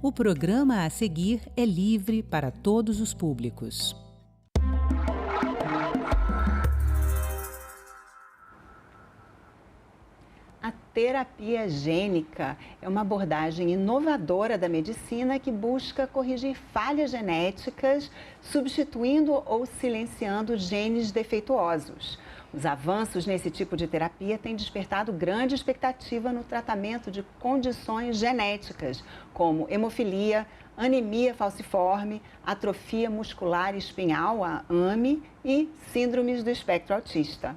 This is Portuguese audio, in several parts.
O programa a seguir é livre para todos os públicos. A terapia gênica é uma abordagem inovadora da medicina que busca corrigir falhas genéticas, substituindo ou silenciando genes defeituosos. Os avanços nesse tipo de terapia têm despertado grande expectativa no tratamento de condições genéticas, como hemofilia, anemia falciforme, atrofia muscular espinhal, a AME, e síndromes do espectro autista.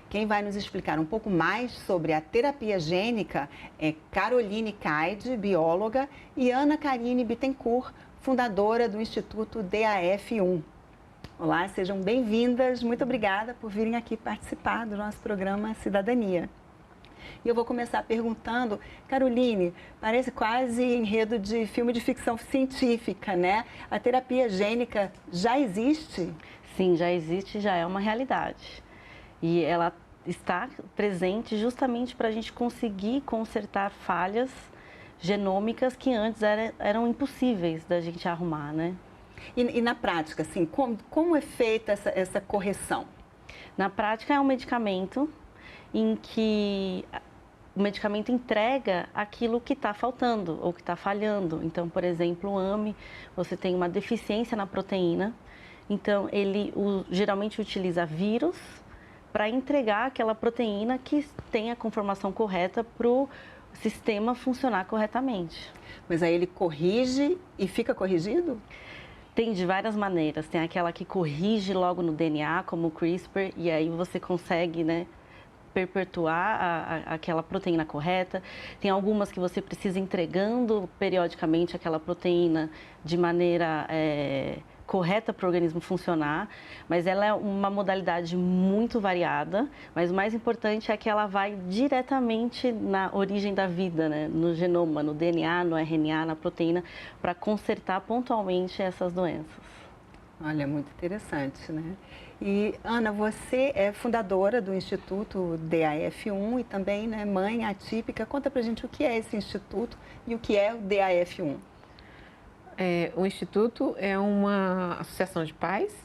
Quem vai nos explicar um pouco mais sobre a terapia gênica é Caroline Caide, bióloga, e Ana Karine Bittencourt, fundadora do Instituto DAF1. Olá, sejam bem-vindas. Muito obrigada por virem aqui participar do nosso programa Cidadania. E eu vou começar perguntando, Caroline, parece quase enredo de filme de ficção científica, né? A terapia gênica já existe? Sim, já existe, já é uma realidade. E ela está presente justamente para a gente conseguir consertar falhas genômicas que antes eram impossíveis da gente arrumar, né? E na prática, assim, como é feita essa correção? Na prática é um medicamento em que o medicamento entrega aquilo que está faltando ou que está falhando. Então, por exemplo, o AME, você tem uma deficiência na proteína, então ele geralmente utiliza vírus para entregar aquela proteína que tem a conformação correta para o sistema funcionar corretamente. Mas aí ele corrige e fica corrigido? Tem de várias maneiras. Tem aquela que corrige logo no DNA, como o CRISPR, e aí você consegue, né, perpetuar aquela proteína correta. Tem algumas que você precisa entregando periodicamente aquela proteína de maneira correta para o organismo funcionar, mas ela é uma modalidade muito variada, mas o mais importante é que ela vai diretamente na origem da vida, né? No genoma, no DNA, no RNA, na proteína, para consertar pontualmente essas doenças. Olha, muito interessante, né? E, Ana, você é fundadora do Instituto DAF1 e também, né, mãe atípica. Conta pra gente o que é esse instituto e o que é o DAF1. O Instituto é uma associação de pais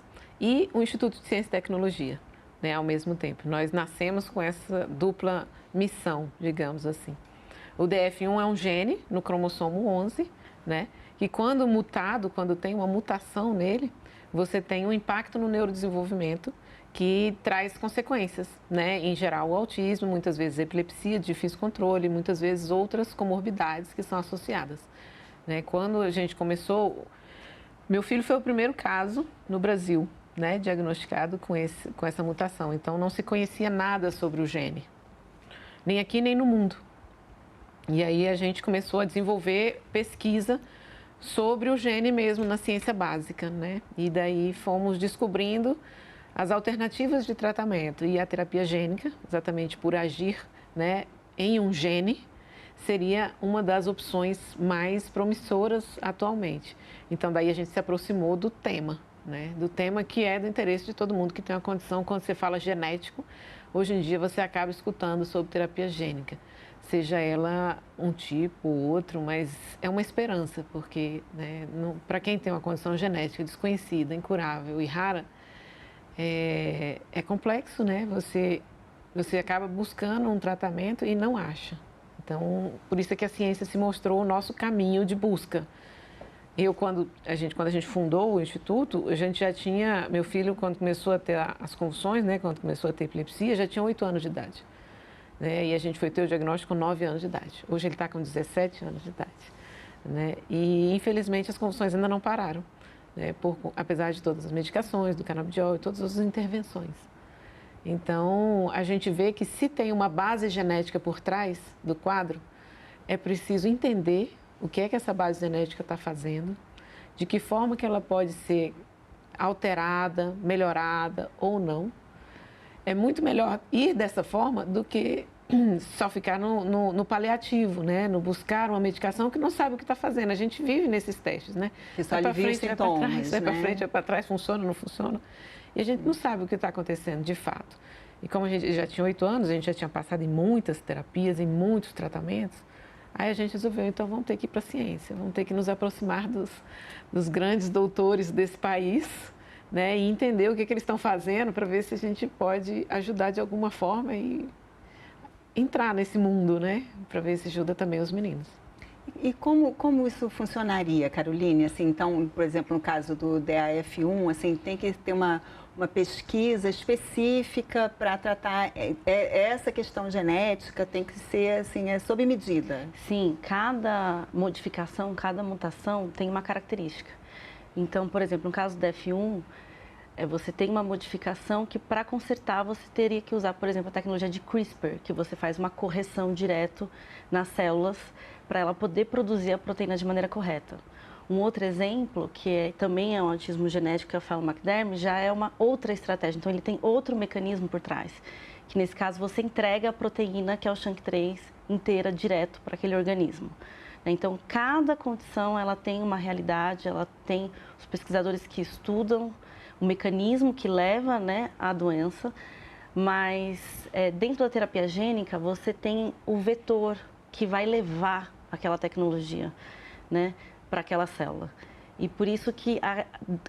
e um Instituto de Ciência e Tecnologia, né, ao mesmo tempo. Nós nascemos com essa dupla missão, digamos assim. O DF1 é um gene no cromossomo 11, né, que quando mutado, quando tem uma mutação nele, você tem um impacto no neurodesenvolvimento que traz consequências, né, em geral o autismo, muitas vezes epilepsia de difícil controle, muitas vezes outras comorbidades que são associadas. Quando a gente começou, meu filho foi o primeiro caso no Brasil, né, diagnosticado com essa mutação. Então, não se conhecia nada sobre o gene, nem aqui nem no mundo. E aí a gente começou a desenvolver pesquisa sobre o gene mesmo na ciência básica, né? E daí fomos descobrindo as alternativas de tratamento. E a terapia gênica, exatamente por agir, né, em um gene, seria uma das opções mais promissoras atualmente. Então, daí a gente se aproximou do tema, né? Do tema que é do interesse de todo mundo que tem uma condição. Quando você fala genético, hoje em dia você acaba escutando sobre terapia gênica, seja ela um tipo ou outro, mas é uma esperança, porque, né, para quem tem uma condição genética desconhecida, incurável e rara, é complexo, né? Você acaba buscando um tratamento e não acha. Então, por isso é que a ciência se mostrou o nosso caminho de busca. Quando a gente fundou o Instituto, a gente já tinha, meu filho, quando começou a ter as convulsões, né, quando começou a ter epilepsia, já tinha 8 anos de idade. Né, e a gente foi ter o diagnóstico com 9 anos de idade. Hoje ele está com 17 anos de idade. Né, e, infelizmente, as convulsões ainda não pararam, né, apesar de todas as medicações, do canabidiol e todas as intervenções. Então, a gente vê que se tem uma base genética por trás do quadro, é preciso entender o que é que essa base genética está fazendo, de que forma que ela pode ser alterada, melhorada ou não. É muito melhor ir dessa forma do que só ficar no paliativo, né? No buscar uma medicação que não sabe o que está fazendo. A gente vive nesses testes, né? Que só alivia os sintomas, vai para frente, vai para trás, funciona, não funciona. E a gente não sabe o que está acontecendo de fato. E como a gente já tinha 8 anos, a gente já tinha passado em muitas terapias, em muitos tratamentos, Aí a gente resolveu, então vamos ter que ir para a ciência, vamos ter que nos aproximar dos grandes doutores desse país, né, e entender o que eles estão fazendo para ver se a gente pode ajudar de alguma forma e entrar nesse mundo, né, para ver se ajuda também os meninos. E como isso funcionaria, Caroline? Assim, então, por exemplo, no caso do DAF1, assim, tem que ter uma pesquisa específica para tratar essa questão genética, tem que ser assim, sob medida? Sim, cada modificação, cada mutação tem uma característica. Então, por exemplo, no caso do DAF1, você tem uma modificação que para consertar você teria que usar, por exemplo, a tecnologia de CRISPR, que você faz uma correção direto nas células para ela poder produzir a proteína de maneira correta. Um outro exemplo, que também é um autismo genético, que é o Phelan-McDermid, já é uma outra estratégia. Então, ele tem outro mecanismo por trás, que nesse caso você entrega a proteína, que é o SHANK3, inteira, direto para aquele organismo. Então, cada condição ela tem uma realidade, ela tem os pesquisadores que estudam o mecanismo que leva, né, à doença, mas dentro da terapia gênica você tem o vetor que vai levar aquela tecnologia, né, para aquela célula. E por isso que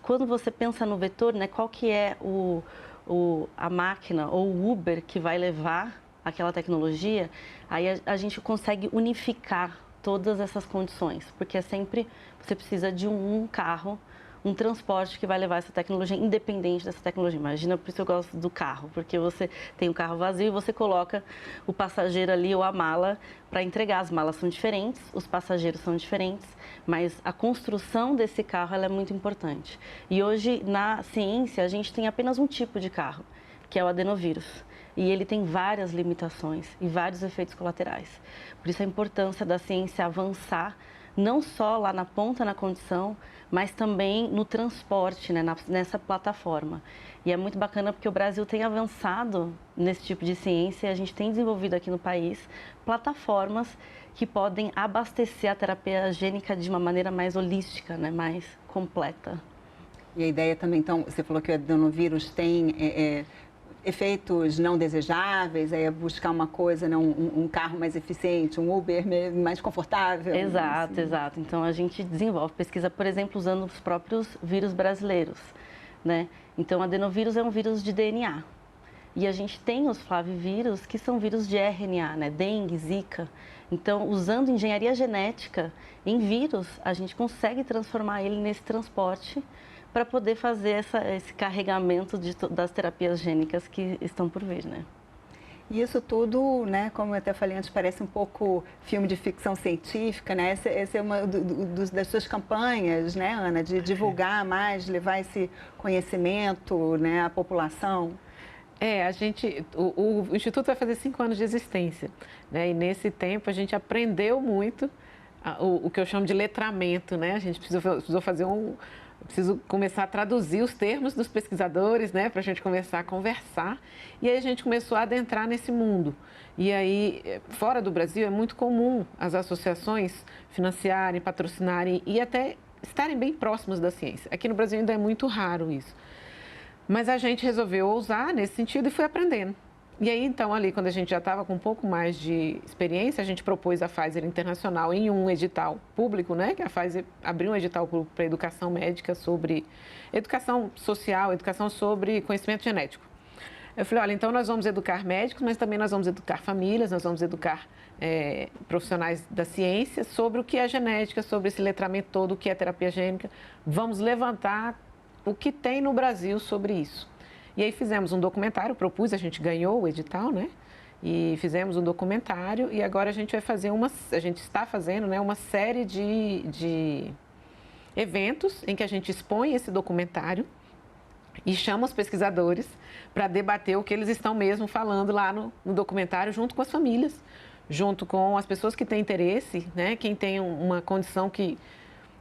quando você pensa no vetor, né, qual que é a máquina ou o Uber que vai levar aquela tecnologia, aí a gente consegue unificar todas essas condições, porque sempre você precisa de um carro, um transporte que vai levar essa tecnologia, independente dessa tecnologia. Imagina, por isso eu gosto do carro, porque você tem um carro vazio e você coloca o passageiro ali ou a mala para entregar. As malas são diferentes, os passageiros são diferentes, mas a construção desse carro ela é muito importante. E hoje, na ciência, a gente tem apenas um tipo de carro, que é o adenovírus. E ele tem várias limitações e vários efeitos colaterais. Por isso a importância da ciência avançar, não só lá na ponta, na condição, mas também no transporte, né, nessa plataforma. E é muito bacana porque o Brasil tem avançado nesse tipo de ciência e a gente tem desenvolvido aqui no país plataformas que podem abastecer a terapia gênica de uma maneira mais holística, né, mais completa. E a ideia também, então, você falou que o adenovírus tem efeitos não desejáveis, é buscar uma coisa, né, um carro mais eficiente, um Uber mais confortável. Exato, assim. exato. Então, a gente desenvolve pesquisa, por exemplo, usando os próprios vírus brasileiros, né? Então, o adenovírus é um vírus de DNA. E a gente tem os flavivírus, que são vírus de RNA, né? Dengue, Zika. Então, usando engenharia genética em vírus, a gente consegue transformar ele nesse transporte para poder fazer esse carregamento das terapias gênicas que estão por vir, né? E isso tudo, né, como eu até falei antes, parece um pouco filme de ficção científica, né? Essa é uma das suas campanhas, né, Ana, de divulgar mais, levar esse conhecimento, né, à população. O Instituto vai fazer 5 anos de existência, né? E nesse tempo a gente aprendeu muito o que eu chamo de letramento, né? A gente precisou fazer preciso começar a traduzir os termos dos pesquisadores, né, para a gente começar a conversar. E aí a gente começou a adentrar nesse mundo. E aí, fora do Brasil, é muito comum as associações financiarem, patrocinarem e até estarem bem próximos da ciência. Aqui no Brasil ainda é muito raro isso. Mas a gente resolveu ousar nesse sentido e foi aprendendo. E aí, então, ali, quando a gente já estava com um pouco mais de experiência, a gente propôs a Pfizer Internacional em um edital público, né? Que a Pfizer abriu um edital público para educação médica sobre educação social, educação sobre conhecimento genético. Eu falei, olha, então nós vamos educar médicos, mas também nós vamos educar famílias, nós vamos educar profissionais da ciência sobre o que é genética, sobre esse letramento todo, o que é terapia gênica. Vamos levantar o que tem no Brasil sobre isso. E aí fizemos um documentário, a gente ganhou o edital, né? E fizemos um documentário e agora a gente vai fazer a gente está fazendo, né, uma série de eventos em que a gente expõe esse documentário e chama os pesquisadores para debater o que eles estão mesmo falando lá no documentário, junto com as famílias, junto com as pessoas que têm interesse, né? Quem tem uma condição que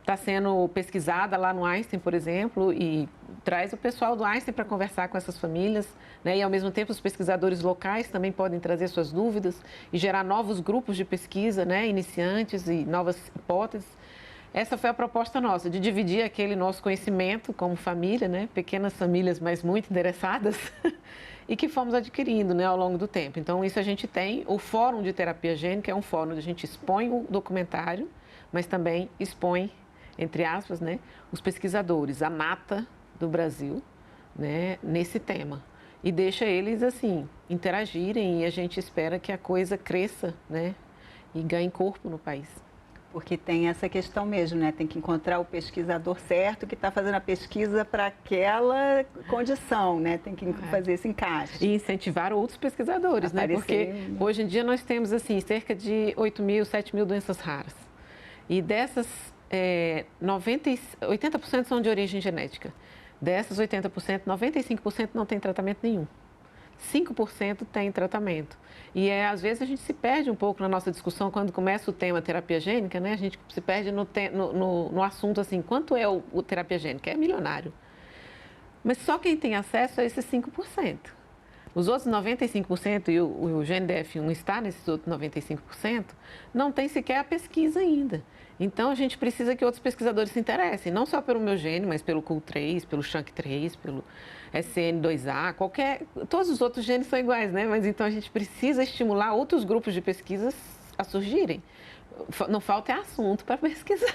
está sendo pesquisada lá no Einstein, por exemplo, e traz o pessoal do Einstein para conversar com essas famílias, né? E ao mesmo tempo os pesquisadores locais também podem trazer suas dúvidas e gerar novos grupos de pesquisa, né? Iniciantes e novas hipóteses. Essa foi a proposta nossa, de dividir aquele nosso conhecimento como família, né? Pequenas famílias, mas muito interessadas, e que fomos adquirindo, né, ao longo do tempo. Então, isso a gente tem. O Fórum de Terapia Gênica é um fórum onde a gente expõe o documentário, mas também expõe, entre aspas, né, os pesquisadores, a nata do Brasil, né, nesse tema. E deixa eles, assim, interagirem, e a gente espera que a coisa cresça, né, e ganhe corpo no país. Porque tem essa questão mesmo, né? Tem que encontrar o pesquisador certo que está fazendo a pesquisa para aquela condição, né? Tem que fazer esse encaixe. E incentivar outros pesquisadores, né? Porque hoje em dia nós temos, assim, cerca de 8.000, 7.000 doenças raras. E dessas, 80% são de origem genética. Dessas 80%, 95% não tem tratamento nenhum. 5% tem tratamento. E às vezes a gente se perde um pouco na nossa discussão quando começa o tema terapia gênica, né? A gente se perde no assunto assim, quanto é o terapia gênica? É milionário. Mas só quem tem acesso a esses 5%. Os outros 95%, e o GNDF1 está nesses outros 95%, não tem sequer a pesquisa ainda. Então, a gente precisa que outros pesquisadores se interessem, não só pelo meu gene, mas pelo CUL3, pelo SHANK3, pelo SN2A, todos os outros genes são iguais, né? Mas então a gente precisa estimular outros grupos de pesquisas a surgirem. Não falta assunto para pesquisar.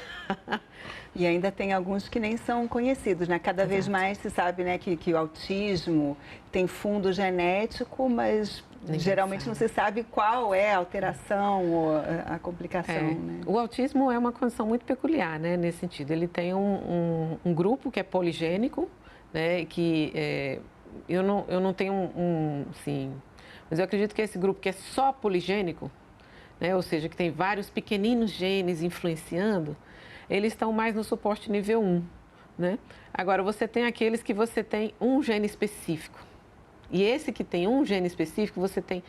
E ainda tem alguns que nem são conhecidos, né? Cada vez mais se sabe, né, que o autismo tem fundo genético, mas geralmente não se sabe qual é a alteração ou a complicação, né? O autismo é uma condição muito peculiar, né, nesse sentido. Ele tem um grupo que é poligênico, né, que eu não tenho sim, mas eu acredito que esse grupo que é só poligênico, né, ou seja, que tem vários pequeninos genes influenciando, eles estão mais no suporte nível 1, né? Agora, você tem aqueles que você tem um gene específico. E esse que tem um gene específico, você tem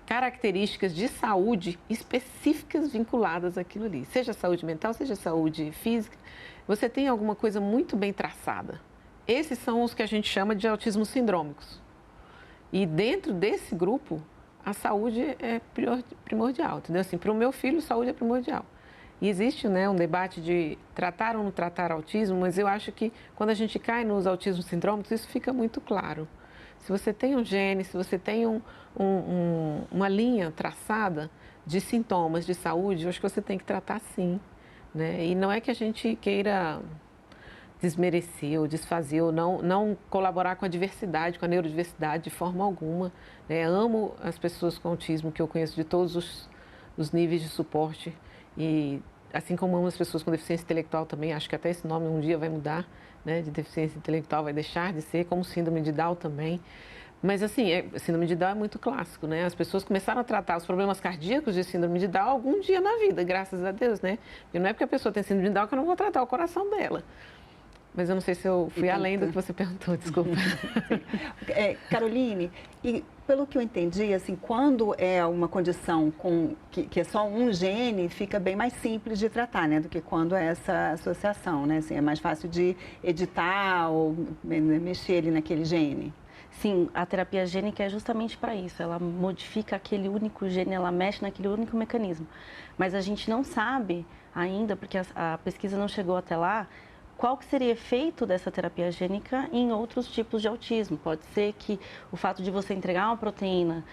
características de saúde específicas vinculadas àquilo ali. Seja saúde mental, seja saúde física, você tem alguma coisa muito bem traçada. Esses são os que a gente chama de autismo sindrômicos. E dentro desse grupo, a saúde é primordial, entendeu? Assim, para o meu filho, saúde é primordial. E existe, né, um debate de tratar ou não tratar autismo, mas eu acho que quando a gente cai nos autismos sindrômicos, isso fica muito claro. Se você tem um gene, se você tem uma linha traçada de sintomas de saúde, eu acho que você tem que tratar sim, né? E não é que a gente queira desmerecer ou desfazer ou não colaborar com a diversidade, com a neurodiversidade de forma alguma, né? Amo as pessoas com autismo que eu conheço de todos os níveis de suporte e assim como amo as pessoas com deficiência intelectual também, acho que até esse nome um dia vai mudar, né? De deficiência intelectual vai deixar de ser, como síndrome de Down também. Mas assim, síndrome de Down é muito clássico, né? As pessoas começaram a tratar os problemas cardíacos de síndrome de Down algum dia na vida, graças a Deus, né? E não é porque a pessoa tem síndrome de Down que eu não vou tratar o coração dela. Mas eu não sei se eu fui além do que você perguntou, desculpa. Caroline, e pelo que eu entendi, assim, quando é uma condição que é só um gene, fica bem mais simples de tratar, né? Do que quando é essa associação, né? Assim, é mais fácil de editar ou mexer ali naquele gene. Sim, a terapia gênica é justamente para isso. Ela modifica aquele único gene, ela mexe naquele único mecanismo. Mas a gente não sabe ainda, porque a pesquisa não chegou até lá, qual que seria o efeito dessa terapia gênica em outros tipos de autismo. Pode ser que o fato de você entregar uma proteína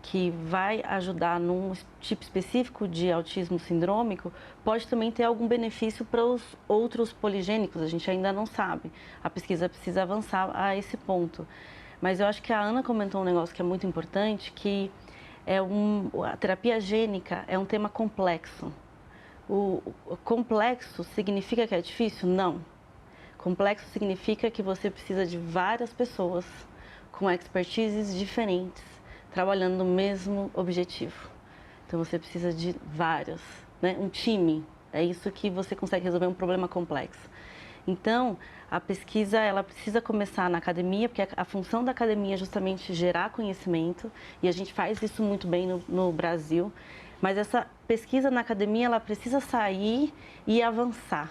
que vai ajudar num tipo específico de autismo sindrômico, pode também ter algum benefício para os outros poligênicos, a gente ainda não sabe. A pesquisa precisa avançar a esse ponto. Mas eu acho que a Ana comentou um negócio que é muito importante, que a terapia gênica é um tema complexo. O complexo significa que é difícil? Não. Complexo significa que você precisa de várias pessoas com expertises diferentes, trabalhando no mesmo objetivo. Então, você precisa de várias, né? Um time. É isso que você consegue resolver um problema complexo. Então, a pesquisa, ela precisa começar na academia, porque a função da academia é justamente gerar conhecimento, e a gente faz isso muito bem no Brasil. Mas essa pesquisa na academia, ela precisa sair e avançar.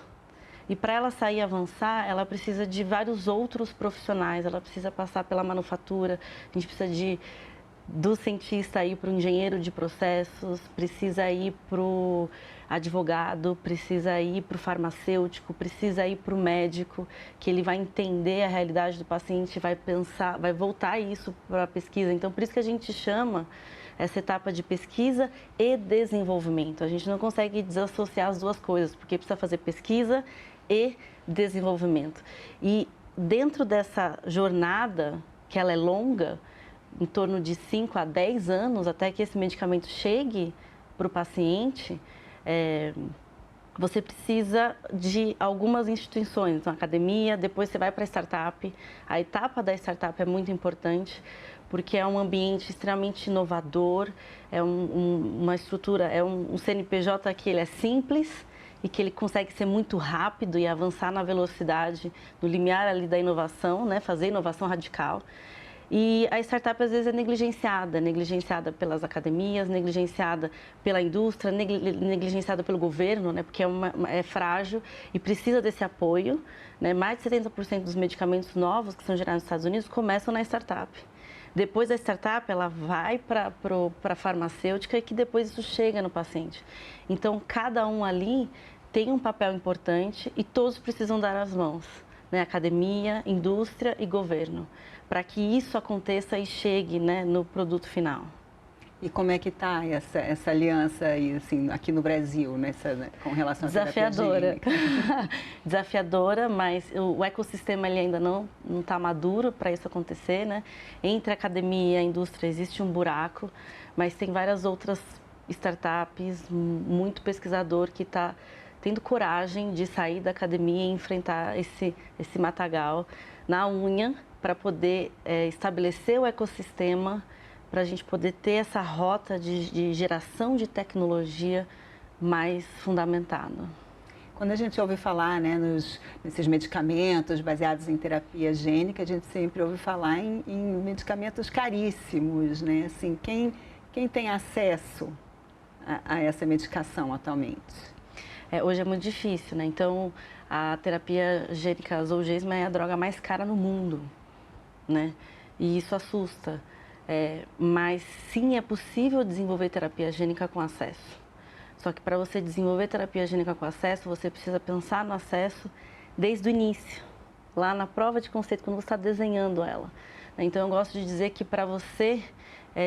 E para ela sair e avançar, ela precisa de vários outros profissionais, ela precisa passar pela manufatura, a gente precisa de do cientista ir para o engenheiro de processos, precisa ir para o advogado, precisa ir para o farmacêutico, precisa ir para o médico, que ele vai entender a realidade do paciente, vai pensar, vai voltar isso para a pesquisa. Então, por isso que a gente chama essa etapa de pesquisa e desenvolvimento. A gente não consegue desassociar as duas coisas, porque precisa fazer pesquisa e desenvolvimento. E dentro dessa jornada, que ela é longa, em torno de 5 a 10 anos, até que esse medicamento chegue para o paciente, você precisa de algumas instituições, então academia, depois você vai para a startup. A etapa da startup é muito importante, porque é um ambiente extremamente inovador, é uma estrutura, é um CNPJ que ele é simples e que ele consegue ser muito rápido e avançar na velocidade, no limiar ali da inovação, né? Fazer inovação radical. E a startup às vezes é negligenciada pelas academias, negligenciada pela indústria, negligenciada pelo governo, né? Porque é frágil e precisa desse apoio, né? Mais de 70% dos medicamentos novos que são gerados nos Estados Unidos começam na startup. Depois da startup, ela vai para a farmacêutica e que depois isso chega no paciente. Então, cada um ali tem um papel importante e todos precisam dar as mãos, né? Academia, indústria e governo, para que isso aconteça e chegue, né, no produto final. E como é que está essa aliança aí, assim, aqui no Brasil, né, com relação à terapia gênica? Desafiadora, mas o ecossistema ele ainda não está maduro para isso acontecer, né? Entre a academia e a indústria existe um buraco, mas tem várias outras startups, muito pesquisador que está tendo coragem de sair da academia e enfrentar esse matagal na unha para poder estabelecer o ecossistema, para a gente poder ter essa rota de geração de tecnologia mais fundamentada. Quando a gente ouve falar, né, nesses medicamentos baseados em terapia gênica, a gente sempre ouve falar em medicamentos caríssimos, né? Assim, quem tem acesso a essa medicação atualmente? Hoje é muito difícil, né? Então, a terapia gênica Zolgensma é a droga mais cara no mundo, né? E isso assusta. Mas sim, é possível desenvolver terapia gênica com acesso. Só que para você desenvolver terapia gênica com acesso, você precisa pensar no acesso desde o início, lá na prova de conceito, quando você está desenhando ela. Então, eu gosto de dizer que para você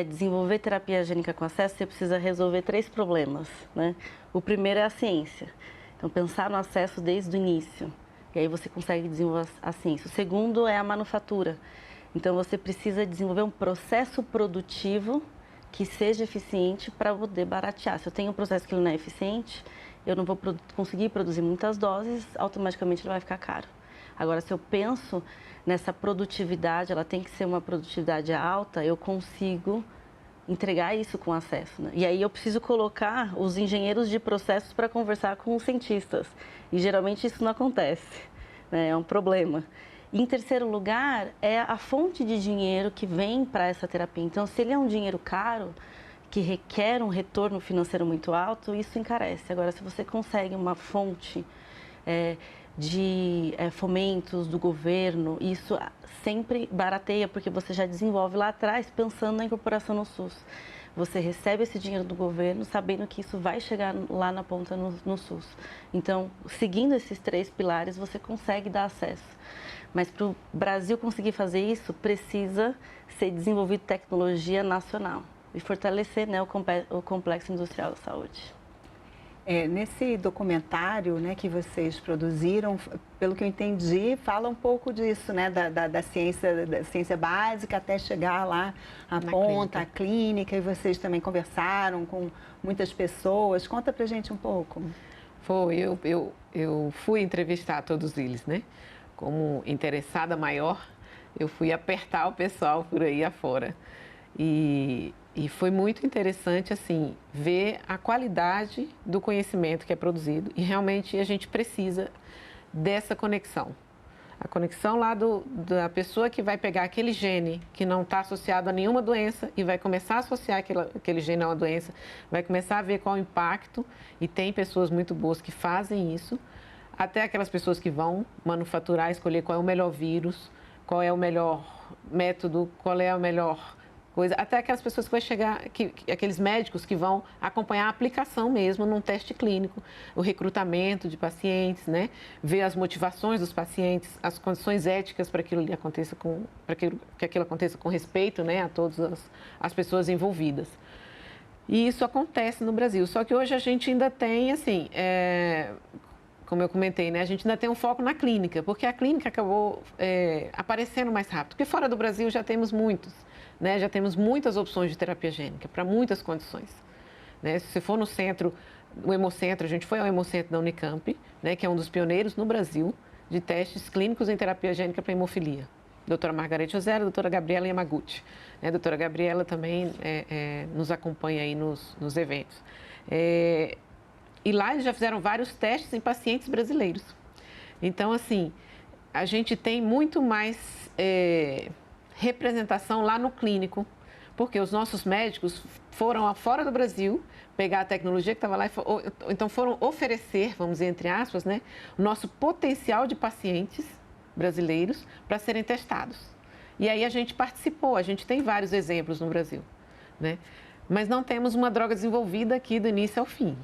desenvolver terapia gênica com acesso, você precisa resolver 3 problemas, né? O primeiro é a ciência. Então, pensar no acesso desde o início. E aí você consegue desenvolver a ciência. O segundo é a manufatura. Então, você precisa desenvolver um processo produtivo que seja eficiente para poder baratear. Se eu tenho um processo que ele não é eficiente, eu não vou conseguir produzir muitas doses, automaticamente ele vai ficar caro. Agora, se eu penso nessa produtividade, ela tem que ser uma produtividade alta, eu consigo entregar isso com acesso, né? E aí eu preciso colocar os engenheiros de processos para conversar com os cientistas. E geralmente isso não acontece, né? É um problema. Em terceiro lugar, é a fonte de dinheiro que vem para essa terapia. Então, se ele é um dinheiro caro, que requer um retorno financeiro muito alto, isso encarece. Agora, se você consegue uma fonte de fomentos do governo, isso sempre barateia, porque você já desenvolve lá atrás pensando na incorporação no SUS. Você recebe esse dinheiro do governo sabendo que isso vai chegar lá na ponta no SUS. Então, seguindo esses 3 pilares, você consegue dar acesso. Mas para o Brasil conseguir fazer isso, precisa ser desenvolvido tecnologia nacional e fortalecer, né, o complexo industrial da saúde. Nesse documentário, né, que vocês produziram, pelo que eu entendi, fala um pouco disso, né, da ciência básica até chegar lá à ponta, à clínica, e vocês também conversaram com muitas pessoas. Conta pra gente um pouco. Eu fui entrevistar todos eles, né? Como interessada maior, eu fui apertar o pessoal por aí afora. E foi muito interessante, assim, ver a qualidade do conhecimento que é produzido. E realmente a gente precisa dessa conexão. A conexão lá da pessoa que vai pegar aquele gene que não está associado a nenhuma doença e vai começar a associar aquele gene a uma doença, vai começar a ver qual é o impacto. E tem pessoas muito boas que fazem isso. Até aquelas pessoas que vão manufaturar, escolher qual é o melhor vírus, qual é o melhor método, qual é a melhor coisa, até aquelas pessoas que vão chegar, aqueles médicos que vão acompanhar a aplicação mesmo num teste clínico, o recrutamento de pacientes, né? Ver as motivações dos pacientes, as condições éticas para que aquilo aconteça com respeito, né, a todas as pessoas envolvidas. E isso acontece no Brasil, só que hoje a gente ainda tem, assim, como eu comentei, né, a gente ainda tem um foco na clínica, porque a clínica acabou aparecendo mais rápido, porque fora do Brasil já temos muitos. Né, já temos muitas opções de terapia gênica para muitas condições. Né? Se você for no centro, o Hemocentro, a gente foi ao Hemocentro da Unicamp, né, que é um dos pioneiros no Brasil de testes clínicos em terapia gênica para hemofilia. Doutora Margarete José, doutora Gabriela Yamaguchi. Né? Doutora Gabriela também nos acompanha aí nos eventos. E lá eles já fizeram vários testes em pacientes brasileiros. Então, assim, a gente tem muito mais representação lá no clínico, porque os nossos médicos foram fora do Brasil pegar a tecnologia que estava lá, então foram oferecer, vamos dizer, entre aspas, né, o nosso potencial de pacientes brasileiros para serem testados. E aí a gente participou, a gente tem vários exemplos no Brasil, né? Mas não temos uma droga desenvolvida aqui do início ao fim.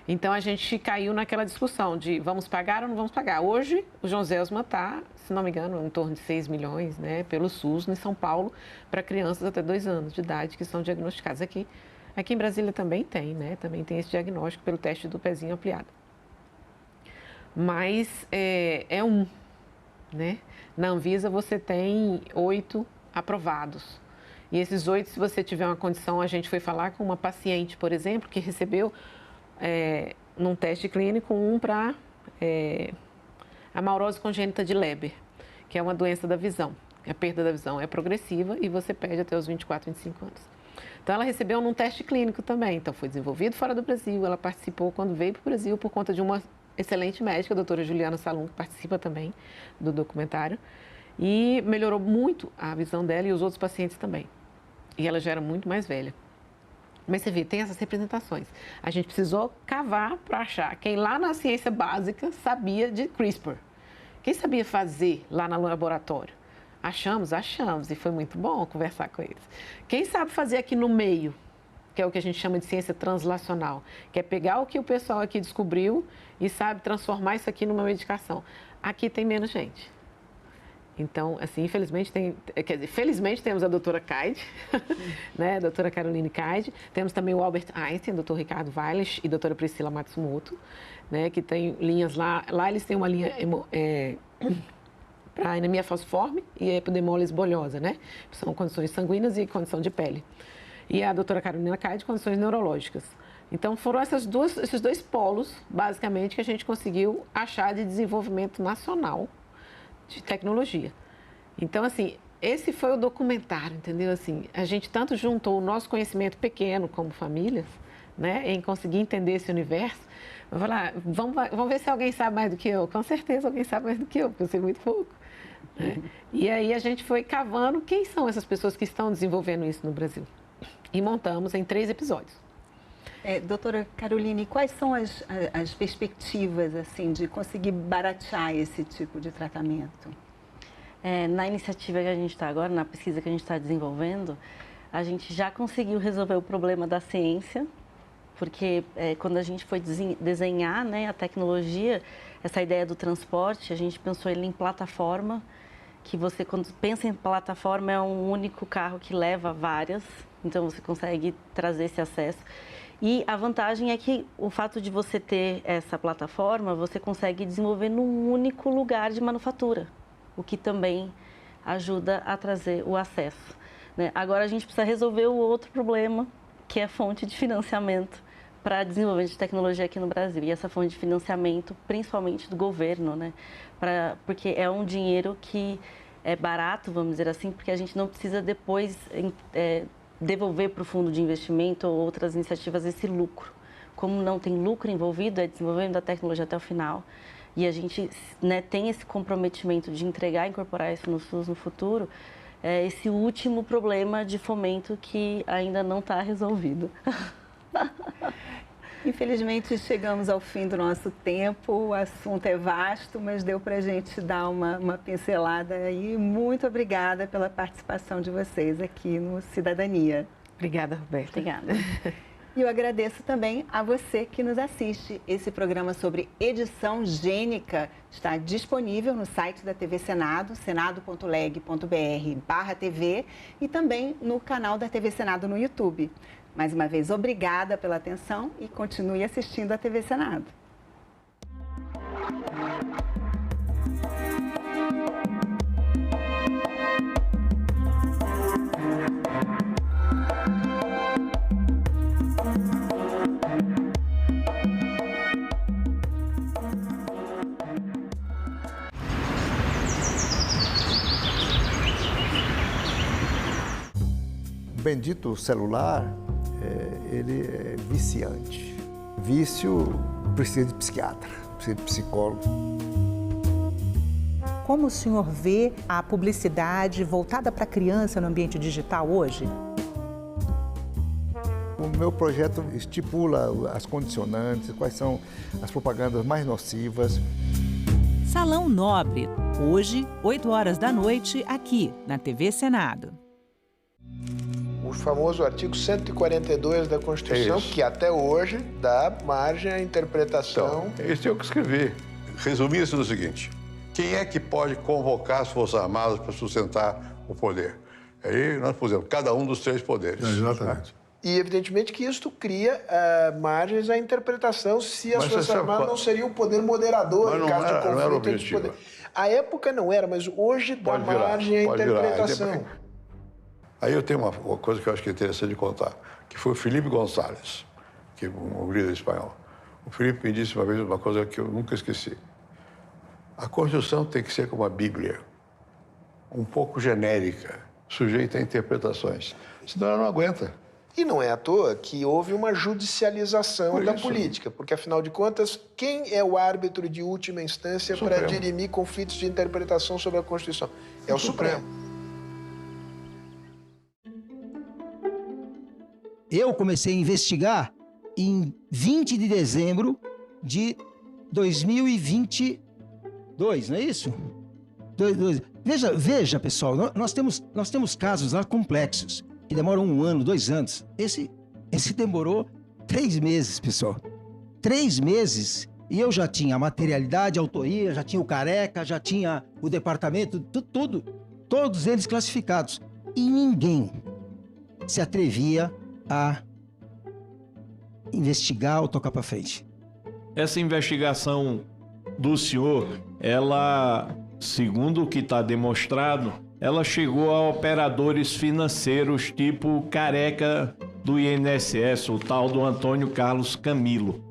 Então, a gente caiu naquela discussão de vamos pagar ou não vamos pagar. Hoje, o João Zelsman está, se não me engano, em torno de 6 milhões, né, pelo SUS, em São Paulo, para crianças até 2 anos de idade que são diagnosticadas aqui. Aqui em Brasília também tem, né, também tem esse diagnóstico pelo teste do pezinho ampliado. Mas né? Na Anvisa você tem 8 aprovados. E esses 8, se você tiver uma condição, a gente foi falar com uma paciente, por exemplo, que recebeu num teste clínico para amaurose congênita de Leber, que é uma doença da visão. A perda da visão é progressiva e você perde até os 24, 25 anos. Então, ela recebeu num teste clínico também. Então, foi desenvolvido fora do Brasil. Ela participou quando veio para o Brasil por conta de uma excelente médica, a doutora Juliana Salum, que participa também do documentário. E melhorou muito a visão dela e os outros pacientes também. E ela já era muito mais velha. Mas você vê, tem essas representações. A gente precisou cavar para achar quem lá na ciência básica sabia de CRISPR. Quem sabia fazer lá no laboratório? Achamos, e foi muito bom conversar com eles. Quem sabe fazer aqui no meio, que é o que a gente chama de ciência translacional, que é pegar o que o pessoal aqui descobriu e sabe transformar isso aqui numa medicação. Aqui tem menos gente. Então, assim, felizmente temos a doutora Caide, né, a doutora Caroline Caide, temos também o Albert Einstein, o doutor Ricardo Weilich e a doutora Priscila Matsumoto, né, que tem linhas lá eles têm uma linha para anemia falciforme e epidermólise bolhosa, né, são condições sanguíneas e condição de pele. E a doutora Carolina Caide, condições neurológicas. Então, foram esses dois polos, basicamente, que a gente conseguiu achar de desenvolvimento nacional de tecnologia. Então, assim, esse foi o documentário, entendeu? Assim, a gente tanto juntou o nosso conhecimento pequeno como famílias, né, em conseguir entender esse universo. Eu falei, vamos ver se alguém sabe mais do que eu. Com certeza alguém sabe mais do que eu, porque eu sei muito pouco. Né? E aí a gente foi cavando quem são essas pessoas que estão desenvolvendo isso no Brasil. E montamos em 3 episódios. Doutora Caroline, quais são as perspectivas assim, de conseguir baratear esse tipo de tratamento? Na iniciativa que a gente está agora, na pesquisa que a gente está desenvolvendo, a gente já conseguiu resolver o problema da ciência, porque quando a gente foi desenhar, né, a tecnologia, essa ideia do transporte, a gente pensou ele em plataforma, que você, quando pensa em plataforma, é um único carro que leva várias, então você consegue trazer esse acesso. E a vantagem é que o fato de você ter essa plataforma, você consegue desenvolver num único lugar de manufatura, o que também ajuda a trazer o acesso. Né? Agora a gente precisa resolver o outro problema, que é a fonte de financiamento para desenvolvimento de tecnologia aqui no Brasil. E essa fonte de financiamento, principalmente do governo, né? Porque é um dinheiro que é barato, vamos dizer assim, porque a gente não precisa depois devolver para o fundo de investimento ou outras iniciativas esse lucro. Como não tem lucro envolvido, é desenvolvendo a tecnologia até o final. E a gente, né, tem esse comprometimento de entregar e incorporar isso no SUS no futuro, esse último problema de fomento que ainda não está resolvido. Infelizmente, chegamos ao fim do nosso tempo. O assunto é vasto, mas deu para a gente dar uma pincelada aí. Muito obrigada pela participação de vocês aqui no Cidadania. Obrigada, Roberta. Obrigada. E eu agradeço também a você que nos assiste. Esse programa sobre edição gênica está disponível no site da TV Senado, senado.leg.br/TV, e também no canal da TV Senado no YouTube. Mais uma vez, obrigada pela atenção e continue assistindo a TV Senado. O bendito celular, ele é viciante. Vício precisa de psiquiatra, precisa de psicólogo. Como o senhor vê a publicidade voltada para a criança no ambiente digital hoje? O meu projeto estipula as condicionantes, quais são as propagandas mais nocivas. Salão Nobre, hoje, 8 horas da noite, aqui na TV Senado. O famoso artigo 142 da Constituição, que até hoje dá margem à interpretação. Então, esse é o que escrevi. Resumir isso no seguinte: quem é que pode convocar as Forças Armadas para sustentar o poder? Aí nós pusemos cada um dos 3 poderes. Exatamente. E, evidentemente, que isto cria margens à interpretação se as Forças Armadas não seriam o poder moderador em caso de conflito entre os poderes. A época não era, mas hoje dá margem à interpretação. Aí eu tenho uma coisa que eu acho que é interessante de contar, que foi o Felipe Gonçalves, que é um líder espanhol. O Felipe me disse uma vez uma coisa que eu nunca esqueci. A Constituição tem que ser como a Bíblia, um pouco genérica, sujeita a interpretações, senão ela não aguenta. E não é à toa que houve uma judicialização da política, porque, afinal de contas, quem é o árbitro de última instância para dirimir conflitos de interpretação sobre a Constituição? É o Supremo. Eu comecei a investigar em 20 de dezembro de 2022, não é isso? Veja, pessoal, nós temos casos lá complexos, que demoram 1 ano, 2 anos. Esse demorou 3 meses, pessoal. 3 meses, e eu já tinha a materialidade, a autoria, já tinha o Careca, já tinha o departamento, tudo. Todos eles classificados. E ninguém se atrevia a investigar ou tocar para frente. Essa investigação do senhor, ela, segundo o que está demonstrado, ela chegou a operadores financeiros tipo Careca do INSS, o tal do Antônio Carlos Camilo.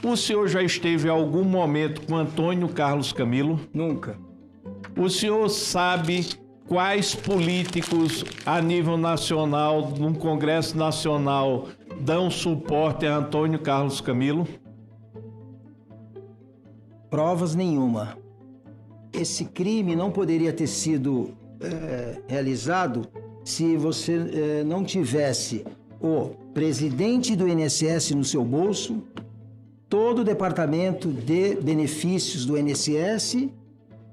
O senhor já esteve em algum momento com Antônio Carlos Camilo? Nunca. O senhor sabe quais políticos a nível nacional, num Congresso Nacional, dão suporte a Antônio Carlos Camilo? Provas nenhuma. Esse crime não poderia ter sido realizado se você não tivesse o presidente do INSS no seu bolso, todo o departamento de benefícios do INSS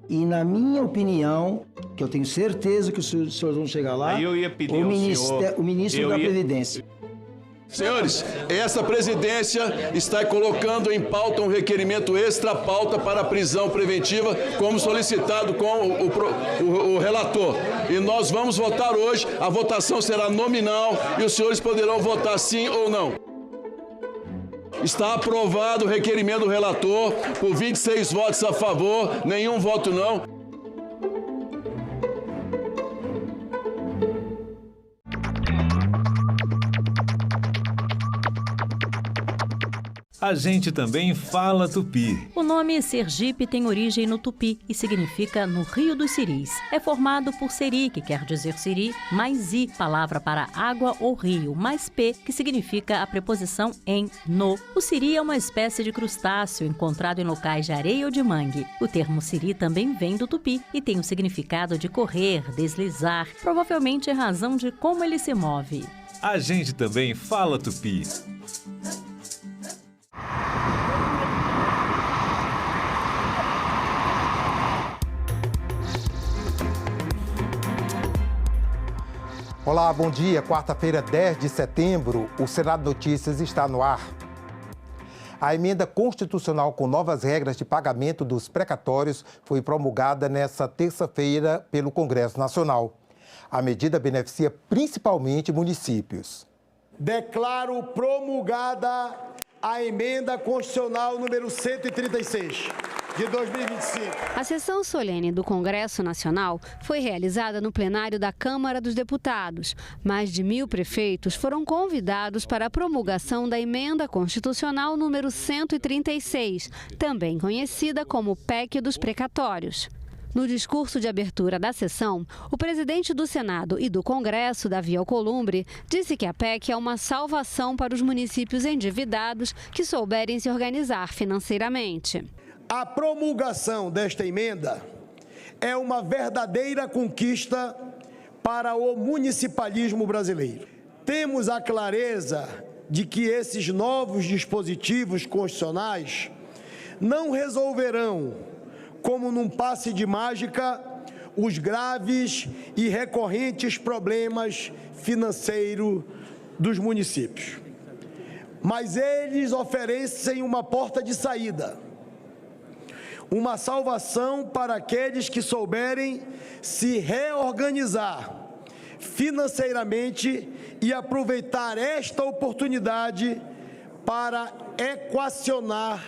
e, na minha opinião, que eu tenho certeza que os senhores vão chegar lá, eu ia pedir o ministro da Previdência. Senhores, essa presidência está colocando em pauta um requerimento extra-pauta para a prisão preventiva, como solicitado com o relator. E nós vamos votar hoje, a votação será nominal e os senhores poderão votar sim ou não. Está aprovado o requerimento do relator por 26 votos a favor, nenhum voto não. A gente também fala tupi. O nome Sergipe tem origem no tupi e significa no Rio dos Siris. É formado por seri, que quer dizer siri, mais i, palavra para água ou rio, mais p, que significa a preposição em, no. O siri é uma espécie de crustáceo encontrado em locais de areia ou de mangue. O termo siri também vem do tupi e tem o significado de correr, deslizar, provavelmente em razão de como ele se move. A gente também fala tupi. Olá, bom dia. Quarta-feira, 10 de setembro, o Senado Notícias está no ar. A emenda constitucional com novas regras de pagamento dos precatórios foi promulgada nesta terça-feira pelo Congresso Nacional. A medida beneficia principalmente municípios. Declaro promulgada a emenda constitucional número 136. De 2025. A sessão solene do Congresso Nacional foi realizada no plenário da Câmara dos Deputados. Mais de 1.000 prefeitos foram convidados para a promulgação da emenda constitucional número 136, também conhecida como PEC dos precatórios. No discurso de abertura da sessão, o presidente do Senado e do Congresso, Davi Alcolumbre, disse que a PEC é uma salvação para os municípios endividados que souberem se organizar financeiramente. A promulgação desta emenda é uma verdadeira conquista para o municipalismo brasileiro. Temos a clareza de que esses novos dispositivos constitucionais não resolverão, como num passe de mágica, os graves e recorrentes problemas financeiros dos municípios. Mas eles oferecem uma porta de saída. Uma salvação para aqueles que souberem se reorganizar financeiramente e aproveitar esta oportunidade para equacionar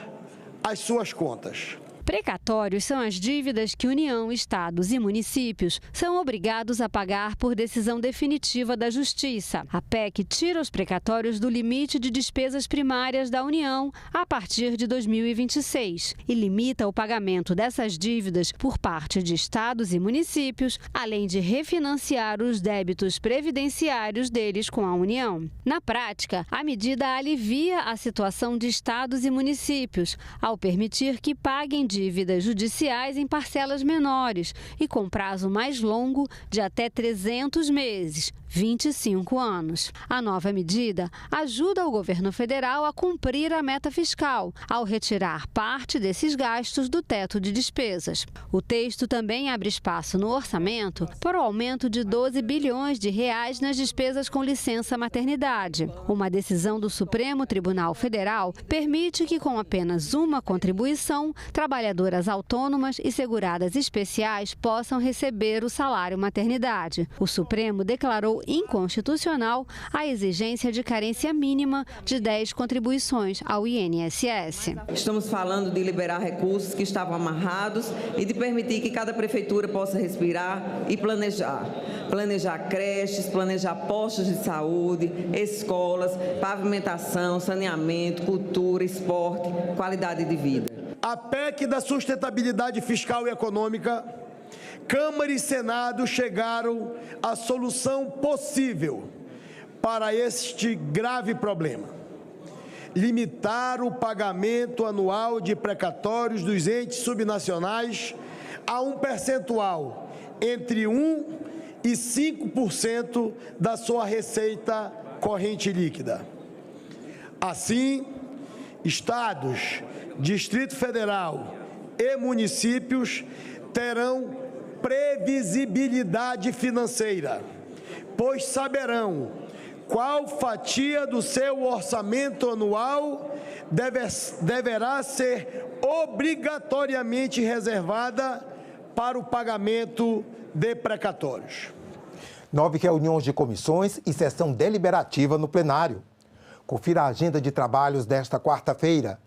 as suas contas. Precatórios são as dívidas que União, estados e municípios são obrigados a pagar por decisão definitiva da Justiça. A PEC tira os precatórios do limite de despesas primárias da União a partir de 2026 e limita o pagamento dessas dívidas por parte de estados e municípios, além de refinanciar os débitos previdenciários deles com a União. Na prática, a medida alivia a situação de estados e municípios, ao permitir que paguem dívidas judiciais em parcelas menores e com prazo mais longo de até 300 meses, 25 anos. A nova medida ajuda o governo federal a cumprir a meta fiscal, ao retirar parte desses gastos do teto de despesas. O texto também abre espaço no orçamento para o aumento de 12 bilhões de reais nas despesas com licença maternidade. Uma decisão do Supremo Tribunal Federal permite que, com apenas uma contribuição, trabalhadoras autônomas e seguradas especiais possam receber o salário maternidade. O Supremo declarou inconstitucional a exigência de carência mínima de 10 contribuições ao INSS. Estamos falando de liberar recursos que estavam amarrados e de permitir que cada prefeitura possa respirar e planejar. Planejar creches, planejar postos de saúde, escolas, pavimentação, saneamento, cultura, esporte, qualidade de vida. A PEC da sustentabilidade fiscal e econômica, Câmara e Senado chegaram à solução possível para este grave problema. Limitar o pagamento anual de precatórios dos entes subnacionais a um percentual entre 1% e 5% da sua receita corrente líquida. Assim, estados, Distrito Federal e municípios terão previsibilidade financeira, pois saberão qual fatia do seu orçamento anual deverá ser obrigatoriamente reservada para o pagamento de precatórios. 9 reuniões de comissões e sessão deliberativa no plenário. Confira a agenda de trabalhos desta quarta-feira.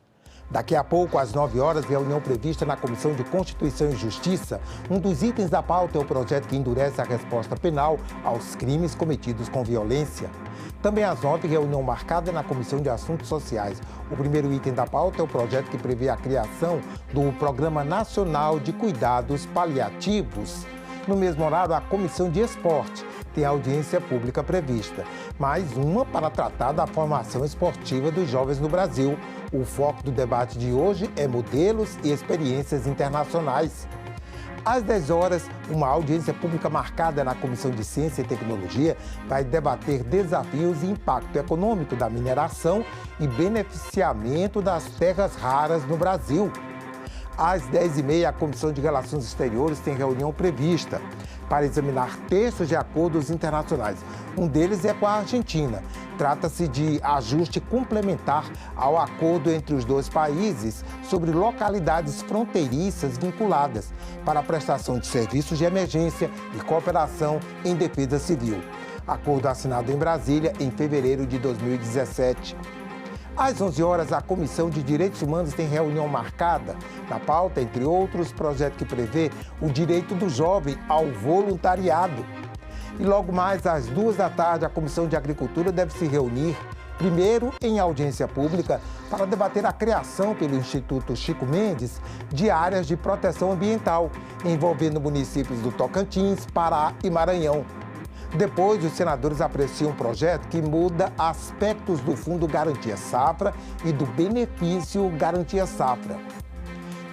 Daqui a pouco, às 9 horas, reunião prevista na Comissão de Constituição e Justiça. Um dos itens da pauta é o projeto que endurece a resposta penal aos crimes cometidos com violência. Também às 9, reunião marcada na Comissão de Assuntos Sociais. O primeiro item da pauta é o projeto que prevê a criação do Programa Nacional de Cuidados Paliativos. No mesmo horário, a Comissão de Esporte tem audiência pública prevista. Mais uma para tratar da formação esportiva dos jovens no Brasil. O foco do debate de hoje é modelos e experiências internacionais. Às 10 horas, uma audiência pública marcada na Comissão de Ciência e Tecnologia vai debater desafios e impacto econômico da mineração e beneficiamento das terras raras no Brasil. Às 10h30, a Comissão de Relações Exteriores tem reunião prevista. para examinar textos de acordos internacionais. Um deles é com a Argentina. Trata-se de ajuste complementar ao acordo entre os dois países sobre localidades fronteiriças vinculadas para a prestação de serviços de emergência e cooperação em defesa civil. Acordo assinado em Brasília em fevereiro de 2017. Às 11 horas, a Comissão de Direitos Humanos tem reunião marcada. Na pauta, entre outros, projeto que prevê o direito do jovem ao voluntariado. E logo mais, às 2 da tarde, a Comissão de Agricultura deve se reunir, primeiro em audiência pública, para debater a criação pelo Instituto Chico Mendes de áreas de proteção ambiental, envolvendo municípios do Tocantins, Pará e Maranhão. Depois, os senadores apreciam um projeto que muda aspectos do Fundo Garantia Safra e do benefício Garantia Safra.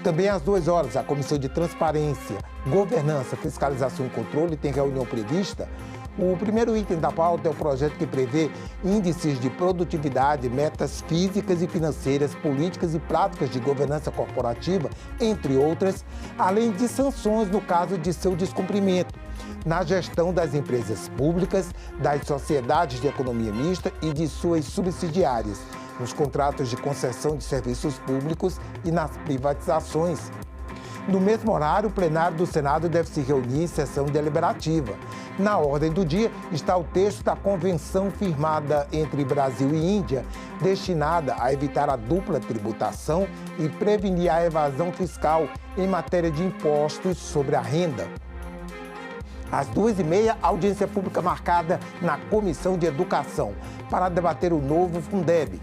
Também às 2 horas, a Comissão de Transparência, Governança, Fiscalização e Controle tem reunião prevista. O primeiro item da pauta é o projeto que prevê índices de produtividade, metas físicas e financeiras, políticas e práticas de governança corporativa, entre outras, além de sanções no caso de seu descumprimento, na gestão das empresas públicas, das sociedades de economia mista e de suas subsidiárias, nos contratos de concessão de serviços públicos e nas privatizações. No mesmo horário, o plenário do Senado deve se reunir em sessão deliberativa. Na ordem do dia está o texto da convenção firmada entre Brasil e Índia, destinada a evitar a dupla tributação e prevenir a evasão fiscal em matéria de impostos sobre a renda. Às 2h30, audiência pública marcada na Comissão de Educação para debater o novo Fundeb,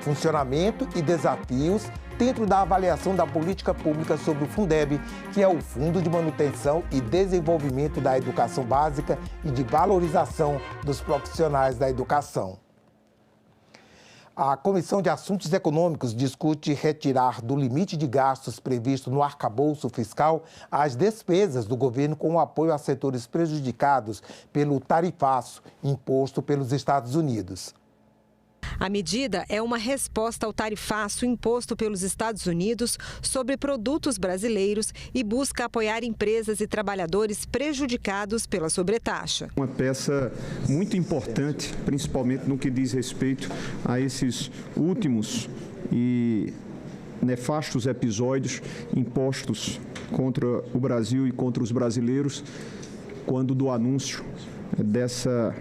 funcionamento e desafios dentro da avaliação da política pública sobre o Fundeb, que é o Fundo de Manutenção e Desenvolvimento da Educação Básica e de Valorização dos Profissionais da Educação. A Comissão de Assuntos Econômicos discute retirar do limite de gastos previsto no arcabouço fiscal as despesas do governo com o apoio a setores prejudicados pelo tarifaço imposto pelos Estados Unidos. A medida é uma resposta ao tarifaço imposto pelos Estados Unidos sobre produtos brasileiros e busca apoiar empresas e trabalhadores prejudicados pela sobretaxa. Uma peça muito importante, principalmente no que diz respeito a esses últimos e nefastos episódios impostos contra o Brasil e contra os brasileiros, quando do anúncio dessa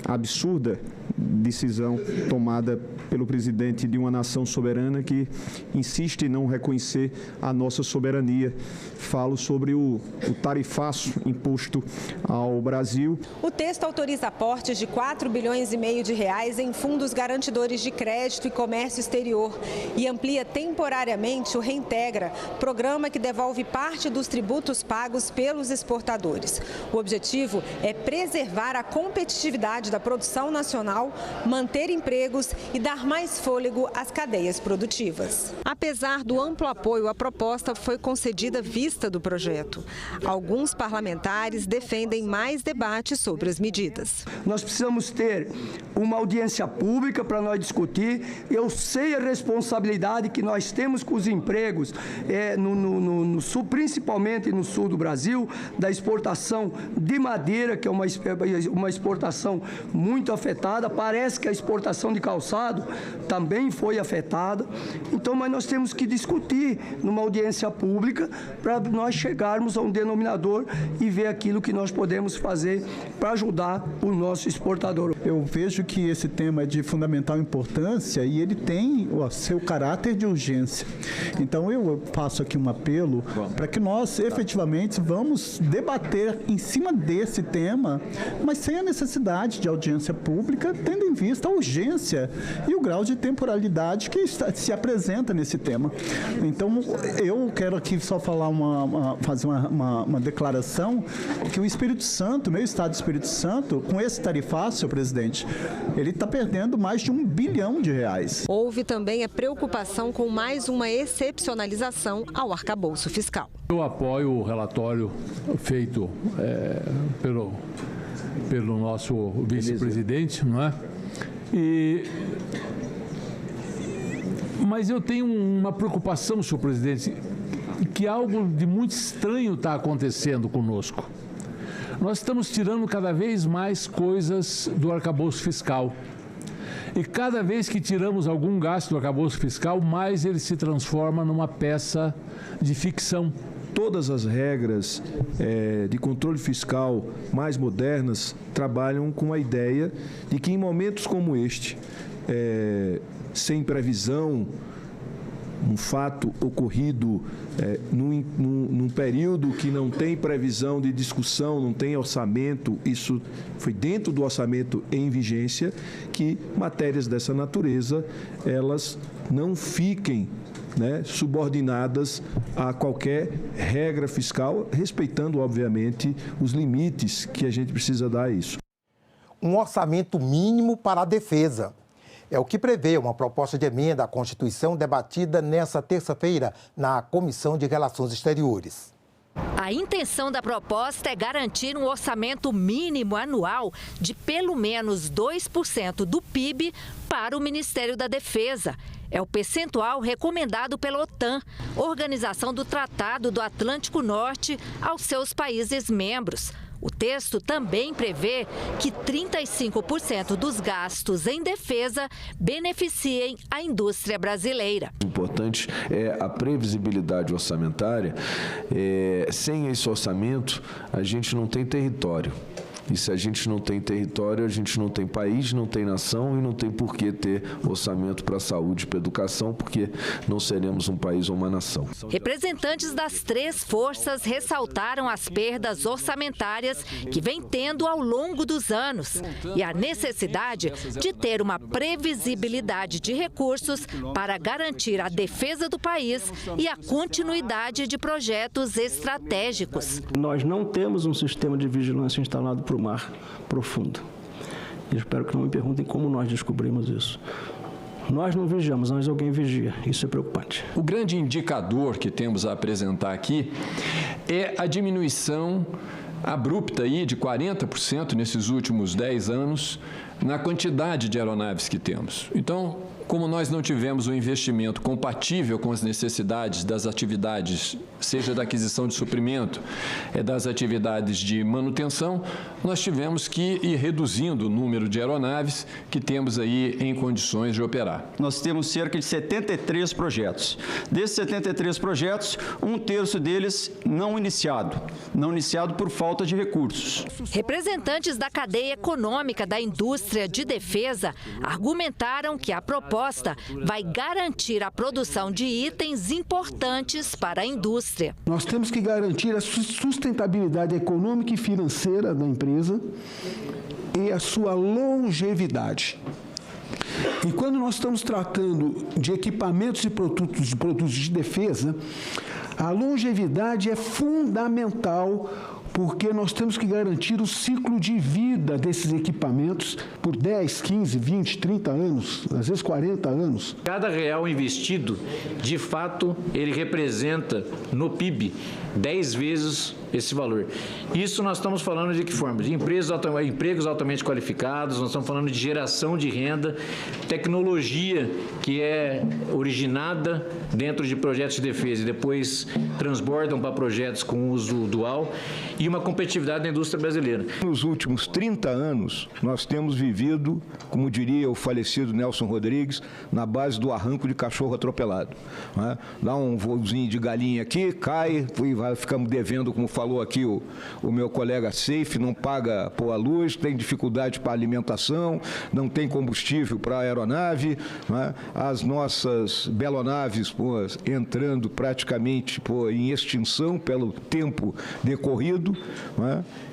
absurda decisão tomada pelo presidente de uma nação soberana que insiste em não reconhecer a nossa soberania. Falo sobre o tarifaço imposto ao Brasil. O texto autoriza aportes de 4,5 bilhões de reais em fundos garantidores de crédito e comércio exterior e amplia temporariamente o Reintegra, programa que devolve parte dos tributos pagos pelos exportadores. O objetivo é preservar a competitividade da produção nacional, manter empregos e dar mais fôlego às cadeias produtivas. Apesar do amplo apoio, a proposta foi concedida vista do projeto. Alguns parlamentares defendem mais debate sobre as medidas. Nós precisamos ter uma audiência pública para nós discutir. Eu sei a responsabilidade que nós temos com os empregos no sul, principalmente no sul do Brasil, da exportação de madeira, que é uma exportação muito afetada. Parece que a exportação de calçado também foi afetada. Então, mas nós temos que discutir numa audiência pública para nós chegarmos a um denominador e ver aquilo que nós podemos fazer para ajudar o nosso exportador. Eu vejo que esse tema é de fundamental importância e ele tem o seu caráter de urgência. Então, eu faço aqui um apelo para que nós efetivamente vamos debater em cima desse tema, mas sem a necessidade de audiência pública, tendo em vista a urgência e o grau de temporalidade que se apresenta nesse tema. Então, eu quero aqui só falar fazer uma declaração que o Espírito Santo, meu estado do Espírito Santo, com esse tarifaço, senhor presidente, ele está perdendo mais de R$1 bilhão. Houve também a preocupação com mais uma excepcionalização ao arcabouço fiscal. Eu apoio o relatório feito pelo nosso vice-presidente, não é? Mas eu tenho uma preocupação, senhor presidente, que algo de muito estranho está acontecendo conosco. nós estamos tirando cada vez mais coisas do arcabouço fiscal. E cada vez que tiramos algum gasto do arcabouço fiscal, mais ele se transforma numa peça de ficção. Todas as regras de controle fiscal mais modernas trabalham com a ideia de que em momentos como este, sem previsão, um fato ocorrido num período que não tem previsão de discussão, não tem orçamento, isso foi dentro do orçamento em vigência, que matérias dessa natureza, elas não fiquem subordinadas a qualquer regra fiscal, respeitando, obviamente, os limites que a gente precisa dar a isso. Um orçamento mínimo para a defesa. É o que prevê uma proposta de emenda à Constituição debatida nesta terça-feira na Comissão de Relações Exteriores. A intenção da proposta é garantir um orçamento mínimo anual de pelo menos 2% do PIB para o Ministério da Defesa. É o percentual recomendado pela OTAN, Organização do Tratado do Atlântico Norte, aos seus países membros. O texto também prevê que 35% dos gastos em defesa beneficiem a indústria brasileira. O importante é a previsibilidade orçamentária. Sem esse orçamento, a gente não tem território. E se a gente não tem território, a gente não tem país, não tem nação e não tem por que ter orçamento para a saúde e para a educação, porque não seremos um país ou uma nação. Representantes das três forças ressaltaram as perdas orçamentárias que vem tendo ao longo dos anos e a necessidade de ter uma previsibilidade de recursos para garantir a defesa do país e a continuidade de projetos estratégicos. Nós não temos um sistema de vigilância instalado para o mar profundo. Eu espero que não me perguntem como nós descobrimos isso. Nós não vigiamos, mas alguém vigia. Isso é preocupante. O grande indicador que temos a apresentar aqui é a diminuição abrupta aí de 40% nesses últimos 10 anos na quantidade de aeronaves que temos. Então, como nós não tivemos um investimento compatível com as necessidades das atividades, seja da aquisição de suprimento, das atividades de manutenção, nós tivemos que ir reduzindo o número de aeronaves que temos aí em condições de operar. Nós temos cerca de 73 projetos. Desses 73 projetos, 1/3 deles não iniciado por falta de recursos. Representantes da cadeia econômica da indústria de defesa argumentaram que a proposta vai garantir a produção de itens importantes para a indústria. Nós temos que garantir a sustentabilidade econômica e financeira da empresa e a sua longevidade. E quando nós estamos tratando de equipamentos e produtos de defesa, a longevidade é fundamental, porque nós temos que garantir o ciclo de vida desses equipamentos por 10, 15, 20, 30 anos, às vezes 40 anos. Cada real investido, de fato, ele representa no PIB 10 vezes esse valor. Isso nós estamos falando de que forma? De empregos altamente qualificados, nós estamos falando de geração de renda, tecnologia que é originada dentro de projetos de defesa e depois transbordam para projetos com uso dual e uma competitividade da indústria brasileira. Nos últimos 30 anos, nós temos vivido, como diria o falecido Nelson Rodrigues, na base do arranco de cachorro atropelado. Dá um voozinho de galinha aqui, cai, ficamos devendo, como falou aqui o meu colega Seif, não paga a luz, tem dificuldade para alimentação, não tem combustível para a aeronave, as nossas belonaves entrando praticamente em extinção pelo tempo decorrido.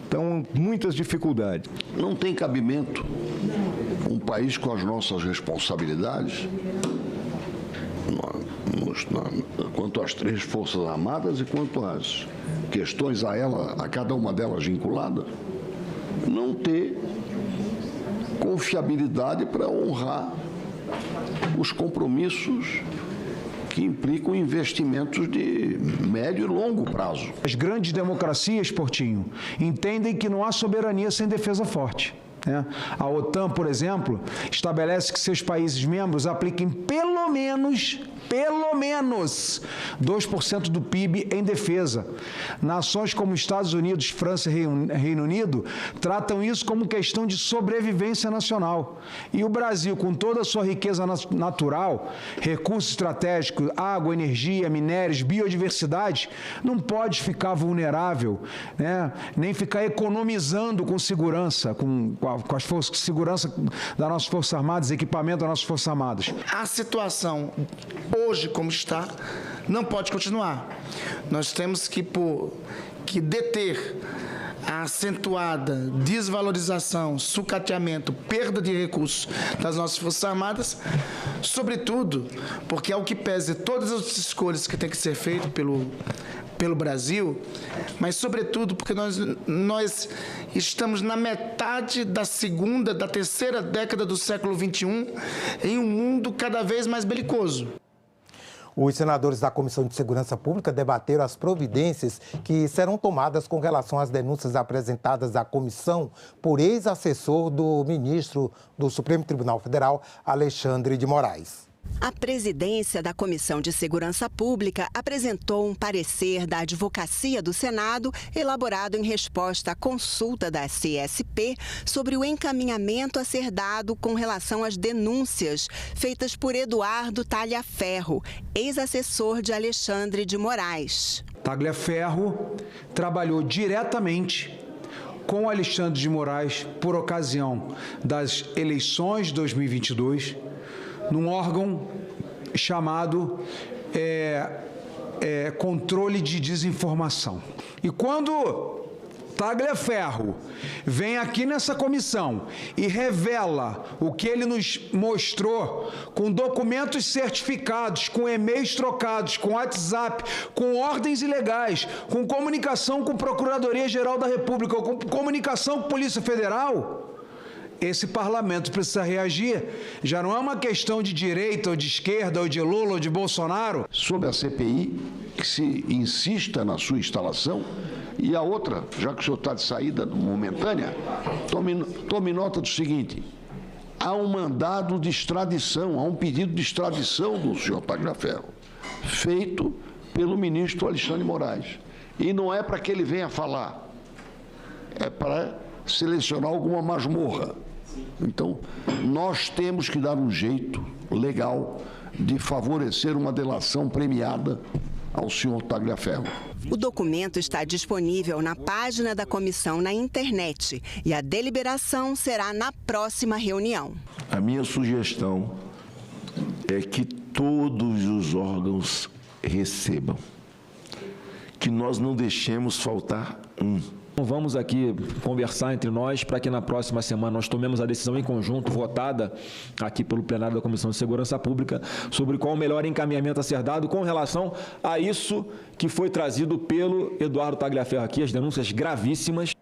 Então, muitas dificuldades. Não tem cabimento um país com as nossas responsabilidades, quanto às três Forças Armadas e quanto às questões a cada uma delas vinculada, não ter confiabilidade para honrar os compromissos que implicam investimentos de médio e longo prazo. As grandes democracias, Portinho, entendem que não há soberania sem defesa forte. A OTAN, por exemplo, estabelece que seus países membros apliquem pelo menos pelo menos 2% do PIB em defesa. Nações como Estados Unidos, França e Reino Unido tratam isso como questão de sobrevivência nacional. E o Brasil, com toda a sua riqueza natural, recursos estratégicos, água, energia, minérios, biodiversidade, não pode ficar vulnerável, né? Nem ficar economizando com segurança, com as forças de segurança das nossas Forças Armadas, equipamento das nossas Forças Armadas. A situação hoje como está não pode continuar. Nós temos que deter a acentuada desvalorização, sucateamento, perda de recursos das nossas Forças Armadas, sobretudo porque, ao que pese todas as escolhas que têm que ser feitas pelo Brasil, mas sobretudo porque nós estamos na metade da terceira década do século XXI em um mundo cada vez mais belicoso. Os senadores da Comissão de Segurança Pública debateram as providências que serão tomadas com relação às denúncias apresentadas à comissão por ex-assessor do ministro do Supremo Tribunal Federal, Alexandre de Moraes. A presidência da Comissão de Segurança Pública apresentou um parecer da Advocacia do Senado, elaborado em resposta à consulta da CSP sobre o encaminhamento a ser dado com relação às denúncias feitas por Eduardo Tagliaferro, ex-assessor de Alexandre de Moraes. Tagliaferro trabalhou diretamente com Alexandre de Moraes por ocasião das eleições de 2022, num órgão chamado controle de desinformação. E quando Tagliaferro vem aqui nessa comissão e revela o que ele nos mostrou, com documentos certificados, com e-mails trocados, com WhatsApp, com ordens ilegais, com comunicação com Procuradoria-Geral da República, com comunicação com Polícia Federal, esse parlamento precisa reagir. Já não é uma questão de direita ou de esquerda, ou de Lula ou de Bolsonaro. Sobre a CPI, que se insista na sua instalação, e a outra, já que o senhor está de saída momentânea, tome nota do seguinte: há um mandado de extradição, há um pedido de extradição do senhor Tagliaferro, feito pelo ministro Alexandre de Moraes. E não é para que ele venha falar, é para selecionar alguma masmorra. Então, nós temos que dar um jeito legal de favorecer uma delação premiada ao senhor Tagliaferro. O documento está disponível na página da comissão na internet e a deliberação será na próxima reunião. A minha sugestão é que todos os órgãos recebam, que nós não deixemos faltar um. Vamos aqui conversar entre nós para que na próxima semana nós tomemos a decisão em conjunto, votada aqui pelo plenário da Comissão de Segurança Pública, sobre qual o melhor encaminhamento a ser dado com relação a isso que foi trazido pelo Eduardo Tagliaferro aqui, as denúncias gravíssimas.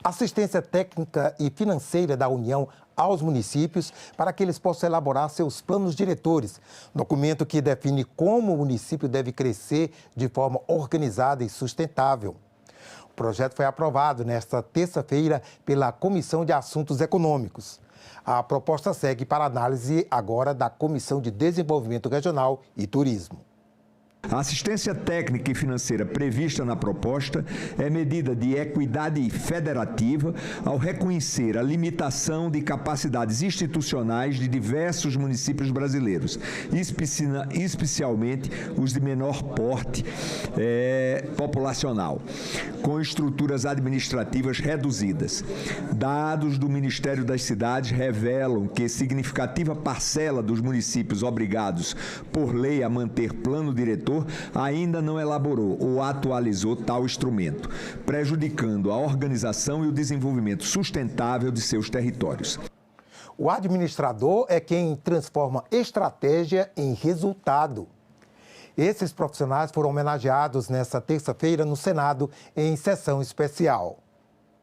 Assistência técnica e financeira da União aos municípios para que eles possam elaborar seus planos diretores, documento que define como o município deve crescer de forma organizada e sustentável. O projeto foi aprovado nesta terça-feira pela Comissão de Assuntos Econômicos. A proposta segue para análise agora da Comissão de Desenvolvimento Regional e Turismo. A assistência técnica e financeira prevista na proposta é medida de equidade federativa ao reconhecer a limitação de capacidades institucionais de diversos municípios brasileiros, especialmente os de menor porte populacional, com estruturas administrativas reduzidas. Dados do Ministério das Cidades revelam que significativa parcela dos municípios obrigados por lei a manter plano diretor ainda não elaborou ou atualizou tal instrumento, prejudicando a organização e o desenvolvimento sustentável de seus territórios. O administrador é quem transforma estratégia em resultado. Esses profissionais foram homenageados nesta terça-feira no Senado em sessão especial.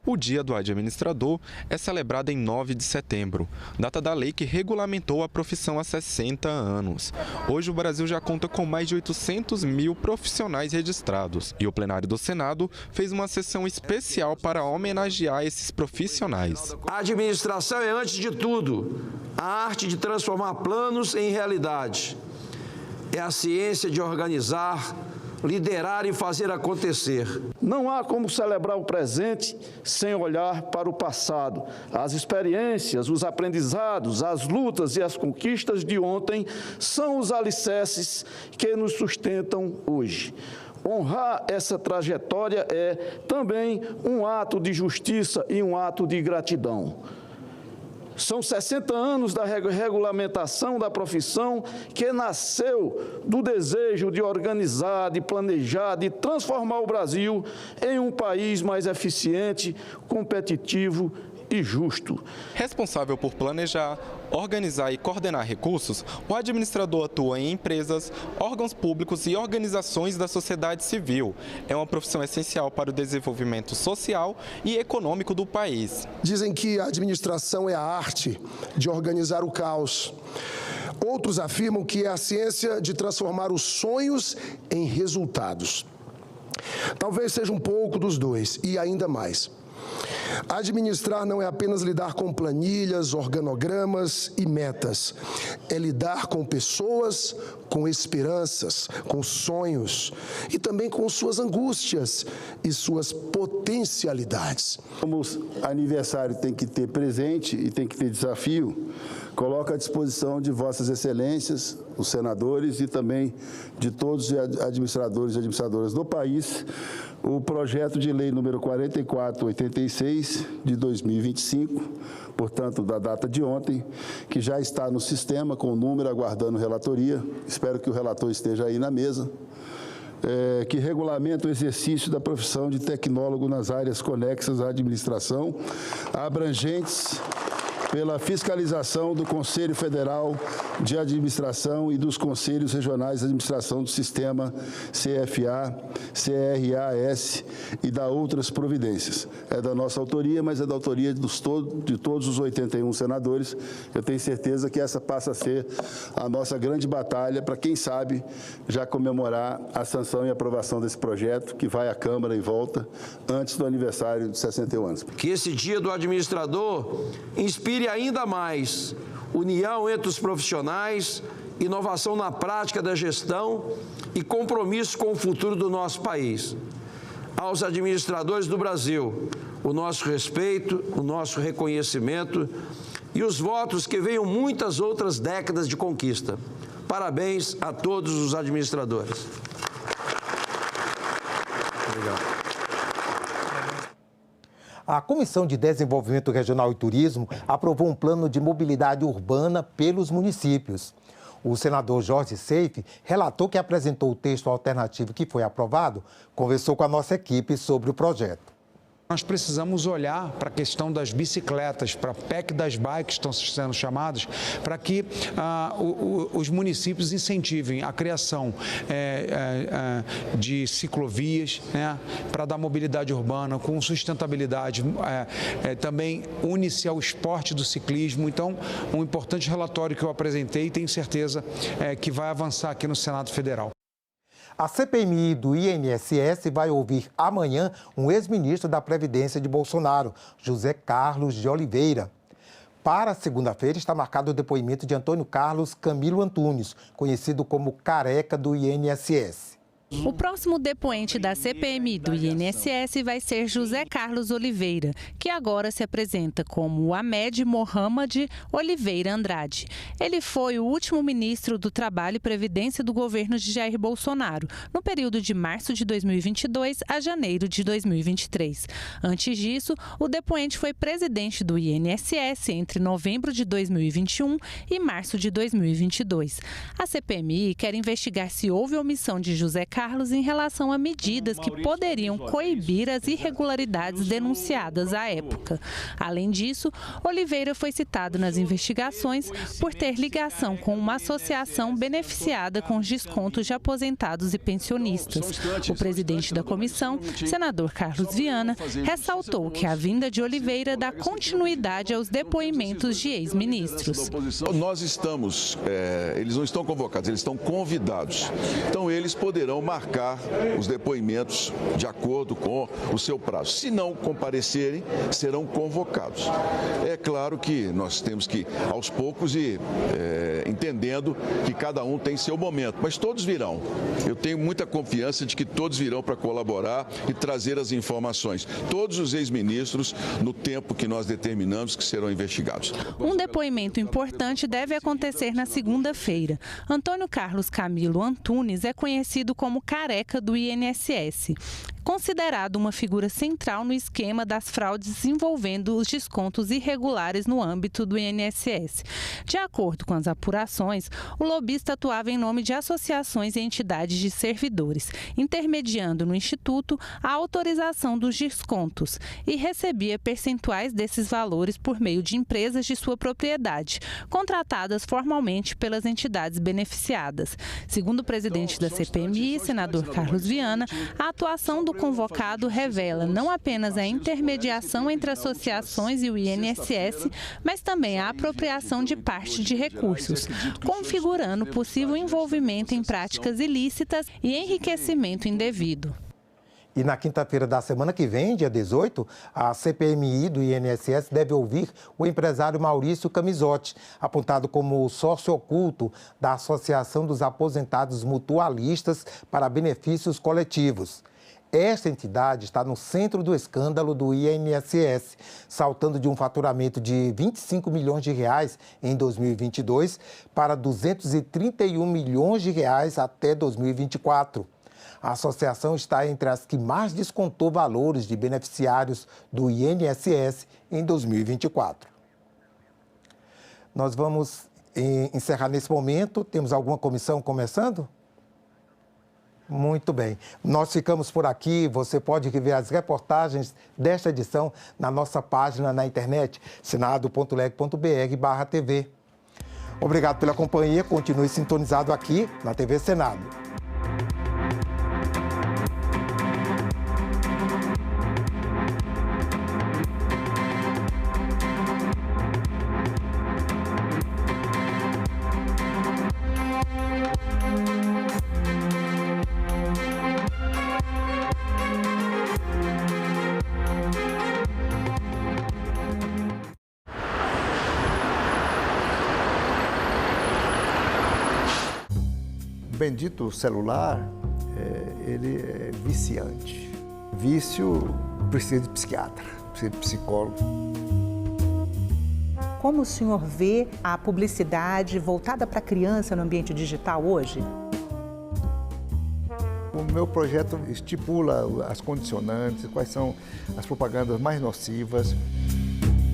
O Dia do Administrador é celebrado em 9 de setembro, data da lei que regulamentou a profissão há 60 anos. Hoje o Brasil já conta com mais de 800 mil profissionais registrados e o plenário do Senado fez uma sessão especial para homenagear esses profissionais. A administração é, antes de tudo, a arte de transformar planos em realidade. é a ciência de organizar, liderar e fazer acontecer. Não há como celebrar o presente sem olhar para o passado. As experiências, os aprendizados, as lutas e as conquistas de ontem são os alicerces que nos sustentam hoje. Honrar essa trajetória é também um ato de justiça e um ato de gratidão. São 60 anos da regulamentação da profissão que nasceu do desejo de organizar, de planejar, de transformar o Brasil em um país mais eficiente, competitivo e justo. Responsável por planejar, organizar e coordenar recursos, o administrador atua em empresas, órgãos públicos e organizações da sociedade civil. É uma profissão essencial para o desenvolvimento social e econômico do país. Dizem que a administração é a arte de organizar o caos. Outros afirmam que é a ciência de transformar os sonhos em resultados. Talvez seja um pouco dos dois e ainda mais. Administrar não é apenas lidar com planilhas, organogramas e metas. É lidar com pessoas, com esperanças, com sonhos e também com suas angústias e suas potencialidades. Como aniversário tem que ter presente e tem que ter desafio, coloco à disposição de vossas excelências, os senadores e também de todos os administradores e administradoras do país, o projeto de lei número 4486 de 2025, portanto, da data de ontem, que já está no sistema com o número aguardando relatoria. Espero que o relator esteja aí na mesa. Que regulamenta o exercício da profissão de tecnólogo nas áreas conexas à administração, abrangentes pela fiscalização do Conselho Federal de Administração e dos Conselhos Regionais de Administração do Sistema CFA, CRAS e da outras providências. É da nossa autoria, mas é da autoria de todos os 81 senadores. Eu tenho certeza que essa passa a ser a nossa grande batalha para, quem sabe, já comemorar a sanção e aprovação desse projeto, que vai à Câmara e volta antes do aniversário de 61 anos. Que esse dia do administrador inspire ainda mais união entre os profissionais, inovação na prática da gestão e compromisso com o futuro do nosso país. Aos administradores do Brasil, o nosso respeito, o nosso reconhecimento e os votos que venham muitas outras décadas de conquista. Parabéns a todos os administradores. Obrigado. A Comissão de Desenvolvimento Regional e Turismo aprovou um plano de mobilidade urbana pelos municípios. O senador Jorge Seife relatou que apresentou o texto alternativo que foi aprovado, conversou com a nossa equipe sobre o projeto. Nós precisamos olhar para a questão das bicicletas, para a PEC das bikes, estão sendo chamadas, para que os municípios incentivem a criação de ciclovias, né, para dar mobilidade urbana com sustentabilidade, também une-se ao esporte do ciclismo. Então, um importante relatório que eu apresentei e tenho certeza que vai avançar aqui no Senado Federal. A CPMI do INSS vai ouvir amanhã um ex-ministro da Previdência de Bolsonaro, José Carlos de Oliveira. Para segunda-feira está marcado o depoimento de Antônio Carlos Camilo Antunes, conhecido como Careca do INSS. O próximo depoente da CPMI do INSS vai ser José Carlos Oliveira, que agora se apresenta como Ahmed Mohamed Oliveira Andrade. Ele foi o último ministro do Trabalho e Previdência do governo de Jair Bolsonaro, no período de março de 2022 a janeiro de 2023. Antes disso, o depoente foi presidente do INSS entre novembro de 2021 e março de 2022. A CPMI quer investigar se houve omissão de José Carlos em relação a medidas que poderiam coibir as irregularidades denunciadas à época. Além disso, Oliveira foi citado nas investigações por ter ligação com uma associação beneficiada com os descontos de aposentados e pensionistas. O presidente da comissão, senador Carlos Viana, ressaltou que a vinda de Oliveira dá continuidade aos depoimentos de ex-ministros. Nós estamos, eles não estão convocados, eles estão convidados. Então, eles poderão marcar os depoimentos de acordo com o seu prazo. Se não comparecerem, serão convocados. É claro que nós temos que, aos poucos, ir entendendo que cada um tem seu momento, mas todos virão. Eu tenho muita confiança de que todos virão para colaborar e trazer as informações. Todos os ex-ministros, no tempo que nós determinamos que serão investigados. Um depoimento importante deve acontecer na segunda-feira. Antônio Carlos Camilo Antunes é conhecido como Careca do INSS. Considerado uma figura central no esquema das fraudes envolvendo os descontos irregulares no âmbito do INSS. De acordo com as apurações, o lobista atuava em nome de associações e entidades de servidores, intermediando no Instituto a autorização dos descontos e recebia percentuais desses valores por meio de empresas de sua propriedade, contratadas formalmente pelas entidades beneficiadas. Segundo o presidente da CPMI, senador Carlos Viana, a atuação do convocado revela não apenas a intermediação entre associações e o INSS, mas também a apropriação de parte de recursos, configurando possível envolvimento em práticas ilícitas e enriquecimento indevido. E na quinta-feira da semana que vem, dia 18, a CPMI do INSS deve ouvir o empresário Maurício Camisotti, apontado como sócio oculto da Associação dos Aposentados Mutualistas para Benefícios Coletivos. Esta entidade está no centro do escândalo do INSS, saltando de um faturamento de 25 milhões de reais em 2022 para 231 milhões de reais até 2024. A associação está entre as que mais descontou valores de beneficiários do INSS em 2024. Nós vamos encerrar nesse momento. Temos alguma comissão começando? Muito bem. Nós ficamos por aqui. Você pode rever as reportagens desta edição na nossa página na internet, senado.leg.br/TV. Obrigado pela companhia. Continue sintonizado aqui na TV Senado. Bendito celular, ele é viciante. Vício precisa de psiquiatra, precisa de psicólogo. Como o senhor vê a publicidade voltada para a criança no ambiente digital hoje? O meu projeto estipula as condicionantes, quais são as propagandas mais nocivas.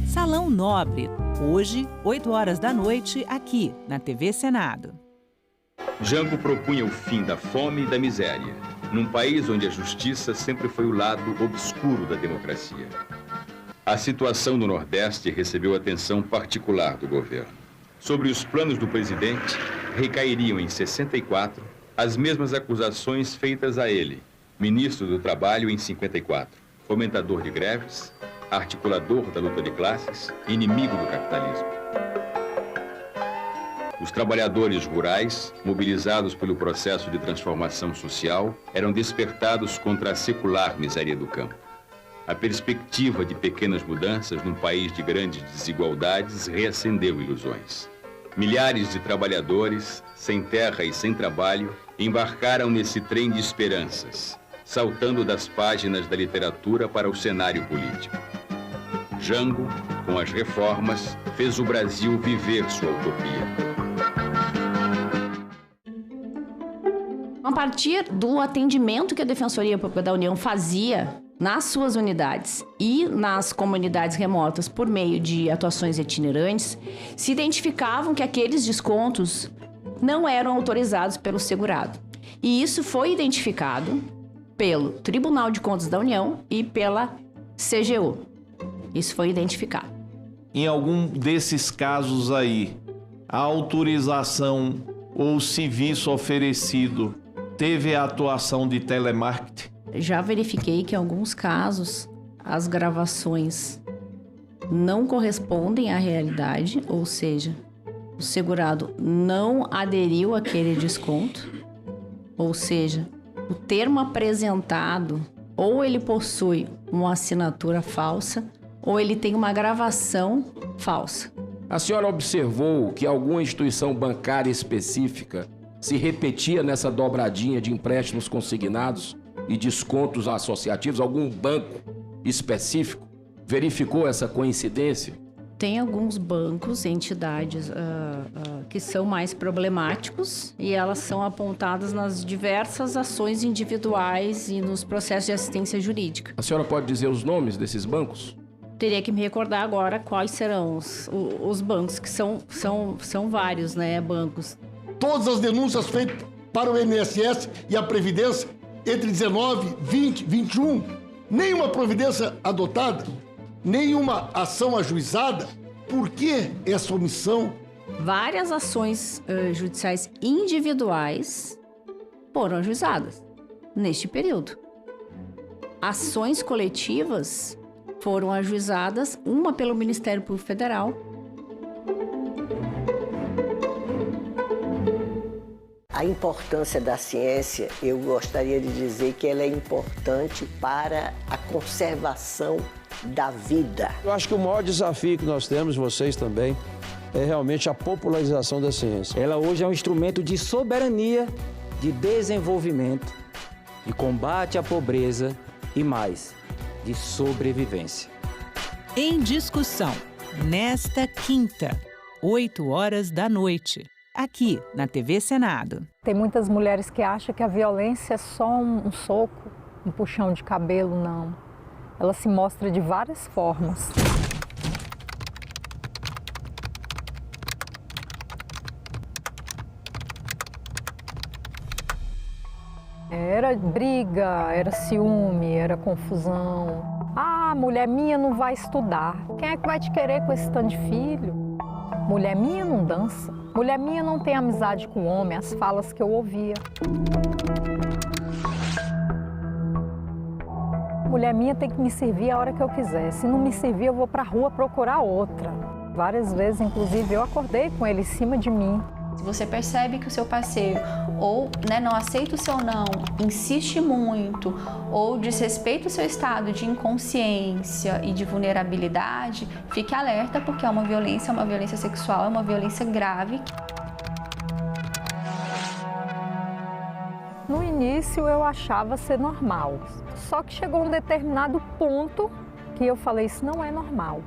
Salão Nobre, hoje, 8 horas da noite, aqui na TV Senado. Jango propunha o fim da fome e da miséria, num país onde a justiça sempre foi o lado obscuro da democracia. A situação do Nordeste recebeu atenção particular do governo. Sobre os planos do presidente, recairiam em 64 as mesmas acusações feitas a ele, ministro do Trabalho em 54, fomentador de greves, articulador da luta de classes, inimigo do capitalismo. Os trabalhadores rurais, mobilizados pelo processo de transformação social, eram despertados contra a secular miséria do campo. A perspectiva de pequenas mudanças num país de grandes desigualdades reacendeu ilusões. Milhares de trabalhadores, sem terra e sem trabalho, embarcaram nesse trem de esperanças, saltando das páginas da literatura para o cenário político. Jango, com as reformas, fez o Brasil viver sua utopia. A partir do atendimento que a Defensoria Pública da União fazia nas suas unidades e nas comunidades remotas por meio de atuações itinerantes, se identificavam que aqueles descontos não eram autorizados pelo segurado. E isso foi identificado pelo Tribunal de Contas da União e pela CGU. Isso foi identificado. Em algum desses casos aí, a autorização ou serviço oferecido teve a atuação de telemarketing? Já verifiquei que em alguns casos as gravações não correspondem à realidade, ou seja, o segurado não aderiu àquele desconto, ou seja, o termo apresentado ou ele possui uma assinatura falsa ou ele tem uma gravação falsa. A senhora observou que alguma instituição bancária específica se repetia nessa dobradinha de empréstimos consignados e descontos associativos? Algum banco específico verificou essa coincidência? Tem alguns bancos, entidades que são mais problemáticos e elas são apontadas nas diversas ações individuais e nos processos de assistência jurídica. A senhora pode dizer os nomes desses bancos? Teria que me recordar agora quais serão os bancos, que são vários, né, bancos. Todas as denúncias feitas para o INSS e a Previdência entre 19, 20, 21, nenhuma providência adotada, nenhuma ação ajuizada. Por que essa omissão? Várias ações judiciais individuais foram ajuizadas neste período. Ações coletivas foram ajuizadas, uma pelo Ministério Público Federal. A importância da ciência, eu gostaria de dizer que ela é importante para a conservação da vida. Eu acho que o maior desafio que nós temos, vocês também, é realmente a popularização da ciência. Ela hoje é um instrumento de soberania, de desenvolvimento, de combate à pobreza e mais, de sobrevivência. Em discussão, nesta quinta, 20h, aqui na TV Senado. Tem muitas mulheres que acham que a violência é só um soco, um puxão de cabelo, não. Ela se mostra de várias formas. Era briga, era ciúme, era confusão. Ah, mulher minha não vai estudar. Quem é que vai te querer com esse tanto de filho? Mulher minha não dança. Mulher minha não tem amizade com homem, as falas que eu ouvia. Mulher minha tem que me servir a hora que eu quiser. Se não me servir, eu vou pra rua procurar outra. Várias vezes, inclusive, eu acordei com ele em cima de mim. Se você percebe que o seu parceiro ou não aceita o seu não, insiste muito ou desrespeita o seu estado de inconsciência e de vulnerabilidade, fique alerta porque é uma violência sexual, é uma violência grave. No início eu achava ser normal, só que chegou um determinado ponto que eu falei, isso não é normal.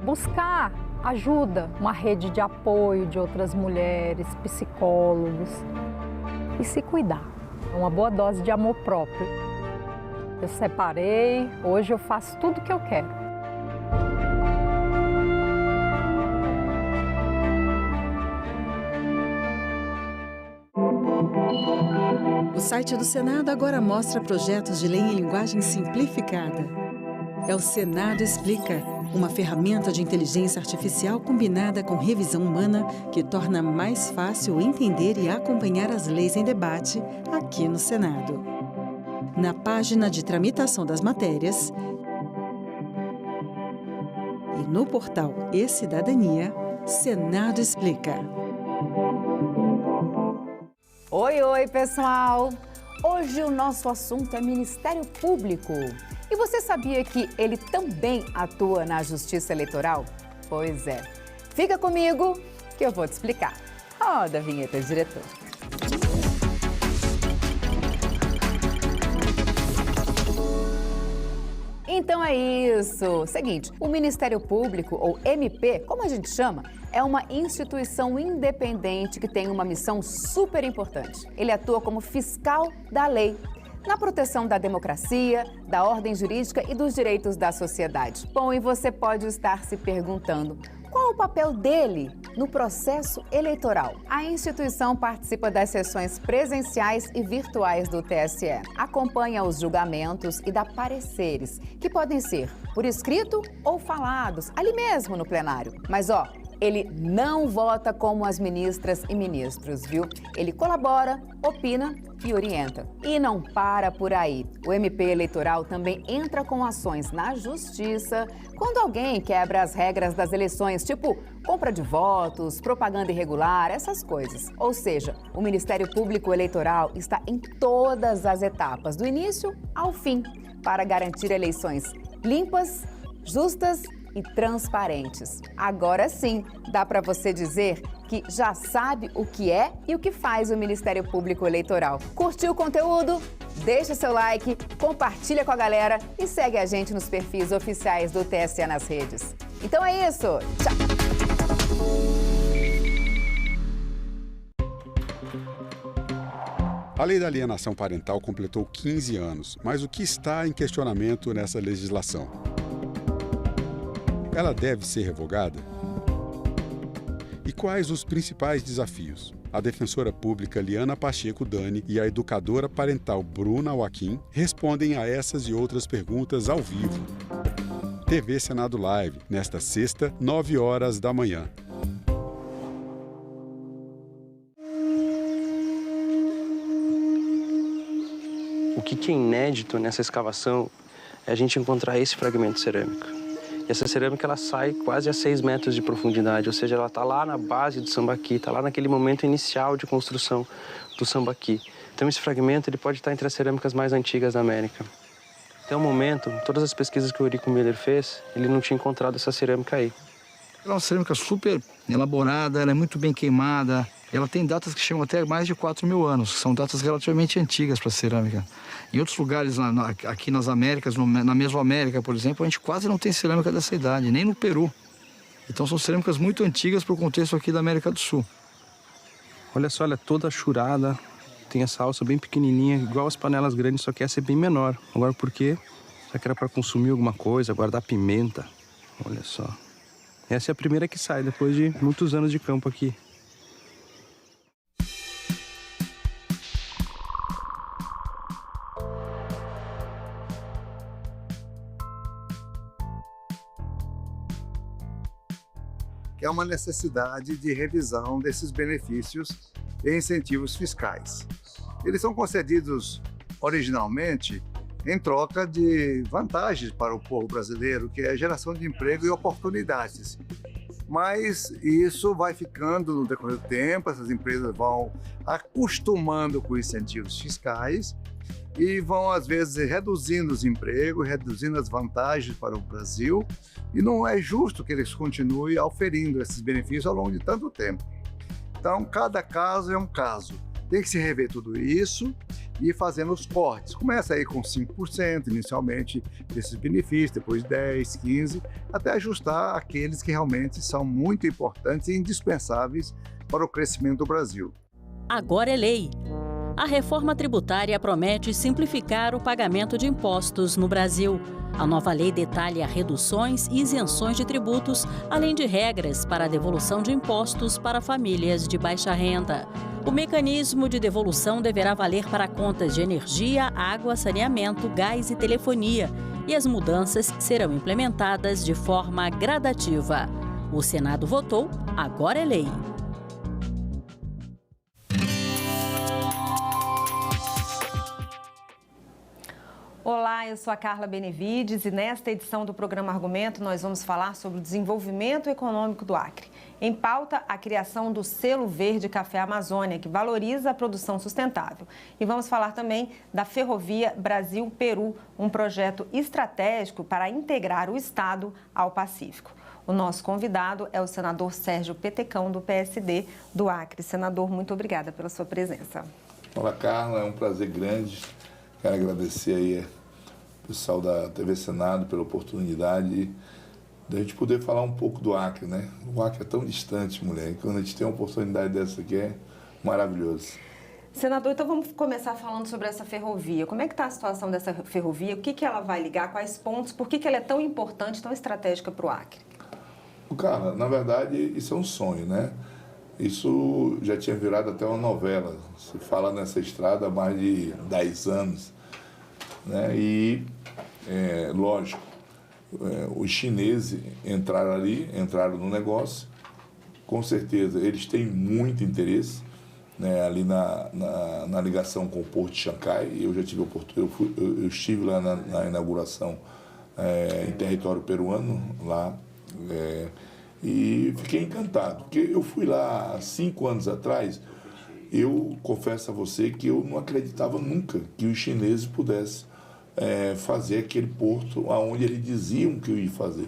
Buscar ajuda, uma rede de apoio de outras mulheres, psicólogos e se cuidar. Uma boa dose de amor próprio. Eu separei, hoje eu faço tudo o que eu quero. O site do Senado agora mostra projetos de lei em linguagem simplificada. É o Senado Explica, uma ferramenta de inteligência artificial combinada com revisão humana que torna mais fácil entender e acompanhar as leis em debate aqui no Senado. Na página de tramitação das matérias e no portal E-Cidadania, Senado Explica. Oi, pessoal! Hoje o nosso assunto é Ministério Público. E você sabia que ele também atua na Justiça Eleitoral? Pois é. Fica comigo que eu vou te explicar. Roda a vinheta, diretor. Então é isso. Seguinte, o Ministério Público, ou MP, como a gente chama, é uma instituição independente que tem uma missão super importante. Ele atua como fiscal da lei, na proteção da democracia, da ordem jurídica e dos direitos da sociedade. Bom, e você pode estar se perguntando, qual o papel dele no processo eleitoral? A instituição participa das sessões presenciais e virtuais do TSE, acompanha os julgamentos e dá pareceres, que podem ser por escrito ou falados, ali mesmo no plenário. Mas ele não vota como as ministras e ministros, viu? Ele colabora, opina e orienta. E não para por aí. O MP eleitoral também entra com ações na justiça quando alguém quebra as regras das eleições, tipo compra de votos, propaganda irregular, essas coisas. Ou seja, o Ministério Público Eleitoral está em todas as etapas, do início ao fim, para garantir eleições limpas, justas e transparentes. Agora sim, dá para você dizer que já sabe o que é e o que faz o Ministério Público Eleitoral. Curtiu o conteúdo? Deixa seu like, compartilha com a galera e segue a gente nos perfis oficiais do TSE nas redes. Então é isso. Tchau! A lei da alienação parental completou 15 anos, mas o que está em questionamento nessa legislação? Ela deve ser revogada? E quais os principais desafios? A defensora pública Liana Pacheco Dani e a educadora parental Bruna Joaquim respondem a essas e outras perguntas ao vivo. TV Senado Live, nesta sexta, 9 horas da manhã. O que é inédito nessa escavação é a gente encontrar esse fragmento cerâmico. E essa cerâmica ela sai quase a 6 metros de profundidade, ou seja, ela está lá na base do sambaqui, está lá naquele momento inicial de construção do sambaqui. Então esse fragmento ele pode estar entre as cerâmicas mais antigas da América. Até o momento, todas as pesquisas que o Eurico Miller fez, ele não tinha encontrado essa cerâmica aí. Ela é uma cerâmica super elaborada, ela é muito bem queimada. Ela tem datas que chegam até mais de 4.000 anos, que são datas relativamente antigas para a cerâmica. Em outros lugares, aqui nas Américas, na Mesoamérica, por exemplo, a gente quase não tem cerâmica dessa idade, nem no Peru. Então são cerâmicas muito antigas para o contexto aqui da América do Sul. Olha só, ela é toda achurada, tem essa alça bem pequenininha, igual as panelas grandes, só que essa é bem menor. Agora por quê? Será que era para consumir alguma coisa, guardar pimenta? Olha só. Essa é a primeira que sai, depois de muitos anos de campo aqui. É uma necessidade de revisão desses benefícios e incentivos fiscais. Eles são concedidos originalmente em troca de vantagens para o povo brasileiro, que é a geração de emprego e oportunidades. Mas isso vai ficando no decorrer do tempo, essas empresas vão acostumando com incentivos fiscais e vão, às vezes, reduzindo os empregos, reduzindo as vantagens para o Brasil, e não é justo que eles continuem oferindo esses benefícios ao longo de tanto tempo. Então, cada caso é um caso. Tem que se rever tudo isso e ir fazendo os cortes. Começa aí com 5% inicialmente desses benefícios, depois 10%, 15%, até ajustar aqueles que realmente são muito importantes e indispensáveis para o crescimento do Brasil. Agora é lei. A reforma tributária promete simplificar o pagamento de impostos no Brasil. A nova lei detalha reduções e isenções de tributos, além de regras para a devolução de impostos para famílias de baixa renda. O mecanismo de devolução deverá valer para contas de energia, água, saneamento, gás e telefonia, e as mudanças serão implementadas de forma gradativa. O Senado votou, agora é lei. Olá, eu sou a Carla Benevides e nesta edição do programa Argumento nós vamos falar sobre o desenvolvimento econômico do Acre. Em pauta, a criação do Selo Verde Café Amazônia, que valoriza a produção sustentável. E vamos falar também da Ferrovia Brasil-Peru, um projeto estratégico para integrar o Estado ao Pacífico. O nosso convidado é o senador Sérgio Petecão, do PSD do Acre. Senador, muito obrigada pela sua presença. Olá, Carla, é um prazer grande. Quero agradecer aí ao pessoal da TV Senado pela oportunidade de a gente poder falar um pouco do Acre, né? O Acre é tão distante, mulher, e quando a gente tem uma oportunidade dessa aqui é maravilhoso. Senador, então vamos começar falando sobre essa ferrovia. Como é que está a situação dessa ferrovia? O que ela vai ligar? Quais pontos? Por que ela é tão importante, tão estratégica para o Acre? Carla, na verdade, isso é um sonho, né? Isso já tinha virado até uma novela. Se fala nessa estrada há mais de 10 anos. Né? E, lógico, os chineses entraram ali, entraram no negócio. Com certeza, eles têm muito interesse, né? Ali na ligação com o Porto de Xangai. Eu já tive a oportunidade, eu estive lá na inauguração em território peruano, lá. E fiquei encantado, porque eu fui lá há 5 anos atrás. Eu confesso a você que eu não acreditava nunca que os chineses pudessem fazer aquele porto aonde eles diziam que eu ia fazer.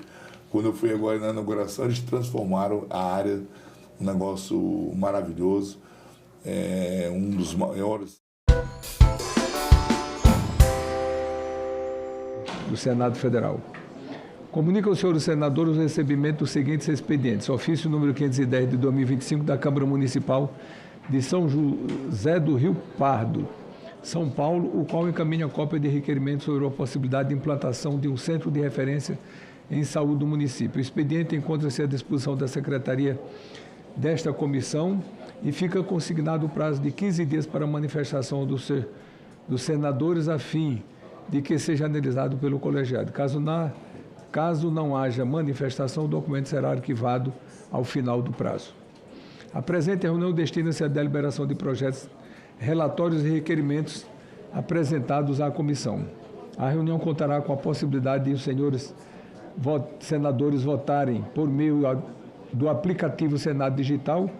Quando eu fui agora na inauguração, eles transformaram a área, um negócio maravilhoso, um dos maiores. Do Senado Federal. Comunica ao senhor senador o recebimento dos seguintes expedientes. Ofício número 510 de 2025 da Câmara Municipal de São José do Rio Pardo, São Paulo, o qual encaminha cópia de requerimento sobre a possibilidade de implantação de um centro de referência em saúde do município. O expediente encontra-se à disposição da secretaria desta comissão e fica consignado o prazo de 15 dias para a manifestação dos senadores a fim de que seja analisado pelo colegiado. Caso não haja manifestação, o documento será arquivado ao final do prazo. A presente reunião destina-se à deliberação de projetos, relatórios e requerimentos apresentados à comissão. A reunião contará com a possibilidade de os senhores senadores votarem por meio do aplicativo Senado Digital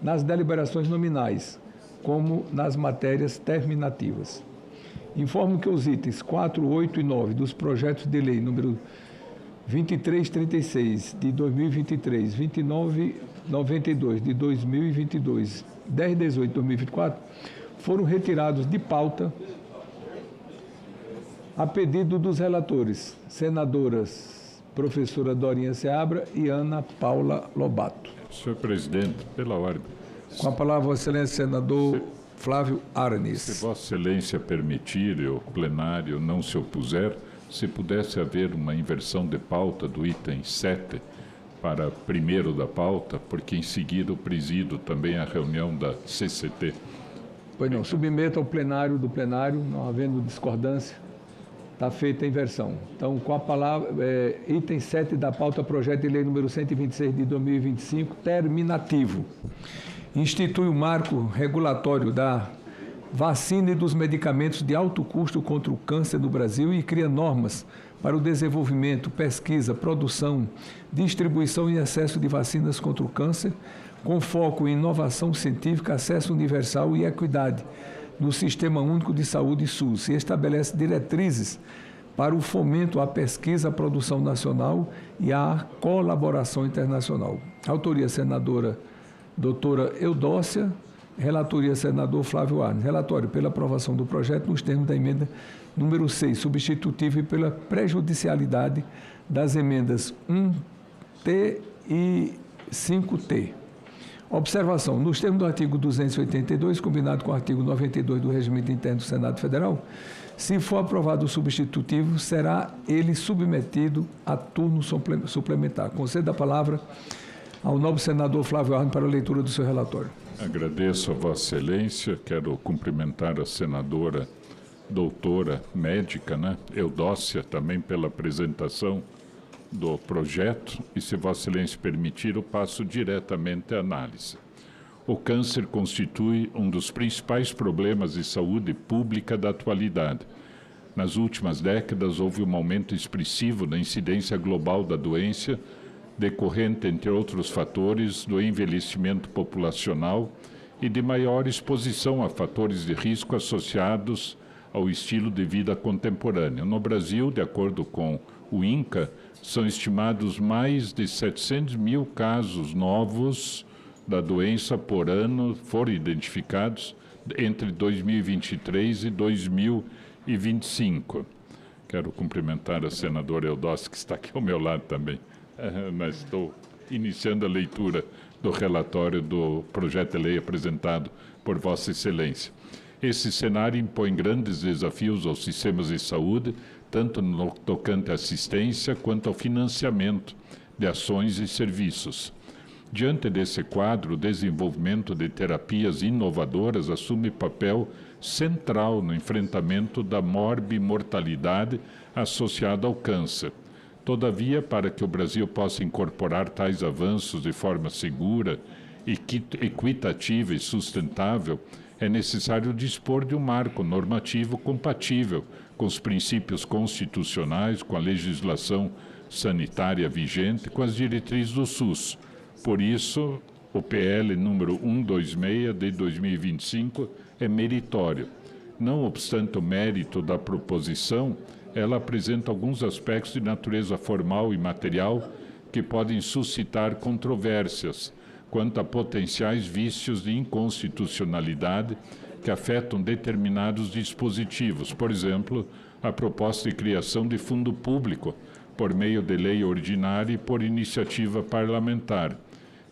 nas deliberações nominais, como nas matérias terminativas. Informo que os itens 4, 8 e 9 dos projetos de lei número 2336 de 2023, 2992 de 2022, 1018 de 2024 foram retirados de pauta a pedido dos relatores, senadoras professora Dorinha Seabra e Ana Paula Lobato. Senhor presidente, pela ordem. Com a palavra, Vossa Excelência, senador Flávio Arnes. Se Vossa Excelência permitir e o plenário não se opuser, se pudesse haver uma inversão de pauta do item 7 para primeiro da pauta, porque em seguida eu presido também a reunião da CCT. Pois não, submeta ao plenário do plenário, não havendo discordância, está feita a inversão. Então, com a palavra, item 7 da pauta, projeto de lei número 126 de 2025, terminativo. Institui o marco regulatório da vacina e dos medicamentos de alto custo contra o câncer no Brasil e cria normas para o desenvolvimento, pesquisa, produção, distribuição e acesso de vacinas contra o câncer, com foco em inovação científica, acesso universal e equidade no Sistema Único de Saúde SUS, e estabelece diretrizes para o fomento à pesquisa, à produção nacional e à colaboração internacional. Autoria senadora doutora Eudócia, relatoria senador Flávio Arnes. Relatório pela aprovação do projeto nos termos da emenda número 6, substitutiva, e pela prejudicialidade das emendas 1T e 5T. Observação: nos termos do artigo 282, combinado com o artigo 92 do Regimento Interno do Senado Federal, se for aprovado o substitutivo, será ele submetido a turno suplementar. Concedo a palavra ao nobre senador Flávio Arnes para a leitura do seu relatório. Agradeço a Vossa Excelência, quero cumprimentar a senadora doutora médica, Eudócia, também pela apresentação do projeto, e se Vossa Excelência permitir, eu passo diretamente à análise. O câncer constitui um dos principais problemas de saúde pública da atualidade. Nas últimas décadas, houve um aumento expressivo na incidência global da doença, decorrente, entre outros fatores, do envelhecimento populacional e de maior exposição a fatores de risco associados ao estilo de vida contemporâneo. No Brasil, de acordo com o INCA, são estimados mais de 700 mil casos novos da doença por ano foram identificados entre 2023 e 2025. Quero cumprimentar a senadora Eudócia, que está aqui ao meu lado também. Mas estou iniciando a leitura do relatório do projeto de lei apresentado por Vossa Excelência. Esse cenário impõe grandes desafios aos sistemas de saúde, tanto no tocante à assistência quanto ao financiamento de ações e serviços. Diante desse quadro, o desenvolvimento de terapias inovadoras assume papel central no enfrentamento da morbimortalidade associada ao câncer. Todavia, para que o Brasil possa incorporar tais avanços de forma segura, equitativa e sustentável, é necessário dispor de um marco normativo compatível com os princípios constitucionais, com a legislação sanitária vigente, com as diretrizes do SUS. Por isso, o PL número 126 de 2025 é meritório. Não obstante o mérito da proposição, ela apresenta alguns aspectos de natureza formal e material que podem suscitar controvérsias quanto a potenciais vícios de inconstitucionalidade que afetam determinados dispositivos. Por exemplo, a proposta de criação de fundo público por meio de lei ordinária e por iniciativa parlamentar.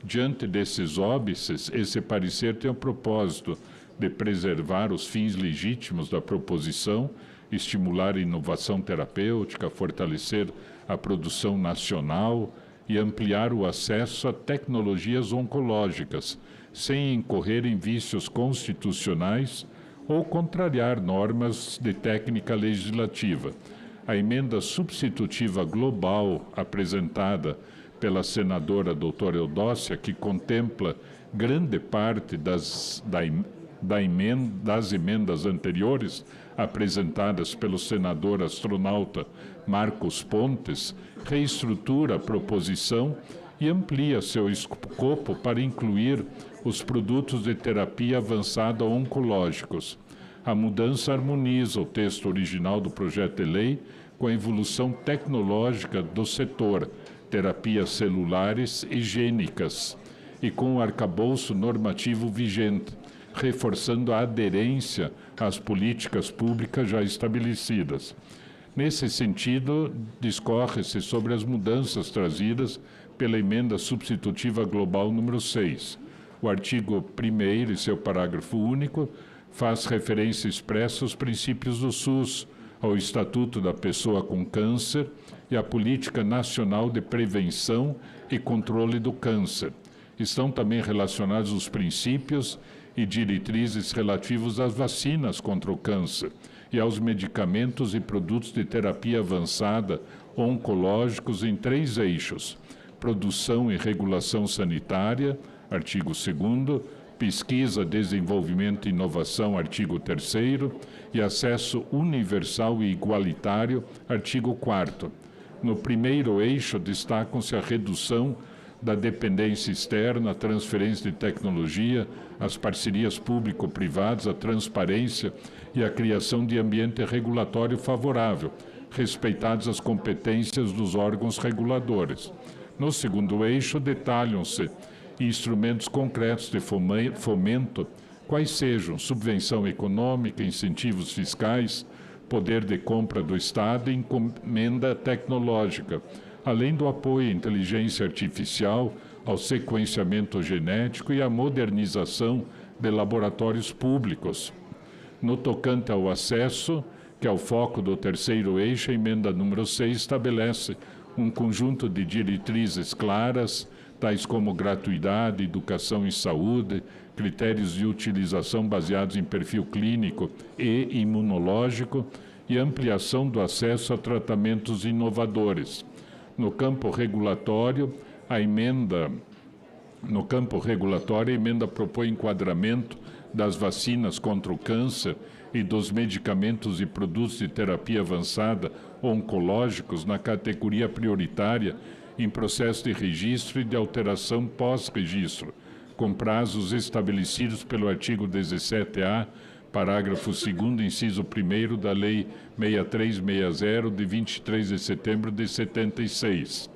Diante desses óbices, esse parecer tem o propósito de preservar os fins legítimos da proposição, estimular a inovação terapêutica, fortalecer a produção nacional e ampliar o acesso a tecnologias oncológicas, sem incorrer em vícios constitucionais ou contrariar normas de técnica legislativa. A emenda substitutiva global apresentada pela senadora doutora Eudócia, que contempla grande parte das emendas anteriores apresentadas pelo senador astronauta Marcos Pontes, reestrutura a proposição e amplia seu escopo para incluir os produtos de terapia avançada oncológicos. A mudança harmoniza o texto original do projeto de lei com a evolução tecnológica do setor, terapias celulares e gênicas, e com o arcabouço normativo vigente, reforçando a aderência às políticas públicas já estabelecidas. Nesse sentido, discorre-se sobre as mudanças trazidas pela emenda substitutiva global número 6. O artigo 1º e seu parágrafo único faz referência expressa aos princípios do SUS, ao Estatuto da Pessoa com Câncer e à Política Nacional de Prevenção e Controle do Câncer. Estão também relacionados os princípios e diretrizes relativos às vacinas contra o câncer e aos medicamentos e produtos de terapia avançada oncológicos em 3 eixos: produção e regulação sanitária, artigo 2º, pesquisa, desenvolvimento e inovação, artigo 3º, e acesso universal e igualitário, artigo 4º. No primeiro eixo, destacam-se a redução da dependência externa, a transferência de tecnologia, as parcerias público-privadas, a transparência e a criação de ambiente regulatório favorável, respeitadas as competências dos órgãos reguladores. No segundo eixo, detalham-se instrumentos concretos de fomento, quais sejam subvenção econômica, incentivos fiscais, poder de compra do Estado e encomenda tecnológica, além do apoio à inteligência artificial, ao sequenciamento genético e à modernização de laboratórios públicos. No tocante ao acesso, que é o foco do terceiro eixo, a emenda número 6 estabelece um conjunto de diretrizes claras, tais como gratuidade, educação em saúde, critérios de utilização baseados em perfil clínico e imunológico e ampliação do acesso a tratamentos inovadores. No campo regulatório, a emenda propõe enquadramento das vacinas contra o câncer e dos medicamentos e produtos de terapia avançada oncológicos na categoria prioritária em processo de registro e de alteração pós-registro, com prazos estabelecidos pelo artigo 17A, parágrafo 2º, inciso 1º da Lei 6360, de 23 de setembro de 76.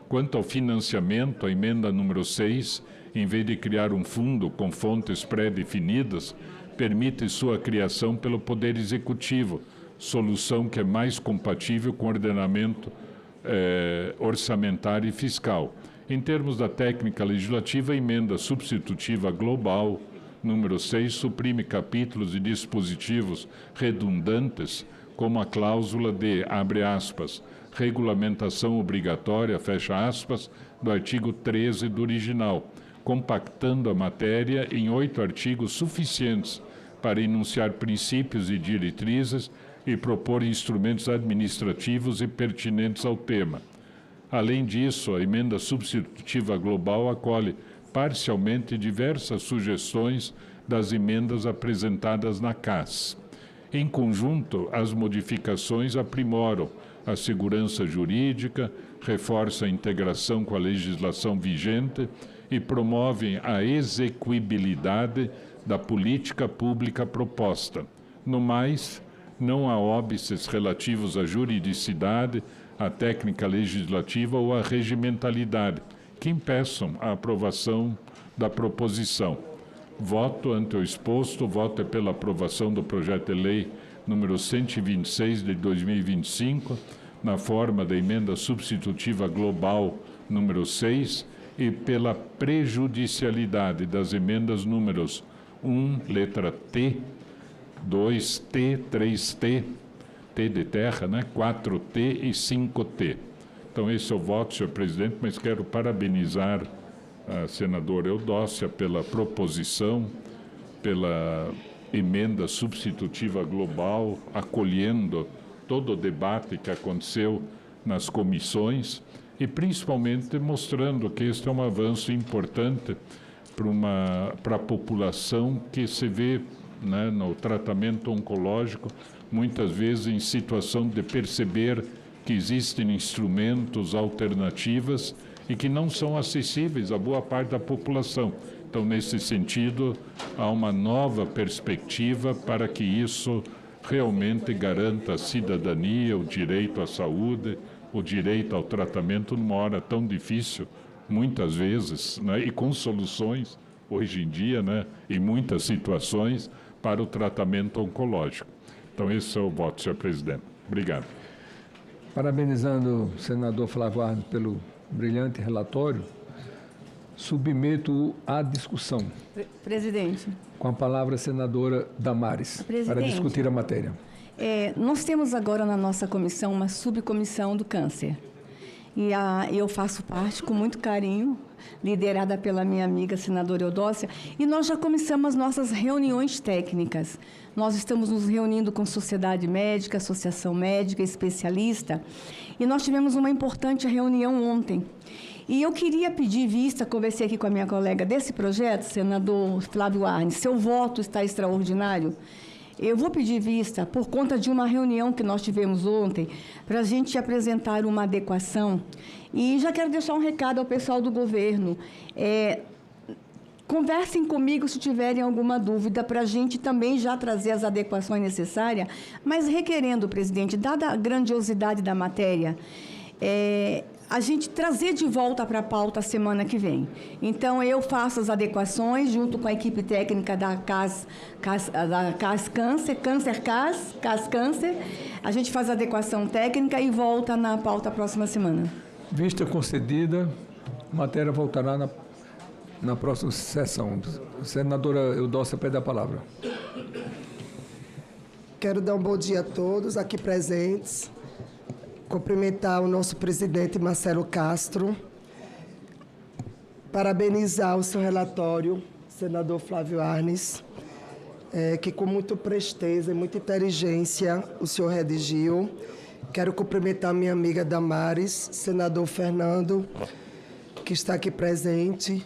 Quanto ao financiamento, a emenda número 6, em vez de criar um fundo com fontes pré-definidas, permite sua criação pelo Poder Executivo, solução que é mais compatível com o ordenamento orçamentário e fiscal. Em termos da técnica legislativa, a emenda substitutiva global número 6 suprime capítulos e dispositivos redundantes, como a cláusula de, abre aspas, regulamentação obrigatória, fecha aspas, do artigo 13 do original, compactando a matéria em 8 artigos suficientes para enunciar princípios e diretrizes e propor instrumentos administrativos e pertinentes ao tema. Além disso, a emenda substitutiva global acolhe parcialmente diversas sugestões das emendas apresentadas na CAS. Em conjunto, as modificações aprimoram a segurança jurídica, reforçam a integração com a legislação vigente e promovem a execuibilidade da política pública proposta. No mais, não há óbices relativos à juridicidade, a técnica legislativa ou a regimentalidade, que impeçam a aprovação da proposição. Voto ante o exposto, voto é pela aprovação do projeto de lei número 126 de 2025, na forma da emenda substitutiva global número 6 e pela prejudicialidade das emendas números 1, letra T, 2T, 3T, T de terra, né? 4T e 5T. Então, esse é o voto, senhor presidente, mas quero parabenizar a senadora Eudócia pela proposição, pela emenda substitutiva global, acolhendo todo o debate que aconteceu nas comissões e principalmente mostrando que este é um avanço importante para a população que se vê, né, no tratamento oncológico, muitas vezes em situação de perceber que existem instrumentos, alternativas e que não são acessíveis a boa parte da população. Então, nesse sentido, há uma nova perspectiva para que isso realmente garanta a cidadania, o direito à saúde, o direito ao tratamento numa hora tão difícil, muitas vezes, né, e com soluções, hoje em dia, né, em muitas situações, para o tratamento oncológico. Então, esse é o voto, senhor presidente. Obrigado. Parabenizando o senador Flávio Arnes pelo brilhante relatório, submeto à discussão. Presidente. Com a palavra a senadora Damares, para discutir a matéria. Nós temos agora na nossa comissão uma subcomissão do câncer. E eu faço parte com muito carinho, liderada pela minha amiga senadora Eudócia, e nós já começamos as nossas reuniões técnicas. Nós estamos nos reunindo com sociedade médica, associação médica, especialista, e nós tivemos uma importante reunião ontem. E eu queria pedir vista, conversei aqui com a minha colega desse projeto, senador Flávio Arnes, seu voto está extraordinário. Eu vou pedir vista por conta de uma reunião que nós tivemos ontem, para a gente apresentar uma adequação. E já quero deixar um recado ao pessoal do governo. Conversem comigo se tiverem alguma dúvida, para a gente também já trazer as adequações necessárias, mas requerendo, presidente, dada a grandiosidade da matéria, a gente trazer de volta para a pauta a semana que vem. Então, eu faço as adequações junto com a equipe técnica da CAS Câncer. A gente faz a adequação técnica e volta na pauta a próxima semana. Vista concedida, a matéria voltará na próxima sessão. Senadora Eudócia, pede a palavra. Quero dar um bom dia a todos aqui presentes. Cumprimentar o nosso presidente Marcelo Castro, parabenizar o seu relatório, senador Flávio Arnes, que com muita presteza e muita inteligência o senhor redigiu. Quero cumprimentar minha amiga Damares, senador Fernando, que está aqui presente,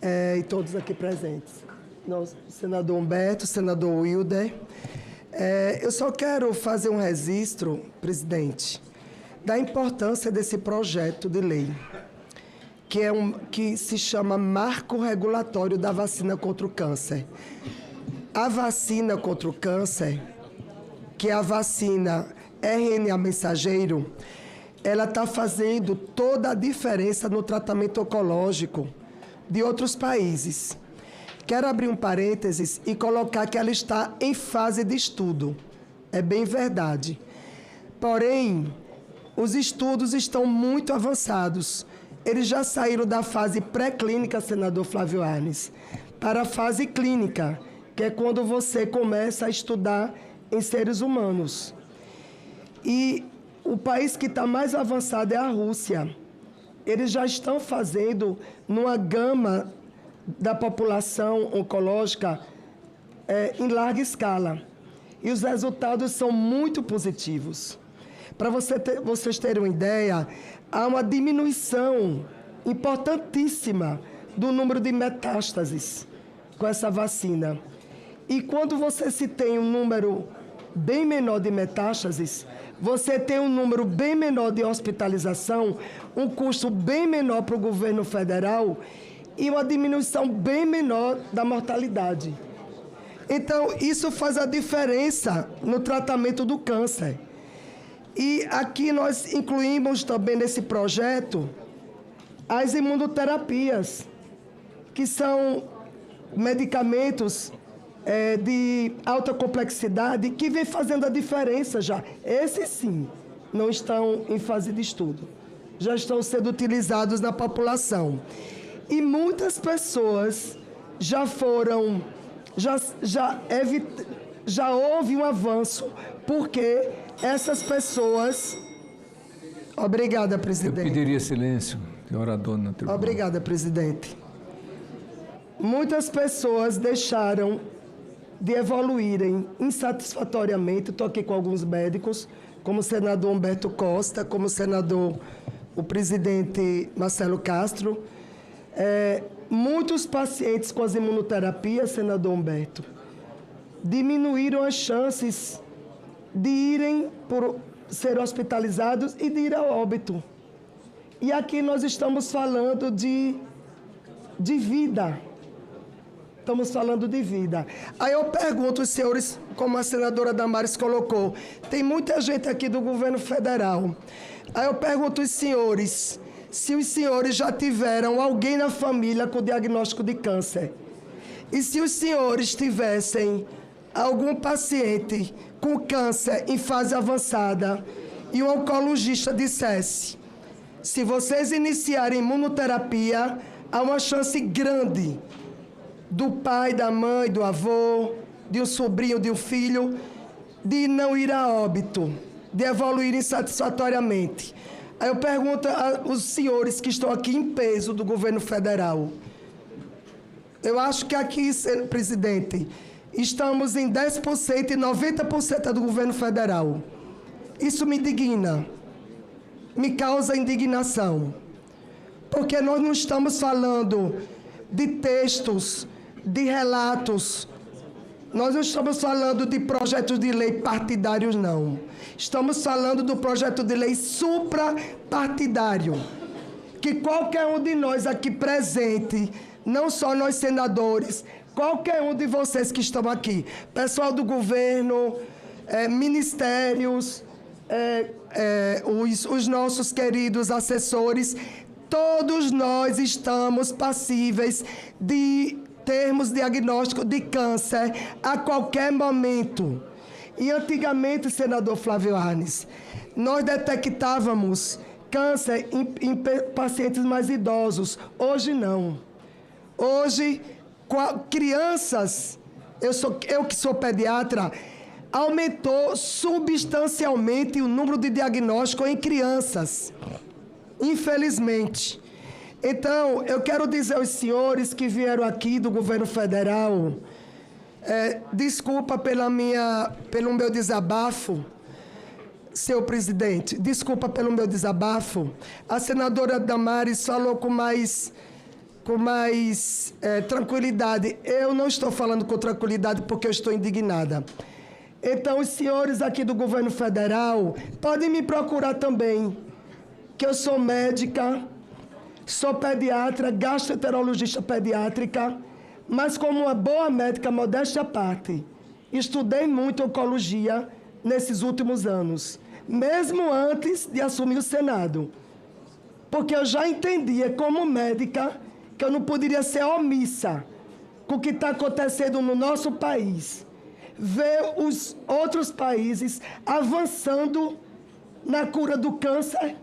e todos aqui presentes. Senador Humberto, senador Wilder. Eu só quero fazer um registro, presidente, da importância desse projeto de lei, que se chama Marco Regulatório da Vacina contra o Câncer. A vacina contra o câncer, que é a vacina RNA mensageiro, ela está fazendo toda a diferença no tratamento oncológico de outros países. Quero abrir um parênteses e colocar que ela está em fase de estudo. É bem verdade. Porém, os estudos estão muito avançados. Eles já saíram da fase pré-clínica, senador Flávio Arnes, para a fase clínica, que é quando você começa a estudar em seres humanos. E o país que está mais avançado é a Rússia. Eles já estão fazendo numa gama da população oncológica em larga escala. E os resultados são muito positivos. Para vocês terem uma ideia, há uma diminuição importantíssima do número de metástases com essa vacina. E quando você se tem um número bem menor de metástases, você tem um número bem menor de hospitalização, um custo bem menor para o governo federal e uma diminuição bem menor da mortalidade. Então, isso faz a diferença no tratamento do câncer. E aqui nós incluímos também nesse projeto as imunoterapias, que são medicamentos de alta complexidade que vem fazendo a diferença já. Esses sim não estão em fase de estudo, já estão sendo utilizados na população. E muitas pessoas já foram, já houve um avanço, porque essas pessoas... Obrigada, presidente. Eu pediria silêncio, que é orador na tribuna. Obrigada, presidente. Muitas pessoas deixaram de evoluírem insatisfatoriamente. Estou aqui com alguns médicos, como o senador Humberto Costa, como o presidente Marcelo Castro. Muitos pacientes com as imunoterapias, senador Humberto, diminuíram as chances de irem por ser hospitalizados e de ir a óbito. E aqui nós estamos falando de vida. Estamos falando de vida. Aí eu pergunto os senhores, como a senadora Damares colocou, tem muita gente aqui do governo federal. Aí eu pergunto os senhores, se os senhores já tiveram alguém na família com diagnóstico de câncer. E se os senhores tivessem algum paciente com câncer em fase avançada e um oncologista dissesse, se vocês iniciarem imunoterapia, há uma chance grande do pai, da mãe, do avô, de um sobrinho, de um filho, de não ir a óbito, de evoluir insatisfatoriamente. Aí eu pergunto aos senhores que estão aqui em peso do governo federal. Eu acho que aqui, presidente, estamos em 10% e 90% do governo federal. Isso me indigna, me causa indignação, porque nós não estamos falando de textos, de relatos, nós não estamos falando de projetos de lei partidários, não. Estamos falando do projeto de lei suprapartidário, que qualquer um de nós aqui presente, não só nós senadores, qualquer um de vocês que estão aqui, pessoal do governo, ministérios, os nossos queridos assessores, todos nós estamos passíveis de termos diagnóstico de câncer a qualquer momento. E antigamente, senador Flávio Arnes, nós detectávamos câncer em pacientes mais idosos. Hoje não. Hoje, crianças, eu que sou pediatra, aumentou substancialmente o número de diagnósticos em crianças. Infelizmente. Então, eu quero dizer aos senhores que vieram aqui do governo federal, desculpa pelo meu desabafo, senhor presidente, desculpa pelo meu desabafo. A senadora Damares falou com mais tranquilidade. Eu não estou falando com tranquilidade porque eu estou indignada. Então, os senhores aqui do governo federal podem me procurar também, que eu sou médica, sou pediatra, gastroenterologista pediátrica, mas como uma boa médica, modéstia à parte, estudei muito oncologia nesses últimos anos, mesmo antes de assumir o Senado, porque eu já entendia como médica que eu não poderia ser omissa com o que está acontecendo no nosso país, ver os outros países avançando na cura do câncer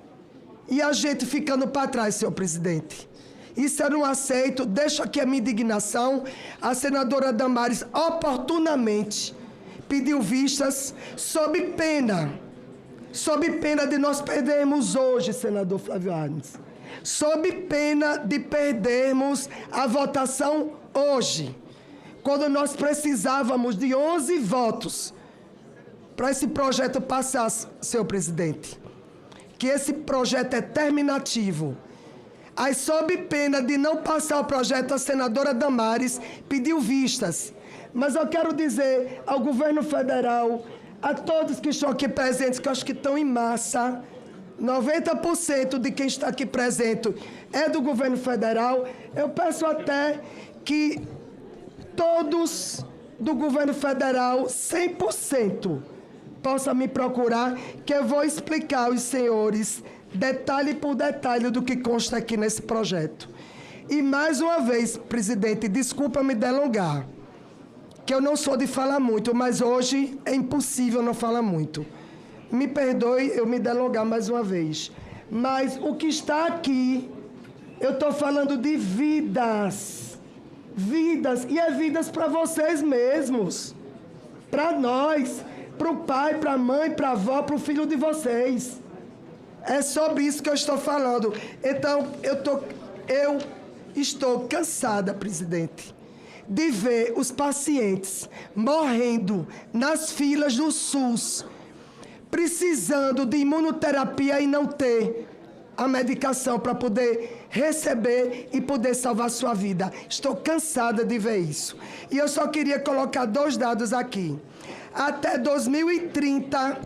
e a gente ficando para trás, senhor presidente. Isso eu não aceito. Deixo aqui a minha indignação. A senadora Damares oportunamente pediu vistas sob pena de nós perdermos hoje, senador Flávio Arnes, sob pena de perdermos a votação hoje, quando nós precisávamos de 11 votos para esse projeto passar, senhor presidente. Que esse projeto é terminativo. Aí, sob pena de não passar o projeto, a senadora Damares pediu vistas. Mas eu quero dizer ao governo federal, a todos que estão aqui presentes, que eu acho que estão em massa, 90% de quem está aqui presente é do governo federal, eu peço até que todos do governo federal, 100%, possa me procurar, que eu vou explicar aos senhores, detalhe por detalhe, do que consta aqui nesse projeto. E mais uma vez, presidente, desculpa me delongar, que eu não sou de falar muito, mas hoje é impossível não falar muito. Me perdoe eu me delongar mais uma vez. Mas o que está aqui, eu estou falando de vidas. Vidas, e é vidas para vocês mesmos. Para nós, para o pai, para a mãe, para a avó, para o filho de vocês. É sobre isso que eu estou falando. Então, eu estou cansada, presidente, de ver os pacientes morrendo nas filas do SUS, precisando de imunoterapia e não ter a medicação para poder receber e poder salvar sua vida. Estou cansada de ver isso. E eu só queria colocar 2 dados aqui. Até 2030,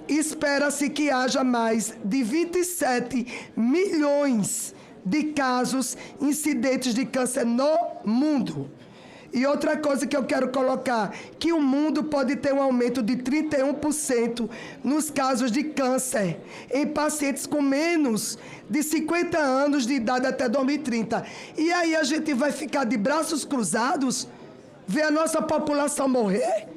espera-se que haja mais de 27 milhões de casos incidentes de câncer no mundo. E outra coisa que eu quero colocar, que o mundo pode ter um aumento de 31% nos casos de câncer em pacientes com menos de 50 anos de idade até 2030. E aí a gente vai ficar de braços cruzados, ver a nossa população morrer?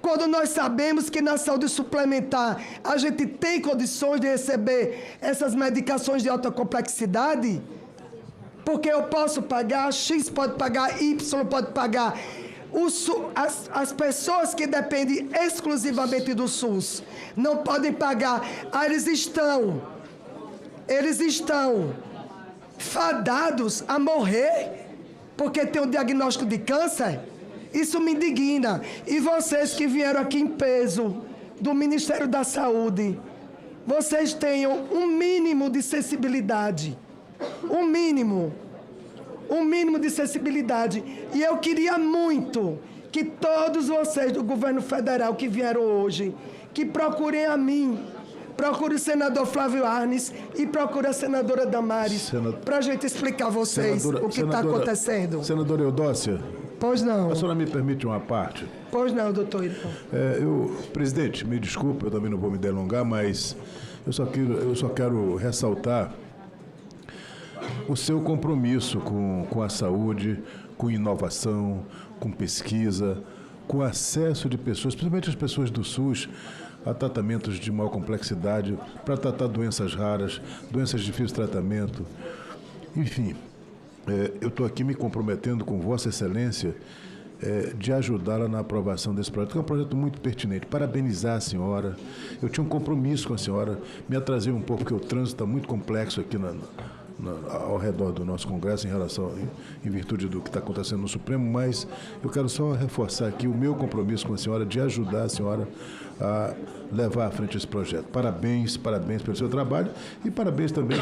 Quando nós sabemos que na saúde suplementar a gente tem condições de receber essas medicações de alta complexidade, porque eu posso pagar, X pode pagar, Y pode pagar. As pessoas que dependem exclusivamente do SUS não podem pagar. Eles estão fadados a morrer porque tem um diagnóstico de câncer. Isso me indigna. E vocês que vieram aqui em peso do Ministério da Saúde, vocês tenham um mínimo de sensibilidade. Um mínimo de sensibilidade. E eu queria muito que todos vocês do governo federal que vieram hoje, que procurem a mim, procurem o senador Flávio Arnes e procurem a senadora Damares, para a gente explicar a vocês o que está acontecendo. Senadora Eudócia. Pois não. A senhora me permite uma parte? Pois não, doutor Irão. Presidente, me desculpe, eu também não vou me delongar, mas eu só quero ressaltar o seu compromisso com a saúde, com inovação, com pesquisa, com acesso de pessoas, principalmente as pessoas do SUS, a tratamentos de maior complexidade, para tratar doenças raras, doenças de difícil tratamento. Enfim, eu estou aqui me comprometendo com Vossa Excelência de ajudá-la na aprovação desse projeto, que é um projeto muito pertinente. Parabenizar a senhora. Eu tinha um compromisso com a senhora, me atrasei um pouco, porque o trânsito está muito complexo aqui ao redor do nosso Congresso em virtude do que está acontecendo no Supremo, mas eu quero só reforçar aqui o meu compromisso com a senhora de ajudar a senhora a levar à frente esse projeto. Parabéns pelo seu trabalho e parabéns também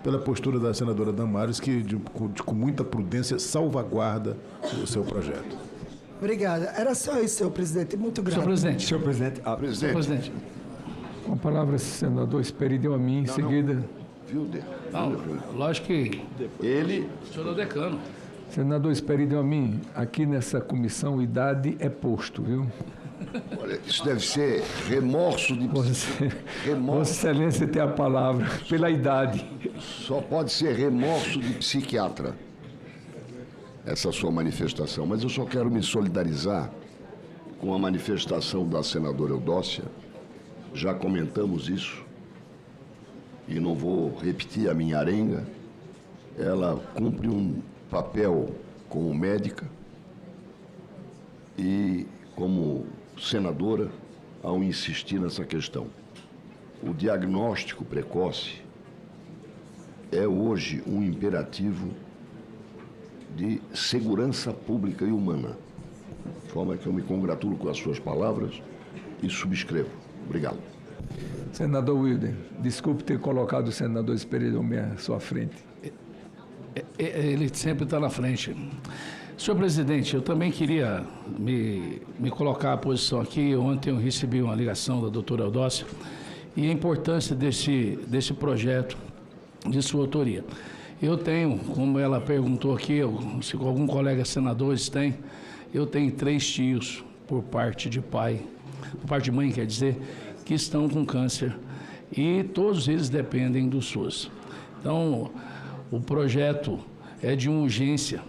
pela postura da senadora Damares, que com muita prudência salvaguarda o seu projeto. Obrigada. Era só isso, senhor presidente. Muito grato. Senhor presidente. Presidente. Com a palavra, senador Esperideu a mim, em seguida. Não, lógico que ele... O senhor é o decano. Senador Esperideu a mim, aqui nessa comissão, idade é posto, viu? Olha, isso deve ser remorso de... Vossa Excelência tem a palavra, pela idade. Só pode ser remorso de psiquiatra, essa sua manifestação. Mas eu só quero me solidarizar com a manifestação da senadora Eudócia. Já comentamos isso. E não vou repetir a minha arenga. Ela cumpre um papel como médica e como senadora ao insistir nessa questão. O diagnóstico precoce é hoje um imperativo de segurança pública e humana. De forma que eu me congratulo com as suas palavras e subscrevo. Obrigado. Senador Wilder, desculpe ter colocado o senador Esperideu à sua frente. Ele sempre está na frente. Senhor presidente, eu também queria me colocar à posição aqui. Ontem eu recebi uma ligação da doutora Eudócia e a importância desse projeto de sua autoria. Eu tenho, como ela perguntou aqui, se algum colega senador tem, eu tenho 3 tios por parte de pai por parte de mãe, quer dizer, que estão com câncer. E todos eles dependem do SUS. Então, o projeto é de uma urgência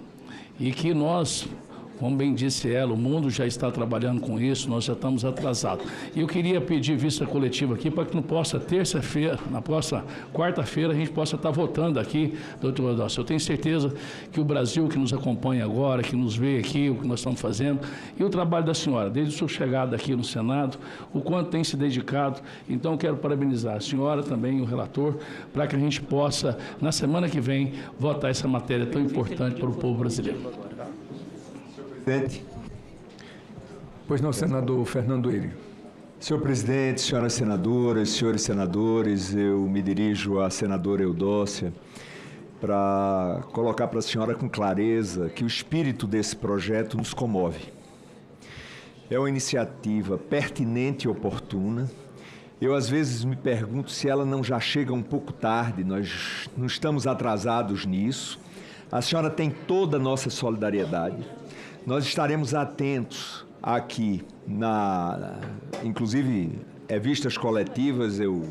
e que nós, como bem disse ela, o mundo já está trabalhando com isso, nós já estamos atrasados. E eu queria pedir vista coletiva aqui para que não possa terça-feira, na próxima quarta-feira, a gente possa estar votando aqui, doutor Eudócio. Eu tenho certeza que o Brasil que nos acompanha agora, que nos vê aqui, o que nós estamos fazendo, e o trabalho da senhora, desde a sua chegada aqui no Senado, o quanto tem se dedicado. Então, eu quero parabenizar a senhora também, o relator, para que a gente possa, na semana que vem, votar essa matéria tão importante para o povo brasileiro. Presidente. Pois não, senador Fernando Eire. Senhor presidente, senhoras senadoras, senhores senadores, eu me dirijo à senadora Eudócia para colocar para a senhora com clareza que o espírito desse projeto nos comove. É uma iniciativa pertinente e oportuna. Eu, às vezes, me pergunto se ela não já chega um pouco tarde, nós não estamos atrasados nisso. A senhora tem toda a nossa solidariedade. Nós estaremos atentos aqui, inclusive, vistas coletivas, eu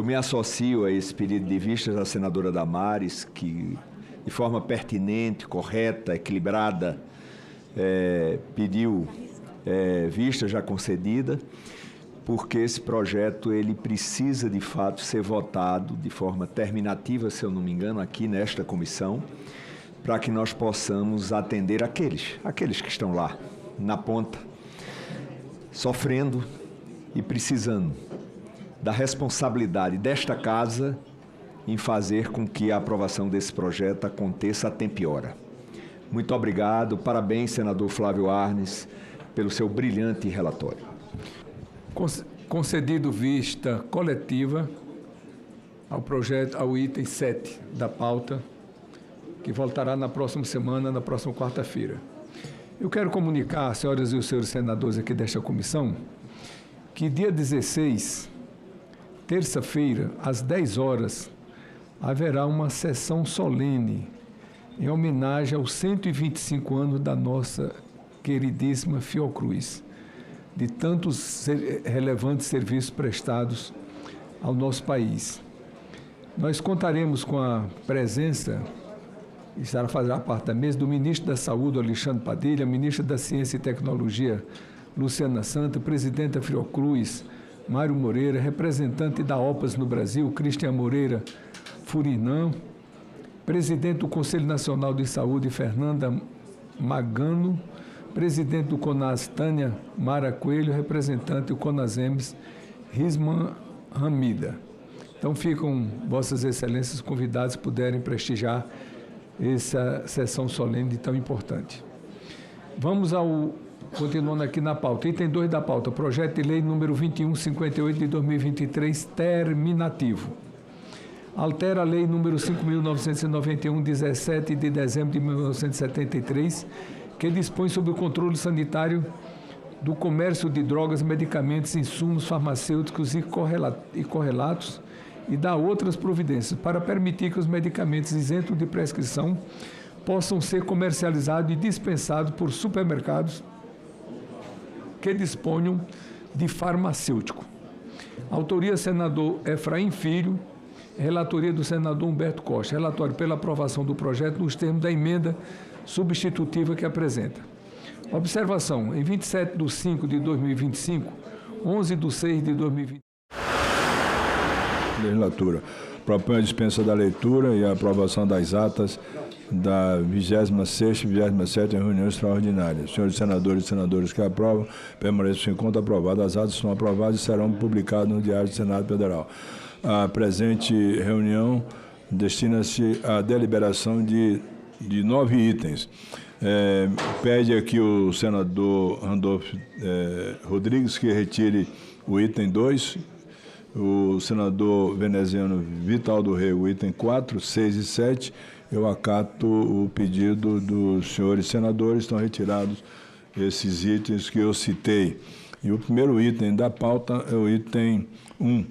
me associo a esse pedido de vistas da senadora Damares, que, de forma pertinente, correta, equilibrada, pediu vista já concedida, porque esse projeto ele precisa, de fato, ser votado de forma terminativa, se eu não me engano, aqui nesta comissão, para que nós possamos atender aqueles que estão lá, na ponta, sofrendo e precisando da responsabilidade desta casa em fazer com que a aprovação desse projeto aconteça a tempo e hora. Muito obrigado, parabéns, senador Flávio Arnes, pelo seu brilhante relatório. Concedido vista coletiva ao item 7 da pauta, que voltará na próxima semana, na próxima quarta-feira. Eu quero comunicar às senhoras e os senhores senadores aqui desta comissão que dia 16, terça-feira, às 10 horas, haverá uma sessão solene em homenagem aos 125 anos da nossa queridíssima Fiocruz, de tantos relevantes serviços prestados ao nosso país. Nós contaremos com a presença, estará fazendo parte da mesa, do ministro da Saúde, Alexandre Padilha, ministro da Ciência e Tecnologia, Luciana Santos, presidente da Fiocruz, Mário Moreira, representante da OPAS no Brasil, Cristian Moreira Furinã, presidente do Conselho Nacional de Saúde, Fernanda Magano, presidente do CONAS, Tânia Mara Coelho, representante do CONASEMES, Risman Hamida. Então ficam vossas excelências convidadas se puderem prestigiar essa sessão solene tão importante. Vamos continuando aqui na pauta. Item 2 da pauta, projeto de lei número 2158 de 2023, terminativo. Altera a lei número 5.991, 17 de dezembro de 1973, que dispõe sobre o controle sanitário do comércio de drogas, medicamentos, insumos farmacêuticos e correlatos, e dá outras providências para permitir que os medicamentos isentos de prescrição possam ser comercializados e dispensados por supermercados que disponham de farmacêutico. Autoria senador Efraim Filho, relatoria do senador Humberto Costa. Relatório pela aprovação do projeto nos termos da emenda substitutiva que apresenta. Observação: em 27 de 5 de 2025, 11 de 6 de 2020. Legislatura. Propõe a dispensa da leitura e a aprovação das atas da 26ª e 27ª reunião extraordinária. Senhores senadores e senadoras que aprovam, permaneçam em conta aprovadas. As atas são aprovadas e serão publicadas no Diário do Senado Federal. A presente reunião destina-se à deliberação de 9 itens. Pede aqui o senador Randolfo Rodrigues que retire o item 2, o senador veneziano Vital do Rego, o item 4, 6 e 7. Eu acato o pedido dos senhores senadores, estão retirados esses itens que eu citei. E o primeiro item da pauta é o item 1,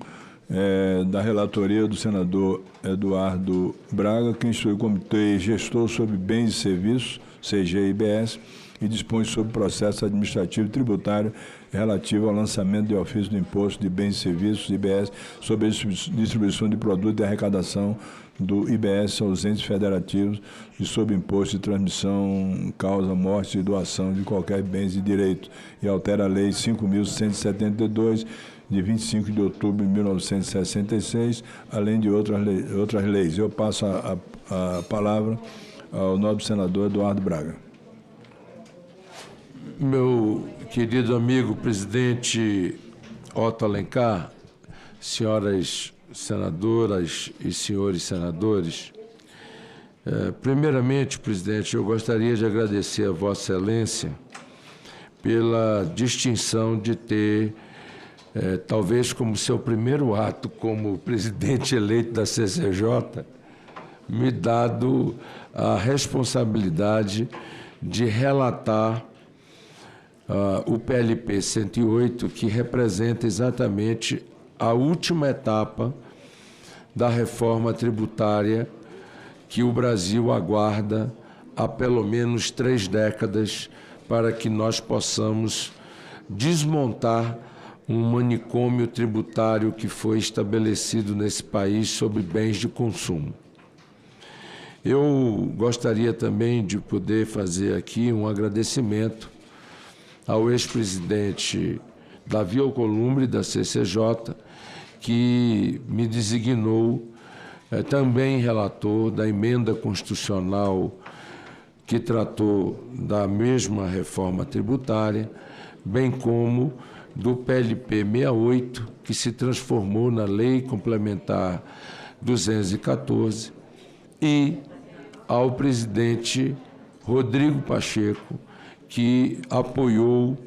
da relatoria do senador Eduardo Braga, que instrui o Comitê Gestor sobre Bens e Serviços, CGIBS, e dispõe sobre o processo administrativo tributário relativo ao lançamento de ofício do Imposto de Bens e Serviços, IBS, sobre a distribuição de produtos de arrecadação do IBS aos entes federativos e sobre imposto de transmissão, causa, morte e doação de qualquer bens e direito, e altera a Lei 5.172, de 25 de outubro de 1966, além de outras leis. Eu passo a palavra ao nobre senador Eduardo Braga. Meu querido amigo presidente Otto Alencar, senhoras senadoras e senhores senadores, primeiramente, presidente, eu gostaria de agradecer a Vossa Excelência pela distinção de ter, talvez como seu primeiro ato como presidente eleito da CCJ, me dado a responsabilidade de relatar o PLP 108, que representa exatamente a última etapa da reforma tributária que o Brasil aguarda há pelo menos 3 décadas para que nós possamos desmontar um manicômio tributário que foi estabelecido nesse país sobre bens de consumo. Eu gostaria também de poder fazer aqui um agradecimento ao ex-presidente Davi Alcolumbre, da CCJ, que me designou também relator da emenda constitucional que tratou da mesma reforma tributária, bem como do PLP 68, que se transformou na Lei Complementar 214, e ao presidente Rodrigo Pacheco, que apoiou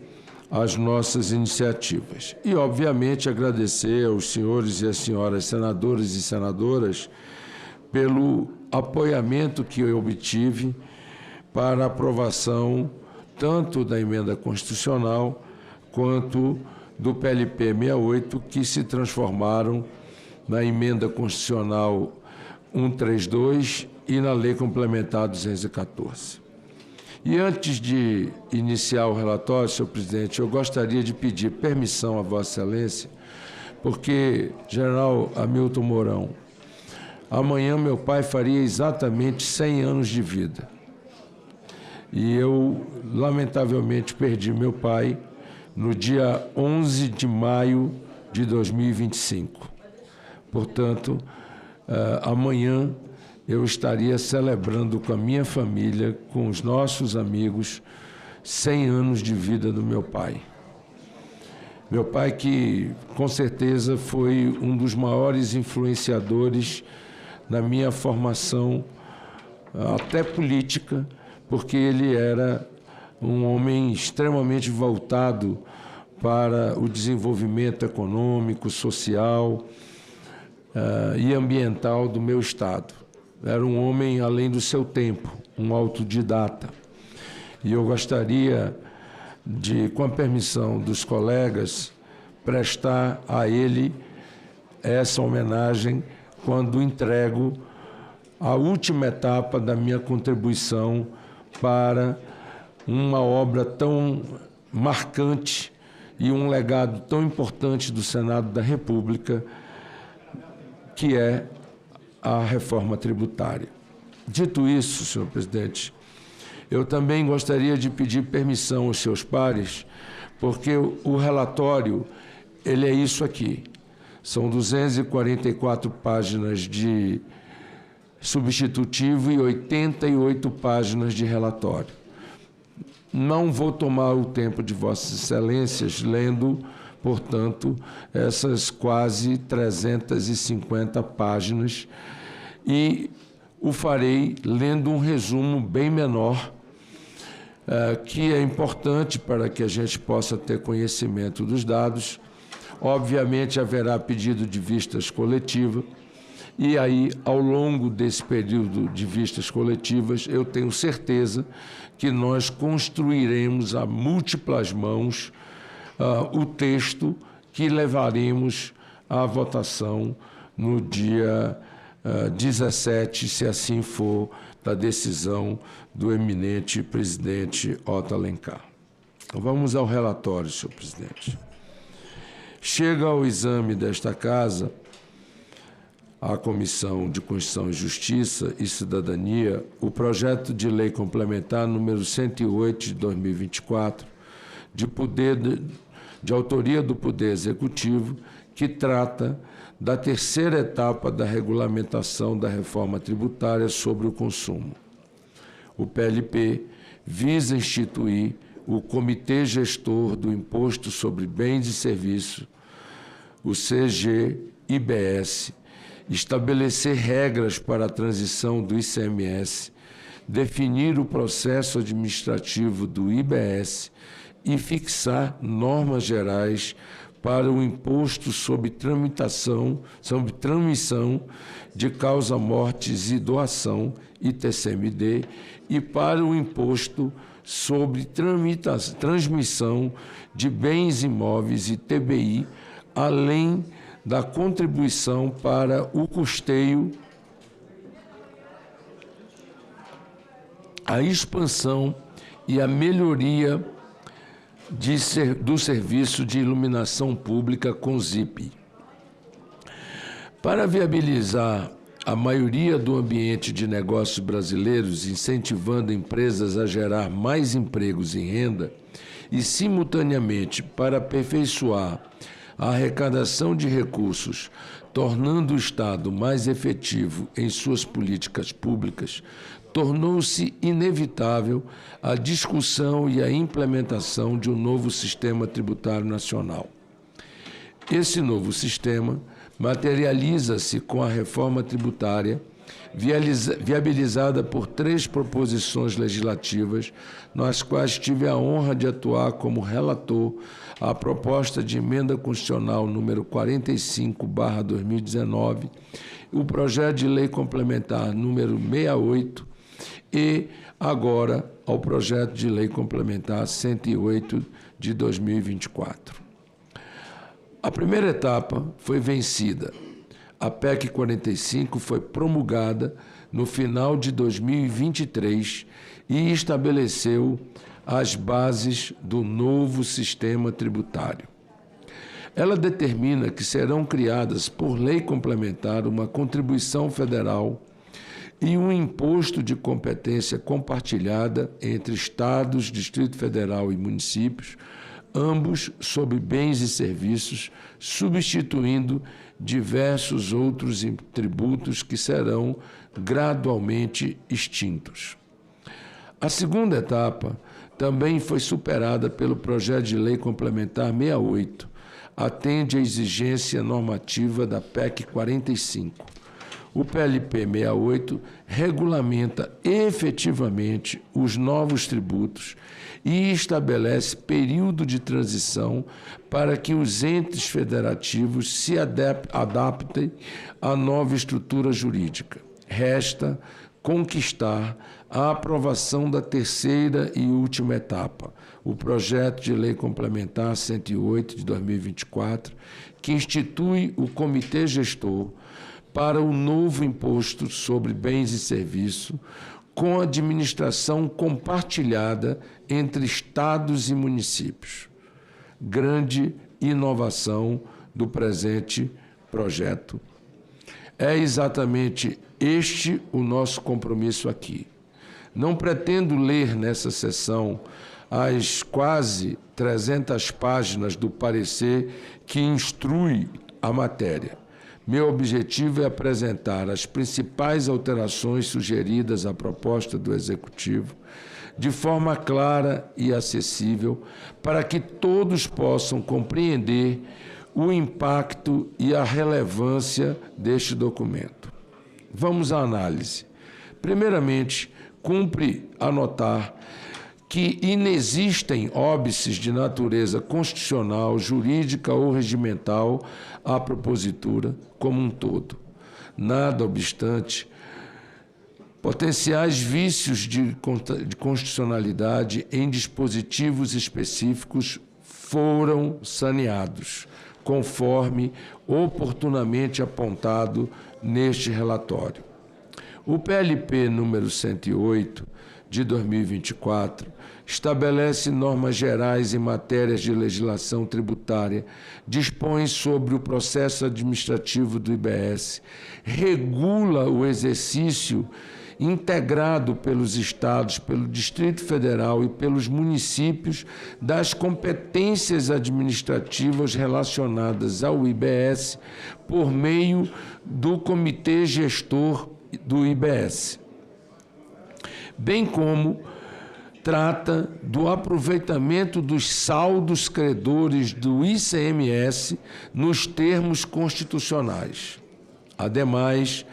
as nossas iniciativas. E, obviamente, agradecer aos senhores e às senhoras senadores e senadoras pelo apoiamento que eu obtive para a aprovação tanto da emenda constitucional quanto do PLP 68, que se transformaram na emenda constitucional 132 e na Lei Complementar 214. E antes de iniciar o relatório, senhor presidente, eu gostaria de pedir permissão a Vossa Excelência, porque, general Hamilton Mourão, amanhã meu pai faria exatamente 100 anos de vida. E eu, lamentavelmente, perdi meu pai no dia 11 de maio de 2025. Portanto, amanhã eu estaria celebrando com a minha família, com os nossos amigos, 100 anos de vida do meu pai. Meu pai que, com certeza, foi um dos maiores influenciadores na minha formação, até política, porque ele era um homem extremamente voltado para o desenvolvimento econômico, social e ambiental do meu estado. Era um homem além do seu tempo, um autodidata. E eu gostaria de, com a permissão dos colegas, prestar a ele essa homenagem quando entrego a última etapa da minha contribuição para uma obra tão marcante e um legado tão importante do Senado da República, que é a reforma tributária. Dito isso, senhor presidente, eu também gostaria de pedir permissão aos seus pares, porque o relatório, ele é isso aqui. São 244 páginas de substitutivo e 88 páginas de relatório. Não vou tomar o tempo de Vossas Excelências lendo, portanto, essas quase 350 páginas, e o farei lendo um resumo bem menor, que é importante para que a gente possa ter conhecimento dos dados. Obviamente, haverá pedido de vistas coletiva, e aí, ao longo desse período de vistas coletivas, eu tenho certeza que nós construiremos a múltiplas mãos o texto que levaremos à votação no dia 17, se assim for, da decisão do eminente presidente Otto Alencar. Vamos ao relatório, senhor presidente. Chega ao exame desta Casa, a Comissão de Constituição e Justiça e Cidadania, o projeto de lei complementar número 108 de 2024, de autoria do Poder Executivo, que trata da terceira etapa da regulamentação da reforma tributária sobre o consumo. O PLP visa instituir o Comitê Gestor do Imposto sobre Bens e Serviços, o CGIBS, estabelecer regras para a transição do ICMS, definir o processo administrativo do IBS e fixar normas gerais para o imposto sobre transmissão de causa-mortes e doação, ITCMD, e para o imposto sobre transmissão de bens imóveis, ITBI, além da contribuição para o custeio, a expansão e a melhoria do serviço de iluminação pública CONSIP. Para viabilizar a maioria do ambiente de negócios brasileiros, incentivando empresas a gerar mais empregos e renda, e, simultaneamente, para aperfeiçoar a arrecadação de recursos, tornando o Estado mais efetivo em suas políticas públicas, tornou-se inevitável a discussão e a implementação de um novo sistema tributário nacional. Esse novo sistema materializa-se com a reforma tributária, viabilizada por 3 proposições legislativas, nas quais tive a honra de atuar como relator à proposta de emenda constitucional número 45/2019, o projeto de lei complementar número 68 e, agora, ao projeto de lei complementar 108 de 2024. A primeira etapa foi vencida. A PEC 45 foi promulgada no final de 2023 e estabeleceu as bases do novo sistema tributário. Ela determina que serão criadas por lei complementar uma contribuição federal e um imposto de competência compartilhada entre estados, Distrito Federal e municípios, ambos sobre bens e serviços, substituindo diversos outros tributos que serão gradualmente extintos. A segunda etapa também foi superada pelo projeto de lei complementar 68, atende à exigência normativa da PEC 45. O PLP 68 regulamenta efetivamente os novos tributos e estabelece período de transição para que os entes federativos se adaptem à nova estrutura jurídica. Resta conquistar a aprovação da terceira e última etapa, o projeto de lei complementar 108 de 2024, que institui o Comitê Gestor para o novo imposto sobre bens e serviços, com administração compartilhada entre estados e municípios. Grande inovação do presente projeto. É exatamente este o nosso compromisso aqui. Não pretendo ler nessa sessão as quase 300 páginas do parecer que instrui a matéria. Meu objetivo é apresentar as principais alterações sugeridas à proposta do Executivo, de forma clara e acessível, para que todos possam compreender o impacto e a relevância deste documento. Vamos à análise. Primeiramente, cumpre anotar que inexistem óbices de natureza constitucional, jurídica ou regimental à propositura como um todo. Nada obstante, potenciais vícios de constitucionalidade em dispositivos específicos foram saneados, conforme oportunamente apontado neste relatório. O PLP número 108, de 2024, estabelece normas gerais em matérias de legislação tributária, dispõe sobre o processo administrativo do IBS, regula o exercício integrado pelos estados, pelo Distrito Federal e pelos municípios das competências administrativas relacionadas ao IBS por meio do Comitê Gestor do IBS, bem como trata do aproveitamento dos saldos credores do ICMS nos termos constitucionais. Ademais,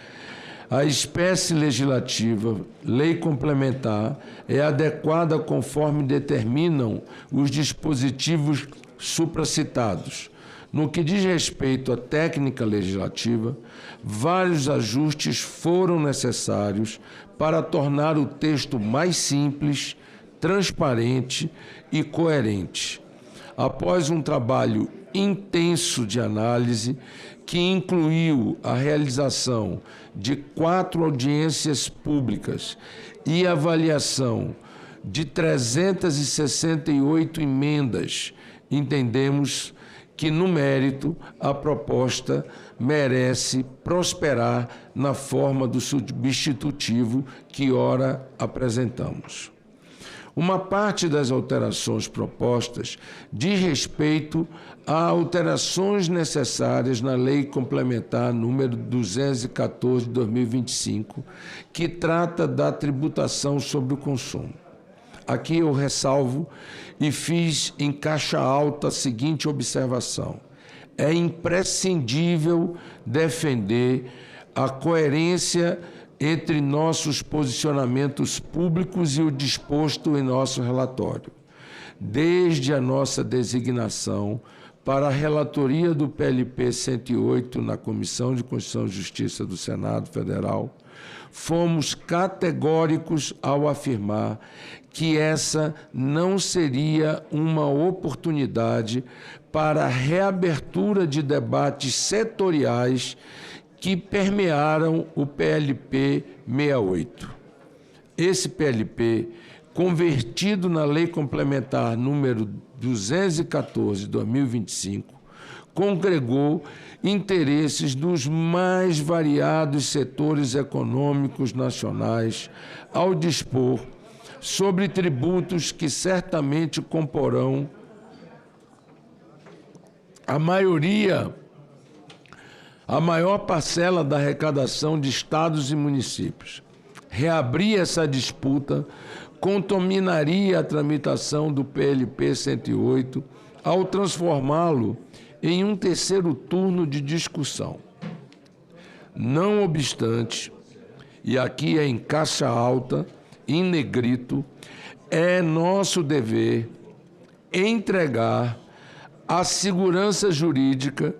a espécie legislativa, lei complementar, é adequada conforme determinam os dispositivos supracitados. No que diz respeito à técnica legislativa, vários ajustes foram necessários para tornar o texto mais simples, transparente e coerente. Após um trabalho intenso de análise, que incluiu a realização de 4 audiências públicas e avaliação de 368 emendas, entendemos que, no mérito, a proposta merece prosperar na forma do substitutivo que ora apresentamos. Uma parte das alterações propostas diz respeito a alterações necessárias na Lei Complementar número 214 de 2025, que trata da tributação sobre o consumo. Aqui eu ressalvo e fiz em caixa alta a seguinte observação: é imprescindível defender a coerência entre nossos posicionamentos públicos e o disposto em nosso relatório. Desde a nossa designação para a relatoria do PLP 108 na Comissão de Constituição e Justiça do Senado Federal, fomos categóricos ao afirmar que essa não seria uma oportunidade para a reabertura de debates setoriais que permearam o PLP 68. Esse PLP, convertido na Lei Complementar número 214 de 2025, congregou interesses dos mais variados setores econômicos nacionais ao dispor sobre tributos que certamente comporão a maior parcela da arrecadação de estados e municípios. Reabrir essa disputa contaminaria a tramitação do PLP 108 ao transformá-lo em um terceiro turno de discussão. Não obstante, e aqui é em caixa alta, em negrito, é nosso dever entregar a segurança jurídica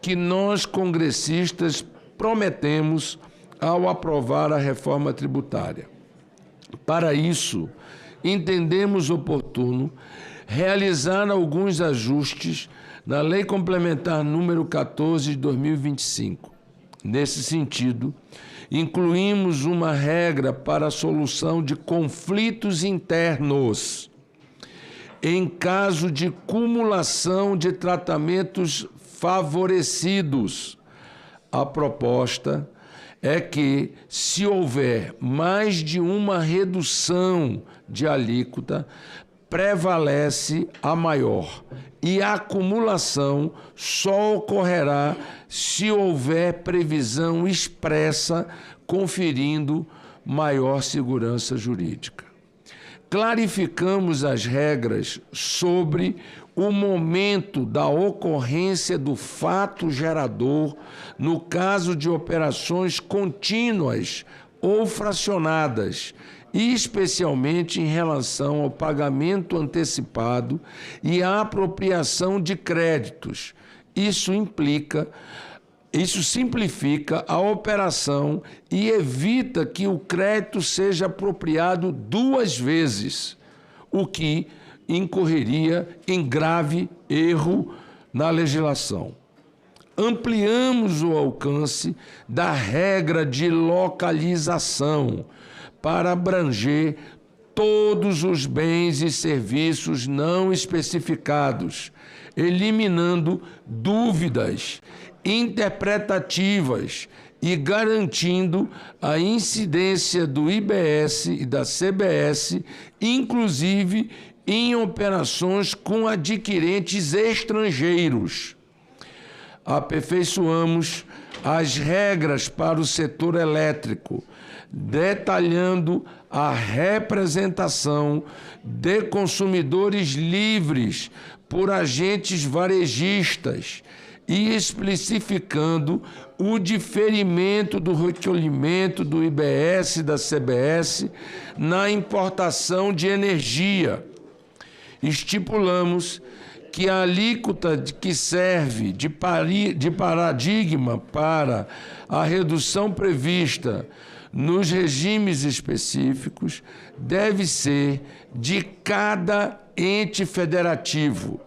que nós, congressistas, prometemos ao aprovar a reforma tributária. Para isso, entendemos oportuno realizar alguns ajustes na Lei Complementar número 14 de 2025. Nesse sentido, incluímos uma regra para a solução de conflitos internos em caso de cumulação de tratamentos favorecidos. A proposta é que, se houver mais de uma redução de alíquota, prevalece a maior, e a acumulação só ocorrerá se houver previsão expressa conferindo maior segurança jurídica. Clarificamos as regras sobre o momento da ocorrência do fato gerador no caso de operações contínuas ou fracionadas, e especialmente em relação ao pagamento antecipado e à apropriação de créditos. Isso simplifica a operação e evita que o crédito seja apropriado 2 vezes, o que incorreria em grave erro na legislação. ampliamos o alcance da regra de localização para abranger todos os bens e serviços não especificados, eliminando dúvidas interpretativas e garantindo a incidência do IBS e da CBS, inclusive em operações com adquirentes estrangeiros. Aperfeiçoamos as regras para o setor elétrico, detalhando a representação de consumidores livres por agentes varejistas e especificando o diferimento do recolhimento do IBS e da CBS na importação de energia. Estipulamos que a alíquota que serve de paradigma para a redução prevista nos regimes específicos deve ser de cada ente federativo.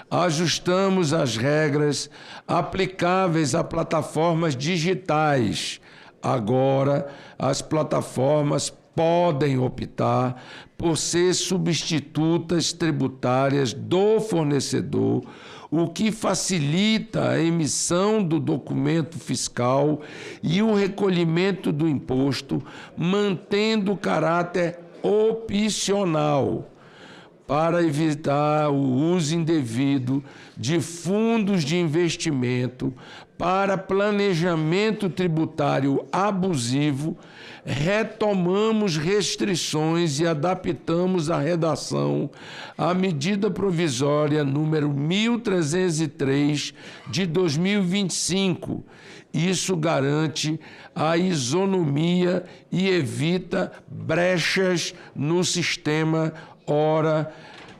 Ajustamos as regras aplicáveis a plataformas digitais. Agora, as plataformas podem optar por ser substitutas tributárias do fornecedor, o que facilita a emissão do documento fiscal e o recolhimento do imposto, mantendo o caráter opcional, para evitar o uso indevido de fundos de investimento para planejamento tributário abusivo. Retomamos restrições e adaptamos a redação à medida provisória número 1303 de 2025. Isso garante a isonomia e evita brechas no sistema ora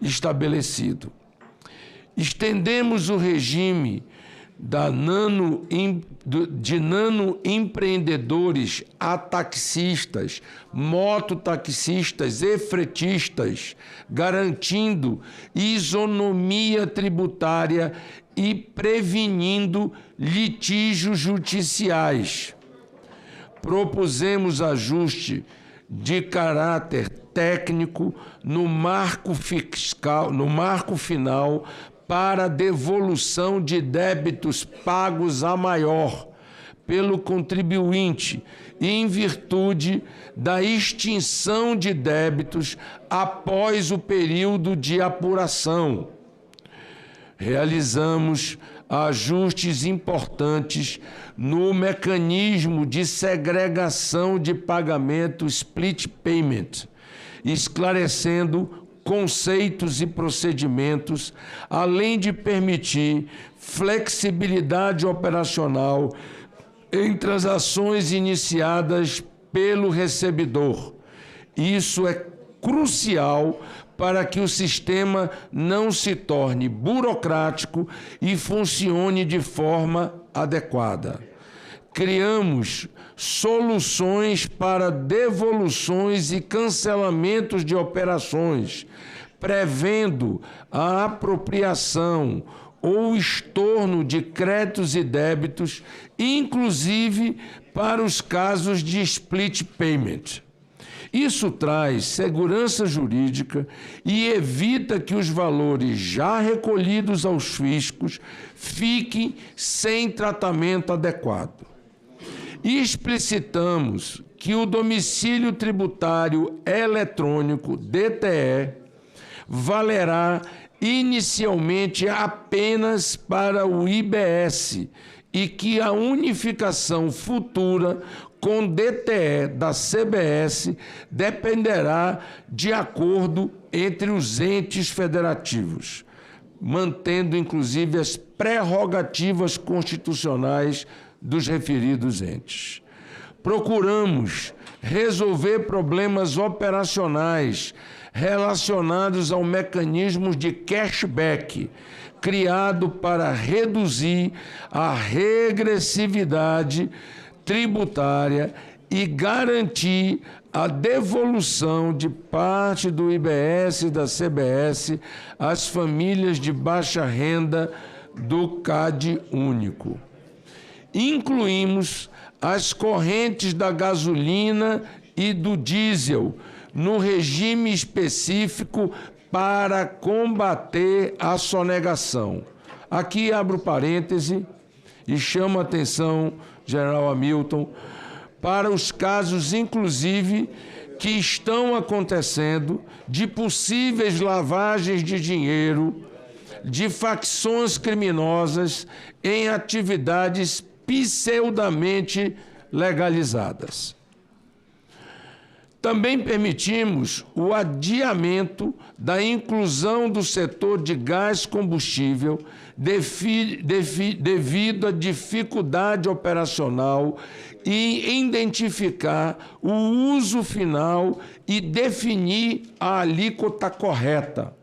estabelecido. Estendemos o regime de nanoempreendedores a taxistas, mototaxistas e fretistas, garantindo isonomia tributária e prevenindo litígios judiciais. Propusemos ajuste de caráter técnico no marco fiscal, no marco final para devolução de débitos pagos a maior pelo contribuinte em virtude da extinção de débitos após o período de apuração. Realizamos ajustes importantes no mecanismo de segregação de pagamento split payment, esclarecendo conceitos e procedimentos, além de permitir flexibilidade operacional em transações iniciadas pelo recebedor. Isso é crucial para que o sistema não se torne burocrático e funcione de forma adequada. Criamos soluções para devoluções e cancelamentos de operações, prevendo a apropriação ou estorno de créditos e débitos, inclusive para os casos de split payment. Isso traz segurança jurídica e evita que os valores já recolhidos aos fiscos fiquem sem tratamento adequado. Explicitamos que o domicílio tributário eletrônico, DTE, valerá inicialmente apenas para o IBS e que a unificação futura com DTE da CBS dependerá de acordo entre os entes federativos, mantendo inclusive as prerrogativas constitucionais dos referidos entes. Procuramos resolver problemas operacionais relacionados ao mecanismo de cashback, criado para reduzir a regressividade tributária e garantir a devolução de parte do IBS e da CBS às famílias de baixa renda do CAD único. Incluímos as correntes da gasolina e do diesel no regime específico para combater a sonegação. Aqui abro parêntese e chamo a atenção, General Hamilton, para os casos, inclusive, que estão acontecendo de possíveis lavagens de dinheiro de facções criminosas em atividades pseudamente legalizadas. Também permitimos o adiamento da inclusão do setor de gás combustível devido à dificuldade operacional e identificar o uso final e definir a alíquota correta.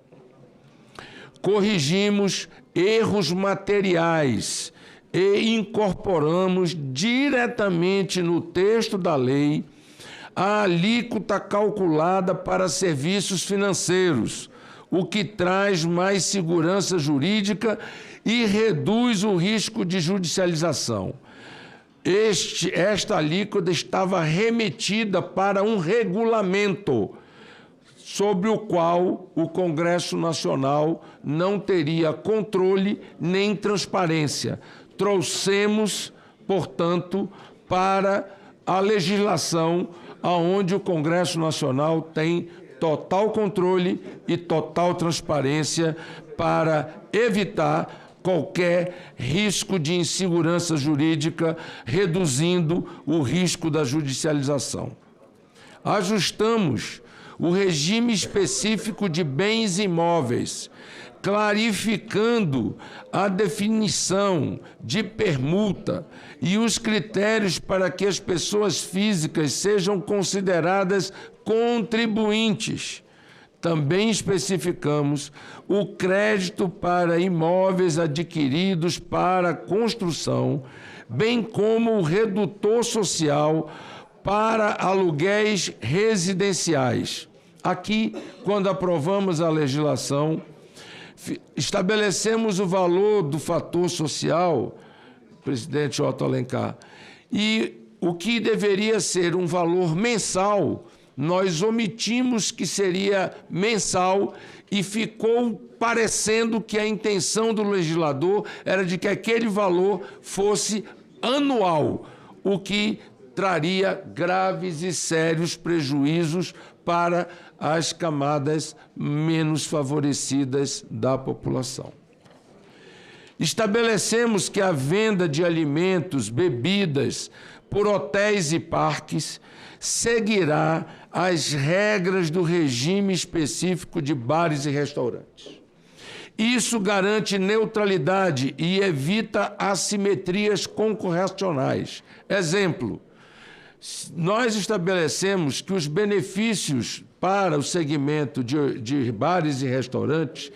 Corrigimos erros materiais e incorporamos diretamente no texto da lei a alíquota calculada para serviços financeiros, o que traz mais segurança jurídica e reduz o risco de judicialização. Esta alíquota estava remetida para um regulamento sobre o qual o Congresso Nacional não teria controle nem transparência. Trouxemos, portanto, para a legislação onde o Congresso Nacional tem total controle e total transparência para evitar qualquer risco de insegurança jurídica, reduzindo o risco da judicialização. Ajustamos o regime específico de bens imóveis, clarificando a definição de permuta e os critérios para que as pessoas físicas sejam consideradas contribuintes. Também especificamos o crédito para imóveis adquiridos para construção, bem como o redutor social para aluguéis residenciais. Aqui, quando aprovamos a legislação, estabelecemos o valor do fator social, presidente Otto Alencar, e o que deveria ser um valor mensal, nós omitimos que seria mensal e ficou parecendo que a intenção do legislador era de que aquele valor fosse anual, o que traria graves e sérios prejuízos para as camadas menos favorecidas da população. Estabelecemos que a venda de alimentos, bebidas por hotéis e parques seguirá as regras do regime específico de bares e restaurantes. Isso garante neutralidade e evita assimetrias concorrecionais. Exemplo, nós estabelecemos que os benefícios para o segmento de bares e restaurantes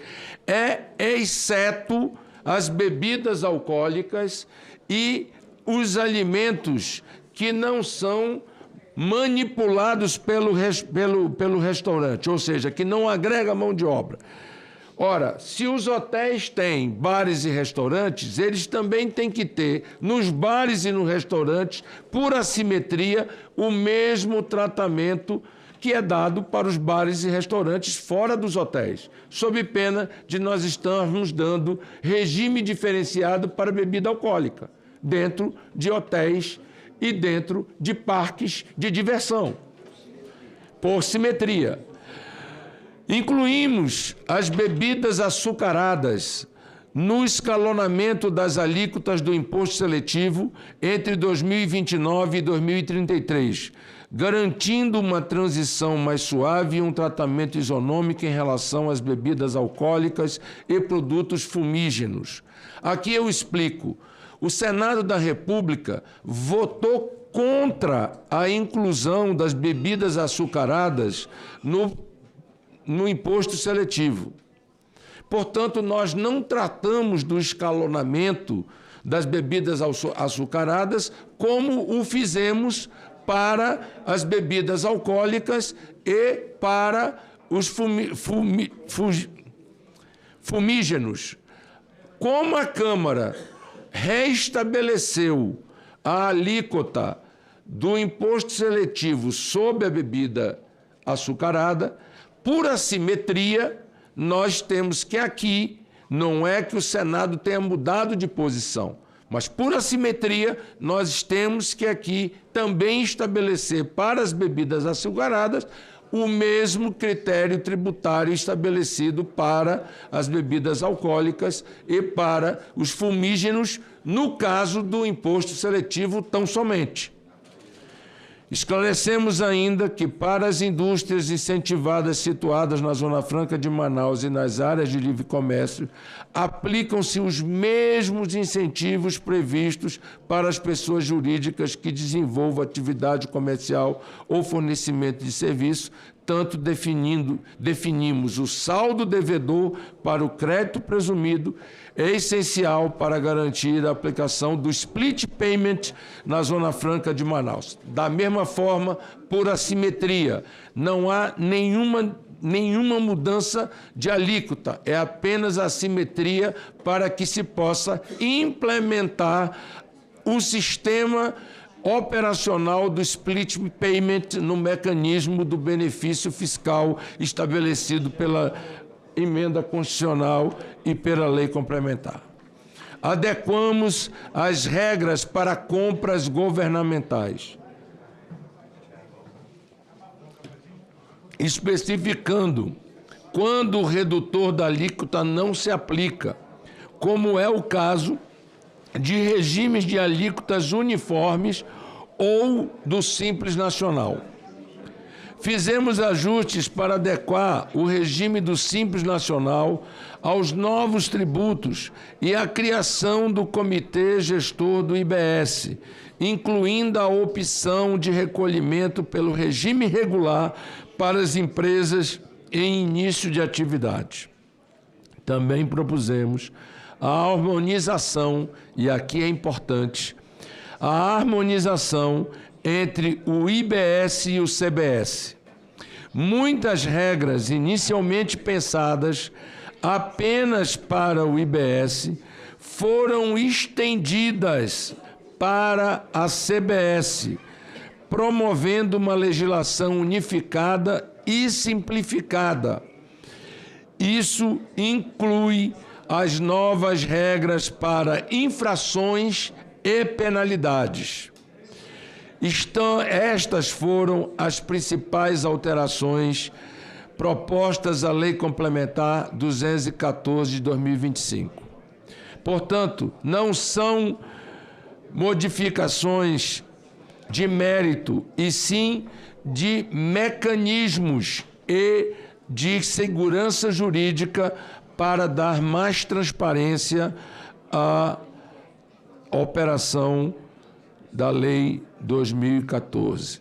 exceto as bebidas alcoólicas e os alimentos que não são manipulados pelo restaurante, ou seja, que não agrega mão de obra. Ora, se os hotéis têm bares e restaurantes, eles também têm que ter, nos bares e nos restaurantes, por assimetria, o mesmo tratamento que é dado para os bares e restaurantes fora dos hotéis, sob pena de nós estarmos dando regime diferenciado para bebida alcoólica, dentro de hotéis e dentro de parques de diversão, por simetria. Incluímos as bebidas açucaradas no escalonamento das alíquotas do imposto seletivo entre 2029 e 2033, garantindo uma transição mais suave e um tratamento isonômico em relação às bebidas alcoólicas e produtos fumígenos. Aqui eu explico. O Senado da República votou contra a inclusão das bebidas açucaradas no imposto seletivo. Portanto, nós não tratamos do escalonamento das bebidas açucaradas como o fizemos para as bebidas alcoólicas e para os fumígenos. Como a Câmara reestabeleceu a alíquota do imposto seletivo sobre a bebida açucarada, por assimetria, nós temos que aqui, não é que o Senado tenha mudado de posição, mas por assimetria, nós temos que aqui também estabelecer para as bebidas açucaradas o mesmo critério tributário estabelecido para as bebidas alcoólicas e para os fumígenos, no caso do imposto seletivo tão somente. Esclarecemos ainda que para as indústrias incentivadas situadas na Zona Franca de Manaus e nas áreas de livre comércio, aplicam-se os mesmos incentivos previstos para as pessoas jurídicas que desenvolvam atividade comercial ou fornecimento de serviço, tanto definimos o saldo devedor para o crédito presumido, é essencial para garantir a aplicação do split payment na Zona Franca de Manaus. Da mesma forma, por assimetria, não há nenhuma mudança de alíquota, é apenas assimetria para que se possa implementar o sistema operacional do split payment no mecanismo do benefício fiscal estabelecido pela emenda constitucional e pela lei complementar. Adequamos as regras para compras governamentais, especificando quando o redutor da alíquota não se aplica, como é o caso de regimes de alíquotas uniformes ou do Simples Nacional. Fizemos ajustes para adequar o regime do Simples Nacional aos novos tributos e à criação do Comitê Gestor do IBS, incluindo a opção de recolhimento pelo regime regular para as empresas em início de atividade. Também propusemos a harmonização, e aqui é importante, a harmonização entre o IBS e o CBS. Muitas regras inicialmente pensadas apenas para o IBS foram estendidas para a CBS, promovendo uma legislação unificada e simplificada. Isso inclui as novas regras para infrações e penalidades. Estas foram as principais alterações propostas à Lei Complementar 214 de 2025. Portanto, não são modificações de mérito, e sim de mecanismos e de segurança jurídica para dar mais transparência à operação da Lei 214.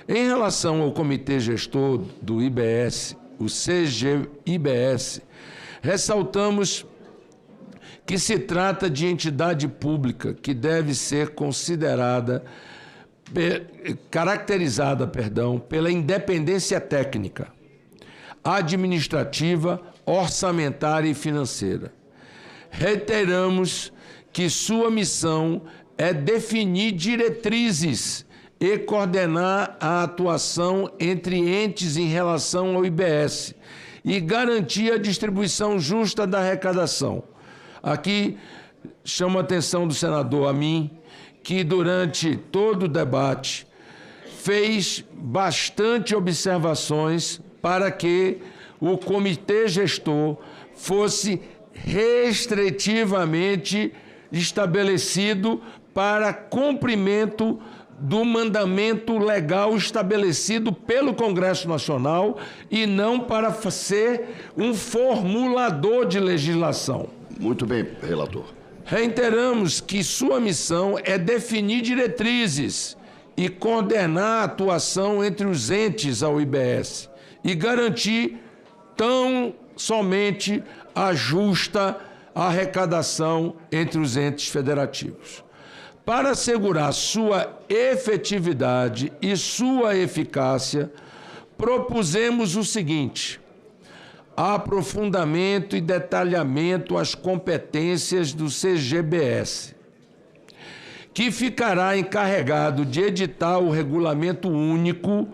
Em relação ao Comitê Gestor do IBS, o CGIBS, ressaltamos que se trata de entidade pública que deve ser caracterizada pela independência técnica, administrativa, orçamentária e financeira. Reiteramos que sua missão é definir diretrizes e coordenar a atuação entre entes em relação ao IBS e garantir a distribuição justa da arrecadação. Aqui chamo a atenção do senador Amin, que durante todo o debate fez bastante observações para que o comitê gestor fosse restritivamente estabelecido para cumprimento do mandamento legal estabelecido pelo Congresso Nacional e não para ser um formulador de legislação. Muito bem, relator. Reiteramos que sua missão é definir diretrizes e coordenar a atuação entre os entes ao IBS e garantir tão somente a justa arrecadação entre os entes federativos. Para assegurar sua efetividade e sua eficácia, propusemos o seguinte: aprofundamento e detalhamento às competências do CGBS, que ficará encarregado de editar o regulamento único,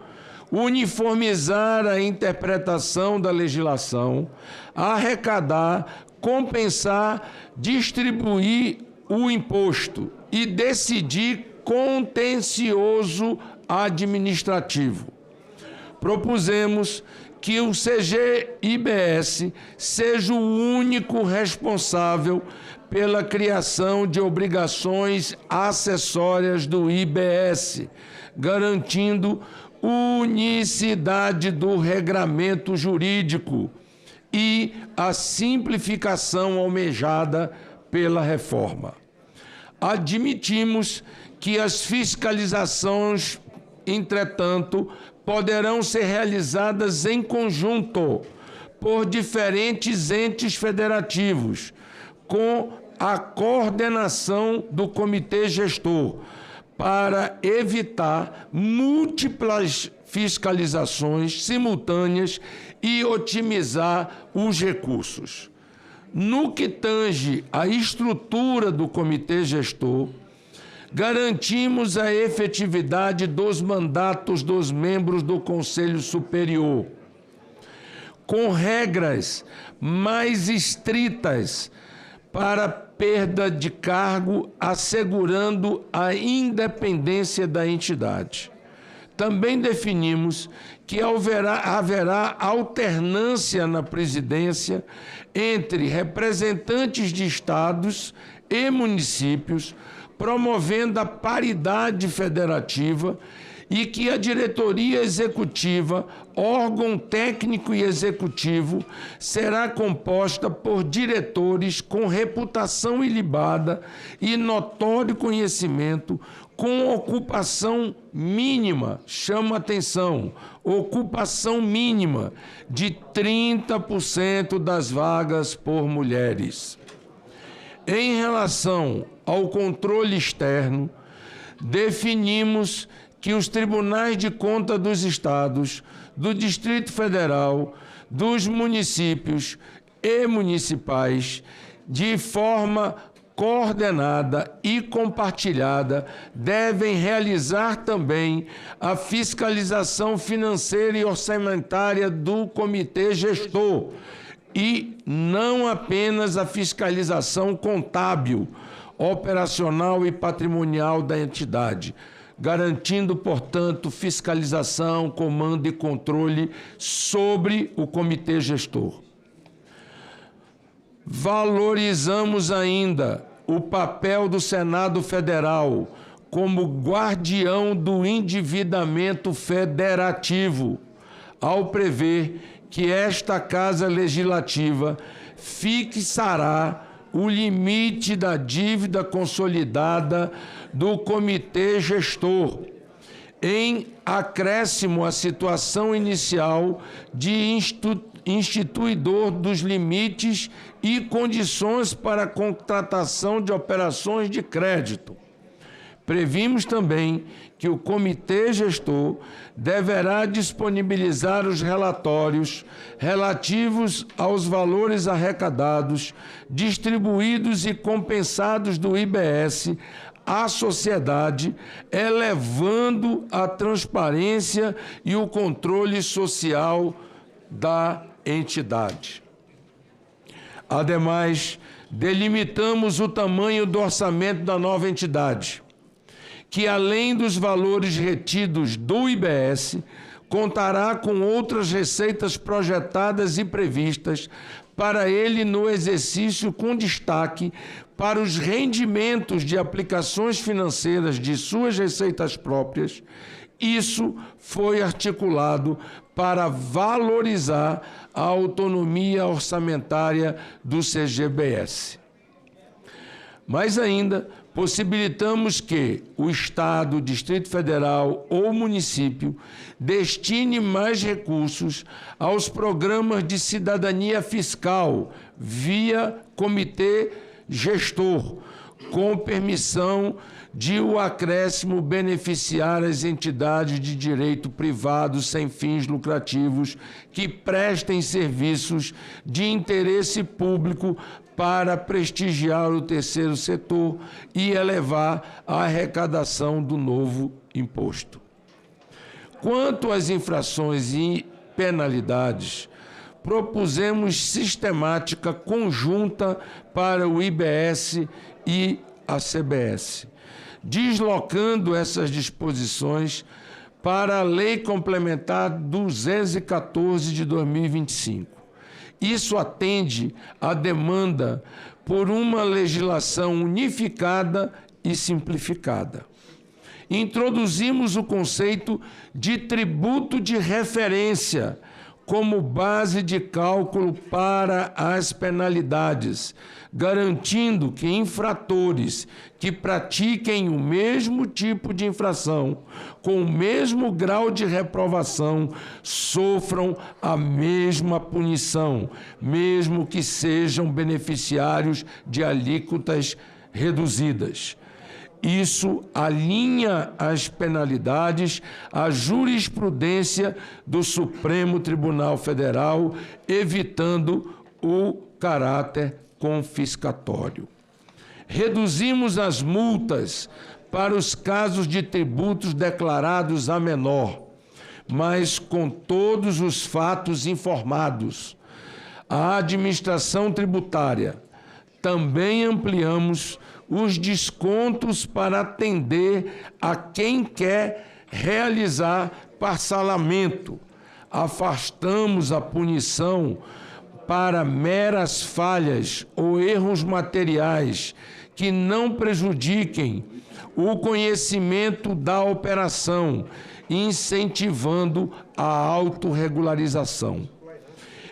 uniformizar a interpretação da legislação, arrecadar, compensar, distribuir o imposto e decidir contencioso administrativo. Propusemos que o CGIBS seja o único responsável pela criação de obrigações acessórias do IBS, garantindo unicidade do regramento jurídico e a simplificação almejada pela reforma. Admitimos que as fiscalizações, entretanto, poderão ser realizadas em conjunto por diferentes entes federativos, com a coordenação do comitê gestor, para evitar múltiplas fiscalizações simultâneas e otimizar os recursos. No que tange à estrutura do comitê gestor, garantimos a efetividade dos mandatos dos membros do Conselho Superior, com regras mais estritas para perda de cargo, assegurando a independência da entidade. Também definimos que haverá alternância na presidência entre representantes de estados e municípios, promovendo a paridade federativa, e que a diretoria executiva, órgão técnico e executivo, será composta por diretores com reputação ilibada e notório conhecimento, com ocupação mínima, chama atenção, ocupação mínima de 30% das vagas por mulheres. Em relação ao controle externo, definimos que os tribunais de conta dos estados, do Distrito Federal, dos municípios e municipais, de forma coordenada e compartilhada, devem realizar também a fiscalização financeira e orçamentária do comitê gestor, e não apenas a fiscalização contábil, operacional e patrimonial da entidade, garantindo, portanto, fiscalização, comando e controle sobre o comitê gestor. Valorizamos ainda o papel do Senado Federal como guardião do endividamento federativo, ao prever que esta Casa Legislativa fixará o limite da dívida consolidada do comitê gestor, em acréscimo à situação inicial de instituidor dos limites e condições para a contratação de operações de crédito. Previmos também que o comitê gestor deverá disponibilizar os relatórios relativos aos valores arrecadados, distribuídos e compensados do IBS à sociedade, elevando a transparência e o controle social da entidade. Ademais, delimitamos o tamanho do orçamento da nova entidade, que, além dos valores retidos do IBS, contará com outras receitas projetadas e previstas para ele no exercício, com destaque para os rendimentos de aplicações financeiras de suas receitas próprias. Isso foi articulado para valorizar a autonomia orçamentária do CGBS. Mais ainda, possibilitamos que o Estado, o Distrito Federal ou município destine mais recursos aos programas de cidadania fiscal via comitê gestor, com permissão de o acréscimo beneficiar as entidades de direito privado sem fins lucrativos que prestem serviços de interesse público para prestigiar o terceiro setor e elevar a arrecadação do novo imposto. Quanto às infrações e penalidades, propusemos sistemática conjunta para o IBS e a CBS, deslocando essas disposições para a Lei Complementar 214 de 2025. Isso atende à demanda por uma legislação unificada e simplificada. Introduzimos o conceito de tributo de referência como base de cálculo para as penalidades, garantindo que infratores que pratiquem o mesmo tipo de infração, com o mesmo grau de reprovação, sofram a mesma punição, mesmo que sejam beneficiários de alíquotas reduzidas. Isso alinha as penalidades à jurisprudência do Supremo Tribunal Federal, evitando o caráter confiscatório. Reduzimos as multas para os casos de tributos declarados a menor, mas com todos os fatos informados. A administração tributária também ampliamos os descontos para atender a quem quer realizar parcelamento. Afastamos a punição para meras falhas ou erros materiais que não prejudiquem o conhecimento da operação, incentivando a autorregularização.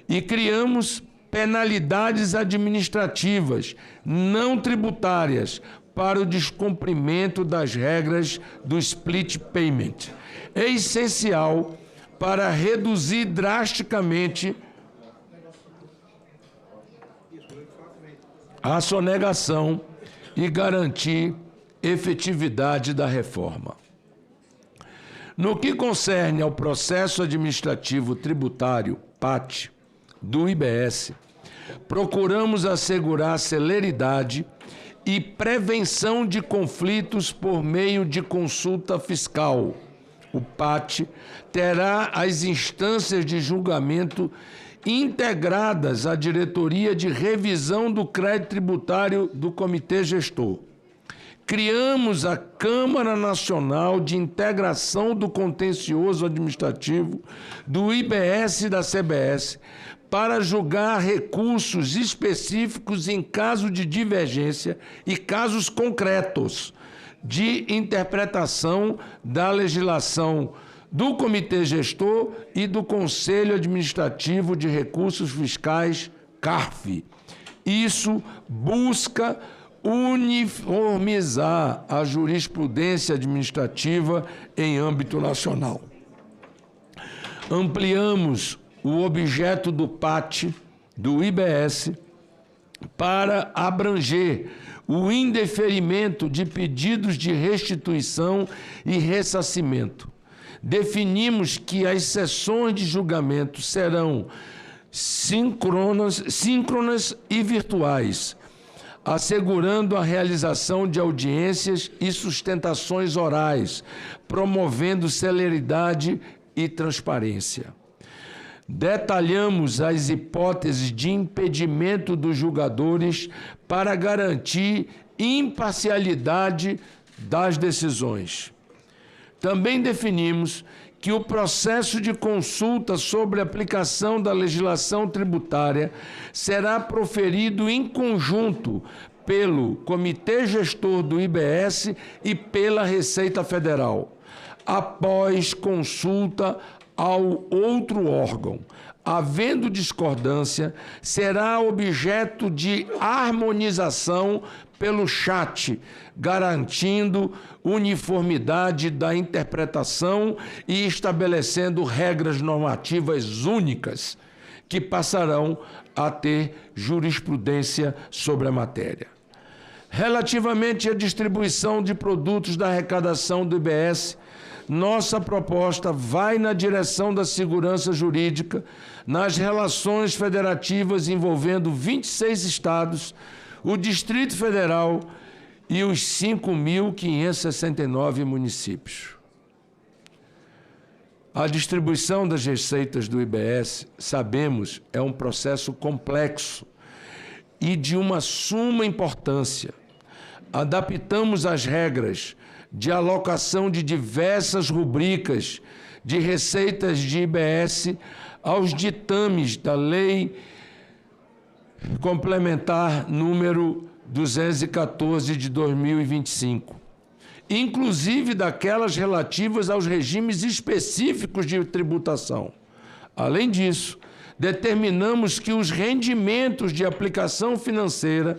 E criamos penalidades administrativas não tributárias para o descumprimento das regras do split payment. É essencial para reduzir drasticamente a sonegação e garantir efetividade da reforma. No que concerne ao processo administrativo tributário, PAT, do IBS, procuramos assegurar celeridade e prevenção de conflitos por meio de consulta fiscal. O PAT terá as instâncias de julgamento integradas à diretoria de revisão do crédito tributário do Comitê Gestor. Criamos a Câmara Nacional de Integração do Contencioso Administrativo do IBS e da CBS para julgar recursos específicos em caso de divergência e casos concretos de interpretação da legislação do Comitê Gestor e do Conselho Administrativo de Recursos Fiscais, CARF. Isso busca uniformizar a jurisprudência administrativa em âmbito nacional. Ampliamos o objeto do PAT do IBS para abranger o indeferimento de pedidos de restituição e ressarcimento. Definimos que as sessões de julgamento serão síncronas e virtuais, assegurando a realização de audiências e sustentações orais, promovendo celeridade e transparência. Detalhamos as hipóteses de impedimento dos julgadores para garantir imparcialidade das decisões. Também definimos que o processo de consulta sobre a aplicação da legislação tributária será proferido em conjunto pelo Comitê Gestor do IBS e pela Receita Federal, após consulta ao outro órgão. Havendo discordância, será objeto de harmonização pelo chat, garantindo uniformidade da interpretação e estabelecendo regras normativas únicas que passarão a ter jurisprudência sobre a matéria. Relativamente à distribuição de produtos da arrecadação do IBS, nossa proposta vai na direção da segurança jurídica nas relações federativas envolvendo 26 estados, o Distrito Federal e os 5.569 municípios. A distribuição das receitas do IBS, sabemos, é um processo complexo e de uma suma importância. Adaptamos as regras de alocação de diversas rubricas de receitas de IBS aos ditames da Lei Complementar número 214 de 2025, inclusive daquelas relativas aos regimes específicos de tributação. Além disso, determinamos que os rendimentos de aplicação financeira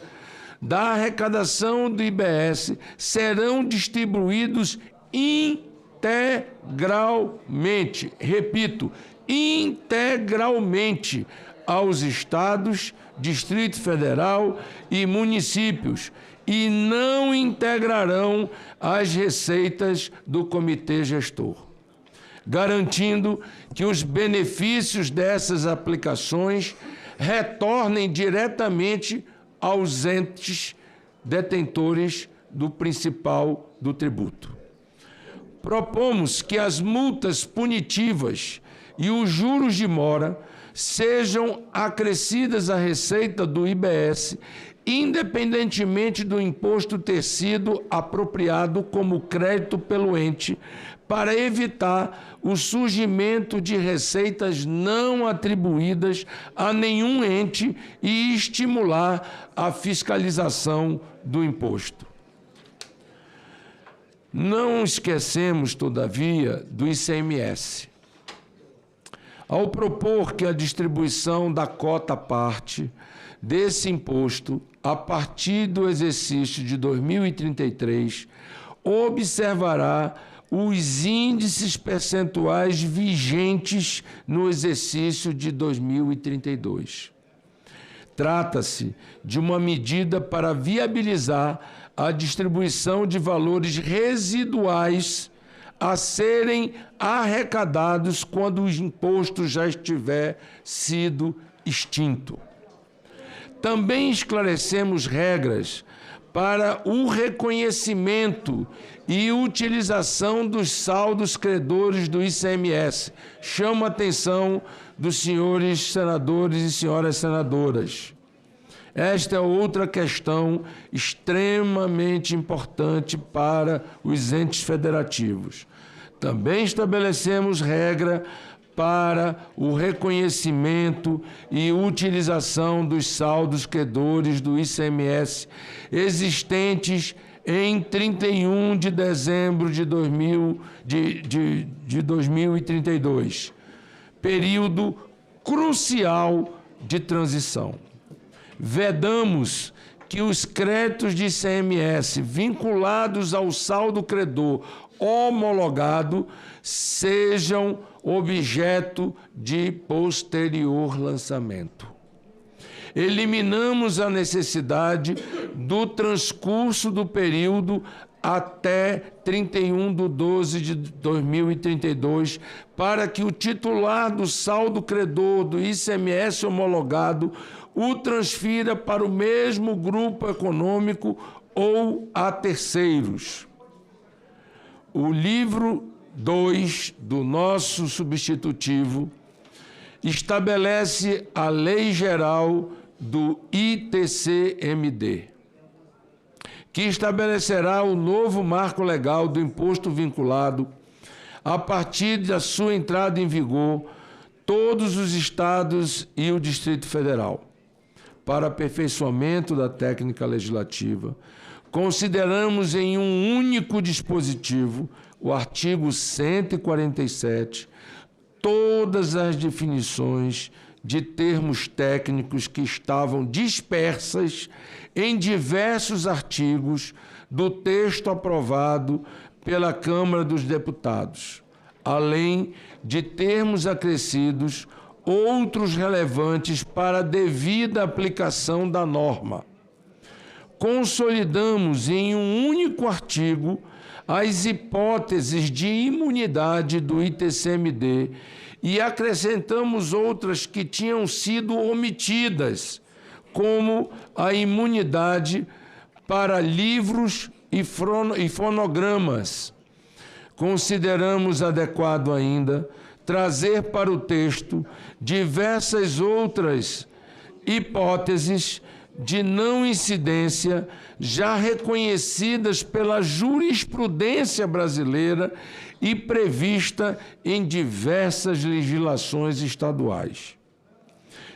da arrecadação do IBS serão distribuídos integralmente, repito, integralmente aos estados, Distrito Federal e municípios, e não integrarão as receitas do Comitê Gestor, garantindo que os benefícios dessas aplicações retornem diretamente aos entes detentores do principal do tributo. Propomos que as multas punitivas e os juros de mora sejam acrescidas à receita do IBS, independentemente do imposto ter sido apropriado como crédito pelo ente, para evitar o surgimento de receitas não atribuídas a nenhum ente e estimular a fiscalização do imposto. Não esquecemos, todavia, do ICMS. Ao propor que a distribuição da cota parte desse imposto a partir do exercício de 2033 observará os índices percentuais vigentes no exercício de 2032. Trata-se de uma medida para viabilizar a distribuição de valores residuais a serem arrecadados quando o imposto já estiver sido extinto. Também esclarecemos regras para o reconhecimento e utilização dos saldos credores do ICMS. Chamo a atenção dos senhores senadores e senhoras senadoras. Esta é outra questão extremamente importante para os entes federativos. Também estabelecemos regra para o reconhecimento e utilização dos saldos credores do ICMS existentes em 31 de dezembro de 2032, período crucial de transição. Vedamos que os créditos de ICMS vinculados ao saldo credor homologado sejam objeto de posterior lançamento. Eliminamos a necessidade do transcurso do período até 31 de 12 de 2032, para que o titular do saldo credor do ICMS homologado o transfira para o mesmo grupo econômico ou a terceiros. O livro 2 do nosso substitutivo estabelece a Lei Geral do ITCMD, que estabelecerá o novo marco legal do imposto vinculado a partir da sua entrada em vigor, todos os estados e o Distrito Federal. Para aperfeiçoamento da técnica legislativa, consideramos em um único dispositivo, o artigo 147, todas as definições de termos técnicos que estavam dispersas em diversos artigos do texto aprovado pela Câmara dos Deputados, além de termos acrescidos outros relevantes para a devida aplicação da norma. consolidamos em um único artigo as hipóteses de imunidade do ITCMD e acrescentamos outras que tinham sido omitidas, como a imunidade para livros e fonogramas. Consideramos adequado ainda trazer para o texto diversas outras hipóteses de não incidência já reconhecidas pela jurisprudência brasileira e prevista em diversas legislações estaduais.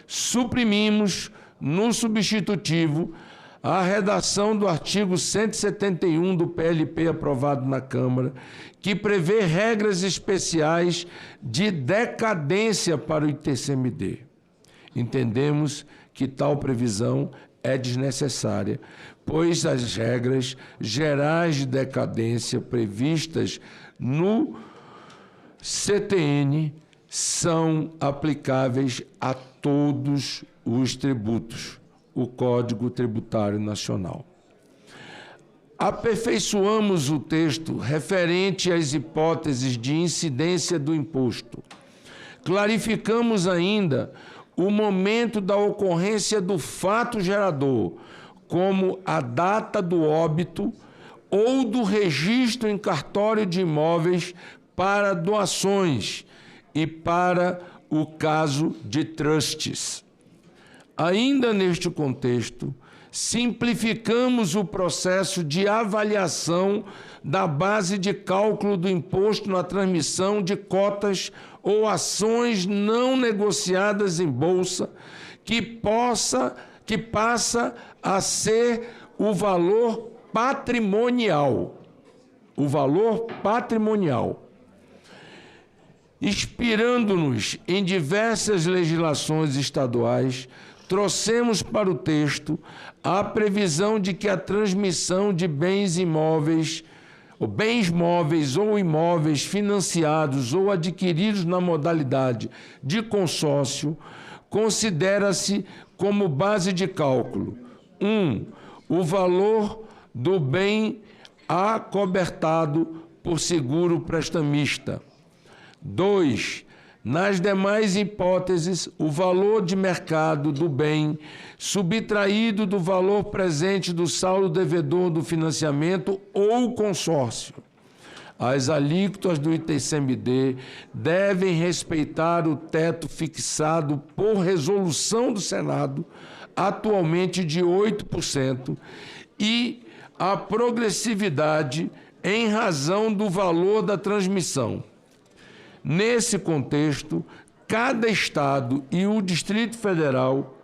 Suprimimos, no substitutivo, a redação do artigo 171 do PLP aprovado na Câmara, que prevê regras especiais de decadência para o ITCMD. Entendemos que tal previsão é desnecessária, pois as regras gerais de decadência previstas no CTN são aplicáveis a todos os tributos, o Código Tributário Nacional. Aperfeiçoamos o texto referente às hipóteses de incidência do imposto. Clarificamos ainda o momento da ocorrência do fato gerador, como a data do óbito ou do registro em cartório de imóveis para doações e para o caso de trustes. Ainda neste contexto, simplificamos o processo de avaliação da base de cálculo do imposto na transmissão de cotas ou ações não negociadas em bolsa, que passa a ser o valor patrimonial. O valor patrimonial. Inspirando-nos em diversas legislações estaduais, trouxemos para o texto a previsão de que a transmissão de bens imóveis, ou bens móveis ou imóveis financiados ou adquiridos na modalidade de consórcio, considera-se como base de cálculo: 1. O valor do bem acobertado por seguro prestamista. 2. Nas demais hipóteses, o valor de mercado do bem subtraído do valor presente do saldo devedor do financiamento ou consórcio. As alíquotas do ITCMD devem respeitar o teto fixado por resolução do Senado, atualmente de 8%, e a progressividade em razão do valor da transmissão. Nesse contexto, cada Estado e o Distrito Federal,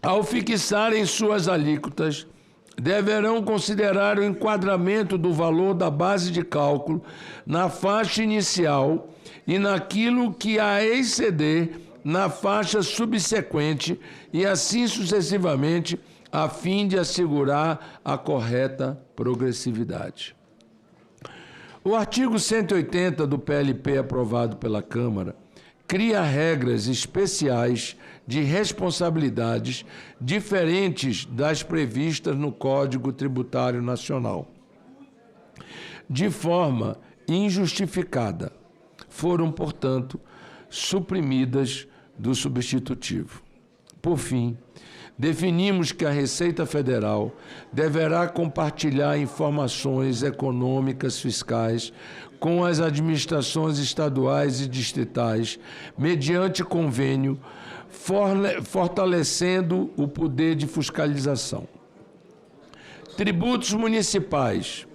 ao fixarem suas alíquotas, deverão considerar o enquadramento do valor da base de cálculo na faixa inicial e naquilo que a exceder na faixa subsequente e assim sucessivamente, a fim de assegurar a correta progressividade. O artigo 180 do PLP aprovado pela Câmara cria regras especiais de responsabilidades diferentes das previstas no Código Tributário Nacional. De forma injustificada, foram, portanto, suprimidas do substitutivo. Por fim, definimos que a Receita Federal deverá compartilhar informações econômicas fiscais com as administrações estaduais e distritais, mediante convênio, fortalecendo o poder de fiscalização. Tributos municipais.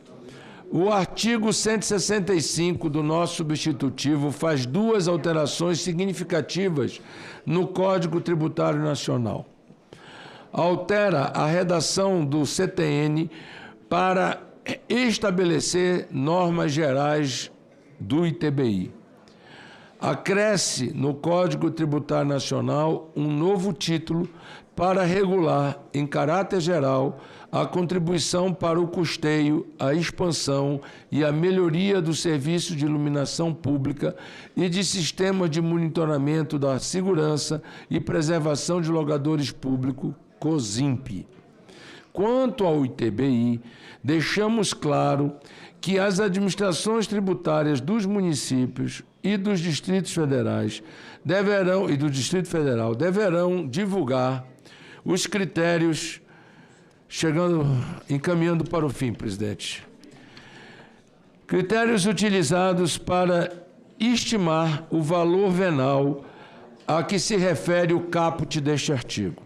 O artigo 165 do nosso substitutivo faz duas alterações significativas no Código Tributário Nacional. Altera a redação do CTN para estabelecer normas gerais do ITBI. acresce no Código Tributário Nacional um novo título para regular, em caráter geral, a contribuição para o custeio, a expansão e a melhoria do serviço de iluminação pública e de sistemas de monitoramento da segurança e preservação de logadores públicos, COSIMP. Quanto ao ITBI, deixamos claro que as administrações tributárias dos municípios e dos distritos federais do Distrito Federal deverão divulgar os critérios, encaminhando para o fim, presidente. Critérios utilizados para estimar o valor venal a que se refere o caput deste artigo,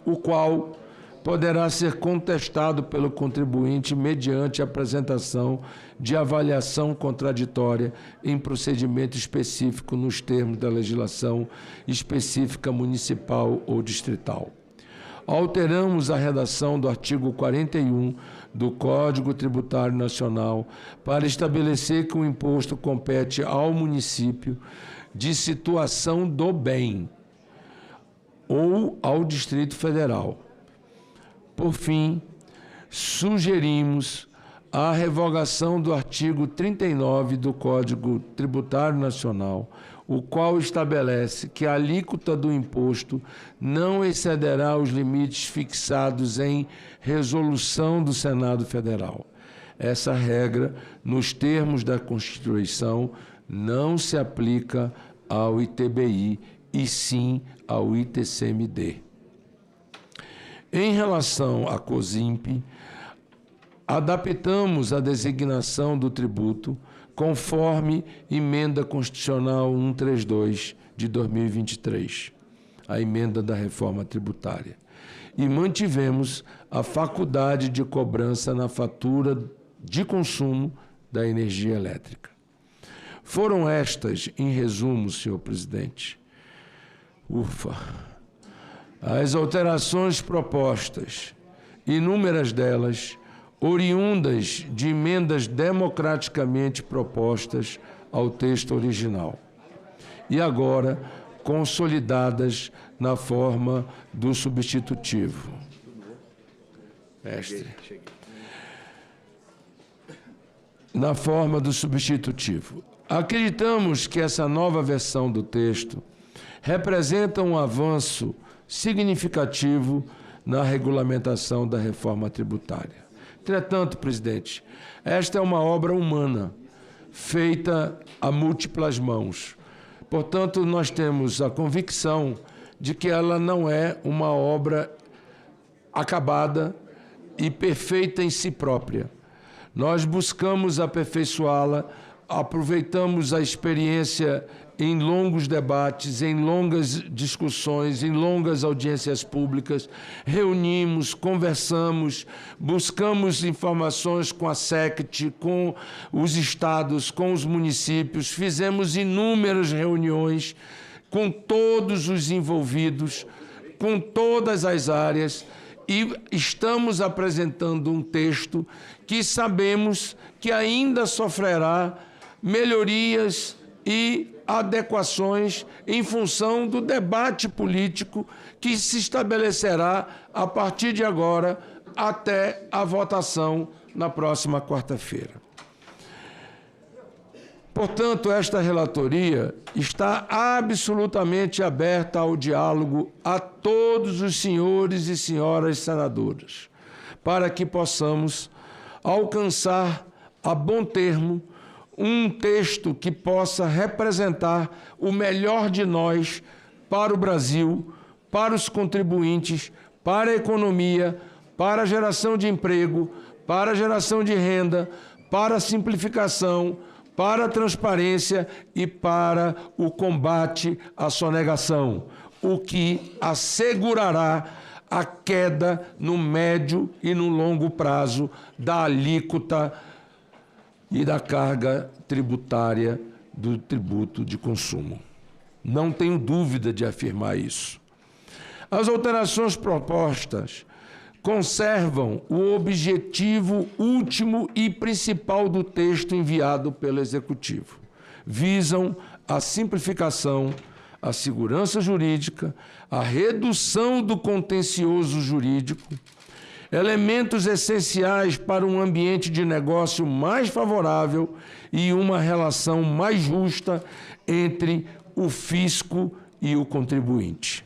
o qual poderá ser contestado pelo contribuinte mediante a apresentação de avaliação contraditória em procedimento específico nos termos da legislação específica municipal ou distrital. Alteramos a redação do artigo 41 do Código Tributário Nacional para estabelecer que o imposto compete ao município de situação do bem ou ao Distrito Federal. Por fim, sugerimos a revogação do artigo 39 do Código Tributário Nacional, o qual estabelece que a alíquota do imposto não excederá os limites fixados em resolução do Senado Federal. Essa regra, nos termos da Constituição, não se aplica ao ITBI, e sim ao ITCMD. Em relação à COSIMP, adaptamos a designação do tributo conforme Emenda Constitucional 132 de 2023, a emenda da reforma tributária, e mantivemos a faculdade de cobrança na fatura de consumo da energia elétrica. Foram estas, em resumo, senhor presidente, as alterações propostas, inúmeras delas, oriundas de emendas democraticamente propostas ao texto original, e agora consolidadas na forma do substitutivo. Mestre. Na forma do substitutivo. Acreditamos que essa nova versão do texto representa um avanço significativo na regulamentação da reforma tributária. Entretanto, presidente, esta é uma obra humana, feita a múltiplas mãos. Portanto, nós temos a convicção de que ela não é uma obra acabada e perfeita em si própria. Nós buscamos aperfeiçoá-la, aproveitamos a experiência em longos debates, em longas discussões, em longas audiências públicas, reunimos, conversamos, buscamos informações com a SECT, com os estados, com os municípios, fizemos inúmeras reuniões com todos os envolvidos, com todas as áreas, e estamos apresentando um texto que sabemos que ainda sofrerá melhorias e adequações em função do debate político que se estabelecerá a partir de agora até a votação na próxima quarta-feira. Portanto, esta relatoria está absolutamente aberta ao diálogo a todos os senhores e senhoras senadoras, para que possamos alcançar a bom termo um texto que possa representar o melhor de nós para o Brasil, para os contribuintes, para a economia, para a geração de emprego, para a geração de renda, para a simplificação, para a transparência e para o combate à sonegação, o que assegurará a queda no médio e no longo prazo da alíquota e da carga tributária do tributo de consumo. Não tenho dúvida de afirmar isso. As alterações propostas conservam o objetivo último e principal do texto enviado pelo Executivo. Visam a simplificação, a segurança jurídica, a redução do contencioso jurídico, elementos essenciais para um ambiente de negócio mais favorável e uma relação mais justa entre o fisco e o contribuinte.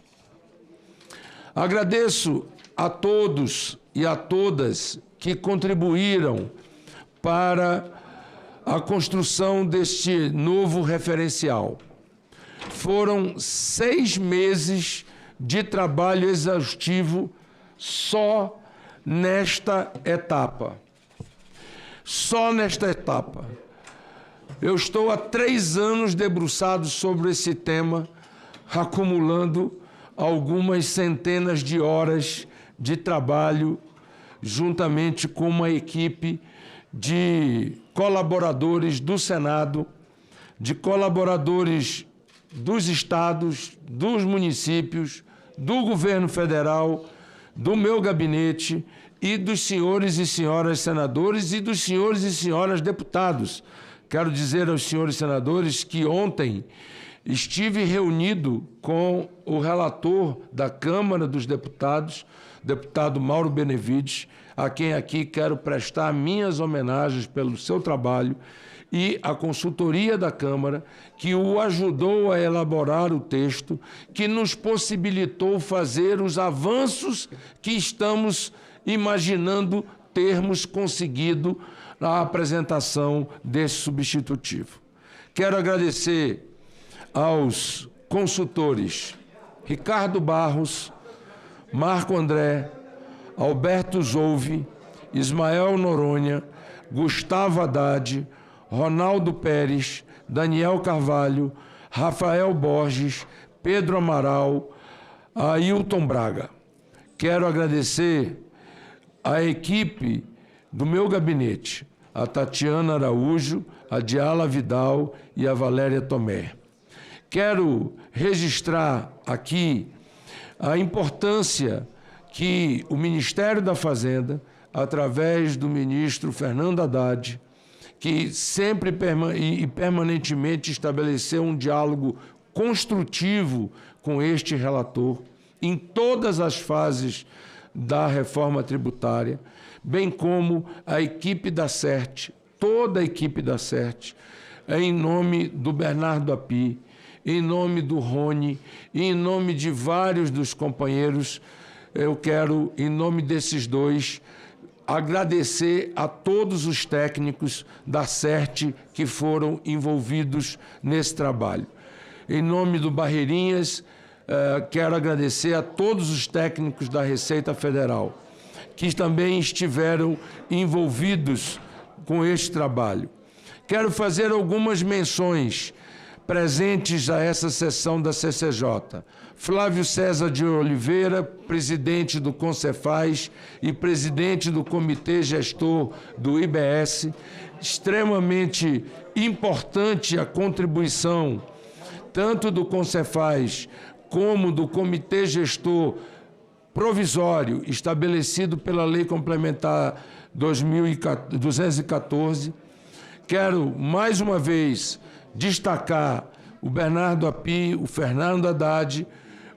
Agradeço a todos e a todas que contribuíram para a construção deste novo referencial. Foram 6 meses de trabalho exaustivo só nesta etapa. Só nesta etapa. Eu estou há 3 anos debruçado sobre esse tema, acumulando algumas centenas de horas de trabalho, juntamente com uma equipe de colaboradores do Senado, de colaboradores dos estados, dos municípios, do governo federal, do meu gabinete e dos senhores e senhoras senadores e dos senhores e senhoras deputados. Quero dizer aos senhores senadores que ontem estive reunido com o relator da Câmara dos Deputados, deputado Mauro Benevides, a quem aqui quero prestar minhas homenagens pelo seu trabalho, e a consultoria da Câmara, que o ajudou a elaborar o texto, que nos possibilitou fazer os avanços que estamos imaginando termos conseguido na apresentação desse substitutivo. Quero agradecer aos consultores Ricardo Barros, Marco André, Alberto Zouve, Ismael Noronha, Gustavo Haddad, Ronaldo Pérez, Daniel Carvalho, Rafael Borges, Pedro Amaral, Ailton Braga. Quero agradecer a equipe do meu gabinete, a Tatiana Araújo, a Diala Vidal e a Valéria Tomé. Quero registrar aqui a importância que o Ministério da Fazenda, através do ministro Fernando Haddad, que sempre e permanentemente estabeleceu um diálogo construtivo com este relator em todas as fases da reforma tributária, bem como a equipe da CERT, toda a equipe da CERT, em nome do Bernardo Api, em nome do Rony e em nome de vários dos companheiros, eu quero, em nome desses dois, agradecer a todos os técnicos da CERT que foram envolvidos nesse trabalho. Em nome do Barreirinhas, quero agradecer a todos os técnicos da Receita Federal, que também estiveram envolvidos com este trabalho. Quero fazer algumas menções presentes a essa sessão da CCJ. Flávio César de Oliveira, presidente do Concefaz e presidente do Comitê Gestor do IBS. Extremamente importante a contribuição tanto do Concefaz como do Comitê Gestor Provisório, estabelecido pela Lei Complementar 214. Quero, mais uma vez, destacar o Bernardo Api, o Fernando Haddad,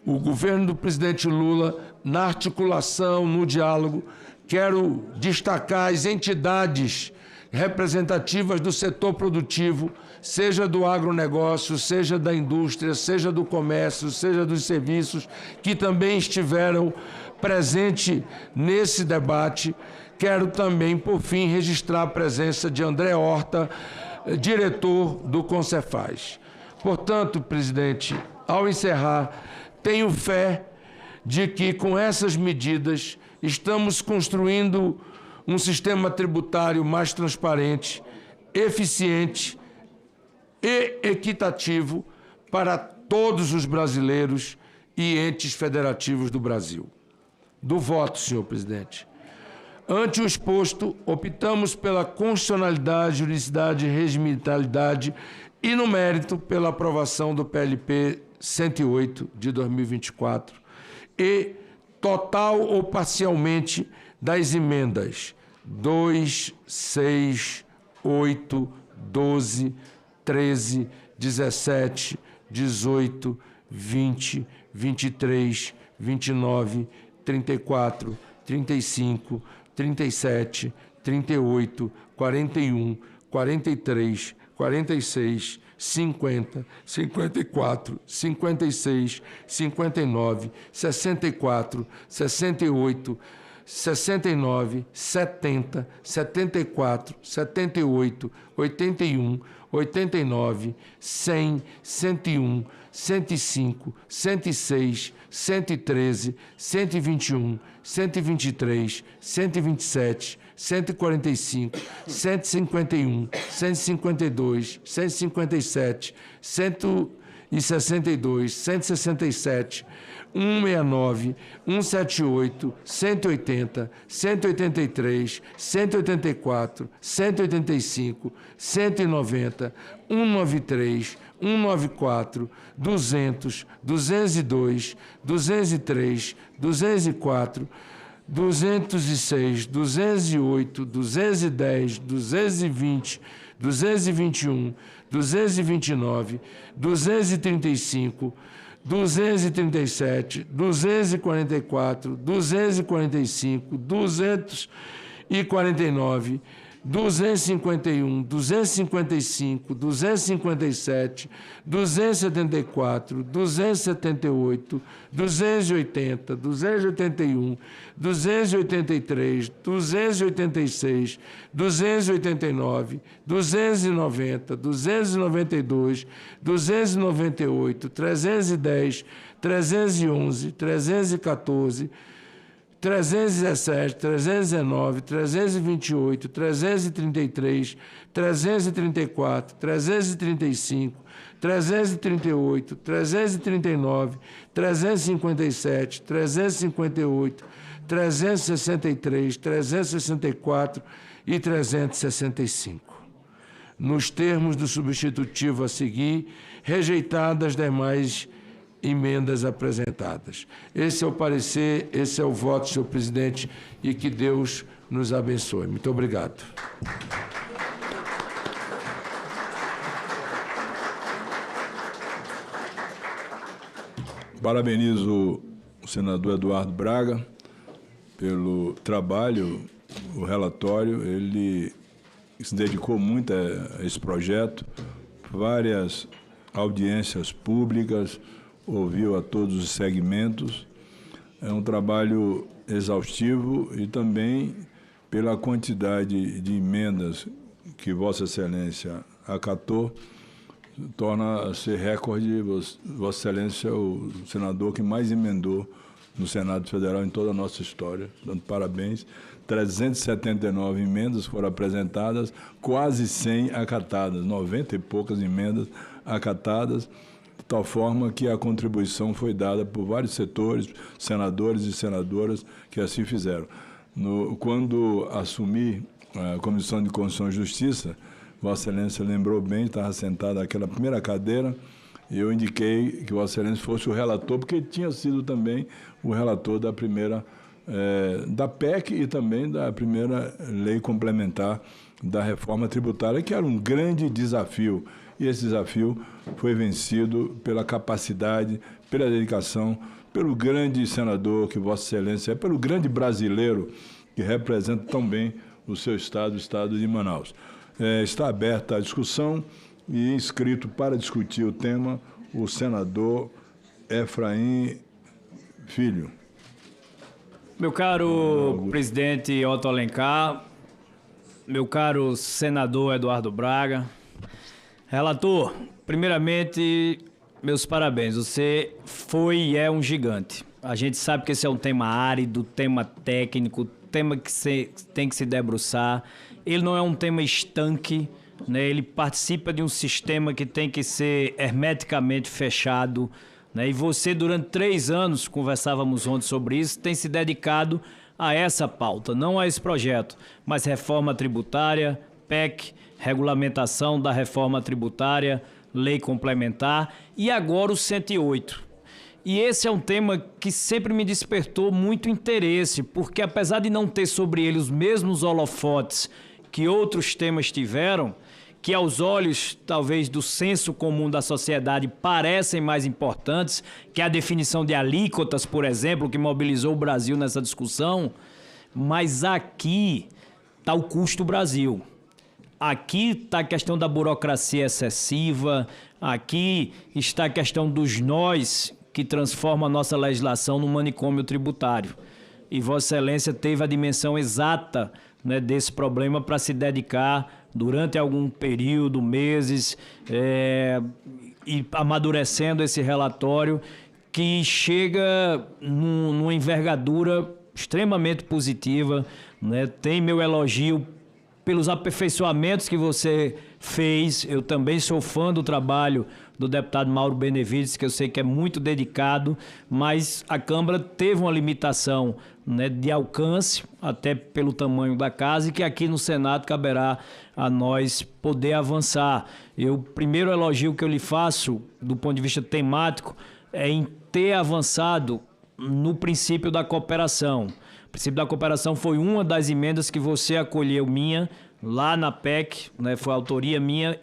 o governo do presidente Lula, na articulação, no diálogo. Quero destacar as entidades representativas do setor produtivo, seja do agronegócio, seja da indústria, seja do comércio, seja dos serviços, que também estiveram presentes nesse debate. Quero também, por fim, registrar a presença de André Horta, diretor do Concefaz. Portanto, presidente, ao encerrar, tenho fé de que, com essas medidas, estamos construindo um sistema tributário mais transparente, eficiente e equitativo para todos os brasileiros e entes federativos do Brasil. Do voto, senhor presidente. Ante o exposto, optamos pela constitucionalidade, juridicidade e regimentalidade e, no mérito, pela aprovação do PLP 108 de 2024 e total ou parcialmente das emendas 2, 6, 8, 12, 13, 17, 18, 20, 23, 29, 34, 35, 37, 38, 41, 43, 46, 50, 54, 56, 59, 64, 68, 69, 70, 74, 78, 81, 89, 100, 101, 105, 106, 113, 121, 123, 127, 145, 151, 152, 157, 162, 167, 169, 178, 180, 183, 184, 185, 190, 193, 194, 200, 202, 203, 204, 206, 208, 210, 220, 221, 229, 235, 237, 244, 245, 249, 251, 255, 257, 274, 278, 280, 281, 283, 286, 289, 290, 292, 298, 310, 311, 314, 317, 319, 328, 333, 334, 335, 338, 339, 357, 358, 363, 364 e 365. Nos termos do substitutivo a seguir, rejeitadas demais emendas apresentadas. Esse é o parecer, esse é o voto, senhor presidente, e que Deus nos abençoe. Muito obrigado. Parabenizo o senador Eduardo Braga pelo trabalho, o relatório. Ele se dedicou muito a esse projeto, várias audiências públicas, ouviu a todos os segmentos. É um trabalho exaustivo e também pela quantidade de emendas que Vossa Excelência acatou, torna-se recorde. Vossa Excelência é o senador que mais emendou no Senado Federal em toda a nossa história. Dando parabéns. 379 emendas foram apresentadas, quase 100 acatadas, 90 e poucas emendas acatadas, de tal forma que a contribuição foi dada por vários setores, senadores e senadoras que assim fizeram. Quando assumi a Comissão de Constituição e Justiça, Vossa Excelência lembrou bem, estava sentado naquela primeira cadeira, e eu indiquei que Vossa Excelência fosse o relator, porque tinha sido também o relator da primeira, da PEC e também da primeira lei complementar da reforma tributária, que era um grande desafio. E esse desafio foi vencido pela capacidade, pela dedicação, pelo grande senador que Vossa Excelência é, pelo grande brasileiro que representa tão bem o seu estado, o estado de Manaus. Está aberta a discussão e inscrito para discutir o tema o senador Efraim Filho. Meu caro presidente Otto Alencar, meu caro senador Eduardo Braga, relator, primeiramente, meus parabéns. Você foi e é um gigante. A gente sabe que esse é um tema árido, tema técnico, tema que tem que se debruçar. Ele não é um tema estanque, né? Ele participa de um sistema que tem que ser hermeticamente fechado, né? E você, durante 3 anos, conversávamos ontem sobre isso, tem se dedicado a essa pauta, não a esse projeto, mas reforma tributária, PEC, regulamentação da reforma tributária, lei complementar e agora o 108. E esse é um tema que sempre me despertou muito interesse, porque apesar de não ter sobre ele os mesmos holofotes que outros temas tiveram, que aos olhos, talvez, do senso comum da sociedade, parecem mais importantes, que é a definição de alíquotas, por exemplo, que mobilizou o Brasil nessa discussão, mas aqui está o custo Brasil. Aqui está a questão da burocracia excessiva, aqui está a questão dos nós que transforma a nossa legislação num manicômio tributário. E Vossa Excelência teve a dimensão exata, né, desse problema para se dedicar durante algum período, meses, e amadurecendo esse relatório que chega numa envergadura extremamente positiva, né? Tem meu elogio pelos aperfeiçoamentos que você fez. Eu também sou fã do trabalho do deputado Mauro Benevides, que eu sei que é muito dedicado, mas a Câmara teve uma limitação, né, de alcance, até pelo tamanho da casa, e que aqui no Senado caberá a nós poder avançar. O primeiro elogio que eu lhe faço, do ponto de vista temático, é em ter avançado no princípio da cooperação. O princípio da cooperação foi uma das emendas que você acolheu minha, lá na PEC, né, foi a autoria minha,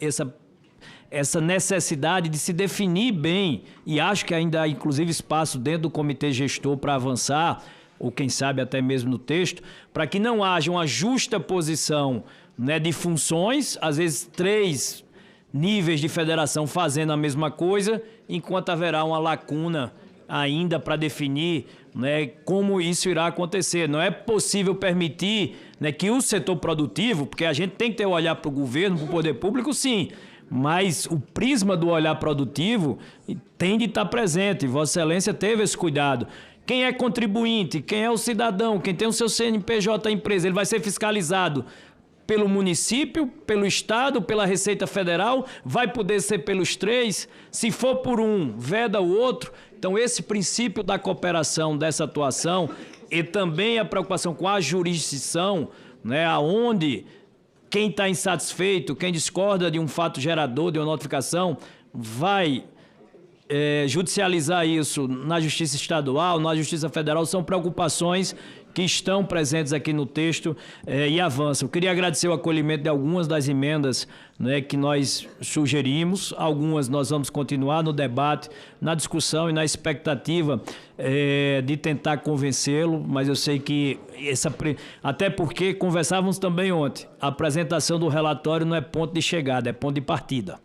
essa necessidade de se definir bem, e acho que ainda há inclusive espaço dentro do comitê gestor para avançar, ou quem sabe até mesmo no texto, para que não haja uma justa posição, né, de funções, às vezes 3 níveis de federação fazendo a mesma coisa, enquanto haverá uma lacuna ainda para definir, né, como isso irá acontecer. Não é possível permitir, né, que o setor produtivo, porque a gente tem que ter o olhar para o governo, para o poder público, sim, mas o prisma do olhar produtivo tem de estar presente. Vossa Excelência teve esse cuidado. Quem é contribuinte, quem é o cidadão, quem tem o seu CNPJ empresa, ele vai ser fiscalizado pelo município, pelo Estado, pela Receita Federal, vai poder ser pelos 3, se for por um, veda o outro. Então, esse princípio da cooperação, dessa atuação, e também a preocupação com a jurisdição, né, aonde quem está insatisfeito, quem discorda de um fato gerador, de uma notificação, vai judicializar isso na Justiça Estadual, na Justiça Federal, são preocupações que estão presentes aqui no texto e avançam. Eu queria agradecer o acolhimento de algumas das emendas, né, que nós sugerimos. Algumas nós vamos continuar no debate, na discussão e na expectativa de tentar convencê-lo, mas eu sei que até porque conversávamos também ontem, a apresentação do relatório não é ponto de chegada, é ponto de partida.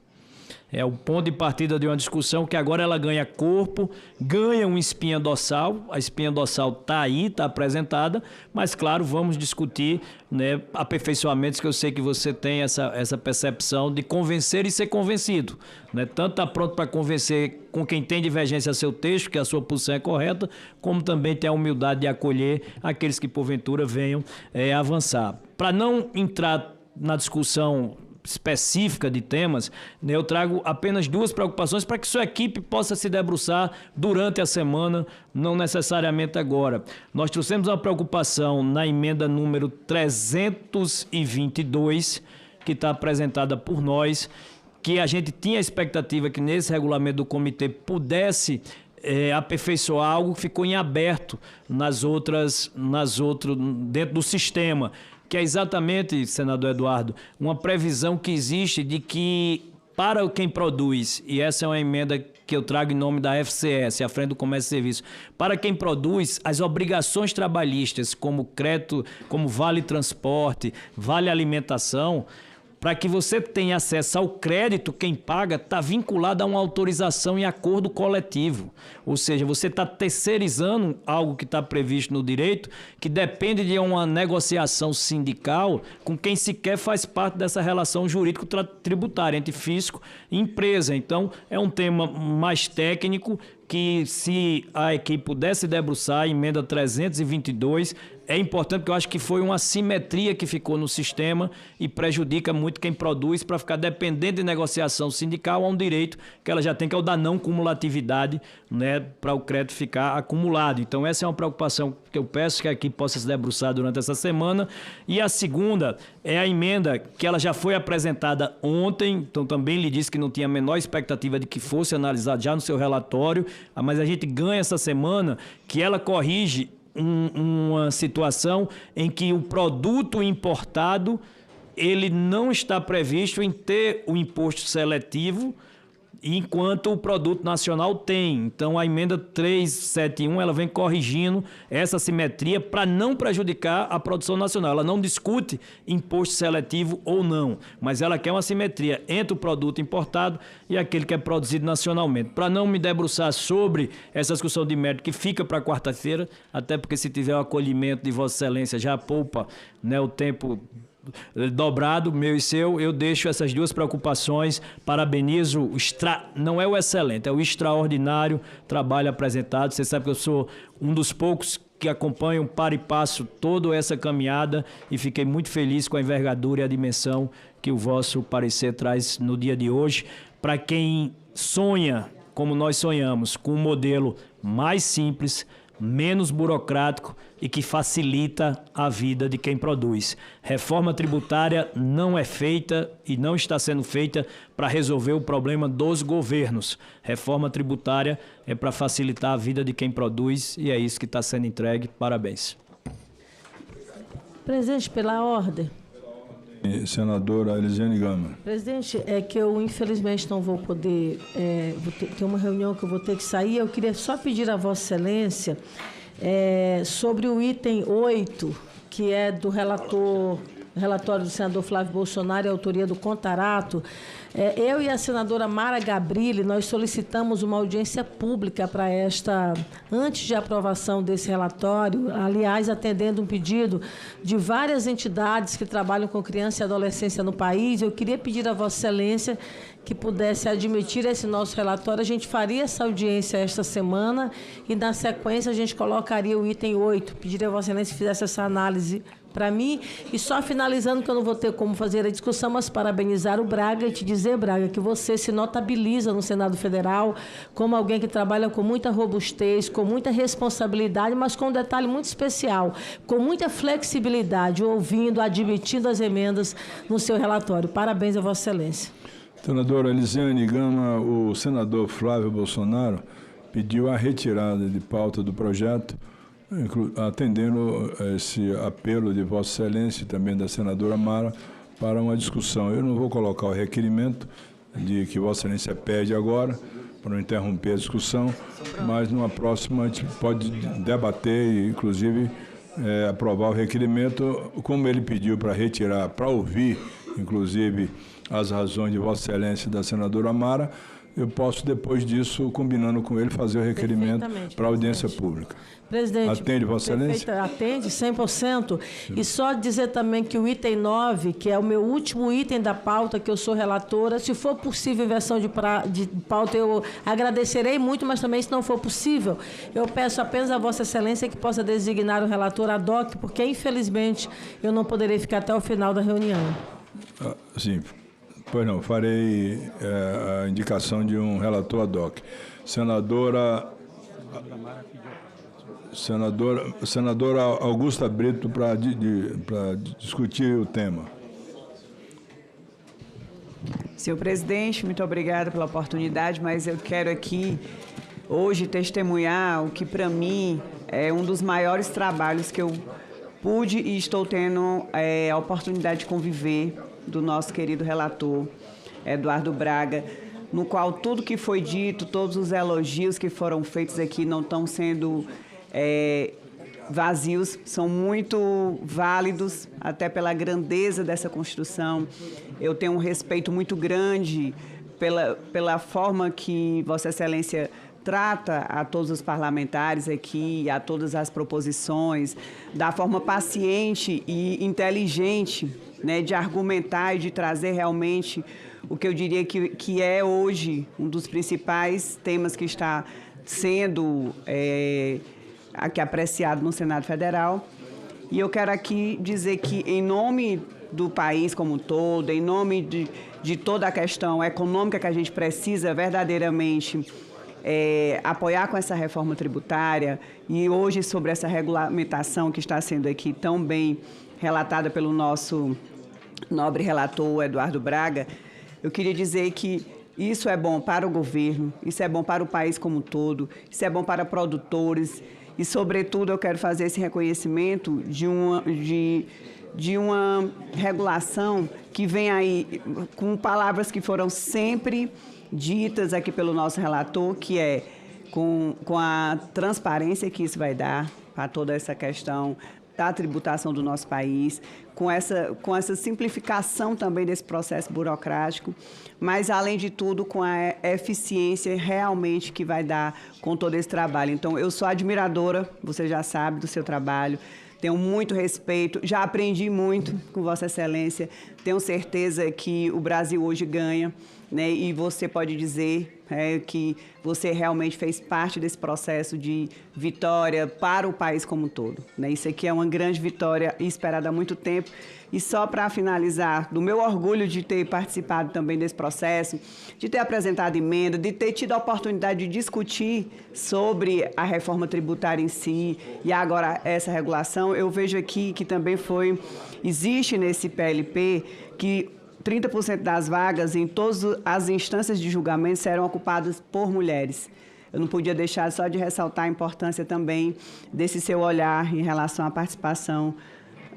É o ponto de partida de uma discussão que agora ela ganha corpo, ganha uma espinha dorsal. A espinha dorsal está aí, está apresentada, mas, claro, vamos discutir, né, aperfeiçoamentos que eu sei que você tem essa percepção de convencer e ser convencido. Né? Tanto está pronto para convencer com quem tem divergência a seu texto, que a sua posição é correta, como também tem a humildade de acolher aqueles que, porventura, venham avançar. Para não entrar na discussão específica de temas, né, eu trago apenas 2 preocupações para que sua equipe possa se debruçar durante a semana, não necessariamente agora. Nós trouxemos uma preocupação na emenda número 322, que está apresentada por nós, que a gente tinha a expectativa que nesse regulamento do comitê pudesse aperfeiçoar algo que ficou em aberto dentro do sistema, que é exatamente, senador Eduardo, uma previsão que existe de que, para quem produz, e essa é uma emenda que eu trago em nome da FCS, a Frente do Comércio e Serviços, para quem produz, as obrigações trabalhistas, como crédito, como vale transporte, vale alimentação, para que você tenha acesso ao crédito, quem paga está vinculado a uma autorização em acordo coletivo. Ou seja, você está terceirizando algo que está previsto no direito, que depende de uma negociação sindical com quem sequer faz parte dessa relação jurídico-tributária entre fisco e empresa. Então, é um tema mais técnico que, se a equipe pudesse debruçar, emenda 322, é importante, porque eu acho que foi uma assimetria que ficou no sistema e prejudica muito quem produz para ficar dependendo de negociação sindical a um direito que ela já tem, que é o da não cumulatividade, né, para o crédito ficar acumulado. Então, essa é uma preocupação que eu peço que a equipe possa se debruçar durante essa semana. E a segunda é a emenda que ela já foi apresentada ontem, então também lhe disse que não tinha a menor expectativa de que fosse analisado já no seu relatório, mas a gente ganha essa semana, que ela corrige uma situação em que o produto importado ele não está previsto em ter o imposto seletivo, enquanto o produto nacional tem. Então, a emenda 371, ela vem corrigindo essa simetria para não prejudicar a produção nacional. Ela não discute imposto seletivo ou não, mas ela quer uma simetria entre o produto importado e aquele que é produzido nacionalmente. Para não me debruçar sobre essa discussão de mérito que fica para quarta-feira, até porque se tiver o acolhimento de Vossa Excelência já poupa, né, o tempo dobrado, meu e seu, eu deixo essas duas preocupações, parabenizo, não é o excelente, é o extraordinário trabalho apresentado. Você sabe que eu sou um dos poucos que acompanham para e passo toda essa caminhada e fiquei muito feliz com a envergadura e a dimensão que o vosso parecer traz no dia de hoje. Para quem sonha, como nós sonhamos, com um modelo mais simples, menos burocrático e que facilita a vida de quem produz. Reforma tributária não é feita e não está sendo feita para resolver o problema dos governos. Reforma tributária é para facilitar a vida de quem produz e é isso que está sendo entregue. Parabéns. Presidente, pela ordem. Senadora Elisiane Gama. Presidente, é que eu infelizmente não vou poder, ter uma reunião que eu vou ter que sair. Eu queria só pedir a Vossa Excelência sobre o item 8, que é do relatório do senador Flávio Bolsonaro, a autoria do Contarato. Eu e a senadora Mara Gabrilli, nós solicitamos uma audiência pública para antes de aprovação desse relatório, aliás, atendendo um pedido de várias entidades que trabalham com criança e adolescência no país. Eu queria pedir a Vossa Excelência que pudesse admitir esse nosso relatório. A gente faria essa audiência esta semana e, na sequência, a gente colocaria o item 8. Pediria a Vossa Excelência que fizesse essa análise para mim. E só finalizando, que eu não vou ter como fazer a discussão, mas parabenizar o Braga e te dizer, Braga, que você se notabiliza no Senado Federal como alguém que trabalha com muita robustez, com muita responsabilidade, mas com um detalhe muito especial, com muita flexibilidade, ouvindo, admitindo as emendas no seu relatório. Parabéns a Vossa Excelência. Senadora Elisiane Gama, o senador Flávio Bolsonaro pediu a retirada de pauta do projeto, atendendo esse apelo de Vossa Excelência e também da senadora Mara para uma discussão. Eu não vou colocar o requerimento de que Vossa Excelência pede agora, para não interromper a discussão, mas numa próxima a gente pode debater e, inclusive, aprovar o requerimento, como ele pediu para retirar, para ouvir, inclusive, as razões de Vossa Excelência e da senadora Mara. Eu posso, depois disso, combinando com ele, fazer o requerimento para a audiência pública. Presidente, atende, Vossa Excelência? Atende, 100%. E só dizer também que o item 9, que é o meu último item da pauta, que eu sou relatora, se for possível inversão de pauta, eu agradecerei muito, mas também, se não for possível, eu peço apenas a Vossa Excelência que possa designar o relator ad hoc, porque, infelizmente, eu não poderei ficar até o final da reunião. Sim. Pois não, farei a indicação de um relator ad hoc. Senadora Augusta Brito, para discutir o tema. Senhor presidente, muito obrigada pela oportunidade, mas eu quero aqui hoje testemunhar o que para mim é um dos maiores trabalhos que eu pude e estou tendo a oportunidade de conviver do nosso querido relator, Eduardo Braga, no qual tudo que foi dito, todos os elogios que foram feitos aqui não estão sendo vazios, são muito válidos, até pela grandeza dessa construção. Eu tenho um respeito muito grande pela forma que Vossa Excelência trata a todos os parlamentares aqui, a todas as proposições, da forma paciente e inteligente, né, de argumentar e de trazer realmente o que eu diria que é hoje um dos principais temas que está sendo aqui apreciado no Senado Federal. E eu quero aqui dizer que, em nome do país como um todo, em nome de toda a questão econômica que a gente precisa verdadeiramente apoiar com essa reforma tributária, e hoje sobre essa regulamentação que está sendo aqui tão bem relatada pelo nosso nobre relator Eduardo Braga, eu queria dizer que isso é bom para o governo, isso é bom para o país como um todo, isso é bom para produtores e, sobretudo, eu quero fazer esse reconhecimento de uma regulação que vem aí com palavras que foram sempre ditas aqui pelo nosso relator, que é com a transparência que isso vai dar para toda essa questão da tributação do nosso país, com essa simplificação também desse processo burocrático, mas, além de tudo, com a eficiência realmente que vai dar com todo esse trabalho. Então, eu sou admiradora, você já sabe, do seu trabalho, tenho muito respeito, já aprendi muito com Vossa Excelência, tenho certeza que o Brasil hoje ganha, né? E você pode dizer que você realmente fez parte desse processo de vitória para o país como um todo, né? Isso aqui é uma grande vitória esperada há muito tempo. E só para finalizar, do meu orgulho de ter participado também desse processo, de ter apresentado emenda, de ter tido a oportunidade de discutir sobre a reforma tributária em si e agora essa regulação, eu vejo aqui que também existe nesse PLP que 30% das vagas em todas as instâncias de julgamento serão ocupadas por mulheres. Eu não podia deixar só de ressaltar a importância também desse seu olhar em relação à participação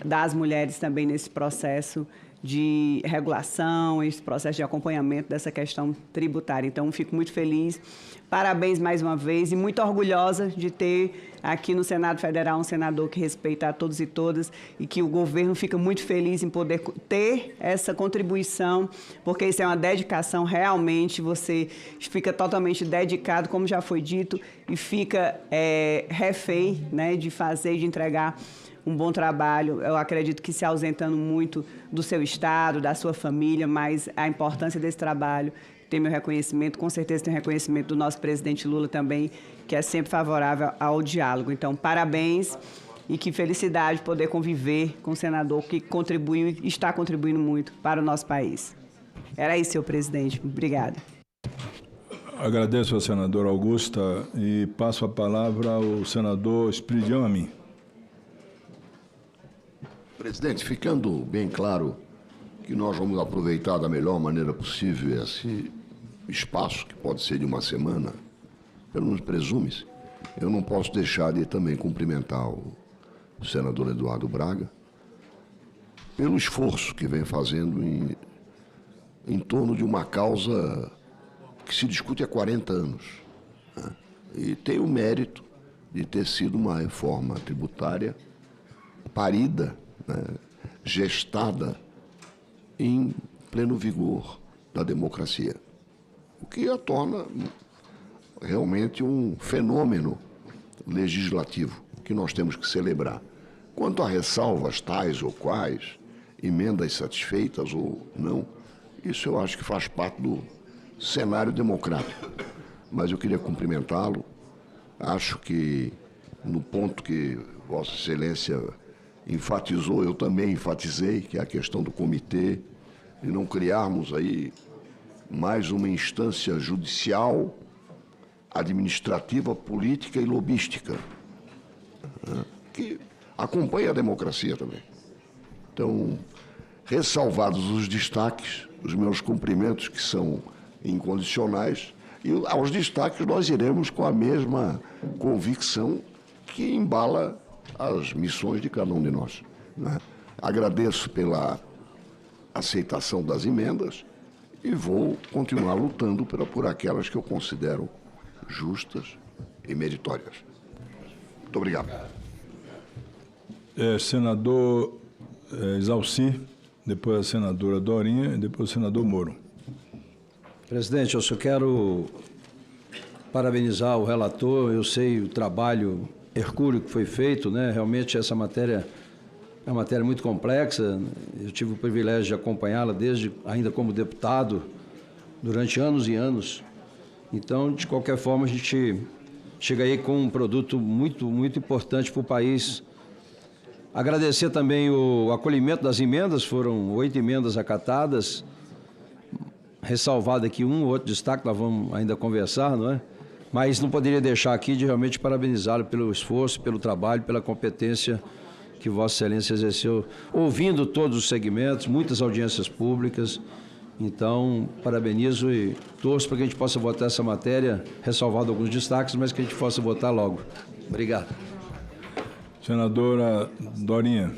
das mulheres também nesse processo de regulação, esse processo de acompanhamento dessa questão tributária. Então, fico muito feliz, parabéns mais uma vez e muito orgulhosa de ter aqui no Senado Federal um senador que respeita a todos e todas e que o governo fica muito feliz em poder ter essa contribuição, porque isso é uma dedicação realmente, você fica totalmente dedicado, como já foi dito, e fica refém, né, de fazer, de entregar um bom trabalho. Eu acredito que se ausentando muito do seu estado, da sua família, mas a importância desse trabalho tem meu reconhecimento, com certeza tem o reconhecimento do nosso presidente Lula também, que é sempre favorável ao diálogo. Então, parabéns e que felicidade poder conviver com um senador que contribuiu e está contribuindo muito para o nosso país. Era isso, senhor presidente. Obrigada. Agradeço ao senador Augusta e passo a palavra ao senador Espiridião Amin. Presidente, ficando bem claro que nós vamos aproveitar da melhor maneira possível esse espaço, que pode ser de uma semana, pelo menos presume-se, eu não posso deixar de também cumprimentar o senador Eduardo Braga pelo esforço que vem fazendo em torno de uma causa que se discute há 40 anos, né? E tem o mérito de ter sido uma reforma tributária parida, né, gestada em pleno vigor da democracia, o que a torna realmente um fenômeno legislativo que nós temos que celebrar. Quanto a ressalvas tais ou quais, emendas satisfeitas ou não, isso eu acho que faz parte do cenário democrático. Mas eu queria cumprimentá-lo, acho que no ponto que Vossa Excelência enfatizou, eu também enfatizei, que é a questão do comitê, de não criarmos aí mais uma instância judicial, administrativa, política e lobística, né, que acompanha a democracia também. Então, ressalvados os destaques, os meus cumprimentos, que são incondicionais, e aos destaques nós iremos com a mesma convicção que embala as missões de cada um de nós, né? Agradeço pela aceitação das emendas e vou continuar lutando por aquelas que eu considero justas e meritórias. Muito obrigado. Senador Exalci, depois a senadora Dorinha e depois o senador Moro. Presidente, eu só quero parabenizar o relator. Eu sei o trabalho hercúleo que foi feito, né? Realmente essa matéria é uma matéria muito complexa. Eu tive o privilégio de acompanhá-la desde ainda como deputado durante anos e anos. Então, de qualquer forma, a gente chega aí com um produto muito importante para o país. Agradecer também o acolhimento das emendas, foram 8 emendas acatadas, ressalvado aqui um ou outro destaque, nós vamos ainda conversar, não é? Mas não poderia deixar aqui de realmente parabenizá-lo pelo esforço, pelo trabalho, pela competência que Vossa Excelência exerceu, ouvindo todos os segmentos, muitas audiências públicas. Então, parabenizo e torço para que a gente possa votar essa matéria, ressalvado alguns destaques, mas que a gente possa votar logo. Obrigado. Senadora Dorinha.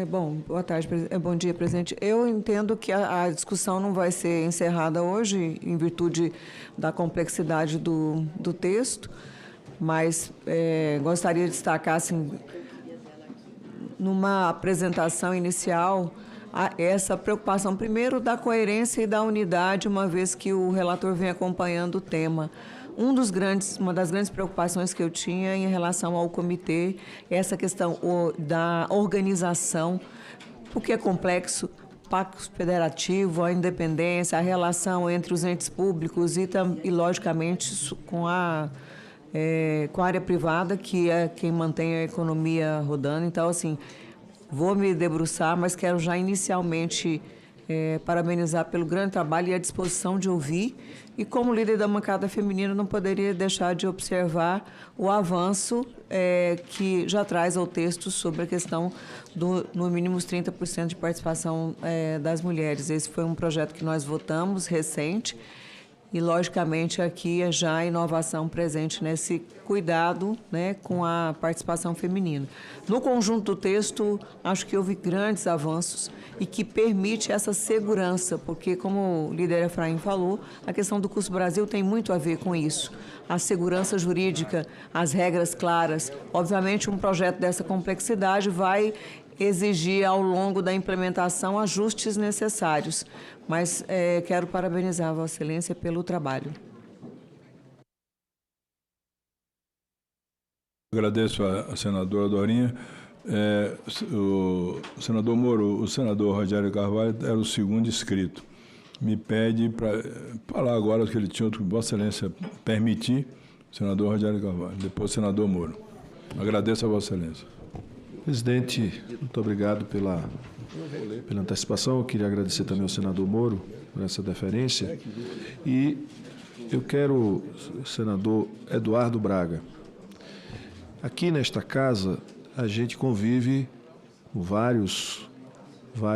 Bom, boa tarde, bom dia, presidente. Eu entendo que a discussão não vai ser encerrada hoje, em virtude da complexidade do texto, mas gostaria de destacar, assim, numa apresentação inicial, essa preocupação, primeiro, da coerência e da unidade, uma vez que o relator vem acompanhando o tema. Uma das grandes preocupações que eu tinha em relação ao comitê é essa questão da organização, porque é complexo, pacto federativo, a independência, a relação entre os entes públicos e logicamente, com a área privada, que é quem mantém a economia rodando. Então, assim, vou me debruçar, mas quero já inicialmente parabenizar pelo grande trabalho e a disposição de ouvir. E como líder da bancada feminina, não poderia deixar de observar o avanço que já traz ao texto sobre a questão no mínimo os 30% de participação das mulheres. Esse foi um projeto que nós votamos, recente, e, logicamente, aqui é já a inovação presente nesse cuidado, né, com a participação feminina. No conjunto do texto, acho que houve grandes avanços e que permite essa segurança, porque, como o líder Efraim falou, a questão do Custo Brasil tem muito a ver com isso. A segurança jurídica, as regras claras. Obviamente, um projeto dessa complexidade vai exigir, ao longo da implementação, ajustes necessários. Mas quero parabenizar a Vossa Excelência pelo trabalho. Agradeço a senadora Dorinha. O senador Moro, o senador Rogério Carvalho era o segundo inscrito. Me pede para falar agora o que ele tinha, outro que Vossa Excelência permitir, o senador Rogério Carvalho, depois o senador Moro. Agradeço a Vossa Excelência. Presidente, muito obrigado pela antecipação. Eu queria agradecer também ao senador Moro por essa deferência. E eu quero, senador Eduardo Braga, aqui nesta casa a gente convive com vários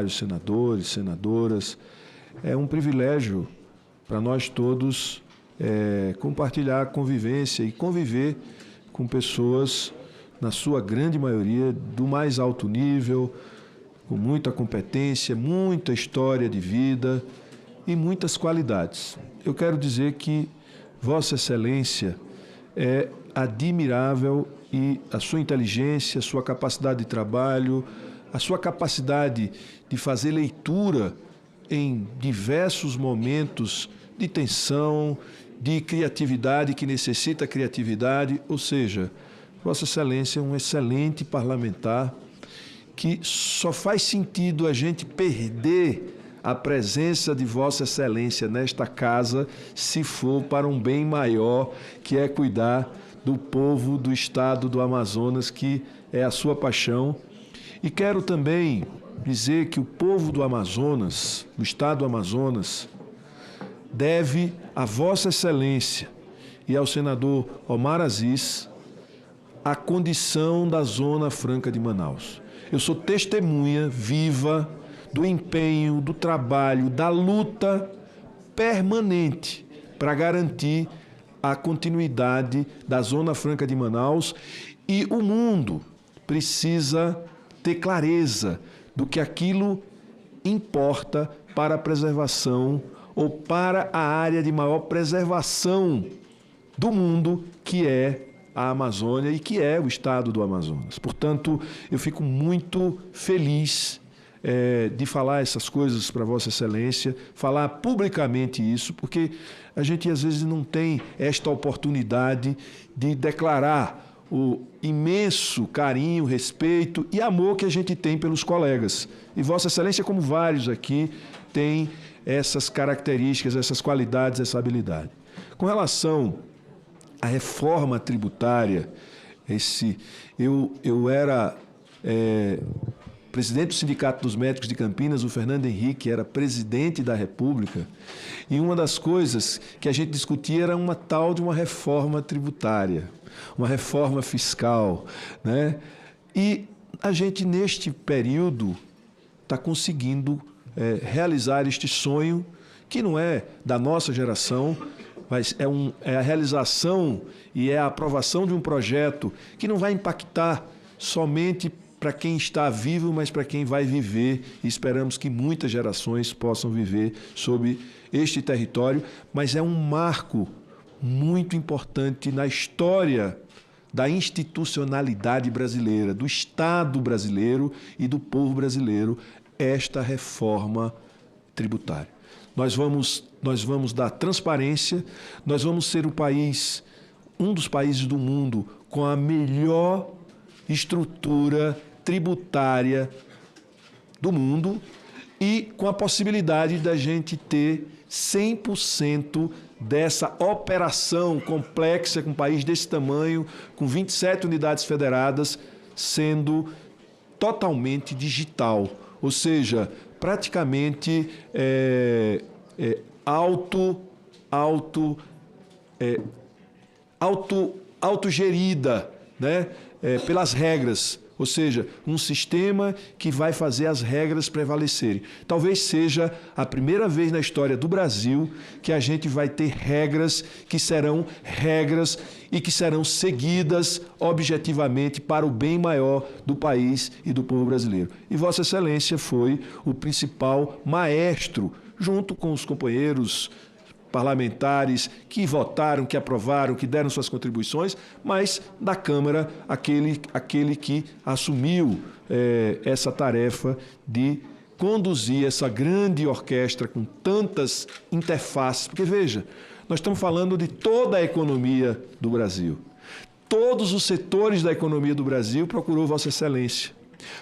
senadores, senadoras. É um privilégio para nós todos compartilhar a convivência e conviver com pessoas, na sua grande maioria, do mais alto nível, com muita competência, muita história de vida e muitas qualidades. Eu quero dizer que Vossa Excelência é admirável e a sua inteligência, a sua capacidade de trabalho, a sua capacidade de fazer leitura em diversos momentos de tensão, de criatividade que necessita criatividade, ou seja, Vossa Excelência é um excelente parlamentar que só faz sentido a gente perder a presença de Vossa Excelência nesta casa se for para um bem maior, que é cuidar do povo do estado do Amazonas, que é a sua paixão. E quero também dizer que o povo do Amazonas, do estado do Amazonas, deve a Vossa Excelência e ao senador Omar Aziz a condição da Zona Franca de Manaus. Eu sou testemunha viva do empenho, do trabalho, da luta permanente para garantir a continuidade da Zona Franca de Manaus, e o mundo precisa ter clareza do que aquilo importa para a preservação ou para a área de maior preservação do mundo, que é a Amazônia e que é o estado do Amazonas. Portanto, eu fico muito feliz de falar essas coisas para Vossa Excelência, falar publicamente isso, porque a gente às vezes não tem esta oportunidade de declarar o imenso carinho, respeito e amor que a gente tem pelos colegas. E Vossa Excelência, como vários aqui, tem essas características, essas qualidades, essa habilidade. Com relação à reforma tributária, eu era presidente do Sindicato dos Médicos de Campinas, o Fernando Henrique era presidente da República, e uma das coisas que a gente discutia era uma tal de uma reforma tributária, uma reforma fiscal, né? E a gente, neste período, está conseguindo realizar este sonho, que não é da nossa geração, mas é a realização e é a aprovação de um projeto que não vai impactar somente para quem está vivo, mas para quem vai viver. E esperamos que muitas gerações possam viver sob este território. Mas é um marco muito importante na história da institucionalidade brasileira, do Estado brasileiro e do povo brasileiro, esta reforma tributária. Nós vamos dar transparência, nós vamos ser um dos países do mundo com a melhor estrutura tributária do mundo e com a possibilidade da gente ter 100% dessa operação complexa com um país desse tamanho, com 27 unidades federadas, sendo totalmente digital, ou seja, praticamente autogerida, né, pelas regras, ou seja, um sistema que vai fazer as regras prevalecerem. Talvez seja a primeira vez na história do Brasil que a gente vai ter regras que serão regras e que serão seguidas objetivamente para o bem maior do país e do povo brasileiro. E Vossa Excelência foi o principal maestro, junto com os companheiros parlamentares que votaram, que aprovaram, que deram suas contribuições, mas da Câmara, aquele que assumiu essa tarefa de conduzir essa grande orquestra com tantas interfaces. Porque, veja, nós estamos falando de toda a economia do Brasil. Todos os setores da economia do Brasil procurou Vossa Excelência.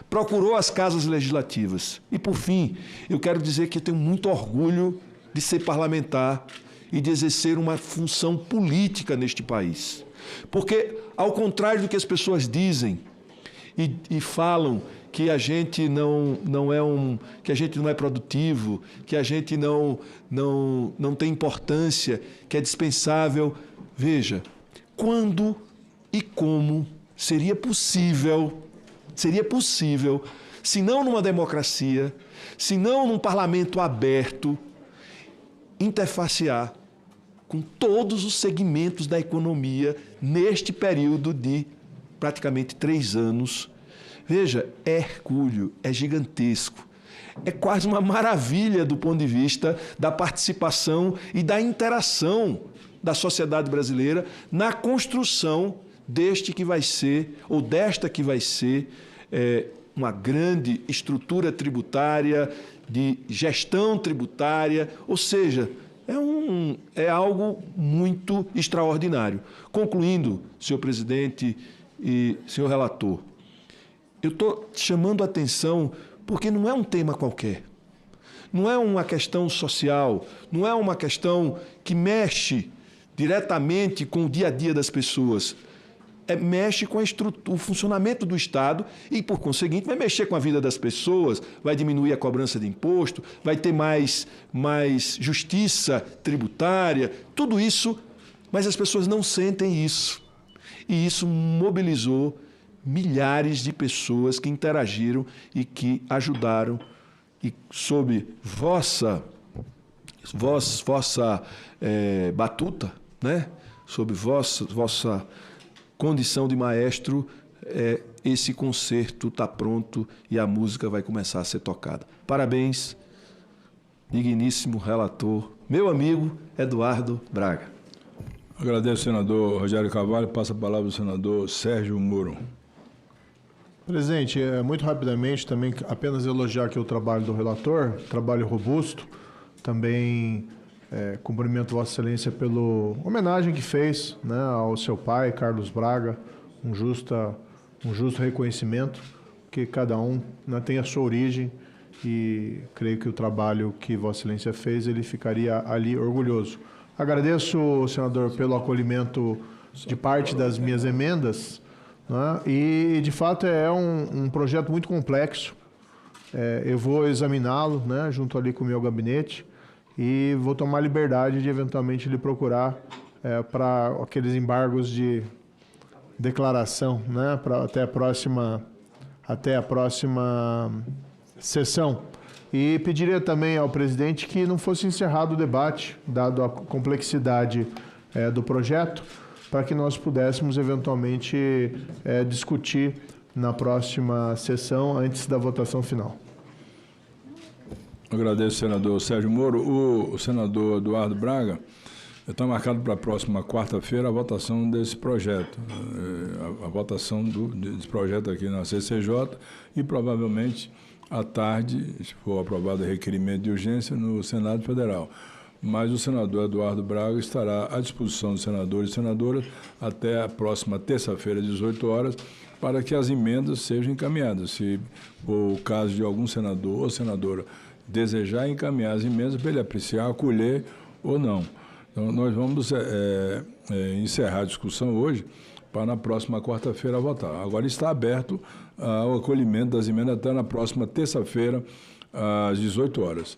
Procurou as casas legislativas. E, por fim, eu quero dizer que eu tenho muito orgulho de ser parlamentar e de exercer uma função política neste país. Porque, ao contrário do que as pessoas dizem e falam que a gente que a gente não é produtivo, que a gente não tem importância, que é dispensável, veja, quando e como seria possível, se não numa democracia, se não num parlamento aberto, interfacear com todos os segmentos da economia neste período de praticamente 3 anos. Veja, é hercúleo, é gigantesco. É quase uma maravilha do ponto de vista da participação e da interação da sociedade brasileira na construção desta que vai ser uma grande estrutura tributária, de gestão tributária, ou seja, é algo muito extraordinário. Concluindo, senhor presidente e senhor relator, eu estou chamando a atenção porque não é um tema qualquer, não é uma questão social, não é uma questão que mexe diretamente com o dia a dia das pessoas. Mexe com o funcionamento do Estado e, por conseguinte, vai mexer com a vida das pessoas, vai diminuir a cobrança de imposto, vai ter mais justiça tributária, tudo isso, mas as pessoas não sentem isso. E isso mobilizou milhares de pessoas que interagiram e que ajudaram. E sob vossa batuta, né? Sob vossa condição de maestro, esse concerto está pronto e a música vai começar a ser tocada. Parabéns, digníssimo relator, meu amigo Eduardo Braga. Agradeço, senador Rogério Carvalho. Passa a palavra ao senador Sérgio Moro. Presidente, muito rapidamente, também apenas elogiar aqui o trabalho do relator, trabalho robusto, também cumprimento Vossa Excelência pela homenagem que fez, né, ao seu pai, Carlos Braga, um justo reconhecimento, que cada um, né, tem a sua origem e creio que o trabalho que Vossa Excelência fez, ele ficaria ali orgulhoso. Agradeço, senador, pelo acolhimento de parte das minhas emendas, né, e, de fato, é um projeto muito complexo. Eu vou examiná-lo, né, junto ali com o meu gabinete, e vou tomar liberdade de, eventualmente, lhe procurar para aqueles embargos de declaração, né, até a próxima sessão. E pediria também ao presidente que não fosse encerrado o debate, dado a complexidade do projeto, para que nós pudéssemos, eventualmente, discutir na próxima sessão, antes da votação final. Agradeço, senador Sérgio Moro. O senador Eduardo Braga está marcado para a próxima quarta-feira a votação desse projeto, a votação desse projeto aqui na CCJ e provavelmente à tarde, se for aprovado o requerimento de urgência, no Senado Federal. Mas o senador Eduardo Braga estará à disposição dos senadores e senadoras até a próxima terça-feira, às 18 horas, para que as emendas sejam encaminhadas. Se for o caso de algum senador ou senadora desejar encaminhar as emendas para ele apreciar, acolher ou não. Então, nós vamos encerrar a discussão hoje para na próxima quarta-feira votar. Agora está aberto o acolhimento das emendas até na próxima terça-feira, às 18 horas.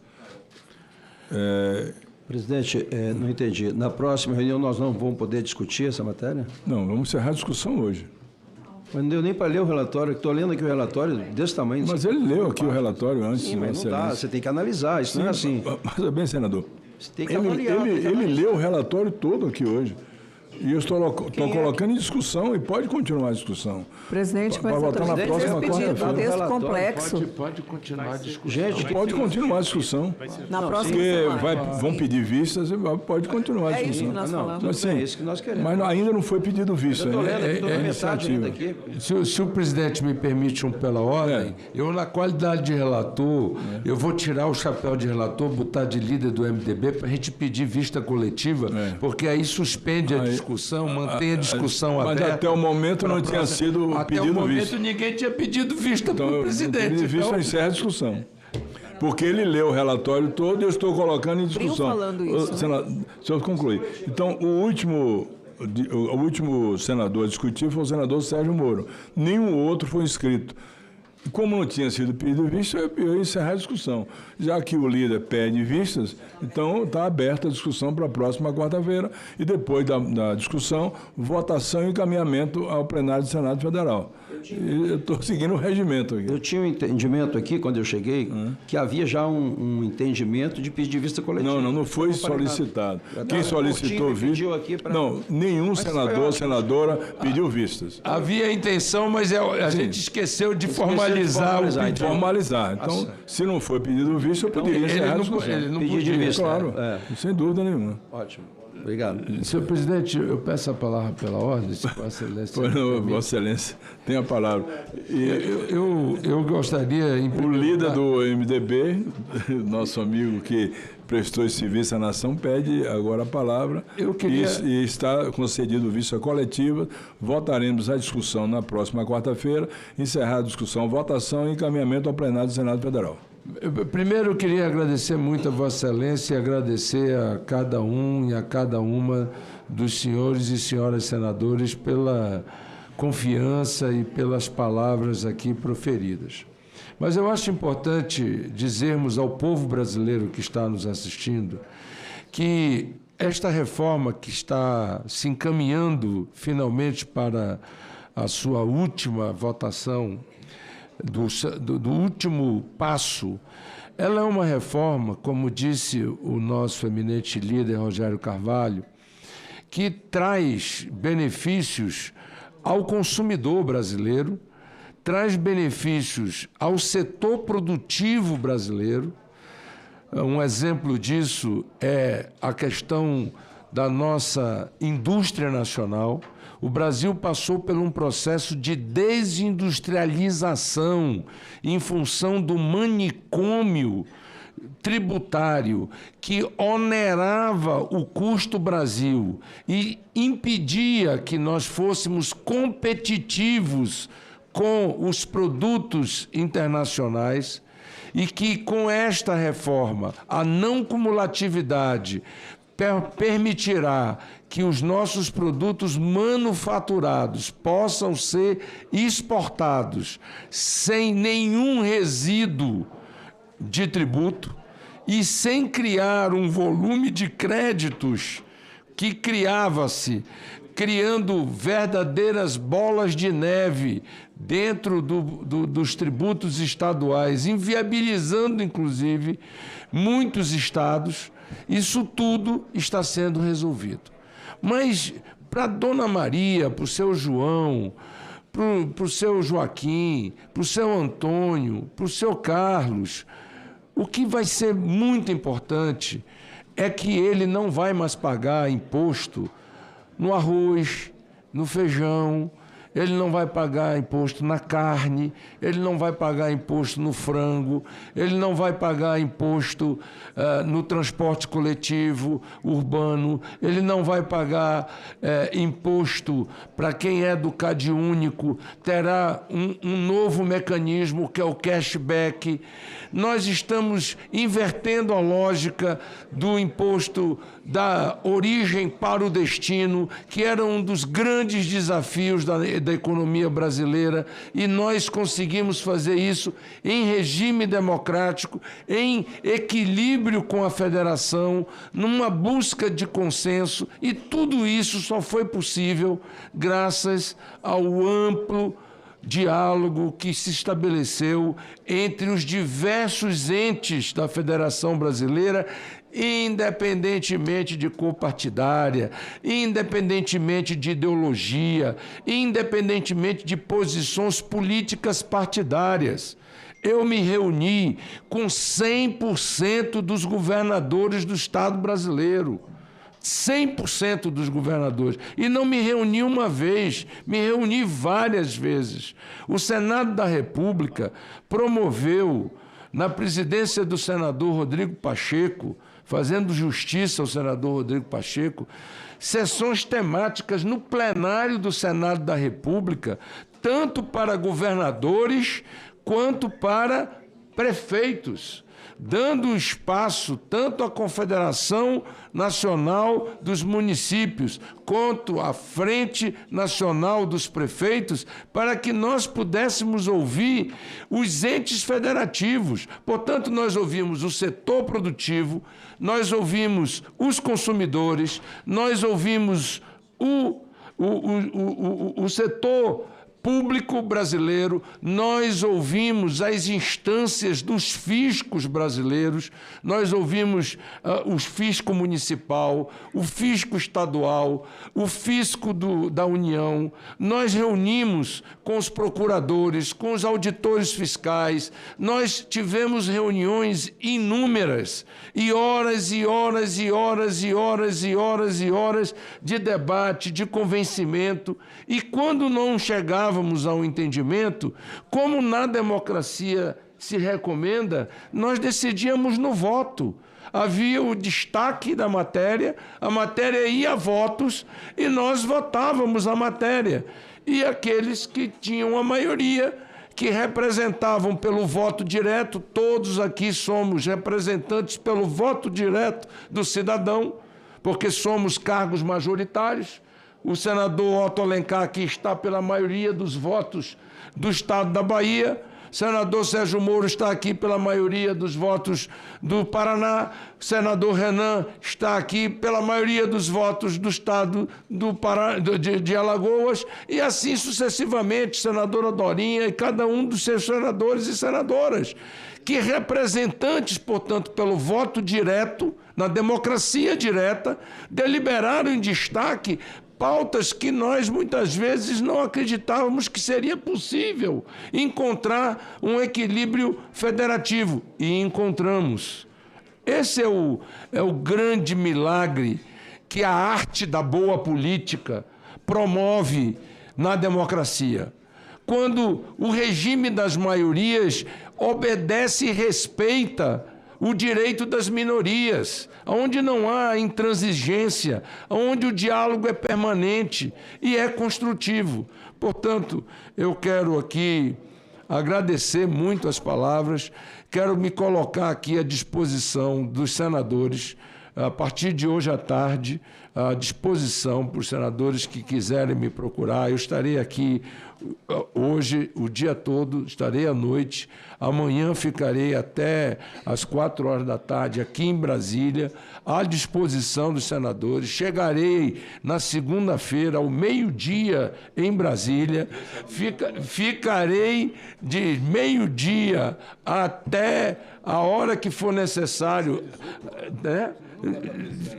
Presidente, não entendi. Na próxima reunião nós não vamos poder discutir essa matéria? Não, vamos encerrar a discussão hoje. Mas não deu nem para ler o relatório. Estou lendo aqui o relatório desse tamanho. Mas ele leu aqui o relatório antes. Sim, mas não dá. Você tem que analisar. Isso não é assim. Mas bem, senador. Você tem que avaliar. Ele leu o relatório todo aqui hoje. E eu estou colocando em discussão e pode continuar a discussão. Presidente, para votar na próxima quarta-feira. Texto complexo. Pode continuar a discussão. Gente, pode continuar a discussão. Na próxima porque vão pedir vistas, pode continuar a discussão. É isso que nós falamos. Mas, é isso que nós queremos. Mas ainda não foi pedido vista. Eu estou lendo aqui, estou na metade ainda aqui. Se o presidente me permite pela ordem, eu, na qualidade de relator, eu vou tirar o chapéu de relator, botar de líder do MDB para a gente pedir vista coletiva, porque aí suspende a discussão, mantém a discussão aberta. Mas até o momento não tinha sido pedido vista. Até o momento ninguém tinha pedido vista para o presidente. Vista encerra a discussão. Porque ele leu o relatório todo e eu estou colocando em discussão. Falando isso, Deixa eu concluir. Então, o último senador a discutir foi o senador Sérgio Moro. Nenhum outro foi inscrito. E como não tinha sido pedido vista, eu ia encerrar a discussão. Já que o líder pede vistas, então está aberta a discussão para a próxima quarta-feira e depois da discussão, votação e encaminhamento ao plenário do Senado Federal. Eu estou seguindo o regimento aqui. Eu tinha um entendimento aqui, quando eu cheguei, que havia já um entendimento de pedir vista coletiva. Não foi solicitado. Quem solicitou vista... Não, nenhum senador ou senadora pediu vistas. Havia a intenção, mas a gente esqueceu de formalizar o pedido. Formalizar. Então, se não foi pedido vista, eu poderia encerrar a discussão. Ele não podia vista. Claro, sem dúvida nenhuma. Ótimo. Obrigado. Senhor presidente, eu peço a palavra pela ordem, se Vossa Excelência. Vossa Excelência tem a palavra. Eu gostaria... O líder do MDB, nosso amigo que prestou esse serviço à nação, pede agora a palavra. E está concedido vista coletiva. Votaremos a discussão na próxima quarta-feira, encerrar a discussão, votação e encaminhamento ao plenário do Senado Federal. Primeiro, eu queria agradecer muito a Vossa Excelência e agradecer a cada um e a cada uma dos senhores e senhoras senadores pela confiança e pelas palavras aqui proferidas. Mas eu acho importante dizermos ao povo brasileiro que está nos assistindo que esta reforma que está se encaminhando finalmente para a sua última votação, do último passo, ela é uma reforma, como disse o nosso eminente líder Rogério Carvalho, que traz benefícios ao consumidor brasileiro, traz benefícios ao setor produtivo brasileiro. Um exemplo disso é a questão da nossa indústria nacional. O Brasil passou por um processo de desindustrialização em função do manicômio tributário que onerava o custo Brasil e impedia que nós fôssemos competitivos com os produtos internacionais, e que com esta reforma a não cumulatividade permitirá que os nossos produtos manufaturados possam ser exportados sem nenhum resíduo de tributo e sem criar um volume de créditos que criando verdadeiras bolas de neve dentro dos tributos estaduais, inviabilizando, inclusive, muitos estados. Isso tudo está sendo resolvido. Mas para a Dona Maria, para o seu João, para o seu Joaquim, para o seu Antônio, para o seu Carlos. O que vai ser muito importante é que ele não vai mais pagar imposto no arroz, no feijão, ele não vai pagar imposto na carne, ele não vai pagar imposto no frango, ele não vai pagar imposto no transporte coletivo urbano, ele não vai pagar imposto para quem é do CadÚnico, terá um novo mecanismo que é o cashback. Nós estamos invertendo a lógica do imposto da origem para o destino, que era um dos grandes desafios da economia brasileira, e nós conseguimos fazer isso em regime democrático, em equilíbrio com a federação, numa busca de consenso, e tudo isso só foi possível graças ao amplo diálogo que se estabeleceu entre os diversos entes da Federação Brasileira, independentemente de cor partidária, independentemente de ideologia, independentemente de posições políticas partidárias. Eu me reuni com 100% dos governadores do Estado brasileiro. 100% dos governadores. E não me reuni uma vez, me reuni várias vezes. O Senado da República promoveu, na presidência do senador Rodrigo Pacheco, fazendo justiça ao senador Rodrigo Pacheco, sessões temáticas no plenário do Senado da República, tanto para governadores quanto para prefeitos, dando espaço tanto à Confederação Nacional dos Municípios quanto à Frente Nacional dos Prefeitos, para que nós pudéssemos ouvir os entes federativos. Portanto, nós ouvimos o setor produtivo, nós ouvimos os consumidores, nós ouvimos o setor público brasileiro, nós ouvimos as instâncias dos fiscos brasileiros, nós ouvimos o fisco municipal, o fisco estadual, o fisco da União, nós reunimos com os procuradores, com os auditores fiscais, nós tivemos reuniões inúmeras, e horas e horas e horas e horas e horas e horas de debate, de convencimento, e quando não chegávamos ao entendimento, como na democracia se recomenda, nós decidíamos no voto. Havia o destaque da matéria, a matéria ia a votos e nós votávamos a matéria. E aqueles que tinham a maioria, que representavam pelo voto direto, todos aqui somos representantes pelo voto direto do cidadão, porque somos cargos majoritários. O senador Otto Alencar aqui está pela maioria dos votos do Estado da Bahia. O senador Sérgio Moro está aqui pela maioria dos votos do Paraná. O senador Renan está aqui pela maioria dos votos do Estado de Alagoas. E assim sucessivamente, senadora Dorinha e cada um dos seus senadores e senadoras, que representantes, portanto, pelo voto direto, na democracia direta, deliberaram em destaque pautas que nós muitas vezes não acreditávamos que seria possível encontrar um equilíbrio federativo. E encontramos. Esse é o grande milagre que a arte da boa política promove na democracia. Quando o regime das maiorias obedece e respeita o direito das minorias, onde não há intransigência, onde o diálogo é permanente e é construtivo. Portanto, eu quero aqui agradecer muito as palavras, quero me colocar aqui à disposição dos senadores, a partir de hoje à tarde, à disposição para os senadores que quiserem me procurar. Eu estarei aqui hoje o dia todo, estarei à noite, amanhã ficarei até às 4 horas da tarde aqui em Brasília, à disposição dos senadores. Chegarei na segunda-feira, ao meio-dia, em Brasília, ficarei de meio-dia até a hora que for necessário, né?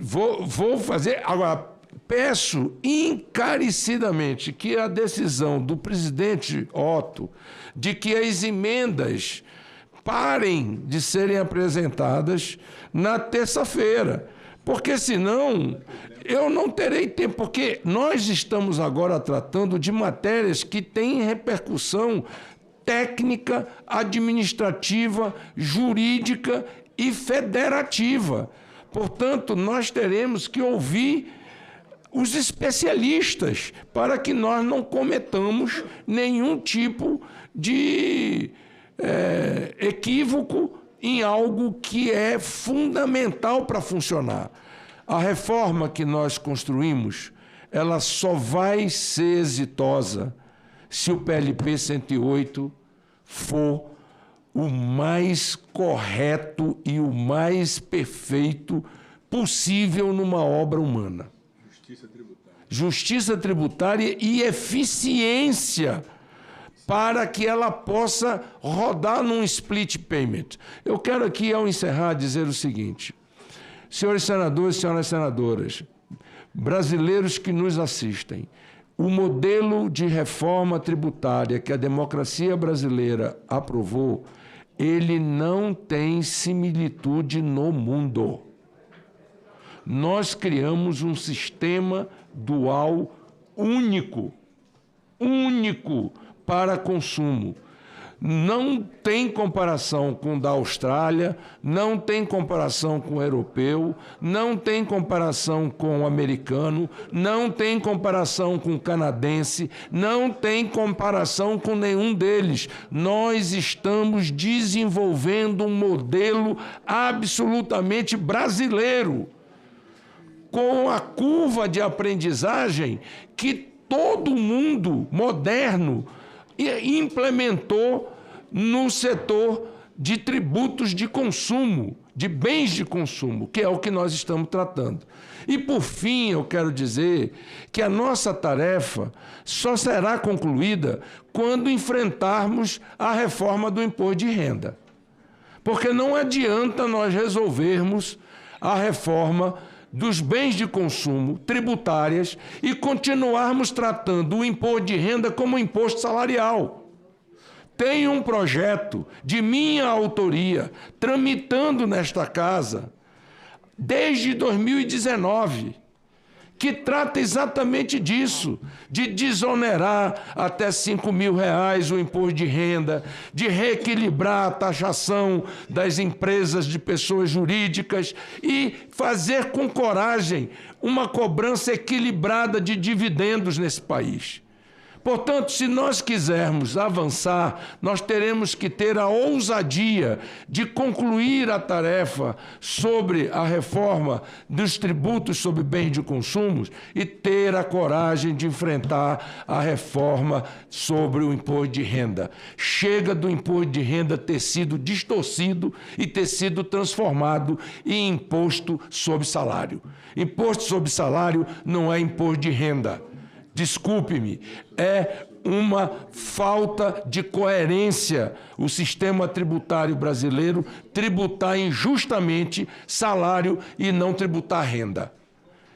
Vou fazer. Agora, peço encarecidamente que a decisão do presidente Otto de que as emendas parem de serem apresentadas na terça-feira, porque senão eu não terei tempo, porque nós estamos agora tratando de matérias que têm repercussão técnica, administrativa, jurídica e federativa. Portanto, nós teremos que ouvir os especialistas para que nós não cometamos nenhum tipo de equívoco em algo que é fundamental para funcionar. A reforma que nós construímos, ela só vai ser exitosa se o PLP 108 for o mais correto e o mais perfeito possível numa obra humana. Justiça tributária e eficiência para que ela possa rodar num split payment. Eu quero aqui, ao encerrar, dizer o seguinte: senhores senadores, senhoras senadoras, brasileiros que nos assistem, o modelo de reforma tributária que a democracia brasileira aprovou, ele não tem similitude no mundo. Nós criamos um sistema dual único para consumo. Não tem comparação com o da Austrália, não tem comparação com o europeu, não tem comparação com o americano, não tem comparação com o canadense, não tem comparação com nenhum deles. Nós estamos desenvolvendo um modelo absolutamente brasileiro, com a curva de aprendizagem que todo mundo moderno implementou no setor de tributos de consumo, de bens de consumo, que é o que nós estamos tratando. E, por fim, eu quero dizer que a nossa tarefa só será concluída quando enfrentarmos a reforma do imposto de renda. Porque não adianta nós resolvermos a reforma dos bens de consumo tributárias e continuarmos tratando o imposto de renda como imposto salarial. Tem um projeto de minha autoria tramitando nesta casa desde 2019, que trata exatamente disso, de desonerar até R$5.000 o imposto de renda, de reequilibrar a taxação das empresas de pessoas jurídicas e fazer com coragem uma cobrança equilibrada de dividendos nesse país. Portanto, se nós quisermos avançar, nós teremos que ter a ousadia de concluir a tarefa sobre a reforma dos tributos sobre bens de consumo e ter a coragem de enfrentar a reforma sobre o imposto de renda. Chega do imposto de renda ter sido distorcido e ter sido transformado em imposto sobre salário. Imposto sobre salário não é imposto de renda. Desculpe-me, é uma falta de coerência o sistema tributário brasileiro tributar injustamente salário e não tributar renda,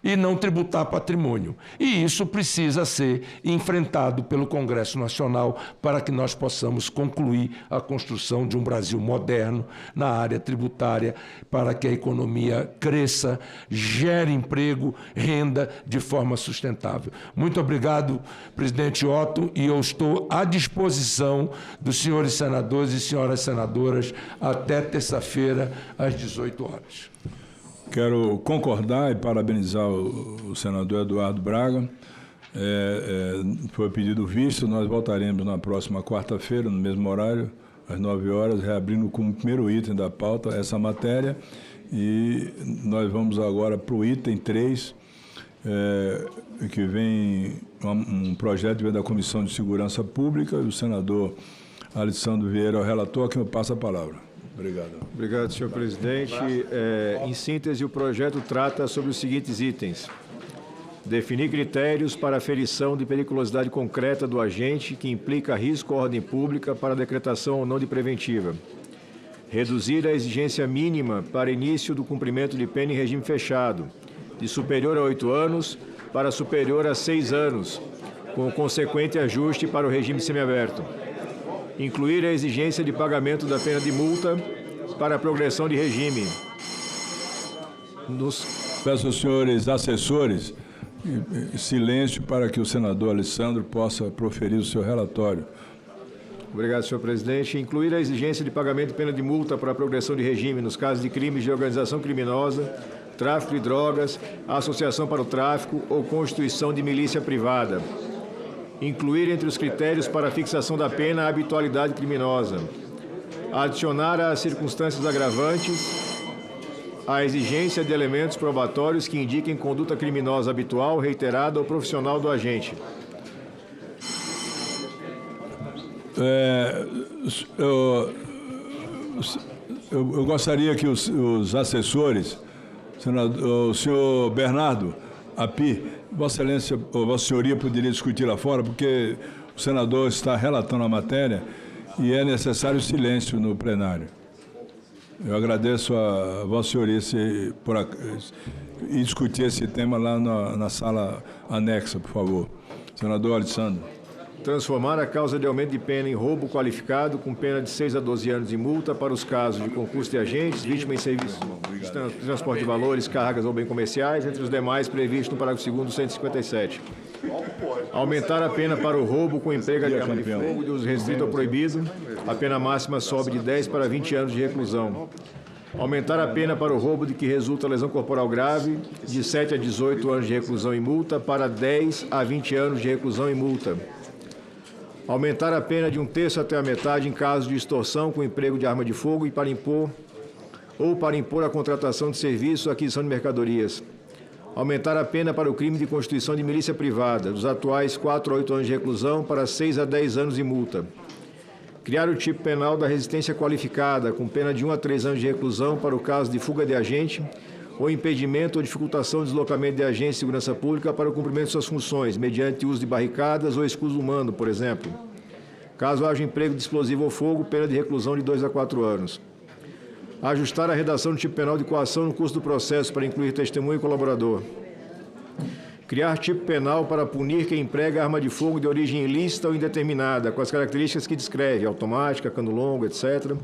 e não tributar patrimônio. E isso precisa ser enfrentado pelo Congresso Nacional para que nós possamos concluir a construção de um Brasil moderno na área tributária, para que a economia cresça, gere emprego, renda de forma sustentável. Muito obrigado, presidente Otto, e eu estou à disposição dos senhores senadores e senhoras senadoras até terça-feira, às 18 horas. Quero concordar e parabenizar o senador Eduardo Braga. Foi pedido visto, nós voltaremos na próxima quarta-feira, no mesmo horário, às 9 horas, reabrindo como primeiro item da pauta essa matéria. E nós vamos agora para o item 3, que vem um projeto que vem da Comissão de Segurança Pública, e o senador Alessandro Vieira é o relator, a quem eu passo a palavra. Obrigado. Obrigado, senhor presidente. Em síntese, o projeto trata sobre os seguintes itens: definir critérios para aferição de periculosidade concreta do agente que implica risco à ordem pública para a decretação ou não de preventiva. Reduzir a exigência mínima para início do cumprimento de pena em regime fechado, de superior a 8 anos, para superior a 6 anos, com consequente ajuste para o regime semiaberto. Incluir a exigência de pagamento da pena de multa para a progressão de regime. Peço aos senhores assessores silêncio para que o senador Alessandro possa proferir o seu relatório. Obrigado, senhor presidente. Incluir a exigência de pagamento de pena de multa para a progressão de regime nos casos de crimes de organização criminosa, tráfico de drogas, associação para o tráfico ou constituição de milícia privada. Incluir entre os critérios para a fixação da pena a habitualidade criminosa. Adicionar às circunstâncias agravantes a exigência de elementos probatórios que indiquem conduta criminosa habitual, reiterada ou profissional do agente. Eu gostaria que os assessores, o senhor Bernardo Api, Vossa Excelência, Vossa Senhoria poderia discutir lá fora, porque o senador está relatando a matéria e é necessário silêncio no plenário. Eu agradeço a Vossa Senhoria por discutir esse tema lá na sala anexa, por favor. Senador Alessandro. Transformar a causa de aumento de pena em roubo qualificado com pena de 6 a 12 anos de multa para os casos de concurso de agentes, vítima em serviço de transporte de valores, cargas ou bens comerciais, entre os demais previstos no parágrafo 2º do 157. Aumentar a pena para o roubo com emprego de arma de fogo de uso restrito ou proibido. A pena máxima sobe de 10 para 20 anos de reclusão. Aumentar a pena para o roubo de que resulta lesão corporal grave, de 7 a 18 anos de reclusão e multa, para 10 a 20 anos de reclusão e multa. Aumentar a pena de 1/3 até a metade em caso de extorsão com emprego de arma de fogo e para impor a contratação de serviços ou aquisição de mercadorias. Aumentar a pena para o crime de constituição de milícia privada, dos atuais 4 a 8 anos de reclusão para 6 a 10 anos de multa. Criar o tipo penal da resistência qualificada, com pena de 1 a 3 anos de reclusão para o caso de fuga de agente ou impedimento ou dificultação de deslocamento de agente de segurança pública para o cumprimento de suas funções, mediante uso de barricadas ou escudo humano, por exemplo. Caso haja emprego de explosivo ou fogo, pena de reclusão de 2 a 4 anos. Ajustar a redação do tipo penal de coação no curso do processo para incluir testemunho e colaborador. Criar tipo penal para punir quem emprega arma de fogo de origem ilícita ou indeterminada, com as características que descreve, automática, cano longo, etc.,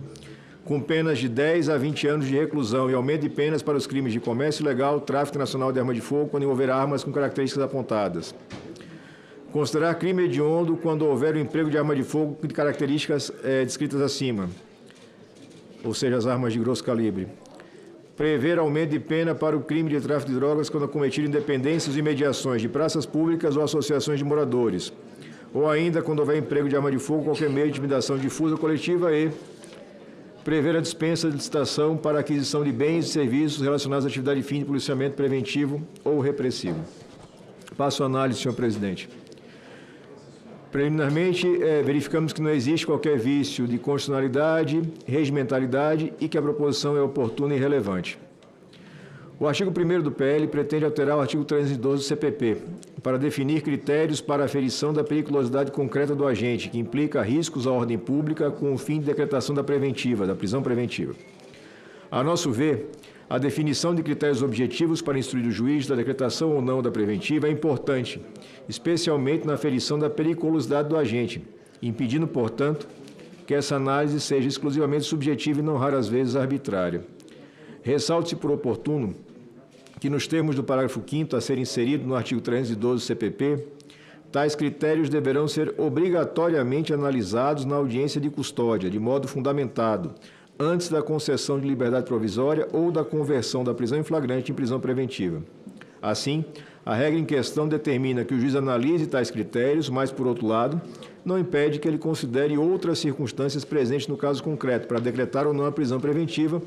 com penas de 10 a 20 anos de reclusão e aumento de penas para os crimes de comércio ilegal, tráfico nacional de arma de fogo, quando envolver armas com características apontadas. Considerar crime hediondo quando houver o emprego de arma de fogo de características descritas acima, ou seja, as armas de grosso calibre. Prever aumento de pena para o crime de tráfico de drogas quando cometido em dependências e mediações de praças públicas ou associações de moradores, ou ainda quando houver emprego de arma de fogo, qualquer meio de intimidação difusa ou coletiva e prever a dispensa de licitação para aquisição de bens e serviços relacionados à atividade de fim de policiamento preventivo ou repressivo. Passo a análise, senhor presidente. Preliminarmente, verificamos que não existe qualquer vício de constitucionalidade, regimentalidade e que a proposição é oportuna e relevante. O artigo 1º do PL pretende alterar o artigo 312 do CPP para definir critérios para a aferição da periculosidade concreta do agente, que implica riscos à ordem pública com o fim de decretação da preventiva, da prisão preventiva. A nosso ver, a definição de critérios objetivos para instruir o juiz da decretação ou não da preventiva é importante, especialmente na aferição da periculosidade do agente, impedindo, portanto, que essa análise seja exclusivamente subjetiva e não raras vezes arbitrária. Ressalte-se por oportuno que, nos termos do parágrafo 5º a ser inserido no artigo 312 do CPP, tais critérios deverão ser obrigatoriamente analisados na audiência de custódia, de modo fundamentado, antes da concessão de liberdade provisória ou da conversão da prisão em flagrante em prisão preventiva. Assim, a regra em questão determina que o juiz analise tais critérios, mas, por outro lado, não impede que ele considere outras circunstâncias presentes no caso concreto para decretar ou não a prisão preventiva,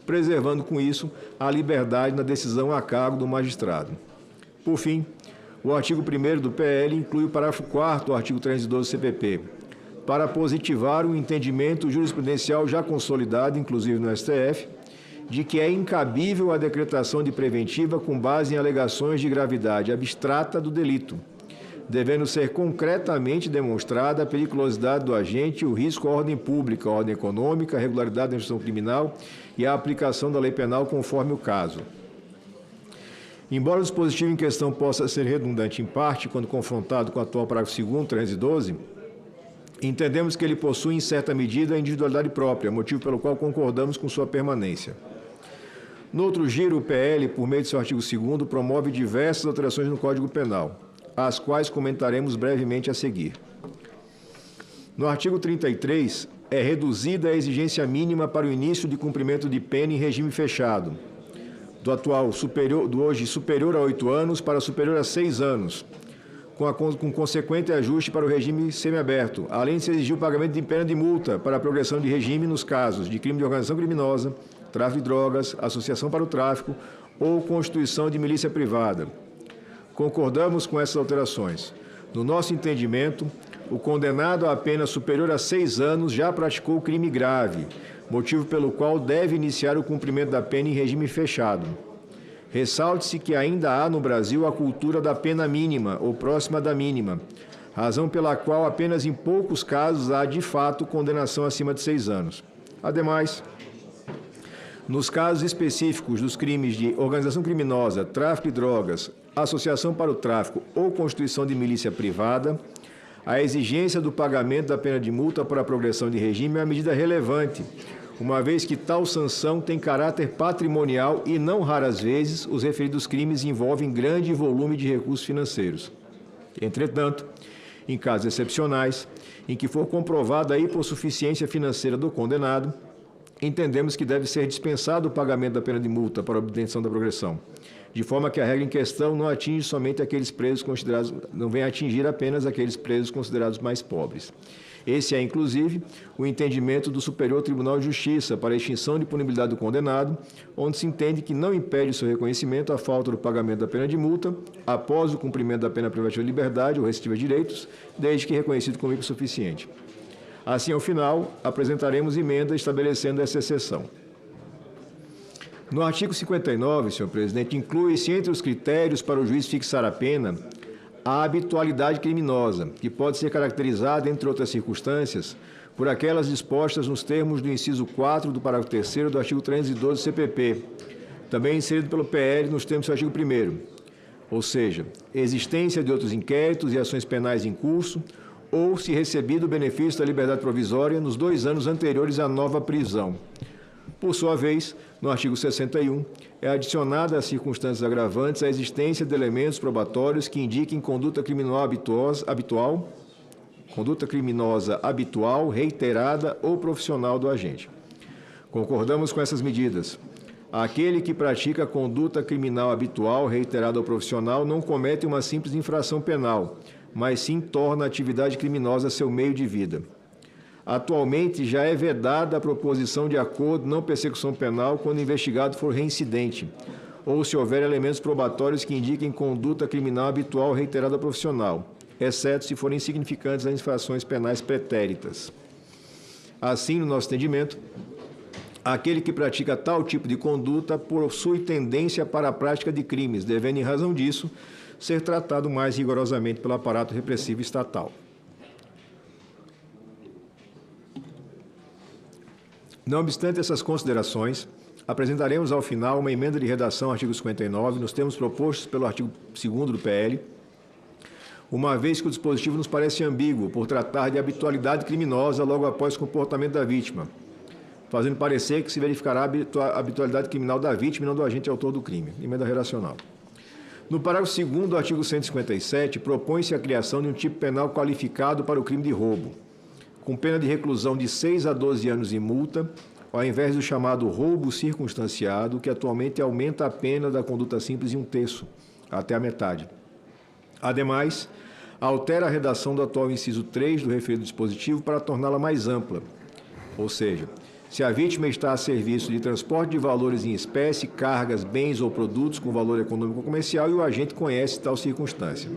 preservando com isso a liberdade na decisão a cargo do magistrado. Por fim, o artigo 1º do PL inclui o parágrafo 4º do artigo 312 do CPP, para positivar um entendimento jurisprudencial já consolidado, inclusive no STF, de que é incabível a decretação de preventiva com base em alegações de gravidade abstrata do delito, devendo ser concretamente demonstrada a periculosidade do agente, o risco à ordem pública, à ordem econômica, a regularidade da instrução criminal e a aplicação da lei penal conforme o caso. Embora o dispositivo em questão possa ser redundante em parte, quando confrontado com o atual parágrafo 2º, 312, entendemos que ele possui, em certa medida, a individualidade própria, motivo pelo qual concordamos com sua permanência. No outro giro, o PL, por meio de seu artigo 2º, promove diversas alterações no Código Penal, as quais comentaremos brevemente a seguir. No artigo 33, é reduzida a exigência mínima para o início de cumprimento de pena em regime fechado, do hoje superior a 8 anos para superior a 6 anos, com consequente ajuste para o regime semiaberto, além de se exigir o pagamento de pena de multa para a progressão de regime nos casos de crime de organização criminosa, tráfico de drogas, associação para o tráfico ou constituição de milícia privada. Concordamos com essas alterações. No nosso entendimento, o condenado a pena superior a 6 anos já praticou crime grave, motivo pelo qual deve iniciar o cumprimento da pena em regime fechado. Ressalte-se que ainda há no Brasil a cultura da pena mínima ou próxima da mínima, razão pela qual apenas em poucos casos há, de fato, condenação acima de 6 anos. Ademais, nos casos específicos dos crimes de organização criminosa, tráfico de drogas, associação para o tráfico ou constituição de milícia privada, a exigência do pagamento da pena de multa para a progressão de regime é uma medida relevante, uma vez que tal sanção tem caráter patrimonial e, não raras vezes, os referidos crimes envolvem grande volume de recursos financeiros. Entretanto, em casos excepcionais, em que for comprovada a hipossuficiência financeira do condenado, entendemos que deve ser dispensado o pagamento da pena de multa para a obtenção da progressão, de forma que a regra em questão não atinge somente aqueles presos considerados, não venha atingir apenas aqueles presos considerados mais pobres. Esse é, inclusive, o entendimento do Superior Tribunal de Justiça para a extinção de punibilidade do condenado, onde se entende que não impede o seu reconhecimento a falta do pagamento da pena de multa após o cumprimento da pena privativa de liberdade ou restritiva de direitos, desde que reconhecido como hipossuficiente. Assim, ao final, apresentaremos emenda estabelecendo essa exceção. No artigo 59, senhor presidente, inclui-se entre os critérios para o juiz fixar a pena a habitualidade criminosa, que pode ser caracterizada, entre outras circunstâncias, por aquelas dispostas nos termos do inciso 4 do parágrafo 3º do artigo 312 do CPP, também inserido pelo PL nos termos do artigo 1º, ou seja, existência de outros inquéritos e ações penais em curso, ou se recebido o benefício da liberdade provisória nos 2 anos anteriores à nova prisão. Por sua vez, no artigo 61, é adicionada às circunstâncias agravantes a existência de elementos probatórios que indiquem conduta criminosa habitual, reiterada ou profissional do agente. Concordamos com essas medidas. Aquele que pratica conduta criminal habitual, reiterada ou profissional não comete uma simples infração penal, mas sim torna a atividade criminosa seu meio de vida. Atualmente, já é vedada a proposição de acordo não persecução penal quando o investigado for reincidente, ou se houver elementos probatórios que indiquem conduta criminal habitual reiterada profissional, exceto se forem insignificantes as infrações penais pretéritas. Assim, no nosso entendimento, aquele que pratica tal tipo de conduta possui tendência para a prática de crimes, devendo, em razão disso, ser tratado mais rigorosamente pelo aparato repressivo estatal. Não obstante essas considerações, apresentaremos ao final uma emenda de redação ao artigo 59, nos termos propostos pelo artigo 2º do PL, uma vez que o dispositivo nos parece ambíguo por tratar de habitualidade criminosa logo após o comportamento da vítima, fazendo parecer que se verificará a habitualidade criminal da vítima e não do agente autor do crime. Emenda redacional. No parágrafo 2º do artigo 157, propõe-se a criação de um tipo penal qualificado para o crime de roubo, com pena de reclusão de 6 a 12 anos e multa, ao invés do chamado roubo circunstanciado, que atualmente aumenta a pena da conduta simples em 1/3, até a metade. Ademais, altera a redação do atual inciso 3 do referido dispositivo para torná-la mais ampla, ou seja, se a vítima está a serviço de transporte de valores em espécie, cargas, bens ou produtos com valor econômico ou comercial e o agente conhece tal circunstância.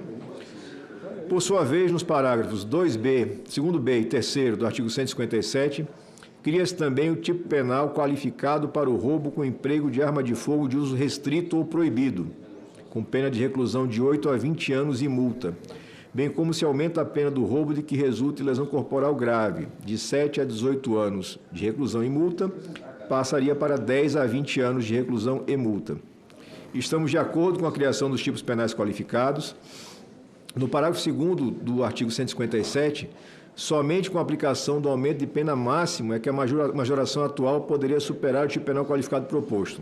Por sua vez, nos parágrafos 2b, 2º e 3º do artigo 157, cria-se também o tipo penal qualificado para o roubo com emprego de arma de fogo de uso restrito ou proibido, com pena de reclusão de 8 a 20 anos e multa, bem como se aumenta a pena do roubo de que resulte lesão corporal grave, de 7 a 18 anos de reclusão e multa, passaria para 10 a 20 anos de reclusão e multa. estamos de acordo com a criação dos tipos penais qualificados. No parágrafo 2º do artigo 157, somente com a aplicação do aumento de pena máximo é que a majoração atual poderia superar o tipo penal qualificado proposto.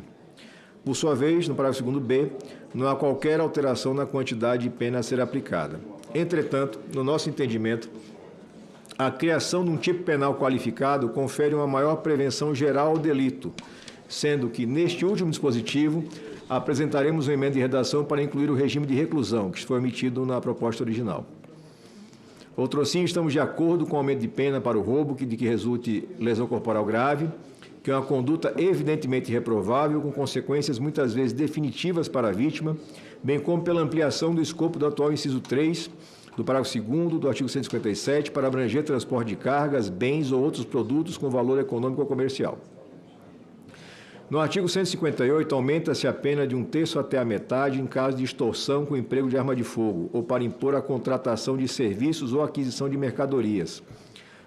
Por sua vez, no parágrafo 2º-B, não há qualquer alteração na quantidade de pena a ser aplicada. Entretanto, no nosso entendimento, a criação de um tipo penal qualificado confere uma maior prevenção geral ao delito, sendo que, neste último dispositivo, apresentaremos uma emenda de redação para incluir o regime de reclusão, que foi omitido na proposta original. Outrosim, estamos de acordo com o aumento de pena para o roubo de que resulte lesão corporal grave, que é uma conduta evidentemente reprovável, com consequências muitas vezes definitivas para a vítima, bem como pela ampliação do escopo do atual inciso 3 do parágrafo 2º do artigo 157 para abranger transporte de cargas, bens ou outros produtos com valor econômico ou comercial. No artigo 158, aumenta-se a pena de 1/3 até a metade em caso de extorsão com emprego de arma de fogo ou para impor a contratação de serviços ou aquisição de mercadorias.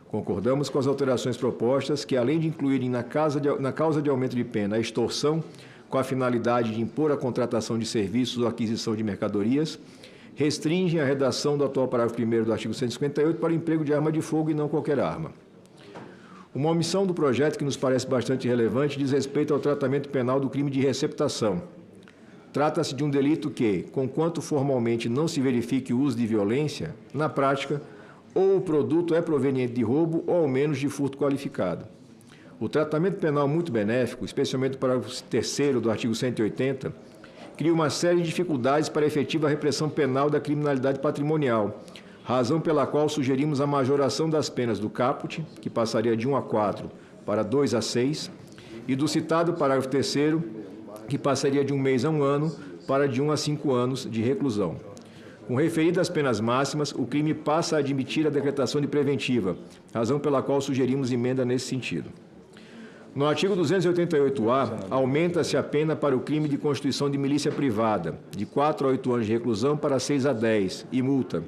Concordamos com as alterações propostas que, além de incluírem na causa de aumento de pena a extorsão com a finalidade de impor a contratação de serviços ou aquisição de mercadorias, restringem a redação do atual parágrafo 1º do artigo 158 para o emprego de arma de fogo e não qualquer arma. Uma omissão do projeto que nos parece bastante relevante diz respeito ao tratamento penal do crime de receptação. Trata-se de um delito que, conquanto formalmente não se verifique o uso de violência, na prática, ou o produto é proveniente de roubo ou ao menos de furto qualificado. O tratamento penal muito benéfico, especialmente o parágrafo 3º do artigo 180, cria uma série de dificuldades para a efetiva repressão penal da criminalidade patrimonial, razão pela qual sugerimos a majoração das penas do caput, que passaria de 1 a 4 para 2 a 6, e do citado parágrafo 3º, que passaria de 1 mês a 1 ano para de 1 a 5 anos de reclusão. Com referidas penas máximas, o crime passa a admitir a decretação de preventiva, razão pela qual sugerimos emenda nesse sentido. No artigo 288-A, aumenta-se a pena para o crime de constituição de milícia privada, de 4 a 8 anos de reclusão para 6 a 10, e multa,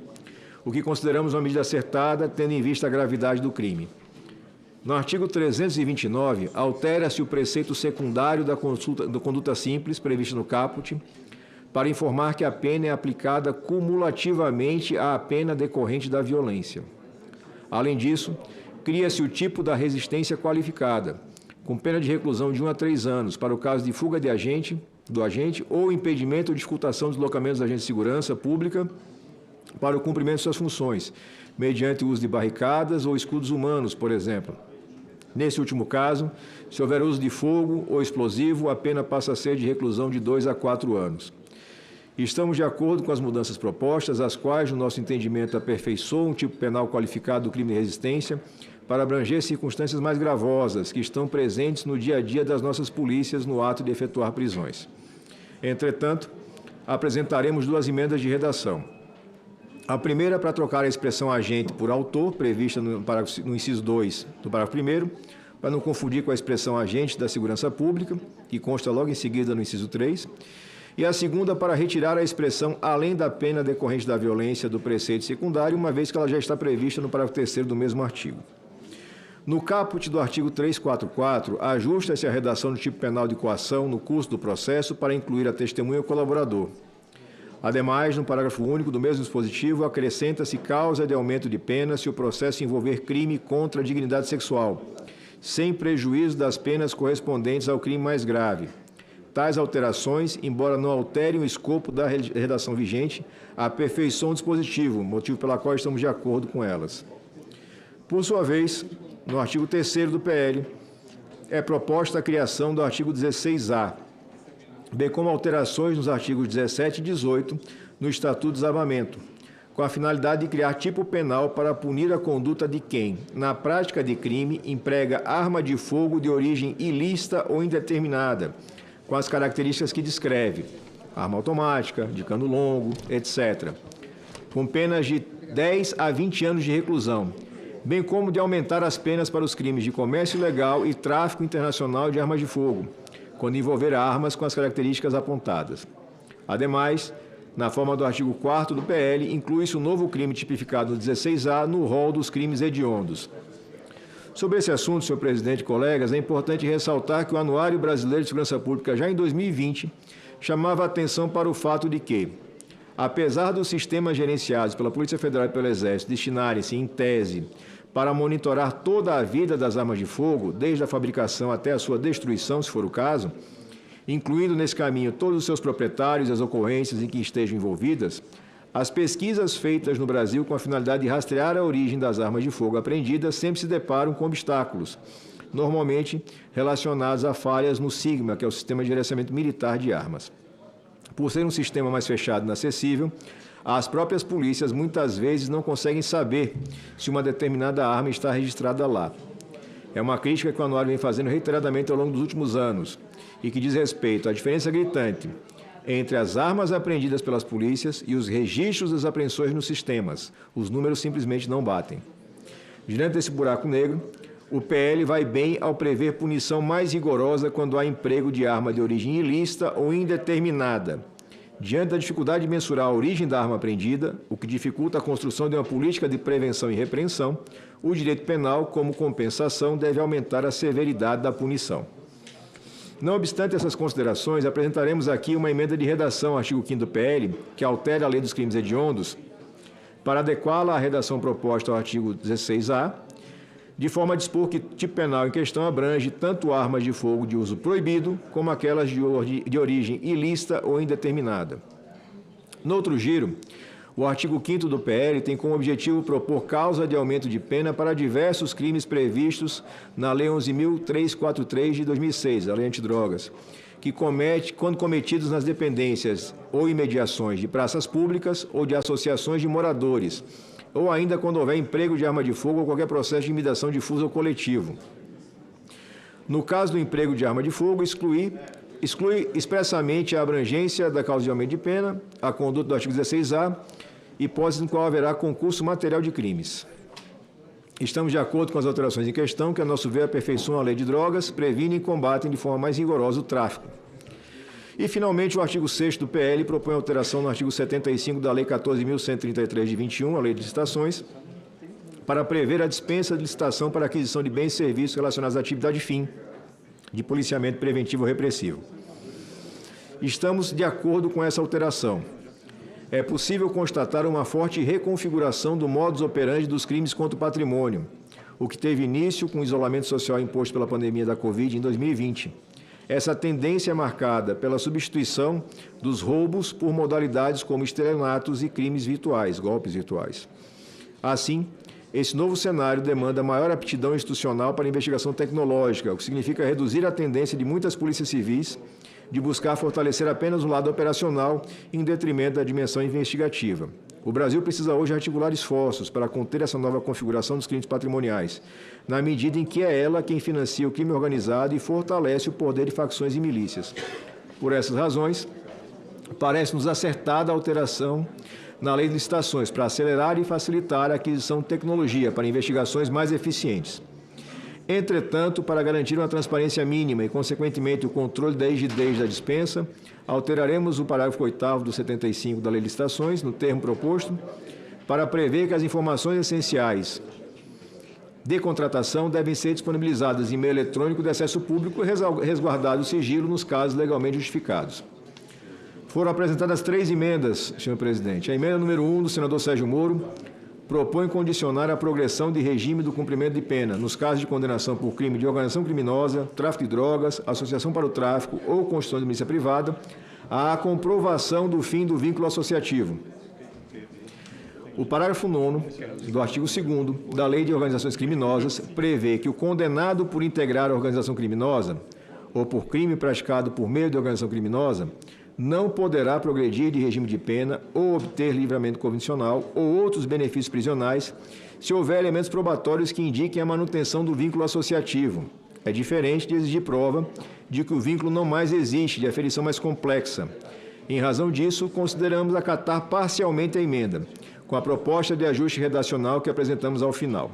o que consideramos uma medida acertada, tendo em vista a gravidade do crime. No artigo 329, altera-se o preceito secundário da conduta simples, previsto no caput, para informar que a pena é aplicada cumulativamente à pena decorrente da violência. Além disso, cria-se o tipo da resistência qualificada, com pena de reclusão de 1 a 3 anos para o caso de fuga do agente ou impedimento ou dificultação dos deslocamentos da agente de segurança pública para o cumprimento de suas funções, mediante o uso de barricadas ou escudos humanos, por exemplo. Nesse último caso, se houver uso de fogo ou explosivo, a pena passa a ser de reclusão de 2 a 4 anos. Estamos de acordo com as mudanças propostas, as quais, no nosso entendimento, aperfeiçoam um tipo penal qualificado do crime de resistência para abranger circunstâncias mais gravosas que estão presentes no dia a dia das nossas polícias no ato de efetuar prisões. Entretanto, apresentaremos 2 emendas de redação. A primeira para trocar a expressão agente por autor, prevista no inciso 2 do parágrafo 1º, para não confundir com a expressão agente da segurança pública, que consta logo em seguida no inciso 3, e a segunda para retirar a expressão além da pena decorrente da violência do preceito secundário, uma vez que ela já está prevista no parágrafo 3º do mesmo artigo. No caput do artigo 344, ajusta-se a redação do tipo penal de coação no curso do processo para incluir a testemunha e o colaborador. Ademais, no parágrafo único do mesmo dispositivo, acrescenta-se causa de aumento de pena se o processo envolver crime contra a dignidade sexual, sem prejuízo das penas correspondentes ao crime mais grave. Tais alterações, embora não alterem o escopo da redação vigente, aperfeiçoam o dispositivo, motivo pelo qual estamos de acordo com elas. Por sua vez, no artigo 3º do PL, é proposta a criação do artigo 16A, bem como alterações nos artigos 17 e 18 no Estatuto do Desarmamento, com a finalidade de criar tipo penal para punir a conduta de quem, na prática de crime, emprega arma de fogo de origem ilícita ou indeterminada, com as características que descreve, arma automática, de cano longo, etc., com penas de 10 a 20 anos de reclusão, bem como de aumentar as penas para os crimes de comércio ilegal e tráfico internacional de armas de fogo, quando envolver armas com as características apontadas. Ademais, na forma do artigo 4º do PL, inclui-se o novo crime tipificado no 16A no rol dos crimes hediondos. Sobre esse assunto, senhor presidente e colegas, é importante ressaltar que o Anuário Brasileiro de Segurança Pública, já em 2020, chamava a atenção para o fato de que, apesar dos sistemas gerenciados pela Polícia Federal e pelo Exército destinarem-se, em tese, para monitorar toda a vida das armas de fogo, desde a fabricação até a sua destruição, se for o caso, incluindo nesse caminho todos os seus proprietários e as ocorrências em que estejam envolvidas, as pesquisas feitas no Brasil com a finalidade de rastrear a origem das armas de fogo apreendidas sempre se deparam com obstáculos, normalmente relacionados a falhas no SIGMA, que é o Sistema de Gerenciamento Militar de Armas. Por ser um sistema mais fechado e inacessível, as próprias polícias muitas vezes não conseguem saber se uma determinada arma está registrada lá. É uma crítica que o Anuário vem fazendo reiteradamente ao longo dos últimos anos e que diz respeito à diferença gritante entre as armas apreendidas pelas polícias e os registros das apreensões nos sistemas. Os números simplesmente não batem. Diante desse buraco negro, o PL vai bem ao prever punição mais rigorosa quando há emprego de arma de origem ilícita ou indeterminada. Diante da dificuldade de mensurar a origem da arma apreendida, o que dificulta a construção de uma política de prevenção e repreensão, o direito penal, como compensação, deve aumentar a severidade da punição. Não obstante essas considerações, apresentaremos aqui uma emenda de redação ao artigo 5º do PL, que altera a Lei dos Crimes Hediondos, para adequá-la à redação proposta ao artigo 16A, de forma a dispor que o tipo penal em questão abrange tanto armas de fogo de uso proibido, como aquelas de origem ilícita ou indeterminada. No outro giro, o artigo 5º do PL tem como objetivo propor causa de aumento de pena para diversos crimes previstos na Lei 11.343 de 2006, a Lei Antidrogas, que comete quando cometidos nas dependências ou imediações de praças públicas ou de associações de moradores, ou ainda quando houver emprego de arma de fogo ou qualquer processo de intimidação difuso ou coletivo. No caso do emprego de arma de fogo, exclui expressamente a abrangência da causa de aumento de pena, a conduta do artigo 16A, hipótese em qual haverá concurso material de crimes. Estamos de acordo com as alterações em questão, que, a nosso ver, aperfeiçoam a lei de drogas, previnem e combatem de forma mais rigorosa o tráfico. E, finalmente, o artigo 6º do PL propõe alteração no artigo 75 da Lei 14.133 de 21, a Lei de Licitações, para prever a dispensa de licitação para aquisição de bens e serviços relacionados à atividade fim de policiamento preventivo ou repressivo. Estamos de acordo com essa alteração. É possível constatar uma forte reconfiguração do modus operandi dos crimes contra o patrimônio, o que teve início com o isolamento social imposto pela pandemia da Covid em 2020. Essa tendência é marcada pela substituição dos roubos por modalidades como estelionatos e crimes virtuais, golpes virtuais. Assim, esse novo cenário demanda maior aptidão institucional para a investigação tecnológica, o que significa reduzir a tendência de muitas polícias civis de buscar fortalecer apenas o lado operacional em detrimento da dimensão investigativa. O Brasil precisa hoje articular esforços para conter essa nova configuração dos crimes patrimoniais, na medida em que é ela quem financia o crime organizado e fortalece o poder de facções e milícias. Por essas razões, parece-nos acertada a alteração na Lei de Licitações para acelerar e facilitar a aquisição de tecnologia para investigações mais eficientes. Entretanto, para garantir uma transparência mínima e, consequentemente, o controle da rigidez da dispensa, alteraremos o parágrafo 8º do 75 da Lei de Licitações, no termo proposto, para prever que as informações essenciais de contratação devem ser disponibilizadas em meio eletrônico de acesso público e resguardado o sigilo nos casos legalmente justificados. Foram apresentadas 3 emendas, senhor presidente. A emenda número 1 do senador Sérgio Moro propõe condicionar a progressão de regime do cumprimento de pena nos casos de condenação por crime de organização criminosa, tráfico de drogas, associação para o tráfico ou constituição de milícia privada à comprovação do fim do vínculo associativo. O parágrafo 9º do artigo 2º da Lei de Organizações Criminosas prevê que o condenado por integrar a organização criminosa ou por crime praticado por meio de organização criminosa não poderá progredir de regime de pena ou obter livramento condicional ou outros benefícios prisionais se houver elementos probatórios que indiquem a manutenção do vínculo associativo. É diferente de exigir prova de que o vínculo não mais existe, de aferição mais complexa. Em razão disso, consideramos acatar parcialmente a emenda, com a proposta de ajuste redacional que apresentamos ao final.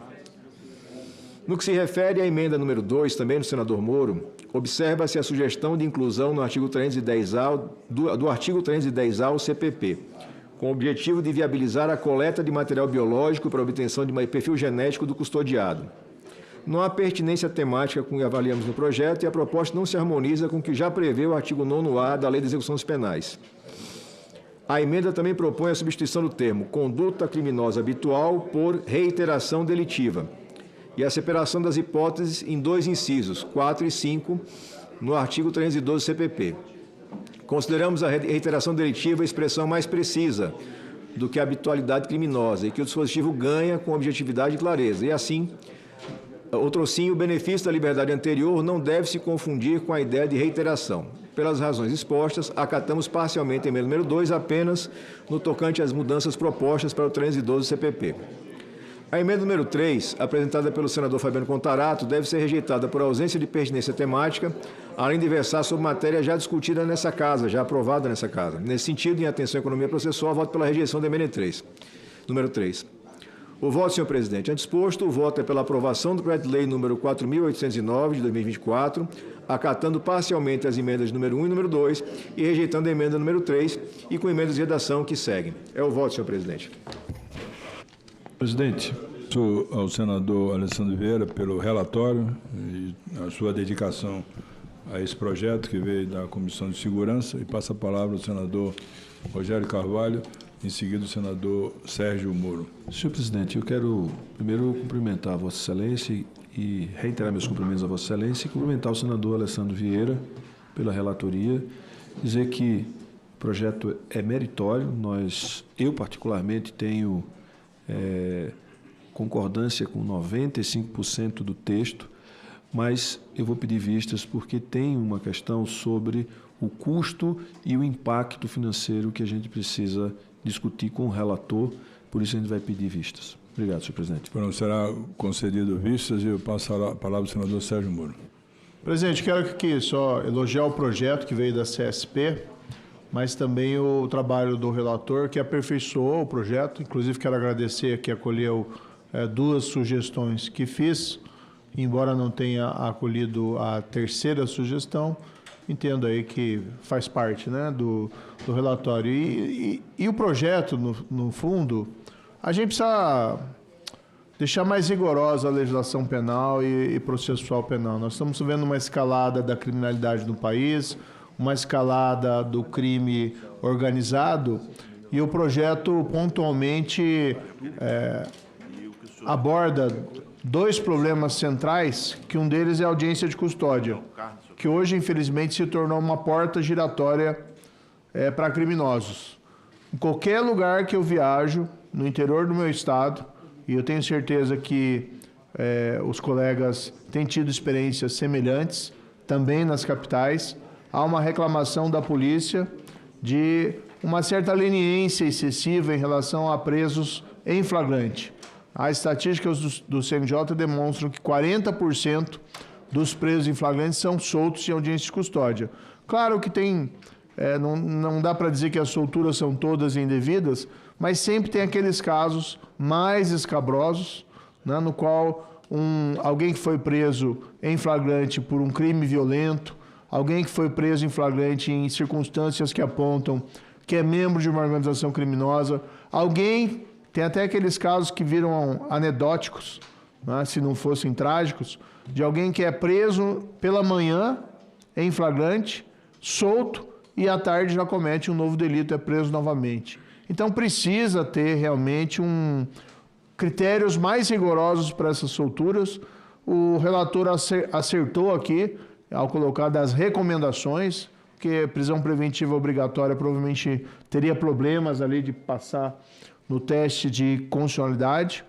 No que se refere à emenda número 2, também do senador Moro, observa-se a sugestão de inclusão no artigo 310A, do artigo 310A ao CPP, com o objetivo de viabilizar a coleta de material biológico para obtenção de um perfil genético do custodiado. não há pertinência temática com o que avaliamos no projeto e a proposta não se harmoniza com o que já prevê o artigo 9º-A da Lei de Execução dos Penais. A emenda também propõe a substituição do termo conduta criminosa habitual por reiteração delitiva e a separação das hipóteses em 2 incisos, 4 e 5, no artigo 312 CPP. Consideramos a reiteração delitiva a expressão mais precisa do que a habitualidade criminosa e que o dispositivo ganha com objetividade e clareza. E assim, outrosim, o benefício da liberdade anterior não deve se confundir com a ideia de reiteração. Pelas razões expostas, acatamos parcialmente a emenda número 2 apenas no tocante às mudanças propostas para o 312 CPP. A emenda número 3, apresentada pelo senador Fabiano Contarato, deve ser rejeitada por ausência de pertinência temática, além de versar sobre matéria já discutida nessa casa, já aprovada nessa casa. Nesse sentido, em atenção à economia processual, voto pela rejeição da emenda 3. Número 3. O voto, senhor presidente. Antes posto, o voto é pela aprovação do projeto de lei número 4.809, de 2024, acatando parcialmente as emendas número 1 e número 2 e rejeitando a emenda número 3 e com emendas de redação que seguem. É o voto, senhor presidente. Presidente, sou ao senador Alessandro Vieira pelo relatório e a sua dedicação a esse projeto que veio da Comissão de Segurança, e passo a palavra ao senador Rogério Carvalho, em seguida o senador Sérgio Moro. Senhor presidente, eu quero primeiro cumprimentar a Vossa Excelência e reiterar meus cumprimentos a Vossa Excelência e cumprimentar o senador Alessandro Vieira pela relatoria, dizer que o projeto é meritório. Eu particularmente tenho concordância com 95% do texto, mas eu vou pedir vistas porque tem uma questão sobre o custo e o impacto financeiro que a gente precisa discutir com o relator, por isso a gente vai pedir vistas. Obrigado, senhor presidente. Não será concedido vistas e eu passo a palavra ao senador Sérgio Moro. Presidente, quero aqui só elogiar o projeto que veio da CSP, mas também o trabalho do relator que aperfeiçoou o projeto. Inclusive, quero agradecer que acolheu 2 sugestões que fiz, embora não tenha acolhido a 3ª sugestão. Entendo aí que faz parte, né, do relatório. E o projeto, no fundo, a gente precisa deixar mais rigorosa a legislação penal e processual penal. Nós estamos vendo uma escalada da criminalidade no país, uma escalada do crime organizado, e o projeto pontualmente aborda 2 problemas centrais, que um deles é a audiência de custódia, que hoje, infelizmente, se tornou uma porta giratória para criminosos. Em qualquer lugar que eu viajo, no interior do meu estado, e eu tenho certeza que os colegas têm tido experiências semelhantes, também nas capitais, há uma reclamação da polícia de uma certa leniência excessiva em relação a presos em flagrante. As estatísticas do CNJ demonstram que 40% dos presos em flagrante são soltos em audiência de custódia. Claro que tem, não dá para dizer que as solturas são todas indevidas, mas sempre tem aqueles casos mais escabrosos, né, no qual alguém que foi preso em flagrante por um crime violento, alguém que foi preso em flagrante em circunstâncias que apontam que é membro de uma organização criminosa, tem até aqueles casos que viram anedóticos, né, se não fossem trágicos, de alguém que é preso pela manhã em flagrante, solto, e à tarde já comete um novo delito, é preso novamente. Então precisa ter realmente critérios mais rigorosos para essas solturas. O relator acertou aqui ao colocar das recomendações, que prisão preventiva obrigatória provavelmente teria problemas ali de passar no teste de constitucionalidade.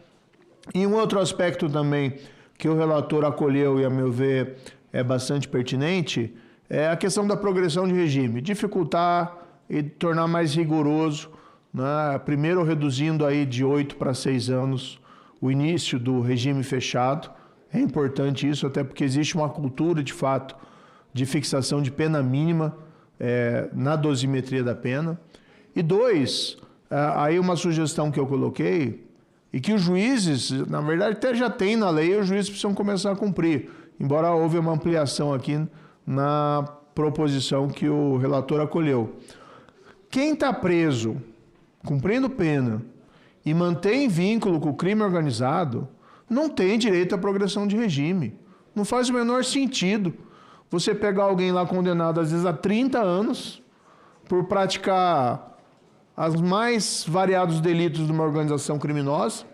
E um outro aspecto também que o relator acolheu e, a meu ver, é bastante pertinente, é a questão da progressão de regime. Dificultar e tornar mais rigoroso, né? Primeiro reduzindo aí de 8 para 6 anos o início do regime fechado. É importante isso, até porque existe uma cultura, de fato, de fixação de pena mínima na dosimetria da pena. E 2, aí uma sugestão que eu coloquei, e que os juízes, na verdade, até já tem na lei, os juízes precisam começar a cumprir, embora houve uma ampliação aqui na proposição que o relator acolheu. Quem está preso, cumprindo pena, e mantém vínculo com o crime organizado, não tem direito à progressão de regime. Não faz o menor sentido você pegar alguém lá condenado, às vezes, há 30 anos, por praticar os mais variados delitos de uma organização criminosa,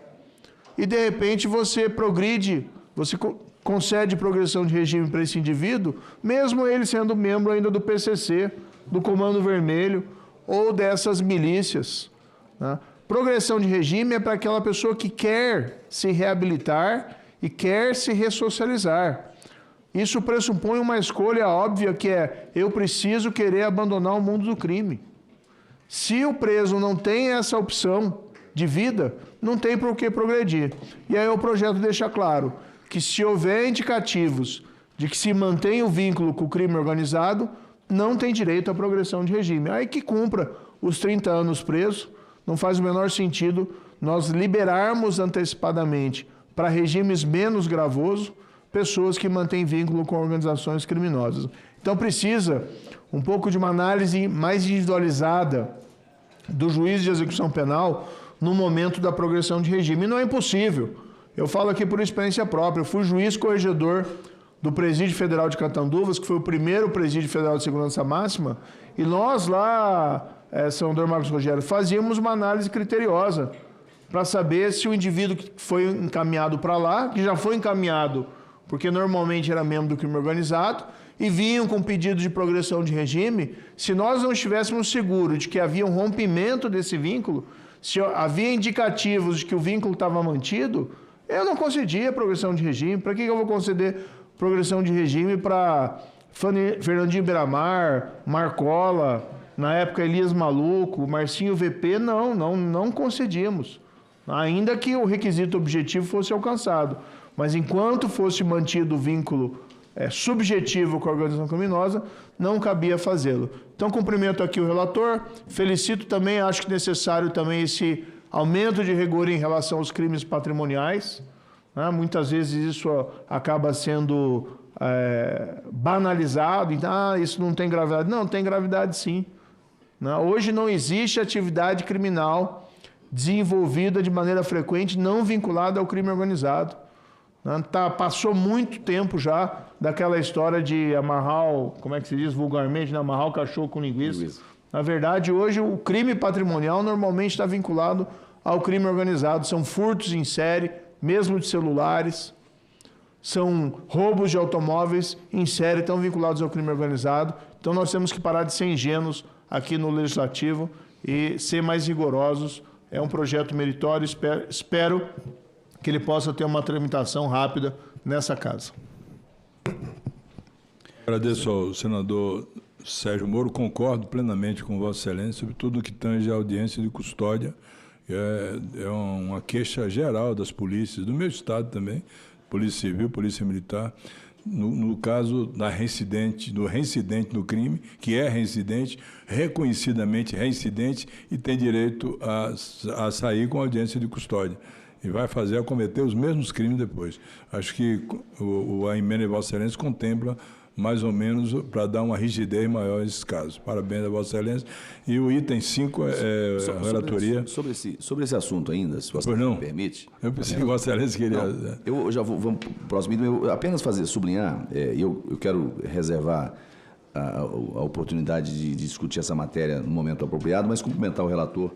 e, de repente, você progride, você concede progressão de regime para esse indivíduo, mesmo ele sendo membro ainda do PCC, do Comando Vermelho, ou dessas milícias, né? Progressão de regime é para aquela pessoa que quer se reabilitar e quer se ressocializar. Isso pressupõe uma escolha óbvia, que é: eu preciso querer abandonar o mundo do crime. Se o preso não tem essa opção de vida, não tem por que progredir. E aí o projeto deixa claro que, se houver indicativos de que se mantém o vínculo com o crime organizado, não tem direito à progressão de regime. Aí que cumpra os 30 anos preso. Não faz o menor sentido nós liberarmos antecipadamente para regimes menos gravosos pessoas que mantêm vínculo com organizações criminosas. Então precisa um pouco de uma análise mais individualizada do juiz de execução penal no momento da progressão de regime. E não é impossível. Eu falo aqui por experiência própria. Eu fui juiz corregedor do Presídio Federal de Catanduvas, que foi o primeiro presídio federal de segurança máxima, e nós lá, senador Marcos Rogério, fazíamos uma análise criteriosa para saber se o indivíduo que foi encaminhado para lá, que já foi encaminhado porque normalmente era membro do crime organizado, e vinham com pedido de progressão de regime, se nós não estivéssemos seguros de que havia um rompimento desse vínculo, se havia indicativos de que o vínculo estava mantido, eu não concedia progressão de regime. Para que eu vou conceder progressão de regime para Fernandinho Beiramar, Marcola, na época Elias Maluco, Marcinho VP? Não concedíamos, ainda que o requisito objetivo fosse alcançado. Mas enquanto fosse mantido o vínculo subjetivo com a organização criminosa, não cabia fazê-lo. Então, cumprimento aqui o relator, felicito também, acho que necessário também esse aumento de rigor em relação aos crimes patrimoniais, né? Muitas vezes isso acaba sendo banalizado, então, isso não tem gravidade. Não, tem gravidade sim, né? Hoje não existe atividade criminal desenvolvida de maneira frequente não vinculada ao crime organizado. Passou muito tempo já daquela história de amarrar, como é que se diz vulgarmente, né? Amarrar o cachorro com linguiça. Na verdade, hoje o crime patrimonial normalmente está vinculado ao crime organizado. São furtos em série, mesmo de celulares, são roubos de automóveis em série, estão vinculados ao crime organizado. Então nós temos que parar de ser ingênuos aqui no Legislativo e ser mais rigorosos. É um projeto meritório, espero que ele possa ter uma tramitação rápida nessa casa. Agradeço ao senador Sérgio Moro, concordo plenamente com Vossa Excelência sobre tudo que tange a audiência de custódia. É uma queixa geral das polícias, do meu estado também, Polícia Civil, Polícia Militar, no caso do reincidente no crime, que é reincidente, reconhecidamente reincidente, e tem direito a sair com audiência de custódia. E vai fazer a cometer os mesmos crimes depois. Acho que a emenda de Vossa Excelência contempla mais ou menos para dar uma rigidez maior a esses casos. Parabéns a Vossa Excelência. E o item 5 é a relatoria. Sobre esse assunto ainda, se você me permite. Eu pensei que Vossa Excelência queria... Não, eu já vamos para o próximo item. Eu apenas sublinhar, eu quero reservar a oportunidade de discutir essa matéria no momento apropriado, mas cumprimentar o relator,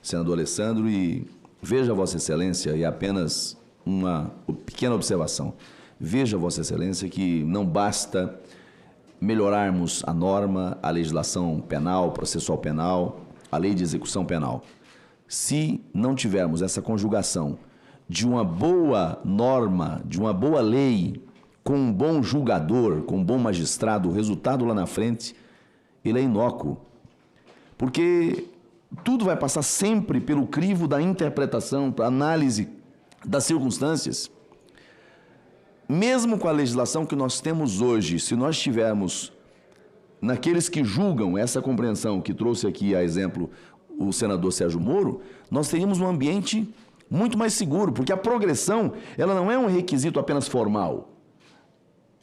senador Alessandro, e veja, Vossa Excelência, e apenas uma pequena observação. Veja, Vossa Excelência, que não basta melhorarmos a norma, a legislação penal, processual penal, a lei de execução penal. Se não tivermos essa conjugação de uma boa norma, de uma boa lei, com um bom julgador, com um bom magistrado, o resultado lá na frente, ele é inócuo. Porque tudo vai passar sempre pelo crivo da interpretação, da análise das circunstâncias. Mesmo com a legislação que nós temos hoje, se nós tivermos naqueles que julgam essa compreensão que trouxe aqui a exemplo o senador Sérgio Moro, nós teríamos um ambiente muito mais seguro, porque a progressão ela não é um requisito apenas formal.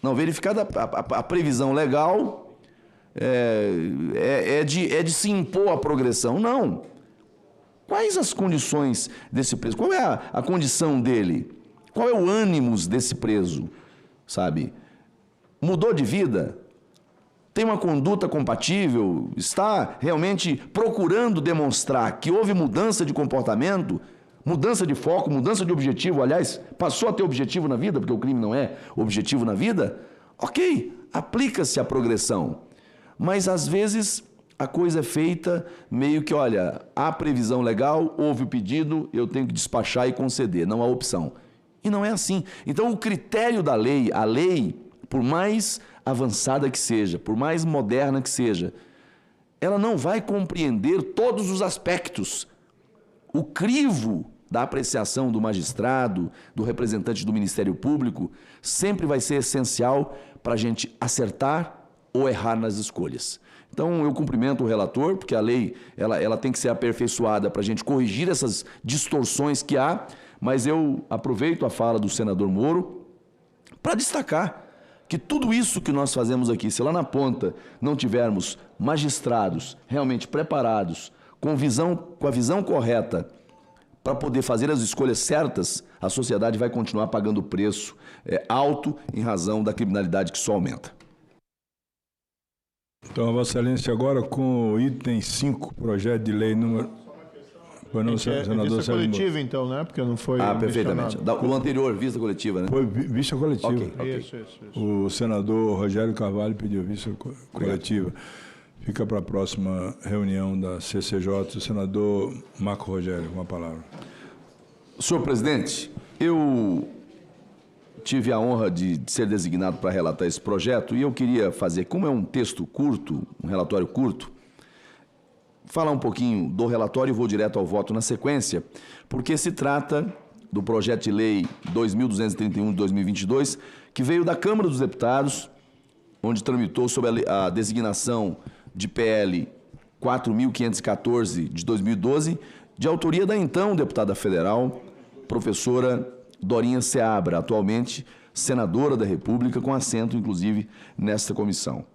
Não, verificada a previsão legal, é de se impor a progressão. Não. Quais as condições desse preso? Qual é a condição dele? Qual é o ânimos desse preso, sabe? Mudou de vida? Tem uma conduta compatível? Está realmente procurando demonstrar que houve mudança de comportamento, mudança de foco, mudança de objetivo? Aliás, passou a ter objetivo na vida, porque o crime não é objetivo na vida? Ok, aplica-se a progressão. Mas, às vezes, a coisa é feita meio que, olha, há previsão legal, houve o pedido, eu tenho que despachar e conceder, não há opção. E não é assim. Então, o critério da lei, a lei, por mais avançada que seja, por mais moderna que seja, ela não vai compreender todos os aspectos. O crivo da apreciação do magistrado, do representante do Ministério Público, sempre vai ser essencial para a gente acertar ou errar nas escolhas. Então, eu cumprimento o relator, porque a lei ela tem que ser aperfeiçoada para a gente corrigir essas distorções que há, mas eu aproveito a fala do senador Moro para destacar que tudo isso que nós fazemos aqui, se lá na ponta não tivermos magistrados realmente preparados, com a visão correta, para poder fazer as escolhas certas, a sociedade vai continuar pagando preço alto em razão da criminalidade que só aumenta. Então, Vossa Excelência, agora com o item 5, projeto de lei número... Vista coletiva, então, né? Porque não foi perfeitamente. O anterior, vista coletiva, né? Foi vista coletiva. Okay. Isso. O senador Rogério Carvalho pediu vista coletiva. Fica para a próxima reunião da CCJ. O senador Marco Rogério, com a palavra. Senhor presidente, eu tive a honra de ser designado para relatar esse projeto e eu queria fazer, como é um texto curto, um relatório curto, falar um pouquinho do relatório e vou direto ao voto na sequência, porque se trata do projeto de lei 2231 de 2022, que veio da Câmara dos Deputados, onde tramitou sob a designação de PL 4.514 de 2012, de autoria da então deputada federal, professora Dorinha Seabra, atualmente senadora da República, com assento, inclusive, nesta comissão.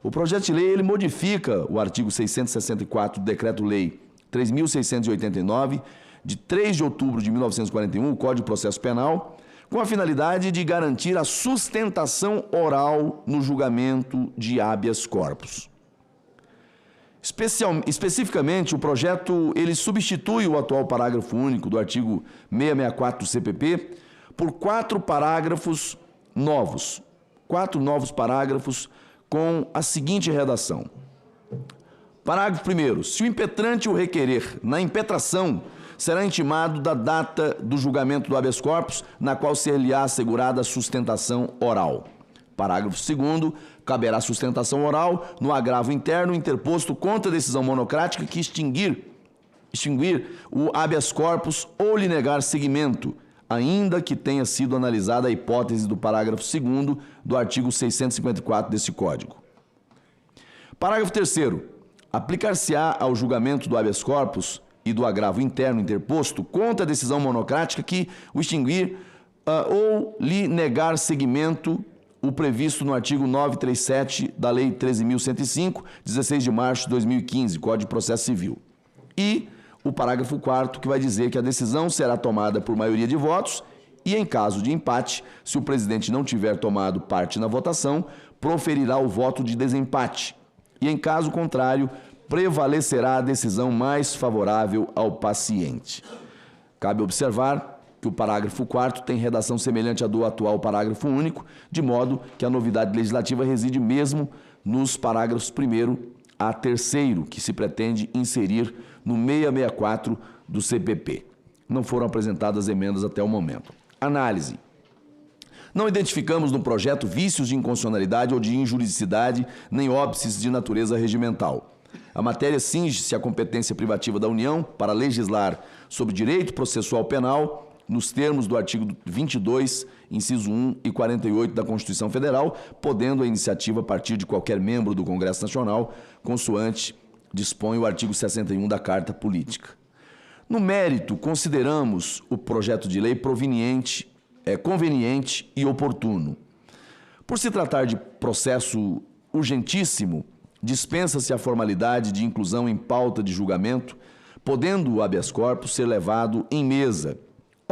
O projeto de lei ele modifica o artigo 664 do Decreto-Lei 3.689, de 3 de outubro de 1941, o Código de Processo Penal, com a finalidade de garantir a sustentação oral no julgamento de habeas corpus. Especificamente, o projeto ele substitui o atual parágrafo único do artigo 664 do CPP por 4 parágrafos novos. 4 novos parágrafos com a seguinte redação. Parágrafo 1º. Se o impetrante o requerer na impetração, será intimado da data do julgamento do habeas corpus, na qual ser-lhe-á assegurada a sustentação oral. Parágrafo 2º. Caberá sustentação oral no agravo interno interposto contra a decisão monocrática que extinguir o habeas corpus ou lhe negar seguimento, ainda que tenha sido analisada a hipótese do parágrafo 2º do artigo 654 desse Código. Parágrafo 3º. Aplicar-se-á ao julgamento do habeas corpus e do agravo interno interposto contra a decisão monocrática que o extinguir ou lhe negar seguimento o previsto no artigo 937 da Lei 13.105, 16 de março de 2015, Código de Processo Civil. E o parágrafo 4º, que vai dizer que a decisão será tomada por maioria de votos e, em caso de empate, se o presidente não tiver tomado parte na votação, proferirá o voto de desempate. E, em caso contrário, prevalecerá a decisão mais favorável ao paciente. Cabe observar que o parágrafo 4º tem redação semelhante à do atual parágrafo único, de modo que a novidade legislativa reside mesmo nos parágrafos 1º a 3º, que se pretende inserir no 664 do CPP. Não foram apresentadas emendas até o momento. Análise. Não identificamos no projeto vícios de inconstitucionalidade ou de injuridicidade, nem óbices de natureza regimental. A matéria cinge-se à competência privativa da União para legislar sobre direito processual penal, nos termos do artigo 22, inciso 1 e 48 da Constituição Federal, podendo a iniciativa partir de qualquer membro do Congresso Nacional, consoante dispõe o artigo 61 da Carta Política. No mérito, consideramos o projeto de lei conveniente e oportuno. Por se tratar de processo urgentíssimo, dispensa-se a formalidade de inclusão em pauta de julgamento, podendo o habeas corpus ser levado em mesa,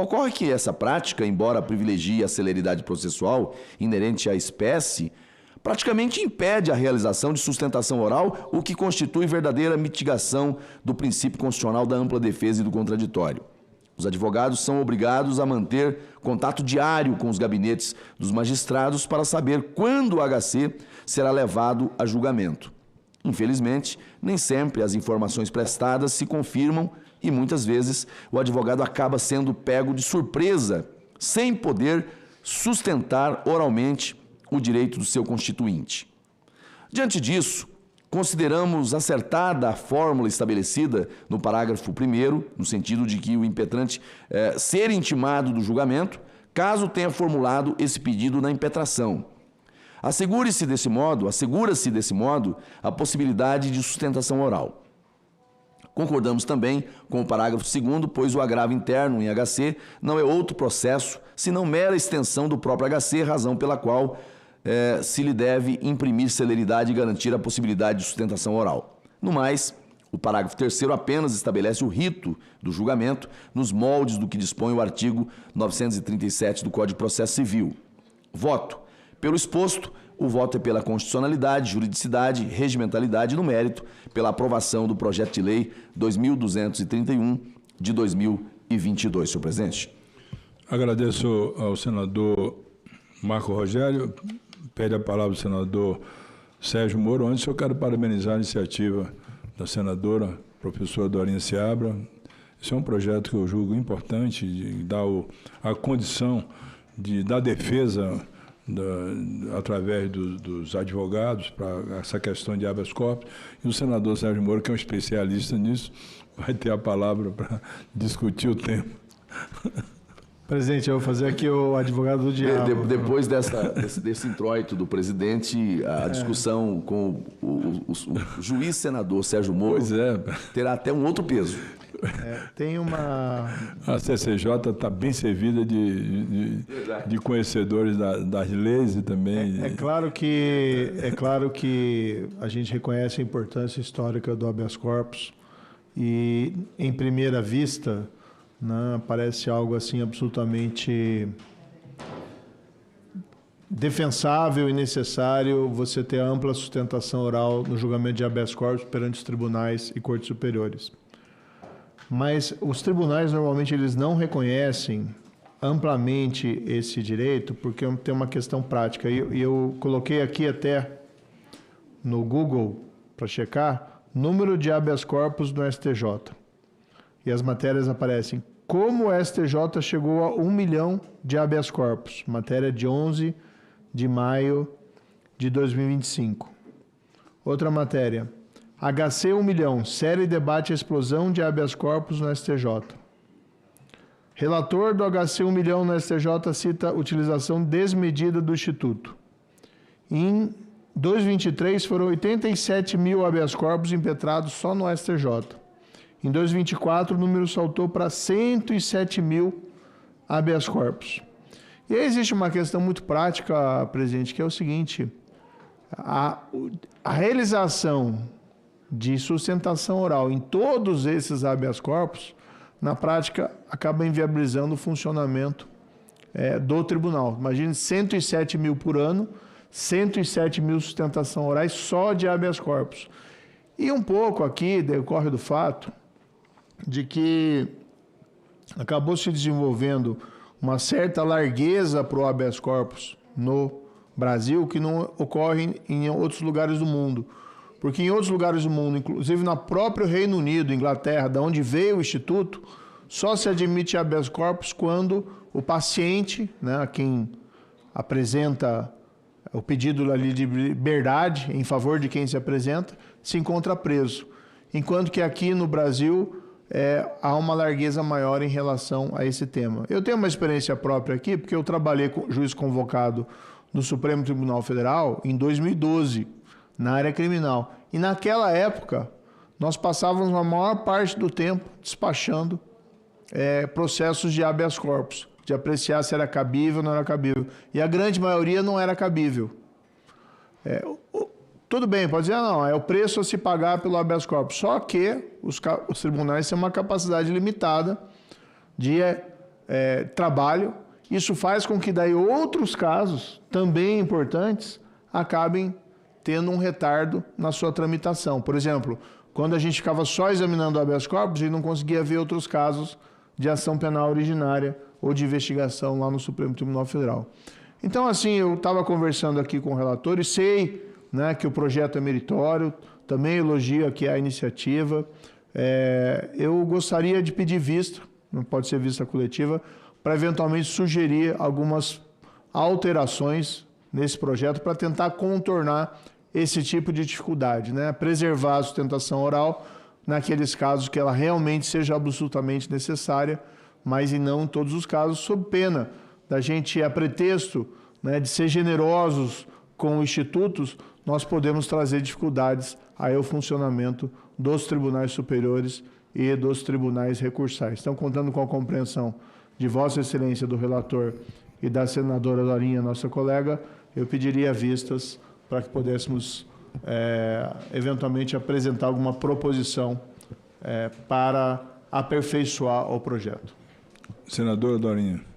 Ocorre que essa prática, embora privilegie a celeridade processual inerente à espécie, praticamente impede a realização de sustentação oral, o que constitui verdadeira mitigação do princípio constitucional da ampla defesa e do contraditório. Os advogados são obrigados a manter contato diário com os gabinetes dos magistrados para saber quando o HC será levado a julgamento. Infelizmente, nem sempre as informações prestadas se confirmam e muitas vezes o advogado acaba sendo pego de surpresa, sem poder sustentar oralmente o direito do seu constituinte. Diante disso, consideramos acertada a fórmula estabelecida no parágrafo 1º, no sentido de que o impetrante ser intimado do julgamento, caso tenha formulado esse pedido na impetração. Assegura-se desse modo a possibilidade de sustentação oral. Concordamos também com o parágrafo 2º, pois o agravo interno em HC não é outro processo, senão mera extensão do próprio HC, razão pela qual se lhe deve imprimir celeridade e garantir a possibilidade de sustentação oral. No mais, o parágrafo 3º apenas estabelece o rito do julgamento nos moldes do que dispõe o artigo 937 do Código de Processo Civil. Voto. Pelo exposto, o voto é pela constitucionalidade, juridicidade, regimentalidade e no mérito, pela aprovação do projeto de lei 2231 de 2022, senhor presidente. Agradeço ao senador Marco Rogério. Pede a palavra o senador Sérgio Moro. Antes, eu quero parabenizar a iniciativa da senadora, professora Dorinha Seabra. Esse é um projeto que eu julgo importante, de dar a condição da defesa através dos advogados para essa questão de habeas corpus. E o senador Sérgio Moro, que é um especialista nisso, vai ter a palavra para discutir o tema. Presidente, eu vou fazer aqui o advogado do diabo. Depois desse introito do presidente, a discussão com o juiz senador Sérgio Moro terá até um outro peso. Tem uma... A CCJ está bem servida de conhecedores das leis e também... É claro que a gente reconhece a importância histórica do habeas corpus e, em primeira vista, né, parece algo assim absolutamente defensável e necessário você ter ampla sustentação oral no julgamento de habeas corpus perante os tribunais e cortes superiores. Mas os tribunais, normalmente, eles não reconhecem amplamente esse direito, porque tem uma questão prática. E eu coloquei aqui até no Google, para checar, número de habeas corpus no STJ. E as matérias aparecem. Como o STJ chegou a 1 milhão de habeas corpus? Matéria de 11 de maio de 2025. Outra matéria. HC 1 milhão, série debate explosão de habeas corpus no STJ. Relator do HC 1 milhão no STJ cita utilização desmedida do Instituto. Em 2023 foram 87 mil habeas corpus impetrados só no STJ. Em 2024 o número saltou para 107 mil habeas corpus. E aí existe uma questão muito prática, presidente, que é o seguinte: a realização de sustentação oral em todos esses habeas corpus, na prática, acaba inviabilizando o funcionamento do tribunal. Imagine 107 mil por ano, 107 mil sustentação orais só de habeas corpus. E um pouco aqui decorre do fato de que acabou se desenvolvendo uma certa largueza para o habeas corpus no Brasil, que não ocorre em outros lugares do mundo. Porque em outros lugares do mundo, inclusive no próprio Reino Unido, Inglaterra, da onde veio o Instituto, só se admite habeas corpus quando o paciente, né, quem apresenta o pedido ali de liberdade em favor de quem se apresenta, se encontra preso. Enquanto que aqui no Brasil há uma largueza maior em relação a esse tema. Eu tenho uma experiência própria aqui, porque eu trabalhei com juiz convocado no Supremo Tribunal Federal em 2012, na área criminal. E naquela época, nós passávamos a maior parte do tempo despachando processos de habeas corpus, de apreciar se era cabível ou não era cabível. E a grande maioria não era cabível. Tudo bem, pode dizer, não, é o preço a se pagar pelo habeas corpus. Só que os tribunais têm uma capacidade limitada de trabalho. Isso faz com que daí outros casos, também importantes, acabem tendo um retardo na sua tramitação. Por exemplo, quando a gente ficava só examinando o habeas corpus, a gente não conseguia ver outros casos de ação penal originária ou de investigação lá no Supremo Tribunal Federal. Então, assim, eu estava conversando aqui com o relator e sei, né, que o projeto é meritório, também elogio aqui a iniciativa. Eu gostaria de pedir vista, não pode ser vista coletiva, para eventualmente sugerir algumas alterações nesse projeto para tentar contornar esse tipo de dificuldade, né? Preservar a sustentação oral naqueles casos que ela realmente seja absolutamente necessária, mas e não em todos os casos, sob pena da gente, a pretexto, né, de ser generosos com institutos, nós podemos trazer dificuldades aí ao funcionamento dos tribunais superiores e dos tribunais recursais. Então, contando com a compreensão de Vossa Excelência, do relator e da senadora Dorinha, nossa colega, eu pediria vistas para que pudéssemos, eventualmente, apresentar alguma proposição para aperfeiçoar o projeto. Senadora Dorinha.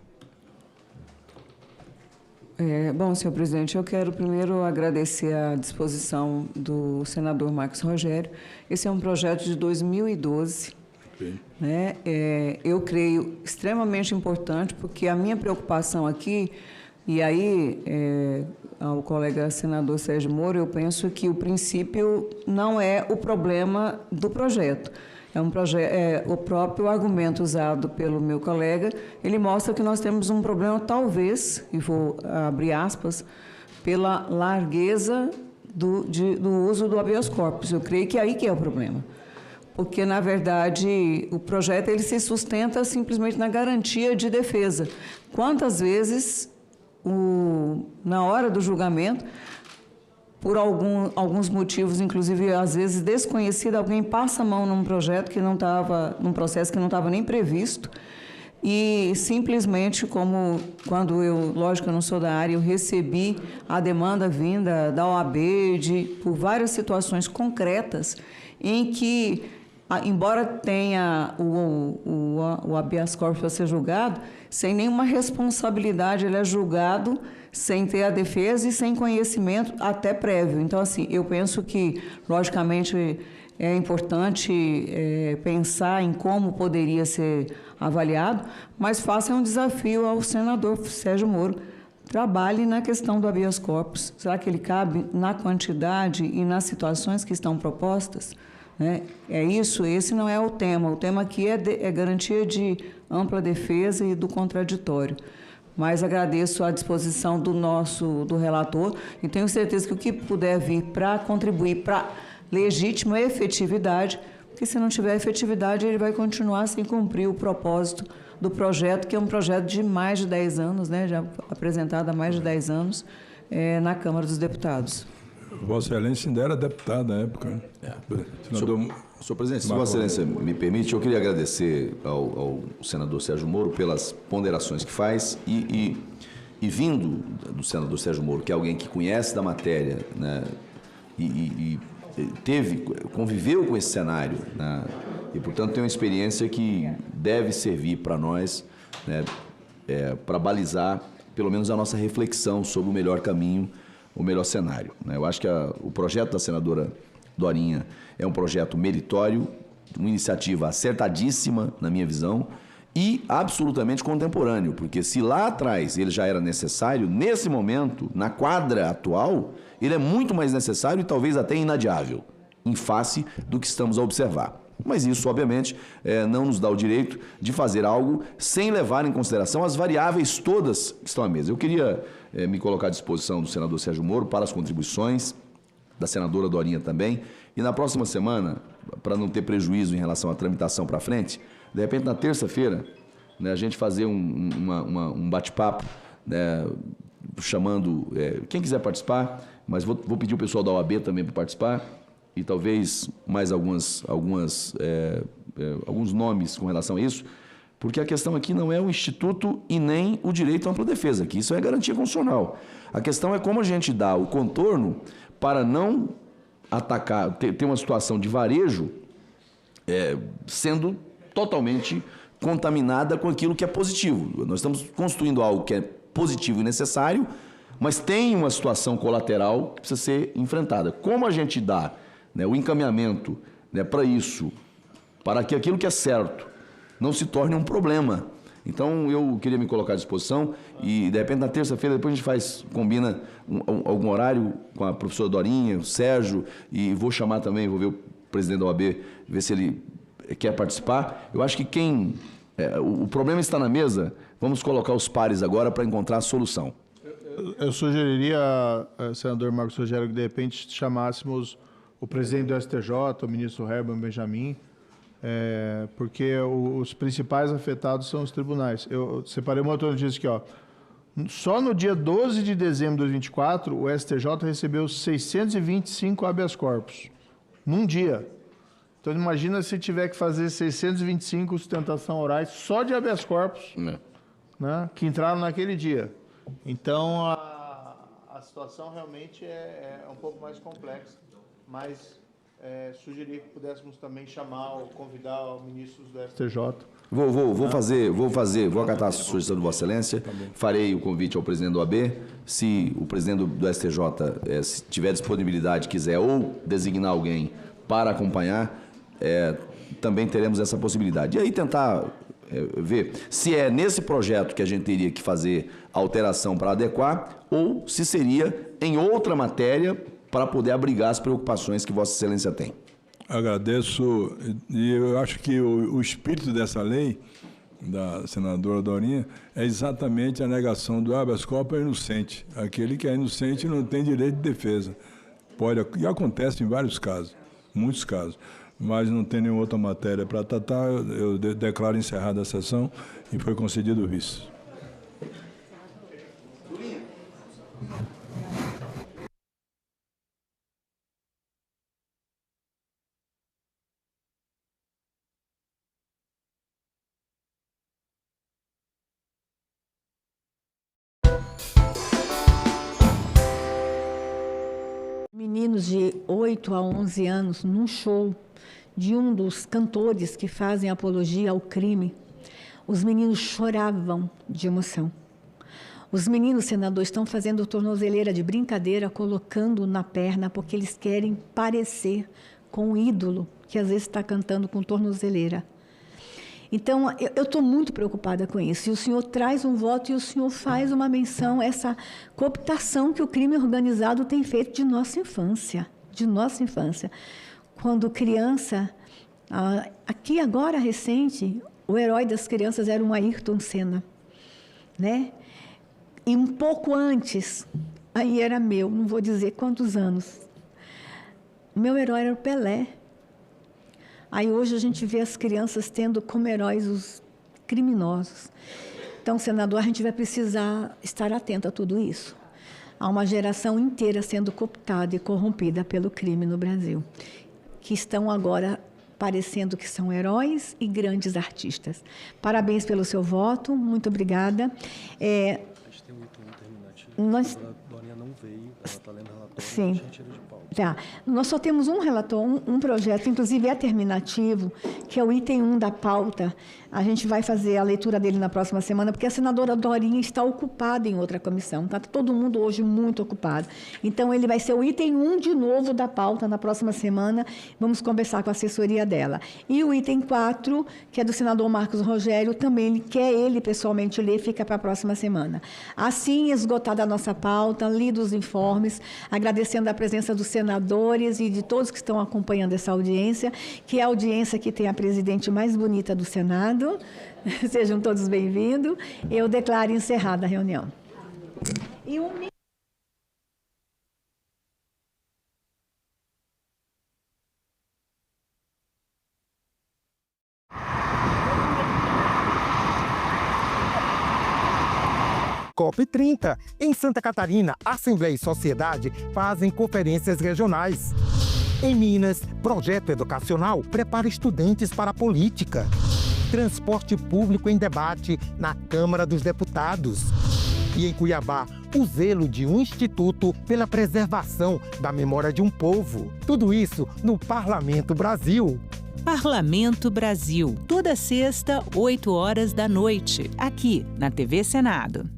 Bom, senhor presidente, eu quero primeiro agradecer a disposição do senador Marcos Rogério. Esse é um projeto de 2012, né? Eu creio extremamente importante, porque a minha preocupação aqui, e aí, ao colega senador Sérgio Moro, eu penso que o princípio não é o problema do projeto. O próprio argumento usado pelo meu colega, ele mostra que nós temos um problema, talvez, e vou abrir aspas, pela largueza do uso do habeas corpus. Eu creio que aí que é o problema. Porque, na verdade, o projeto ele se sustenta simplesmente na garantia de defesa. Quantas vezes, na hora do julgamento, por alguns motivos, inclusive, às vezes desconhecido, alguém passa a mão num projeto que não estava, num processo que não estava nem previsto, e simplesmente, como quando lógico, eu não sou da área, eu recebi a demanda vinda da OAB por várias situações concretas em que, embora tenha o habeas corpus a ser julgado, sem nenhuma responsabilidade, ele é julgado sem ter a defesa e sem conhecimento até prévio. Então, assim, eu penso que, logicamente, é importante pensar em como poderia ser avaliado, mas faça um desafio ao senador Sérgio Moro. Trabalhe na questão do habeas corpus. Será que ele cabe na quantidade e nas situações que estão propostas? Esse não é o tema. O tema aqui é garantia de ampla defesa e do contraditório. Mas agradeço a disposição do relator e tenho certeza que o que puder vir para contribuir para legítima efetividade, porque se não tiver efetividade, ele vai continuar sem cumprir o propósito do projeto, que é um projeto de mais de 10 anos, né, já apresentado há mais de 10 anos na Câmara dos Deputados. Vossa Excelência ainda era deputada na época. Senhor presidente, se Vossa Excelência me permite, eu queria agradecer ao senador Sérgio Moro pelas ponderações que faz e vindo do senador Sérgio Moro, que é alguém que conhece da matéria, né, e conviveu com esse cenário, né, e, portanto, tem uma experiência que deve servir para nós, né, para balizar, pelo menos, a nossa reflexão sobre o melhor caminho, o melhor cenário, né? Eu acho que o projeto da senadora Dorinha é um projeto meritório, uma iniciativa acertadíssima, na minha visão, e absolutamente contemporâneo, porque se lá atrás ele já era necessário, nesse momento, na quadra atual, ele é muito mais necessário e talvez até inadiável, em face do que estamos a observar. Mas isso, obviamente, não nos dá o direito de fazer algo sem levar em consideração as variáveis todas que estão à mesa. Eu queria me colocar à disposição do senador Sérgio Moro para as contribuições, da senadora Dorinha também, e na próxima semana, para não ter prejuízo em relação à tramitação para frente, de repente, na terça-feira, né, a gente fazer um bate-papo, né, chamando quem quiser participar, mas vou pedir o pessoal da OAB também para participar, e talvez mais alguns nomes com relação a isso, porque a questão aqui não é o Instituto e nem o direito à ampla defesa, que isso é garantia constitucional. A questão é como a gente dá o contorno para não atacar, ter uma situação de varejo sendo totalmente contaminada com aquilo que é positivo. Nós estamos construindo algo que é positivo e necessário, mas tem uma situação colateral que precisa ser enfrentada. Como a gente dá, né, o encaminhamento, né, para isso, para que aquilo que é certo não se torne um problema? Então, eu queria me colocar à disposição e, de repente, na terça-feira, depois a gente combina algum horário com a professora Dorinha, o Sérgio, e vou chamar também, vou ver o presidente da OAB, ver se ele quer participar. Eu acho que o problema está na mesa, vamos colocar os pares agora para encontrar a solução. Eu sugeriria, senador Marcos Rogério, que de repente chamássemos o presidente do STJ, o ministro Herman Benjamin, porque os principais afetados são os tribunais. Eu separei uma outra notícia aqui, ó. Só no dia 12 de dezembro de 2024, o STJ recebeu 625 habeas corpus, num dia. Então, imagina se tiver que fazer 625 sustentação orais só de habeas corpus, né, que entraram naquele dia. Então, a situação realmente é um pouco mais complexa, mas sugerir que pudéssemos também chamar ou convidar os ministros do STJ. Vou acatar a sugestão de Vossa Excelência, farei o convite ao presidente do OAB, se o presidente do STJ se tiver disponibilidade, quiser ou designar alguém para acompanhar, também teremos essa possibilidade. E aí tentar ver se é nesse projeto que a gente teria que fazer alteração para adequar ou se seria em outra matéria para poder abrigar as preocupações que Vossa Excelência tem. Agradeço, e eu acho que o espírito dessa lei, da senadora Dorinha, é exatamente a negação do habeas corpus ao inocente. Aquele que é inocente não tem direito de defesa. E acontece em vários casos, muitos casos. Mas não tem nenhuma outra matéria para tratar, eu declaro encerrada a sessão e foi concedido o visto. Meninos de 8 a 11 anos, num show de um dos cantores que fazem apologia ao crime, os meninos choravam de emoção. Os meninos, senador, estão fazendo tornozeleira de brincadeira, colocando na perna, porque eles querem parecer com o ídolo que às vezes está cantando com tornozeleira. Então, eu estou muito preocupada com isso. E o senhor traz um voto e o senhor faz uma menção a essa cooptação que o crime organizado tem feito de nossa infância. De nossa infância. Quando criança, aqui agora recente, o herói das crianças era um Ayrton Senna, né? E um pouco antes, aí era meu, não vou dizer quantos anos, o meu herói era o Pelé. Aí hoje a gente vê as crianças tendo como heróis os criminosos. Então, senador, a gente vai precisar estar atento a tudo isso. Há uma geração inteira sendo cooptada e corrompida pelo crime no Brasil, que estão agora parecendo que são heróis e grandes artistas. Parabéns pelo seu voto, muito obrigada. A gente tem um item terminativo, a Dorinha não veio, ela está lendo o relatório, sim. a gente tira de pauta. Tá. Nós só temos um relator, um projeto, inclusive é terminativo, que é o item 1 da pauta. A gente vai fazer a leitura dele na próxima semana, porque a senadora Dorinha está ocupada em outra comissão. Está todo mundo hoje muito ocupado. Então, ele vai ser o item 1 de novo da pauta na próxima semana. Vamos conversar com a assessoria dela. E o item 4, que é do senador Marcos Rogério, também ele quer ele pessoalmente ler, fica para a próxima semana. Assim, esgotada a nossa pauta, lidos os informes, agradecendo a presença dos senadores e de todos que estão acompanhando essa audiência, que é a audiência que tem a presidente mais bonita do Senado. Sejam todos bem-vindos. Eu declaro encerrada a reunião. E COP30. Em Santa Catarina, Assembleia e Sociedade fazem conferências regionais. Em Minas, projeto educacional prepara estudantes para a política. Transporte público em debate na Câmara dos Deputados. E em Cuiabá, o zelo de um instituto pela preservação da memória de um povo. Tudo isso no Parlamento Brasil. Parlamento Brasil, toda sexta, 8 horas da noite, aqui na TV Senado.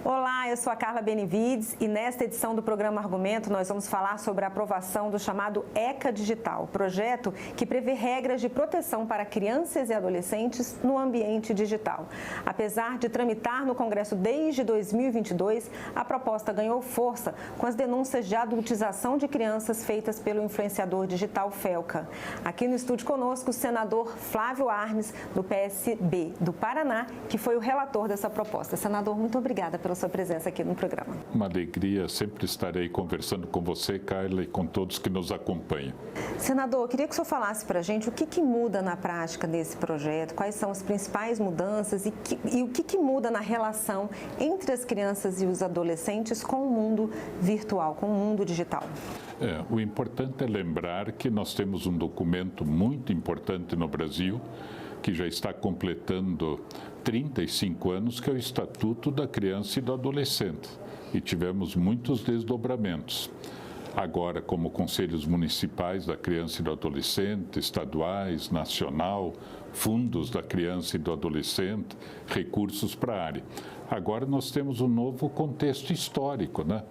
Olá, eu sou a Carla Benevides e nesta edição do programa Argumento nós vamos falar sobre a aprovação do chamado ECA Digital, projeto que prevê regras de proteção para crianças e adolescentes no ambiente digital. Apesar de tramitar no Congresso desde 2022, a proposta ganhou força com as denúncias de adultização de crianças feitas pelo influenciador digital Felca. Aqui no estúdio conosco o senador Flávio Armes, do PSB do Paraná, que foi o relator dessa proposta. Senador, muito obrigada pela sua presença aqui no programa. Uma alegria, sempre estarei conversando com você, Carla, e com todos que nos acompanham. Senador, eu queria que o senhor falasse para a gente o que muda na prática nesse projeto, quais são as principais mudanças e o que muda na relação entre as crianças e os adolescentes com o mundo virtual, com o mundo digital. O importante é lembrar que nós temos um documento muito importante no Brasil, que já está completando 35 anos, que é o Estatuto da Criança e do Adolescente. E tivemos muitos desdobramentos. Agora, como conselhos municipais da criança e do adolescente, estaduais, nacional, fundos da criança e do adolescente, recursos para a área. Agora nós temos um novo contexto histórico, né?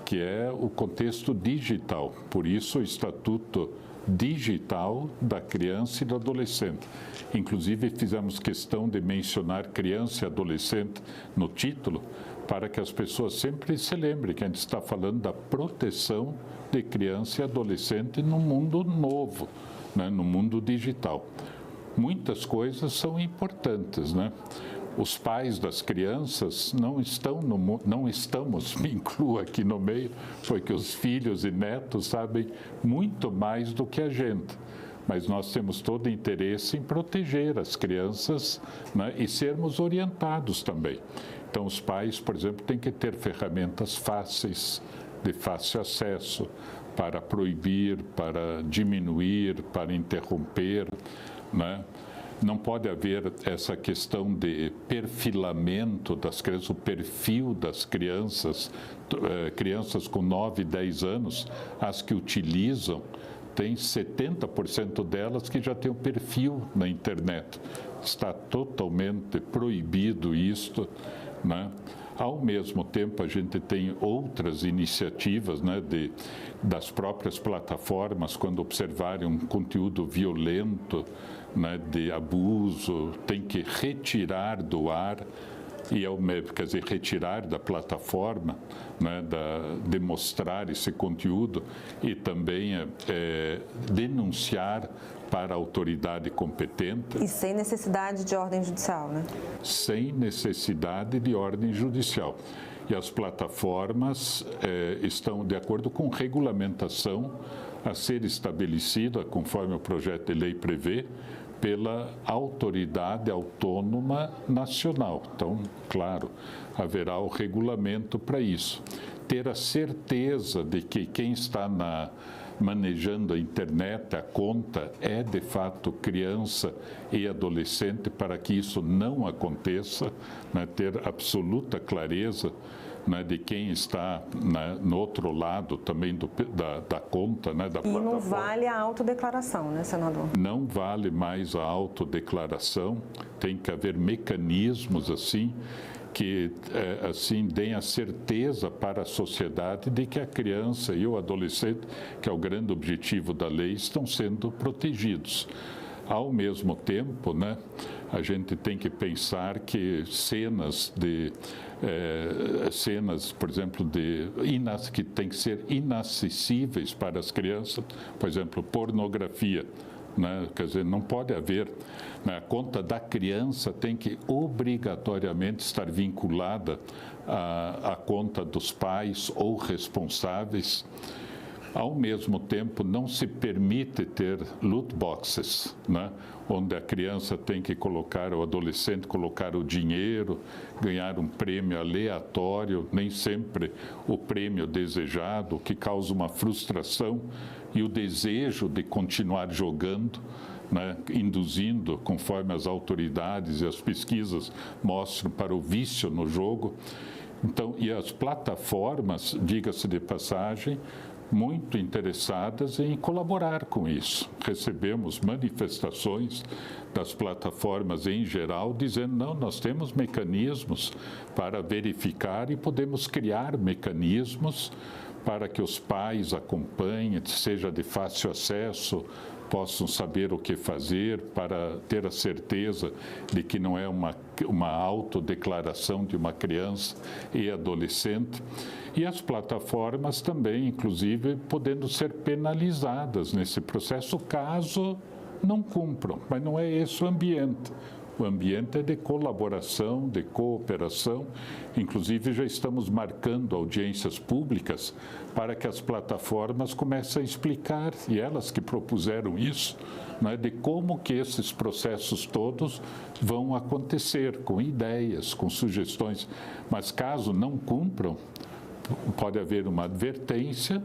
Que é o contexto digital. Por isso, o Estatuto Digital da Criança e do Adolescente. Inclusive, fizemos questão de mencionar criança e adolescente no título, para que as pessoas sempre se lembrem que a gente está falando da proteção de criança e adolescente no mundo novo, né, no mundo digital. Muitas coisas são importantes, né? Os pais das crianças não estamos, me incluo aqui no meio, porque os filhos e netos sabem muito mais do que a gente. Mas nós temos todo interesse em proteger as crianças, né, e sermos orientados também. Então, os pais, por exemplo, têm que ter ferramentas fáceis, de fácil acesso, para proibir, para diminuir, para interromper, né? Não pode haver essa questão de perfilamento das crianças, o perfil das crianças, crianças com 9, 10 anos, as que utilizam, tem 70% delas que já têm um perfil na internet. Está totalmente proibido isto, né? Ao mesmo tempo, a gente tem outras iniciativas, né, das próprias plataformas, quando observarem um conteúdo violento, né, de abuso, tem que retirar do ar, quer dizer, retirar da plataforma, né, de mostrar esse conteúdo e também denunciar para a autoridade competente. E sem necessidade de ordem judicial, né? Sem necessidade de ordem judicial. E as plataformas estão de acordo com regulamentação a ser estabelecida, conforme o projeto de lei prevê, pela autoridade autônoma nacional. Então, claro, haverá o regulamento para isso. Ter a certeza de que quem está manejando a internet, a conta, é de fato criança e adolescente, para que isso não aconteça, né? Ter absoluta clareza, né, de quem está, né, no outro lado também da conta, né, da plataforma. E não vale a autodeclaração, né, senador? Não vale mais a autodeclaração, tem que haver mecanismos assim, que assim deem a certeza para a sociedade de que a criança e o adolescente, que é o grande objetivo da lei, estão sendo protegidos. Ao mesmo tempo, né, a gente tem que pensar que cenas, por exemplo, que têm que ser inacessíveis para as crianças, por exemplo, pornografia, né? Quer dizer, não pode haver, né? A conta da criança tem que obrigatoriamente estar vinculada à conta dos pais ou responsáveis. Ao mesmo tempo, não se permite ter loot boxes, né? Onde a criança tem que colocar, o adolescente colocar o dinheiro, ganhar um prêmio aleatório, nem sempre o prêmio desejado, que causa uma frustração e o desejo de continuar jogando, né? Induzindo, conforme as autoridades e as pesquisas mostram, para o vício no jogo. Então, e as plataformas, diga-se de passagem, muito interessadas em colaborar com isso. Recebemos manifestações das plataformas em geral dizendo, não, nós temos mecanismos para verificar e podemos criar mecanismos para que os pais acompanhem, seja de fácil acesso, possam saber o que fazer, para ter a certeza de que não é uma autodeclaração de uma criança e adolescente. E as plataformas também, inclusive, podendo ser penalizadas nesse processo caso não cumpram. Mas não é esse o ambiente. O ambiente é de colaboração, de cooperação. Inclusive, já estamos marcando audiências públicas para que as plataformas comecem a explicar, e elas que propuseram isso, né, de como que esses processos todos vão acontecer, com ideias, com sugestões. Mas caso não cumpram, pode haver uma advertência,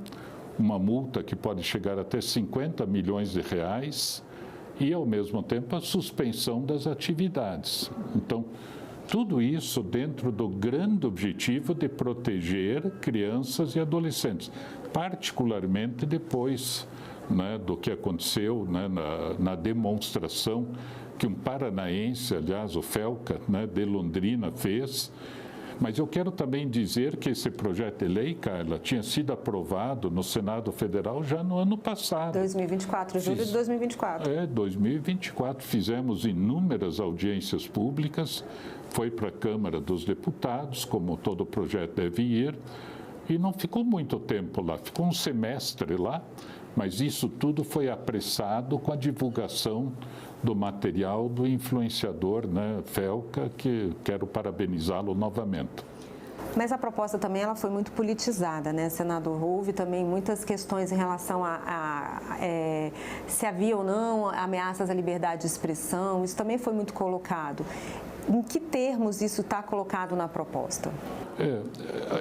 uma multa que pode chegar até 50 milhões de reais, e, ao mesmo tempo, a suspensão das atividades. Então, tudo isso dentro do grande objetivo de proteger crianças e adolescentes, particularmente depois, né, do que aconteceu, né, na demonstração que um paranaense, aliás, o Felca, né, de Londrina, fez. Mas eu quero também dizer que esse projeto de lei, Carla, tinha sido aprovado no Senado Federal já no ano passado. 2024, julho de 2024. 2024. Fizemos inúmeras audiências públicas, foi para a Câmara dos Deputados, como todo projeto deve ir, e não ficou muito tempo lá, ficou um semestre lá, mas isso tudo foi apressado com a divulgação do material do influenciador, né, Felca, que quero parabenizá-lo novamente. Mas a proposta também ela foi muito politizada, né, senador? Houve também muitas questões em relação se havia ou não ameaças à liberdade de expressão, isso também foi muito colocado. Em que termos isso está colocado na proposta?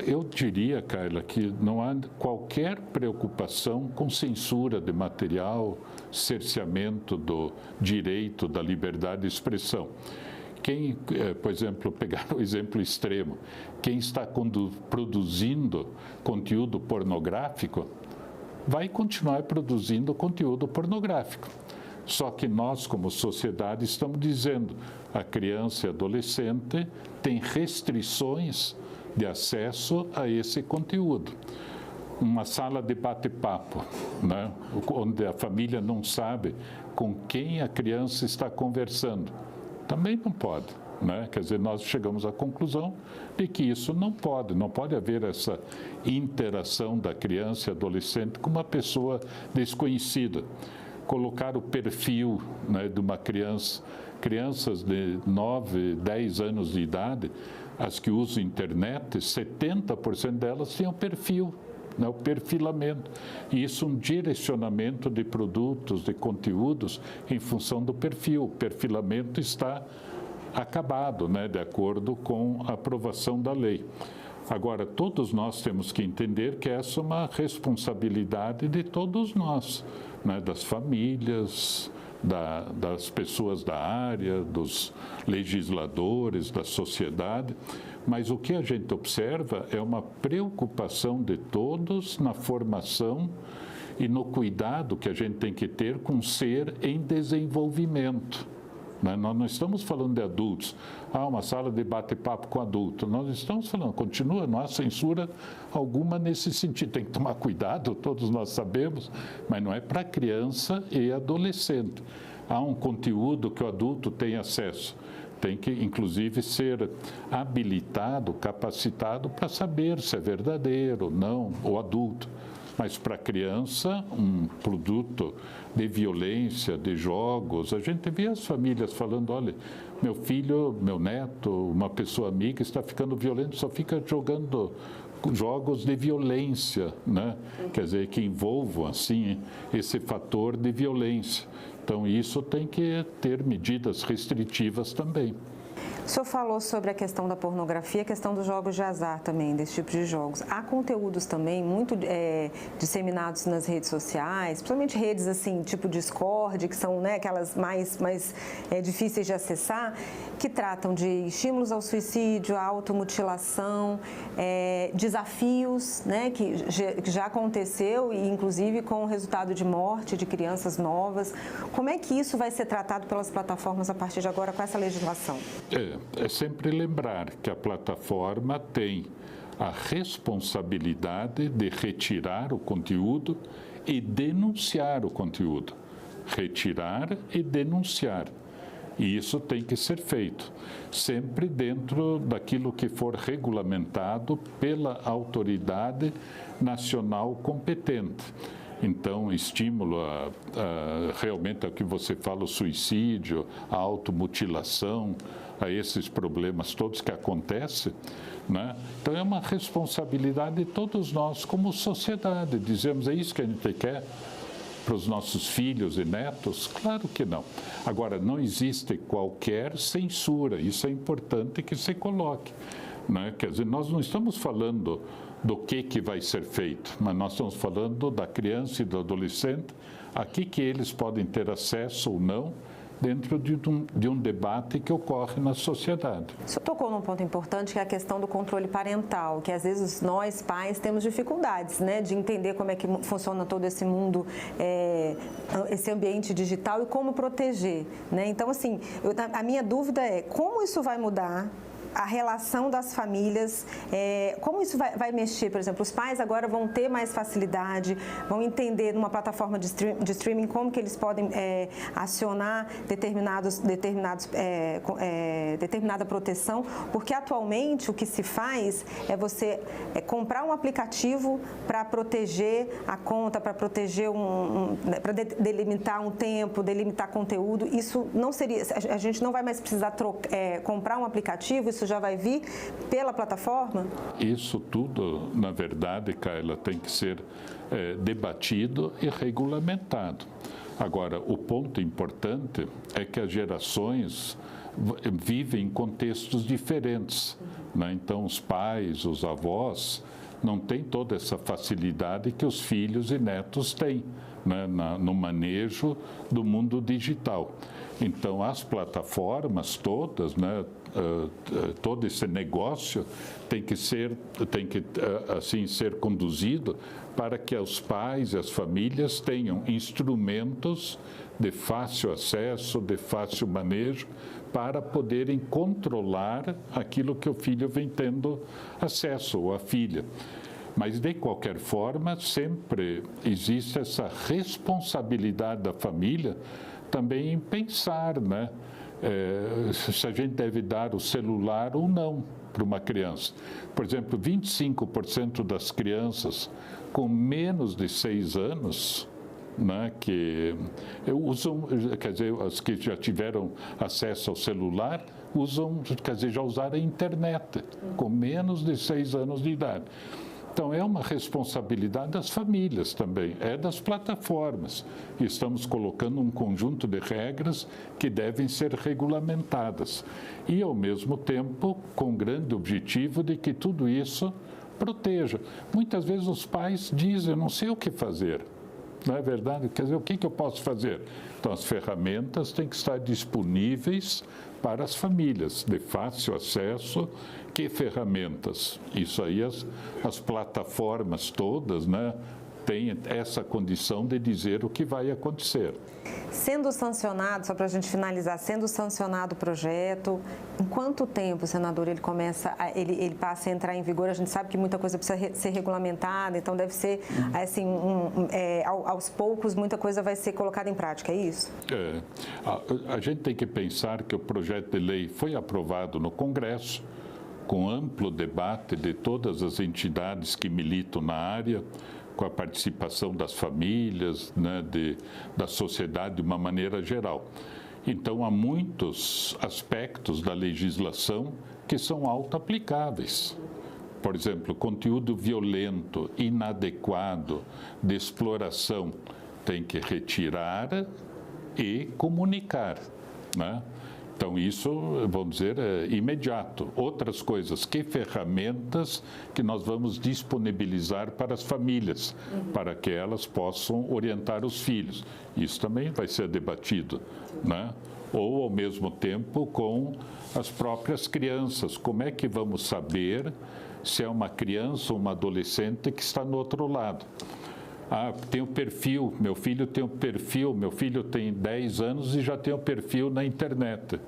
Eu diria, Carla, que não há qualquer preocupação com censura de material, cerceamento do direito da liberdade de expressão. Quem, por exemplo, pegar o exemplo extremo, quem está produzindo conteúdo pornográfico vai continuar produzindo conteúdo pornográfico. Só que nós, como sociedade, estamos dizendo a criança e adolescente tem restrições de acesso a esse conteúdo. Uma sala de bate-papo, né, onde a família não sabe com quem a criança está conversando, também não pode. Né? Quer dizer, nós chegamos à conclusão de que isso não pode haver essa interação da criança e adolescente com uma pessoa desconhecida. Colocar o perfil, né, de uma criança, crianças de 9, 10 anos de idade, as que usam internet, 70% delas têm um perfil, né, o perfilamento. E isso é um direcionamento de produtos, de conteúdos em função do perfil. O perfilamento está acabado, né, de acordo com a aprovação da lei. Agora, todos nós temos que entender que essa é uma responsabilidade de todos nós, né, das famílias, das pessoas da área, dos legisladores, da sociedade. Mas o que a gente observa é uma preocupação de todos na formação e no cuidado que a gente tem que ter com o ser em desenvolvimento. Nós não estamos falando de adultos. Uma sala de bate-papo com adulto. Nós estamos falando, continua, não há censura alguma nesse sentido. Tem que tomar cuidado, todos nós sabemos, mas não é para criança e adolescente. Há um conteúdo que o adulto tem acesso. Tem que, inclusive, ser habilitado, capacitado para saber se é verdadeiro ou não, o adulto. Mas para a criança, um produto de violência, de jogos, a gente vê as famílias falando, olha, meu filho, meu neto, uma pessoa amiga está ficando violento, só fica jogando jogos de violência, né? Quer dizer, que envolvam, assim, esse fator de violência. Então, isso tem que ter medidas restritivas também. O senhor falou sobre a questão da pornografia, a questão dos jogos de azar também, desse tipo de jogos. Há conteúdos também muito disseminados nas redes sociais, principalmente redes assim, tipo Discord, que são, né, aquelas mais difíceis de acessar, que tratam de estímulos ao suicídio, à automutilação, desafios, né, que já aconteceu, e inclusive com o resultado de morte de crianças novas. Como é que isso vai ser tratado pelas plataformas a partir de agora com essa legislação? É sempre lembrar que a plataforma tem a responsabilidade de retirar o conteúdo e denunciar o conteúdo. Retirar e denunciar. E isso tem que ser feito, sempre dentro daquilo que for regulamentado pela autoridade nacional competente. Então, estímulo realmente ao que você fala, o suicídio, a automutilação, a esses problemas todos que acontecem, né? Então, é uma responsabilidade de todos nós como sociedade. Dizemos, é isso que a gente quer para os nossos filhos e netos? Claro que não. Agora, não existe qualquer censura, isso é importante que se coloque, né? Quer dizer, nós não estamos falando do que vai ser feito, mas nós estamos falando da criança e do adolescente, a que eles podem ter acesso ou não, dentro de um debate que ocorre na sociedade. O senhor tocou num ponto importante, que é a questão do controle parental, que às vezes nós, pais, temos dificuldades, né, de entender como é que funciona todo esse mundo, esse ambiente digital e como proteger, né? Então, assim, a minha dúvida é como isso vai mudar a relação das famílias, como isso vai mexer, por exemplo, os pais agora vão ter mais facilidade, vão entender numa plataforma de streaming como que eles podem acionar determinada proteção, porque atualmente o que se faz é você comprar um aplicativo para proteger a conta, para proteger para delimitar um tempo, delimitar conteúdo. Isso não seria, a gente não vai mais precisar comprar um aplicativo, isso já vai vir pela plataforma? Isso tudo, na verdade, Carla, tem que ser debatido e regulamentado. Agora, o ponto importante é que as gerações vivem em contextos diferentes, né? Então, os pais, os avós, não têm toda essa facilidade que os filhos e netos têm, né, no manejo do mundo digital. Então, as plataformas todas, né, todo esse negócio tem que ser conduzido para que os pais e as famílias tenham instrumentos de fácil acesso, de fácil manejo, para poderem controlar aquilo que o filho vem tendo acesso, ou a filha. Mas, de qualquer forma, sempre existe essa responsabilidade da família também em pensar, né, se a gente deve dar o celular ou não para uma criança. Por exemplo, 25% das crianças com menos de 6 anos, né, que usam, quer dizer, as que já tiveram acesso ao celular, usam, quer dizer, já usaram a internet, com menos de 6 anos de idade. Então, é uma responsabilidade das famílias também, é das plataformas. E estamos colocando um conjunto de regras que devem ser regulamentadas. E, ao mesmo tempo, com o grande objetivo de que tudo isso proteja. Muitas vezes os pais dizem, eu não sei o que fazer. Não é verdade? Quer dizer, o que eu posso fazer? Então, as ferramentas têm que estar disponíveis para as famílias, de fácil acesso. Que ferramentas? Isso aí, as plataformas todas, né, têm essa condição de dizer o que vai acontecer. Sendo sancionado, só para a gente finalizar, sendo sancionado o projeto, em quanto tempo, senador, ele passa a entrar em vigor? A gente sabe que muita coisa precisa ser regulamentada, então deve ser, assim, aos poucos, muita coisa vai ser colocada em prática, é isso? A gente tem que pensar que o projeto de lei foi aprovado no Congresso, com amplo debate de todas as entidades que militam na área, com a participação das famílias, né, da sociedade de uma maneira geral. Então, há muitos aspectos da legislação que são auto-aplicáveis. Por exemplo, conteúdo violento, inadequado, de exploração, tem que retirar e comunicar, né? Então, isso, vamos dizer, é imediato. Outras coisas, que ferramentas que nós vamos disponibilizar para as famílias, para que elas possam orientar os filhos. Isso também vai ser debatido, né? Ou, ao mesmo tempo, com as próprias crianças. Como é que vamos saber se é uma criança ou uma adolescente que está no outro lado? Ah, tem um perfil, meu filho tem um perfil, meu filho tem 10 anos e já tem um perfil na internet.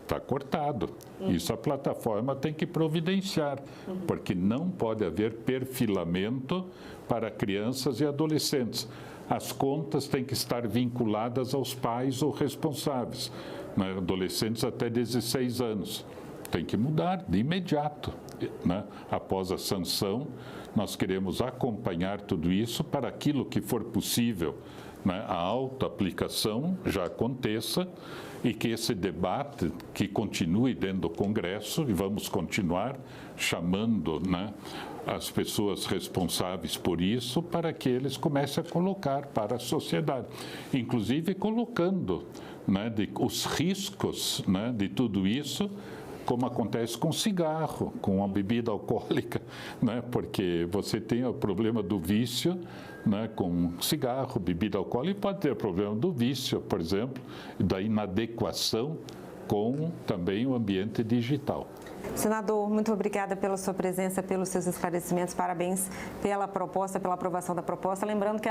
Está cortado. Isso a plataforma tem que providenciar, porque não pode haver perfilamento para crianças e adolescentes. As contas têm que estar vinculadas aos pais ou responsáveis, né? Adolescentes até 16 anos. Tem que mudar de imediato, né? Após a sanção, nós queremos acompanhar tudo isso para aquilo que for possível, né? A autoaplicação já aconteça e que esse debate que continue dentro do Congresso, e vamos continuar chamando, né, as pessoas responsáveis por isso para que eles comecem a colocar para a sociedade, inclusive colocando, né, os riscos, né, de tudo isso, como acontece com cigarro, com a bebida alcoólica, né? Porque você tem o problema do vício, né, com cigarro, bebida alcoólica, e pode ter o problema do vício, por exemplo, da inadequação com também o ambiente digital. Senador, muito obrigada pela sua presença, pelos seus esclarecimentos. Parabéns pela proposta, pela aprovação da proposta. Lembrando que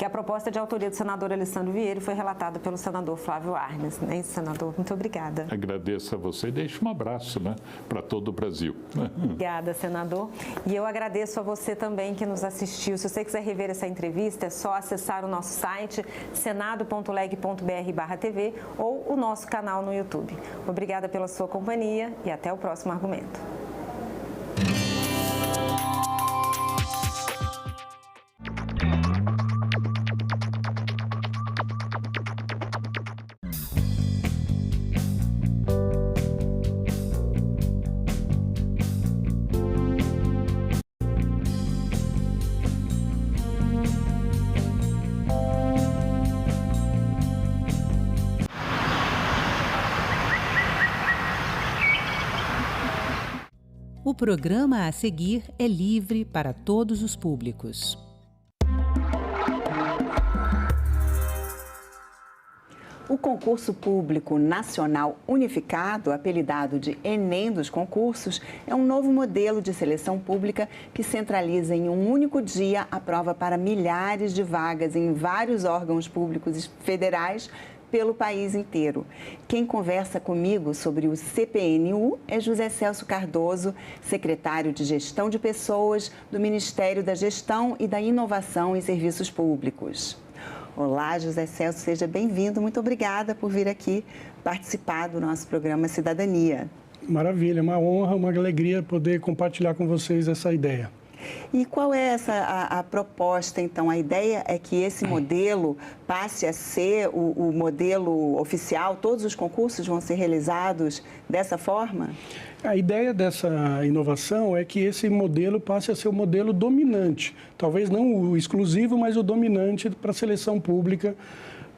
a proposta é de autoria do senador Alessandro Vieira e foi relatada pelo senador Flávio Arnes. Não é isso, senador? Muito obrigada. Agradeço a você e deixo um abraço, né, para todo o Brasil. Obrigada, senador. E eu agradeço a você também que nos assistiu. Se você quiser rever essa entrevista, é só acessar o nosso site senado.leg.br/TV ou o nosso canal no YouTube. Obrigada pela sua companhia e até o próximo argumento. O programa a seguir é livre para todos os públicos. O concurso público nacional unificado, apelidado de Enem dos concursos, é um novo modelo de seleção pública que centraliza em um único dia a prova para milhares de vagas em vários órgãos públicos federais pelo país inteiro. Quem conversa comigo sobre o CPNU é José Celso Cardoso, secretário de Gestão de Pessoas do Ministério da Gestão e da Inovação em Serviços Públicos. Olá, José Celso, seja bem-vindo. Muito obrigada por vir aqui participar do nosso programa Cidadania. Maravilha, é uma honra, uma alegria poder compartilhar com vocês essa ideia. E qual é a proposta, então? A ideia é que esse modelo passe a ser o modelo oficial? Todos os concursos vão ser realizados dessa forma? A ideia dessa inovação é que esse modelo passe a ser o modelo dominante. Talvez não o exclusivo, mas o dominante para a seleção pública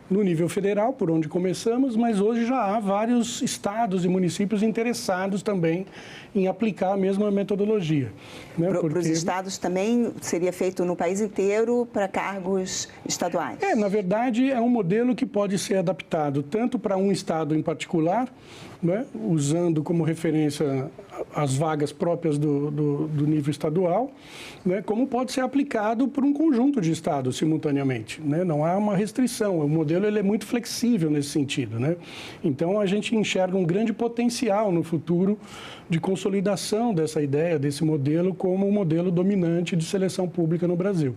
no nível federal, por onde começamos, mas hoje já há vários estados e municípios interessados também em aplicar a mesma metodologia. Né? Para os estados também seria feito no país inteiro para cargos estaduais? Na verdade, é um modelo que pode ser adaptado tanto para um estado em particular, né? Usando como referência as vagas próprias do nível estadual, né? Como pode ser aplicado por um conjunto de estados simultaneamente. Né? Não há uma restrição, o modelo ele é muito flexível nesse sentido. Né? Então, a gente enxerga um grande potencial no futuro de consolidação dessa ideia, desse modelo, como um modelo dominante de seleção pública no Brasil.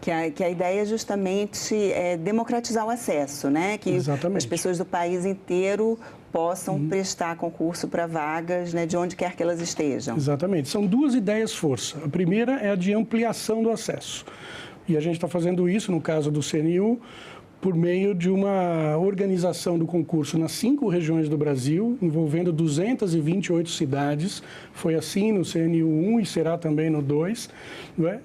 Que a ideia justamente é democratizar o acesso, né? Que Exatamente. As pessoas do país inteiro possam prestar concurso para vagas, né, de onde quer que elas estejam. Exatamente. São duas ideias força. A primeira é a de ampliação do acesso. E a gente está fazendo isso, no caso do CNU, por meio de uma organização do concurso nas 5 regiões do Brasil, envolvendo 228 cidades. Foi assim no CNU 1 e será também no 2, né?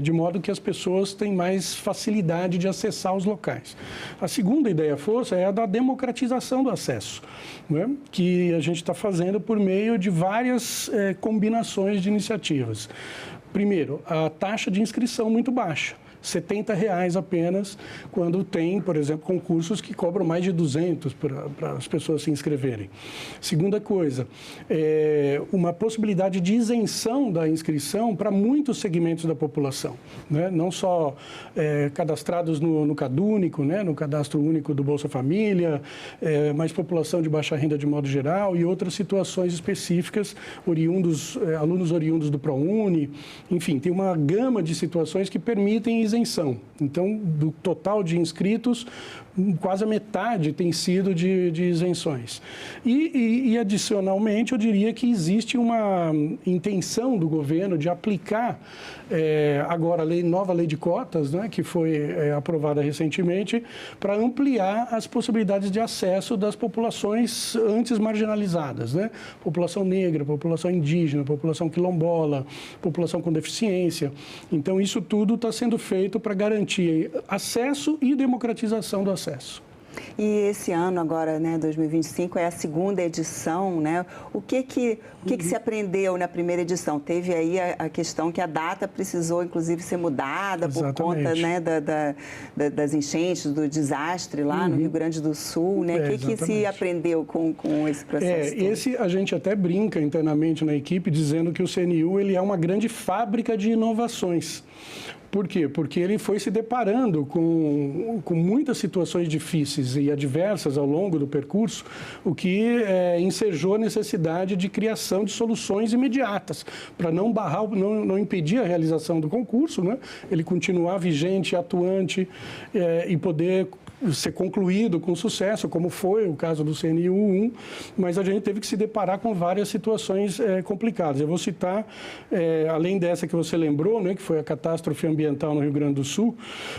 De modo que as pessoas têm mais facilidade de acessar os locais. A segunda ideia-força é a da democratização do acesso, né? Que a gente está fazendo por meio de várias combinações de iniciativas. Primeiro, a taxa de inscrição muito baixa. R$ 70 apenas, quando tem, por exemplo, concursos que cobram mais de 200 para as pessoas se inscreverem. Segunda coisa, uma possibilidade de isenção da inscrição para muitos segmentos da população, né? Não só cadastrados no CadÚnico, né? No Cadastro Único do Bolsa Família, mas população de baixa renda de modo geral e outras situações específicas, alunos oriundos do ProUni, enfim, tem uma gama de situações que permitem isenção. Então, do total de inscritos, quase a metade tem sido de isenções. E, adicionalmente, eu diria que existe uma intenção do governo de aplicar agora a nova lei de cotas, né, que foi aprovada recentemente, para ampliar as possibilidades de acesso das populações antes marginalizadas, né? População negra, população indígena, população quilombola, população com deficiência. Então, isso tudo está sendo feito para garantir acesso e democratização do acesso. E esse ano agora, né, 2025, é a segunda edição, né? O que se aprendeu na primeira edição? Teve aí a questão que a data precisou, inclusive, ser mudada. Exatamente. Por conta, né, das enchentes, do desastre lá no Rio Grande do Sul, né? O que se aprendeu com esse processo? A gente até brinca internamente na equipe dizendo que o CNU ele é uma grande fábrica de inovações. Por quê? Porque ele foi se deparando com muitas situações difíceis e adversas ao longo do percurso, o que ensejou a necessidade de criação de soluções imediatas, para não impedir a realização do concurso, né? Ele continuar vigente, atuante e poder ser concluído com sucesso, como foi o caso do CNU 1, mas a gente teve que se deparar com várias situações complicadas. Eu vou citar, além dessa que você lembrou, né, que foi a catástrofe ambiental no Rio Grande do Sul,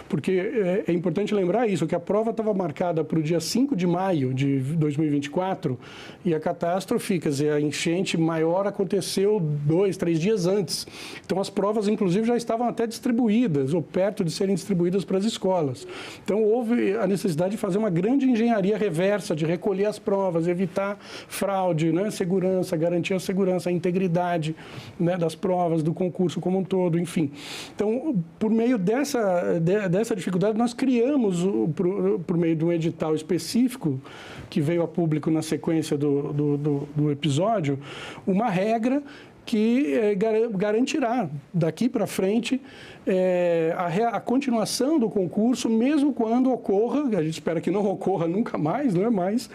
porque é importante lembrar isso, que a prova estava marcada para o dia 5 de maio de 2024 e a catástrofe, quer dizer, a enchente maior aconteceu 2, 3 dias antes. Então, as provas, inclusive, já estavam até distribuídas ou perto de serem distribuídas para as escolas. Então, houve a necessidade de fazer uma grande engenharia reversa, de recolher as provas, evitar fraude, né? Segurança, garantir a segurança, a integridade, né, das provas, do concurso como um todo, enfim. Então, por meio dessa dificuldade, nós criamos, por meio de um edital específico, que veio a público na sequência do episódio, uma regra que garantirá daqui para frente a continuação do concurso, mesmo quando ocorra, a gente espera que não ocorra nunca mais, não é mais,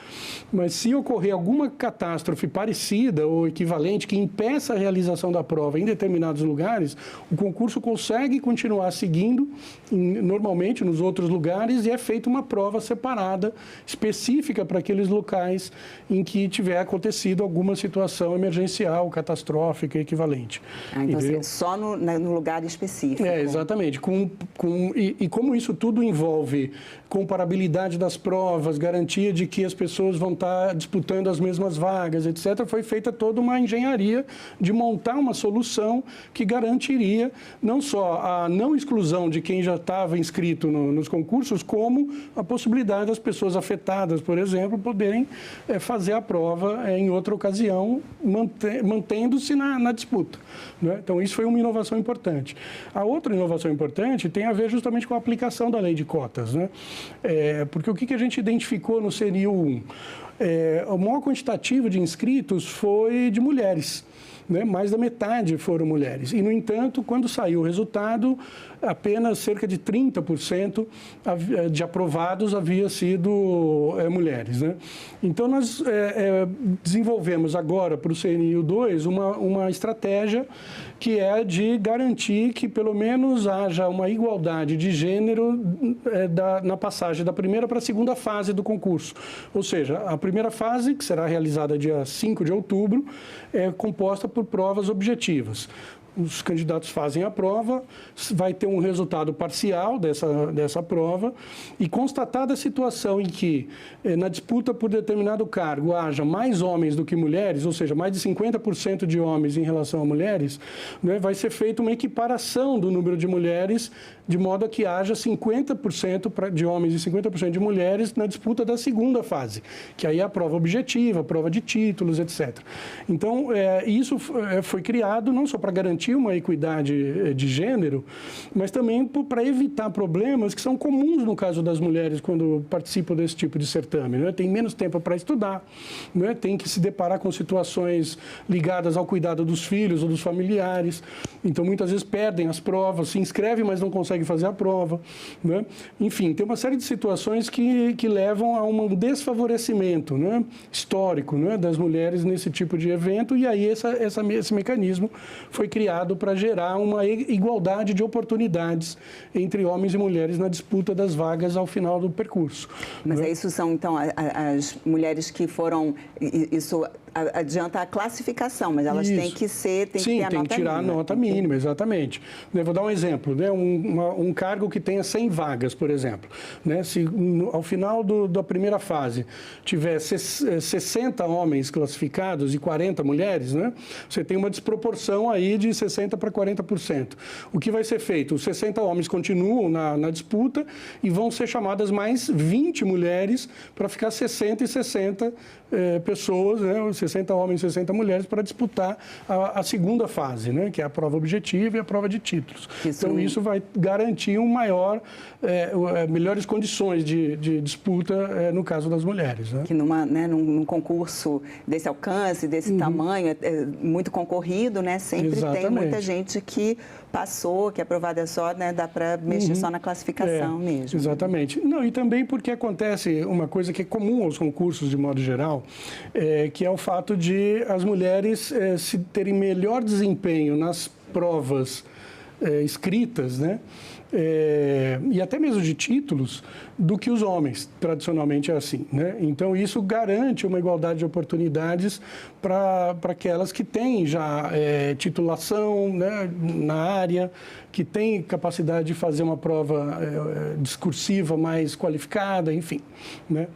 mas se ocorrer alguma catástrofe parecida ou equivalente que impeça a realização da prova em determinados lugares, o concurso consegue continuar seguindo normalmente nos outros lugares e é feita uma prova separada, específica para aqueles locais em que tiver acontecido alguma situação emergencial, catastrófica, equivalente. Então, assim, só no lugar específico. Exatamente. E como isso tudo envolve comparabilidade das provas, garantia de que as pessoas vão estar disputando as mesmas vagas, etc., foi feita toda uma engenharia de montar uma solução que garantiria não só a não exclusão de quem já estava inscrito nos concursos, como a possibilidade das pessoas afetadas, por exemplo, poderem fazer a prova em outra ocasião, mantendo-se na disputa, né? Então, isso foi uma inovação importante. A outra inovação importante tem a ver justamente com a aplicação da lei de cotas, né? Porque o que a gente identificou no CNU 1? O maior quantitativo de inscritos foi de mulheres, né? Mais da metade foram mulheres. E, no entanto, quando saiu o resultado, apenas cerca de 30% de aprovados havia sido mulheres, né? Então, nós desenvolvemos agora para o CNU 2 uma estratégia que é de garantir que pelo menos haja uma igualdade de gênero na passagem da primeira para a segunda fase do concurso. Ou seja, a primeira fase, que será realizada dia 5 de outubro, é composta por provas objetivas. os candidatos fazem a prova, vai ter um resultado parcial dessa prova, e constatada a situação em que, na disputa por determinado cargo, haja mais homens do que mulheres, ou seja, mais de 50% de homens em relação a mulheres, né, vai ser feita uma equiparação do número de mulheres, de modo a que haja 50% de homens e 50% de mulheres na disputa da segunda fase, que aí é a prova objetiva, a prova de títulos, etc. Então, isso foi criado não só para garantir uma equidade de gênero, mas também para evitar problemas que são comuns no caso das mulheres quando participam desse tipo de certame, né? Tem menos tempo para estudar, né? Tem que se deparar com situações ligadas ao cuidado dos filhos ou dos familiares, então muitas vezes perdem as provas, se inscrevem, mas não conseguem fazer a prova, né? Enfim, tem uma série de situações que levam a um desfavorecimento, né, histórico, né, das mulheres nesse tipo de evento, e aí esse mecanismo foi criado para gerar uma igualdade de oportunidades entre homens e mulheres na disputa das vagas ao final do percurso. Mas né? isso são, então, as mulheres que foram... Isso adianta a classificação, mas elas têm que ser... Sim, tem que tirar a nota mínima, exatamente. Eu vou dar um exemplo, né? Um cargo que tenha 100 vagas, por exemplo. Né? Se ao final da primeira fase tiver 60 homens classificados e 40 mulheres, né? Você tem uma desproporção aí de 60% para 40%. O que vai ser feito? Os 60 homens continuam na disputa e vão ser chamadas mais 20 mulheres para ficar 60 e 60 pessoas, né? 60 homens e 60 mulheres para disputar a segunda fase, né? Que é a prova objetiva e a prova de títulos. Então, isso vai garantir melhores condições de disputa no caso das mulheres. Né? Que num concurso desse alcance, desse tamanho, muito concorrido, né? Sempre tem muita gente que passou, que aprovada só, né? Dá para mexer só na classificação mesmo. Exatamente. Não, e também porque acontece uma coisa que é comum aos concursos de modo geral, que é o fato de as mulheres terem melhor desempenho nas provas escritas, né? E até mesmo de títulos, do que os homens, tradicionalmente é assim, né? Então, isso garante uma igualdade de oportunidades para aquelas que têm já titulação, né, na área, que têm capacidade de fazer uma prova discursiva mais qualificada, enfim, né?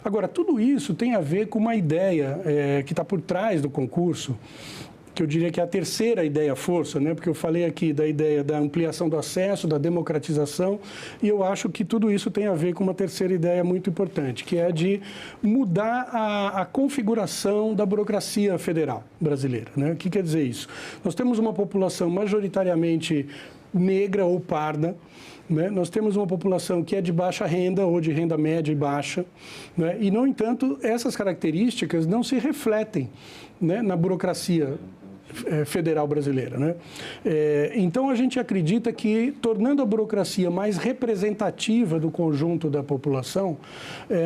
Agora, tudo isso tem a ver com uma ideia que está por trás do concurso, que eu diria que é a terceira ideia-força, né? Porque eu falei aqui da ideia da ampliação do acesso, da democratização, e eu acho que tudo isso tem a ver com uma terceira ideia muito importante, que é de mudar a configuração da burocracia federal brasileira, né? O que quer dizer isso? Nós temos uma população majoritariamente negra ou parda, né? Nós temos uma população que é de baixa renda ou de renda média e baixa, né? E, no entanto, essas características não se refletem, né, na burocracia federal brasileira, né? Então, a gente acredita que, tornando a burocracia mais representativa do conjunto da população,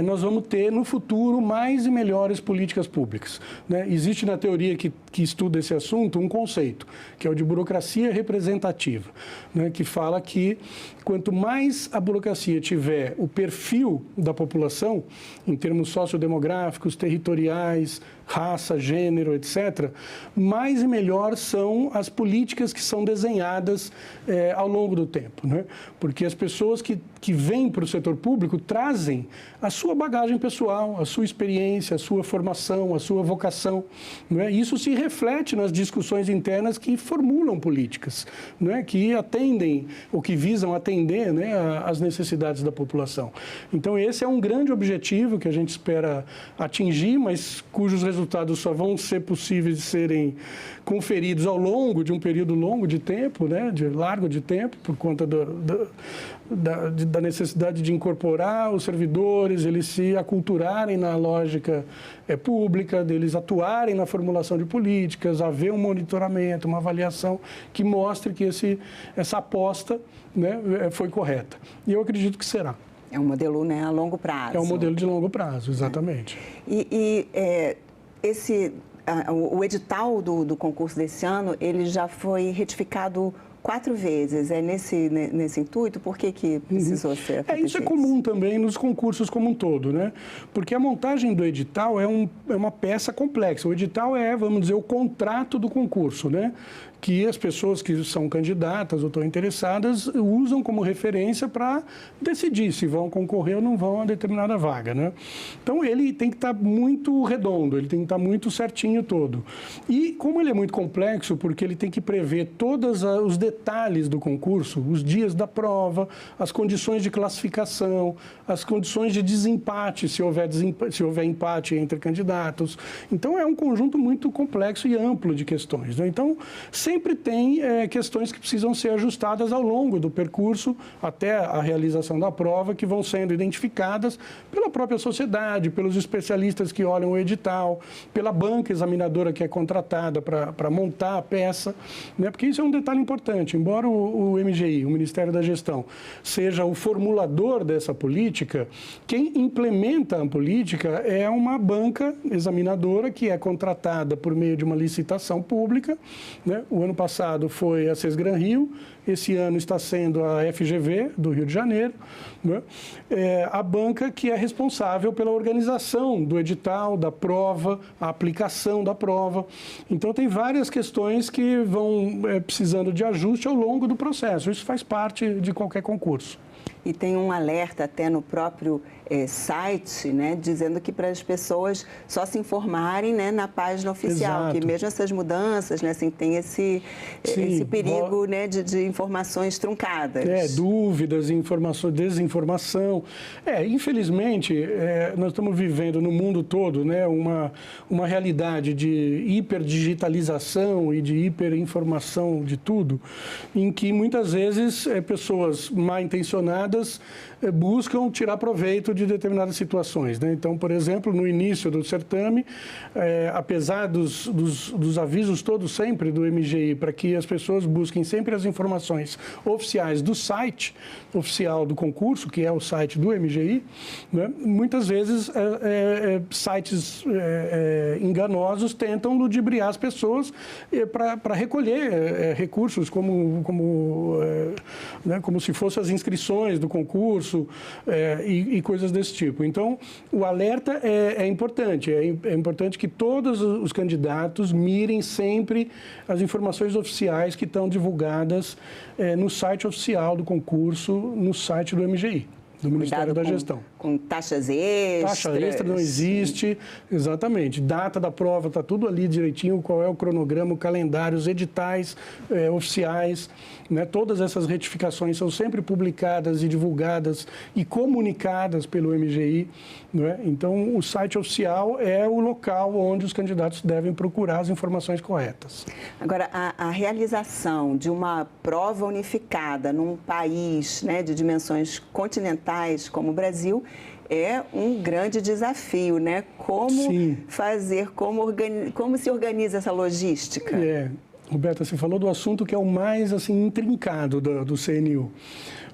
nós vamos ter, no futuro, mais e melhores políticas públicas, né? Existe na teoria que estuda esse assunto um conceito, que é o de burocracia representativa, né? Que fala que, quanto mais a burocracia tiver o perfil da população, em termos sociodemográficos, territoriais, raça, gênero, etc., mais e melhor são as políticas que são desenhadas ao longo do tempo, né? Porque as pessoas que vêm para o setor público trazem a sua bagagem pessoal, a sua experiência, a sua formação, a sua vocação, não é? Isso se reflete nas discussões internas que formulam políticas, não é? Que atendem ou que visam atender, né, às necessidades da população. Então, esse é um grande objetivo que a gente espera atingir, mas cujos resultados só vão ser possíveis de serem conferidos ao longo de um período longo de tempo, né, largo de tempo, por conta da necessidade de incorporar os servidores, eles se aculturarem na lógica pública, deles atuarem na formulação de políticas, haver um monitoramento, uma avaliação que mostre que essa aposta, né, foi correta. E eu acredito que será. É um modelo, né, a longo prazo. É um modelo de longo prazo, exatamente. O edital do concurso desse ano, ele já foi retificado 4 vezes. É nesse intuito? Por que precisou ser feito? Isso é comum também nos concursos como um todo, né? Porque a montagem do edital é uma peça complexa. O edital vamos dizer, o contrato do concurso, né? que as pessoas que são candidatas ou estão interessadas usam como referência para decidir se vão concorrer ou não vão a determinada vaga, né? Então, ele tem que estar muito redondo, ele tem que estar muito certinho todo. E como ele é muito complexo, porque ele tem que prever todos os detalhes do concurso, os dias da prova, as condições de classificação, as condições de desempate, se houver empate entre candidatos. Então, é um conjunto muito complexo e amplo de questões, né? Então, sempre tem questões que precisam ser ajustadas ao longo do percurso até a realização da prova, que vão sendo identificadas pela própria sociedade, pelos especialistas que olham o edital, pela banca examinadora que é contratada para montar a peça, né? Porque isso é um detalhe importante. Embora o MGI, o Ministério da Gestão, seja o formulador dessa política, quem implementa a política é uma banca examinadora que é contratada por meio de uma licitação pública, né? O ano passado foi a Sesgran Rio, esse ano está sendo a FGV, do Rio de Janeiro, né? A banca que é responsável pela organização do edital, da prova, a aplicação da prova. Então, tem várias questões que vão precisando de ajuste ao longo do processo. Isso faz parte de qualquer concurso. E tem um alerta até no próprio site, né, dizendo que para as pessoas só se informarem, né, na página oficial. Exato. Que mesmo essas mudanças, né, assim, tem esse perigo, né, de informações truncadas. Dúvidas, informações, desinformação. Infelizmente, nós estamos vivendo no mundo todo, né, uma realidade de hiperdigitalização e de hiperinformação de tudo, em que muitas vezes pessoas mal intencionadas buscam tirar proveito de determinadas situações, né? Então, por exemplo, no início do certame, apesar dos avisos todos sempre do MGI para que as pessoas busquem sempre as informações oficiais do site oficial do concurso, que é o site do MGI, né? Muitas vezes sites enganosos tentam ludibriar as pessoas para recolher recursos como se fossem as inscrições do concurso, e coisas desse tipo. Então, o alerta é importante. É importante que todos os candidatos mirem sempre as informações oficiais que estão divulgadas no site oficial do concurso, no site do MGI, do Ministério da Gestão. Com taxas extras. Taxa extra não existe, exatamente. Data da prova, está tudo ali direitinho, qual é o cronograma, o calendário, os editais oficiais, né? Todas essas retificações são sempre publicadas e divulgadas e comunicadas pelo MGI, né? Então, o site oficial é o local onde os candidatos devem procurar as informações corretas. Agora, a realização de uma prova unificada num país, né, de dimensões continentais como o Brasil é um grande desafio, né? Como fazer, como se organiza essa logística? Roberta, você falou do assunto que é o mais intrincado do CNU.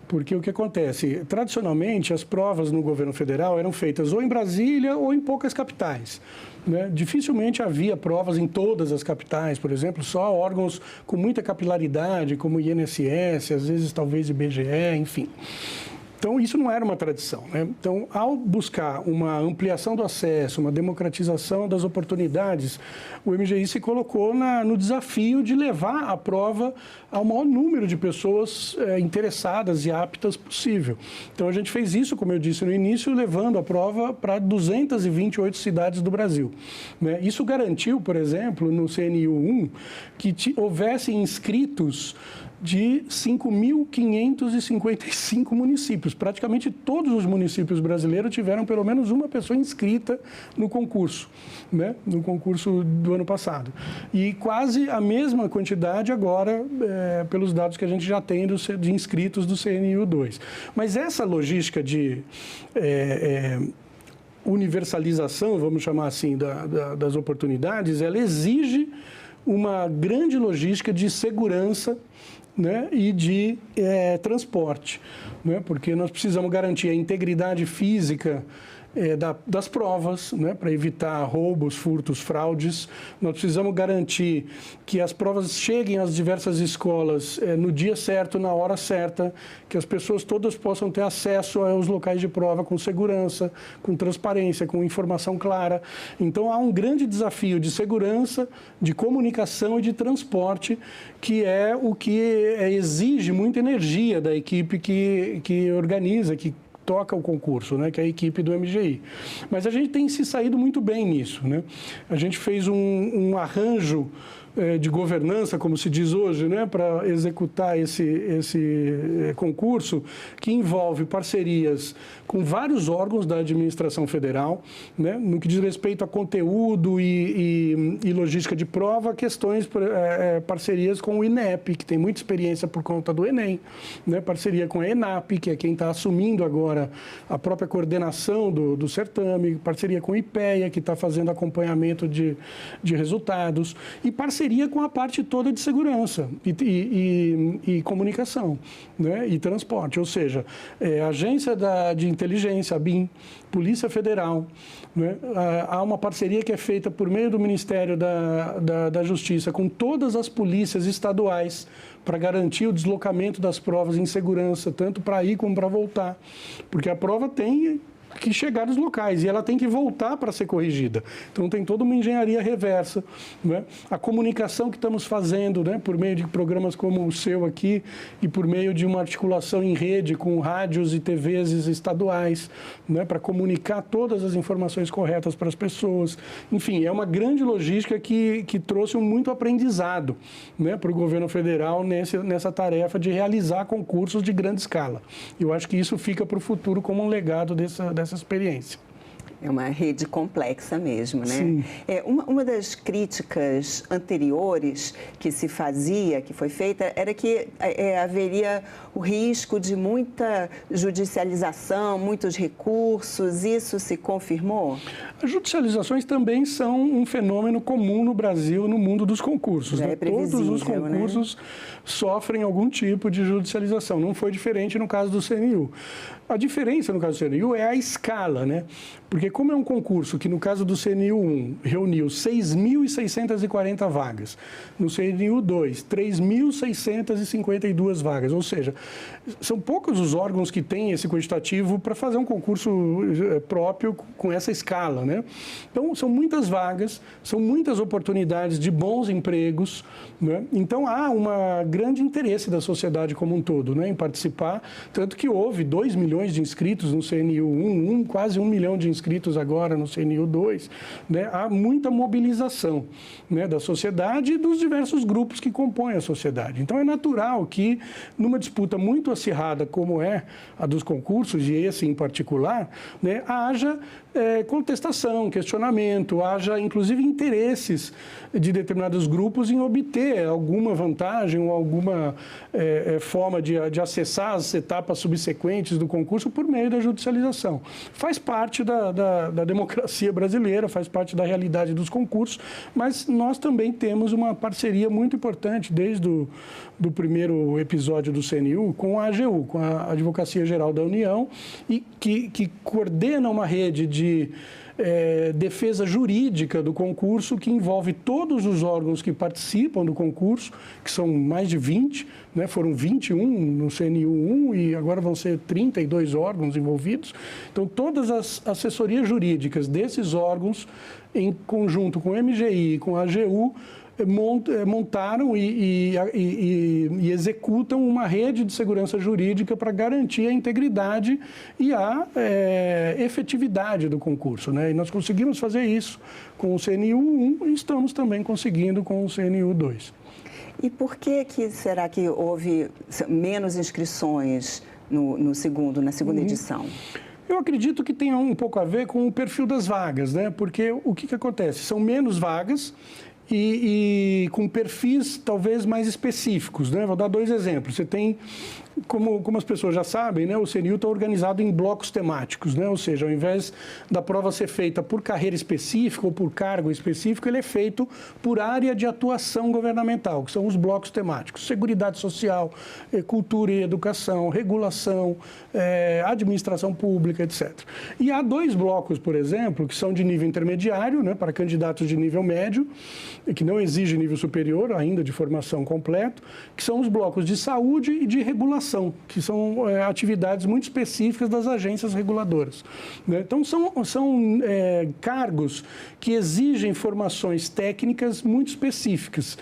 Porque o que acontece? Tradicionalmente, as provas no governo federal eram feitas ou em Brasília ou em poucas capitais, né? Dificilmente havia provas em todas as capitais, por exemplo, só órgãos com muita capilaridade, como o INSS, às vezes talvez IBGE, enfim. Então, isso não era uma tradição, né? Então, ao buscar uma ampliação do acesso, uma democratização das oportunidades, o MGI se colocou no desafio de levar a prova ao maior número de pessoas interessadas e aptas possível. Então, a gente fez isso, como eu disse no início, levando a prova para 228 cidades do Brasil, né? Isso garantiu, por exemplo, no CNU 1, que houvesse inscritos de 5.555 municípios. Praticamente todos os municípios brasileiros tiveram pelo menos uma pessoa inscrita no concurso, né? No concurso do ano passado. E quase a mesma quantidade agora, pelos dados que a gente já tem de inscritos do CNU 2. Mas essa logística de universalização, vamos chamar assim, das oportunidades, ela exige uma grande logística de segurança, né, e de transporte, né, porque nós precisamos garantir a integridade física das provas, né, para evitar roubos, furtos, fraudes. Nós precisamos garantir que as provas cheguem às diversas escolas no dia certo, na hora certa, que as pessoas todas possam ter acesso aos locais de prova com segurança, com transparência, com informação clara. Então, há um grande desafio de segurança, de comunicação e de transporte, que é o que exige muita energia da equipe que organiza, que toca o concurso, né, que é a equipe do MGI. Mas a gente tem se saído muito bem nisso, né? A gente fez um arranjo de governança, como se diz hoje, né, para executar esse concurso, que envolve parcerias com vários órgãos da administração federal, né, no que diz respeito a conteúdo e logística de prova, parcerias com o INEP, que tem muita experiência por conta do Enem, né, parceria com a ENAP, que é quem está assumindo agora a própria coordenação do certame, parceria com o IPEA, que está fazendo acompanhamento de resultados, e parceria com a parte toda de segurança e comunicação, né, e transporte, ou seja, agência de inteligência, a BIM, Polícia Federal, né, há uma parceria que é feita por meio do Ministério da Justiça com todas as polícias estaduais para garantir o deslocamento das provas em segurança, tanto para ir como para voltar, porque a prova tem que chegar nos locais e ela tem que voltar para ser corrigida. Então, tem toda uma engenharia reversa, né? A comunicação que estamos fazendo, né, por meio de programas como o seu aqui e por meio de uma articulação em rede com rádios e TVs estaduais, né, para comunicar todas as informações corretas para as pessoas. Enfim, é uma grande logística que trouxe muito aprendizado, né, para o governo federal nessa tarefa de realizar concursos de grande escala. Eu acho que isso fica para o futuro como um legado dessa experiência. É uma rede complexa mesmo, né? Sim. Uma das críticas anteriores que se fazia, que foi feita, era que haveria o risco de muita judicialização, muitos recursos. Isso se confirmou? As judicializações também são um fenômeno comum no Brasil, no mundo dos concursos. Já né? é previsível, todos os concursos, né, sofrem algum tipo de judicialização. Não foi diferente no caso do CNU. A diferença no caso do CNU é a escala, né? Porque como é um concurso que, no caso do CNU 1, reuniu 6.640 vagas, no CNU 2, 3.652 vagas, ou seja, são poucos os órgãos que têm esse quantitativo para fazer um concurso próprio com essa escala, né? Então, são muitas vagas, são muitas oportunidades de bons empregos, né? Então, há um grande interesse da sociedade como um todo, né, em participar, tanto que houve 2 milhões de inscritos no CNU 1, quase 1 milhão de inscritos agora no CNU 2, né? Há muita mobilização, né, da sociedade e dos diversos grupos que compõem a sociedade. Então, é natural que, numa disputa muito acirrada como é a dos concursos, e esse em particular, né, haja contestação, questionamento, haja, inclusive, interesses de determinados grupos em obter alguma vantagem ou alguma forma de acessar as etapas subsequentes do concurso por meio da judicialização. Faz parte da democracia brasileira, faz parte da realidade dos concursos, mas nós também temos uma parceria muito importante desde do primeiro episódio do CNU com a AGU, com a Advocacia Geral da União, e que coordena uma rede de defesa jurídica do concurso, que envolve todos os órgãos que participam do concurso, que são mais de 20, né? Foram 21 no CNU 1 e agora vão ser 32 órgãos envolvidos. Então, todas as assessorias jurídicas desses órgãos, em conjunto com o MGI e com a AGU, montaram e executam uma rede de segurança jurídica para garantir a integridade e a efetividade do concurso, né? E nós conseguimos fazer isso com o CNU 1 e estamos também conseguindo com o CNU 2. E por que será que houve menos inscrições na segunda edição? Eu acredito que tenha um pouco a ver com o perfil das vagas, né? Porque o que acontece? São menos vagas e com perfis talvez mais específicos, né? Vou dar 2 exemplos. Você tem, como as pessoas já sabem, né, o CNU está organizado em blocos temáticos, né? Ou seja, ao invés da prova ser feita por carreira específica ou por cargo específico, ele é feito por área de atuação governamental, que são os blocos temáticos: Seguridade Social, Cultura e Educação, Regulação, Administração Pública, etc. E há 2 blocos, por exemplo, que são de nível intermediário, né, para candidatos de nível médio, que não exige nível superior ainda de formação completo, que são os blocos de saúde e de regulação, que são atividades muito específicas das agências reguladoras, né? Então, são cargos que exigem formações técnicas muito específicas.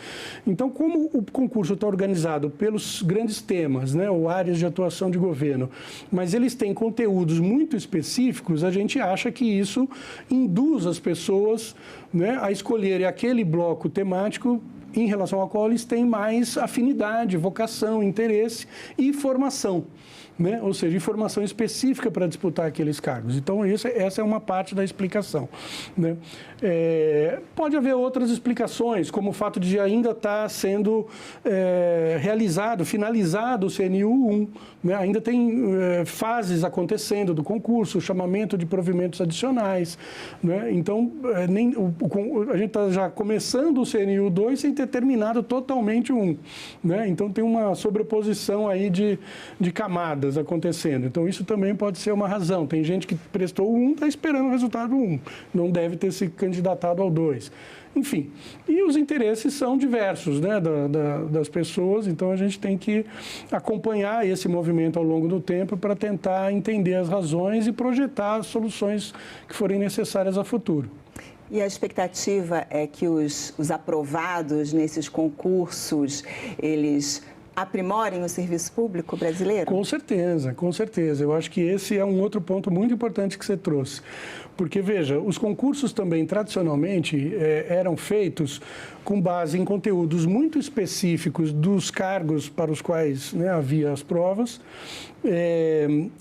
Então, como o concurso está organizado pelos grandes temas, né, ou áreas de atuação de governo, mas eles têm conteúdos muito específicos, a gente acha que isso induz as pessoas, né, a escolherem aquele bloco temático em relação ao qual eles têm mais afinidade, vocação, interesse e formação, né? Ou seja, informação específica para disputar aqueles cargos. Então, essa é uma parte da explicação, né? Pode haver outras explicações, como o fato de ainda estar sendo finalizado o CNU 1, né? Ainda tem fases acontecendo do concurso, chamamento de provimentos adicionais, né? Então, a gente está já começando o CNU 2 sem ter terminado totalmente o 1, né? Então, tem uma sobreposição aí de camadas acontecendo. Então, isso também pode ser uma razão. Tem gente que prestou o 1, está esperando o resultado do 1. Não deve ter se candidatado ao 2. Enfim, e os interesses são diversos, né, das pessoas, então a gente tem que acompanhar esse movimento ao longo do tempo para tentar entender as razões e projetar as soluções que forem necessárias a futuro. E a expectativa é que os aprovados nesses concursos, eles aprimorem o serviço público brasileiro? Com certeza, com certeza. Eu acho que esse é um outro ponto muito importante que você trouxe. Porque, veja, os concursos também, tradicionalmente, eram feitos com base em conteúdos muito específicos dos cargos para os quais, né, havia as provas,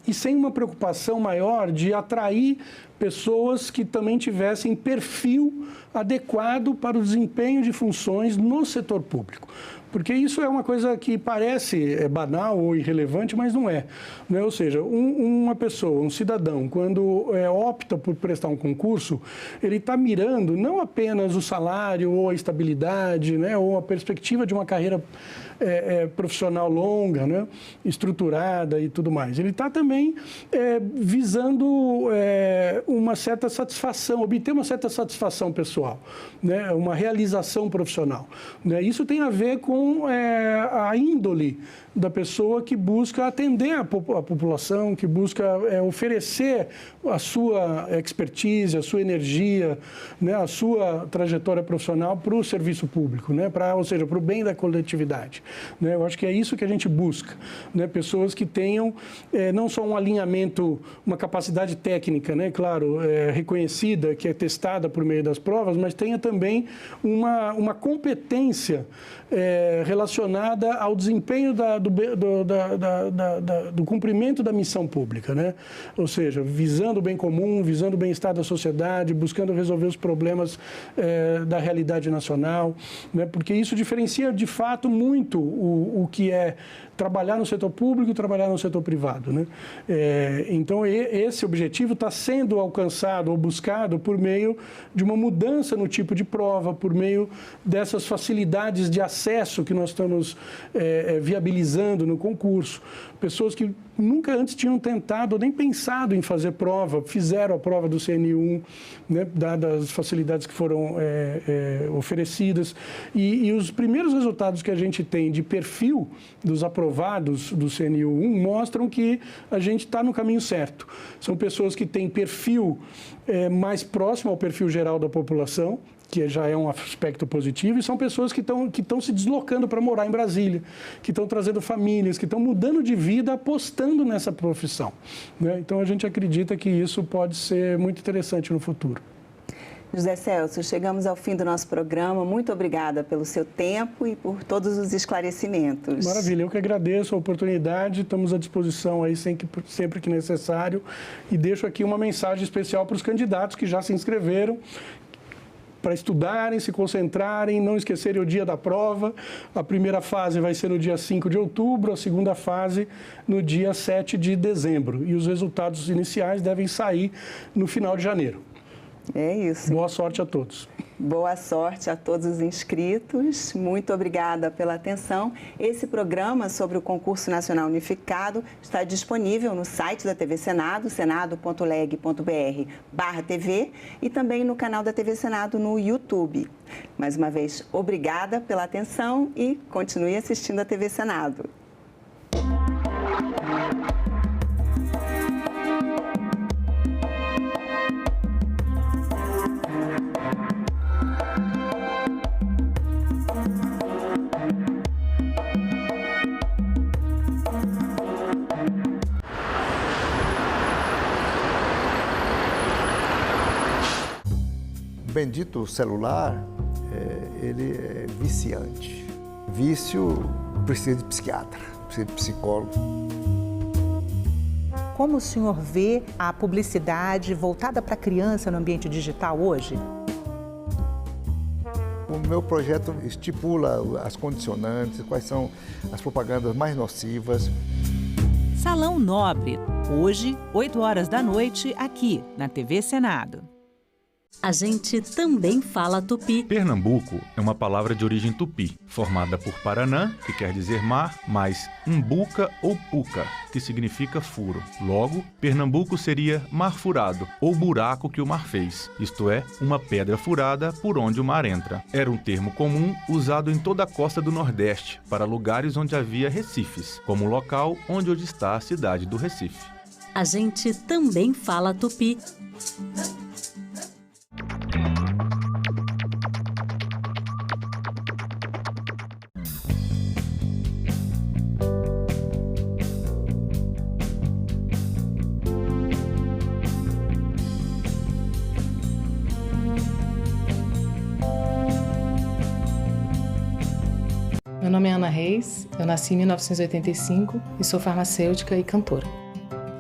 e sem uma preocupação maior de atrair pessoas que também tivessem perfil adequado para o desempenho de funções no setor público. Porque isso é uma coisa que parece banal ou irrelevante, mas não é, né? Ou seja, uma pessoa, um cidadão, quando opta por prestar um concurso, ele está mirando não apenas o salário ou a estabilidade, né, ou a perspectiva de uma carreira profissional longa, né, estruturada e tudo mais. Ele está também visando uma certa satisfação, obter uma certa satisfação pessoal, né, uma realização profissional, né? Isso tem a ver com a índole da pessoa que busca atender a população, que busca oferecer a sua expertise, a sua energia, né, a sua trajetória profissional para o serviço público, né, ou seja, para o bem da coletividade, né? Eu acho que é isso que a gente busca, né? Pessoas que tenham não só um alinhamento, uma capacidade técnica, né, claro, reconhecida, que é testada por meio das provas, mas tenha também uma competência relacionada ao desempenho do cumprimento da missão pública, né? Ou seja, visando o bem comum, visando o bem-estar da sociedade, buscando resolver os problemas da realidade nacional, né? Porque isso diferencia de fato muito o que é trabalhar no setor público e trabalhar no setor privado, né? Então, esse objetivo está sendo alcançado ou buscado por meio de uma mudança no tipo de prova, por meio dessas facilidades de acesso que nós estamos viabilizando no concurso. Pessoas que nunca antes tinham tentado ou nem pensado em fazer prova, fizeram a prova do CNU1, né, dadas as facilidades que foram oferecidas. E os primeiros resultados que a gente tem de perfil dos aprovados do CNU1 mostram que a gente está no caminho certo. São pessoas que têm perfil mais próximo ao perfil geral da população, que já é um aspecto positivo, e são pessoas que estão se deslocando para morar em Brasília, que estão trazendo famílias, que estão mudando de vida, apostando nessa profissão, né? Então, a gente acredita que isso pode ser muito interessante no futuro. José Celso, chegamos ao fim do nosso programa. Muito obrigada pelo seu tempo e por todos os esclarecimentos. Maravilha, eu que agradeço a oportunidade, estamos à disposição aí sempre que necessário, e deixo aqui uma mensagem especial para os candidatos que já se inscreveram, para estudarem, se concentrarem, não esquecerem o dia da prova. A primeira fase vai ser no dia 5 de outubro, a segunda fase no dia 7 de dezembro. E os resultados iniciais devem sair no final de janeiro. É isso. Boa sorte a todos. Boa sorte a todos os inscritos. Muito obrigada pela atenção. Esse programa sobre o Concurso Nacional Unificado está disponível no site da TV Senado, senado.leg.br/TV, e também no canal da TV Senado no YouTube. Mais uma vez, obrigada pela atenção e continue assistindo a TV Senado. O bendito celular, ele é viciante. Vício precisa de psiquiatra, precisa de psicólogo. Como o senhor vê a publicidade voltada para a criança no ambiente digital hoje? O meu projeto estipula as condicionantes, quais são as propagandas mais nocivas. Salão Nobre, hoje, 8 horas da noite, aqui na TV Senado. A gente também fala tupi. Pernambuco é uma palavra de origem tupi, formada por Paranã, que quer dizer mar, mais umbuca ou puca, que significa furo. Logo, Pernambuco seria mar furado, ou buraco que o mar fez, isto é, uma pedra furada por onde o mar entra. Era um termo comum usado em toda a costa do Nordeste, para lugares onde havia recifes, como o local onde hoje está a cidade do Recife. A gente também fala tupi. Meu nome é Ana Reis, eu nasci em 1985 e sou farmacêutica e cantora.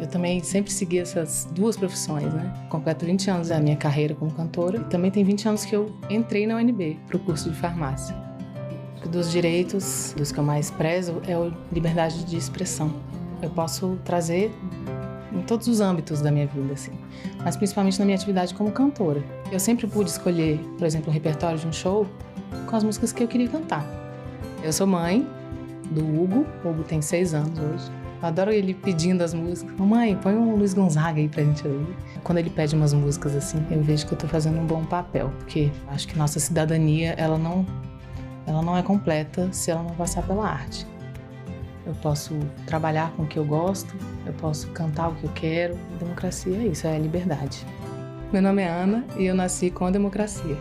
Eu também sempre segui essas duas profissões, né? Completo 20 anos da minha carreira como cantora e também tem 20 anos que eu entrei na UNB para o curso de farmácia. Dos direitos, dos que eu mais prezo, é a liberdade de expressão. Eu posso trazer em todos os âmbitos da minha vida, assim, mas principalmente na minha atividade como cantora. Eu sempre pude escolher, por exemplo, um repertório de um show com as músicas que eu queria cantar. Eu sou mãe do Hugo. O Hugo tem 6 anos hoje. Eu adoro ele pedindo as músicas. Mamãe, põe um Luiz Gonzaga aí pra gente ouvir. Quando ele pede umas músicas assim, eu vejo que eu tô fazendo um bom papel, porque acho que nossa cidadania, ela não é completa se ela não passar pela arte. Eu posso trabalhar com o que eu gosto, eu posso cantar o que eu quero. Democracia é isso, é a liberdade. Meu nome é Ana e eu nasci com a democracia.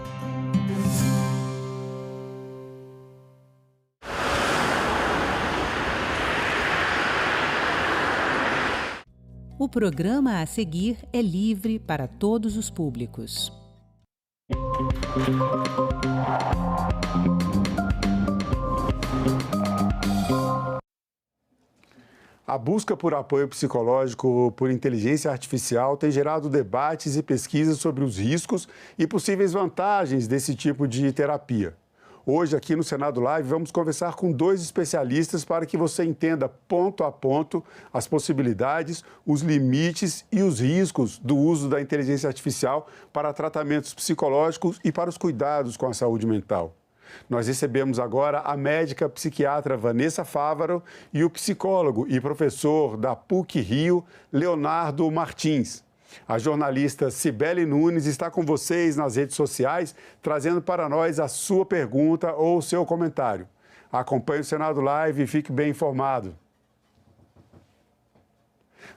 O programa a seguir é livre para todos os públicos. A busca por apoio psicológico por inteligência artificial tem gerado debates e pesquisas sobre os riscos e possíveis vantagens desse tipo de terapia. Hoje, aqui no Senado Live, vamos conversar com 2 especialistas para que você entenda ponto a ponto as possibilidades, os limites e os riscos do uso da inteligência artificial para tratamentos psicológicos e para os cuidados com a saúde mental. Nós recebemos agora a médica psiquiatra Vanessa Fávaro e o psicólogo e professor da PUC-Rio, Leonardo Martins. A jornalista Cibele Nunes está com vocês nas redes sociais, trazendo para nós a sua pergunta ou o seu comentário. Acompanhe o Senado Live e fique bem informado.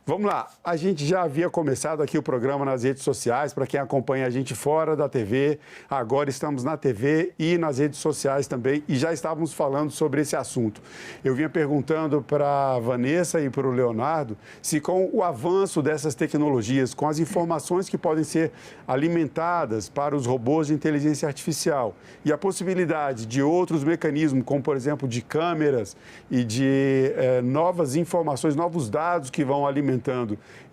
Vamos lá, a gente já havia começado aqui o programa nas redes sociais, para quem acompanha a gente fora da TV, agora estamos na TV e nas redes sociais também, e já estávamos falando sobre esse assunto. Eu vinha perguntando para a Vanessa e para o Leonardo se com o avanço dessas tecnologias, com as informações que podem ser alimentadas para os robôs de inteligência artificial e a possibilidade de outros mecanismos, como por exemplo de câmeras e de novas informações, novos dados que vão alimentando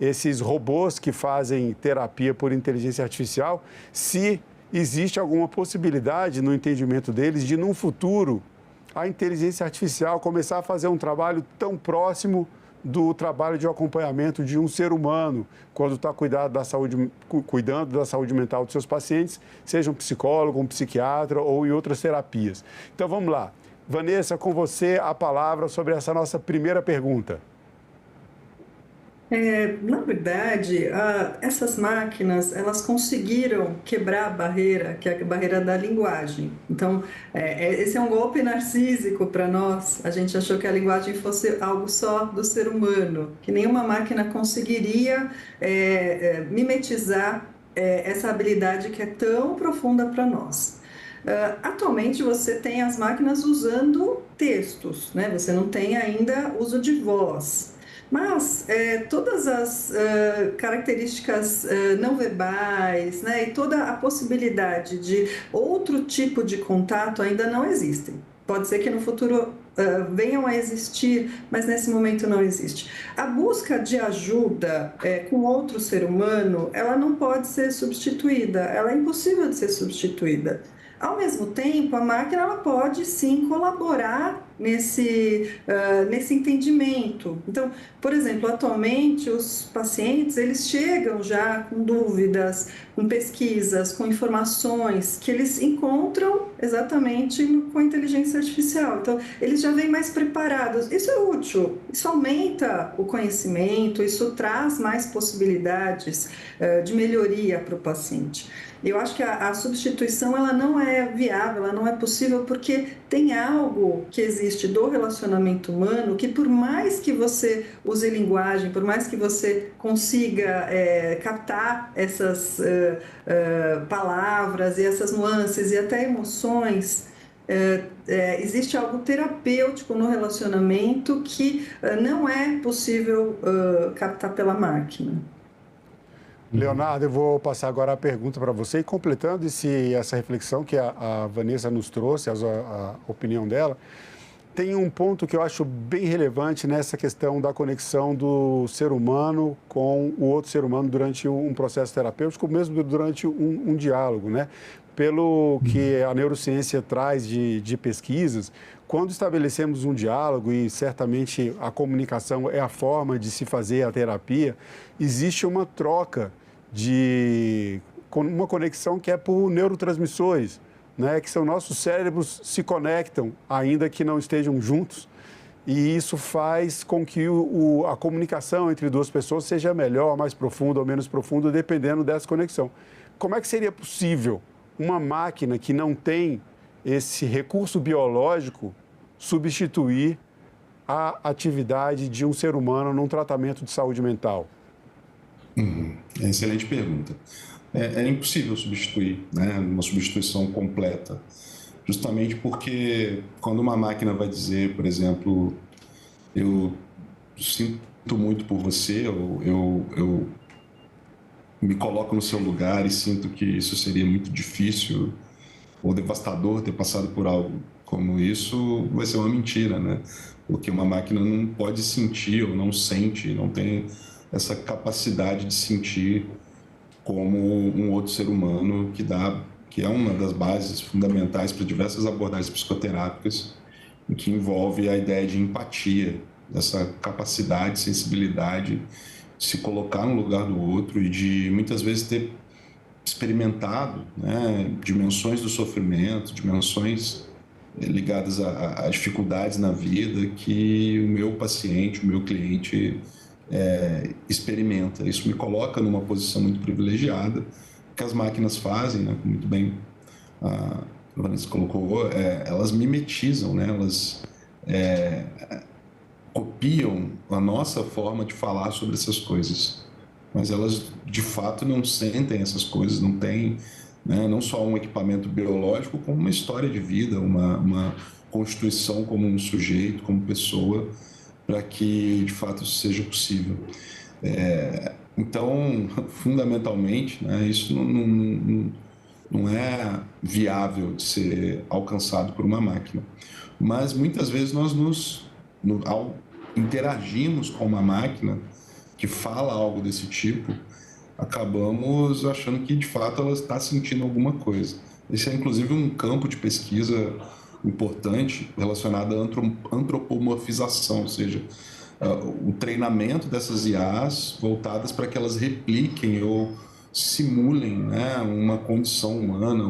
esses robôs que fazem terapia por inteligência artificial, se existe alguma possibilidade, no entendimento deles, de, num futuro, a inteligência artificial começar a fazer um trabalho tão próximo do trabalho de acompanhamento de um ser humano, quando está cuidando da saúde mental dos seus pacientes, seja um psicólogo, um psiquiatra ou em outras terapias. Então, vamos lá. Vanessa, com você a palavra sobre essa nossa primeira pergunta. Na verdade, essas máquinas, elas conseguiram quebrar a barreira, que é a barreira da linguagem. Então, esse é um golpe narcísico para nós. A gente achou que a linguagem fosse algo só do ser humano, que nenhuma máquina conseguiria mimetizar essa habilidade que é tão profunda para nós. Atualmente, você tem as máquinas usando textos, né? Você não tem ainda uso de voz. Mas todas as características não verbais, né, e toda a possibilidade de outro tipo de contato ainda não existem. Pode ser que no futuro venham a existir, mas nesse momento não existe. A busca de ajuda com outro ser humano, ela não pode ser substituída, ela é impossível de ser substituída. Ao mesmo tempo, a máquina ela pode sim colaborar nesse entendimento. Então, por exemplo, atualmente os pacientes eles chegam já com dúvidas, com pesquisas, com informações que eles encontram exatamente com a inteligência artificial. Então, eles já vêm mais preparados. Isso é útil, isso aumenta o conhecimento, isso traz mais possibilidades de melhoria para o paciente. Eu acho que a substituição ela não é viável, ela não é possível porque tem algo que existe do relacionamento humano que por mais que você use linguagem, por mais que você consiga captar essas palavras e essas nuances e até emoções, existe algo terapêutico no relacionamento que não é possível captar pela máquina. Leonardo, eu vou passar agora a pergunta para você e completando essa reflexão que a Vanessa nos trouxe, a opinião dela, tem um ponto que eu acho bem relevante nessa questão da conexão do ser humano com o outro ser humano durante um processo terapêutico, mesmo durante um diálogo, né? Pelo que a neurociência traz de pesquisas, quando estabelecemos um diálogo, e certamente a comunicação é a forma de se fazer a terapia, existe uma troca uma conexão que é por neurotransmissores, né, que são nossos cérebros se conectam, ainda que não estejam juntos, e isso faz com que a comunicação entre duas pessoas seja melhor, mais profunda ou menos profunda, dependendo dessa conexão. Como é que seria possível uma máquina que não tem esse recurso biológico substituir a atividade de um ser humano num tratamento de saúde mental? Excelente pergunta. É impossível substituir, né, uma substituição completa, justamente porque quando uma máquina vai dizer, por exemplo, eu sinto muito por você, ou eu me coloco no seu lugar e sinto que isso seria muito difícil ou devastador ter passado por algo como isso, vai ser uma mentira, né? Porque uma máquina não pode sentir ou não sente, não tem essa capacidade de sentir como um outro ser humano que é uma das bases fundamentais para diversas abordagens psicoterápicas, que envolve a ideia de empatia, dessa capacidade, sensibilidade de se colocar no lugar do outro e de muitas vezes ter experimentado, né, dimensões do sofrimento, dimensões ligadas a dificuldades na vida que o meu paciente, o meu cliente experimenta. Isso me coloca numa posição muito privilegiada, que as máquinas fazem, né, como muito bem a Vanessa colocou, elas mimetizam, né, elas copiam a nossa forma de falar sobre essas coisas, mas elas de fato não sentem essas coisas, não têm, né, não só um equipamento biológico, como uma história de vida, uma constituição como um sujeito, como pessoa, para que, de fato, isso seja possível. Então, fundamentalmente, né, isso não é viável de ser alcançado por uma máquina. Mas, muitas vezes, nós ao interagirmos com uma máquina que fala algo desse tipo, acabamos achando que, de fato, ela está sentindo alguma coisa. Esse é, inclusive, um campo de pesquisa importante relacionado à antropomorfização, ou seja, o treinamento dessas IAs voltadas para que elas repliquem ou simulem, né, uma condição humana,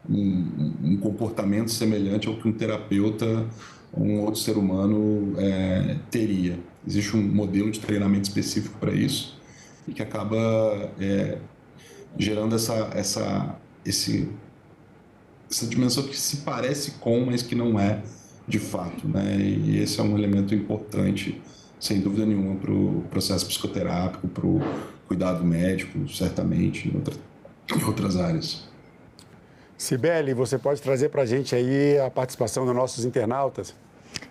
um comportamento semelhante ao que um terapeuta ou um outro ser humano teria. Existe um modelo de treinamento específico para isso e que acaba gerando essa dimensão que se parece com, mas que não é de fato, né? E esse é um elemento importante, sem dúvida nenhuma, para o processo psicoterápico, para o cuidado médico, certamente, em outras áreas. Cibele, você pode trazer para a gente aí a participação dos nossos internautas?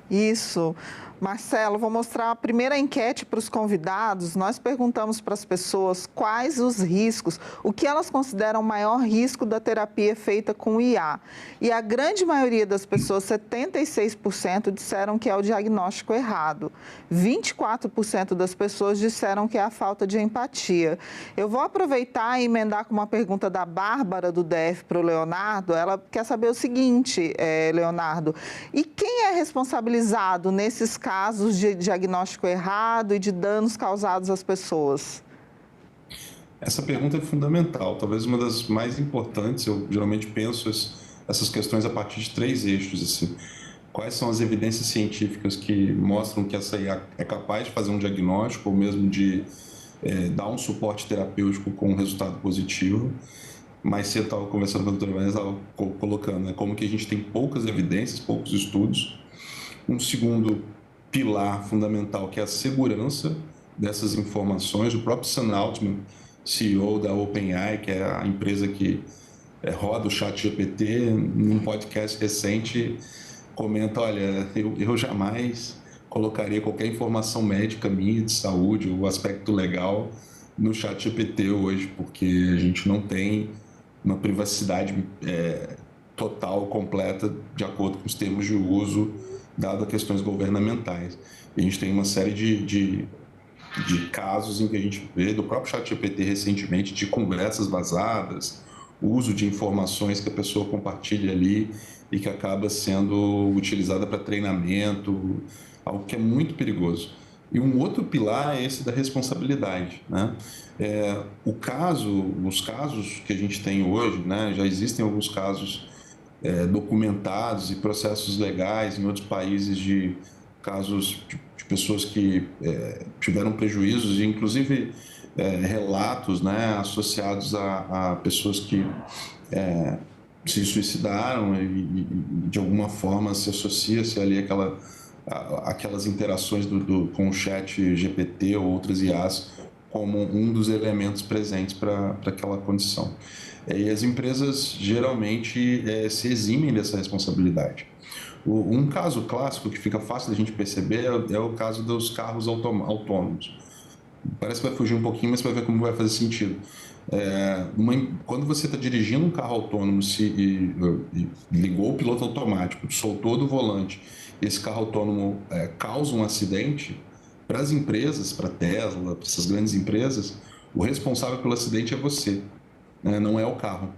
Isso. Marcelo, vou mostrar a primeira enquete para os convidados. Nós perguntamos para as pessoas quais os riscos, o que elas consideram o maior risco da terapia feita com IA. E a grande maioria das pessoas, 76%, disseram que é o diagnóstico errado. 24% das pessoas disseram que é a falta de empatia. Eu vou aproveitar e emendar com uma pergunta da Bárbara, do DF, para o Leonardo. Ela quer saber o seguinte, Leonardo, e quem é responsabilizado nesses casos de diagnóstico errado e de danos causados às pessoas? Essa pergunta é fundamental, talvez uma das mais importantes. Eu geralmente penso essas questões a partir de 3 eixos. Assim. Quais são as evidências científicas que mostram que essa IA é capaz de fazer um diagnóstico ou mesmo de dar um suporte terapêutico com um resultado positivo? Mais cedo eu estava conversando com a doutora Vanessa, estava colocando como que a gente tem poucas evidências, poucos estudos. Um segundo pilar fundamental, que é a segurança dessas informações. O próprio Sam Altman, CEO da OpenAI, que é a empresa que roda o ChatGPT, num podcast recente, comenta, olha, eu jamais colocaria qualquer informação médica minha, de saúde, ou aspecto legal, no ChatGPT hoje, porque a gente não tem uma privacidade total, completa, de acordo com os termos de uso, dado a questões governamentais. E a gente tem uma série de casos em que a gente vê do próprio ChatGPT recentemente, de conversas vazadas, uso de informações que a pessoa compartilha ali e que acaba sendo utilizada para treinamento, algo que é muito perigoso. E um outro pilar é esse da responsabilidade, né? Os casos que a gente tem hoje, né, já existem alguns casos documentados e processos legais em outros países de casos de pessoas que tiveram prejuízos, e inclusive relatos, né, associados a pessoas que se suicidaram e de alguma forma se associa-se ali aquelas interações com o ChatGPT ou outras IAs como um dos elementos presentes para aquela condição. E as empresas geralmente se eximem dessa responsabilidade. Um caso clássico que fica fácil da gente perceber é o caso dos carros autônomos. Parece que vai fugir um pouquinho, mas você vai ver como vai fazer sentido. Quando você está dirigindo um carro autônomo e ligou o piloto automático, soltou do volante, e esse carro autônomo causa um acidente, para as empresas, para a Tesla, para essas grandes empresas, o responsável pelo acidente é você, né? Não é o carro.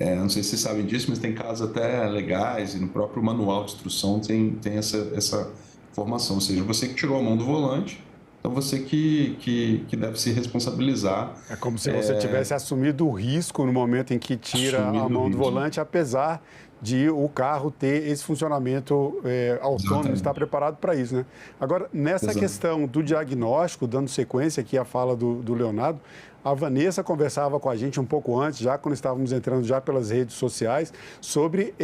Não sei se vocês sabem disso, mas tem casos até legais, e no próprio manual de instrução tem essa informação. Ou seja, você que tirou a mão do volante, então você que deve se responsabilizar. É como se você tivesse assumido o risco no momento em que tira a mão do volante, apesar de o carro ter esse funcionamento autônomo, estar preparado para isso, né? Agora, nessa questão do diagnóstico, dando sequência aqui à fala do Leonardo, a Vanessa conversava com a gente um pouco antes, já quando estávamos entrando já pelas redes sociais, sobre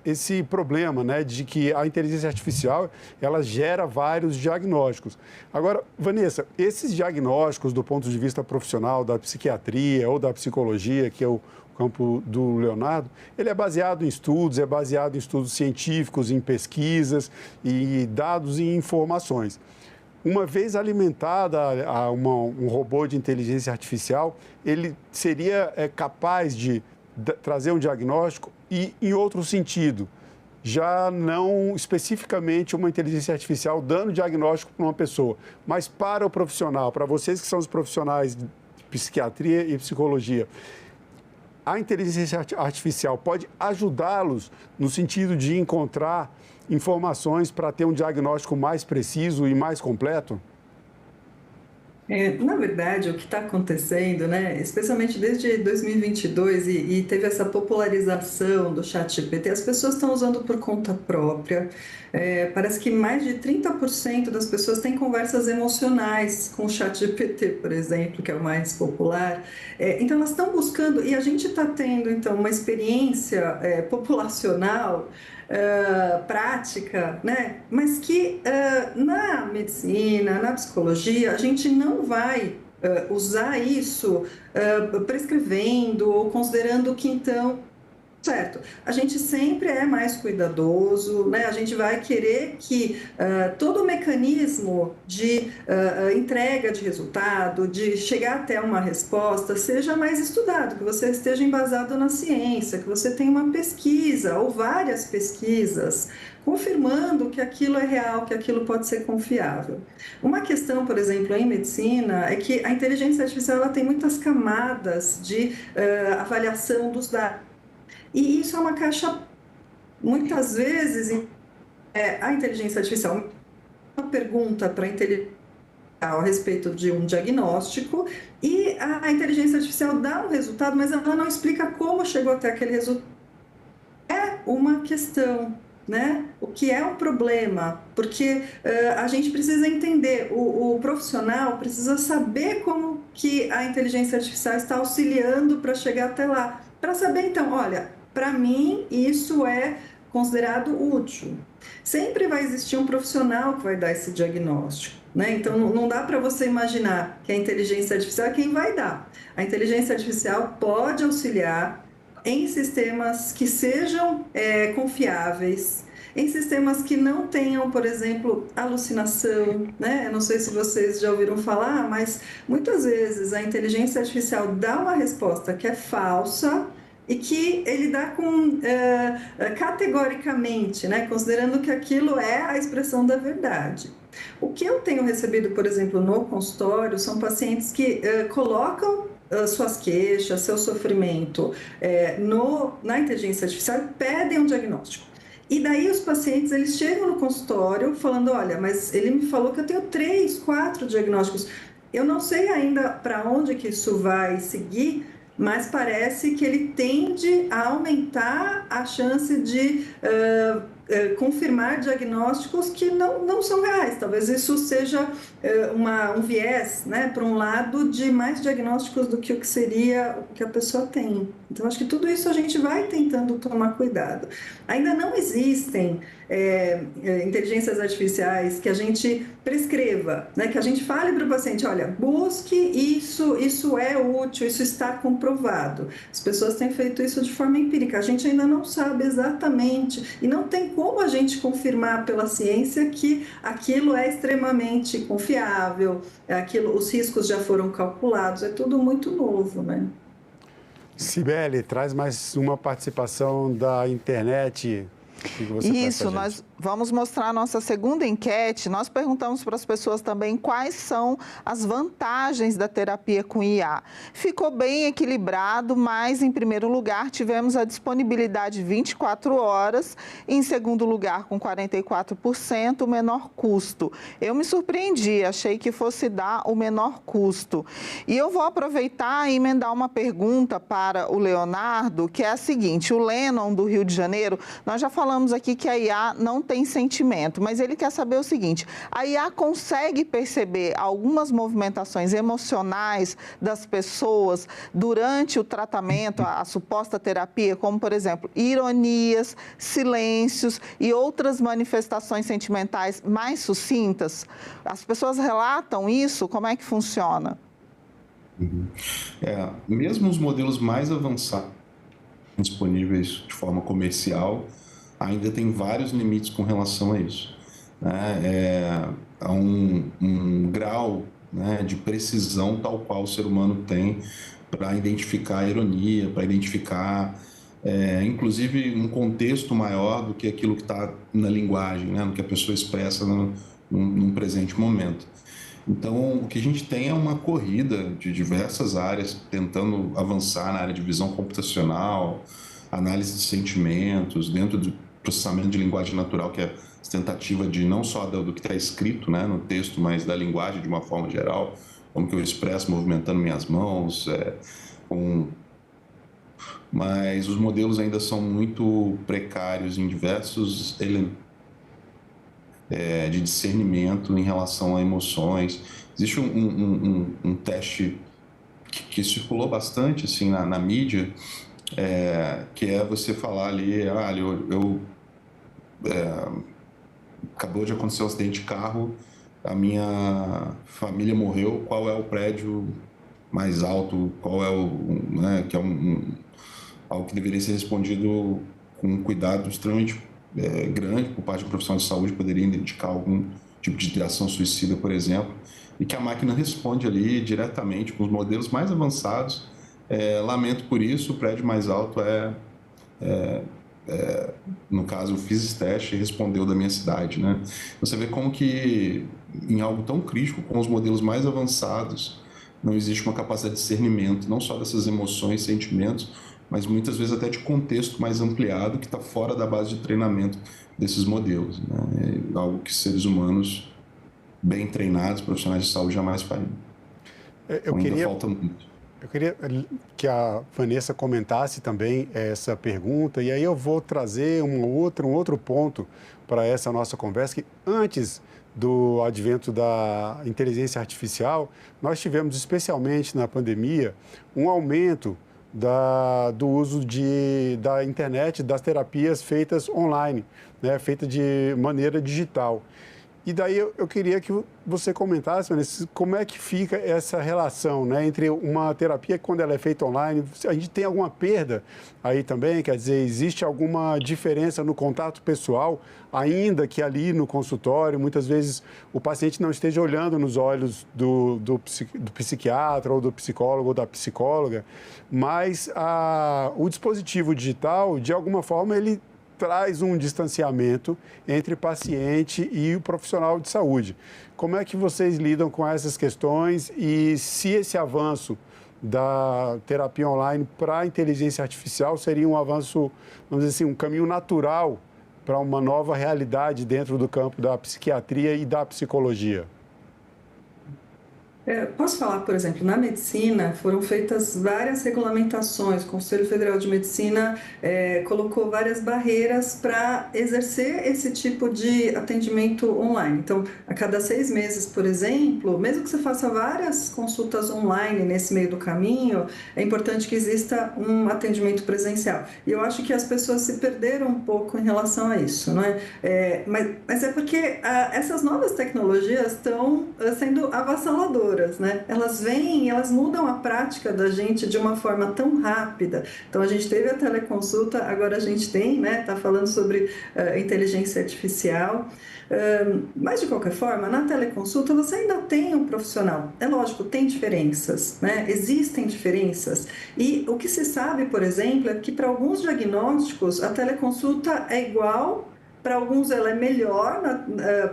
esse problema, né, de que a inteligência artificial, ela gera vários diagnósticos. Agora, Vanessa, esses diagnósticos do ponto de vista profissional, da psiquiatria ou da psicologia, que é o campo do Leonardo, ele é baseado em estudos científicos, em pesquisas e dados e informações. Uma vez alimentada um robô de inteligência artificial, ele seria capaz de trazer um diagnóstico e, em outro sentido, já não especificamente uma inteligência artificial dando diagnóstico para uma pessoa, mas para o profissional, para vocês que são os profissionais psiquiatria e psicologia. A inteligência artificial pode ajudá-los no sentido de encontrar informações para ter um diagnóstico mais preciso e mais completo? Na verdade, o que está acontecendo, né, especialmente desde 2022 e teve essa popularização do ChatGPT, as pessoas estão usando por conta própria. Parece que mais de 30% das pessoas têm conversas emocionais com o ChatGPT, por exemplo, que é o mais popular. Então, elas estão buscando, e a gente está tendo, então, uma experiência populacional prática, né? Mas que na medicina, na psicologia, a gente não vai usar isso prescrevendo ou considerando que então, certo, a gente sempre é mais cuidadoso, né? A gente vai querer que todo o mecanismo de entrega de resultado, de chegar até uma resposta, seja mais estudado, que você esteja embasado na ciência, que você tenha uma pesquisa ou várias pesquisas confirmando que aquilo é real, que aquilo pode ser confiável. Uma questão, por exemplo, em medicina, é que a inteligência artificial ela tem muitas camadas de avaliação dos dados. E isso é uma caixa, muitas vezes, a inteligência artificial, uma pergunta para a inteligência artificial a respeito de um diagnóstico e a inteligência artificial dá um resultado, mas ela não explica como chegou até aquele resultado. É uma questão, né? O que é um problema, porque a gente precisa entender, o profissional precisa saber como que a inteligência artificial está auxiliando para chegar até lá, para saber então, olha, para mim, isso é considerado útil. Sempre vai existir um profissional que vai dar esse diagnóstico, né? Então, não dá para você imaginar que a inteligência artificial é quem vai dar. A inteligência artificial pode auxiliar em sistemas que sejam confiáveis, em sistemas que não tenham, por exemplo, alucinação, né? Eu não sei se vocês já ouviram falar, mas muitas vezes a inteligência artificial dá uma resposta que é falsa, e que ele dá categoricamente, né, considerando que aquilo é a expressão da verdade. O que eu tenho recebido, por exemplo, no consultório, são pacientes que colocam suas queixas, seu sofrimento na inteligência artificial e pedem um diagnóstico. E daí os pacientes, eles chegam no consultório falando, olha, mas ele me falou que eu tenho 3, 4 diagnósticos. Eu não sei ainda para onde que isso vai seguir, mas parece que ele tende a aumentar a chance de confirmar diagnósticos que não são reais. Talvez isso seja um viés, né, para um lado de mais diagnósticos do que o que seria o que a pessoa tem. Então, acho que tudo isso a gente vai tentando tomar cuidado. Ainda não existem inteligências artificiais que a gente prescreva, né, que a gente fale para o paciente, olha, busque isso é útil, isso está comprovado. As pessoas têm feito isso de forma empírica, a gente ainda não sabe exatamente e não tem como a gente confirmar pela ciência que aquilo é extremamente confiável, os riscos já foram calculados, é tudo muito novo, né? Cibele, traz mais uma participação da internet. Isso, nós vamos mostrar a nossa segunda enquete. Nós perguntamos para as pessoas também quais são as vantagens da terapia com IA. Ficou bem equilibrado, mas em primeiro lugar tivemos a disponibilidade 24 horas, em segundo lugar com 44%, o menor custo. Eu me surpreendi, achei que fosse dar o menor custo. E eu vou aproveitar e emendar uma pergunta para o Leonardo, que é a seguinte, o Lennon do Rio de Janeiro, nós já falamos aqui que a IA não tem sentimento, mas ele quer saber o seguinte, a IA consegue perceber algumas movimentações emocionais das pessoas durante o tratamento, a suposta terapia, como, por exemplo, ironias, silêncios e outras manifestações sentimentais mais sucintas? As pessoas relatam isso? Como é que funciona? Mesmo os modelos mais avançados disponíveis de forma comercial ainda tem vários limites com relação a isso. Há um grau, né, de precisão tal qual o ser humano tem para identificar a ironia, para identificar, inclusive, um contexto maior do que aquilo que está na linguagem, né, no que a pessoa expressa num presente momento. Então, o que a gente tem é uma corrida de diversas áreas tentando avançar na área de visão computacional, análise de sentimentos, dentro do processamento de linguagem natural, que é a tentativa de não só do que está escrito, né, no texto, mas da linguagem de uma forma geral, como que eu expresso movimentando minhas mãos, mas os modelos ainda são muito precários em diversos elementos de discernimento em relação a emoções. Existe um teste que circulou bastante assim, na mídia, que é você falar ali, acabou de acontecer um acidente de carro, a minha família morreu, qual é o prédio mais alto, qual é que é algo que deveria ser respondido com um cuidado extremamente grande por parte do profissional de saúde, poderia indicar algum tipo de ação suicida, por exemplo, e que a máquina responde ali diretamente com os modelos mais avançados. Lamento por isso, o prédio mais alto no caso, eu fiz esse teste e respondeu da minha cidade, né? Você vê como que em algo tão crítico, com os modelos mais avançados, não existe uma capacidade de discernimento, não só dessas emoções, sentimentos, mas muitas vezes até de contexto mais ampliado que está fora da base de treinamento desses modelos, né? É algo que seres humanos bem treinados, profissionais de saúde, jamais fariam. Ainda falta muito. Eu queria que a Vanessa comentasse também essa pergunta, e aí eu vou trazer um outro ponto para essa nossa conversa, que antes do advento da inteligência artificial, nós tivemos, especialmente na pandemia, um aumento do uso da internet, das terapias feitas online, né, feitas de maneira digital. E daí eu queria que você comentasse, Vanessa, como é que fica essa relação, né, entre uma terapia, quando ela é feita online, a gente tem alguma perda aí também? Quer dizer, existe alguma diferença no contato pessoal, ainda que ali no consultório, muitas vezes o paciente não esteja olhando nos olhos do psiquiatra ou do psicólogo ou da psicóloga, mas o dispositivo digital, de alguma forma, ele traz um distanciamento entre paciente e o profissional de saúde. Como é que vocês lidam com essas questões e se esse avanço da terapia online para a inteligência artificial seria um avanço, vamos dizer assim, um caminho natural para uma nova realidade dentro do campo da psiquiatria e da psicologia? Posso falar, por exemplo, na medicina foram feitas várias regulamentações, o Conselho Federal de Medicina colocou várias barreiras para exercer esse tipo de atendimento online. Então, a cada 6 meses, por exemplo, mesmo que você faça várias consultas online nesse meio do caminho, é importante que exista um atendimento presencial. E eu acho que as pessoas se perderam um pouco em relação a isso, não é? Mas é porque essas novas tecnologias estão sendo avassaladoras. Né? Elas vêm, elas mudam a prática da gente de uma forma tão rápida. Então, a gente teve a teleconsulta, agora a gente tem, né? Está falando sobre inteligência artificial. Mas, de qualquer forma, na teleconsulta você ainda tem um profissional. É lógico, tem diferenças, né? Existem diferenças. E o que se sabe, por exemplo, é que para alguns diagnósticos a teleconsulta é igual. Para alguns ela é melhor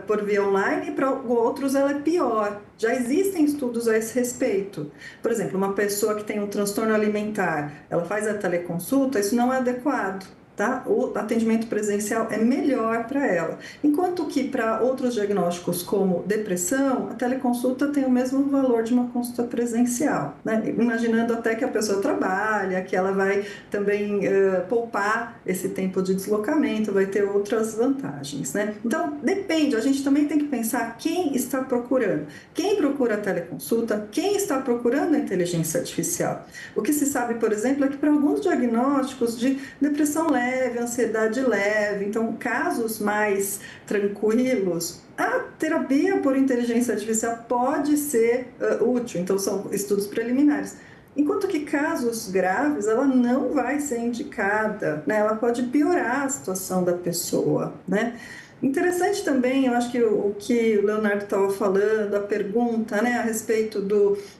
por via online e para outros ela é pior. Já existem estudos a esse respeito. Por exemplo, uma pessoa que tem um transtorno alimentar, ela faz a teleconsulta, isso não é adequado. Tá? O atendimento presencial é melhor para ela. Enquanto que para outros diagnósticos como depressão, a teleconsulta tem o mesmo valor de uma consulta presencial, né? Imaginando até que a pessoa trabalha, que ela vai também poupar esse tempo de deslocamento, vai ter outras vantagens, né? Então, depende, a gente também tem que pensar quem está procurando. Quem procura a teleconsulta, quem está procurando a inteligência artificial. O que se sabe, por exemplo, é que para alguns diagnósticos de depressão leve, ansiedade leve, então casos mais tranquilos, a terapia por inteligência artificial pode ser útil, então são estudos preliminares. Enquanto que casos graves, ela não vai ser indicada, né? Ela pode piorar a situação da pessoa, né? Interessante também, eu acho que o que o Leonardo estava falando, a pergunta, né, a respeito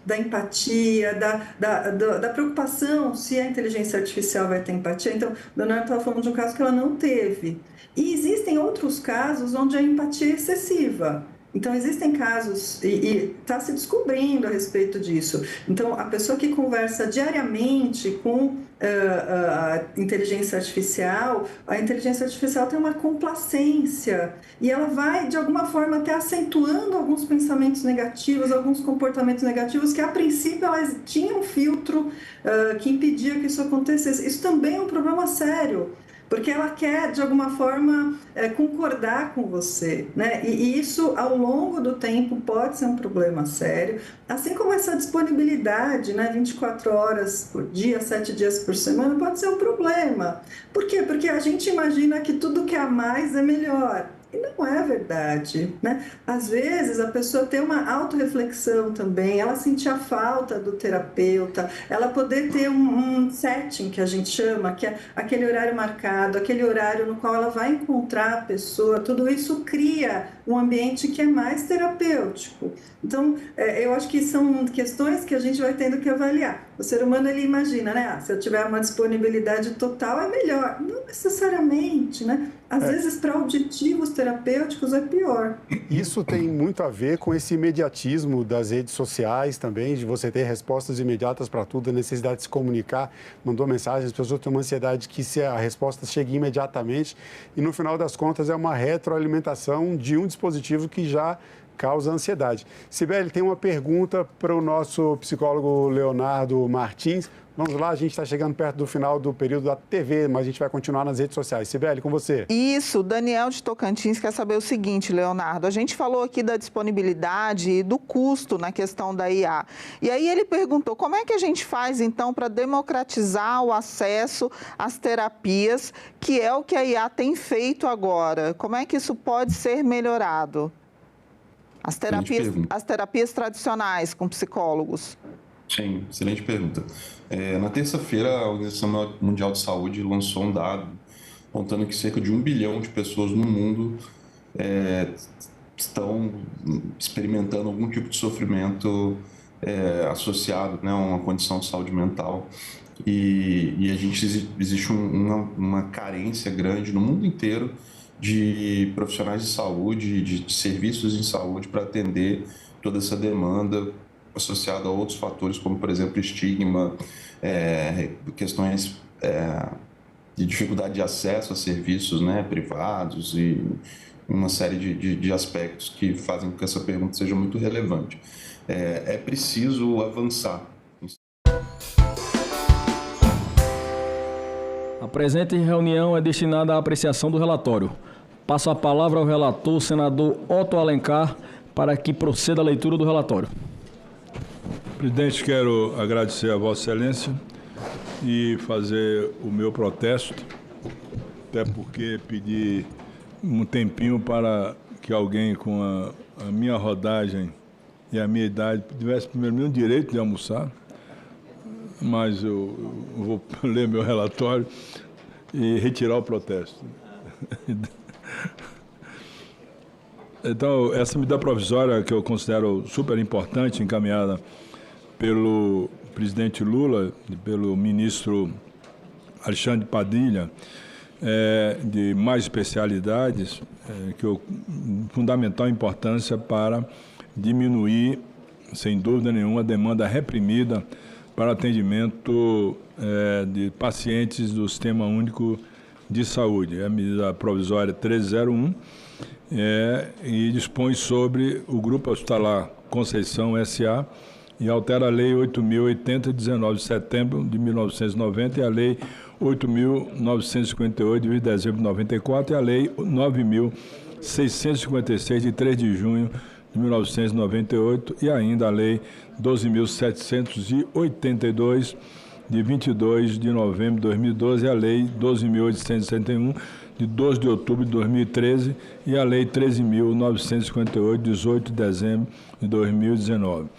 da empatia, da preocupação se a inteligência artificial vai ter empatia. Então, o Leonardo estava falando de um caso que ela não teve. E existem outros casos onde a empatia é excessiva. Então, existem casos, e está se descobrindo a respeito disso. Então, a pessoa que conversa diariamente com a inteligência artificial tem uma complacência e ela vai, de alguma forma, até acentuando alguns pensamentos negativos, alguns comportamentos negativos que, a princípio, elas tinham um filtro que impedia que isso acontecesse. Isso também é um problema sério, porque ela quer, de alguma forma, concordar com você, né? E isso, ao longo do tempo, pode ser um problema sério, assim como essa disponibilidade, né, 24 horas por dia, 7 dias por semana, pode ser um problema. Por quê? Porque a gente imagina que tudo que há mais é melhor. E não é verdade, né? Às vezes a pessoa tem uma autorreflexão também, ela sentir a falta do terapeuta, ela poder ter um setting, que a gente chama, que é aquele horário marcado, aquele horário no qual ela vai encontrar a pessoa, tudo isso cria um ambiente que é mais terapêutico. Então, eu acho que são questões que a gente vai tendo que avaliar. O ser humano, ele imagina, né? Se eu tiver uma disponibilidade total, é melhor. Não necessariamente, né? Às vezes, para objetivos terapêuticos, é pior. Isso tem muito a ver com esse imediatismo das redes sociais também, de você ter respostas imediatas para tudo, a necessidade de se comunicar, mandou mensagem, as pessoas têm uma ansiedade que se a resposta chegue imediatamente e, no final das contas, é uma retroalimentação de um dispositivo que já causa ansiedade. Sibeli, tem uma pergunta para o nosso psicólogo Leonardo Martins. Vamos lá, a gente está chegando perto do final do período da TV, mas a gente vai continuar nas redes sociais. Sibeli, com você. Isso, Daniel de Tocantins quer saber o seguinte, Leonardo, a gente falou aqui da disponibilidade e do custo na questão da IA. E aí ele perguntou, como é que a gente faz, então, para democratizar o acesso às terapias, que é o que a IA tem feito agora? Como é que isso pode ser melhorado? As terapias tradicionais com psicólogos. Sim, excelente pergunta. Na terça-feira, a Organização Mundial de Saúde lançou um dado apontando que cerca de 1 bilhão de pessoas no mundo estão experimentando algum tipo de sofrimento associado, né, a uma condição de saúde mental. E existe uma carência grande no mundo inteiro de profissionais de saúde, de serviços em saúde para atender toda essa demanda associada a outros fatores, como, por exemplo, estigma, questões de dificuldade de acesso a serviços, né, privados e uma série de aspectos que fazem com que essa pergunta seja muito relevante. É preciso avançar. A presente reunião é destinada à apreciação do relatório. Passo a palavra ao relator, senador Otto Alencar, para que proceda a leitura do relatório. Presidente, quero agradecer a Vossa Excelência e fazer o meu protesto, até porque pedi um tempinho para que alguém com a minha rodagem e a minha idade tivesse primeiro o direito de almoçar, mas eu vou ler meu relatório e retirar o protesto. Então, essa medida provisória que eu considero super importante, encaminhada pelo presidente Lula e pelo ministro Alexandre Padilha, de mais especialidades, fundamental importância para diminuir, sem dúvida nenhuma, a demanda reprimida para atendimento de pacientes do Sistema Único de Saúde. É a medida provisória 1301 e dispõe sobre o Grupo Hospitalar Conceição S.A. e altera a Lei 8.080, de 19 de setembro de 1990 e a Lei 8.958, de dezembro de 94 e a Lei 9.656, de 3 de junho de 1998 e ainda a Lei 12.782, de 22 de novembro de 2012 e a Lei 12.861, de 12 de outubro de 2013 e a Lei 13.958, de 18 de dezembro de 2019.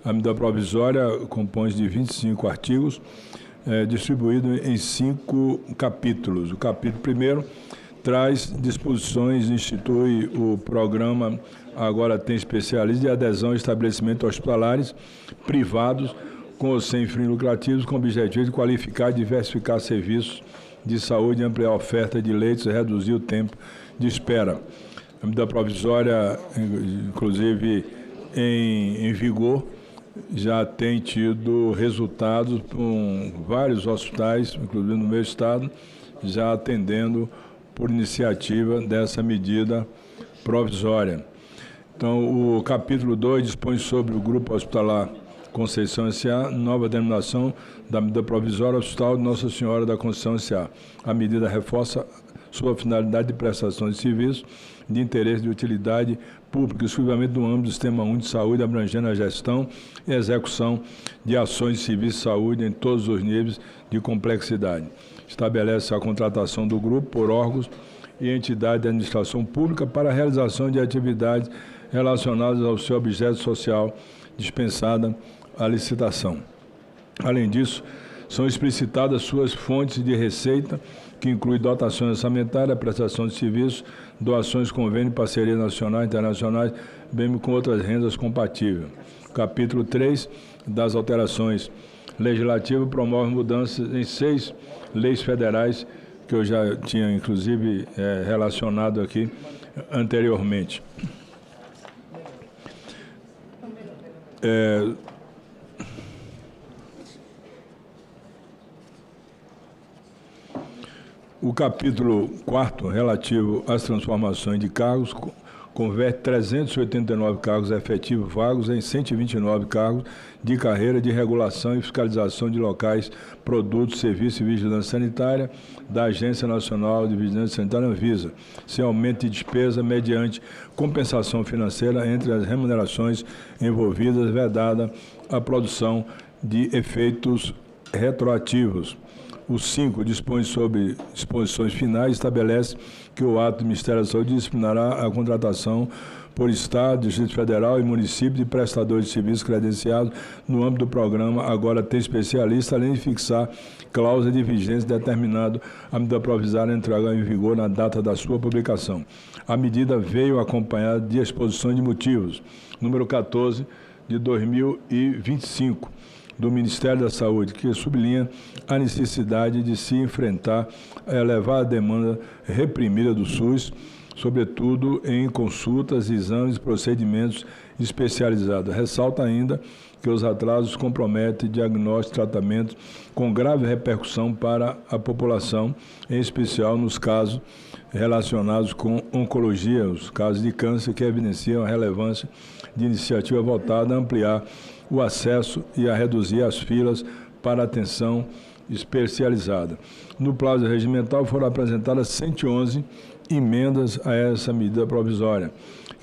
A medida provisória compõe de 25 artigos, distribuídos em 5 capítulos. O capítulo 1º traz disposições, institui o programa Agora Tem Especialista de adesão a estabelecimentos hospitalares privados com ou sem fins lucrativos, com o objetivo de qualificar e diversificar serviços de saúde, ampliar a oferta de leitos e reduzir o tempo de espera. A medida provisória, inclusive em vigor, já tem tido resultados com vários hospitais, inclusive no meu estado, já atendendo por iniciativa dessa medida provisória. Então, o capítulo 2 dispõe sobre o Grupo Hospitalar Conceição S.A., nova denominação da medida provisória Hospital de Nossa Senhora da Conceição S.A. A medida reforça sua finalidade de prestação de serviços de interesse de utilidade pública, exclusivamente no âmbito do Sistema Único de Saúde, abrangendo a gestão e execução de ações de serviço de saúde em todos os níveis de complexidade. Estabelece a contratação do grupo por órgãos e entidades de administração pública para a realização de atividades relacionadas ao seu objeto social, dispensada a licitação. Além disso, são explicitadas suas fontes de receita, que inclui dotações orçamentárias, prestação de serviços, doações, convênios, parcerias nacionais e internacionais, bem com outras rendas compatíveis. Capítulo 3 das alterações legislativas promove mudanças em 6 leis federais, que eu já tinha, inclusive, relacionado aqui anteriormente. O capítulo 4, relativo às transformações de cargos, converte 389 cargos efetivos vagos em 129 cargos de carreira de regulação e fiscalização de locais, produtos, serviços e vigilância sanitária da Agência Nacional de Vigilância Sanitária, Anvisa, sem aumento de despesa mediante compensação financeira entre as remunerações envolvidas, vedada a produção de efeitos retroativos. O 5 dispõe sobre disposições finais, estabelece que o ato do Ministério da Saúde disciplinará a contratação por Estado, Distrito Federal e município de prestadores de serviços credenciados no âmbito do programa Agora Tem Especialista, além de fixar cláusula de vigência determinado a medida provisória entrar em vigor na data da sua publicação. A medida veio acompanhada de exposição de motivos, número 14 de 2025, do Ministério da Saúde, que sublinha a necessidade de se enfrentar a elevada demanda reprimida do SUS, sobretudo em consultas, exames e procedimentos especializados. Ressalta ainda que os atrasos comprometem diagnóstico e tratamento com grave repercussão para a população, em especial nos casos relacionados com oncologia, os casos de câncer, que evidenciam a relevância de iniciativa voltada a ampliar o acesso e a reduzir as filas para atenção especializada. No prazo regimental foram apresentadas 111 emendas a essa medida provisória,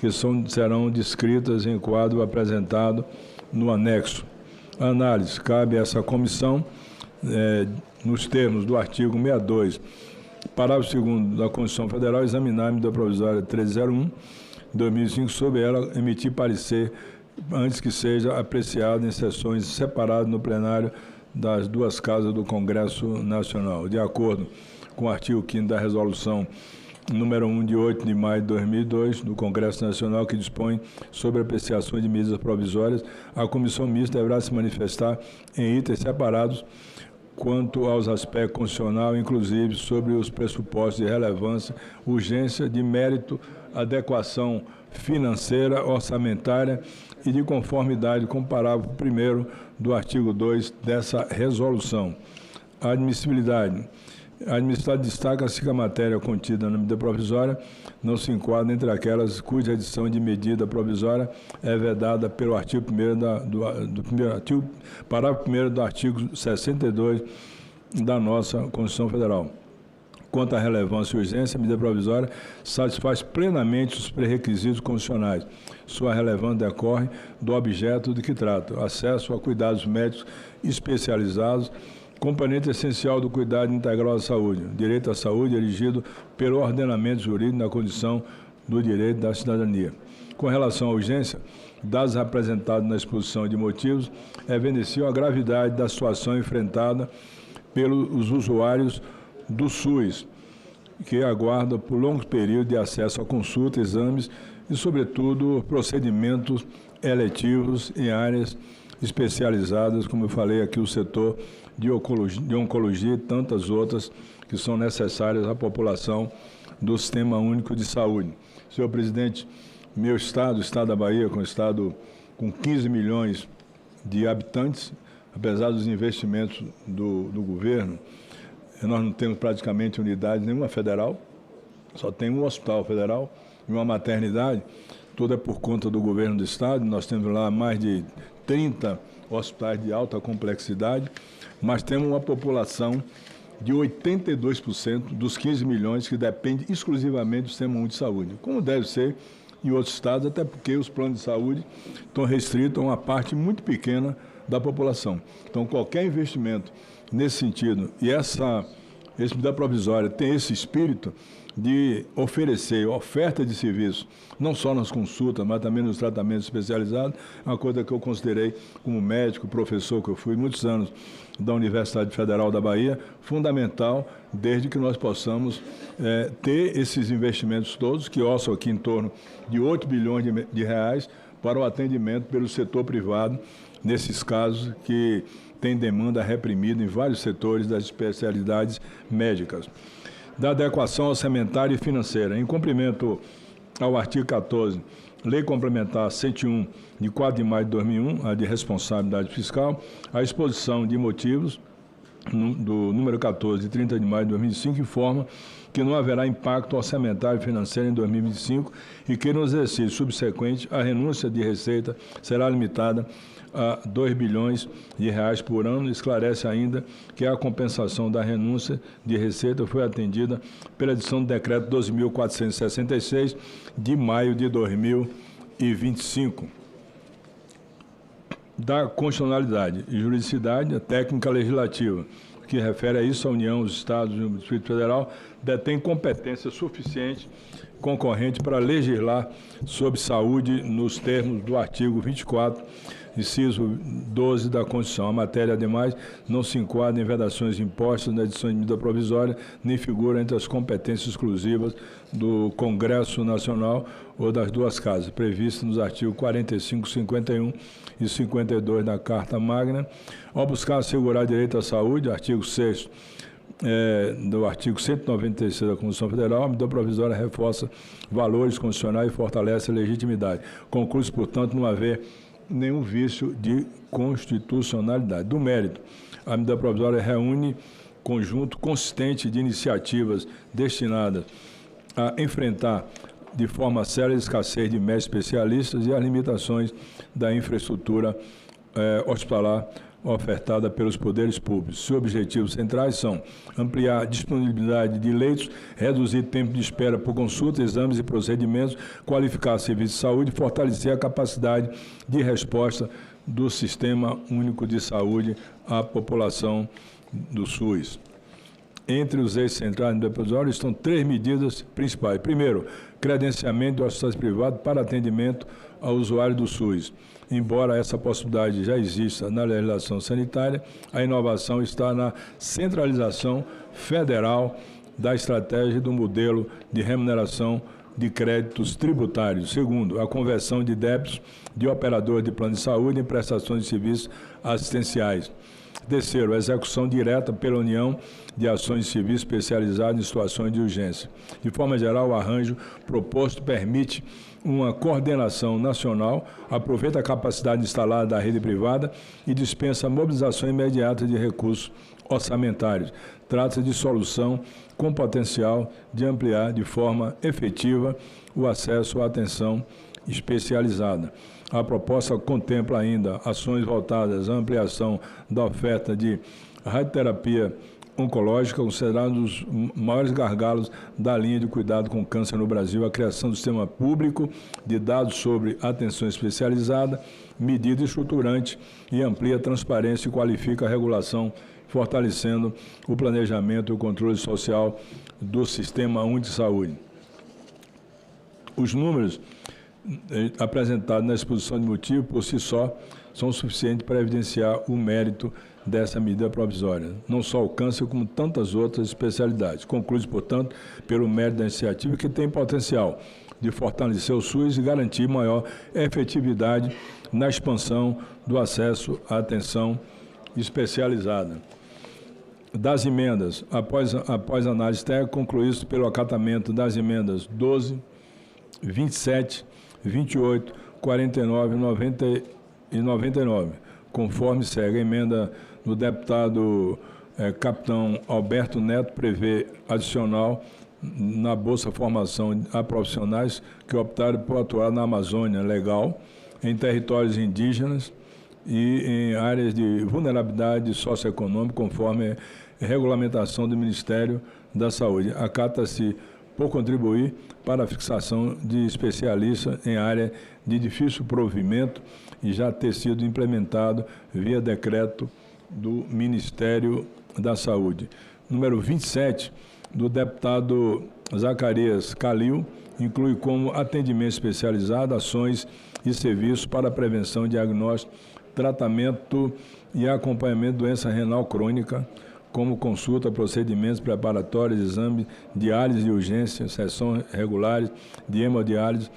que serão descritas em quadro apresentado no anexo. A análise cabe a essa comissão, nos termos do artigo 62, parágrafo 2º da Constituição Federal, examinar a medida provisória 1301, 2005, sobre ela emitir parecer antes que seja apreciado em sessões separadas no plenário das duas casas do Congresso Nacional. De acordo com o artigo 5º da Resolução número 1 de 8 de maio de 2002 do Congresso Nacional, que dispõe sobre apreciação de medidas provisórias, a comissão mista deverá se manifestar em itens separados quanto aos aspectos constitucionais, inclusive sobre os pressupostos de relevância, urgência, de mérito, adequação financeira, orçamentária e de conformidade com o parágrafo 1º do artigo 2 dessa resolução. A admissibilidade. A administração destaca-se que a matéria contida na medida provisória não se enquadra entre aquelas cuja edição de medida provisória é vedada pelo artigo 1º parágrafo 1º do artigo 62 da nossa Constituição Federal. Quanto à relevância e urgência, a medida provisória satisfaz plenamente os pré-requisitos constitucionais. Sua relevância decorre do objeto de que trata: acesso a cuidados médicos especializados, componente essencial do cuidado integral à saúde, direito à saúde erigido pelo ordenamento jurídico na condição do direito da cidadania. Com relação à urgência, dados apresentados na exposição de motivos evidenciam a gravidade da situação enfrentada pelos usuários do SUS, que aguardam por longos períodos de acesso a consulta, exames e, sobretudo, procedimentos eletivos em áreas especializadas, como eu falei aqui, o setor de oncologia e tantas outras que são necessárias à população do Sistema Único de Saúde. Senhor presidente, meu estado, o estado da Bahia, com um estado com 15 milhões de habitantes, apesar dos investimentos do governo, nós não temos praticamente unidade nenhuma federal, só tem um hospital federal e uma maternidade, tudo é por conta do governo do estado. Nós temos lá mais de 30 hospitais de alta complexidade, mas temos uma população de 82% dos 15 milhões que depende exclusivamente do Sistema Único de Saúde, como deve ser em outros estados, até porque os planos de saúde estão restritos a uma parte muito pequena da população. Então, qualquer investimento nesse sentido, e essa medida provisória tem esse espírito de oferecer oferta de serviço, não só nas consultas, mas também nos tratamentos especializados, é uma coisa que eu considerei como médico, professor, que eu fui muitos anos da Universidade Federal da Bahia, fundamental, desde que nós possamos ter esses investimentos todos, que oscillam aqui em torno de 8 bilhões de reais para o atendimento pelo setor privado, nesses casos que tem demanda reprimida em vários setores das especialidades médicas. Da adequação orçamentária e financeira. Em cumprimento ao artigo 14, Lei Complementar 101, de 4 de maio de 2001, a de responsabilidade fiscal, a exposição de motivos do número 14, de 30 de maio de 2005, informa que não haverá impacto orçamentário e financeiro em 2025 e que no exercício subsequente a renúncia de receita será limitada a 2 bilhões de reais por ano. Esclarece ainda que a compensação da renúncia de receita foi atendida pela edição do decreto 12.466 de maio de 2025. Da constitucionalidade e juridicidade, a técnica legislativa, que refere a isso, a União, os Estados e o Distrito Federal, detém competência suficiente concorrente para legislar sobre saúde nos termos do artigo 24, inciso 12 da Constituição. A matéria, ademais, não se enquadra em vedações impostas na edição de medida provisória, nem figura entre as competências exclusivas do Congresso Nacional ou das duas casas, previstas nos artigos 45, 51 e 52 da Carta Magna. Ao buscar assegurar direito à saúde, artigo 6º, do artigo 196 da Constituição Federal, a medida provisória reforça valores constitucionais e fortalece a legitimidade. Conclui-se, portanto, não haver nenhum vício de constitucionalidade. Do mérito, a medida provisória reúne conjunto consistente de iniciativas destinadas a enfrentar de forma séria a escassez de médicos especialistas e as limitações da infraestrutura hospitalar ofertada pelos poderes públicos. Seus objetivos centrais são ampliar a disponibilidade de leitos, reduzir tempo de espera por consulta, exames e procedimentos, qualificar serviços de saúde e fortalecer a capacidade de resposta do Sistema Único de Saúde à população do SUS. Entre os eixos centrais do episódio estão 3 medidas principais. Primeiro, credenciamento de hospitais privados para atendimento ao usuário do SUS. Embora essa possibilidade já exista na legislação sanitária, a inovação está na centralização federal da estratégia do modelo de remuneração de créditos tributários. Segundo, a conversão de débitos de operadores de plano de saúde em prestações de serviços assistenciais. Terceiro, a execução direta pela União de ações de serviço especializadas em situações de urgência. De forma geral, o arranjo proposto permite uma coordenação nacional, aproveita a capacidade instalada da rede privada e dispensa a mobilização imediata de recursos orçamentários. Trata-se de solução com potencial de ampliar de forma efetiva o acesso à atenção especializada. A proposta contempla ainda ações voltadas à ampliação da oferta de radioterapia oncológica, considerado um dos maiores gargalos da linha de cuidado com câncer no Brasil, a criação do sistema público de dados sobre atenção especializada, medida estruturante e amplia a transparência e qualifica a regulação, fortalecendo o planejamento e o controle social do Sistema Único de Saúde. Os números apresentados na exposição de motivo, por si só, são suficientes para evidenciar o mérito dessa medida provisória, não só o câncer, como tantas outras especialidades. Conclui-se, portanto, pelo mérito da iniciativa, que tem potencial de fortalecer o SUS e garantir maior efetividade na expansão do acesso à atenção especializada. das emendas, após análise técnica, concluído pelo acatamento das emendas 12, 27, 28, 49, 90 e 99, conforme segue. A emenda do deputado capitão Alberto Neto prevê adicional na Bolsa Formação a profissionais que optaram por atuar na Amazônia Legal, em territórios indígenas e em áreas de vulnerabilidade socioeconômica, conforme a regulamentação do Ministério da Saúde. Acata-se por contribuir para a fixação de especialistas em área de difícil provimento e já ter sido implementado via decreto do Ministério da Saúde. Número 27, do deputado Zacarias Calil, inclui como atendimento especializado ações e serviços para a prevenção, diagnóstico, tratamento e acompanhamento de doença renal crônica, como consulta, procedimentos preparatórios, exame, diálise de urgência, sessões regulares de hemodiálise,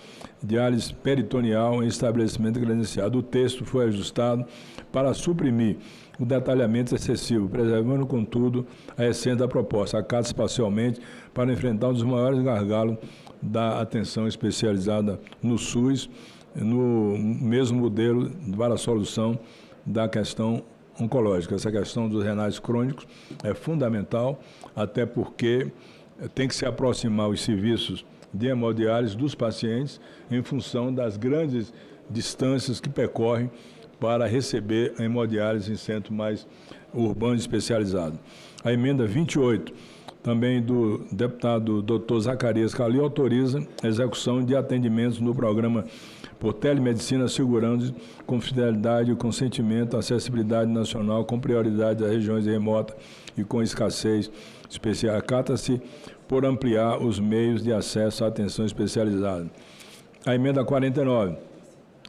diálise peritoneal em estabelecimento credenciado. O texto foi ajustado para suprimir o detalhamento excessivo, preservando, contudo, a essência da proposta. Acata-se parcialmente para enfrentar um dos maiores gargalos da atenção especializada no SUS, no mesmo modelo para a solução da questão oncológica. Essa questão dos renais crônicos é fundamental, até porque tem que se aproximar os serviços de hemodiálise dos pacientes em função das grandes distâncias que percorrem para receber a hemodiálise em centro mais urbano especializado. A emenda 28, também do deputado Dr. Zacarias Calil, autoriza a execução de atendimentos no programa por telemedicina, assegurando com fidelidade o consentimento, acessibilidade nacional, com prioridade às regiões remotas e com escassez especial. Acata-se por ampliar os meios de acesso à atenção especializada. A emenda 49,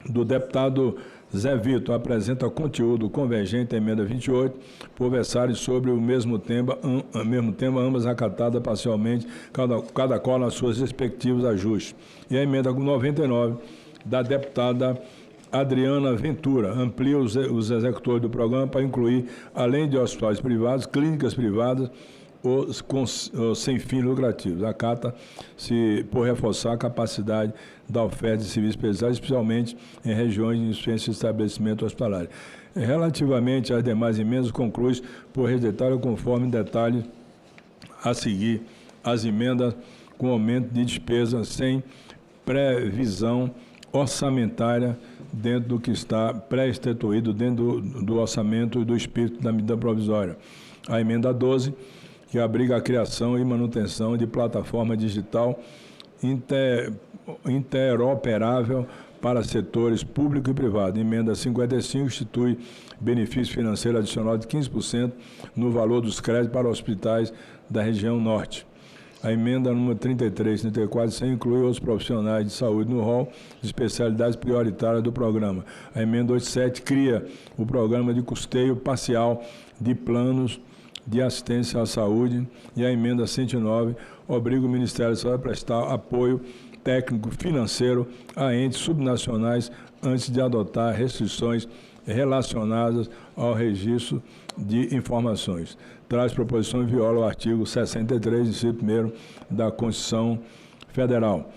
do deputado Zé Vitor, apresenta conteúdo convergente à emenda 28, por versarem sobre o mesmo tema, ambas acatadas parcialmente, cada qual nas suas respectivos ajustes. E a emenda 99, da deputada Adriana Ventura, amplia os executores do programa para incluir, além de hospitais privados, clínicas privadas ou sem fins lucrativos. Acata-se por reforçar a capacidade da oferta de serviços especiais, especialmente em regiões de insuficiência de estabelecimento hospitalar. Relativamente às demais emendas, conclui por rejeitar conforme detalhe a seguir as emendas com aumento de despesa sem previsão orçamentária dentro do que está pré-instituído dentro do orçamento e do espírito da medida provisória. A emenda 12, que abriga a criação e manutenção de plataforma digital interoperável para setores público e privado. Emenda 55 institui benefício financeiro adicional de 15% no valor dos créditos para hospitais da região norte. A emenda número 33, 34, 100 inclui os profissionais de saúde no rol de especialidades prioritárias do programa. A emenda 87 cria o programa de custeio parcial de planos de assistência à saúde, e a emenda 109 obriga o Ministério da Saúde a prestar apoio técnico financeiro a entes subnacionais antes de adotar restrições relacionadas ao registro de informações. Traz proposição e viola o artigo 63, inciso 1º da Constituição Federal.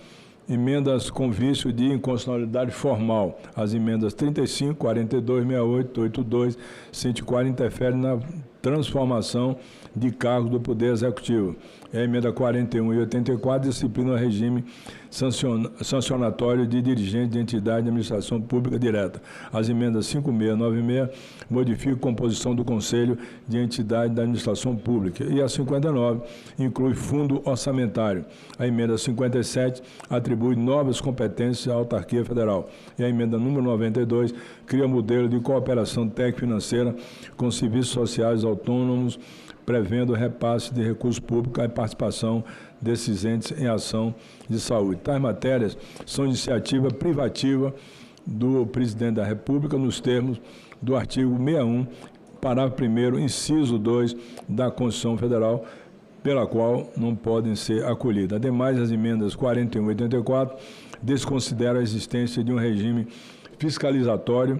Emendas com vício de inconstitucionalidade formal. As emendas 35, 42, 68, 82, 104 interferem na transformação de cargos do Poder Executivo. A emenda 41 e 84 disciplinam o regime sancionatório de dirigente de entidade de administração pública direta. As emendas 56 e 96 modificam a composição do Conselho de Entidade da Administração Pública. E a 59 inclui fundo orçamentário. A emenda 57 atribui novas competências à autarquia federal. E a emenda número 92 cria modelo de cooperação técnico-financeira com serviços sociais autônomos, prevendo repasse de recursos públicos e participação desses entes em ação de saúde. Tais matérias são iniciativa privativa do Presidente da República, nos termos do artigo 61, parágrafo 1º, inciso 2 da Constituição Federal, pela qual não podem ser acolhidas. Ademais, as emendas 41 e 84 desconsideram a existência de um regime fiscalizatório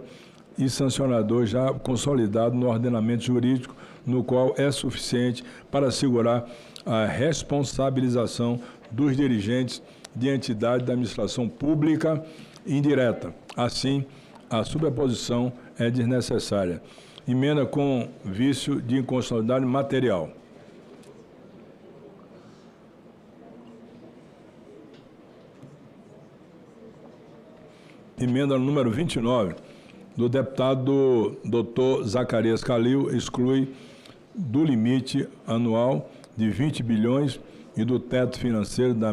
e sancionador já consolidado no ordenamento jurídico, no qual é suficiente para assegurar a responsabilização dos dirigentes de entidade da administração pública indireta. Assim, a superposição é desnecessária. Emenda com vício de inconstitucionalidade material. Emenda número 29, do deputado Dr. Zacarias Calil, exclui do limite anual de 20 bilhões e do teto financeiro da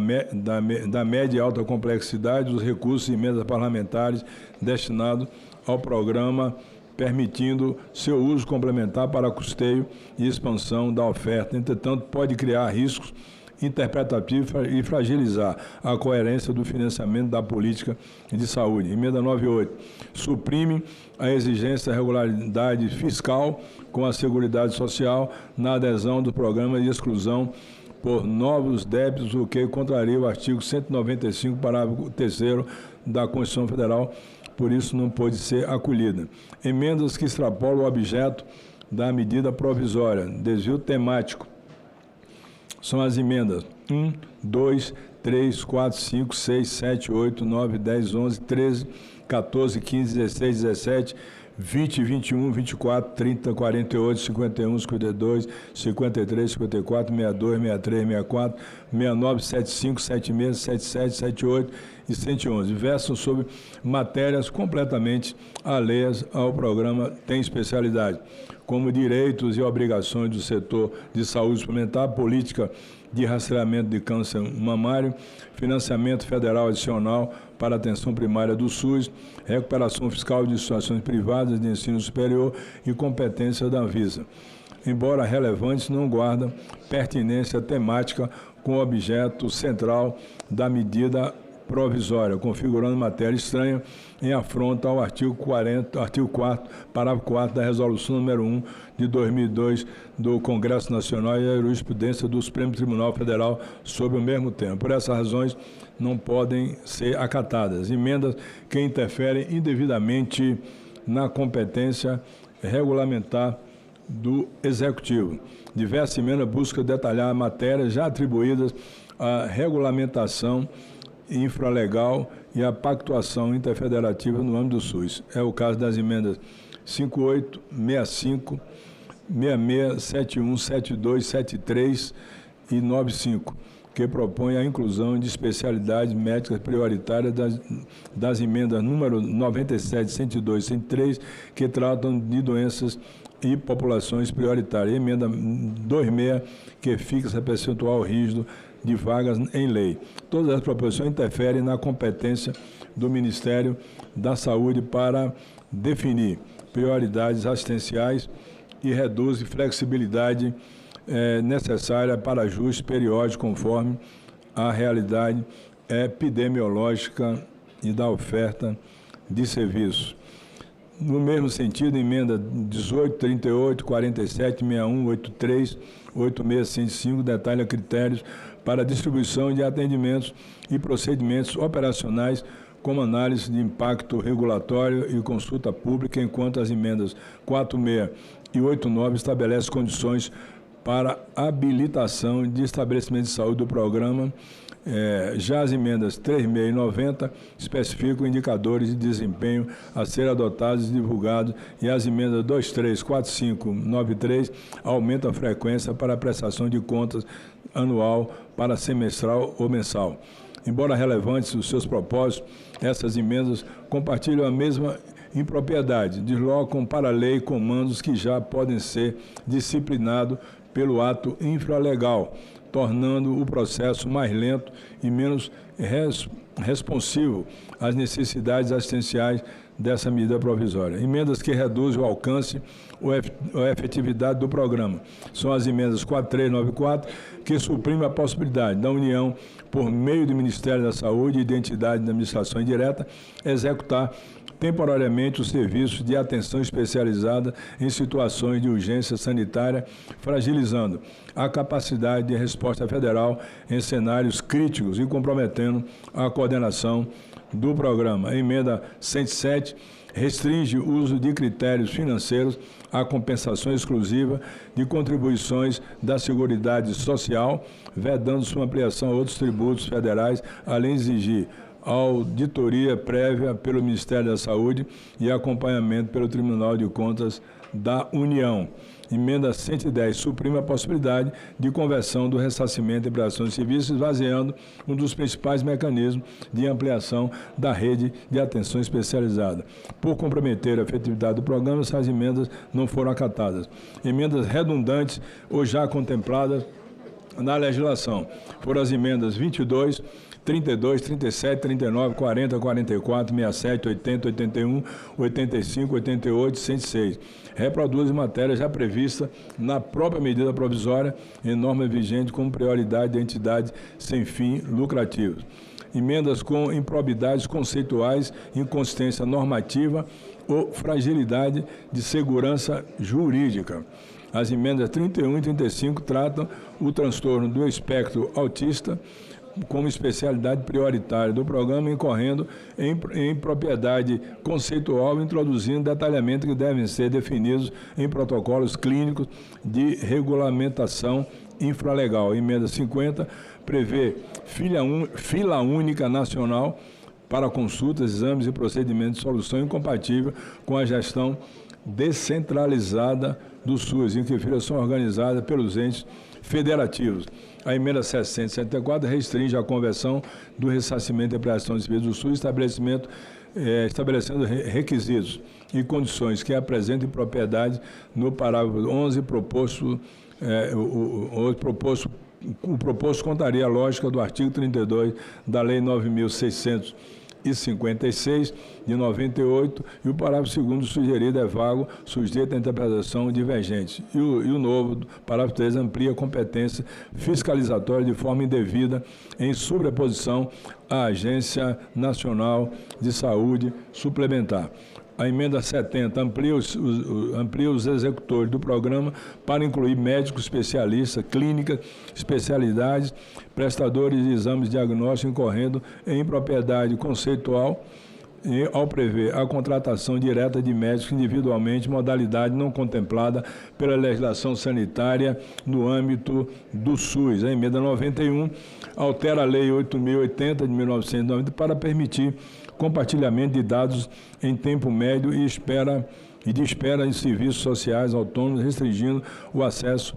média e alta complexidade dos recursos e emendas parlamentares destinados ao programa, permitindo seu uso complementar para custeio e expansão da oferta. Entretanto, pode criar riscos interpretativos e fragilizar a coerência do financiamento da política de saúde. Emenda 98. Suprime a exigência de regularidade fiscal com a Seguridade Social na adesão do programa de exclusão por novos débitos, o que contraria o artigo 195, parágrafo 3º da Constituição Federal, por isso não pode ser acolhida. Emendas que extrapolam o objeto da medida provisória. Desvio temático. São as emendas 1, 2, 3, 4, 5, 6, 7, 8, 9, 10, 11, 13, 14, 15, 16, 17, 20, 21, 24, 30, 48, 51, 52, 53, 54, 62, 63, 64, 69, 75, 76, 77, 78 e 111. Versam sobre matérias completamente alheias ao programa Tem Especialidade, como direitos e obrigações do setor de saúde suplementar, política de rastreamento de câncer mamário, financiamento federal adicional para a atenção primária do SUS, recuperação fiscal de instituições privadas de ensino superior e competência da Anvisa. Embora relevantes, não guardam pertinência temática com o objeto central da medida provisória, configurando matéria estranha em afronta ao artigo 4º, parágrafo 4º da Resolução número 1 de 2002 do Congresso Nacional e a jurisprudência do Supremo Tribunal Federal sobre o mesmo tema. Por essas razões, não podem ser acatadas. Emendas que interferem indevidamente na competência regulamentar do Executivo. Diversas emendas buscam detalhar matérias já atribuídas à regulamentação infralegal e a pactuação interfederativa no âmbito do SUS. É o caso das emendas 58, 65, 66, 71, 72, 73 e 95, que propõem a inclusão de especialidades médicas prioritárias das emendas número 97, 102 e 103, que tratam de doenças e populações prioritárias. Emenda 26, que fixa percentual rígido de vagas em lei. Todas as proposições interferem na competência do Ministério da Saúde para definir prioridades assistenciais e reduzem flexibilidade necessária para ajustes periódicos conforme a realidade epidemiológica e da oferta de serviços. No mesmo sentido, emenda 18, 38, 47, 61, 83, 86, 105 detalha critérios para a distribuição de atendimentos e procedimentos operacionais, como análise de impacto regulatório e consulta pública, enquanto as emendas 46 e 89 estabelecem condições para habilitação de estabelecimento de saúde do programa. Já as emendas 36 e 90 especificam indicadores de desempenho a ser adotados e divulgados, e as emendas 23, 45, 93 aumentam a frequência para a prestação de contas anual para semestral ou mensal. Embora relevantes os seus propósitos, essas emendas compartilham a mesma impropriedade, deslocam para a lei comandos que já podem ser disciplinados pelo ato infralegal, tornando o processo mais lento e menos responsivo às necessidades assistenciais dessa medida provisória. Emendas que reduzem o alcance ou a efetividade do programa. São as emendas 4394, que suprimem a possibilidade da União, por meio do Ministério da Saúde e de entidade de administração indireta, executar temporariamente os serviços de atenção especializada em situações de urgência sanitária, fragilizando a capacidade de resposta federal em cenários críticos e comprometendo a coordenação do programa. A emenda 107 restringe o uso de critérios financeiros à compensação exclusiva de contribuições da Seguridade Social, vedando sua ampliação a outros tributos federais, além de exigir auditoria prévia pelo Ministério da Saúde e acompanhamento pelo Tribunal de Contas da União. Emenda 110 suprime a possibilidade de conversão do ressarcimento em prestações de serviços, esvaziando um dos principais mecanismos de ampliação da rede de atenção especializada. Por comprometer a efetividade do programa, essas emendas não foram acatadas. Emendas redundantes ou já contempladas na legislação foram as emendas 22, 32, 37, 39, 40, 44, 67, 80, 81, 85, 88 e 106. Reproduzem matéria já prevista na própria medida provisória em norma vigente como prioridade de entidades sem fim lucrativos. Emendas com improbidades conceituais, inconsistência normativa ou fragilidade de segurança jurídica. As emendas 31 e 35 tratam o transtorno do espectro autista como especialidade prioritária do programa, incorrendo em propriedade conceitual, introduzindo detalhamento que devem ser definidos em protocolos clínicos de regulamentação infralegal. Emenda 50 prevê fila única nacional para consultas, exames e procedimentos de solução incompatível com a gestão descentralizada do SUS, em que filas são organizadas pelos entes federativos. A emenda 674 restringe a conversão do ressarcimento em prestação de serviços do SUS, estabelecendo requisitos e condições que apresentem propriedade no parágrafo 11 proposto. O proposto contraria a lógica do artigo 32 da Lei 9.656, de 98, e o parágrafo 2º sugerido é vago, sujeito à interpretação divergente. E o novo parágrafo 3 amplia a competência fiscalizatória de forma indevida em sobreposição à Agência Nacional de Saúde Suplementar. A emenda 70 amplia os executores do programa para incluir médicos especialistas, clínicas, especialidades, prestadores de exames diagnósticos incorrendo em impropriedade conceitual e ao prever a contratação direta de médicos individualmente, modalidade não contemplada pela legislação sanitária no âmbito do SUS. A emenda 91 altera a Lei 8.080 de 1990 para permitir compartilhamento de dados em tempo médio e de espera em serviços sociais autônomos, restringindo o acesso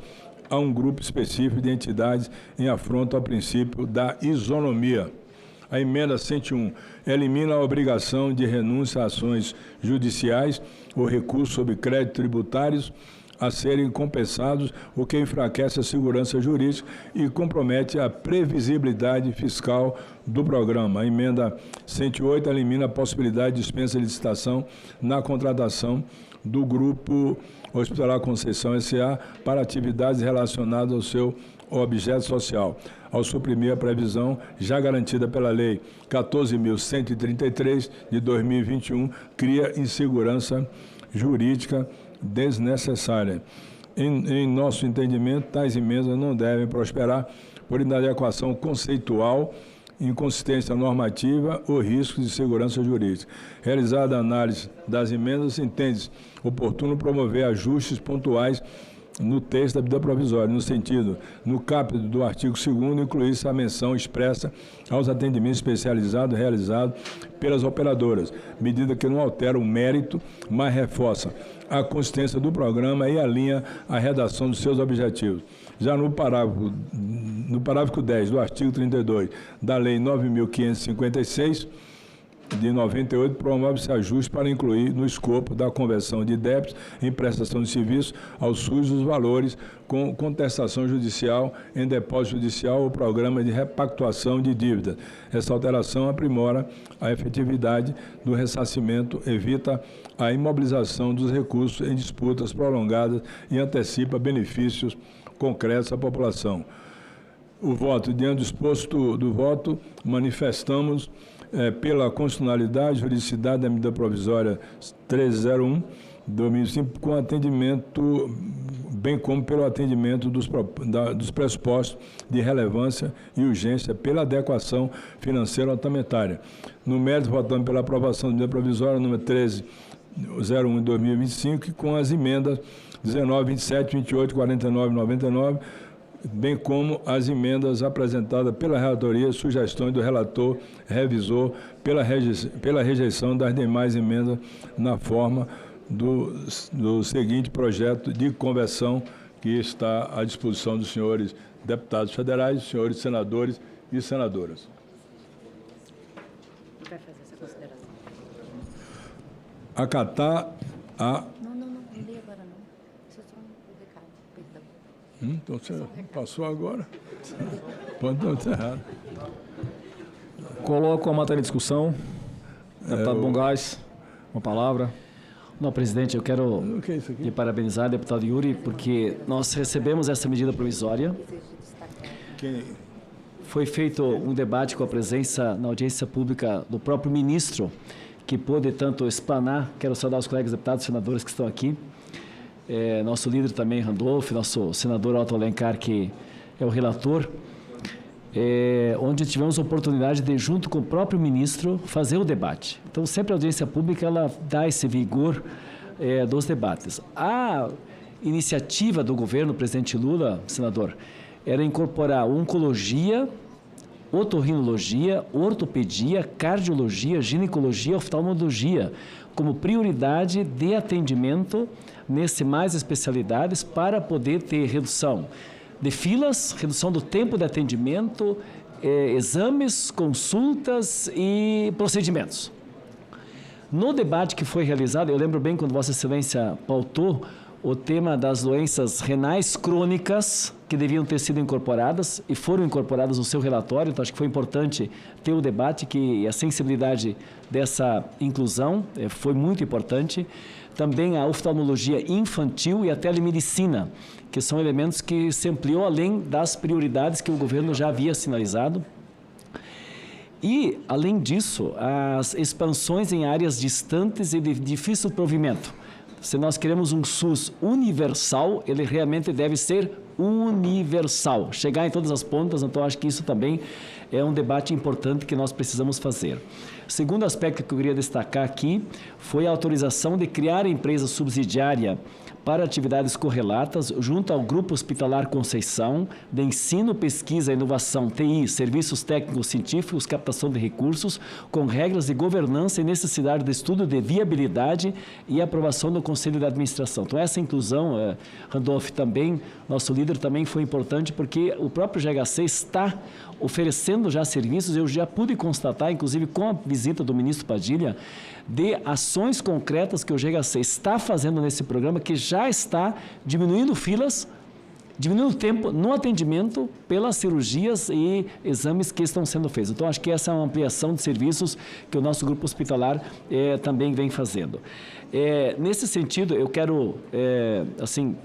a um grupo específico de entidades em afronto ao princípio da isonomia. A emenda 101 elimina a obrigação de renúncia a ações judiciais ou recursos sobre créditos tributários a serem compensados, o que enfraquece a segurança jurídica e compromete a previsibilidade fiscal do programa. A emenda 108 elimina a possibilidade de dispensa de licitação na contratação do Grupo Hospitalar Conceição S.A. para atividades relacionadas ao seu objeto social, ao suprimir a previsão já garantida pela Lei 14.133 de 2021, cria insegurança jurídica desnecessária. Em nosso entendimento, tais emendas não devem prosperar por inadequação conceitual, inconsistência normativa ou riscos de segurança jurídica. Realizada a análise das emendas, entende-se oportuno promover ajustes pontuais no texto da medida provisória, no sentido, no capítulo do artigo 2º, incluir-se a menção expressa aos atendimentos especializados realizados pelas operadoras, medida que não altera o mérito, mas reforça a consistência do programa e alinha a redação dos seus objetivos. Já no parágrafo 10 do artigo 32 da Lei 9.556, de 98, promove-se ajuste para incluir no escopo da conversão de débitos em prestação de serviço ao SUS os valores com contestação judicial em depósito judicial ou programa de repactuação de dívidas. Essa alteração aprimora a efetividade do ressarcimento, evita a imobilização dos recursos em disputas prolongadas e antecipa benefícios concretos à população. O voto, diante do exposto do voto, manifestamos pela constitucionalidade e juridicidade da medida provisória 1301 de 2005, com atendimento, bem como pelo atendimento dos pressupostos de relevância e urgência pela adequação financeira orçamentária. No mérito, votamos pela aprovação da medida provisória número 01 de 2025, com as emendas 19, 27, 28, 49 e 99, bem como as emendas apresentadas pela relatoria, sugestões do relator, revisor, pela rejeição das demais emendas na forma do seguinte projeto de conversão que está à disposição dos senhores deputados federais, dos senhores senadores e senadoras. Vai fazer essa consideração. Acatar a... Não li agora não. Isso é só um recado, perdão. Então você passou agora? Pode não estar errado. Coloco a matéria em discussão. Deputado Bongás, uma palavra. Não, presidente, eu quero lhe parabenizar, deputado Yuri, porque nós recebemos essa medida provisória. Foi feito um debate com a presença na audiência pública do próprio ministro, que pôde tanto explanar. Quero saudar os colegas deputados e senadores que estão aqui. Nosso líder também, Randolph, nosso senador Otto Alencar, que é o relator, onde tivemos a oportunidade de, junto com o próprio ministro, fazer o debate. Então, sempre a audiência pública ela dá esse vigor dos debates. A iniciativa do governo, presidente Lula, senador, era incorporar oncologia, otorrinologia, ortopedia, cardiologia, ginecologia, oftalmologia como prioridade de atendimento nesse mais especialidades para poder ter redução de filas, redução do tempo de atendimento, exames, consultas e procedimentos. No debate que foi realizado, eu lembro bem quando Vossa Excelência pautou o tema das doenças renais crônicas que deviam ter sido incorporadas e foram incorporadas no seu relatório, então acho que foi importante ter o debate e a sensibilidade dessa inclusão foi muito importante. Também a oftalmologia infantil e a telemedicina, que são elementos que se ampliou além das prioridades que o governo já havia sinalizado. E, além disso, as expansões em áreas distantes e de difícil provimento. Se nós queremos um SUS universal, ele realmente deve ser universal, chegar em todas as pontas, então acho que isso também é um debate importante que nós precisamos fazer. Segundo aspecto que eu queria destacar aqui foi a autorização de criar a empresa subsidiária para atividades correlatas junto ao Grupo Hospitalar Conceição, de ensino, pesquisa, inovação, TI, serviços técnicos científicos, captação de recursos, com regras de governança e necessidade de estudo de viabilidade e aprovação do Conselho de Administração. Então, essa inclusão, Randolph, também, nosso líder também foi importante, porque o próprio GHC está oferecendo já serviços, eu já pude constatar, inclusive com a visita do ministro Padilha, de ações concretas que o GHC está fazendo nesse programa, que já está diminuindo filas, diminuindo o tempo no atendimento pelas cirurgias e exames que estão sendo feitos. Então, acho que essa é uma ampliação de serviços que o nosso grupo hospitalar também vem fazendo. Nesse sentido, eu quero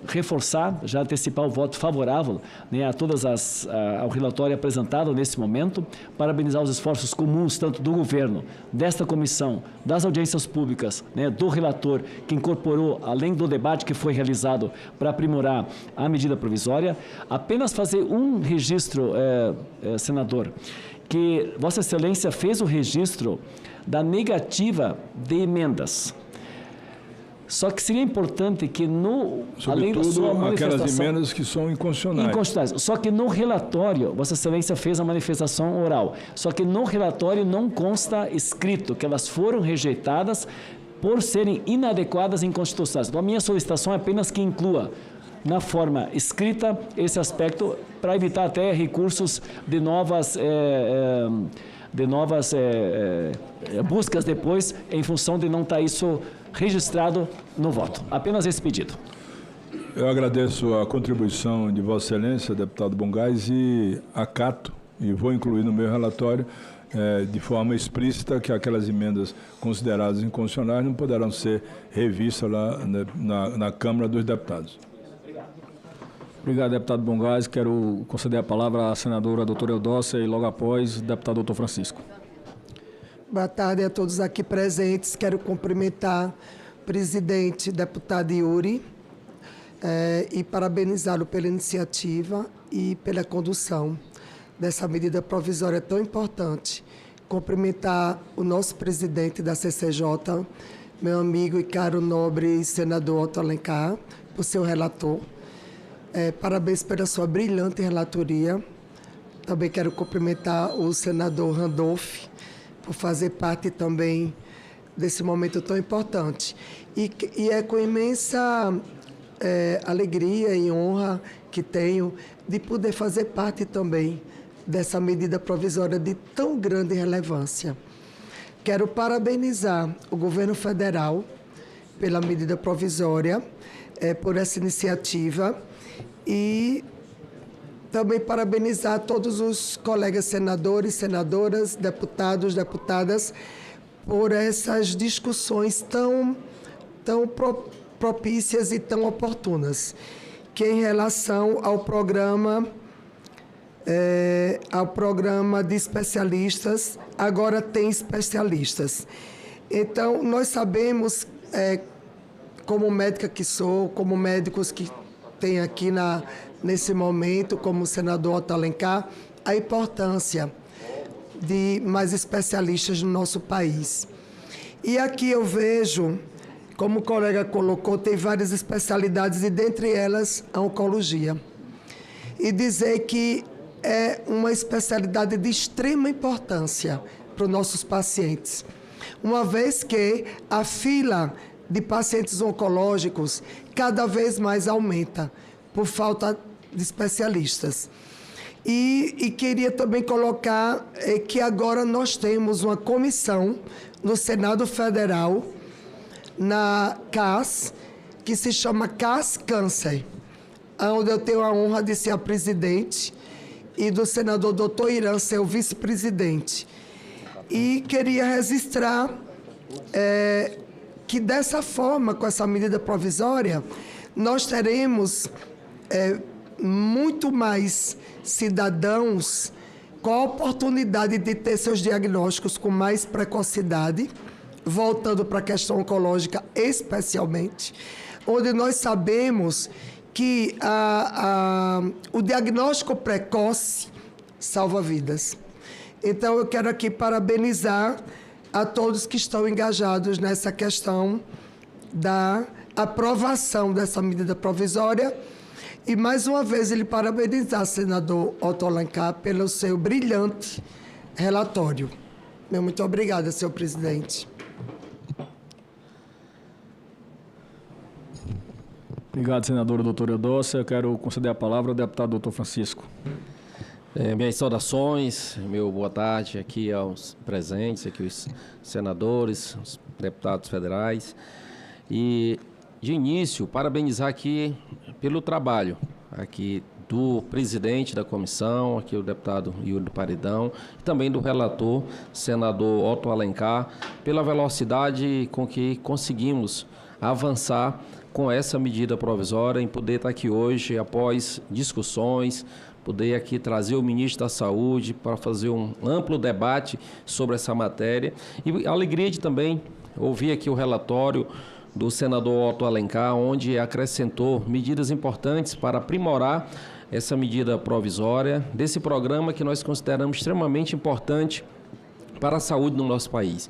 reforçar, já antecipar o voto favorável, né, a todas ao relatório apresentado nesse momento, parabenizar os esforços comuns, tanto do governo, desta comissão, das audiências públicas, né, do relator, que incorporou, além do debate que foi realizado para aprimorar a medida provisória, apenas fazer um registro, senador, que Vossa Excelência fez o registro da negativa de emendas. Só que seria importante que além da sua manifestação... aquelas emendas que são inconstitucionais. Inconstitucionais. Só que no relatório, Vossa Excelência fez a manifestação oral. Só que no relatório não consta escrito que elas foram rejeitadas por serem inadequadas e inconstitucionais. Então, a minha solicitação é apenas que inclua na forma escrita esse aspecto, para evitar até recursos de novas buscas depois, em função de não estar isso registrado no voto. Apenas esse pedido. Eu agradeço a contribuição de Vossa Excelência, deputado Bongás, e acato, e vou incluir no meu relatório, de forma explícita, que aquelas emendas consideradas inconstitucionais não poderão ser revistas lá na Câmara dos Deputados. Obrigado, deputado Bongás. Quero conceder a palavra à senadora doutora Eudócia e logo após, deputado doutor Francisco. Boa tarde a todos aqui presentes. Quero cumprimentar o presidente, deputado Yuri, e parabenizá-lo pela iniciativa e pela condução dessa medida provisória tão importante. Cumprimentar o nosso presidente da CCJ, meu amigo e caro nobre senador Otto Alencar, por seu relator. Parabéns pela sua brilhante relatoria. Também quero cumprimentar o senador Randolph por fazer parte também desse momento tão importante. E é com imensa alegria e honra que tenho de poder fazer parte também dessa medida provisória de tão grande relevância. Quero parabenizar o governo federal pela medida provisória, por essa iniciativa, e também parabenizar todos os colegas senadores, senadoras, deputados, deputadas, por essas discussões tão propícias e tão oportunas, que em relação ao programa de especialistas, agora tem especialistas. Então, nós sabemos, como médica que sou, como médicos que tem aqui nesse momento, como o senador Otto Alencar, a importância de mais especialistas no nosso país. E aqui eu vejo, como o colega colocou, tem várias especialidades e dentre elas a oncologia. E dizer que é uma especialidade de extrema importância para os nossos pacientes, uma vez que a fila de pacientes oncológicos cada vez mais aumenta por falta de especialistas. E queria também colocar que agora nós temos uma comissão no Senado Federal, na CAS, que se chama CAS Câncer, onde eu tenho a honra de ser a presidente e do senador Dr. Irã ser o vice-presidente. E queria registrar que dessa forma, com essa medida provisória, nós teremos muito mais cidadãos com a oportunidade de ter seus diagnósticos com mais precocidade, voltando para a questão oncológica especialmente, onde nós sabemos que o diagnóstico precoce salva vidas. Então, eu quero aqui parabenizar a todos que estão engajados nessa questão da aprovação dessa medida provisória e, mais uma vez, ele parabenizar o senador Otto Alencar pelo seu brilhante relatório. Muito obrigada, senhor presidente. Obrigado, senadora doutora Eudócia. Eu quero conceder a palavra ao deputado doutor Francisco. Minhas saudações, meu boa tarde aqui aos presentes, aqui os senadores, os deputados federais. E, de início, parabenizar aqui pelo trabalho aqui do presidente da comissão, aqui o deputado Yuri do Paredão, e também do relator, senador Otto Alencar, pela velocidade com que conseguimos avançar com essa medida provisória, em poder estar aqui hoje, após discussões, poder aqui trazer o ministro da Saúde para fazer um amplo debate sobre essa matéria. E a alegria de também ouvir aqui o relatório do senador Otto Alencar, onde acrescentou medidas importantes para aprimorar essa medida provisória desse programa que nós consideramos extremamente importante para a saúde no nosso país.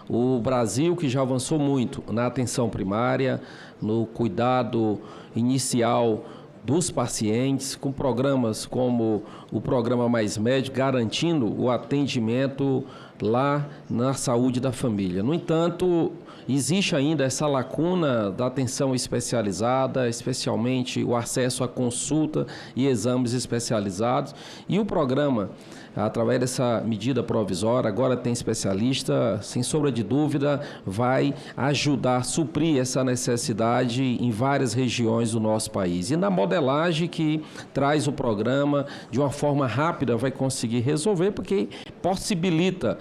O Brasil, que já avançou muito na atenção primária, no cuidado inicial dos pacientes, com programas como o Programa Mais Médico, garantindo o atendimento lá na saúde da família. No entanto, existe ainda essa lacuna da atenção especializada, especialmente o acesso à consulta e exames especializados, e o programa, através dessa medida provisória, agora tem especialista, sem sombra de dúvida, vai ajudar a suprir essa necessidade em várias regiões do nosso país. E na modelagem que traz o programa, de uma forma rápida, vai conseguir resolver, porque possibilita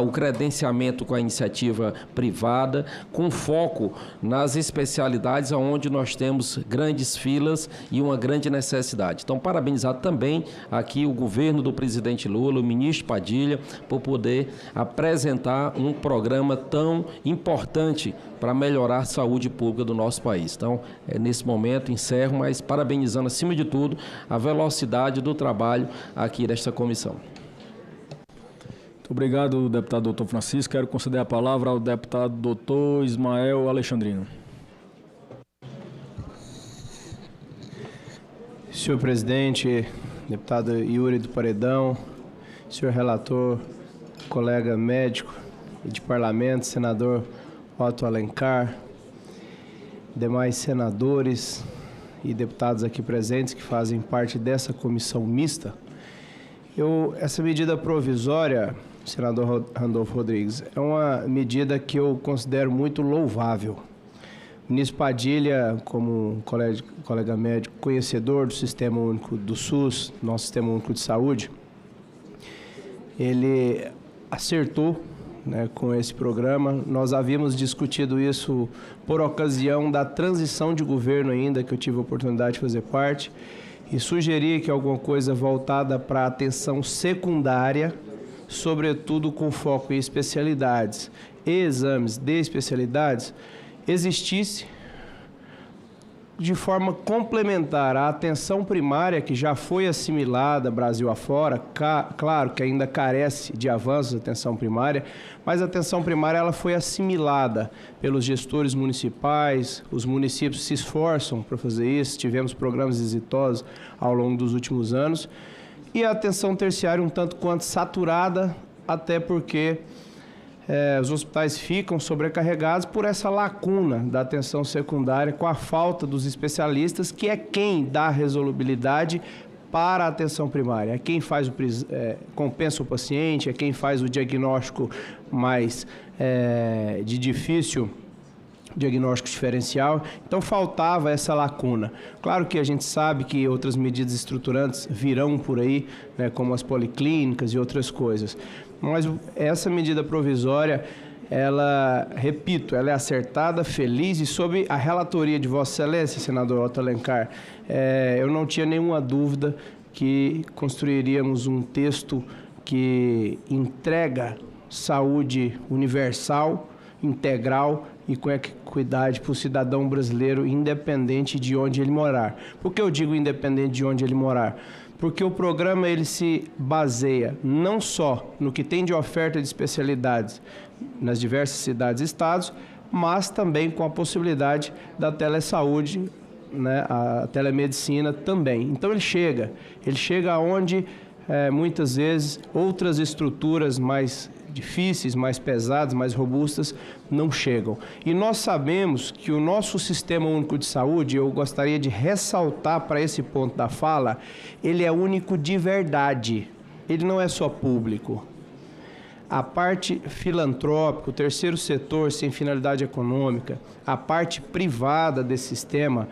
o credenciamento com a iniciativa privada, com foco nas especialidades onde nós temos grandes filas e uma grande necessidade. Então, parabenizar também aqui o governo do presidente Lula, o ministro Padilha, por poder apresentar um programa tão importante para melhorar a saúde pública do nosso país. Então, nesse momento, encerro, mas parabenizando, acima de tudo, a velocidade do trabalho aqui desta comissão. Muito Obrigado, deputado doutor Francisco. Quero conceder a palavra ao deputado doutor Ismael Alexandrino. Senhor presidente, deputado Yuri do Paredão, senhor relator, colega médico e de parlamento, senador Otto Alencar, demais senadores e deputados aqui presentes que fazem parte dessa comissão mista. Essa medida provisória, senador Randolfo Rodrigues, é uma medida que eu considero muito louvável. O ministro Padilha, como um colega médico, conhecedor do Sistema Único do SUS, nosso Sistema Único de Saúde, ele acertou, né, com esse programa. Nós havíamos discutido isso por ocasião da transição de governo ainda, que eu tive a oportunidade de fazer parte, e sugeri que alguma coisa voltada para a atenção secundária, sobretudo com foco em especialidades e exames de especialidades, existisse de forma complementar à atenção primária, que já foi assimilada Brasil afora. Claro que ainda carece de avanços a atenção primária, mas a atenção primária ela foi assimilada pelos gestores municipais, os municípios se esforçam para fazer isso, tivemos programas exitosos ao longo dos últimos anos, e a atenção terciária um tanto quanto saturada, até porque os hospitais ficam sobrecarregados por essa lacuna da atenção secundária, com a falta dos especialistas, que é quem dá resolubilidade para a atenção primária. É quem faz compensa o paciente, é quem faz o diagnóstico mais de difícil diagnóstico diferencial. Então faltava essa lacuna. Claro que a gente sabe que outras medidas estruturantes virão por aí, né, como as policlínicas e outras coisas. Mas essa medida provisória, ela, repito, ela é acertada, feliz, e sob a relatoria de Vossa Excelência, senador Otto Alencar, eu não tinha nenhuma dúvida que construiríamos um texto que entrega saúde universal, integral e com equidade para o cidadão brasileiro, independente de onde ele morar. Por que eu digo independente de onde ele morar? Porque o programa ele se baseia não só no que tem de oferta de especialidades nas diversas cidades e estados, mas também com a possibilidade da telesaúde, né, a telemedicina também. Então ele chega onde muitas vezes outras estruturas mais difíceis, mais pesadas, mais robustas, não chegam. E nós sabemos que o nosso Sistema Único de Saúde, eu gostaria de ressaltar para esse ponto da fala, ele é único de verdade, ele não é só público. A parte filantrópica, o terceiro setor sem finalidade econômica, a parte privada desse sistema,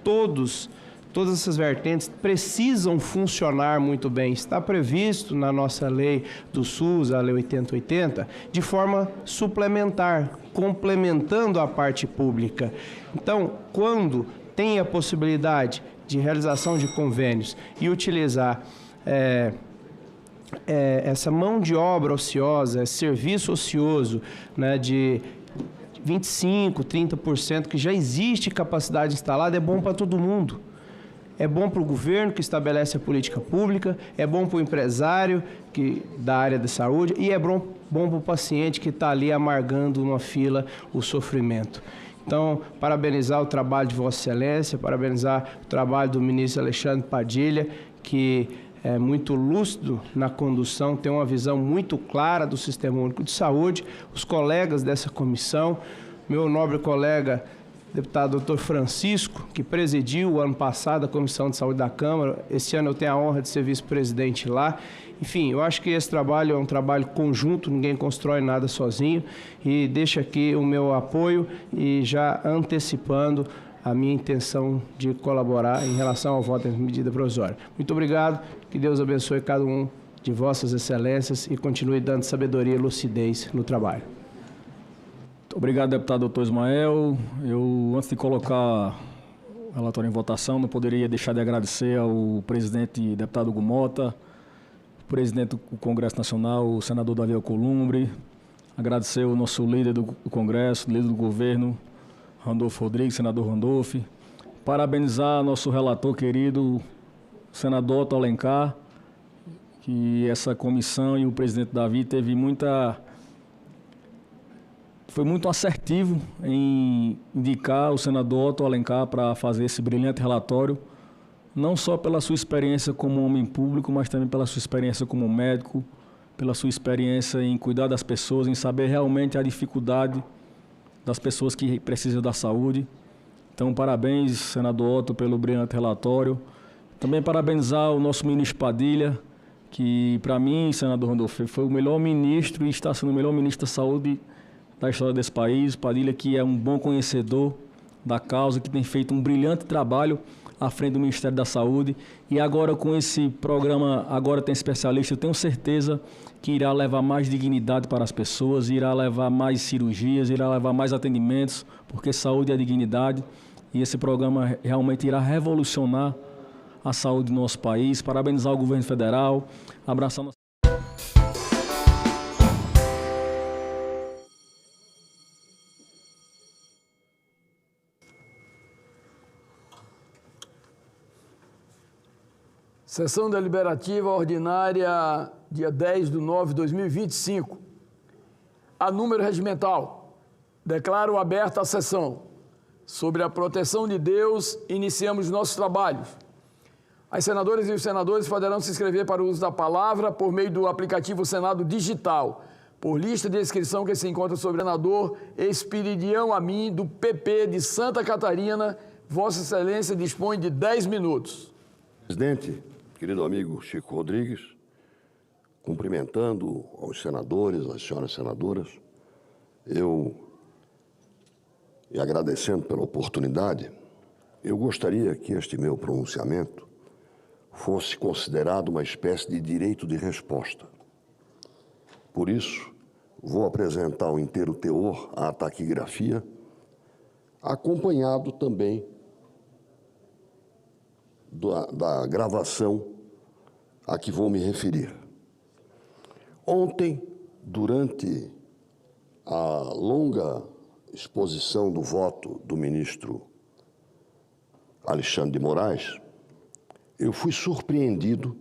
todas essas vertentes precisam funcionar muito bem. Está previsto na nossa lei do SUS, a Lei 8080, de forma suplementar, complementando a parte pública. Então, quando tem a possibilidade de realização de convênios e utilizar essa mão de obra ociosa, serviço ocioso, né, de 25%, 30%, que já existe capacidade instalada, é bom para todo mundo. É bom para o governo, que estabelece a política pública, é bom para o empresário da área da saúde e é bom para o paciente que está ali amargando numa fila o sofrimento. Então, parabenizar o trabalho de Vossa Excelência, parabenizar o trabalho do ministro Alexandre Padilha, que é muito lúcido na condução, tem uma visão muito clara do Sistema Único de Saúde, os colegas dessa comissão, meu nobre colega deputado doutor Francisco, que presidiu o ano passado a Comissão de Saúde da Câmara. Esse ano eu tenho a honra de ser vice-presidente lá. Enfim, eu acho que esse trabalho é um trabalho conjunto, ninguém constrói nada sozinho. E deixo aqui o meu apoio e já antecipando a minha intenção de colaborar em relação ao voto da medida provisória. Muito obrigado, que Deus abençoe cada um de Vossas Excelências e continue dando sabedoria e lucidez no trabalho. Obrigado, deputado doutor Ismael. Eu, antes de colocar o relatório em votação, não poderia deixar de agradecer ao presidente deputado Hugo Mota, o presidente do Congresso Nacional, o senador Davi Alcolumbre, agradecer ao nosso líder do Congresso, líder do governo, Randolfo Rodrigues, senador Randolfo, parabenizar nosso relator querido, senador Otto Alencar, que essa comissão e o presidente Davi foi muito assertivo em indicar o senador Otto Alencar para fazer esse brilhante relatório, não só pela sua experiência como homem público, mas também pela sua experiência como médico, pela sua experiência em cuidar das pessoas, em saber realmente a dificuldade das pessoas que precisam da saúde. Então, parabéns, senador Otto, pelo brilhante relatório. Também parabenizar o nosso ministro Padilha, que, para mim, senador Randolfo, foi o melhor ministro e está sendo o melhor ministro da saúde da história desse país. Padilha, que é um bom conhecedor da causa, que tem feito um brilhante trabalho à frente do Ministério da Saúde. E agora, com esse programa Agora Tem Especialista, eu tenho certeza que irá levar mais dignidade para as pessoas, irá levar mais cirurgias, irá levar mais atendimentos, porque saúde é dignidade. E esse programa realmente irá revolucionar a saúde do nosso país. Parabenizar o governo federal, abraçar nossa... Sessão deliberativa ordinária, dia 10/9/2025. A número regimental. Declaro aberta a sessão. Sobre a proteção de Deus, iniciamos nossos trabalhos. As senadoras e os senadores poderão se inscrever para o uso da palavra por meio do aplicativo Senado Digital, por lista de inscrição que se encontra sobre o senador Espiridião Amin, do PP de Santa Catarina. Vossa Excelência dispõe de 10 minutos. Presidente, querido amigo Chico Rodrigues, cumprimentando aos senadores, as senhoras senadoras, e agradecendo pela oportunidade, eu gostaria que este meu pronunciamento fosse considerado uma espécie de direito de resposta. Por isso, vou apresentar o inteiro teor à taquigrafia, acompanhado também da gravação a que vou me referir. Ontem, durante a longa exposição do voto do ministro Alexandre de Moraes, eu fui surpreendido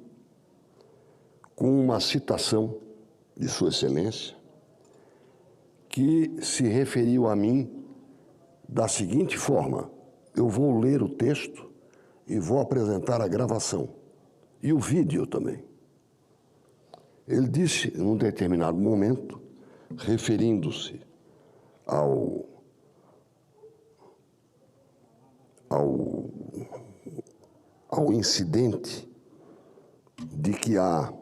com uma citação de Sua Excelência que se referiu a mim da seguinte forma: eu vou ler o texto e vou apresentar a gravação e o vídeo também. Ele disse, num determinado momento, referindo-se ao incidente de que há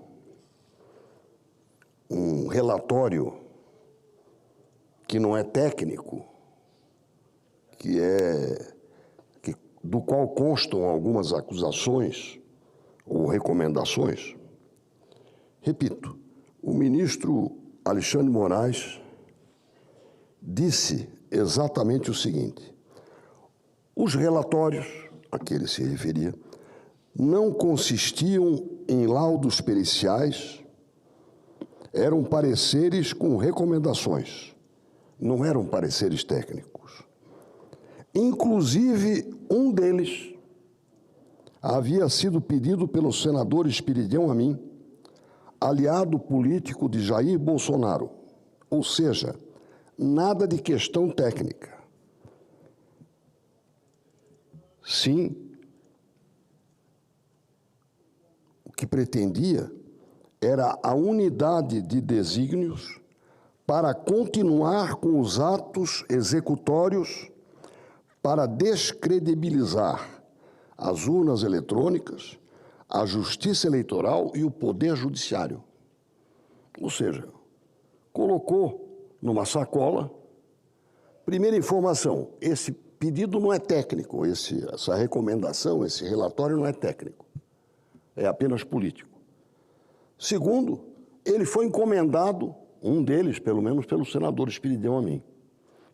um relatório que não é técnico, do qual constam algumas acusações ou recomendações. Repito, o ministro Alexandre de Moraes disse exatamente o seguinte: os relatórios a que ele se referia não consistiam em laudos periciais, eram pareceres com recomendações, não eram pareceres técnicos. Inclusive, um deles havia sido pedido pelo senador Espiridião Amin, aliado político de Jair Bolsonaro, ou seja, nada de questão técnica. Sim, o que pretendia era a unidade de desígnios para continuar com os atos executórios para descredibilizar as urnas eletrônicas, a justiça eleitoral e o poder judiciário. Ou seja, colocou numa sacola. Primeira informação: esse pedido não é técnico, essa recomendação, esse relatório não é técnico, é apenas político. Segundo, ele foi encomendado, um deles, pelo menos, pelo senador Espiridião Amin,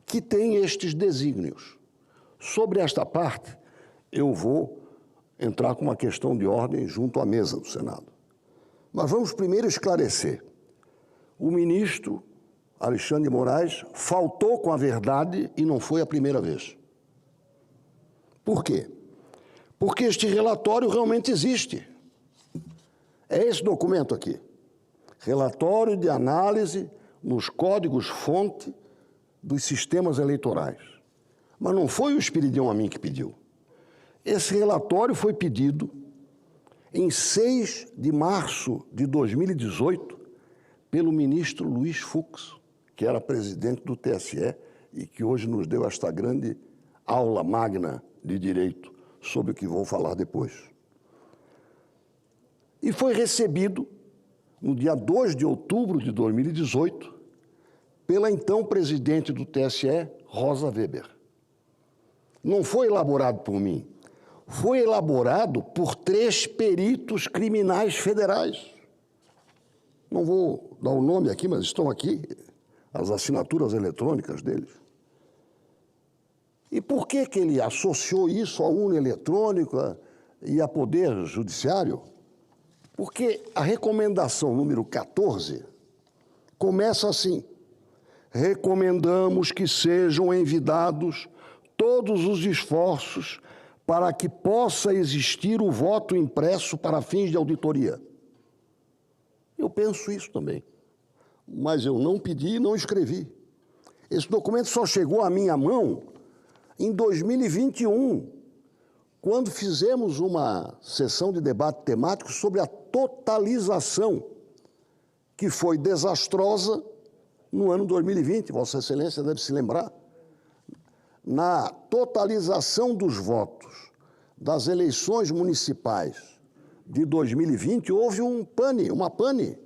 que tem estes desígnios. Sobre esta parte, eu vou entrar com uma questão de ordem junto à mesa do Senado. Mas vamos primeiro esclarecer. O ministro Alexandre de Moraes faltou com a verdade e não foi a primeira vez. Por quê? Porque este relatório realmente existe. É esse documento aqui. Relatório de análise nos códigos-fonte dos sistemas eleitorais. Mas não foi o Espiridião Amin que pediu. Esse relatório foi pedido em 6 de março de 2018 pelo ministro Luiz Fux, que era presidente do TSE e que hoje nos deu esta grande aula magna de direito, sobre o que vou falar depois. E foi recebido no dia 2 de outubro de 2018 pela então presidente do TSE, Rosa Weber. Não foi elaborado por mim, foi elaborado por 3 peritos criminais federais. Não vou dar o nome aqui, mas estão aqui as assinaturas eletrônicas deles. E por que ele associou isso à urna eletrônica e a poder judiciário? Porque a recomendação número 14 começa assim: recomendamos que sejam envidados todos os esforços para que possa existir o voto impresso para fins de auditoria. Eu penso isso também, mas eu não pedi e não escrevi. Esse documento só chegou à minha mão em 2021, quando fizemos uma sessão de debate temático sobre a totalização, que foi desastrosa no ano 2020, Vossa Excelência deve se lembrar. Na totalização dos votos das eleições municipais de 2020, houve uma pane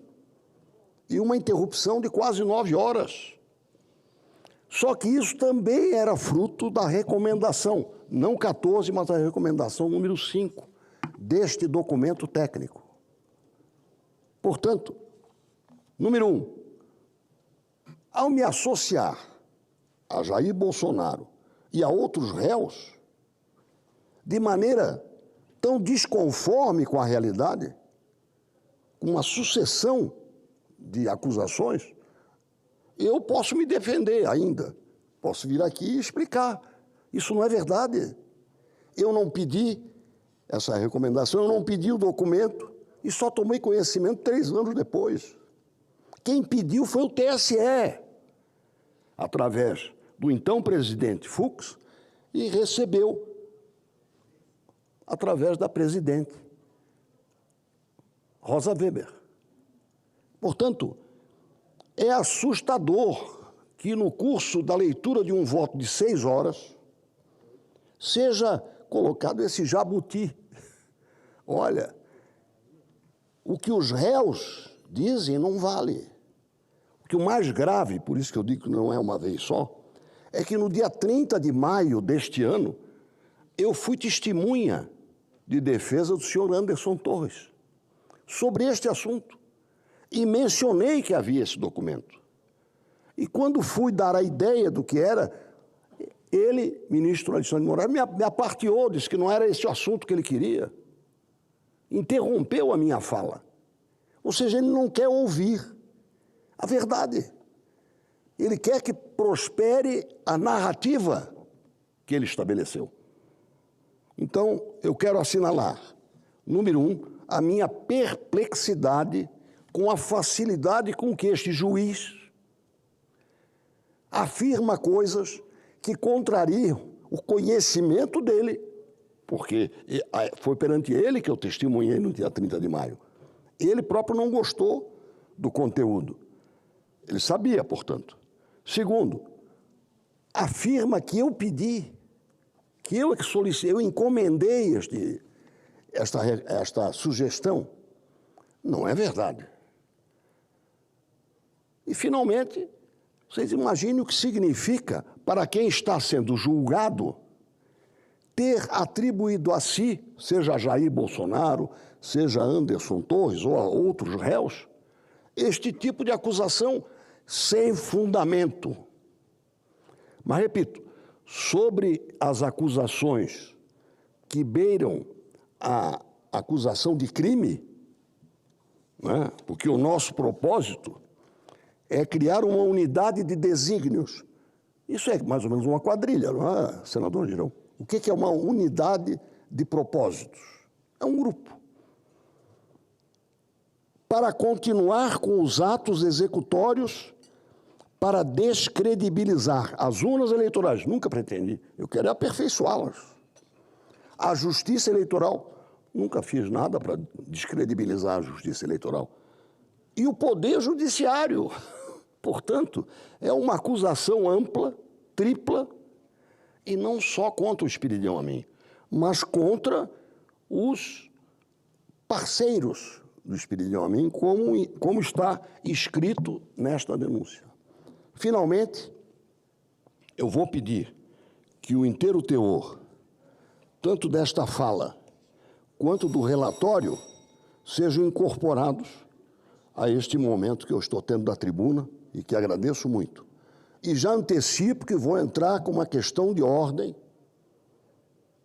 e uma interrupção de quase 9 horas. Só que isso também era fruto da recomendação, não 14, mas da recomendação número 5, deste documento técnico. Portanto, número 1, ao me associar a Jair Bolsonaro e a outros réus, de maneira tão desconforme com a realidade, com uma sucessão de acusações, eu posso me defender ainda. Posso vir aqui e explicar. Isso não é verdade. Eu não pedi essa recomendação, eu não pedi o documento e só tomei conhecimento 3 anos depois. Quem pediu foi o TSE, através do então presidente Fux, e recebeu através da presidente Rosa Weber. Portanto, é assustador que no curso da leitura de um voto de 6 horas seja colocado esse jabuti. Olha, o que os réus dizem não vale. O que o mais grave, por isso que eu digo que não é uma vez só, é que no dia 30 de maio deste ano, eu fui testemunha de defesa do senhor Anderson Torres sobre este assunto. E mencionei que havia esse documento. E quando fui dar a ideia do que era, ele, ministro Alexandre de Moraes, me aparteou, disse que não era esse o assunto que ele queria. Interrompeu a minha fala. Ou seja, ele não quer ouvir a verdade. Ele quer que prospere a narrativa que ele estabeleceu. Então, eu quero assinalar, número 1, a minha perplexidade com a facilidade com que este juiz afirma coisas que contrariam o conhecimento dele, porque foi perante ele que eu testemunhei no dia 30 de maio. Ele próprio não gostou do conteúdo. Ele sabia, portanto. Segundo, afirma que eu pedi, que eu que solicitei, eu encomendei esta sugestão. Não é verdade. E, finalmente, vocês imaginem o que significa para quem está sendo julgado ter atribuído a si, seja Jair Bolsonaro, seja Anderson Torres ou a outros réus, este tipo de acusação sem fundamento. Mas, repito, sobre as acusações que beiram a acusação de crime, né, porque o nosso propósito é criar uma unidade de desígnios. Isso é mais ou menos uma quadrilha, não é, senador Girão? O que é uma unidade de propósitos? É um grupo. para continuar com os atos executórios para descredibilizar as urnas eleitorais. Nunca pretendi. Eu quero aperfeiçoá-las. A Justiça Eleitoral, nunca fiz nada para descredibilizar a Justiça Eleitoral. E o Poder Judiciário, portanto, é uma acusação ampla, tripla, e não só contra o Espiridião Amin, mas contra os parceiros do Espiridião Amin, como está escrito nesta denúncia. Finalmente, eu vou pedir que o inteiro teor, tanto desta fala quanto do relatório, sejam incorporados a este momento que eu estou tendo da tribuna e que agradeço muito. E já antecipo que vou entrar com uma questão de ordem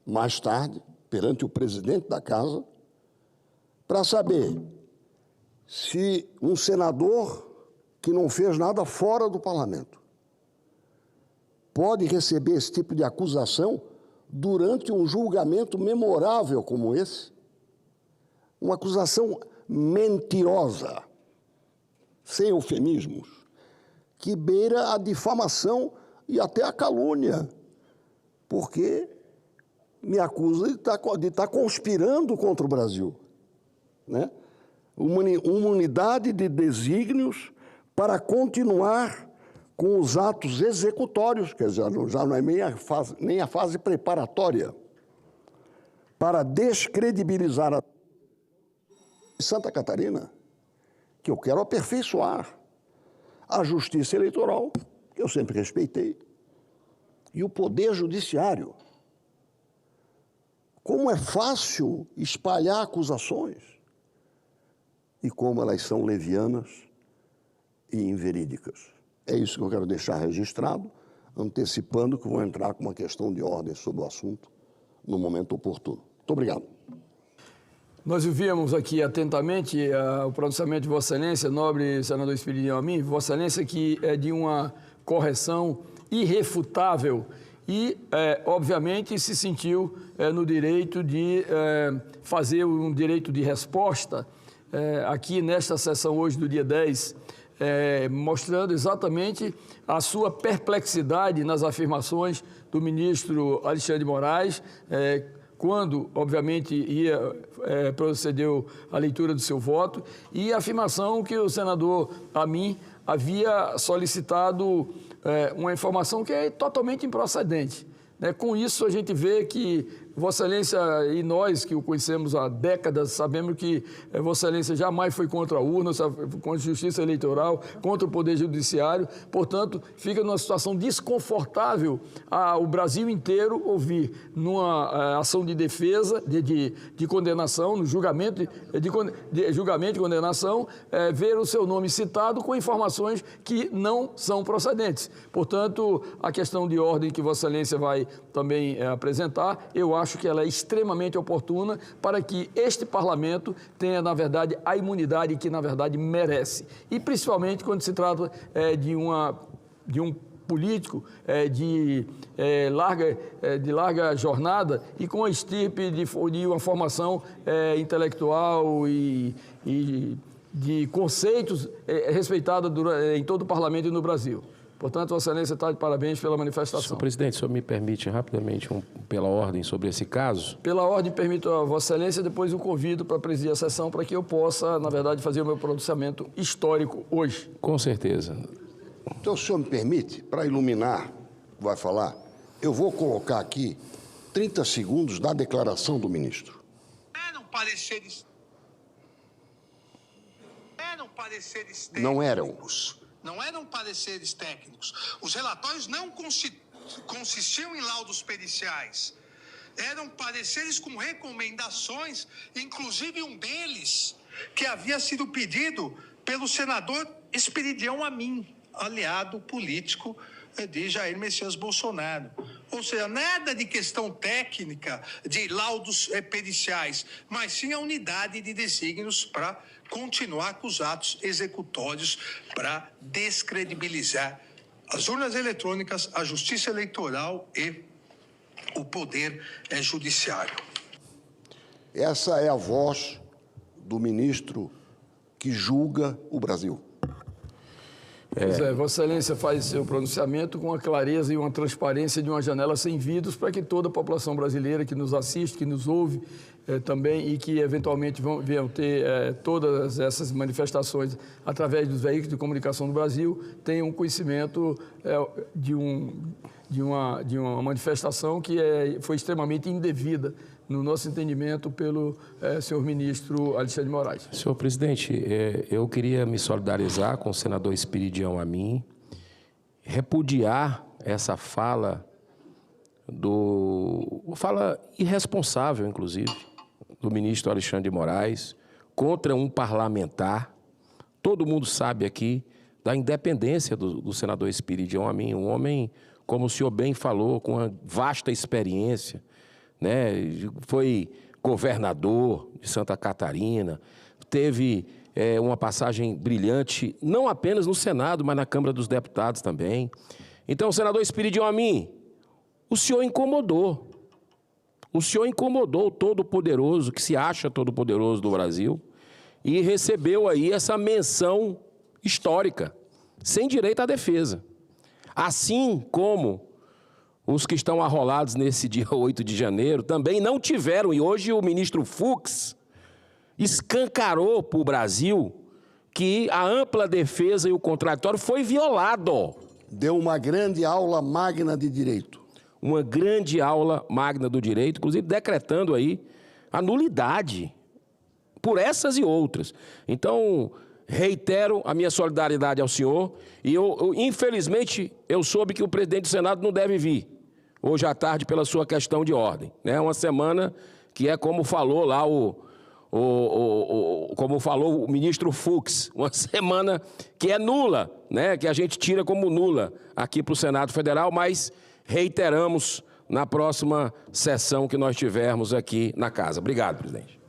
mais tarde, perante o presidente da Casa, para saber se um senador que não fez nada fora do parlamento pode receber esse tipo de acusação durante um julgamento memorável como esse, uma acusação mentirosa, sem eufemismos, que beira a difamação e até a calúnia, porque me acusa de estar conspirando contra o Brasil, né? Uma unidade de desígnios para continuar com os atos executórios, quer dizer, já não é nem a fase preparatória, para descredibilizar a Santa Catarina, que eu quero aperfeiçoar, a Justiça Eleitoral, que eu sempre respeitei, e o Poder Judiciário. Como é fácil espalhar acusações e como elas são levianas e inverídicas. É isso que eu quero deixar registrado, antecipando que vou entrar com uma questão de ordem sobre o assunto no momento oportuno. Muito obrigado. Nós ouvimos aqui atentamente o pronunciamento de Vossa Excelência, nobre senador Espiridião Amin, Vossa Excelência, que é de uma correção irrefutável e, obviamente, se sentiu no direito de fazer um direito de resposta aqui nesta sessão hoje do dia 10, mostrando exatamente a sua perplexidade nas afirmações do ministro Alexandre de Moraes, quando, obviamente, procedeu a leitura do seu voto, e a afirmação que o senador Amin havia solicitado uma informação que é totalmente improcedente. Com isso, a gente vê que Vossa Excelência e nós, que o conhecemos há décadas, sabemos que Vossa Excelência jamais foi contra a urna, contra a justiça eleitoral, contra o Poder Judiciário. Portanto, fica numa situação desconfortável o Brasil inteiro ouvir, numa ação de defesa, de condenação, no julgamento de condenação, ver o seu nome citado com informações que não são procedentes. Portanto, a questão de ordem que Vossa Excelência vai também apresentar, eu acho que ela é extremamente oportuna para que este parlamento tenha, na verdade, a imunidade que, na verdade, merece. E, principalmente, quando se trata de um político de larga jornada e com a estirpe de uma formação intelectual e de conceitos respeitados em todo o parlamento e no Brasil. Portanto, Vossa Excelência está de parabéns pela manifestação. Senhor presidente, o senhor me permite rapidamente, pela ordem, sobre esse caso? Pela ordem, permito a Vossa Excelência, depois o convido para presidir a sessão para que eu possa, na verdade, fazer o meu pronunciamento histórico hoje. Com certeza. Então, o senhor me permite, para iluminar, vai falar, eu vou colocar aqui 30 segundos da declaração do ministro. Não eram. Não eram pareceres técnicos. Os relatórios não consistiam em laudos periciais. Eram pareceres com recomendações, inclusive um deles que havia sido pedido pelo senador Espiridião Amin, aliado político de Jair Messias Bolsonaro. Ou seja, nada de questão técnica, de laudos periciais, mas sim a unidade de desígnios para continuar com os atos executórios para descredibilizar as urnas eletrônicas, a justiça eleitoral e o poder judiciário. Essa é a voz do ministro que julga o Brasil. Pois é, Vossa Excelência faz seu pronunciamento com a clareza e uma transparência de uma janela sem vidros para que toda a população brasileira que nos assiste, que nos ouve também e que eventualmente venham ter todas essas manifestações através dos veículos de comunicação do Brasil tenham conhecimento de uma manifestação que foi extremamente indevida, no nosso entendimento, pelo senhor ministro Alexandre de Moraes. Senhor presidente, eu queria me solidarizar com o senador Espiridião Amin, repudiar essa fala irresponsável, inclusive, do ministro Alexandre de Moraes contra um parlamentar. Todo mundo sabe aqui da independência do senador Espiridião Amin, um homem, como o senhor bem falou, com uma vasta experiência, né? Foi governador de Santa Catarina, teve uma passagem brilhante, não apenas no Senado, mas na Câmara dos Deputados também. Então, senador Espiridião Amin, o senhor incomodou. O senhor incomodou o todo-poderoso, que se acha todo-poderoso do Brasil, e recebeu aí essa menção histórica, sem direito à defesa. Assim como os que estão arrolados nesse dia 8 de janeiro também não tiveram, e hoje o ministro Fux escancarou para o Brasil que a ampla defesa e o contraditório foi violado. Deu uma grande aula magna de direito. Uma grande aula magna do direito, inclusive decretando aí a nulidade por essas e outras. Então, reitero a minha solidariedade ao senhor e infelizmente, eu soube que o presidente do Senado não deve vir hoje à tarde pela sua questão de ordem. É uma semana que é como falou lá como falou o ministro Fux, uma semana que é nula, né? Que a gente tira como nula aqui para o Senado Federal, mas reiteramos na próxima sessão que nós tivermos aqui na casa. Obrigado, presidente.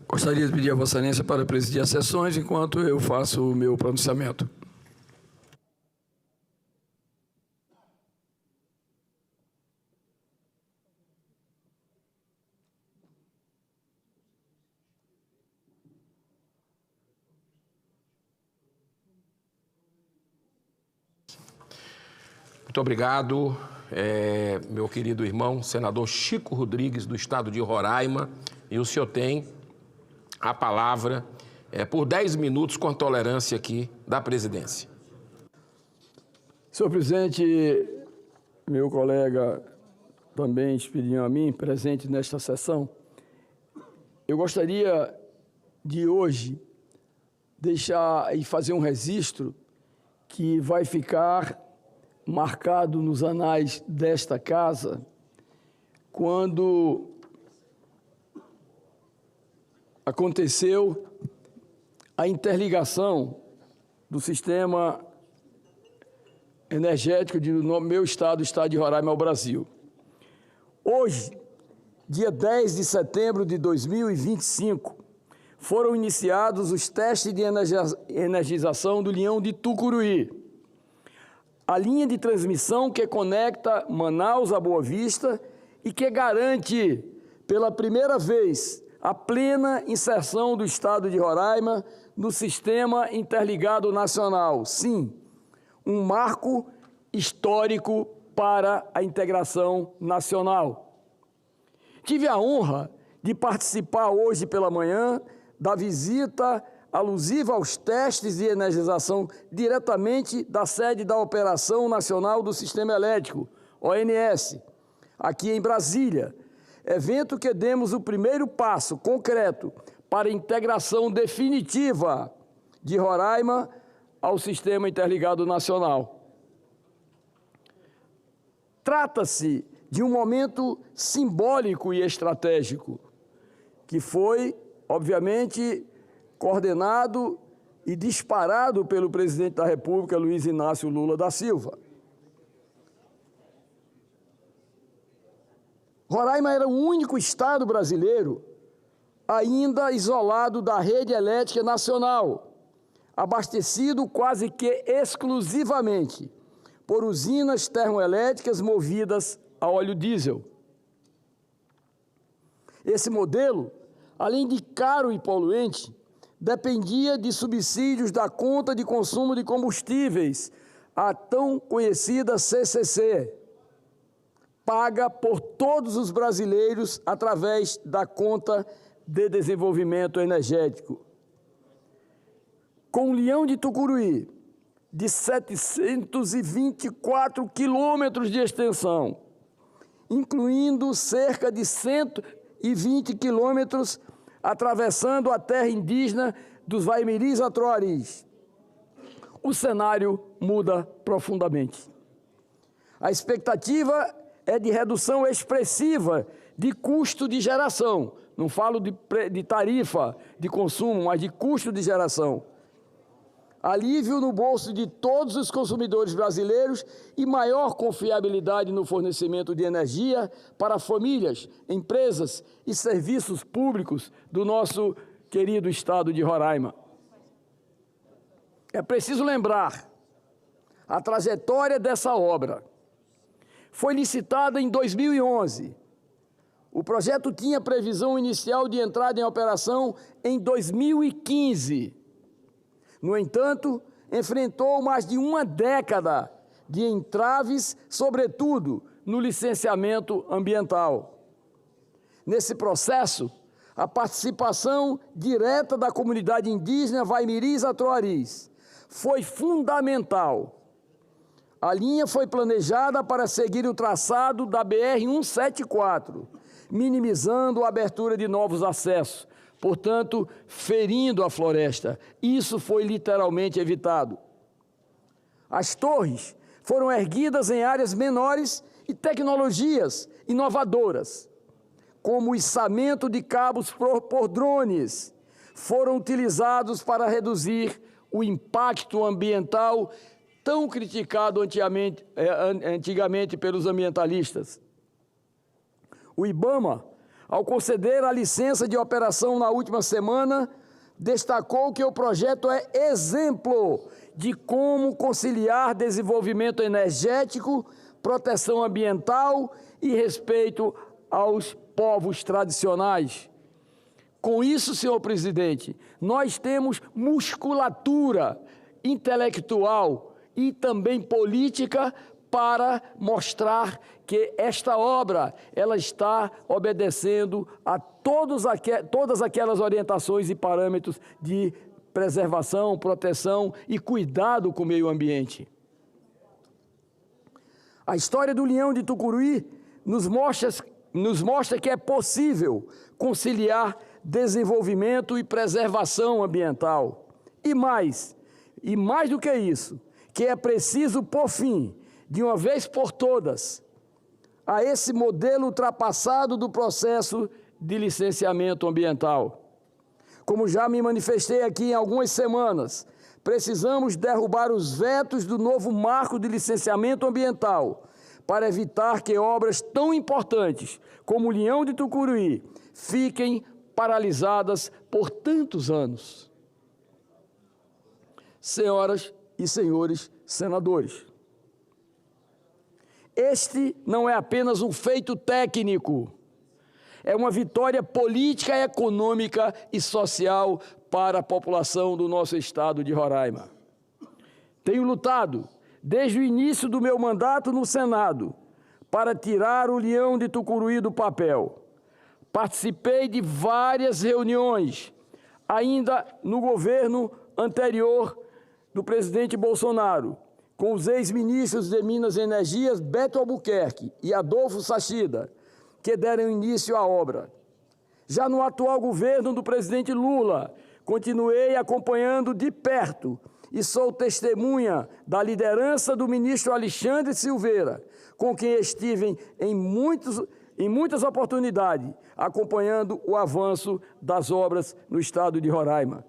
Gostaria de pedir a Vossa Excelência para presidir as sessões enquanto eu faço o meu pronunciamento. Muito obrigado, meu querido irmão, senador Chico Rodrigues, do estado de Roraima. E o senhor tem a palavra por 10 minutos com a tolerância aqui da presidência. Senhor presidente, meu colega também Espiridião Amin, presente nesta sessão, eu gostaria de hoje deixar e fazer um registro que vai ficar marcado nos anais desta casa, quando aconteceu a interligação do sistema energético do meu estado, o estado de Roraima, ao Brasil. Hoje, dia 10 de setembro de 2025, foram iniciados os testes de energização do Leão de Tucuruí, a linha de transmissão que conecta Manaus a Boa Vista e que garante, pela primeira vez, a plena inserção do estado de Roraima no Sistema Interligado Nacional. Sim, um marco histórico para a integração nacional. Tive a honra de participar hoje pela manhã da visita alusiva aos testes de energização diretamente da sede da Operação Nacional do Sistema Elétrico, ONS, aqui em Brasília, evento que demos o primeiro passo concreto para a integração definitiva de Roraima ao Sistema Interligado Nacional. Trata-se de um momento simbólico e estratégico, que foi, obviamente, coordenado e disparado pelo presidente da República, Luiz Inácio Lula da Silva. Roraima era o único estado brasileiro ainda isolado da rede elétrica nacional, abastecido quase que exclusivamente por usinas termoelétricas movidas a óleo diesel. Esse modelo, além de caro e poluente, dependia de subsídios da conta de consumo de combustíveis, a tão conhecida CCC, paga por todos os brasileiros através da conta de desenvolvimento energético. Com o Leão de Tucuruí, de 724 quilômetros de extensão, incluindo cerca de 120 quilômetros atravessando a terra indígena dos Vaimiris-Atuaris, o cenário muda profundamente. A expectativa é de redução expressiva de custo de geração. Não falo de tarifa de consumo, mas de custo de geração. Alívio no bolso de todos os consumidores brasileiros e maior confiabilidade no fornecimento de energia para famílias, empresas e serviços públicos do nosso querido estado de Roraima. É preciso lembrar a trajetória dessa obra. Foi licitada em 2011. O projeto tinha previsão inicial de entrada em operação em 2015. No entanto, enfrentou mais de uma década de entraves, sobretudo no licenciamento ambiental. Nesse processo, a participação direta da comunidade indígena Vaimiris-Atuaris foi fundamental. A linha foi planejada para seguir o traçado da BR-174, minimizando a abertura de novos acessos, portanto, ferindo a floresta. Isso foi literalmente evitado. As torres foram erguidas em áreas menores e tecnologias inovadoras, como o içamento de cabos por drones, foram utilizados para reduzir o impacto ambiental tão criticado antigamente pelos ambientalistas. O IBAMA, ao conceder a licença de operação na última semana, destacou que o projeto é exemplo de como conciliar desenvolvimento energético, proteção ambiental e respeito aos povos tradicionais. Com isso, senhor presidente, nós temos musculatura intelectual e também política para mostrar que esta obra ela está obedecendo a todas aquelas orientações e parâmetros de preservação, proteção e cuidado com o meio ambiente. A história do Leão de Tucuruí nos mostra que é possível conciliar desenvolvimento e preservação ambiental. E mais do que isso, que é preciso pôr fim, de uma vez por todas, a esse modelo ultrapassado do processo de licenciamento ambiental. Como já me manifestei aqui em algumas semanas, precisamos derrubar os vetos do novo marco de licenciamento ambiental para evitar que obras tão importantes como o Leão de Tucuruí fiquem paralisadas por tantos anos. Senhoras e senhores senadores, este não é apenas um feito técnico, é uma vitória política, econômica e social para a população do nosso estado de Roraima. Tenho lutado desde o início do meu mandato no Senado para tirar o Leão de Tucuruí do papel. Participei de várias reuniões, ainda no governo anterior do presidente Bolsonaro, com os ex-ministros de Minas e Energia, Beto Albuquerque e Adolfo Sachida, que deram início à obra. Já no atual governo do presidente Lula, continuei acompanhando de perto e sou testemunha da liderança do ministro Alexandre Silveira, com quem estive em muitas oportunidades, acompanhando o avanço das obras no estado de Roraima.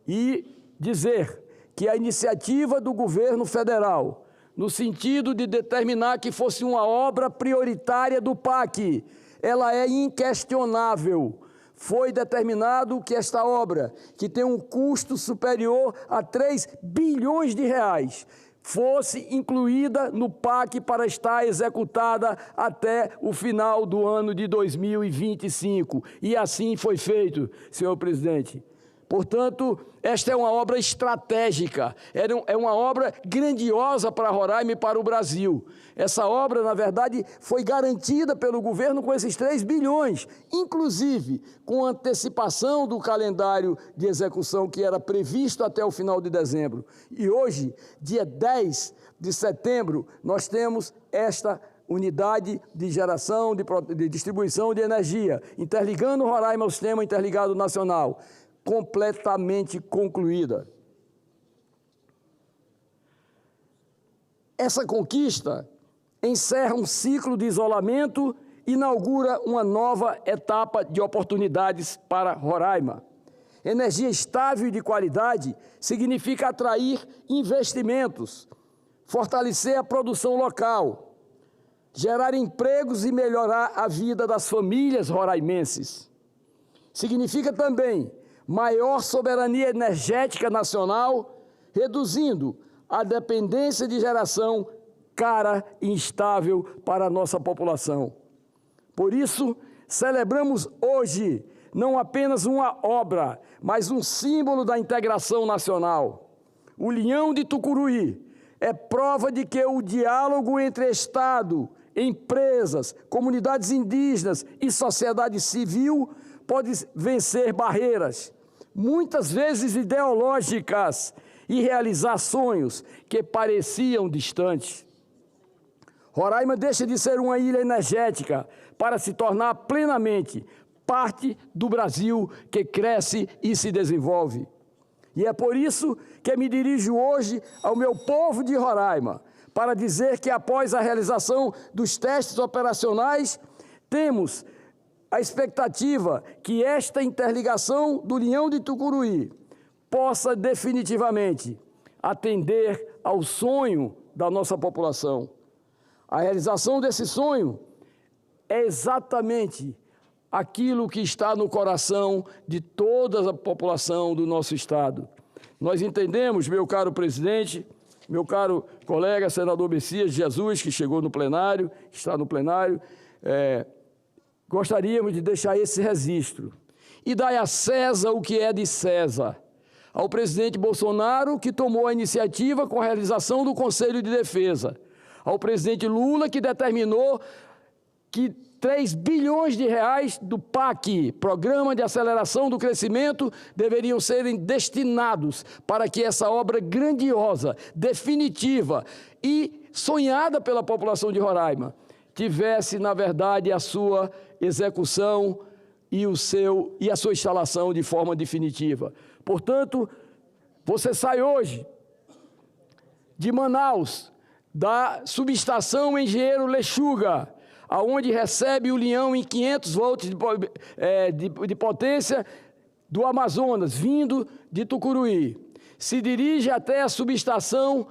E dizer que a iniciativa do governo federal, no sentido de determinar que fosse uma obra prioritária do PAC, ela é inquestionável. Foi determinado que esta obra, que tem um custo superior a 3 bilhões de reais, fosse incluída no PAC para estar executada até o final do ano de 2025. E assim foi feito, senhor presidente. Portanto, esta é uma obra estratégica, é uma obra grandiosa para Roraima e para o Brasil. Essa obra, na verdade, foi garantida pelo governo com esses 3 bilhões, inclusive com antecipação do calendário de execução que era previsto até o final de dezembro. E hoje, dia 10 de setembro, nós temos esta unidade de geração, de distribuição de energia, interligando Roraima ao Sistema Interligado Nacional, completamente concluída. Essa conquista encerra um ciclo de isolamento e inaugura uma nova etapa de oportunidades para Roraima. Energia estável e de qualidade significa atrair investimentos, fortalecer a produção local, gerar empregos e melhorar a vida das famílias roraimenses. Significa também maior soberania energética nacional, reduzindo a dependência de geração cara e instável para a nossa população. Por isso, celebramos hoje não apenas uma obra, mas um símbolo da integração nacional. O Leão de Tucuruí é prova de que o diálogo entre Estado, empresas, comunidades indígenas e sociedade civil pode vencer barreiras, muitas vezes ideológicas, e realizar sonhos que pareciam distantes. Roraima deixa de ser uma ilha energética para se tornar plenamente parte do Brasil que cresce e se desenvolve. E é por isso que me dirijo hoje ao meu povo de Roraima, para dizer que após a realização dos testes operacionais, temos a expectativa que esta interligação do Leão de Tucuruí possa definitivamente atender ao sonho da nossa população. A realização desse sonho é exatamente aquilo que está no coração de toda a população do nosso Estado. Nós entendemos, meu caro presidente, meu caro colega, senador Messias Jesus, que chegou no plenário, está no plenário, gostaríamos de deixar esse registro. E dai a César o que é de César. Ao presidente Bolsonaro, que tomou a iniciativa com a realização do Conselho de Defesa. Ao presidente Lula, que determinou que 3 bilhões de reais do PAC, Programa de Aceleração do Crescimento, deveriam serem destinados para que essa obra grandiosa, definitiva e sonhada pela população de Roraima tivesse, na verdade, a sua execução e a sua instalação de forma definitiva. Portanto, você sai hoje de Manaus, da subestação Engenheiro Lechuga, aonde recebe o Leão em 500 volts de potência do Amazonas, vindo de Tucuruí. Se dirige até a subestação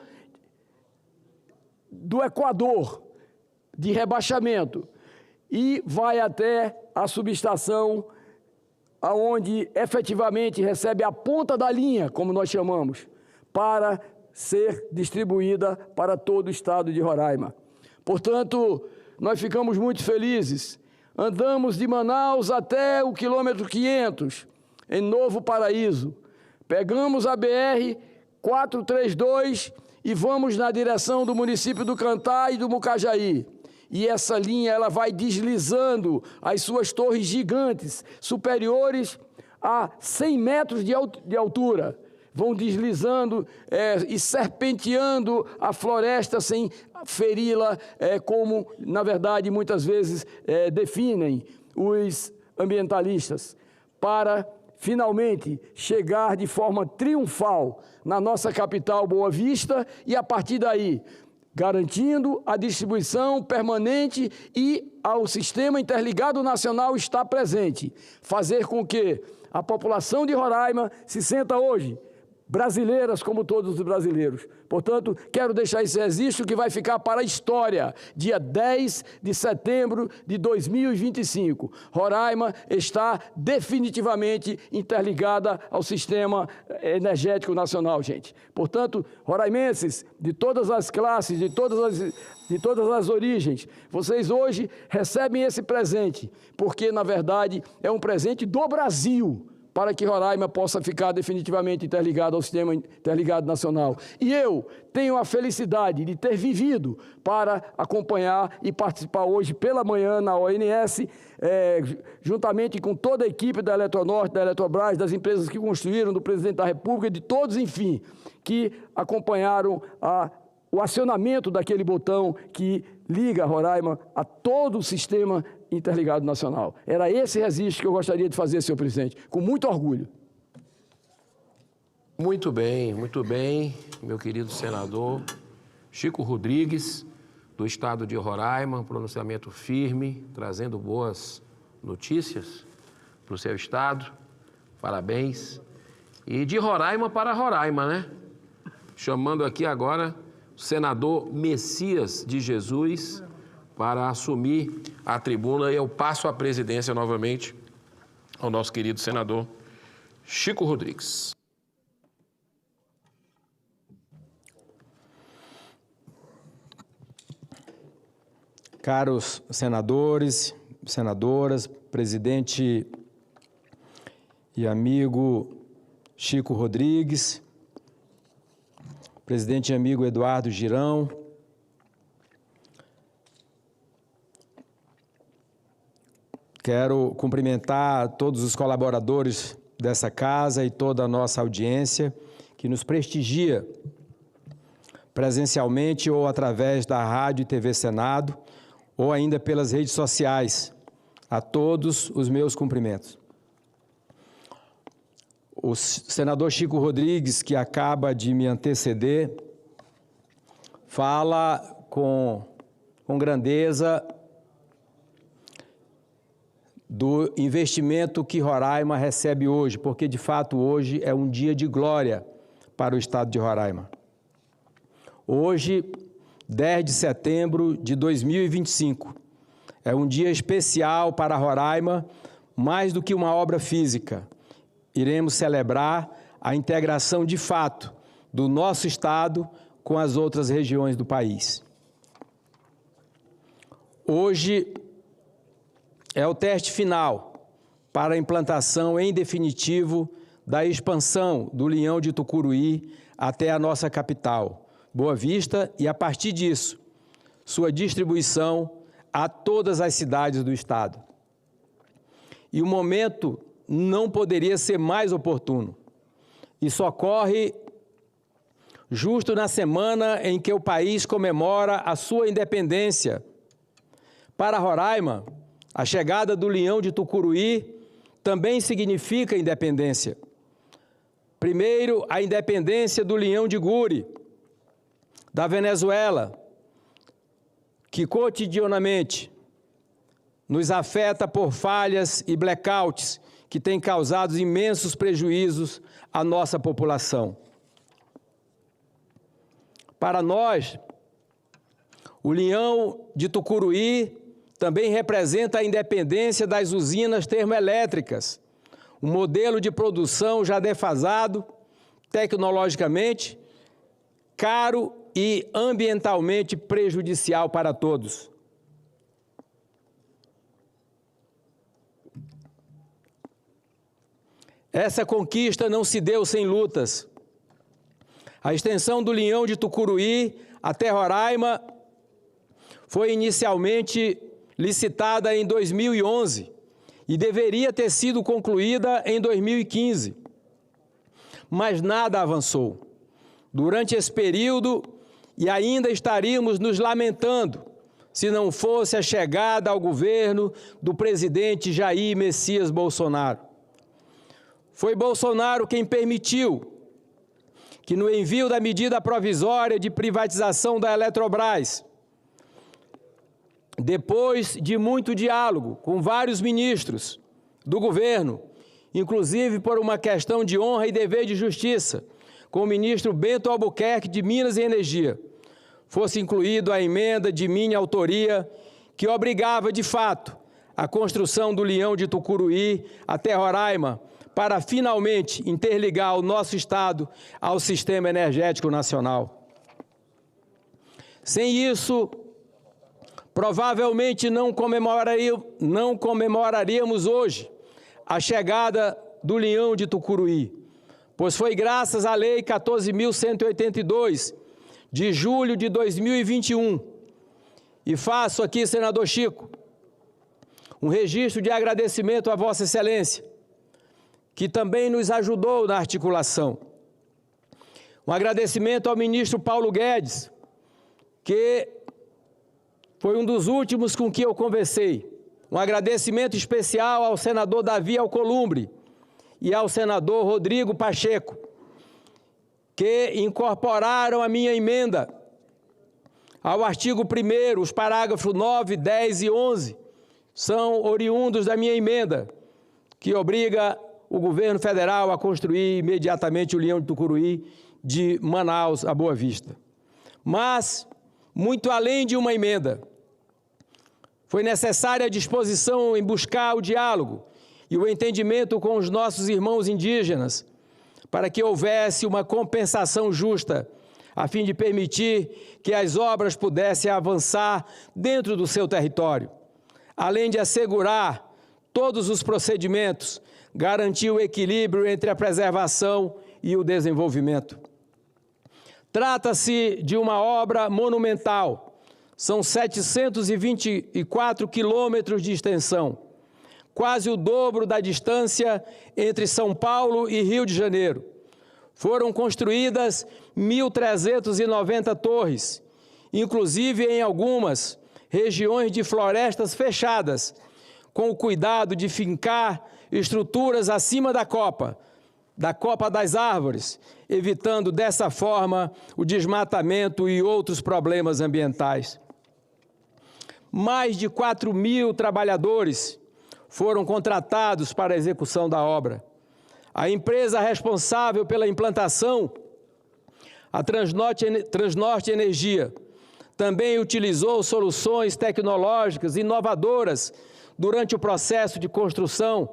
do Equador, de rebaixamento, e vai até a subestação aonde efetivamente recebe a ponta da linha, como nós chamamos, para ser distribuída para todo o estado de Roraima. Portanto, nós ficamos muito felizes. Andamos de Manaus até o quilômetro 500, em Novo Paraíso. Pegamos a BR-432 e vamos na direção do município do Cantá e do Mucajaí. E essa linha ela vai deslizando as suas torres gigantes, superiores a 100 metros de altura. Vão deslizando e serpenteando a floresta sem feri-la, como, na verdade, muitas vezes definem os ambientalistas, para finalmente chegar de forma triunfal na nossa capital, Boa Vista, e a partir daí garantindo a distribuição permanente e ao Sistema Interligado Nacional estar presente. Fazer com que a população de Roraima se sinta hoje brasileiras como todos os brasileiros. Portanto, quero deixar esse registro que vai ficar para a história. Dia 10 de setembro de 2025. Roraima está definitivamente interligada ao Sistema Energético Nacional, gente. Portanto, roraimenses de todas as classes, de todas as origens, vocês hoje recebem esse presente, porque, na verdade, é um presente do Brasil para que Roraima possa ficar definitivamente interligado ao sistema interligado nacional. E eu tenho a felicidade de ter vivido para acompanhar e participar hoje pela manhã na ONS, juntamente com toda a equipe da Eletronorte, da Eletrobras, das empresas que construíram, do presidente da República, de todos, enfim, que acompanharam o acionamento daquele botão que liga Roraima a todo o sistema interligado nacional. Era esse registro que eu gostaria de fazer, senhor presidente, com muito orgulho. Muito bem, meu querido senador Chico Rodrigues, do estado de Roraima, um pronunciamento firme, trazendo boas notícias para o seu estado. Parabéns. E de Roraima para Roraima, né? Chamando aqui agora o senador Messias de Jesus para assumir a tribuna, e eu passo a presidência novamente ao nosso querido senador Chico Rodrigues. Caros senadores, senadoras, presidente e amigo Chico Rodrigues, presidente e amigo Eduardo Girão, quero cumprimentar todos os colaboradores dessa casa e toda a nossa audiência que nos prestigia presencialmente ou através da Rádio e TV Senado, ou ainda pelas redes sociais. A todos os meus cumprimentos. O senador Chico Rodrigues, que acaba de me anteceder, fala com grandeza do investimento que Roraima recebe hoje, porque, de fato, hoje é um dia de glória para o estado de Roraima. Hoje, 10 de setembro de 2025, é um dia especial para Roraima, mais do que uma obra física. Iremos celebrar a integração de fato do nosso estado com as outras regiões do país. Hoje é o teste final para a implantação em definitivo da expansão do Linhão de Tucuruí até a nossa capital, Boa Vista, e a partir disso, sua distribuição a todas as cidades do estado. E o momento não poderia ser mais oportuno. Isso ocorre justo na semana em que o país comemora a sua independência. Para Roraima, a chegada do Linhão de Tucuruí também significa independência. Primeiro, a independência do Linhão de Guri, da Venezuela, que cotidianamente nos afeta por falhas e blackouts que têm causado imensos prejuízos à nossa população. Para nós, o Linhão de Tucuruí também representa a independência das usinas termoelétricas, um modelo de produção já defasado, tecnologicamente, caro e ambientalmente prejudicial para todos. Essa conquista não se deu sem lutas. A extensão do Linhão de Tucuruí até Roraima foi inicialmente licitada em 2011 e deveria ter sido concluída em 2015. Mas nada avançou. Durante esse período, e ainda estaríamos nos lamentando se não fosse a chegada ao governo do presidente Jair Messias Bolsonaro. Foi Bolsonaro quem permitiu que no envio da medida provisória de privatização da Eletrobras, depois de muito diálogo com vários ministros do governo, inclusive por uma questão de honra e dever de justiça, com o ministro Bento Albuquerque de Minas e Energia, fosse incluído a emenda de minha autoria que obrigava, de fato, a construção do Linhão de Tucuruí até Roraima, para finalmente interligar o nosso estado ao sistema energético nacional. Sem isso, provavelmente não comemoraríamos hoje a chegada do Leão de Tucuruí, pois foi graças à Lei 14.182, de julho de 2021. E faço aqui, senador Chico, um registro de agradecimento a Vossa Excelência, que também nos ajudou na articulação. Um agradecimento ao ministro Paulo Guedes, que foi um dos últimos com que eu conversei. Um agradecimento especial ao senador Davi Alcolumbre e ao senador Rodrigo Pacheco, que incorporaram a minha emenda ao artigo 1º, os parágrafos 9, 10 e 11, são oriundos da minha emenda, que obriga o governo federal a construir imediatamente o Leão de Tucuruí de Manaus a Boa Vista. Mas, muito além de uma emenda, foi necessária a disposição em buscar o diálogo e o entendimento com os nossos irmãos indígenas, para que houvesse uma compensação justa, a fim de permitir que as obras pudessem avançar dentro do seu território, além de assegurar todos os procedimentos, garantir o equilíbrio entre a preservação e o desenvolvimento. Trata-se de uma obra monumental, são 724 quilômetros de extensão, quase o dobro da distância entre São Paulo e Rio de Janeiro. Foram construídas 1.390 torres, inclusive em algumas regiões de florestas fechadas, com o cuidado de fincar estruturas acima da copa das árvores, evitando dessa forma o desmatamento e outros problemas ambientais. Mais de 4.000 trabalhadores foram contratados para a execução da obra. A empresa responsável pela implantação, a Transnorte Energia, também utilizou soluções tecnológicas inovadoras durante o processo de construção,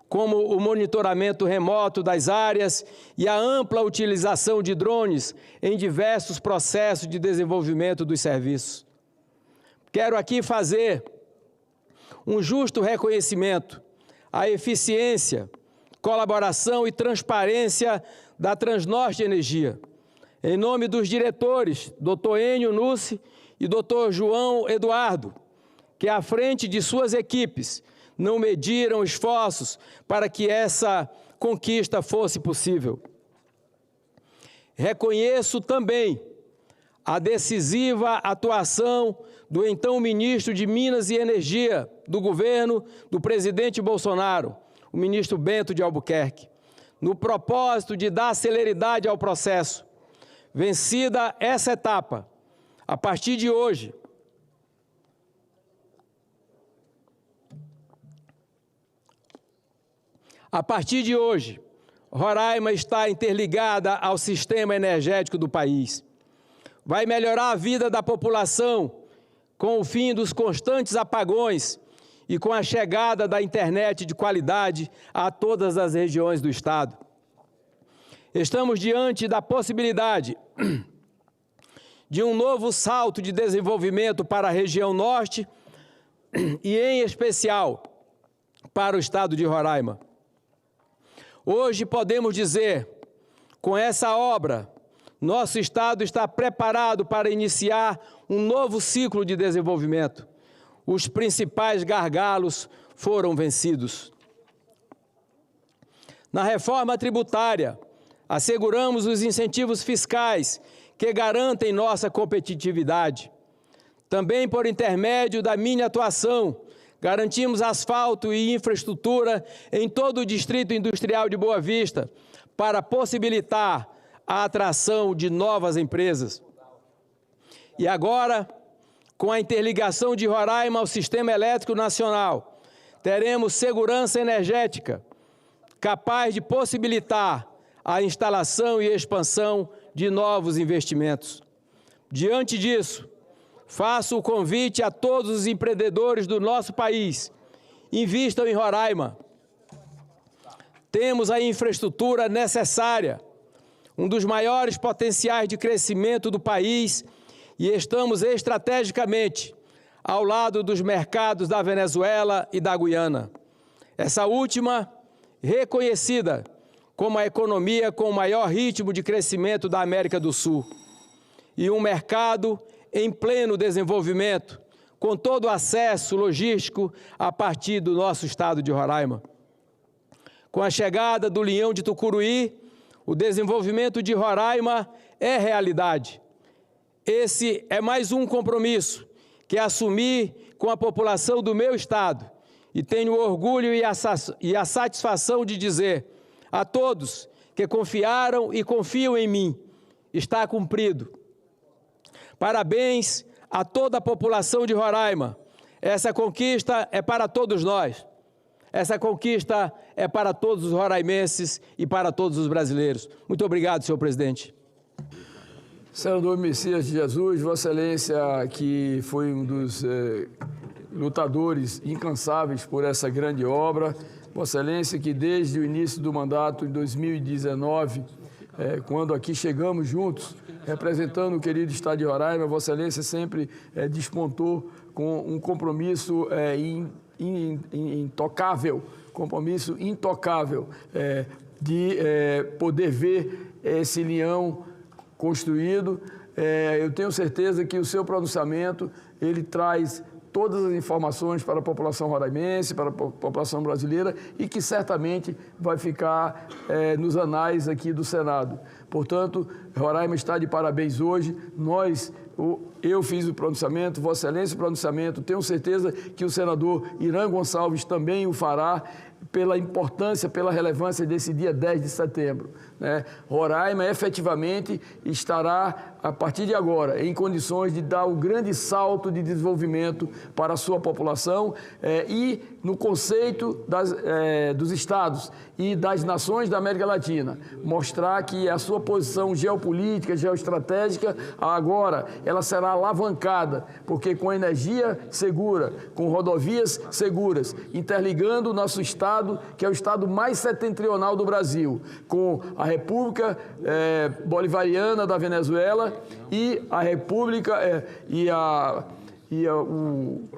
como o monitoramento remoto das áreas e a ampla utilização de drones em diversos processos de desenvolvimento dos serviços. Quero aqui fazer um justo reconhecimento à eficiência, colaboração e transparência da Transnorte Energia, em nome dos diretores, Dr. Enio Nussi e Dr. João Eduardo, que à frente de suas equipes não mediram esforços para que essa conquista fosse possível. Reconheço também a decisiva atuação do então ministro de Minas e Energia do governo do presidente Bolsonaro, o ministro Bento de Albuquerque, no propósito de dar celeridade ao processo. Vencida essa etapa, a partir de hoje, Roraima está interligada ao sistema energético do país. Vai melhorar a vida da população com o fim dos constantes apagões e com a chegada da internet de qualidade a todas as regiões do estado. Estamos diante da possibilidade de um novo salto de desenvolvimento para a região norte e, em especial, para o estado de Roraima. Hoje podemos dizer, com essa obra, nosso estado está preparado para iniciar um novo ciclo de desenvolvimento. Os principais gargalos foram vencidos. Na reforma tributária, asseguramos os incentivos fiscais que garantem nossa competitividade. Também por intermédio da minha atuação, garantimos asfalto e infraestrutura em todo o Distrito Industrial de Boa Vista para possibilitar a atração de novas empresas. E agora, com a interligação de Roraima ao Sistema Elétrico Nacional, teremos segurança energética capaz de possibilitar a instalação e expansão de novos investimentos. Diante disso, faço o convite a todos os empreendedores do nosso país, invistam em Roraima. Temos a infraestrutura necessária, um dos maiores potenciais de crescimento do país, e estamos estrategicamente ao lado dos mercados da Venezuela e da Guiana. Essa última reconhecida como a economia com o maior ritmo de crescimento da América do Sul e um mercado em pleno desenvolvimento, com todo o acesso logístico a partir do nosso estado de Roraima. Com a chegada do Leão de Tucuruí, o desenvolvimento de Roraima é realidade. Esse é mais um compromisso que assumi com a população do meu estado e tenho o orgulho e a satisfação de dizer a todos que confiaram e confiam em mim, está cumprido. Parabéns a toda a população de Roraima. Essa conquista é para todos nós. Essa conquista é para todos os roraimenses e para todos os brasileiros. Muito obrigado, senhor presidente. Senador Messias de Jesus, Vossa Excelência, que foi um dos lutadores incansáveis por essa grande obra, Vossa Excelência, que desde o início do mandato, em 2019, quando aqui chegamos juntos, representando o querido estado de Roraima, Vossa Excelência sempre despontou com um compromisso intocável, de poder ver esse leão construído. Eu tenho certeza que o seu pronunciamento, ele traz todas as informações para a população roraimense, para a população brasileira e que certamente vai ficar nos anais aqui do Senado. Portanto, Roraima está de parabéns hoje. Eu fiz o pronunciamento, Vossa Excelência o pronunciamento, tenho certeza que o senador Irã Gonçalves também o fará, pela importância, pela relevância desse dia 10 de setembro. Roraima efetivamente estará, a partir de agora, em condições de dar um grande salto de desenvolvimento para a sua população e no conceito dos estados e das nações da América Latina, mostrar que a sua posição geopolítica, geoestratégica, agora ela será alavancada, porque com energia segura, com rodovias seguras, interligando o nosso estado, que é o estado mais setentrional do Brasil, com a República Bolivariana da Venezuela e a República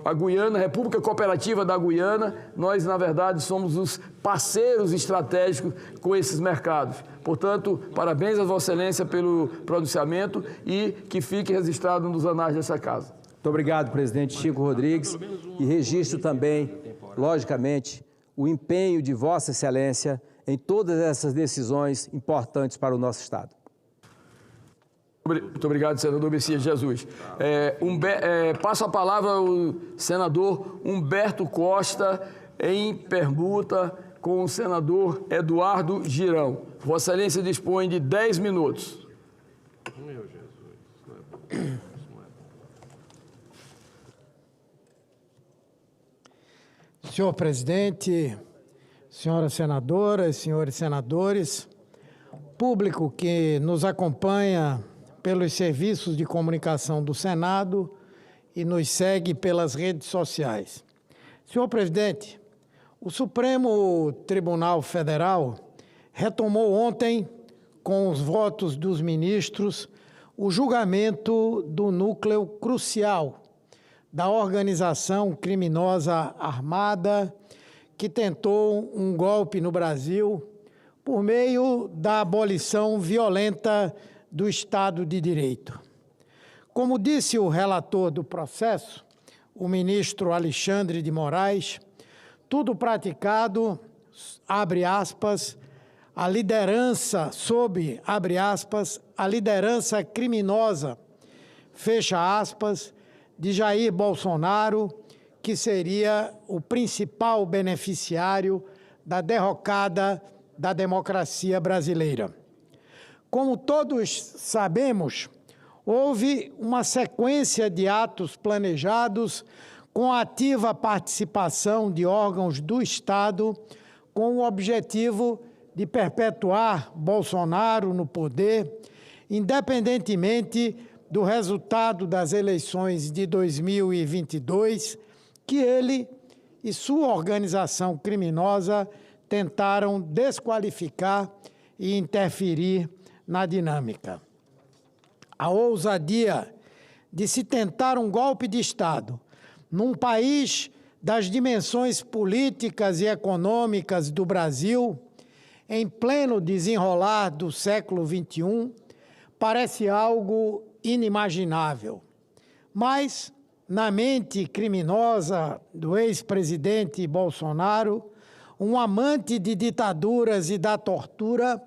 a Guiana, a República Cooperativa da Guiana, nós, na verdade, somos os parceiros estratégicos com esses mercados. Portanto, parabéns a Vossa Excelência pelo pronunciamento e que fique registrado nos anais dessa casa. Muito obrigado, presidente Chico Rodrigues, e registro também, logicamente, o empenho de Vossa Excelência em todas essas decisões importantes para o nosso estado. Muito obrigado, senador Messias Jesus. Passo a palavra ao senador Humberto Costa, em permuta com o senador Eduardo Girão. Vossa Excelência dispõe de 10 minutos. Meu Jesus, Senhor presidente, senhoras senadoras, senhores senadores, público que nos acompanha pelos serviços de comunicação do Senado e nos segue pelas redes sociais. Senhor presidente, o Supremo Tribunal Federal retomou ontem, com os votos dos ministros, o julgamento do núcleo crucial da organização criminosa armada que tentou um golpe no Brasil por meio da abolição violenta do Estado de Direito. Como disse o relator do processo, o ministro Alexandre de Moraes, tudo praticado, abre aspas, a liderança, sob, abre aspas, a liderança criminosa, fecha aspas, de Jair Bolsonaro, que seria o principal beneficiário da derrocada da democracia brasileira. Como todos sabemos, houve uma sequência de atos planejados com a ativa participação de órgãos do Estado com o objetivo de perpetuar Bolsonaro no poder, independentemente do resultado das eleições de 2022, que ele e sua organização criminosa tentaram desqualificar e interferir na dinâmica. A ousadia de se tentar um golpe de Estado num país das dimensões políticas e econômicas do Brasil, em pleno desenrolar do século XXI, parece algo inimaginável. Mas, na mente criminosa do ex-presidente Bolsonaro, um amante de ditaduras e da tortura,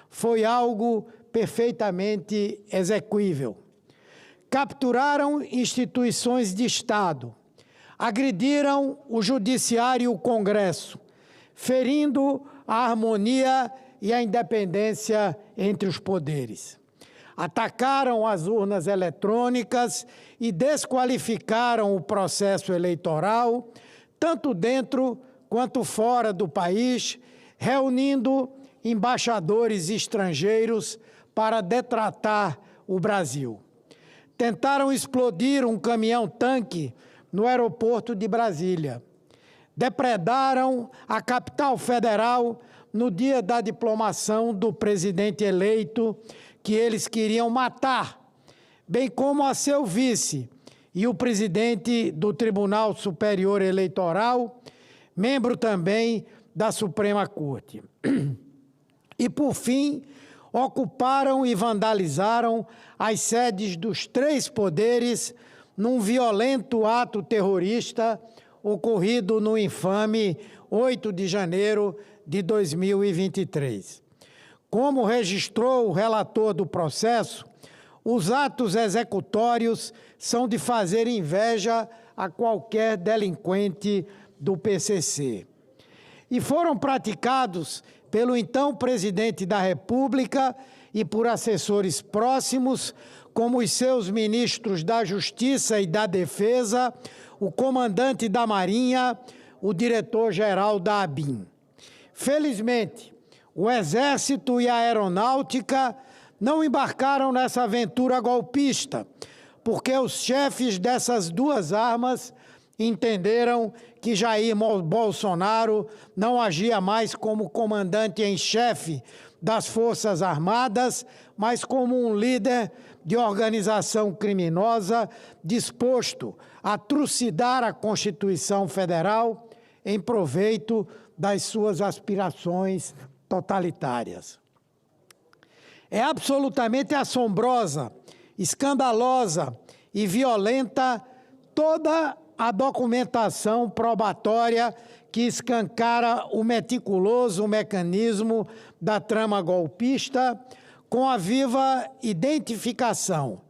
foi algo perfeitamente exequível. Capturaram instituições de Estado, agrediram o Judiciário e o Congresso, ferindo a harmonia e a independência entre os poderes. Atacaram as urnas eletrônicas e desqualificaram o processo eleitoral, tanto dentro quanto fora do país, reunindo embaixadores estrangeiros para detratar o Brasil. Tentaram explodir um caminhão-tanque no aeroporto de Brasília. Depredaram a capital federal no dia da diplomação do presidente eleito, que eles queriam matar, bem como a seu vice e o presidente do Tribunal Superior Eleitoral, membro também da Suprema Corte. E, por fim, ocuparam e vandalizaram as sedes dos três poderes num violento ato terrorista ocorrido no infame 8 de janeiro de 2023. Como registrou o relator do processo, os atos executórios são de fazer inveja a qualquer delinquente do PCC. E foram praticados pelo então presidente da República e por assessores próximos, como os seus ministros da Justiça e da Defesa, o comandante da Marinha, o diretor-geral da ABIN. Felizmente, o Exército e a Aeronáutica não embarcaram nessa aventura golpista, porque os chefes dessas duas armas entenderam que Jair Bolsonaro não agia mais como comandante em chefe das Forças Armadas, mas como um líder de organização criminosa disposto a trucidar a Constituição Federal em proveito das suas aspirações totalitárias. É absolutamente assombrosa, escandalosa e violenta toda a documentação probatória que escancara o meticuloso mecanismo da trama golpista, com a viva identificação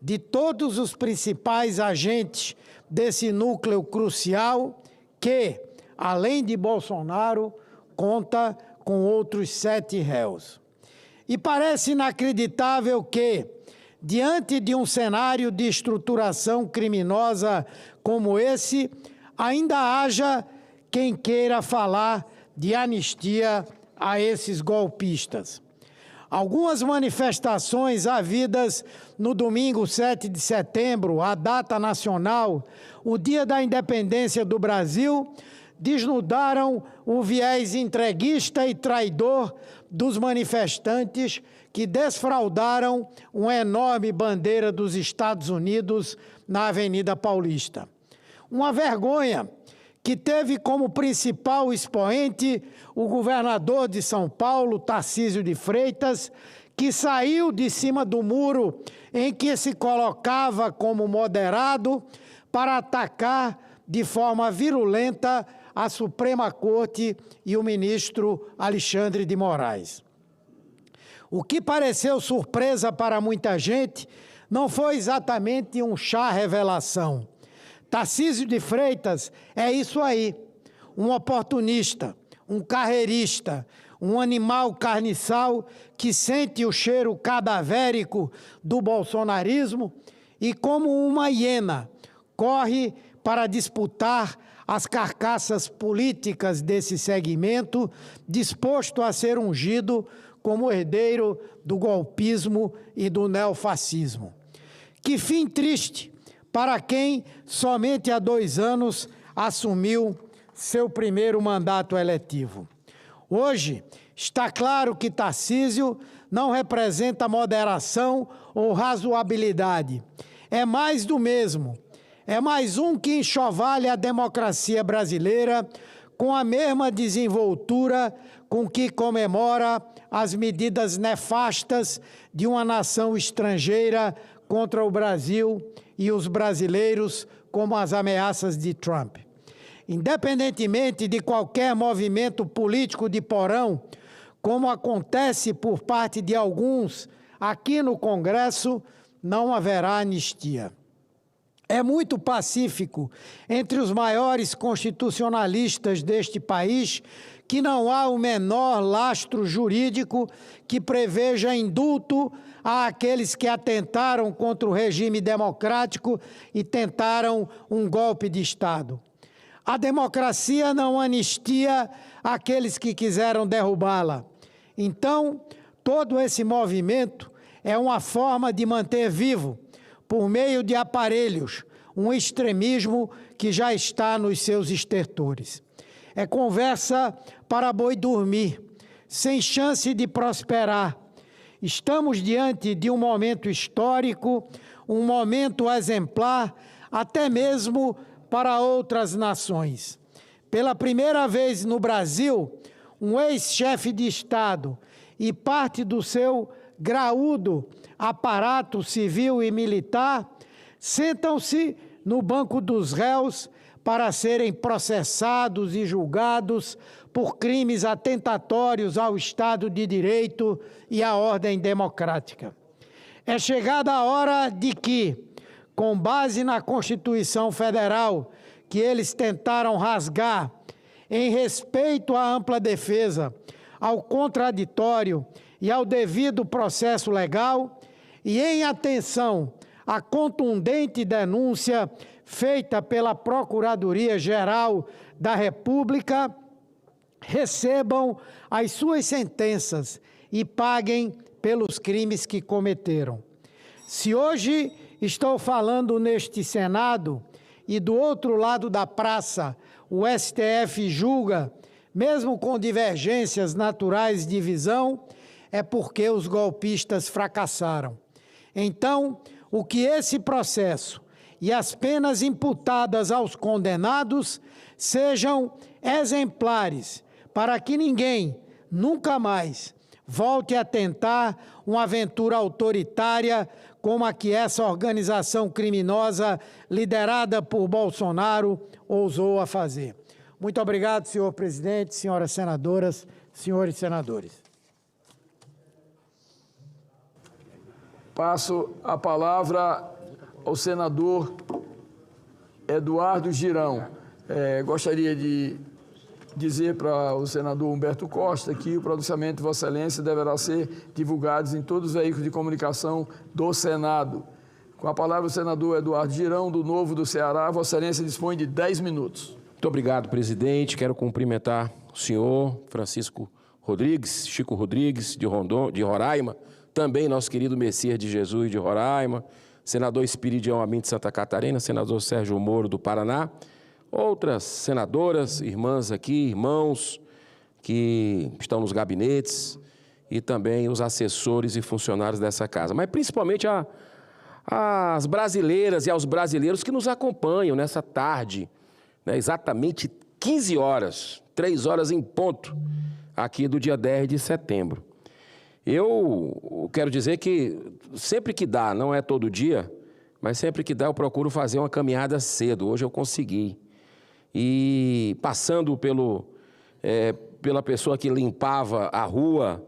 de todos os principais agentes desse núcleo crucial que, além de Bolsonaro, conta com outros 7 réus. E parece inacreditável que, diante de um cenário de estruturação criminosa como esse, ainda haja quem queira falar de anistia a esses golpistas. Algumas manifestações havidas no domingo 7 de setembro, a data nacional, o dia da independência do Brasil, desnudaram o viés entreguista e traidor dos manifestantes que desfraldaram uma enorme bandeira dos Estados Unidos na Avenida Paulista. Uma vergonha que teve como principal expoente o governador de São Paulo, Tarcísio de Freitas, que saiu de cima do muro em que se colocava como moderado para atacar de forma virulenta a Suprema Corte e o ministro Alexandre de Moraes. O que pareceu surpresa para muita gente não foi exatamente um chá-revelação. Tarcísio de Freitas é isso aí, um oportunista, um carreirista, um animal carniçal que sente o cheiro cadavérico do bolsonarismo e, como uma hiena, corre para disputar as carcaças políticas desse segmento, disposto a ser ungido como herdeiro do golpismo e do neofascismo. Que fim triste para quem somente há 2 anos assumiu seu primeiro mandato eletivo. Hoje, está claro que Tarcísio não representa moderação ou razoabilidade. É mais do mesmo. é mais um que enxovalha a democracia brasileira com a mesma desenvoltura com que comemora as medidas nefastas de uma nação estrangeira contra o Brasil e os brasileiros, como as ameaças de Trump. Independentemente de qualquer movimento político de porão, como acontece por parte de alguns aqui no Congresso, não haverá anistia. É muito pacífico entre os maiores constitucionalistas deste país que não há o menor lastro jurídico que preveja indulto àqueles que atentaram contra o regime democrático e tentaram um golpe de Estado. A democracia não anistia aqueles que quiseram derrubá-la. Então, todo esse movimento é uma forma de manter vivo, por meio de aparelhos, um extremismo que já está nos seus estertores. É conversa para boi dormir, sem chance de prosperar. Estamos diante de um momento histórico, um momento exemplar, até mesmo para outras nações. Pela primeira vez no Brasil, um ex-chefe de Estado e parte do seu graúdo aparato civil e militar sentam-se no banco dos réus para serem processados e julgados por crimes atentatórios ao Estado de Direito e à ordem democrática. É chegada a hora de que, com base na Constituição Federal, que eles tentaram rasgar, em respeito à ampla defesa, ao contraditório e ao devido processo legal, e em atenção à contundente denúncia feita pela Procuradoria-Geral da República, recebam as suas sentenças e paguem pelos crimes que cometeram. Se hoje estou falando neste Senado e do outro lado da praça o STF julga, mesmo com divergências naturais de visão, é porque os golpistas fracassaram. Então, o que esse processo e as penas imputadas aos condenados sejam exemplares para que ninguém, nunca mais, volte a tentar uma aventura autoritária como a que essa organização criminosa liderada por Bolsonaro ousou a fazer. Muito obrigado, senhor presidente, senhoras senadoras, senhores senadores. Passo a palavra ao senador Eduardo Girão. Gostaria de dizer para o senador Humberto Costa que o pronunciamento de Vossa Excelência deverá ser divulgado em todos os veículos de comunicação do Senado. Com a palavra o senador Eduardo Girão, do Novo do Ceará. Vossa Excelência dispõe de 10 minutos. Muito obrigado, presidente. Quero cumprimentar o senhor Francisco Rodrigues, Chico Rodrigues, de Roraima, também nosso querido Messias de Jesus de Roraima, senador Espiridião Amin de Santa Catarina, senador Sérgio Moro do Paraná, outras senadoras, irmãs aqui, irmãos que estão nos gabinetes e também os assessores e funcionários dessa casa, mas principalmente às brasileiras e aos brasileiros que nos acompanham nessa tarde, né, exatamente 15 horas, 3 horas em ponto, aqui do dia 10 de setembro. Eu quero dizer que sempre que dá, não é todo dia, mas sempre que dá eu procuro fazer uma caminhada cedo. Hoje eu consegui. E passando pela pessoa que limpava a rua,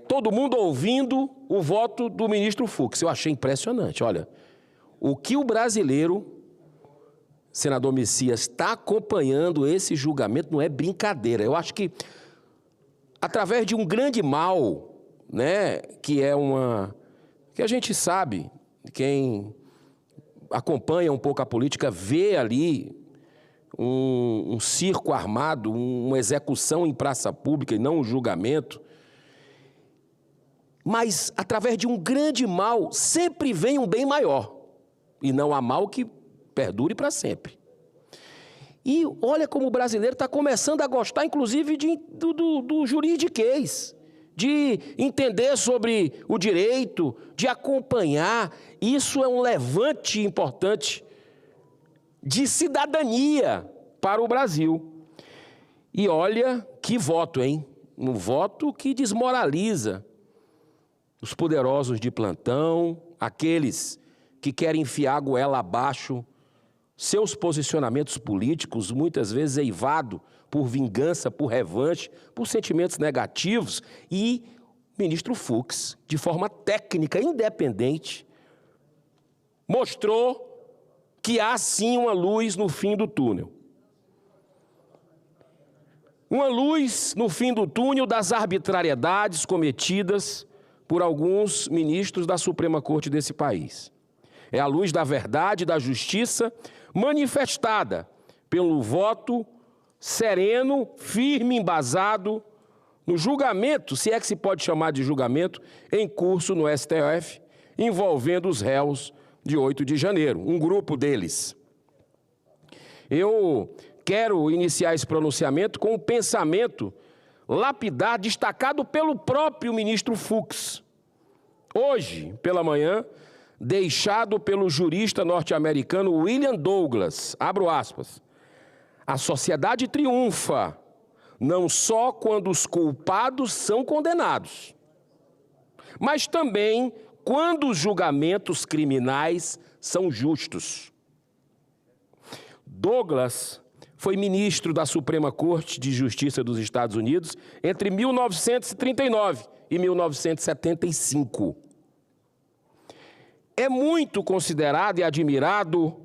todo mundo ouvindo o voto do ministro Fux. Eu achei impressionante. Olha, o que o brasileiro, senador Messias, está acompanhando esse julgamento não é brincadeira. Eu acho que, através de um grande mal, né, que a gente sabe, quem acompanha um pouco a política vê ali um circo armado, uma execução em praça pública e não um julgamento. Mas, através de um grande mal, sempre vem um bem maior. E não há mal que perdure para sempre. E olha como o brasileiro está começando a gostar, inclusive, do juridiquês, de entender sobre o direito, de acompanhar. Isso é um levante importante de cidadania para o Brasil. E olha que voto, hein? Um voto que desmoraliza os poderosos de plantão, aqueles que querem enfiar a goela abaixo seus posicionamentos políticos, muitas vezes eivado por vingança, por revanche, por sentimentos negativos. E o ministro Fux, de forma técnica, independente, mostrou que há sim uma luz no fim do túnel. Uma luz no fim do túnel das arbitrariedades cometidas por alguns ministros da Suprema Corte desse país. É a luz da verdade e da justiça manifestada pelo voto sereno, firme, embasado no julgamento, se é que se pode chamar de julgamento, em curso no STF, envolvendo os réus de 8 de janeiro, um grupo deles. Eu quero iniciar esse pronunciamento com um pensamento lapidar destacado pelo próprio ministro Fux. Hoje, pela manhã, deixado pelo jurista norte-americano William Douglas, abro aspas, a sociedade triunfa não só quando os culpados são condenados, mas também quando os julgamentos criminais são justos. Douglas foi ministro da Suprema Corte de Justiça dos Estados Unidos entre 1939 e 1975. É muito considerado e admirado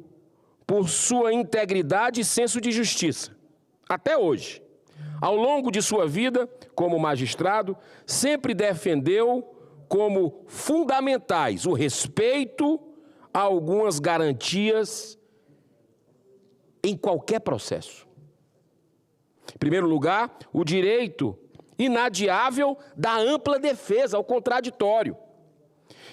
por sua integridade e senso de justiça, até hoje. Ao longo de sua vida, como magistrado, sempre defendeu como fundamentais o respeito a algumas garantias em qualquer processo. Em primeiro lugar, o direito inadiável da ampla defesa ao contraditório.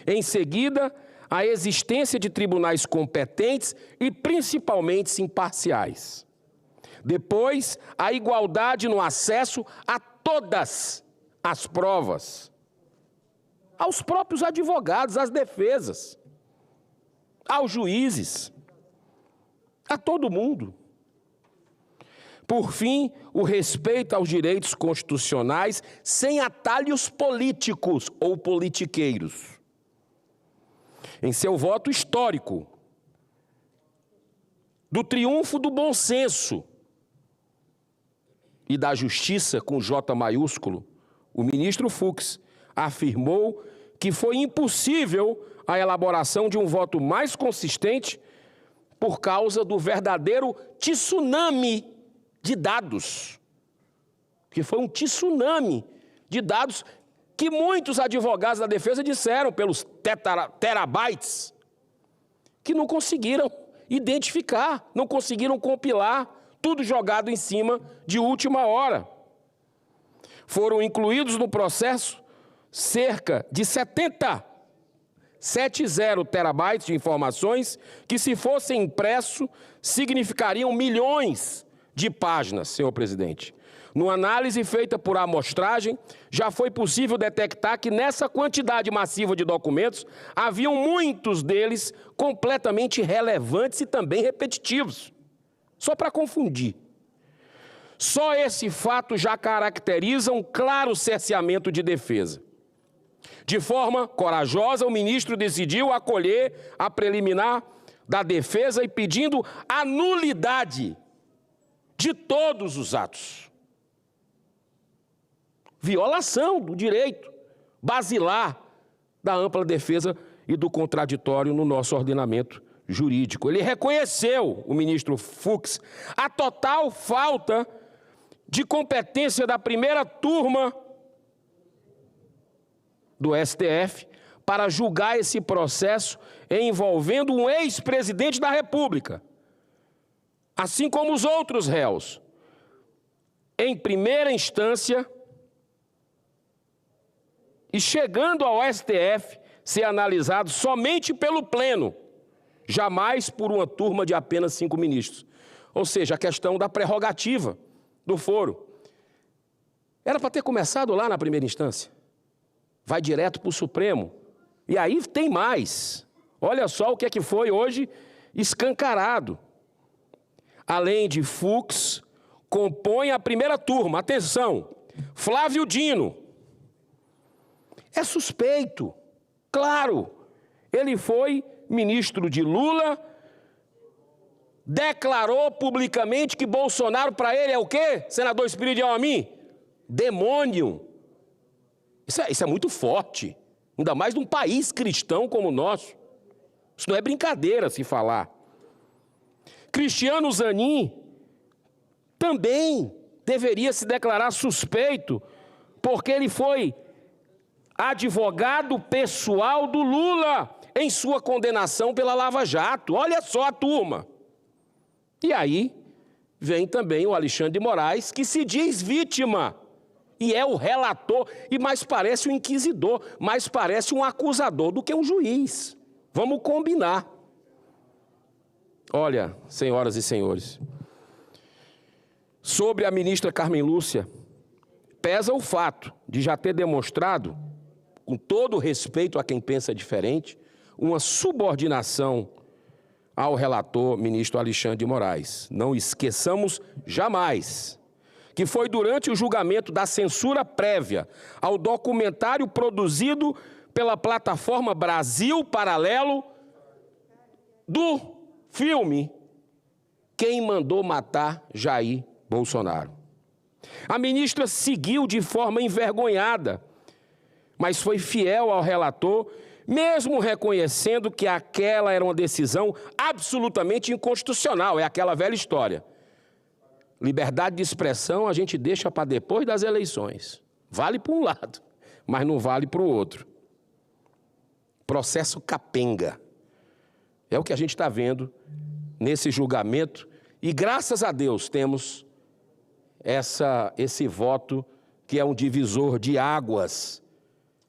Em seguida, a existência de tribunais competentes e principalmente imparciais. Depois, a igualdade no acesso a todas as provas, aos próprios advogados, às defesas, aos juízes, a todo mundo. Por fim, o respeito aos direitos constitucionais sem atalhos políticos ou politiqueiros. Em seu voto histórico, do triunfo do bom senso e da justiça com J maiúsculo, o ministro Fux afirmou que foi impossível a elaboração de um voto mais consistente por causa do verdadeiro tsunami de dados. Que foi um tsunami de dados que muitos advogados da defesa disseram pelos terabytes, que não conseguiram identificar, não conseguiram compilar, tudo jogado em cima de última hora. Foram incluídos no processo cerca de 70 terabytes de informações que, se fossem impressos, significariam milhões de páginas, senhor presidente. Numa análise feita por amostragem, já foi possível detectar que nessa quantidade massiva de documentos, haviam muitos deles completamente irrelevantes e também repetitivos. Só para confundir. Só esse fato já caracteriza um claro cerceamento de defesa. De forma corajosa, o ministro decidiu acolher a preliminar da defesa e pedindo a nulidade de todos os atos. Violação do direito basilar da ampla defesa e do contraditório no nosso ordenamento jurídico. Ele reconheceu, o ministro Fux, a total falta de competência da primeira turma do STF para julgar esse processo envolvendo um ex-presidente da República, assim como os outros réus, em primeira instância, e chegando ao STF ser analisado somente pelo Pleno, jamais por uma turma de apenas 5 ministros. Ou seja, a questão da prerrogativa do foro. Era para ter começado lá na primeira instância. Vai direto para o Supremo. E aí tem mais. Olha só o que é que foi hoje escancarado. além de Fux, compõem a primeira turma. Atenção, Flávio Dino. É suspeito, claro. Ele foi ministro de Lula, declarou publicamente que Bolsonaro para ele é o quê, senador Espírito Amin? Demônio. Isso é muito forte, ainda mais num país cristão como o nosso. Isso não é brincadeira se falar. Cristiano Zanin também deveria se declarar suspeito, porque ele foi advogado pessoal do Lula em sua condenação pela Lava Jato. Olha só a turma. E aí vem também o Alexandre de Moraes, que se diz vítima, e é o relator, e mais parece um inquisidor, mais parece um acusador do que um juiz. Vamos combinar. Olha, senhoras e senhores, sobre a ministra Carmen Lúcia, pesa o fato de já ter demonstrado, com todo respeito a quem pensa diferente, uma subordinação ao relator ministro Alexandre de Moraes. Não esqueçamos jamais que foi durante o julgamento da censura prévia ao documentário produzido pela plataforma Brasil Paralelo do filme Quem Mandou Matar Jair Bolsonaro. A ministra seguiu de forma envergonhada, mas foi fiel ao relator, mesmo reconhecendo que aquela era uma decisão absolutamente inconstitucional. É aquela velha história. Liberdade de expressão a gente deixa para depois das eleições. Vale para um lado, mas não vale para o outro. Processo capenga. É o que a gente está vendo nesse julgamento. E graças a Deus temos esse voto que é um divisor de águas,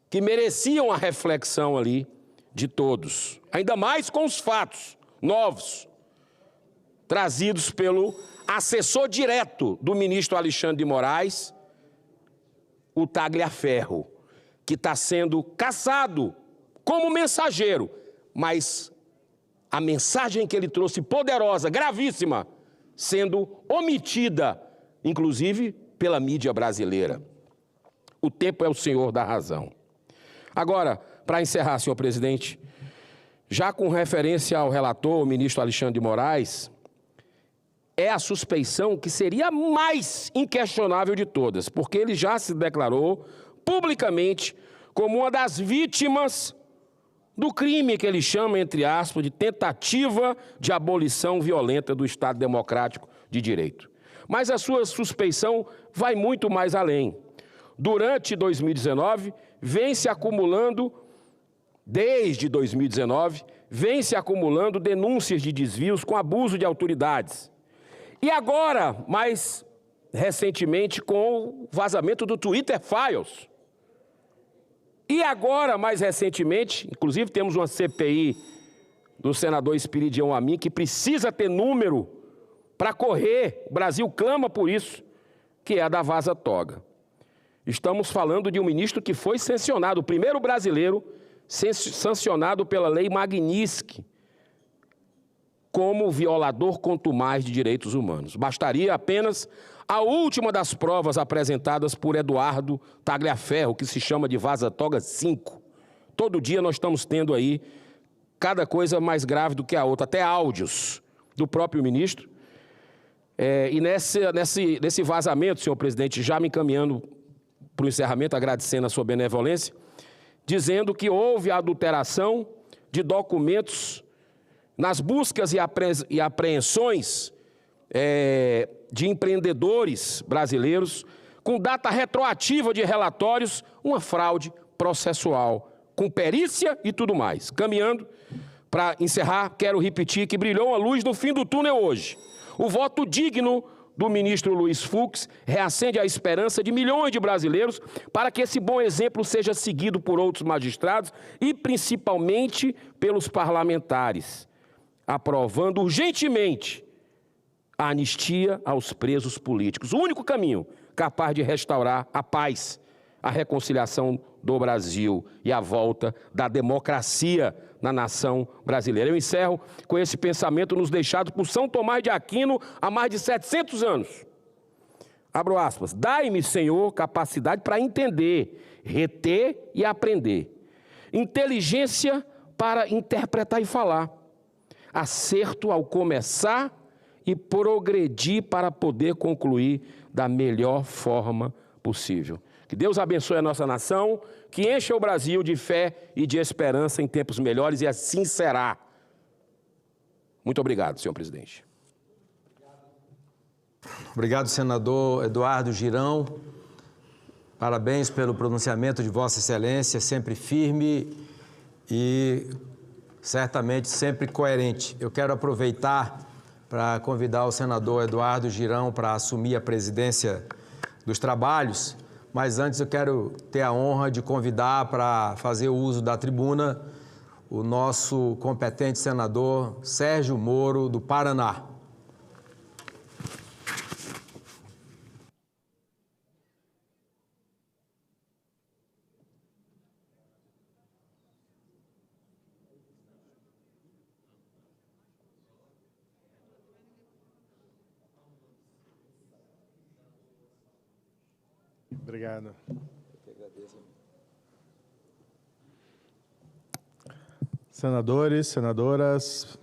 que mereciam a reflexão ali de todos. Ainda mais com os fatos novos, trazidos pelo assessor direto do ministro Alexandre de Moraes, o Tagliaferro, que está sendo caçado como mensageiro, mas a mensagem que ele trouxe, poderosa, gravíssima, sendo omitida, inclusive pela mídia brasileira. O tempo é o senhor da razão. Agora, para encerrar, senhor presidente, já com referência ao relator, o ministro Alexandre de Moraes, é a suspeição que seria a mais inquestionável de todas, porque ele já se declarou publicamente como uma das vítimas do crime que ele chama, entre aspas, de tentativa de abolição violenta do Estado Democrático de Direito. Mas a sua suspeição vai muito mais além. Durante 2019, desde 2019, vem se acumulando denúncias de desvios com abuso de autoridades. E agora, mais recentemente, com o vazamento do Twitter Files. E agora, mais recentemente, inclusive temos uma CPI do senador Espírito Amin, que precisa ter número para correr, o Brasil clama por isso, que é a da Vaza Toga. Estamos falando de um ministro que foi sancionado, o primeiro brasileiro sancionado pela Lei Magnitsky, como violador contumaz de direitos humanos. Bastaria apenas a última das provas apresentadas por Eduardo Tagliaferro, que se chama de Vaza Toga 5. Todo dia nós estamos tendo aí cada coisa mais grave do que a outra, até áudios do próprio ministro. E nesse vazamento, senhor presidente, já me encaminhando para o encerramento, agradecendo a sua benevolência, dizendo que houve adulteração de documentos nas buscas e apreensões de empreendedores brasileiros, com data retroativa de relatórios, uma fraude processual, com perícia e tudo mais. Caminhando, para encerrar, quero repetir que brilhou uma luz no fim do túnel hoje. O voto digno do ministro Luiz Fux reacende a esperança de milhões de brasileiros para que esse bom exemplo seja seguido por outros magistrados e principalmente pelos parlamentares, aprovando urgentemente a anistia aos presos políticos. O único caminho capaz de restaurar a paz, a reconciliação do Brasil e a volta da democracia na nação brasileira. Eu encerro com esse pensamento nos deixado por São Tomás de Aquino há mais de 700 anos. Abro aspas. Dai-me, Senhor, capacidade para entender, reter e aprender. Inteligência para interpretar e falar. Acerto ao começar e progredir para poder concluir da melhor forma possível. Que Deus abençoe a nossa nação, que encha o Brasil de fé e de esperança em tempos melhores, e assim será. Muito obrigado, senhor presidente. Obrigado, senador Eduardo Girão. Parabéns pelo pronunciamento de Vossa Excelência, sempre firme e certamente sempre coerente. Eu quero aproveitar para convidar o senador Eduardo Girão para assumir a presidência dos trabalhos, mas antes eu quero ter a honra de convidar para fazer o uso da tribuna o nosso competente senador Sérgio Moro, do Paraná. Obrigado. Senadores, senadoras,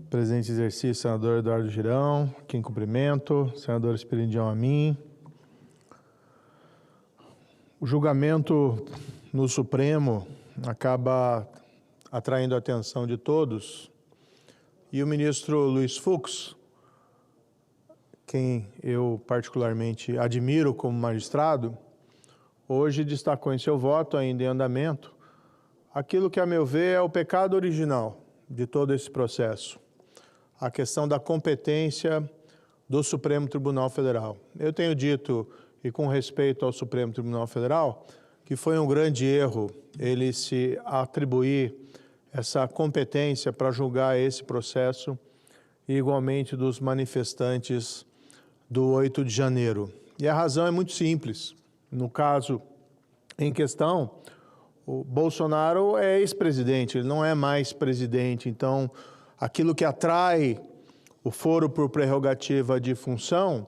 presidente de exercício, senador Eduardo Girão, quem cumprimento, senador Esperidião Amin. O julgamento no Supremo acaba atraindo a atenção de todos e o ministro Luiz Fux, quem eu particularmente admiro como magistrado, hoje destacou em seu voto, ainda em andamento, aquilo que, a meu ver, é o pecado original de todo esse processo, a questão da competência do Supremo Tribunal Federal. Eu tenho dito, e com respeito ao Supremo Tribunal Federal, que foi um grande erro ele se atribuir essa competência para julgar esse processo, e igualmente dos manifestantes do 8 de janeiro. E a razão é muito simples. No caso em questão, o Bolsonaro é ex-presidente, ele não é mais presidente. Então, aquilo que atrai o foro por prerrogativa de função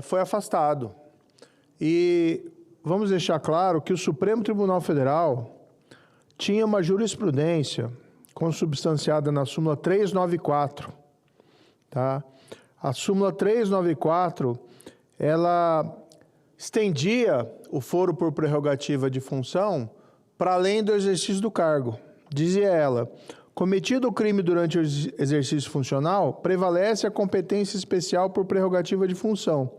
foi afastado. E vamos deixar claro que o Supremo Tribunal Federal tinha uma jurisprudência consubstanciada na súmula 394, tá? A súmula 394, ela estendia o foro por prerrogativa de função para além do exercício do cargo. Dizia ela, cometido o crime durante o exercício funcional, prevalece a competência especial por prerrogativa de função,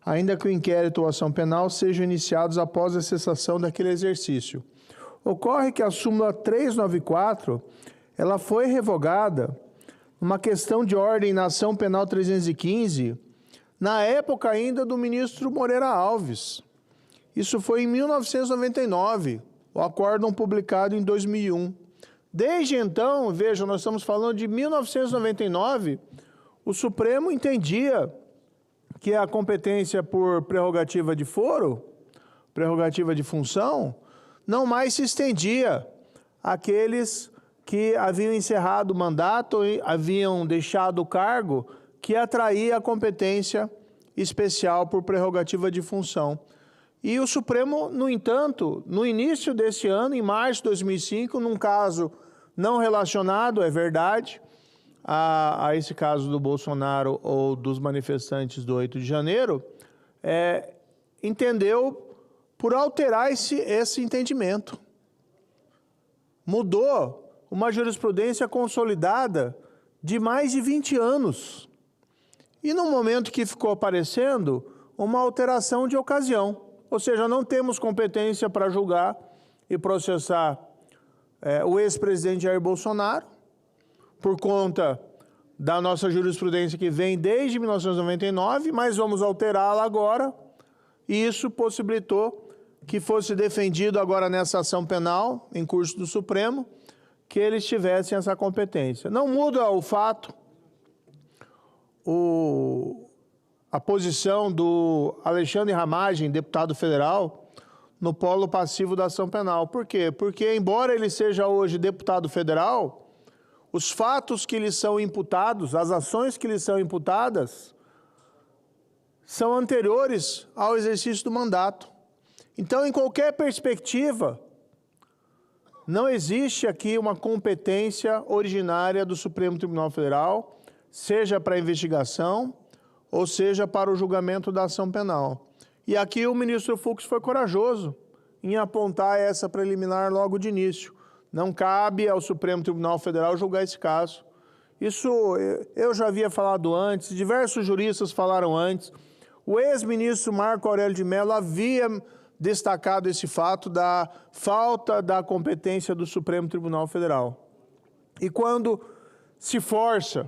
ainda que o inquérito ou ação penal sejam iniciados após a cessação daquele exercício. Ocorre que a súmula 394, ela foi revogada uma questão de ordem na ação penal 315, na época ainda do ministro Moreira Alves. Isso foi em 1999, o acórdão publicado em 2001. Desde então, vejam, nós estamos falando de 1999, o Supremo entendia que a competência por prerrogativa de foro, prerrogativa de função, não mais se estendia àqueles que haviam encerrado o mandato, haviam deixado o cargo, que atraía a competência especial por prerrogativa de função. E o Supremo, no entanto, no início desse ano, em março de 2005, num caso não relacionado, é verdade, a esse caso do Bolsonaro ou dos manifestantes do 8 de janeiro, entendeu por alterar esse entendimento. Mudou uma jurisprudência consolidada de mais de 20 anos. E no momento que ficou aparecendo uma alteração de ocasião. Ou seja, não temos competência para julgar e processar o ex-presidente Jair Bolsonaro, por conta da nossa jurisprudência que vem desde 1999, mas vamos alterá-la agora, e isso possibilitou que fosse defendido agora nessa ação penal, em curso do Supremo, que eles tivessem essa competência. Não muda o fato, a posição do Alexandre Ramagem, deputado federal, no polo passivo da ação penal. Por quê? Porque, embora ele seja hoje deputado federal, os fatos que lhe são imputados, as ações que lhe são imputadas, são anteriores ao exercício do mandato. Então, em qualquer perspectiva, não existe aqui uma competência originária do Supremo Tribunal Federal, seja para a investigação ou seja para o julgamento da ação penal. E aqui o ministro Fux foi corajoso em apontar essa preliminar logo de início. Não cabe ao Supremo Tribunal Federal julgar esse caso. Isso eu já havia falado antes, diversos juristas falaram antes. O ex-ministro Marco Aurélio de Mello havia destacado esse fato da falta da competência do Supremo Tribunal Federal. E quando se força,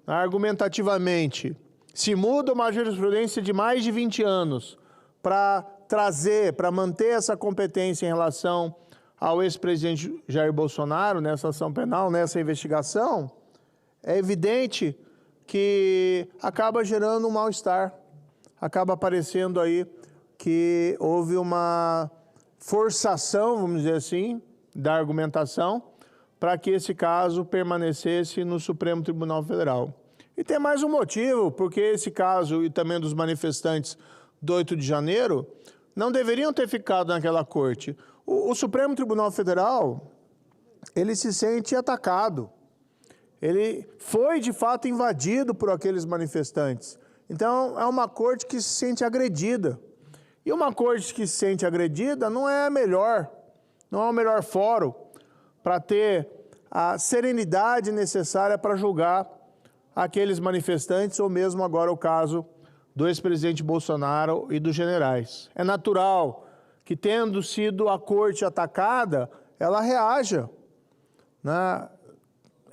argumentativamente, se muda uma jurisprudência de mais de 20 anos para trazer, para manter essa competência em relação ao ex-presidente Jair Bolsonaro nessa ação penal, nessa investigação, é evidente que acaba gerando um mal-estar. Acaba aparecendo aí que houve uma forçação, vamos dizer assim, da argumentação para que esse caso permanecesse no Supremo Tribunal Federal. E tem mais um motivo, porque esse caso e também dos manifestantes do 8 de janeiro não deveriam ter ficado naquela corte. O Supremo Tribunal Federal, ele se sente atacado. Ele foi, de fato, invadido por aqueles manifestantes. Então, é uma corte que se sente agredida. E uma corte que se sente agredida não é a melhor, não é o melhor fórum para ter a serenidade necessária para julgar aqueles manifestantes, ou mesmo agora o caso do ex-presidente Bolsonaro e dos generais. É natural que, tendo sido a corte atacada, ela reaja, né?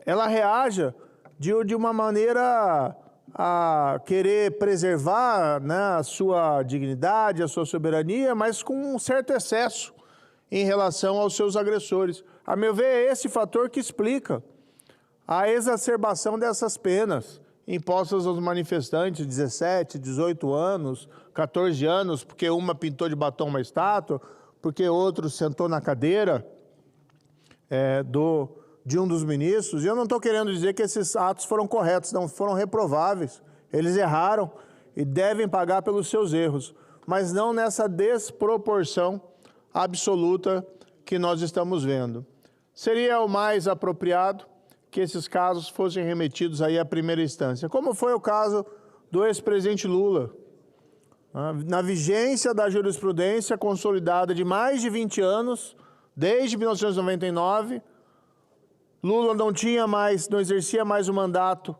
Ela reaja de uma maneira a querer preservar, né, a sua dignidade, a sua soberania, mas com um certo excesso em relação aos seus agressores. A meu ver, é esse fator que explica a exacerbação dessas penas impostas aos manifestantes, 17, 18 anos, 14 anos, porque uma pintou de batom uma estátua, porque outro sentou na cadeira de um dos ministros. E eu não estou querendo dizer que esses atos foram corretos, não, foram reprováveis. Eles erraram e devem pagar pelos seus erros, mas não nessa desproporção absoluta que nós estamos vendo. Seria o mais apropriado que esses casos fossem remetidos aí à primeira instância, como foi o caso do ex-presidente Lula. Na vigência da jurisprudência consolidada de mais de 20 anos, desde 1999, Lula não exercia mais o mandato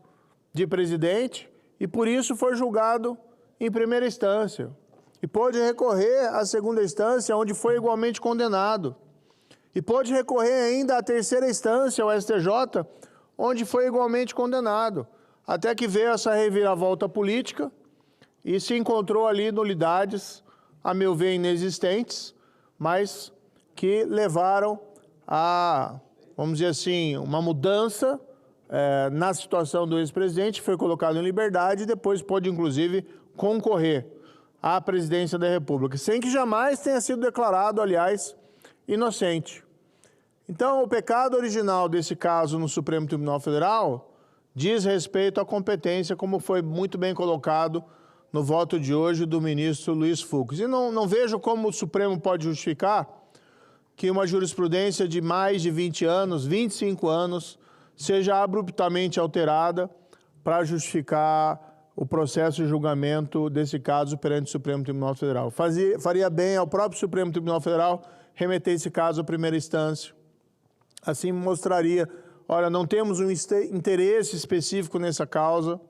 de presidente e, por isso, foi julgado em primeira instância. E pôde recorrer à segunda instância, onde foi igualmente condenado. E pôde recorrer ainda à terceira instância, ao STJ, onde foi igualmente condenado. Até que veio essa reviravolta política e se encontrou ali nulidades, a meu ver, inexistentes, mas que levaram a, vamos dizer assim, uma mudança na situação do ex-presidente, foi colocado em liberdade e depois pôde, inclusive, concorrer à presidência da República, sem que jamais tenha sido declarado, aliás, inocente. Então, o pecado original desse caso no Supremo Tribunal Federal diz respeito à competência, como foi muito bem colocado no voto de hoje do ministro Luiz Fux. E não vejo como o Supremo pode justificar que uma jurisprudência de mais de 20 anos, 25 anos, seja abruptamente alterada para justificar o processo de julgamento desse caso perante o Supremo Tribunal Federal. Faria bem ao próprio Supremo Tribunal Federal remeter esse caso à primeira instância. Assim mostraria, olha, não temos um interesse específico nessa causa,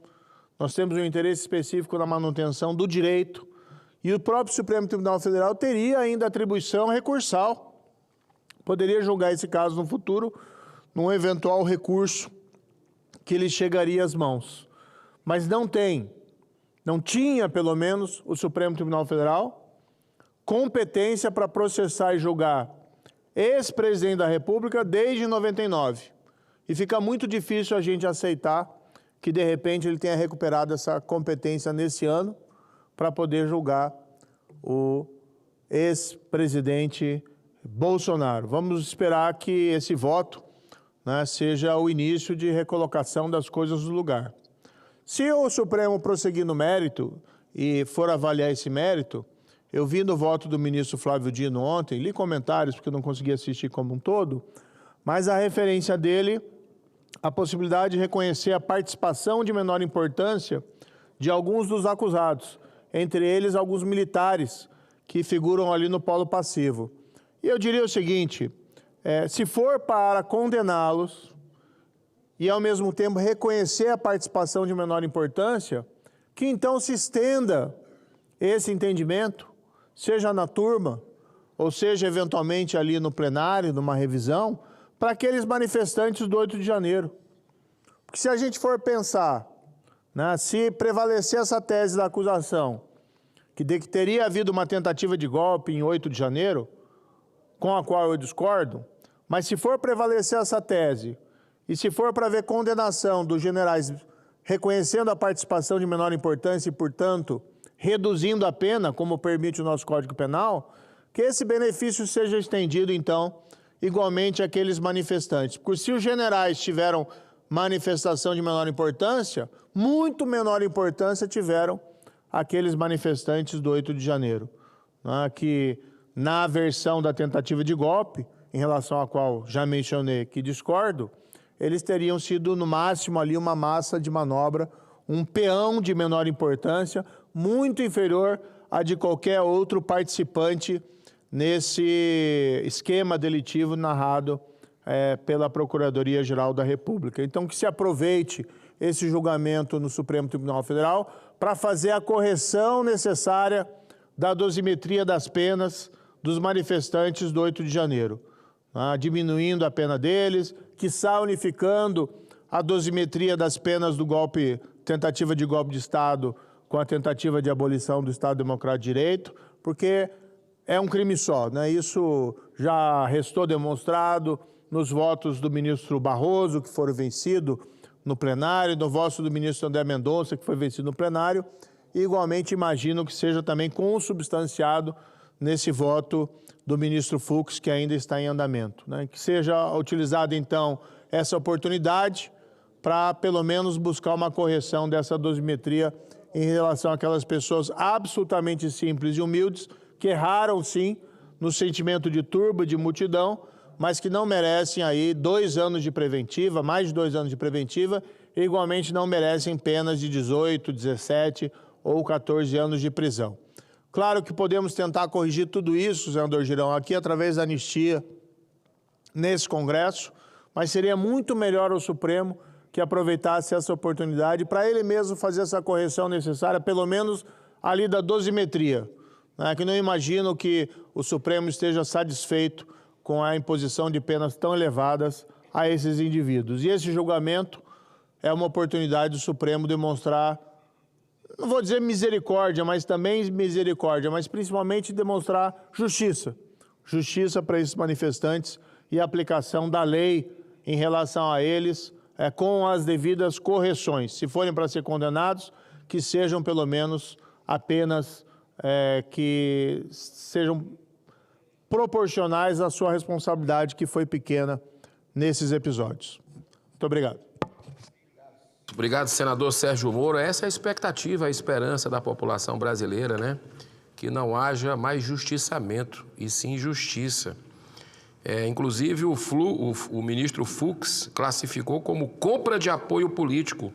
nós temos um interesse específico na manutenção do direito, e o próprio Supremo Tribunal Federal teria ainda atribuição recursal, poderia julgar esse caso no futuro, num eventual recurso que lhe chegaria às mãos. Mas não tinha, pelo menos, o Supremo Tribunal Federal competência para processar e julgar ex-presidente da República desde 99. E fica muito difícil a gente aceitar que, de repente, ele tenha recuperado essa competência nesse ano para poder julgar o ex-presidente Bolsonaro. Vamos esperar que esse voto, né, seja o início de recolocação das coisas no lugar. Se o Supremo prosseguir no mérito e for avaliar esse mérito, eu vi no voto do ministro Flávio Dino ontem, li comentários porque eu não consegui assistir como um todo, mas a referência dele, a possibilidade de reconhecer a participação de menor importância de alguns dos acusados, entre eles alguns militares que figuram ali no polo passivo. E eu diria o seguinte, se for para condená-los e, ao mesmo tempo, reconhecer a participação de menor importância, que então se estenda esse entendimento, seja na turma, ou seja, eventualmente, ali no plenário, numa revisão, para aqueles manifestantes do 8 de janeiro. Porque se a gente for pensar, né, se prevalecer essa tese da acusação, que teria havido uma tentativa de golpe em 8 de janeiro, com a qual eu discordo, mas se for prevalecer essa tese, e se for para ver condenação dos generais reconhecendo a participação de menor importância e, portanto, reduzindo a pena, como permite o nosso Código Penal, que esse benefício seja estendido, então, igualmente àqueles manifestantes. Porque se os generais tiveram manifestação de menor importância, muito menor importância tiveram aqueles manifestantes do 8 de janeiro, né, que na versão da tentativa de golpe, em relação à qual já mencionei que discordo, eles teriam sido, no máximo, ali uma massa de manobra, um peão de menor importância, muito inferior a de qualquer outro participante nesse esquema delitivo narrado pela Procuradoria-Geral da República. Então, que se aproveite esse julgamento no Supremo Tribunal Federal para fazer a correção necessária da dosimetria das penas dos manifestantes do 8 de janeiro, diminuindo a pena deles, quiçá unificando a dosimetria das penas do golpe, tentativa de golpe de Estado com a tentativa de abolição do Estado Democrático de Direito, porque é um crime só, né? Isso já restou demonstrado nos votos do ministro Barroso, que foram vencidos no plenário, no voto do ministro André Mendonça, que foi vencido no plenário, e igualmente imagino que seja também consubstanciado nesse voto do ministro Fux, que ainda está em andamento, né? Que seja utilizada, então, essa oportunidade para, pelo menos, buscar uma correção dessa dosimetria em relação àquelas pessoas absolutamente simples e humildes que erraram, sim, no sentimento de turba, de multidão, mas que não merecem aí 2 anos de preventiva, mais de 2 anos de preventiva, e igualmente não merecem penas de 18, 17 ou 14 anos de prisão. Claro que podemos tentar corrigir tudo isso, senador Girão, aqui através da anistia nesse Congresso, mas seria muito melhor o Supremo que aproveitasse essa oportunidade para ele mesmo fazer essa correção necessária, pelo menos ali da dosimetria, né? Que não imagino que o Supremo esteja satisfeito com a imposição de penas tão elevadas a esses indivíduos. E esse julgamento é uma oportunidade do Supremo demonstrar, não vou dizer misericórdia, mas também misericórdia, mas principalmente demonstrar justiça. Justiça para esses manifestantes e a aplicação da lei em relação a eles, com as devidas correções. Se forem para ser condenados, que sejam pelo menos apenas que sejam proporcionais à sua responsabilidade, que foi pequena nesses episódios. Muito obrigado. Obrigado, senador Sérgio Moro. Essa é a expectativa, a esperança da população brasileira, né? Que não haja mais justiçamento, e sim justiça. Inclusive, o ministro Fux classificou como compra de apoio político,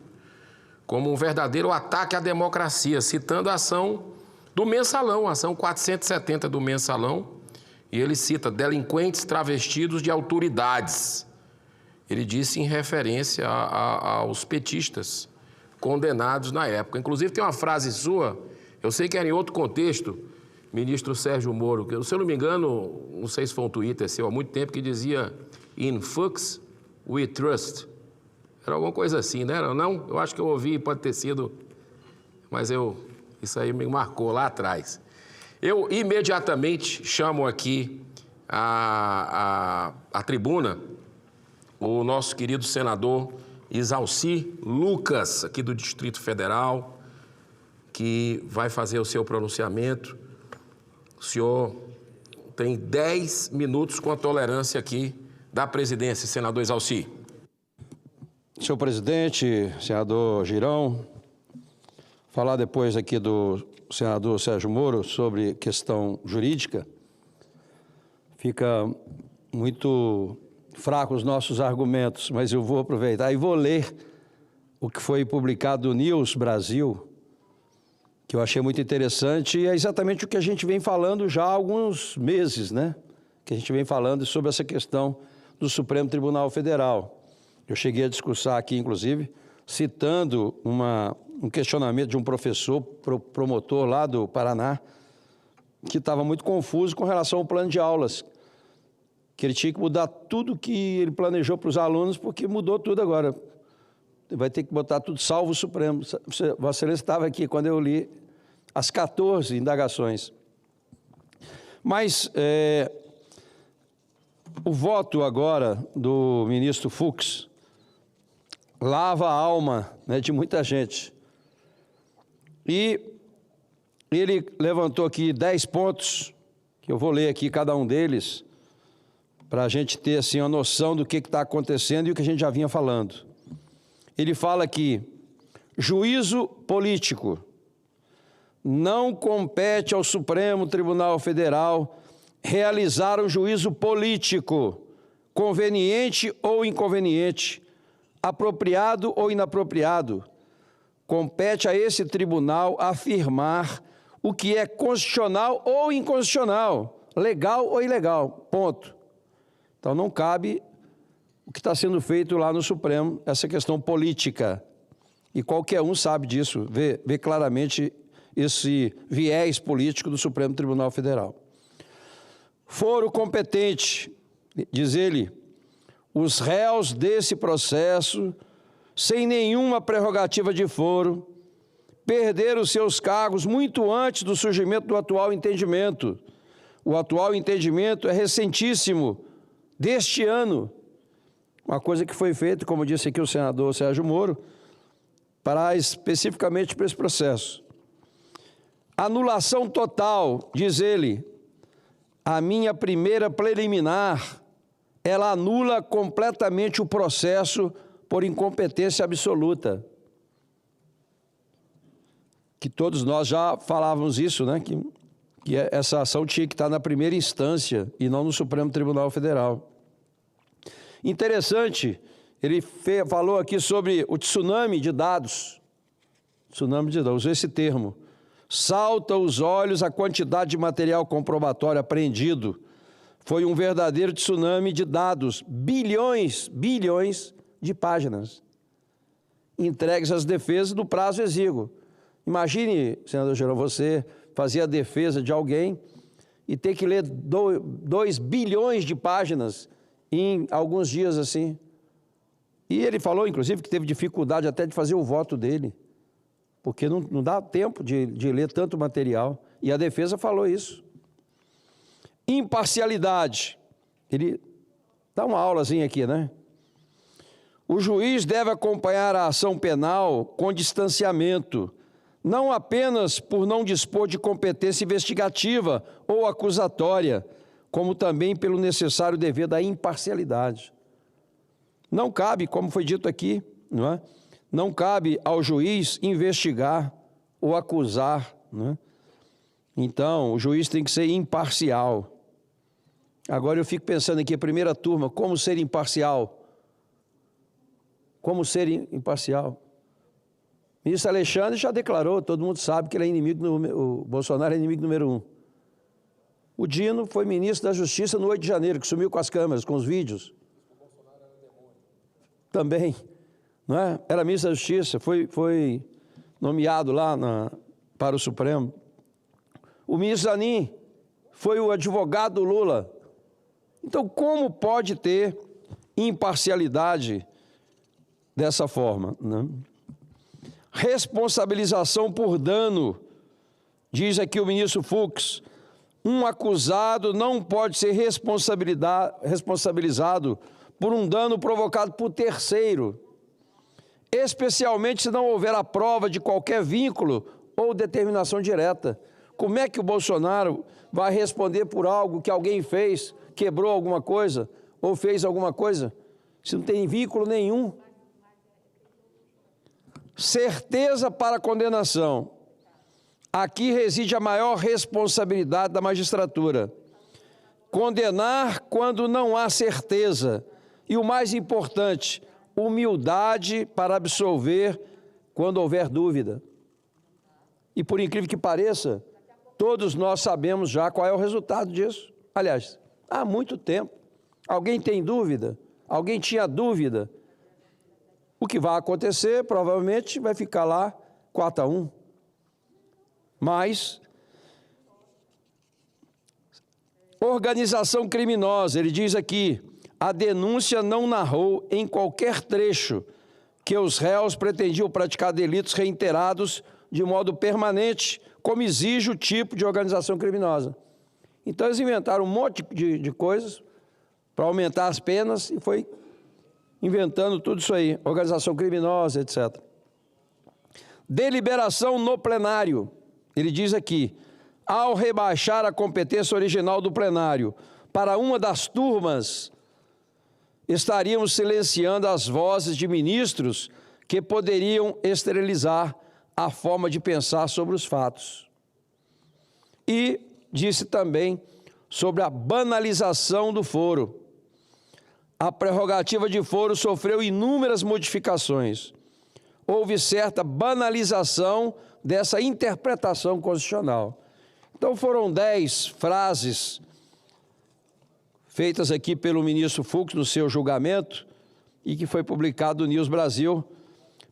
como um verdadeiro ataque à democracia, citando a ação do Mensalão, a ação 470 do Mensalão, e ele cita delinquentes travestidos de autoridades. Ele disse em referência aos petistas condenados na época. Inclusive, tem uma frase sua, eu sei que era em outro contexto, ministro Sérgio Moro, que, se eu não me engano, não sei se foi um Twitter seu há muito tempo, que dizia "In Fux we trust". Era alguma coisa assim, né? Não? Eu acho que eu ouvi, pode ter sido, mas isso aí me marcou lá atrás. Eu imediatamente chamo aqui a tribuna o nosso querido senador Isalci Lucas, aqui do Distrito Federal, que vai fazer o seu pronunciamento O senhor tem 10 minutos com a tolerância aqui da presidência, senador Exalci. Senhor presidente, senador Girão, falar depois aqui do senador Sérgio Moro sobre questão jurídica, fica muito fraco os nossos argumentos, mas eu vou aproveitar e vou ler o que foi publicado no News Brasil, que eu achei muito interessante, e é exatamente o que a gente vem falando já há alguns meses, né? Que a gente vem falando sobre essa questão do Supremo Tribunal Federal. Eu cheguei a discursar aqui, inclusive, citando um questionamento de um professor, promotor lá do Paraná, que estava muito confuso com relação ao plano de aulas, que ele tinha que mudar tudo que ele planejou para os alunos, porque mudou tudo agora. Vai ter que botar tudo salvo o Supremo. Vossa Excelência estava aqui quando eu li as 14 indagações. Mas o voto agora do ministro Fux lava a alma, né, de muita gente. E ele levantou aqui 10 pontos, que eu vou ler aqui cada um deles, para a gente ter assim, uma noção do que está acontecendo e o que a gente já vinha falando. Ele fala que juízo político não compete ao Supremo Tribunal Federal realizar um juízo político, conveniente ou inconveniente, apropriado ou inapropriado. Compete a esse tribunal afirmar o que é constitucional ou inconstitucional, legal ou ilegal, ponto. Então não cabe o que está sendo feito lá no Supremo, essa questão política. E qualquer um sabe disso, vê claramente esse viés político do Supremo Tribunal Federal. Foro competente, diz ele, os réus desse processo, sem nenhuma prerrogativa de foro, perderam seus cargos muito antes do surgimento do atual entendimento. O atual entendimento é recentíssimo, deste ano. Uma coisa que foi feita, como disse aqui o senador Sérgio Moro, especificamente para esse processo. Anulação total, diz ele, a minha primeira preliminar, ela anula completamente o processo por incompetência absoluta. Que todos nós já falávamos isso, né? Que essa ação tinha que estar na primeira instância e não no Supremo Tribunal Federal. Interessante, ele falou aqui sobre o tsunami de dados. Tsunami de dados, usou esse termo. Salta aos olhos a quantidade de material comprobatório apreendido. Foi um verdadeiro tsunami de dados, bilhões de páginas, entregues às defesas no prazo exíguo. Imagine, senador Girão, você fazer a defesa de alguém e ter que ler 2 bilhões de páginas em alguns dias assim. E ele falou, inclusive, que teve dificuldade até de fazer o voto dele, porque não dá tempo de ler tanto material. E a defesa falou isso. Imparcialidade. Ele dá uma aulazinha aqui, né? O juiz deve acompanhar a ação penal com distanciamento, não apenas por não dispor de competência investigativa ou acusatória, como também pelo necessário dever da imparcialidade. Não cabe, como foi dito aqui, não é? Não cabe ao juiz investigar ou acusar, não é? Então, o juiz tem que ser imparcial. Agora eu fico pensando aqui, a primeira turma, como ser imparcial? Como ser imparcial? O ministro Alexandre já declarou, todo mundo sabe que ele é inimigo, o Bolsonaro é inimigo número 1. O Dino foi ministro da Justiça no 8 de janeiro, que sumiu com as câmeras, com os vídeos. Também, não é? Era ministro da Justiça, foi nomeado lá para o Supremo. O ministro Zanin foi o advogado do Lula. Então, como pode ter imparcialidade dessa forma, né? Responsabilização por dano, diz aqui o ministro Fux, um acusado não pode ser responsabilizado por um dano provocado por terceiro, especialmente se não houver a prova de qualquer vínculo ou determinação direta. Como é que o Bolsonaro vai responder por algo que alguém fez, quebrou alguma coisa ou fez alguma coisa, se não tem vínculo nenhum? Certeza para a condenação. Aqui reside a maior responsabilidade da magistratura. Condenar quando não há certeza. E o mais importante, humildade para absolver quando houver dúvida. E por incrível que pareça, todos nós sabemos já qual é o resultado disso. Aliás, há muito tempo. Alguém tem dúvida? Alguém tinha dúvida? O que vai acontecer, provavelmente, vai ficar lá 4-1. Mas, organização criminosa, ele diz aqui, a denúncia não narrou em qualquer trecho que os réus pretendiam praticar delitos reiterados de modo permanente, como exige o tipo de organização criminosa. Então, eles inventaram um monte de coisas para aumentar as penas e foi inventando tudo isso aí, organização criminosa, etc. Deliberação no plenário. Ele diz aqui, ao rebaixar a competência original do plenário para uma das turmas, estaríamos silenciando as vozes de ministros que poderiam esterilizar a forma de pensar sobre os fatos. E disse também sobre a banalização do foro. A prerrogativa de foro sofreu inúmeras modificações. Houve certa banalização dessa interpretação constitucional. Então foram 10 frases feitas aqui pelo ministro Fux no seu julgamento e que foi publicado no News Brasil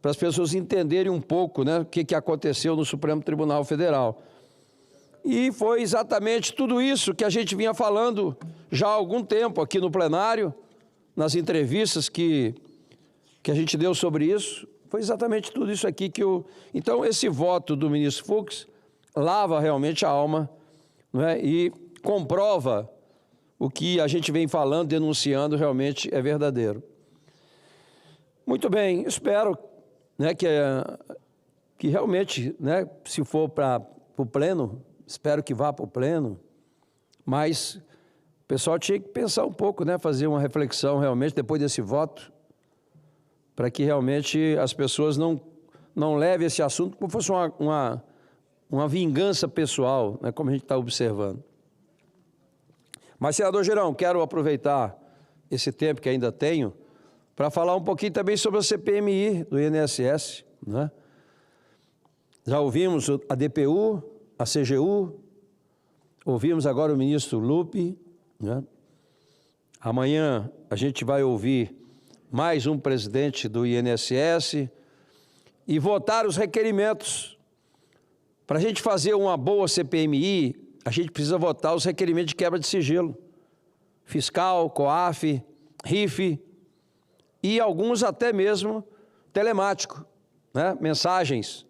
para as pessoas entenderem um pouco, né, o que aconteceu no Supremo Tribunal Federal. E foi exatamente tudo isso que a gente vinha falando já há algum tempo aqui no plenário, nas entrevistas que a gente deu sobre isso. Foi exatamente tudo isso aqui que eu... Então, esse voto do ministro Fux lava realmente a alma, não é? E comprova o que a gente vem falando, denunciando, realmente é verdadeiro. Muito bem, espero, né, que realmente, né, se for para o pleno, espero que vá para o pleno, mas o pessoal tinha que pensar um pouco, né, fazer uma reflexão realmente depois desse voto, para que realmente as pessoas não levem esse assunto como fosse uma vingança pessoal, né, como a gente está observando. Mas, senador Girão, quero aproveitar esse tempo que ainda tenho para falar um pouquinho também sobre a CPMI do INSS, né? Já ouvimos a DPU, a CGU, ouvimos agora o ministro Lupe, né? Amanhã a gente vai ouvir mais um presidente do INSS e votar os requerimentos. Para a gente fazer uma boa CPMI, a gente precisa votar os requerimentos de quebra de sigilo. Fiscal, COAF, RIF e alguns até mesmo telemático, né? Mensagens.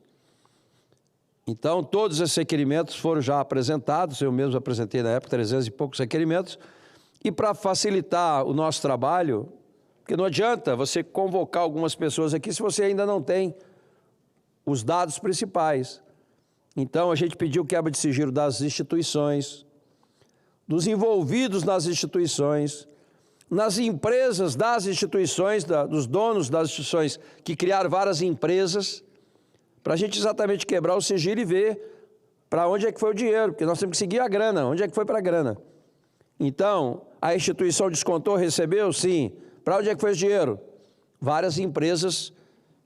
Então, todos esses requerimentos foram já apresentados, eu mesmo apresentei na época 300 e poucos requerimentos, e para facilitar o nosso trabalho, porque não adianta você convocar algumas pessoas aqui se você ainda não tem os dados principais. Então, a gente pediu quebra de sigilo das instituições, dos envolvidos nas instituições, nas empresas das instituições, dos donos das instituições que criaram várias empresas, para a gente exatamente quebrar o sigilo e ver para onde é que foi o dinheiro, porque nós temos que seguir a grana, onde é que foi para a grana. Então, a instituição descontou, recebeu? Sim. Para onde é que foi o dinheiro? Várias empresas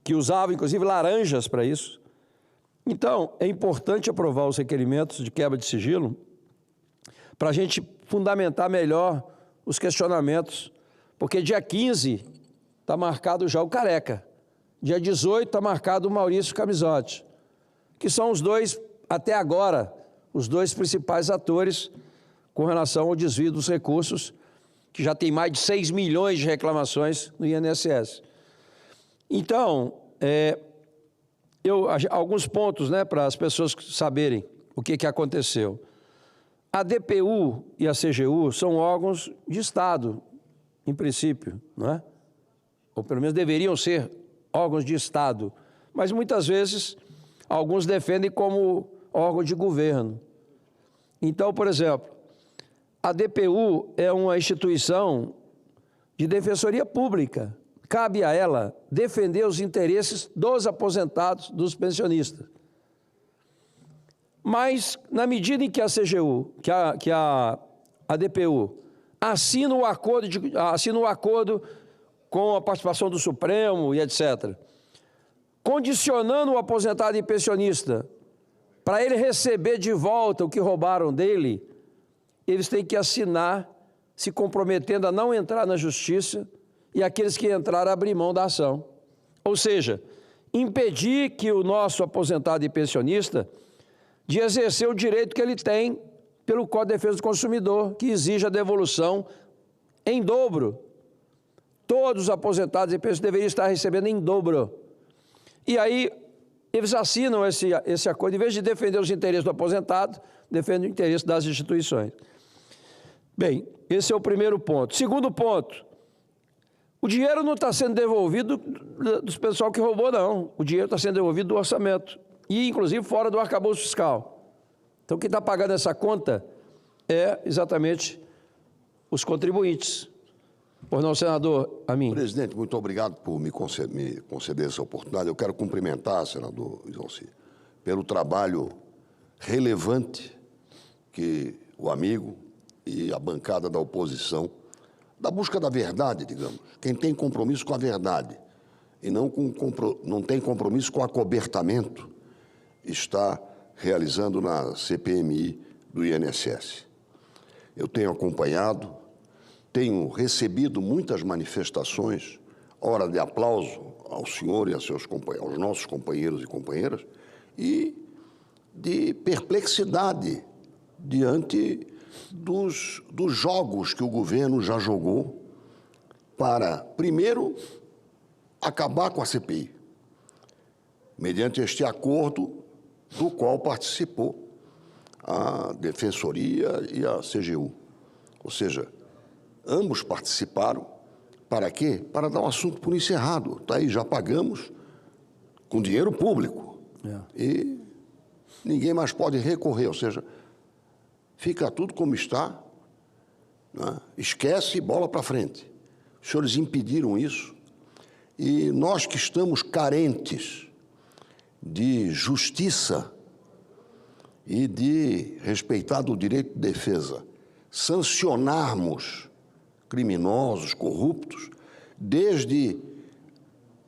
que usavam, inclusive, laranjas para isso. Então, é importante aprovar os requerimentos de quebra de sigilo para a gente fundamentar melhor os questionamentos, porque dia 15 está marcado já o Careca, dia 18 está marcado o Maurício Camisotti, que são os dois, até agora, os dois principais atores com relação ao desvio dos recursos, que já tem mais de 6 milhões de reclamações no INSS. Então, alguns pontos, né, para as pessoas saberem o que aconteceu. A DPU e a CGU são órgãos de Estado, em princípio, não é? Ou pelo menos deveriam ser órgãos de Estado, mas muitas vezes alguns defendem como órgão de governo. Então, por exemplo, a DPU é uma instituição de defensoria pública. Cabe a ela defender os interesses dos aposentados, dos pensionistas. Mas, na medida em que a CGU, que a DPU, assina o acordo com a participação do Supremo e etc., condicionando o aposentado e pensionista para ele receber de volta o que roubaram dele, eles têm que assinar, se comprometendo a não entrar na justiça, e aqueles que entraram abrir mão da ação. Ou seja, impedir que o nosso aposentado e pensionista de exercer o direito que ele tem pelo Código de Defesa do Consumidor, que exige a devolução em dobro. Todos os aposentados e pensionistas deveriam estar recebendo em dobro. E aí, eles assinam esse acordo, em vez de defender os interesses do aposentado, defendem o interesse das instituições. Bem, esse é o primeiro ponto. Segundo ponto, o dinheiro não está sendo devolvido do pessoal que roubou, não. O dinheiro está sendo devolvido do orçamento, e inclusive fora do arcabouço fiscal. Então, quem está pagando essa conta é exatamente os contribuintes. Pois não, senador Amin? Presidente, muito obrigado por me conceder essa oportunidade. Eu quero cumprimentar, senador Isonci, pelo trabalho relevante que o amigo e a bancada da oposição, da busca da verdade, digamos. Quem tem compromisso com a verdade e não tem compromisso com o acobertamento, está realizando na CPMI do INSS. Eu tenho acompanhado, tenho recebido muitas manifestações, hora de aplauso ao senhor e aos nossos companheiros e companheiras, e de perplexidade diante dos jogos que o governo já jogou para, primeiro, acabar com a CPI, mediante este acordo do qual participou a Defensoria e a CGU. Ou seja, ambos participaram. Para quê? Para dar o assunto por encerrado. Está aí, já pagamos com dinheiro público. E ninguém mais pode recorrer. Ou seja, fica tudo como está, né? Esquece e bola para frente. Os senhores impediram isso. E nós que estamos carentes de justiça e de respeitar o direito de defesa, sancionarmos criminosos, corruptos, desde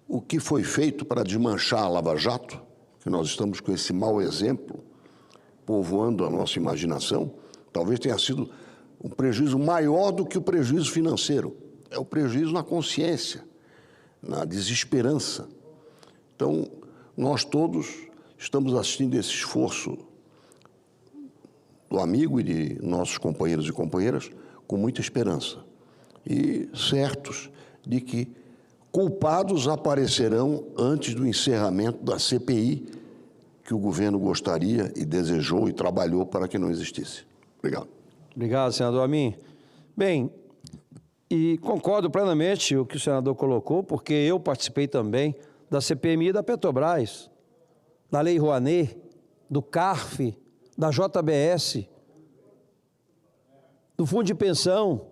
o que foi feito para desmanchar a Lava Jato, que nós estamos com esse mau exemplo, povoando a nossa imaginação, talvez tenha sido um prejuízo maior do que o prejuízo financeiro. É o prejuízo na consciência, na desesperança. Então, nós todos estamos assistindo esse esforço do amigo e de nossos companheiros e companheiras com muita esperança e certos de que culpados aparecerão antes do encerramento da CPI que o governo gostaria e desejou e trabalhou para que não existisse. Obrigado. Obrigado, senador Amin. Bem, e concordo plenamente com o que o senador colocou, porque eu participei também da CPMI da Petrobras, da Lei Rouanet, do CARF, da JBS, do Fundo de Pensão,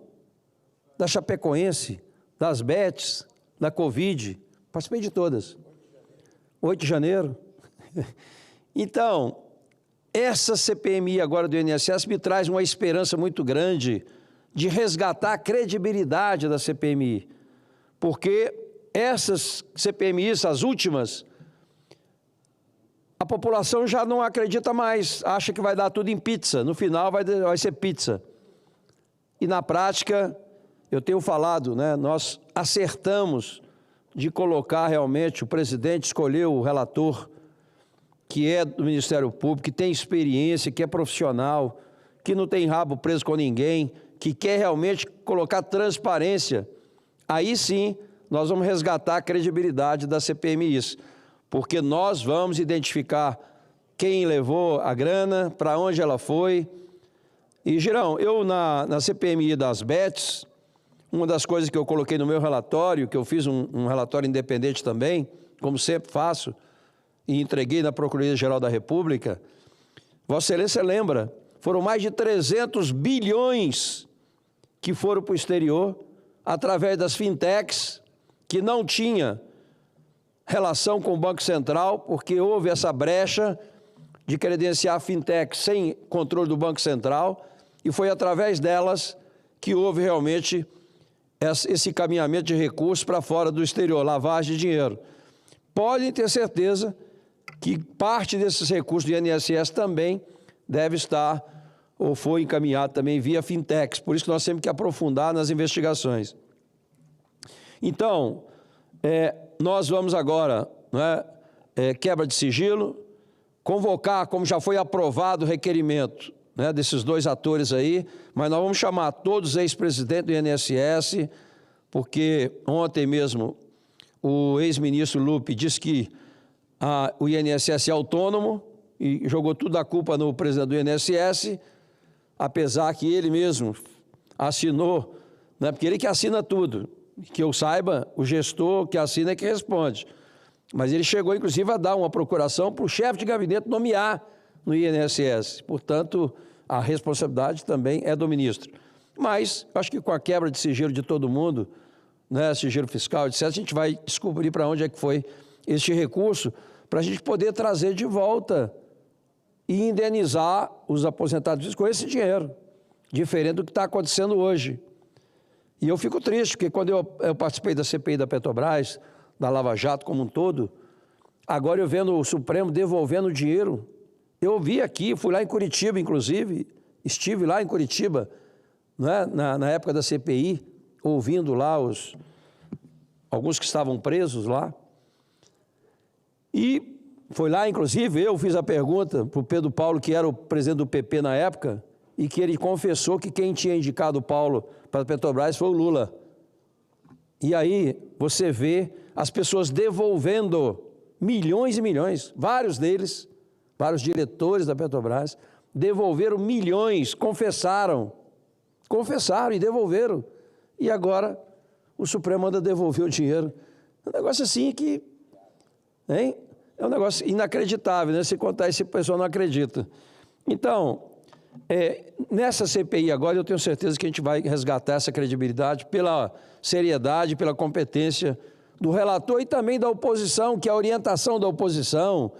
da Chapecoense, das BETs, da Covid, participei de todas. 8 de janeiro. Então, essa CPMI agora do INSS me traz uma esperança muito grande de resgatar a credibilidade da CPMI, porque essas CPMIs, as últimas, a população já não acredita mais, acha que vai dar tudo em pizza, no final vai ser pizza. E na prática, eu tenho falado, né, nós acertamos de colocar realmente, o presidente escolheu o relator, que é do Ministério Público, que tem experiência, que é profissional, que não tem rabo preso com ninguém, que quer realmente colocar transparência. Aí sim, nós vamos resgatar a credibilidade da CPMI, porque nós vamos identificar quem levou a grana, para onde ela foi. E, Girão, eu na CPMI das BETs, uma das coisas que eu coloquei no meu relatório, que eu fiz um relatório independente também, como sempre faço, e entreguei na Procuradoria-Geral da República, Vossa Excelência lembra, Foram mais de 300 bilhões que foram para o exterior, através das fintechs, que não tinha relação com o Banco Central, porque houve essa brecha de credenciar fintech sem controle do Banco Central, e foi através delas que houve realmente esse caminhamento de recursos para fora do exterior, lavagem de dinheiro. Podem ter certeza que parte desses recursos do INSS também deve estar, ou foi encaminhado também via fintechs, por isso que nós temos que aprofundar nas investigações. Então, nós vamos agora, quebra de sigilo, convocar, como já foi aprovado o requerimento, desses dois atores aí, mas nós vamos chamar todos os ex-presidentes do INSS, porque ontem mesmo o ex-ministro Lupe disse que o INSS é autônomo e jogou tudo a culpa no presidente do INSS, apesar que ele mesmo assinou, porque ele que assina tudo, que eu saiba, o gestor que assina é que responde. Mas ele chegou, inclusive, a dar uma procuração para o chefe de gabinete nomear no INSS. Portanto, a responsabilidade também é do ministro. Mas, acho que com a quebra de sigilo de todo mundo, sigilo fiscal, etc., a gente vai descobrir para onde é que foi este recurso, para a gente poder trazer de volta e indenizar os aposentados com esse dinheiro, diferente do que está acontecendo hoje. E eu fico triste, porque quando eu participei da CPI da Petrobras, da Lava Jato como um todo, agora eu vendo o Supremo devolvendo o dinheiro, eu vi aqui, fui lá em Curitiba, inclusive, estive lá em Curitiba, na época da CPI, ouvindo lá alguns que estavam presos lá, e foi lá, inclusive, eu fiz a pergunta para o Pedro Paulo, que era o presidente do PP na época, e que ele confessou que quem tinha indicado o Paulo para a Petrobras foi o Lula. E aí você vê as pessoas devolvendo milhões e milhões, vários deles, vários diretores da Petrobras, devolveram milhões, confessaram e devolveram. E agora o Supremo manda devolver o dinheiro. É um negócio assim que... Hein? É um negócio inacreditável, Se contar isso, o pessoal não acredita. Então, nessa CPI agora, eu tenho certeza que a gente vai resgatar essa credibilidade pela seriedade, pela competência do relator e também da oposição, que a orientação da oposição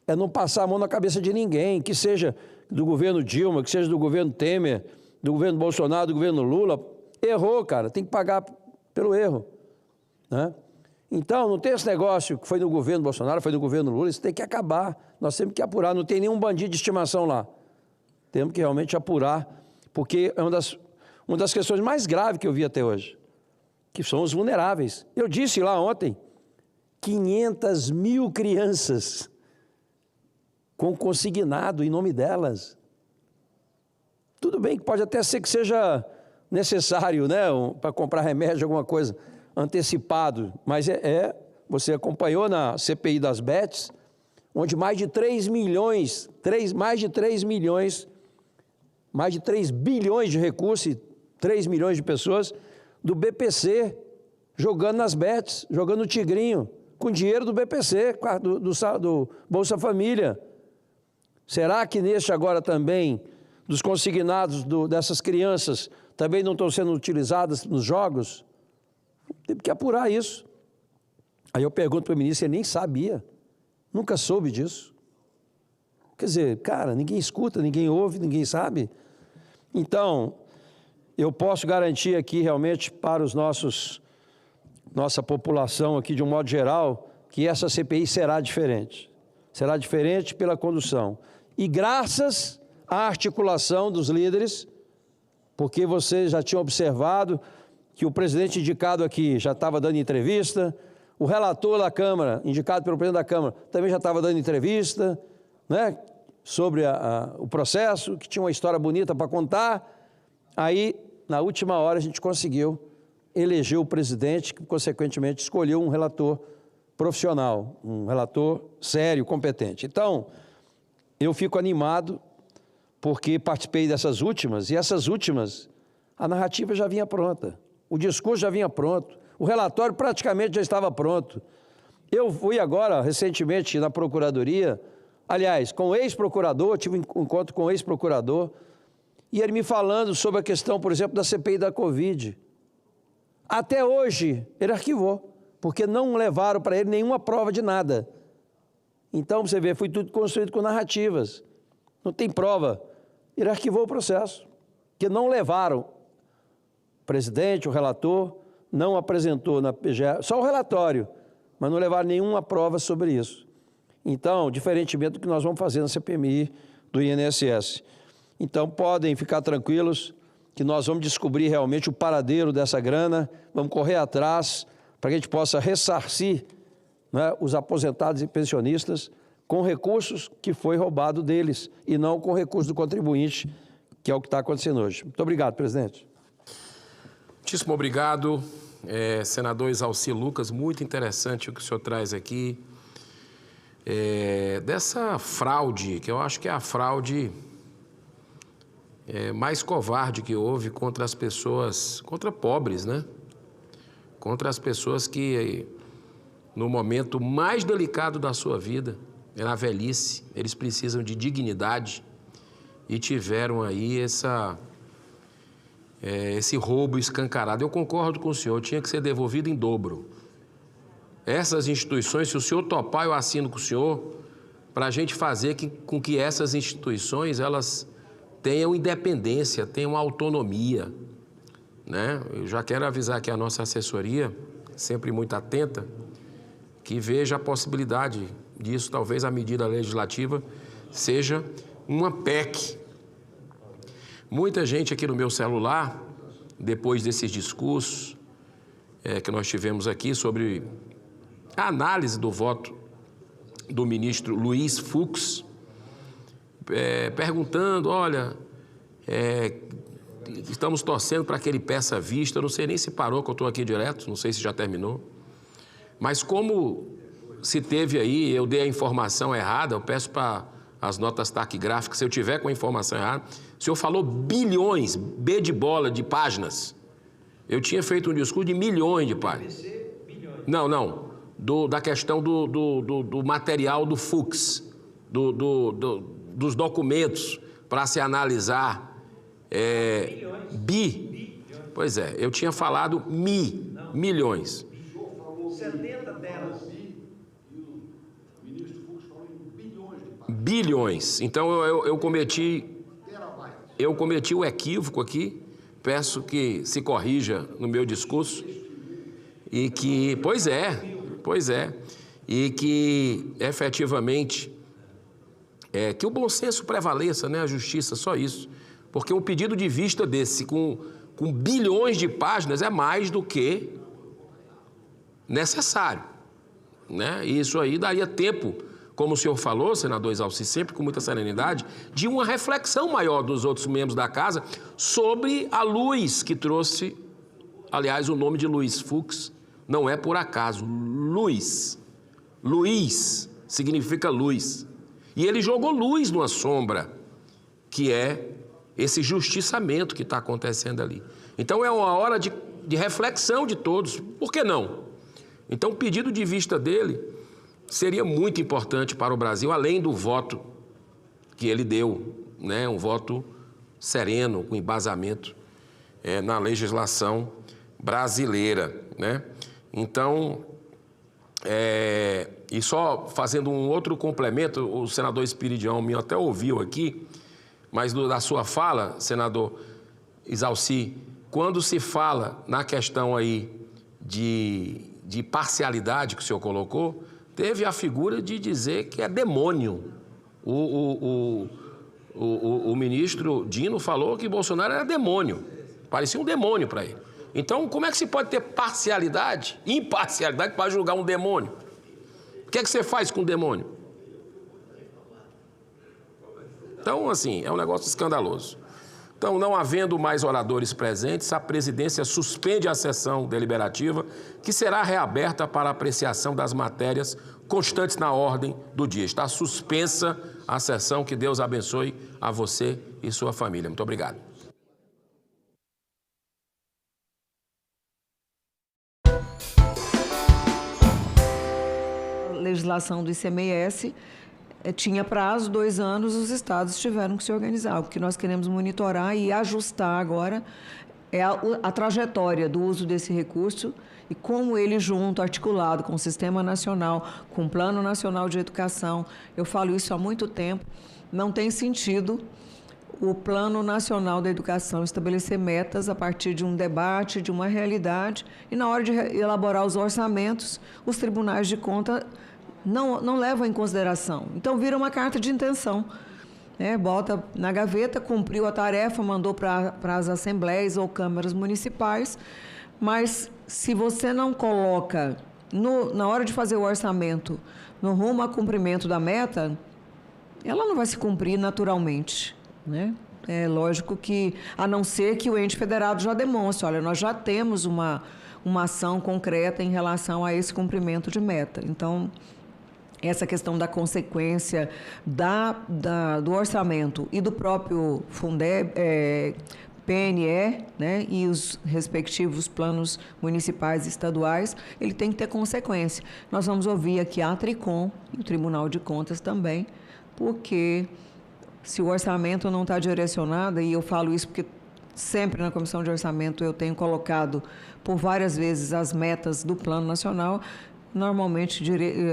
é não passar a mão na cabeça de ninguém, que seja do governo Dilma, que seja do governo Temer, do governo Bolsonaro, do governo Lula. Errou, cara, tem que pagar pelo erro, Então, não tem esse negócio que foi no governo Bolsonaro, foi no governo Lula, isso tem que acabar. Nós temos que apurar, não tem nenhum bandido de estimação lá. Temos que realmente apurar, porque é uma das questões mais graves que eu vi até hoje, que são os vulneráveis. Eu disse lá ontem, 500 mil crianças com consignado em nome delas. Tudo bem que pode até ser que seja necessário, para comprar remédio, alguma coisa, antecipado, mas você acompanhou na CPI das bets, onde mais de 3 bilhões de recursos e 3 milhões de pessoas do BPC jogando nas bets, jogando no tigrinho, com dinheiro do BPC, do Bolsa Família. Será que neste agora também, dos consignados dessas crianças, também não estão sendo utilizadas nos jogos? Tem que apurar isso. Aí eu pergunto para o ministro, ele nem sabia, nunca soube disso. Quer dizer, cara, ninguém escuta, ninguém ouve, ninguém sabe. Então, eu posso garantir aqui realmente para nossa população aqui de um modo geral, que essa CPI será diferente. Será diferente pela condução. E graças à articulação dos líderes, porque vocês já tinham observado que o presidente indicado aqui já estava dando entrevista, o relator da Câmara, indicado pelo presidente da Câmara, também já estava dando entrevista, sobre o processo, que tinha uma história bonita para contar. Aí, na última hora, a gente conseguiu eleger o presidente, que, consequentemente, escolheu um relator profissional, um relator sério, competente. Então, eu fico animado, porque participei dessas últimas, e essas últimas, a narrativa já vinha pronta. O discurso já vinha pronto, o relatório praticamente já estava pronto. Eu fui agora, recentemente, na Procuradoria, aliás, com o ex-procurador, tive um encontro com o ex-procurador, e ele me falando sobre a questão, por exemplo, da CPI da Covid. Até hoje, ele arquivou, porque não levaram para ele nenhuma prova de nada. Então, você vê, foi tudo construído com narrativas. Não tem prova. Ele arquivou o processo, que não levaram. O presidente, o relator, não apresentou na PGR, só o relatório, mas não levaram nenhuma prova sobre isso. Então, diferentemente do que nós vamos fazer na CPMI do INSS. Então, podem ficar tranquilos que nós vamos descobrir realmente o paradeiro dessa grana, vamos correr atrás para que a gente possa ressarcir, né, os aposentados e pensionistas com recursos que foi roubado deles e não com recursos do contribuinte, que é o que está acontecendo hoje. Muito obrigado, presidente. Muitíssimo obrigado, senador Exalci Lucas. Muito interessante o que o senhor traz aqui. Dessa fraude, que eu acho que é a fraude mais covarde que houve contra as pessoas, contra pobres, né? Contra as pessoas que, no momento mais delicado da sua vida, na velhice, eles precisam de dignidade e tiveram aí esse roubo escancarado. Eu concordo com o senhor, tinha que ser devolvido em dobro. Essas instituições, se o senhor topar, eu assino com o senhor, para a gente fazer com que essas instituições, elas tenham independência, tenham autonomia, né? Eu já quero avisar aqui a nossa assessoria, sempre muito atenta, que veja a possibilidade disso, talvez a medida legislativa seja uma PEC. Muita gente aqui no meu celular, depois desses discursos que nós tivemos aqui sobre a análise do voto do ministro Luiz Fux, perguntando, olha, estamos torcendo para que ele peça vista, eu não sei nem se parou, que eu estou aqui direto, não sei se já terminou, mas como se teve aí, eu dei a informação errada, eu peço para as notas taquigráficas, se eu tiver com a informação errada, o senhor falou bilhões, B de bola, de páginas, eu tinha feito um discurso de milhões de páginas. Não, da questão do material do Fux, dos documentos para se analisar. Pois é, eu tinha falado milhões. 70 delas. Bilhões. Então eu cometi o equívoco aqui, peço que se corrija no meu discurso e que, pois é, e que efetivamente que o bom senso prevaleça, né, a justiça, só isso. Porque um pedido de vista desse, com bilhões de páginas, é mais do que necessário, né? E isso aí daria tempo, como o senhor falou, senador Exalci, sempre com muita serenidade, de uma reflexão maior dos outros membros da casa sobre a luz que trouxe, aliás, o nome de Luiz Fux não é por acaso, Luiz significa luz. E ele jogou luz numa sombra, que é esse justiçamento que está acontecendo ali. Então é uma hora de reflexão de todos, por que não? Então o pedido de vista dele seria muito importante para o Brasil, além do voto que ele deu, né? Um voto sereno, com embasamento na legislação brasileira, né? Então, e só fazendo um outro complemento, o senador Espiridião me até ouviu aqui, mas da sua fala, senador Exalci, quando se fala na questão aí de parcialidade que o senhor colocou, teve a figura de dizer que é demônio. O ministro Dino falou que Bolsonaro era demônio, parecia um demônio para ele. Então, como é que se pode ter parcialidade, imparcialidade para julgar um demônio? O que é que você faz com o demônio? Então, assim, é um negócio escandaloso. Então, não havendo mais oradores presentes, a presidência suspende a sessão deliberativa, que será reaberta para apreciação das matérias constantes na ordem do dia. Está suspensa a sessão. Que Deus abençoe a você e sua família. Muito obrigado. Legislação do ICMS, tinha prazo, 2 anos, os estados tiveram que se organizar. O que nós queremos monitorar e ajustar agora é a trajetória do uso desse recurso e como ele junto, articulado com o Sistema Nacional, com o Plano Nacional de Educação. Eu falo isso há muito tempo. Não tem sentido o Plano Nacional da Educação estabelecer metas a partir de um debate, de uma realidade, e na hora de elaborar os orçamentos, os tribunais de conta não levam em consideração. Então, vira uma carta de intenção. Bota na gaveta, cumpriu a tarefa, mandou para as assembleias ou câmaras municipais, mas se você não coloca, na hora de fazer o orçamento, no rumo a cumprimento da meta, ela não vai se cumprir naturalmente, né? É lógico que, a não ser que o ente federado já demonstre, olha, nós já temos uma ação concreta em relação a esse cumprimento de meta. Então, essa questão da consequência do orçamento e do próprio Fundeb, PNE, né, e os respectivos planos municipais e estaduais, ele tem que ter consequência. Nós vamos ouvir aqui a Tricom e o Tribunal de Contas também, porque se o orçamento não está direcionado, e eu falo isso porque sempre na Comissão de Orçamento eu tenho colocado por várias vezes as metas do Plano Nacional, normalmente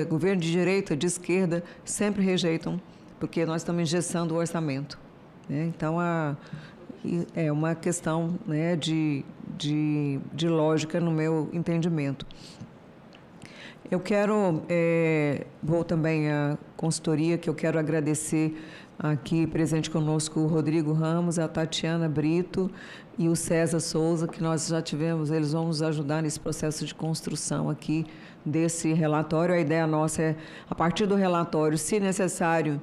governo de direita, de esquerda, sempre rejeitam, porque nós estamos engessando o orçamento, né? Então, é uma questão, né, de lógica no meu entendimento. Eu quero, vou também à consultoria, que eu quero agradecer aqui, presente conosco, o Rodrigo Ramos, a Tatiana Brito e o César Souza, que nós já tivemos, eles vão nos ajudar nesse processo de construção aqui desse relatório. A ideia nossa é, a partir do relatório, se necessário,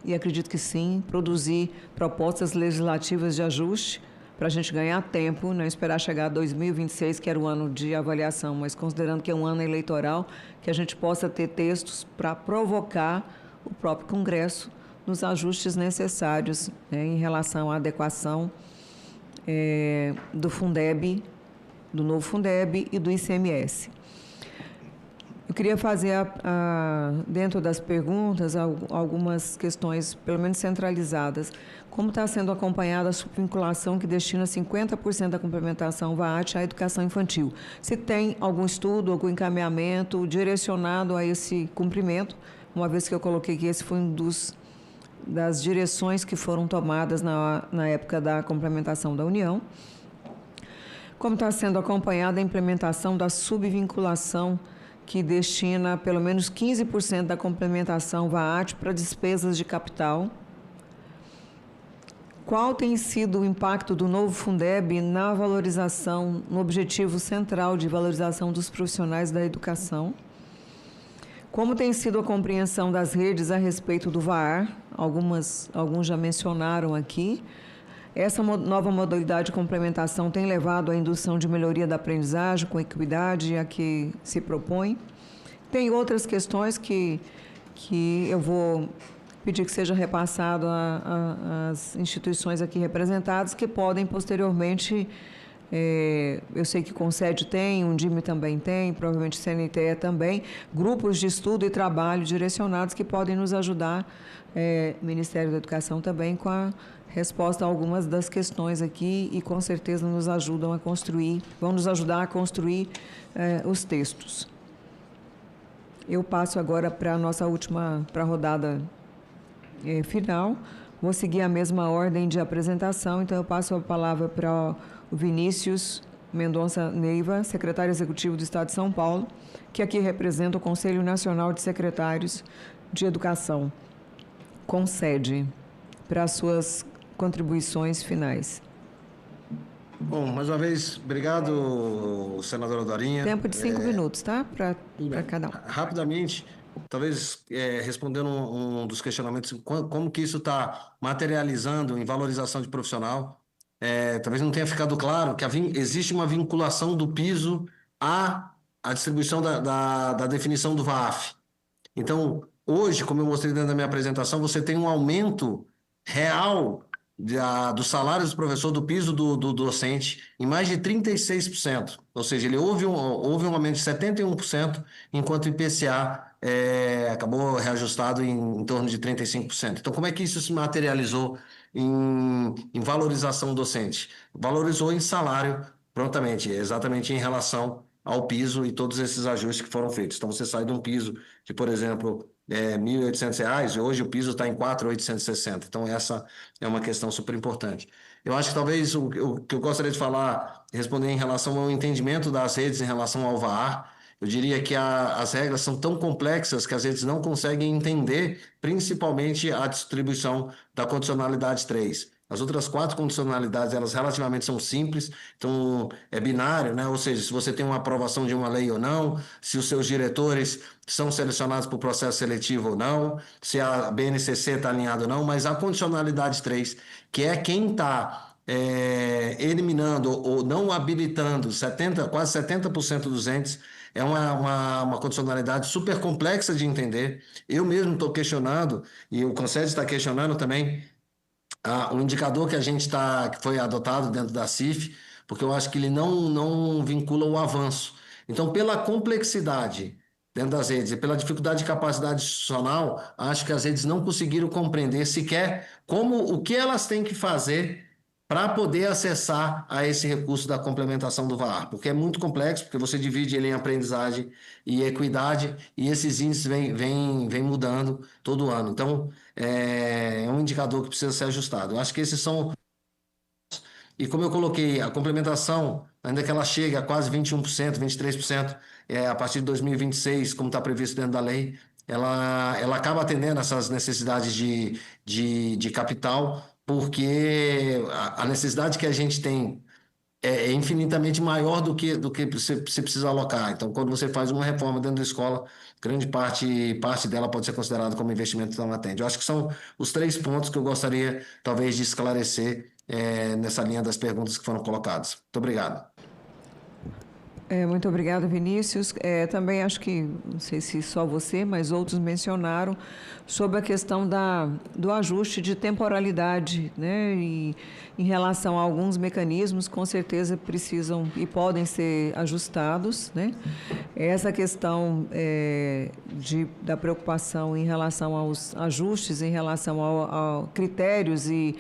e acredito que sim, produzir propostas legislativas de ajuste para a gente ganhar tempo, não esperar chegar a 2026, que era o ano de avaliação, mas considerando que é um ano eleitoral, que a gente possa ter textos para provocar o próprio Congresso nos ajustes necessários, né, em relação à adequação do Fundeb, do novo Fundeb e do ICMS. Eu queria fazer, dentro das perguntas, algumas questões, pelo menos centralizadas. Como está sendo acompanhada a subvinculação que destina 50% da complementação VAAT à educação infantil? Se tem algum estudo, algum encaminhamento direcionado a esse cumprimento, uma vez que eu coloquei que esse foi um das direções que foram tomadas na época da complementação da União. Como está sendo acompanhada a implementação da subvinculação que destina pelo menos 15% da complementação VAAT para despesas de capital. Qual tem sido o impacto do novo Fundeb na valorização, no objetivo central de valorização dos profissionais da educação? Como tem sido a compreensão das redes a respeito do VAR? Alguns já mencionaram aqui. Essa nova modalidade de complementação tem levado à indução de melhoria da aprendizagem com equidade a que se propõe. Tem outras questões que eu vou pedir que seja repassado às instituições aqui representadas, que podem posteriormente, eu sei que o Concede tem, o Undime também tem, provavelmente o CNTE também, grupos de estudo e trabalho direcionados que podem nos ajudar, Ministério da Educação também, com a resposta a algumas das questões aqui e com certeza nos ajudam a construir, vão nos ajudar a construir os textos. Eu passo agora para a nossa última, para a rodada final. Vou seguir a mesma ordem de apresentação, então eu passo a palavra para o Vinícius Mendonça Neiva, secretário executivo do Estado de São Paulo, que aqui representa o Conselho Nacional de Secretários de Educação, Concede, para as suas contribuições finais. Bom, mais uma vez, obrigado, senadora Dorinha. Tempo de 5 minutos, tá? Para cada um. Rapidamente, talvez respondendo um dos questionamentos, como que isso está materializando em valorização de profissional. Talvez não tenha ficado claro que existe uma vinculação do piso à distribuição da definição do VAAF. Então, hoje, como eu mostrei dentro da minha apresentação, você tem um aumento real dos salários do professor, do piso do docente, em mais de 36%. Ou seja, houve um aumento de 71%, enquanto o IPCA acabou reajustado em torno de 35%. Então, como é que isso se materializou em valorização docente? Valorizou em salário prontamente, exatamente em relação ao piso e todos esses ajustes que foram feitos. Então, você sai de um piso de, por exemplo, R$ 1.800, e hoje o piso está em 4.860. Então, essa é uma questão super importante. Eu acho que talvez o que eu gostaria de falar, responder em relação ao entendimento das redes em relação ao VAR, eu diria que as regras são tão complexas que as redes não conseguem entender, principalmente a distribuição da condicionalidade 3. As outras 4 condicionalidades, elas relativamente são simples, então é binário, né? Ou seja, se você tem uma aprovação de uma lei ou não, se os seus diretores são selecionados por processo seletivo ou não, se a BNCC está alinhada ou não, mas a condicionalidade 3, que é quem está eliminando ou não habilitando quase 70% dos entes, é uma condicionalidade super complexa de entender. Eu mesmo estou questionando, e o Concede está questionando também, um indicador que que foi adotado dentro da CIF, porque eu acho que ele não vincula o avanço. Então, pela complexidade dentro das redes e pela dificuldade de capacidade institucional, acho que as redes não conseguiram compreender sequer o que elas têm que fazer para poder acessar a esse recurso da complementação do VAR, porque é muito complexo, porque você divide ele em aprendizagem e equidade, e esses índices vêm mudando todo ano. Então, é um indicador que precisa ser ajustado. Eu acho que esses são... E como eu coloquei, a complementação, ainda que ela chegue a quase 21%, 23%, a partir de 2026, como está previsto dentro da lei, ela acaba atendendo essas necessidades de capital, porque a necessidade que a gente tem é infinitamente maior do que você precisa alocar. Então, quando você faz uma reforma dentro da escola, grande parte dela pode ser considerada como investimento que não atende. Eu acho que são os 3 pontos que eu gostaria, talvez, de esclarecer nessa linha das perguntas que foram colocadas. Muito obrigado. Muito obrigada, Vinícius. Também acho que, não sei se só você, mas outros mencionaram sobre a questão do ajuste de temporalidade, né? E em relação a alguns mecanismos, com certeza precisam e podem ser ajustados, né? Essa questão da preocupação em relação aos ajustes, em relação a critérios e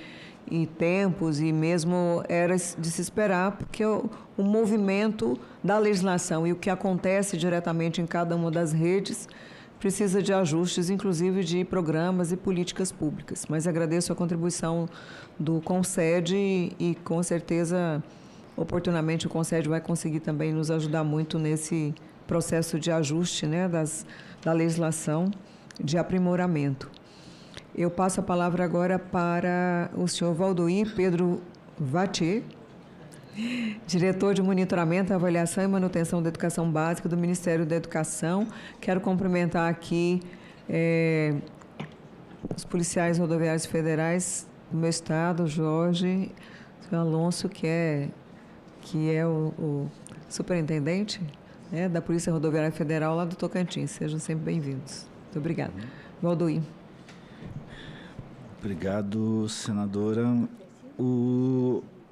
tempos, e mesmo era de se esperar, porque o movimento da legislação e o que acontece diretamente em cada uma das redes precisa de ajustes, inclusive de programas e políticas públicas. Mas agradeço a contribuição do Concede e com certeza, oportunamente, o Concede vai conseguir também nos ajudar muito nesse processo de ajuste, né, da legislação, de aprimoramento. Eu passo a palavra agora para o senhor Valdoir Pedro Vatier, diretor de Monitoramento, Avaliação e Manutenção da Educação Básica do Ministério da Educação. Quero cumprimentar aqui os policiais rodoviários federais do meu estado, Jorge, o senhor Alonso, que é o superintendente, né, da Polícia Rodoviária Federal lá do Tocantins. Sejam sempre bem-vindos. Muito obrigada. Valdoir. Obrigado, senadora.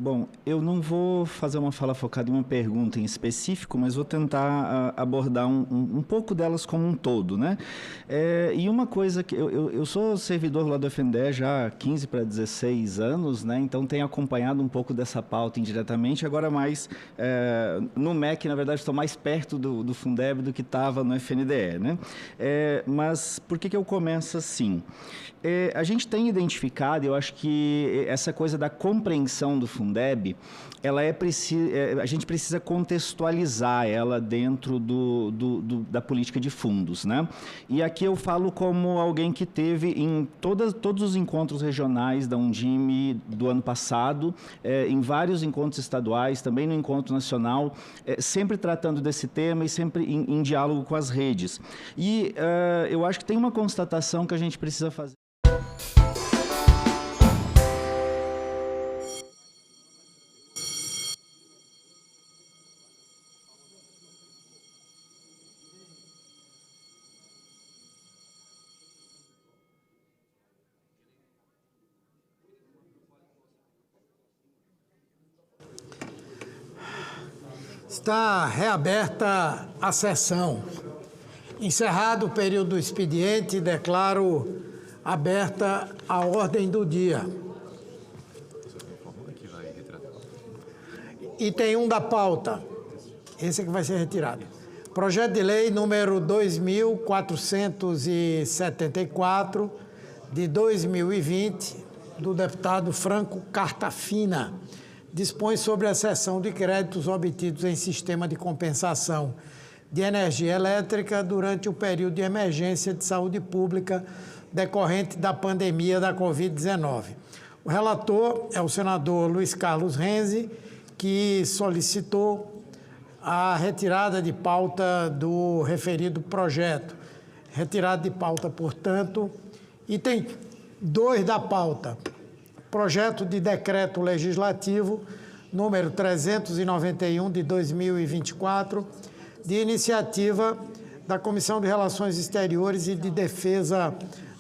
Bom, eu não vou fazer uma fala focada em uma pergunta em específico, mas vou tentar abordar um pouco delas como um todo, né? E uma coisa que eu sou servidor lá do FNDE já há 15 para 16 anos, né? Então tenho acompanhado um pouco dessa pauta indiretamente, agora mais no MEC, na verdade, estou mais perto do Fundeb do que estava no FNDE, né? Mas por que eu começo assim? A gente tem identificado, eu acho que essa coisa da compreensão do Fundeb, a gente precisa contextualizar ela dentro da política de fundos, né? E aqui eu falo como alguém que teve em todos os encontros regionais da Undime do ano passado, em vários encontros estaduais, também no encontro nacional, sempre tratando desse tema e sempre em diálogo com as redes. E eu acho que tem uma constatação que a gente precisa fazer. Está reaberta a sessão. Encerrado o período do expediente, declaro aberta a ordem do dia. Item 1 da pauta. Esse é que vai ser retirado. Projeto de lei número 2474 de 2020, do deputado Franco Cartafina, dispõe sobre a cessão de créditos obtidos em sistema de compensação de energia elétrica durante o período de emergência de saúde pública decorrente da pandemia da Covid-19. O relator é o senador Luiz Carlos Renzi, que solicitou a retirada de pauta do referido projeto. Retirada de pauta, portanto. Item 2 da pauta. Projeto de decreto legislativo número 391 de 2024, de iniciativa da Comissão de Relações Exteriores e de Defesa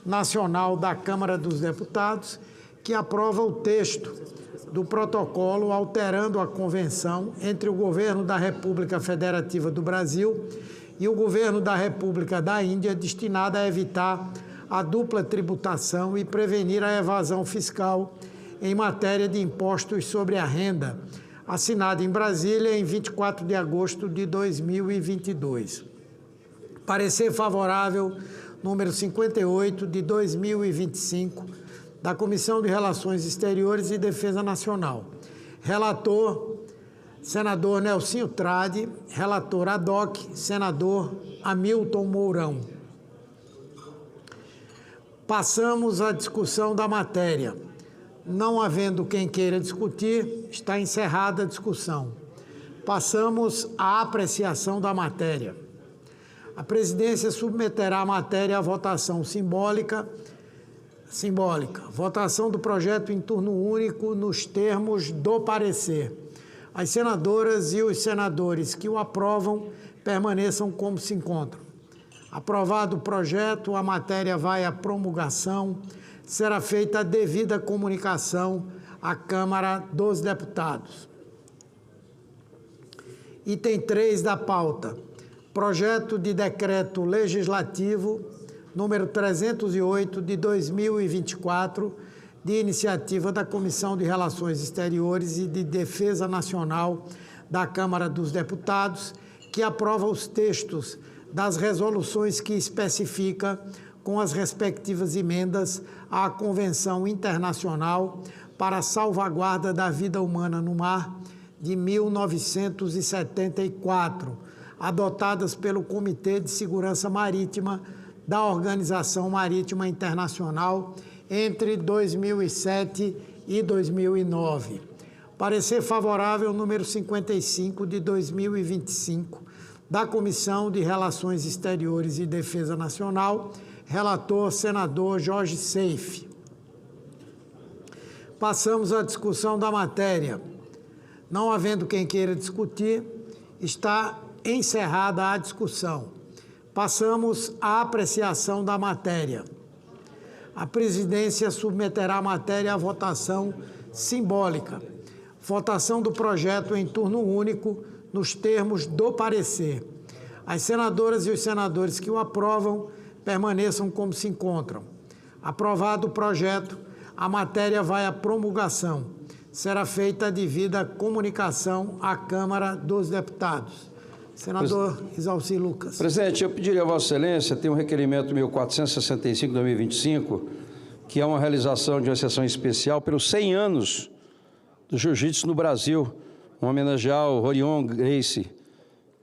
Nacional da Câmara dos Deputados, que aprova o texto do protocolo alterando a convenção entre o Governo da República Federativa do Brasil e o Governo da República da Índia, destinada a evitar a dupla tributação e prevenir a evasão fiscal em matéria de impostos sobre a renda, assinada em Brasília em 24 de agosto de 2022. Parecer favorável número 58 de 2025, da Comissão de Relações Exteriores e Defesa Nacional. Relator, senador Nelsinho Trade. Relator ad hoc, senador Hamilton Mourão. Passamos à discussão da matéria. Não havendo quem queira discutir, está encerrada a discussão. Passamos à apreciação da matéria. A presidência submeterá a matéria à votação simbólica. Votação do projeto em turno único nos termos do parecer. As senadoras e os senadores que o aprovam permaneçam como se encontram. Aprovado o projeto, a matéria vai à promulgação. Será feita a devida comunicação à Câmara dos Deputados. Item 3 da pauta. Projeto de decreto legislativo número 308 de 2024, de iniciativa da Comissão de Relações Exteriores e de Defesa Nacional da Câmara dos Deputados, que aprova os textos das resoluções que especifica, com as respectivas emendas, à Convenção Internacional para a Salvaguarda da Vida Humana no Mar, de 1974, adotadas pelo Comitê de Segurança Marítima da Organização Marítima Internacional entre 2007 e 2009. Parecer favorável número 55 de 2025, da Comissão de Relações Exteriores e Defesa Nacional. Relator, senador Jorge Seife. Passamos à discussão da matéria. Não havendo quem queira discutir, está encerrada a discussão. Passamos à apreciação da matéria. A presidência submeterá a matéria à votação simbólica. Votação do projeto em turno único, nos termos do parecer. As senadoras e os senadores que o aprovam permaneçam como se encontram. Aprovado o projeto, a matéria vai à promulgação. Será feita a devida comunicação à Câmara dos Deputados. Senador Isalci Lucas. Presidente, eu pediria a Vossa Excelência, tem um requerimento 1465/2025, que é uma realização de uma sessão especial pelos 100 anos do jiu-jitsu no Brasil, um homenagear ao Rorion Gracie.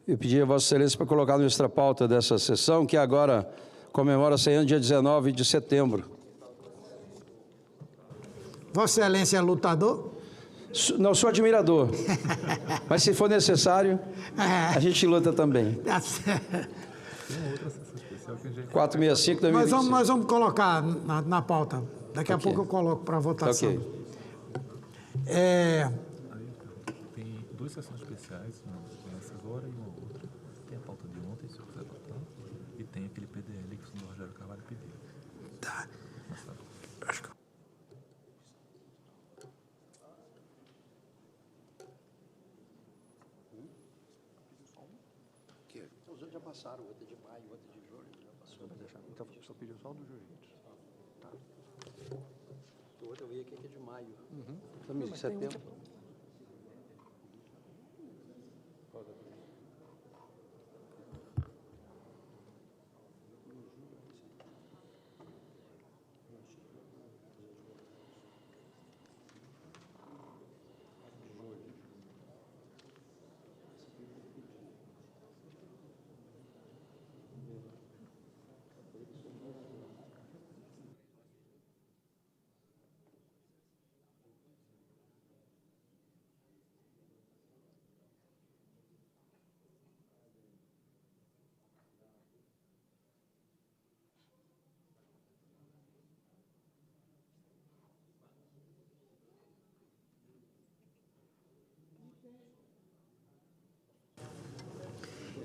Eu pedi a Vossa Excelência para colocar no extra-pauta dessa sessão, que agora comemora 100 anos, dia 19 de setembro. Vossa Excelência é lutador? Não, sou admirador. Mas se for necessário, a gente luta também. 465/2025. Nós vamos colocar na pauta. Daqui a pouco eu coloco para votação. Ok. Tem duas sessões especiais, uma essa agora e uma outra. Tem a pauta de ontem, se eu quiser votar, e tem aquele PDL que o senhor Rogério Carvalho pediu. Tá. Acho que... já passaram, outra de maio, outra de julho, já passou. Então, só pediu só o do Jiu-Jitsu. Tá. O outro eu vi aqui que é de maio. Também de setembro.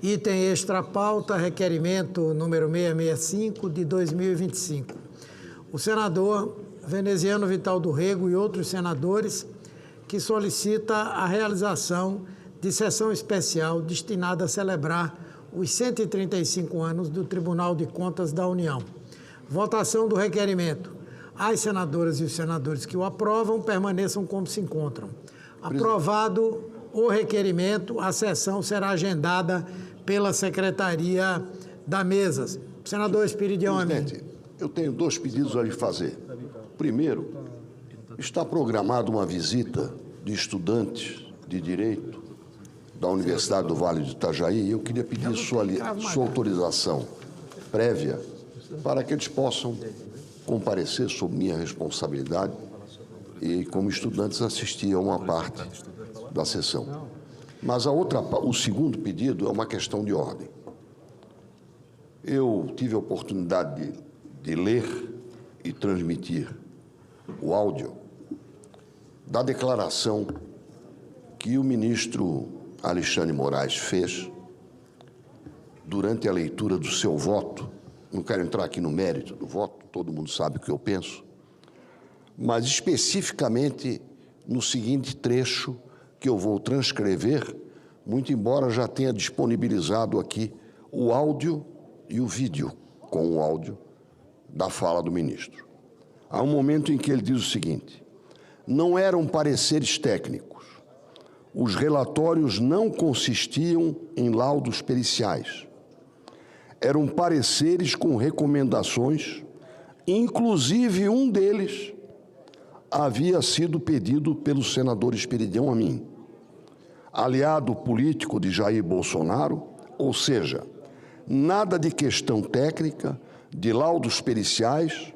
Item extra pauta, requerimento número 665 de 2025. O senador Veneziano Vital do Rego e outros senadores que solicita a realização de sessão especial destinada a celebrar os 135 anos do Tribunal de Contas da União. Votação do requerimento. As senadoras e os senadores que o aprovam permaneçam como se encontram. Aprovado o requerimento, a sessão será agendada pela Secretaria da Mesa. Senador Espiridião Amin. Presidente, eu tenho 2 pedidos a lhe fazer. Primeiro, está programada uma visita de estudantes de Direito da Universidade do Vale do Itajaí e eu queria pedir sua autorização prévia para que eles possam comparecer sob minha responsabilidade e, como estudantes, assistir a uma parte da sessão. Mas o segundo pedido é uma questão de ordem. Eu tive a oportunidade de ler e transmitir o áudio da declaração que o ministro Alexandre Moraes fez durante a leitura do seu voto. Não quero entrar aqui no mérito do voto, todo mundo sabe o que eu penso, mas especificamente no seguinte trecho que eu vou transcrever, muito embora já tenha disponibilizado aqui o áudio e o vídeo com o áudio da fala do ministro. Há um momento em que ele diz o seguinte: não eram pareceres técnicos, os relatórios não consistiam em laudos periciais, eram pareceres com recomendações, inclusive um deles havia sido pedido pelo senador Espiridião Amin, aliado político de Jair Bolsonaro, ou seja, nada de questão técnica, de laudos periciais,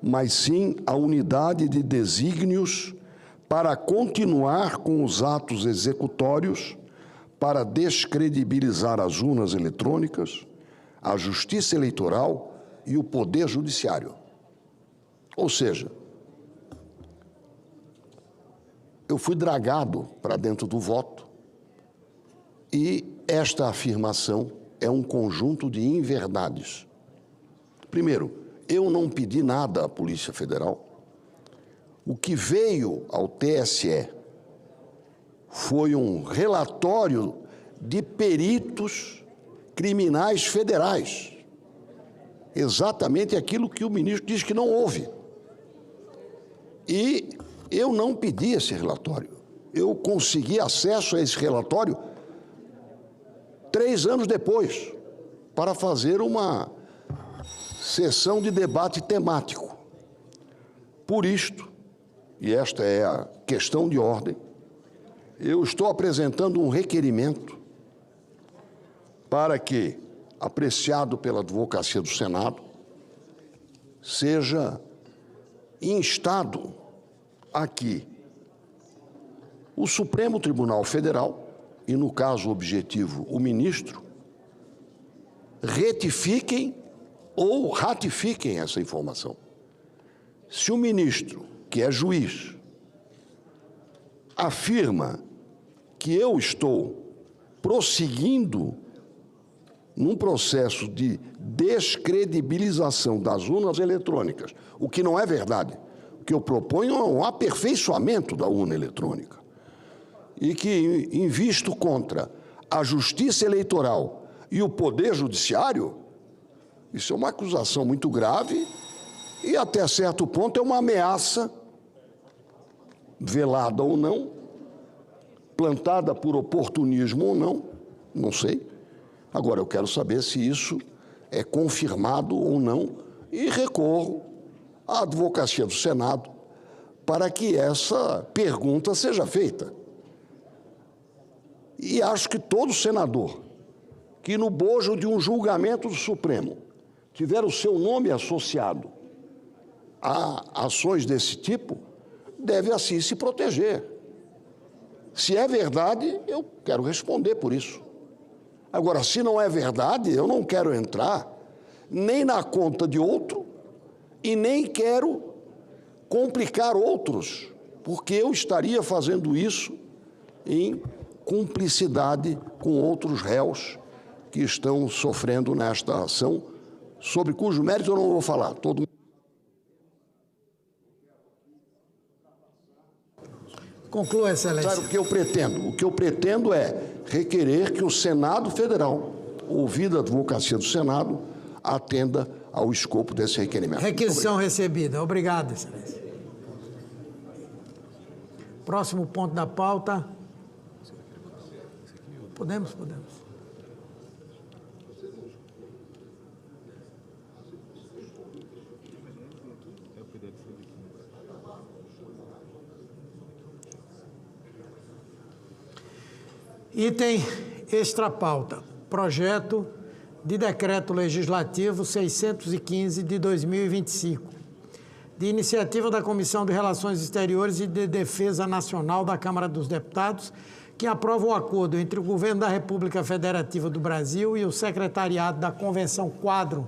mas sim a unidade de desígnios para continuar com os atos executórios para descredibilizar as urnas eletrônicas, a Justiça Eleitoral e o Poder Judiciário. Ou seja, eu fui dragado para dentro do voto e esta afirmação é um conjunto de inverdades. Primeiro, eu não pedi nada à Polícia Federal. O que veio ao TSE foi um relatório de peritos criminais federais. Exatamente aquilo que o ministro diz que não houve. E eu não pedi esse relatório. Eu consegui acesso a esse relatório 3 anos depois, para fazer uma sessão de debate temático. Por isto, e esta é a questão de ordem, eu estou apresentando um requerimento para que, apreciado pela Advocacia do Senado, seja instado aqui o Supremo Tribunal Federal, e no caso objetivo o ministro, retifiquem ou ratifiquem essa informação. Se o ministro, que é juiz, afirma que eu estou prosseguindo num processo de descredibilização das urnas eletrônicas, o que não é verdade, o que eu proponho é um aperfeiçoamento da urna eletrônica, e que invisto contra a Justiça Eleitoral, e o Poder Judiciário, isso é uma acusação muito grave e, até certo ponto, é uma ameaça, velada ou não, plantada por oportunismo ou não, não sei. Agora, eu quero saber se isso é confirmado ou não e recorro à Advocacia do Senado para que essa pergunta seja feita. E acho que todo senador que no bojo de um julgamento do Supremo tiver o seu nome associado a ações desse tipo, deve assim se proteger. Se é verdade, eu quero responder por isso. Agora, se não é verdade, eu não quero entrar nem na conta de outro e nem quero complicar outros, porque eu estaria fazendo isso em cumplicidade com outros réus que estão sofrendo nesta ação, sobre cujo mérito eu não vou falar. Conclua, Excelência. Sabe o que eu pretendo? O que eu pretendo é requerer que o Senado Federal, ouvida a Advocacia do Senado, atenda ao escopo desse requerimento. Requisição recebida. Obrigado, Excelência. Próximo ponto da pauta. Podemos. Item extrapauta. Projeto de Decreto Legislativo 615 de 2025, de iniciativa da Comissão de Relações Exteriores e de Defesa Nacional da Câmara dos Deputados, que aprova o acordo entre o Governo da República Federativa do Brasil e o Secretariado da Convenção Quadro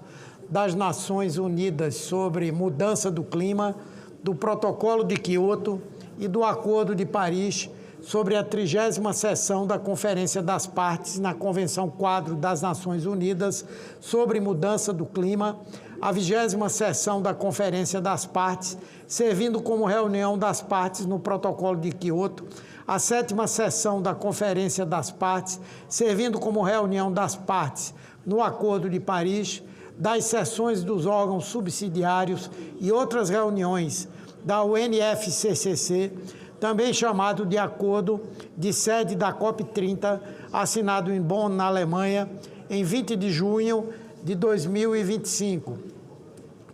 das Nações Unidas sobre Mudança do Clima, do Protocolo de Quioto e do Acordo de Paris sobre a 30ª sessão da Conferência das Partes na Convenção Quadro das Nações Unidas sobre Mudança do Clima, a 20ª sessão da Conferência das Partes, servindo como reunião das partes no Protocolo de Quioto, a 7ª sessão da Conferência das Partes, servindo como reunião das partes no Acordo de Paris, das sessões dos órgãos subsidiários e outras reuniões da UNFCCC, também chamado de Acordo de Sede da COP30, assinado em Bonn, na Alemanha, em 20 de junho de 2025.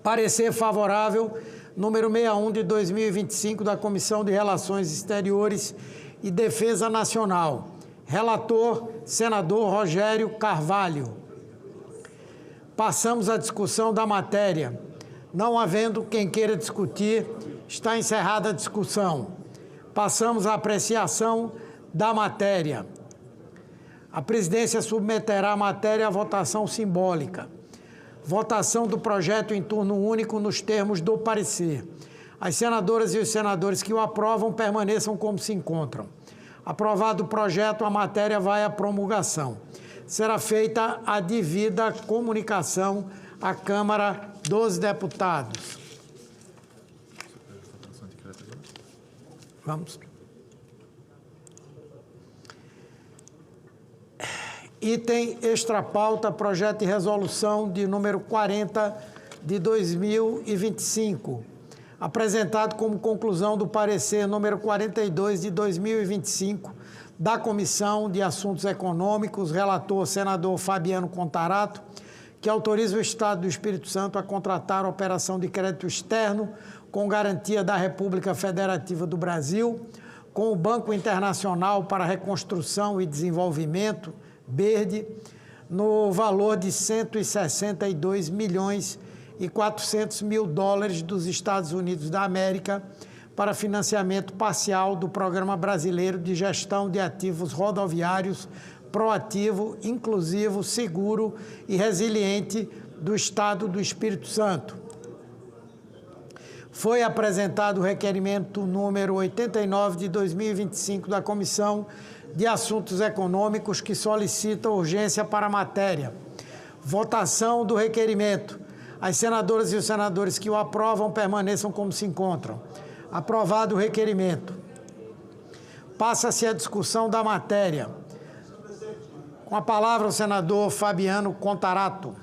Parecer favorável, número 61 de 2025, da Comissão de Relações Exteriores e Defesa Nacional. Relator, senador Rogério Carvalho. Passamos à discussão da matéria. Não havendo quem queira discutir, está encerrada a discussão. Passamos à apreciação da matéria. A presidência submeterá a matéria à votação simbólica. Votação do projeto em turno único nos termos do parecer. As senadoras e os senadores que o aprovam permaneçam como se encontram. Aprovado o projeto, a matéria vai à promulgação. Será feita a devida comunicação à Câmara dos Deputados. Vamos. Item extrapauta, projeto de resolução de número 40 de 2025, apresentado como conclusão do parecer número 42 de 2025 da Comissão de Assuntos Econômicos, relator senador Fabiano Contarato, que autoriza o Estado do Espírito Santo a contratar a operação de crédito externo com garantia da República Federativa do Brasil, com o Banco Internacional para Reconstrução e Desenvolvimento, BERD, no valor de 162 milhões e 400 mil dólares dos Estados Unidos da América para financiamento parcial do Programa Brasileiro de Gestão de Ativos Rodoviários proativo, inclusivo, seguro e resiliente do Estado do Espírito Santo. Foi apresentado o requerimento número 89 de 2025 da Comissão de Assuntos Econômicos, que solicita urgência para a matéria. Votação do requerimento. As senadoras e os senadores que o aprovam permaneçam como se encontram. Aprovado o requerimento. Passa-se a discussão da matéria. Com a palavra o senador Fabiano Contarato.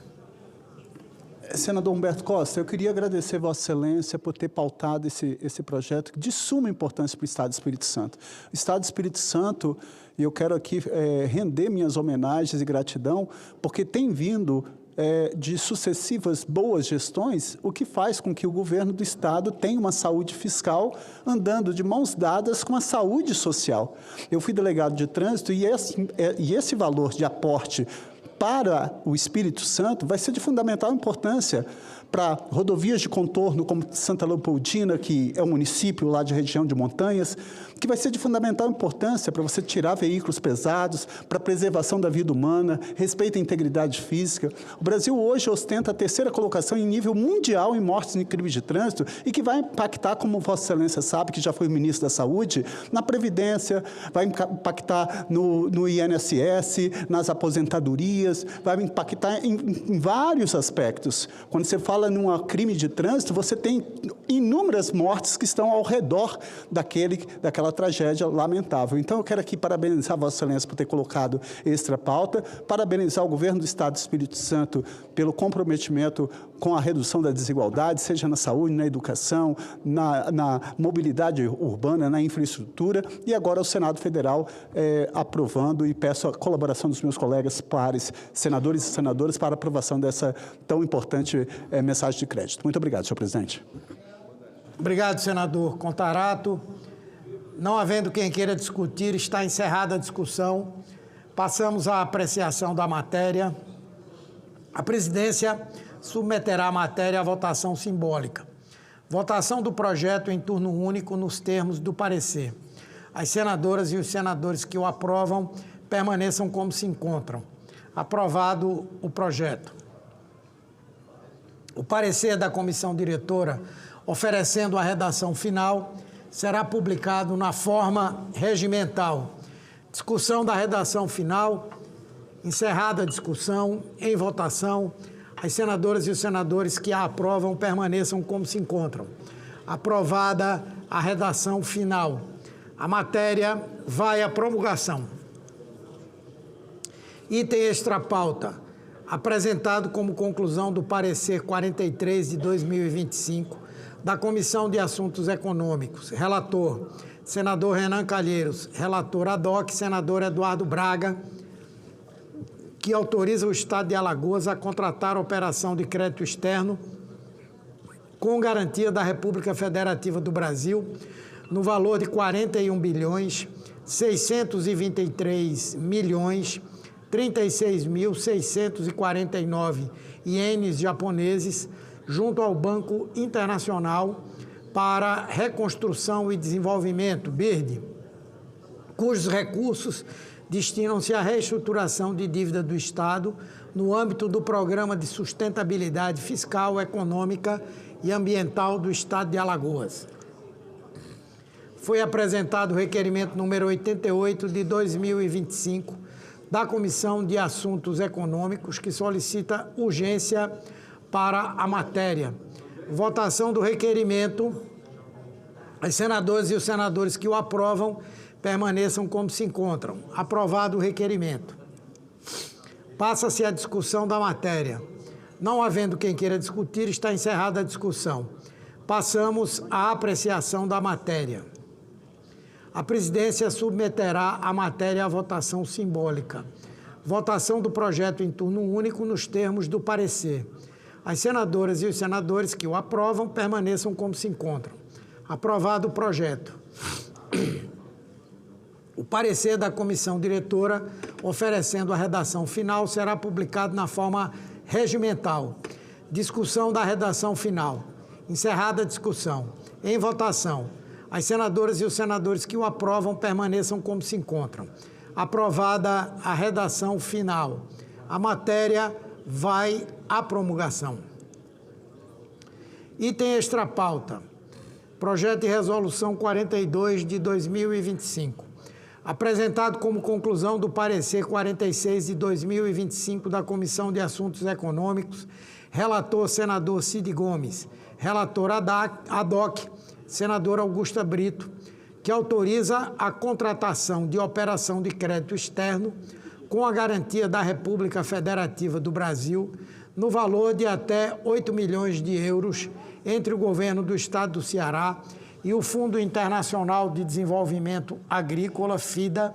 Senador Humberto Costa, eu queria agradecer a Vossa Excelência por ter pautado esse projeto de suma importância para o Estado do Espírito Santo. O Estado do Espírito Santo, e eu quero aqui render minhas homenagens e gratidão, porque tem vindo de sucessivas boas gestões, o que faz com que o governo do Estado tenha uma saúde fiscal andando de mãos dadas com a saúde social. Eu fui delegado de trânsito e esse valor de aporte para o Espírito Santo vai ser de fundamental importância para rodovias de contorno como Santa Leopoldina, que é um município lá de região de montanhas, que vai ser de fundamental importância para você tirar veículos pesados, para a preservação da vida humana, respeito à integridade física. O Brasil hoje ostenta a 3ª colocação em nível mundial em mortes em crimes de trânsito e que vai impactar, como Vossa Excelência sabe, que já foi ministro da Saúde, na Previdência, vai impactar no INSS, nas aposentadorias, vai impactar em vários aspectos. Quando você fala num crime de trânsito, você tem inúmeras mortes que estão ao redor daquela tragédia lamentável. Então, eu quero aqui parabenizar Vossa Excelência por ter colocado extra pauta, parabenizar o governo do Estado do Espírito Santo pelo comprometimento com a redução da desigualdade, seja na saúde, na educação, na mobilidade urbana, na infraestrutura, e agora o Senado Federal aprovando, e peço a colaboração dos meus colegas pares, senadores e senadoras, para a aprovação dessa tão importante mensagem de crédito. Muito obrigado, senhor presidente. Obrigado, senador Contarato. Não havendo quem queira discutir, está encerrada a discussão. Passamos à apreciação da matéria. A presidência submeterá a matéria à votação simbólica. Votação do projeto em turno único nos termos do parecer. As senadoras e os senadores que o aprovam permaneçam como se encontram. Aprovado o projeto. O parecer da comissão diretora, oferecendo a redação final, será publicado na forma regimental. Discussão da redação final. Encerrada a discussão, em votação, as senadoras e os senadores que a aprovam permaneçam como se encontram. Aprovada a redação final. A matéria vai à promulgação. Item extrapauta, apresentado como conclusão do parecer 43 de 2025 da Comissão de Assuntos Econômicos. Relator, senador Renan Calheiros. Relator ad hoc, senador Eduardo Braga, que autoriza o Estado de Alagoas a contratar a operação de crédito externo com garantia da República Federativa do Brasil no valor de 41.623.036.649 ienes japoneses junto ao Banco Internacional para Reconstrução e Desenvolvimento, BIRD, cujos recursos destinam-se à reestruturação de dívida do Estado no âmbito do Programa de Sustentabilidade Fiscal, Econômica e Ambiental do Estado de Alagoas. Foi apresentado o requerimento número 88 de 2025 da Comissão de Assuntos Econômicos, que solicita urgência para a matéria. Votação do requerimento. As senadoras e os senadores que o aprovam permaneçam como se encontram. Aprovado o requerimento. Passa-se a discussão da matéria. Não havendo quem queira discutir, está encerrada a discussão. Passamos à apreciação da matéria. A presidência submeterá a matéria à votação simbólica. Votação do projeto em turno único nos termos do parecer. As senadoras e os senadores que o aprovam permaneçam como se encontram. Aprovado o projeto. O parecer da comissão diretora, oferecendo a redação final, será publicado na forma regimental. Discussão da redação final. Encerrada a discussão. Em votação. As senadoras e os senadores que o aprovam permaneçam como se encontram. Aprovada a redação final. A matéria vai à promulgação. Item extrapauta. Projeto de Resolução 42 de 2025. Apresentado como conclusão do parecer 46 de 2025 da Comissão de Assuntos Econômicos, relator senador Cid Gomes, relator ad hoc, senadora Augusta Brito, que autoriza a contratação de operação de crédito externo com a garantia da República Federativa do Brasil, no valor de até 8 milhões de euros entre o governo do Estado do Ceará e o Fundo Internacional de Desenvolvimento Agrícola, FIDA,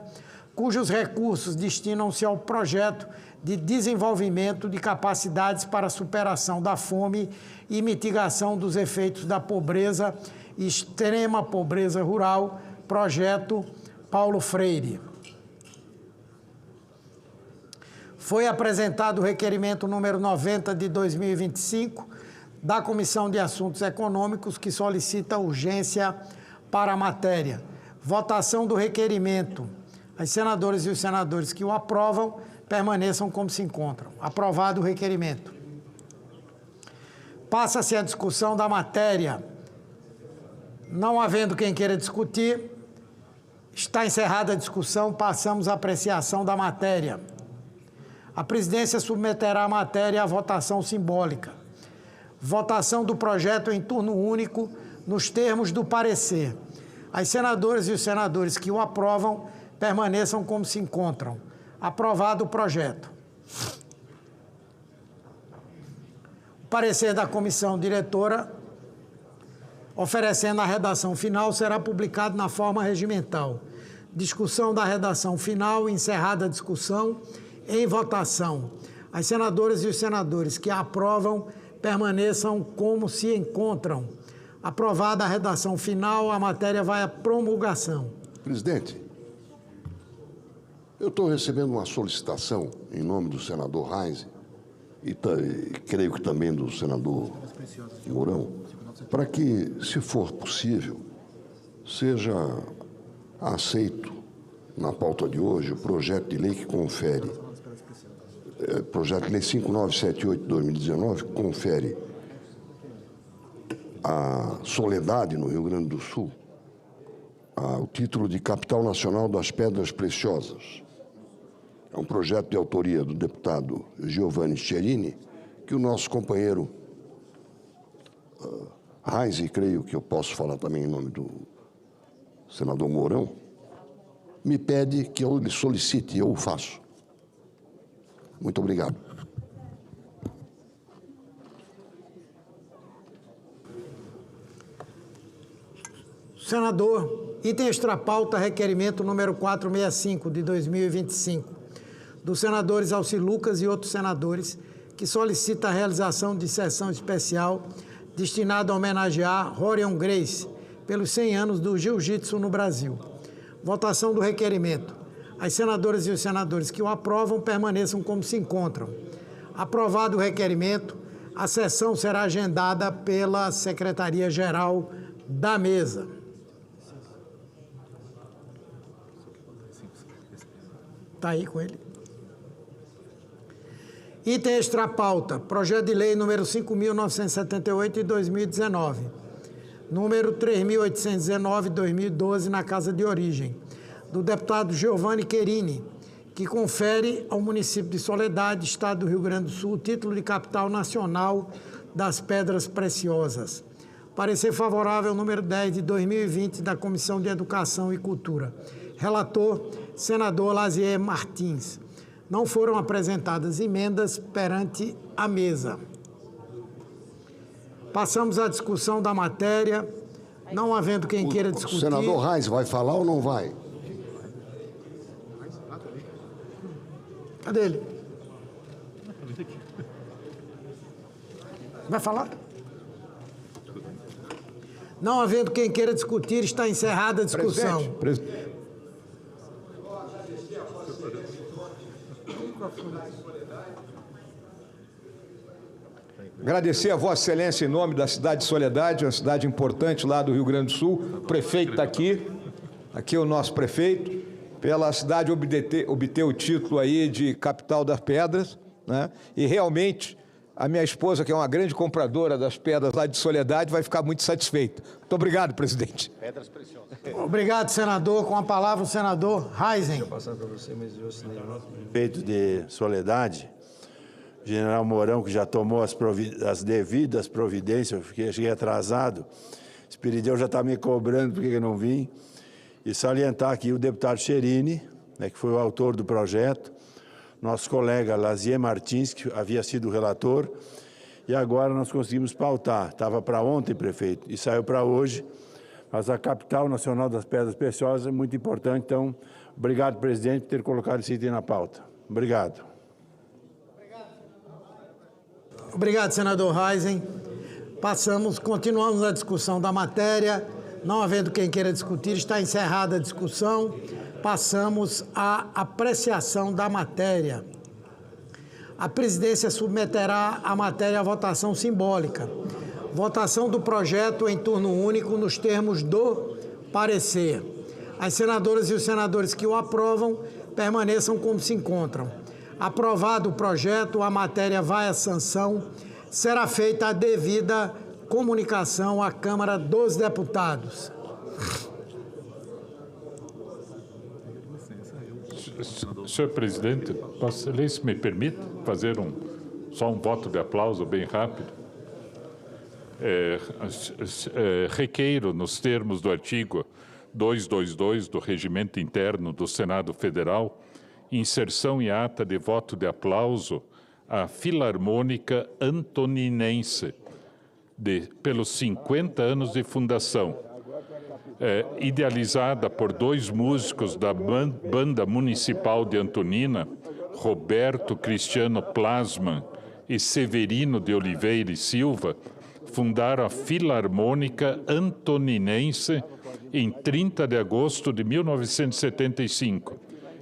cujos recursos destinam-se ao projeto de desenvolvimento de capacidades para a superação da fome e mitigação dos efeitos da pobreza e extrema pobreza rural, projeto Paulo Freire. Foi apresentado o requerimento número 90 de 2025 da Comissão de Assuntos Econômicos, que solicita urgência para a matéria. Votação do requerimento. As senadoras e os senadores que o aprovam permaneçam como se encontram. Aprovado o requerimento. Passa-se a discussão da matéria. Não havendo quem queira discutir, está encerrada a discussão, passamos à apreciação da matéria. A presidência submeterá a matéria à votação simbólica. Votação do projeto em turno único, nos termos do parecer. As senadoras e os senadores que o aprovam permaneçam como se encontram. Aprovado o projeto. O parecer da comissão diretora, oferecendo a redação final, será publicado na forma regimental. Discussão da redação final, encerrada a discussão, em votação. As senadoras e os senadores que a aprovam permaneçam como se encontram. Aprovada a redação final, a matéria vai à promulgação. Presidente, eu estou recebendo uma solicitação em nome do senador Reis e creio que também do senador Mourão, para que, se for possível, seja aceito na pauta de hoje o projeto de lei que confere, projeto de lei 5978 de 2019, que confere à Soledade, no Rio Grande do Sul, o título de Capital Nacional das Pedras Preciosas. É um projeto de autoria do deputado Giovanni Scherini, que o nosso companheiro Reis, e creio que eu posso falar também em nome do senador Mourão, me pede que eu lhe solicite, eu o faço. Muito obrigado. Senador, item extrapauta, requerimento número 465 de 2025, dos senadores Alci Lucas e outros senadores, que solicita a realização de sessão especial destinada a homenagear Rorion Gracie pelos 100 anos do jiu-jitsu no Brasil. Votação do requerimento. As senadoras e os senadores que o aprovam permaneçam como se encontram. Aprovado o requerimento, a sessão será agendada pela Secretaria-Geral da Mesa. Está aí com ele. Item extrapauta, projeto de lei número 5.978 de 2019, número 3.819 de 2012, na Casa de Origem, do deputado Giovanni Cherini, que confere ao município de Soledade, Estado do Rio Grande do Sul, o título de capital nacional das pedras preciosas. Parecer favorável número 10 de 2020 da Comissão de Educação e Cultura. Relator, senador Lazier Martins. Não foram apresentadas emendas perante a mesa. Passamos à discussão da matéria. Não havendo quem queira discutir... O senador Reis vai falar ou não vai? Cadê ele? Vai falar? Não havendo quem queira discutir, está encerrada a discussão. Presidente. Agradecer a Vossa Excelência em nome da cidade de Soledade, uma cidade importante lá do Rio Grande do Sul. O prefeito está aqui, aqui é o nosso prefeito, pela cidade obter o título aí de capital das pedras, né? E realmente a minha esposa, que é uma grande compradora das pedras lá de Soledade, vai ficar muito satisfeita. Muito obrigado, presidente. Pedras preciosas. Obrigado, senador. Com a palavra o senador Reisen. Deixa eu passar para você, mas eu assinei. Prefeito de Soledade, general Mourão, que já tomou as devidas providências, eu cheguei atrasado. Espirideu já está me cobrando porque eu não vim. E salientar aqui o deputado Cherini, né, que foi o autor do projeto, nosso colega Lazier Martins, que havia sido o relator, e agora nós conseguimos pautar. Estava para ontem, prefeito, e saiu para hoje, mas a capital nacional das pedras preciosas é muito importante, então, obrigado, presidente, por ter colocado esse item na pauta. Obrigado. Obrigado, senador Reisen. Continuamos a discussão da matéria. Não havendo quem queira discutir, está encerrada a discussão. Passamos à apreciação da matéria. A presidência submeterá a matéria à votação simbólica. Votação do projeto em turno único nos termos do parecer. As senadoras e os senadores que o aprovam permaneçam como se encontram. Aprovado o projeto, a matéria vai à sanção. Será feita a devida comunicação à Câmara dos Deputados. Senhor presidente, Vossa Excelência me permite fazer só um voto de aplauso bem rápido? Requeiro, nos termos do artigo 222 do Regimento Interno do Senado Federal, inserção em ata de voto de aplauso à Filarmônica Antoninense, pelos 50 anos de fundação, idealizada por 2 músicos da Banda Municipal de Antonina, Roberto Cristiano Plasman e Severino de Oliveira e Silva, fundaram a Filarmônica Antoninense em 30 de agosto de 1975.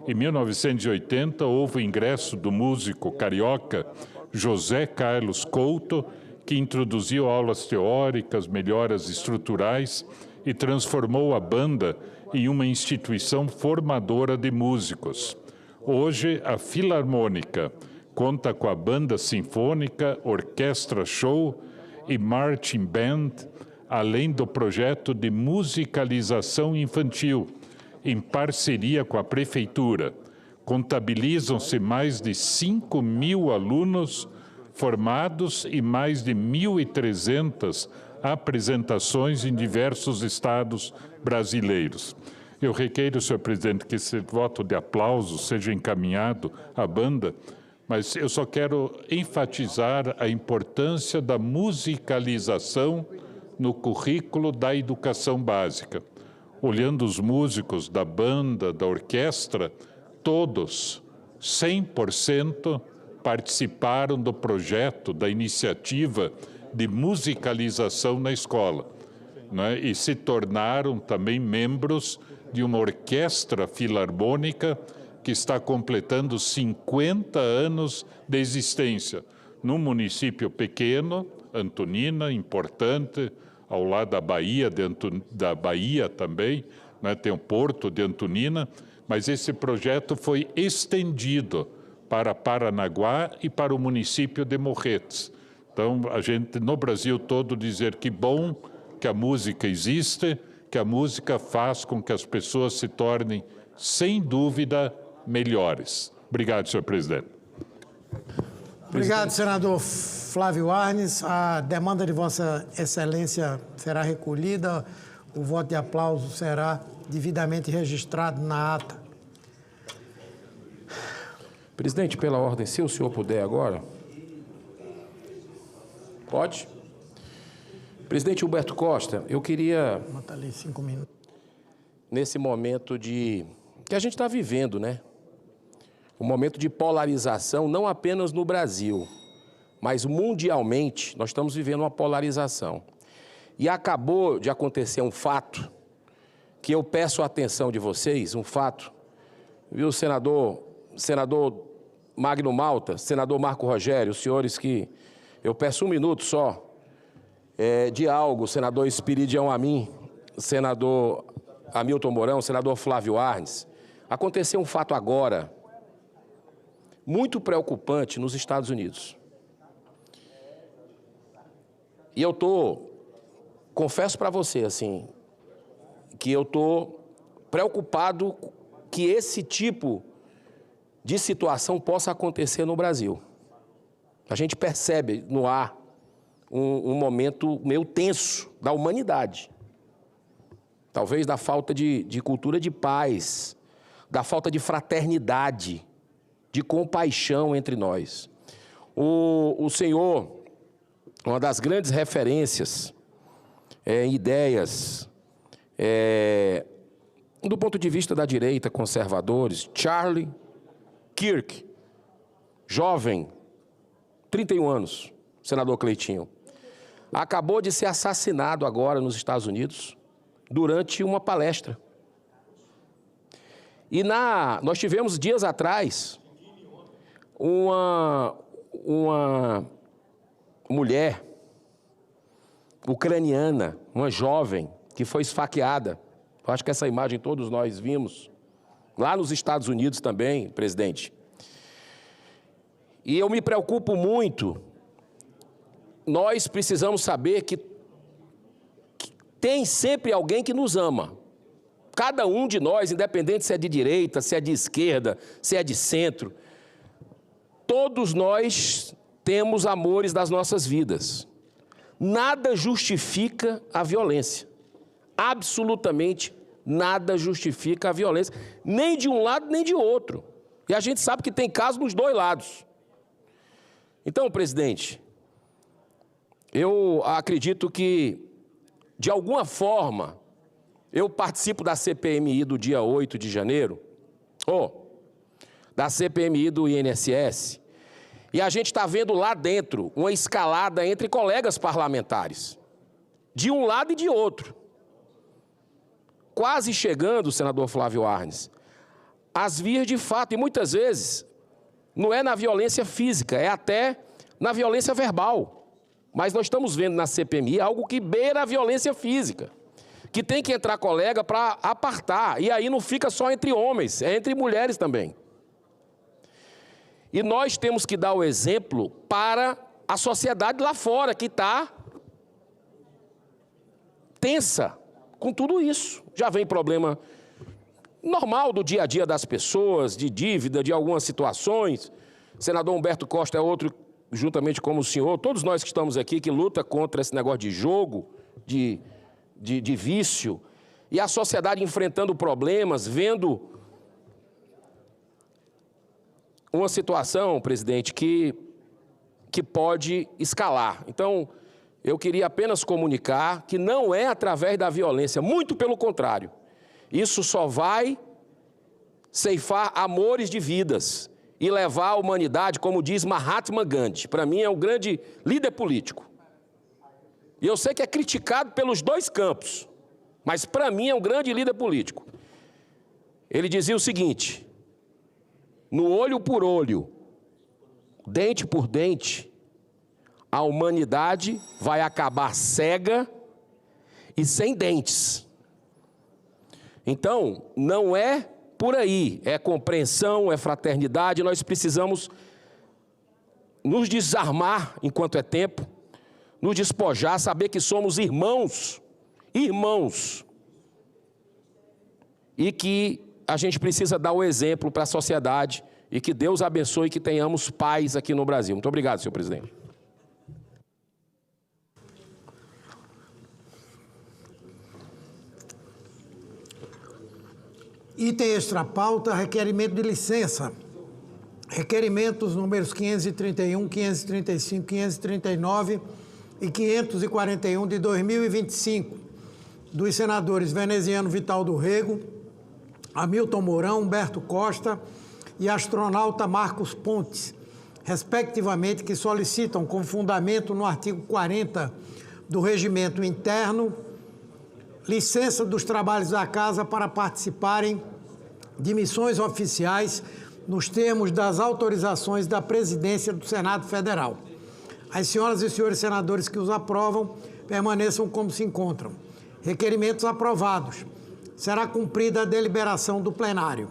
Em 1980, houve o ingresso do músico carioca José Carlos Couto, que introduziu aulas teóricas, melhoras estruturais e transformou a banda em uma instituição formadora de músicos. Hoje, a Filarmônica conta com a banda sinfônica, orquestra show e marching band, além do projeto de musicalização infantil, em parceria com a Prefeitura. Contabilizam-se mais de 5.000 alunos formados e mais de 1.300 apresentações em diversos estados brasileiros. Eu requeiro, senhor presidente, que esse voto de aplauso seja encaminhado à banda, mas eu só quero enfatizar a importância da musicalização no currículo da educação básica. Olhando os músicos da banda, da orquestra, todos, 100%, participaram do projeto, da iniciativa de musicalização na escola, né? E se tornaram também membros de uma orquestra filarmônica que está completando 50 anos de existência, num município pequeno, Antonina, importante, ao lado da Bahia, da Bahia também, né? Tem o Porto de Antonina, mas esse projeto foi estendido para Paranaguá e para o município de Morretes. Então, a gente, no Brasil todo, dizer que bom que a música existe, que a música faz com que as pessoas se tornem, sem dúvida, melhores. Obrigado, senhor presidente. Obrigado, senador Flávio Arnes. A demanda de Vossa Excelência será recolhida. O voto de aplauso será devidamente registrado na ata. Presidente, pela ordem, se o senhor puder agora. Pode? Presidente Humberto Costa, eu queria... Bota ali 5 minutos. Nesse momento que a gente está vivendo, né? Um momento de polarização, não apenas no Brasil, mas mundialmente, nós estamos vivendo uma polarização. E acabou de acontecer um fato que eu peço a atenção de vocês, um fato, viu, senador Magno Malta, senador Marco Rogério, os senhores que... Eu peço 1 minuto só de algo, senador Espiridião Amin, senador Hamilton Mourão, senador Flávio Arnes. Aconteceu um fato agora muito preocupante nos Estados Unidos. E eu confesso para você, assim, que eu preocupado que esse tipo de situação possa acontecer no Brasil. A gente percebe no ar um momento meio tenso da humanidade. Talvez da falta de cultura de paz, da falta de fraternidade, de compaixão entre nós. O senhor, uma das grandes referências em ideias, do ponto de vista da direita, conservadores, Charlie Kirk, jovem, 31 anos, senador Cleitinho, acabou de ser assassinado agora nos Estados Unidos durante uma palestra. E nós tivemos dias atrás uma mulher ucraniana, uma jovem, que foi esfaqueada. Eu acho que essa imagem todos nós vimos. Lá nos Estados Unidos também, presidente. E eu me preocupo muito. Nós precisamos saber que tem sempre alguém que nos ama. Cada um de nós, independente se é de direita, se é de esquerda, se é de centro, todos nós temos amores das nossas vidas. Nada justifica a violência. Absolutamente nada justifica a violência, nem de um lado nem de outro. E a gente sabe que tem casos nos dois lados. Então, presidente, eu acredito que, de alguma forma, eu participo da CPMI do dia 8 de janeiro, da CPMI do INSS, e a gente está vendo lá dentro uma escalada entre colegas parlamentares, de um lado e de outro. Quase chegando, senador Flávio Arnes, às vias de fato, e muitas vezes não é na violência física, é até na violência verbal. Mas nós estamos vendo na CPMI algo que beira a violência física, que tem que entrar colega para apartar, e aí não fica só entre homens, é entre mulheres também. E nós temos que dar o exemplo para a sociedade lá fora, que está tensa com tudo isso. Já vem problema normal do dia a dia das pessoas, de dívida, de algumas situações. O senador Humberto Costa é outro, juntamente como o senhor, todos nós que estamos aqui, que luta contra esse negócio de jogo, de vício, e a sociedade enfrentando problemas, vendo uma situação, presidente, que pode escalar. Então, eu queria apenas comunicar que não é através da violência, muito pelo contrário. Isso só vai ceifar amores de vidas e levar a humanidade, como diz Mahatma Gandhi. Para mim é um grande líder político. E eu sei que é criticado pelos dois campos, mas para mim é um grande líder político. Ele dizia o seguinte: no olho por olho, dente por dente, a humanidade vai acabar cega e sem dentes. Então, não é por aí, é compreensão, é fraternidade. Nós precisamos nos desarmar enquanto é tempo, nos despojar, saber que somos irmãos, e que a gente precisa dar o exemplo para a sociedade, e que Deus abençoe e que tenhamos paz aqui no Brasil. Muito obrigado, senhor presidente. Item extra pauta, requerimento de licença. Requerimentos números 531, 535, 539 e 541 de 2025, dos senadores Veneziano Vital do Rego, Hamilton Mourão, Humberto Costa e astronauta Marcos Pontes, respectivamente, que solicitam, com fundamento no artigo 40 do Regimento Interno, licença dos trabalhos da Casa para participarem de missões oficiais nos termos das autorizações da Presidência do Senado Federal. As senhoras e senhores senadores que os aprovam permaneçam como se encontram. Requerimentos aprovados. Será cumprida a deliberação do plenário.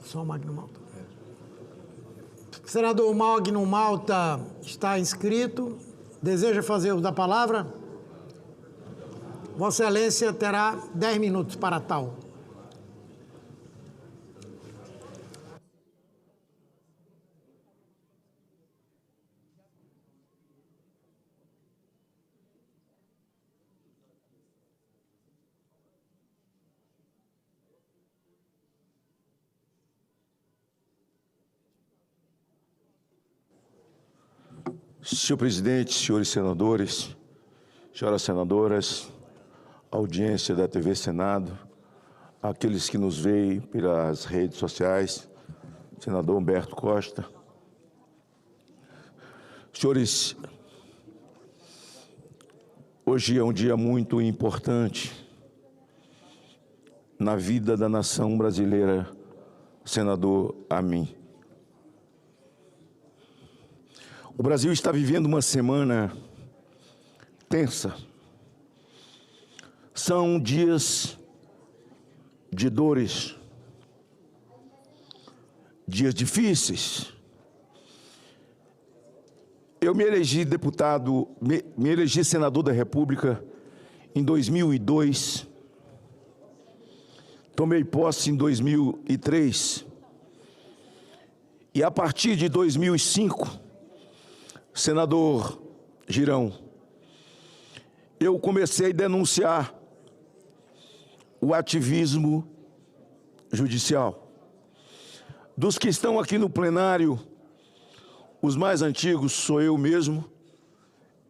Só o Magno Malta. Senador Magno Malta está inscrito. Deseja fazer uso da palavra? Vossa Excelência terá 10 minutos para tal. Senhor presidente, senhores senadores, senhoras senadoras, audiência da TV Senado, aqueles que nos veem pelas redes sociais, senador Humberto Costa. Senhores, hoje é um dia muito importante na vida da nação brasileira, senador Amin. O Brasil está vivendo uma semana tensa. São dias de dores, dias difíceis. Eu me elegi deputado, me elegi senador da República em 2002. Tomei posse em 2003. E a partir de 2005, senador Girão, eu comecei a denunciar o ativismo judicial. Dos que estão aqui no plenário, os mais antigos sou eu mesmo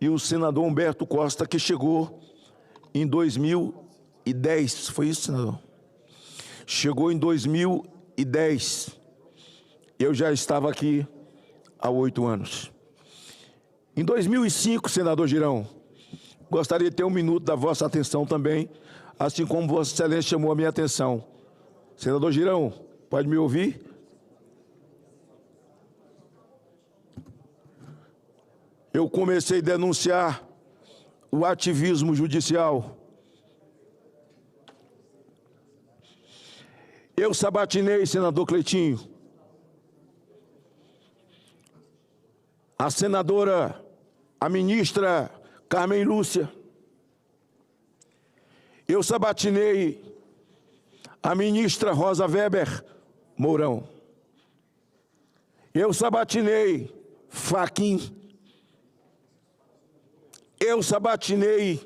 e o senador Humberto Costa, que chegou em 2010. Foi isso, senador? Chegou em 2010. Eu já estava aqui há 8 anos. Em 2005, senador Girão, gostaria de ter 1 minuto da vossa atenção também, assim como Vossa Excelência chamou a minha atenção. Senador Girão, pode me ouvir? Eu comecei a denunciar o ativismo judicial. Eu sabatinei, senador Cleitinho, a senadora, a ministra Carmen Lúcia. Eu sabatinei a ministra Rosa Weber Mourão. Eu sabatinei Fachin. Eu sabatinei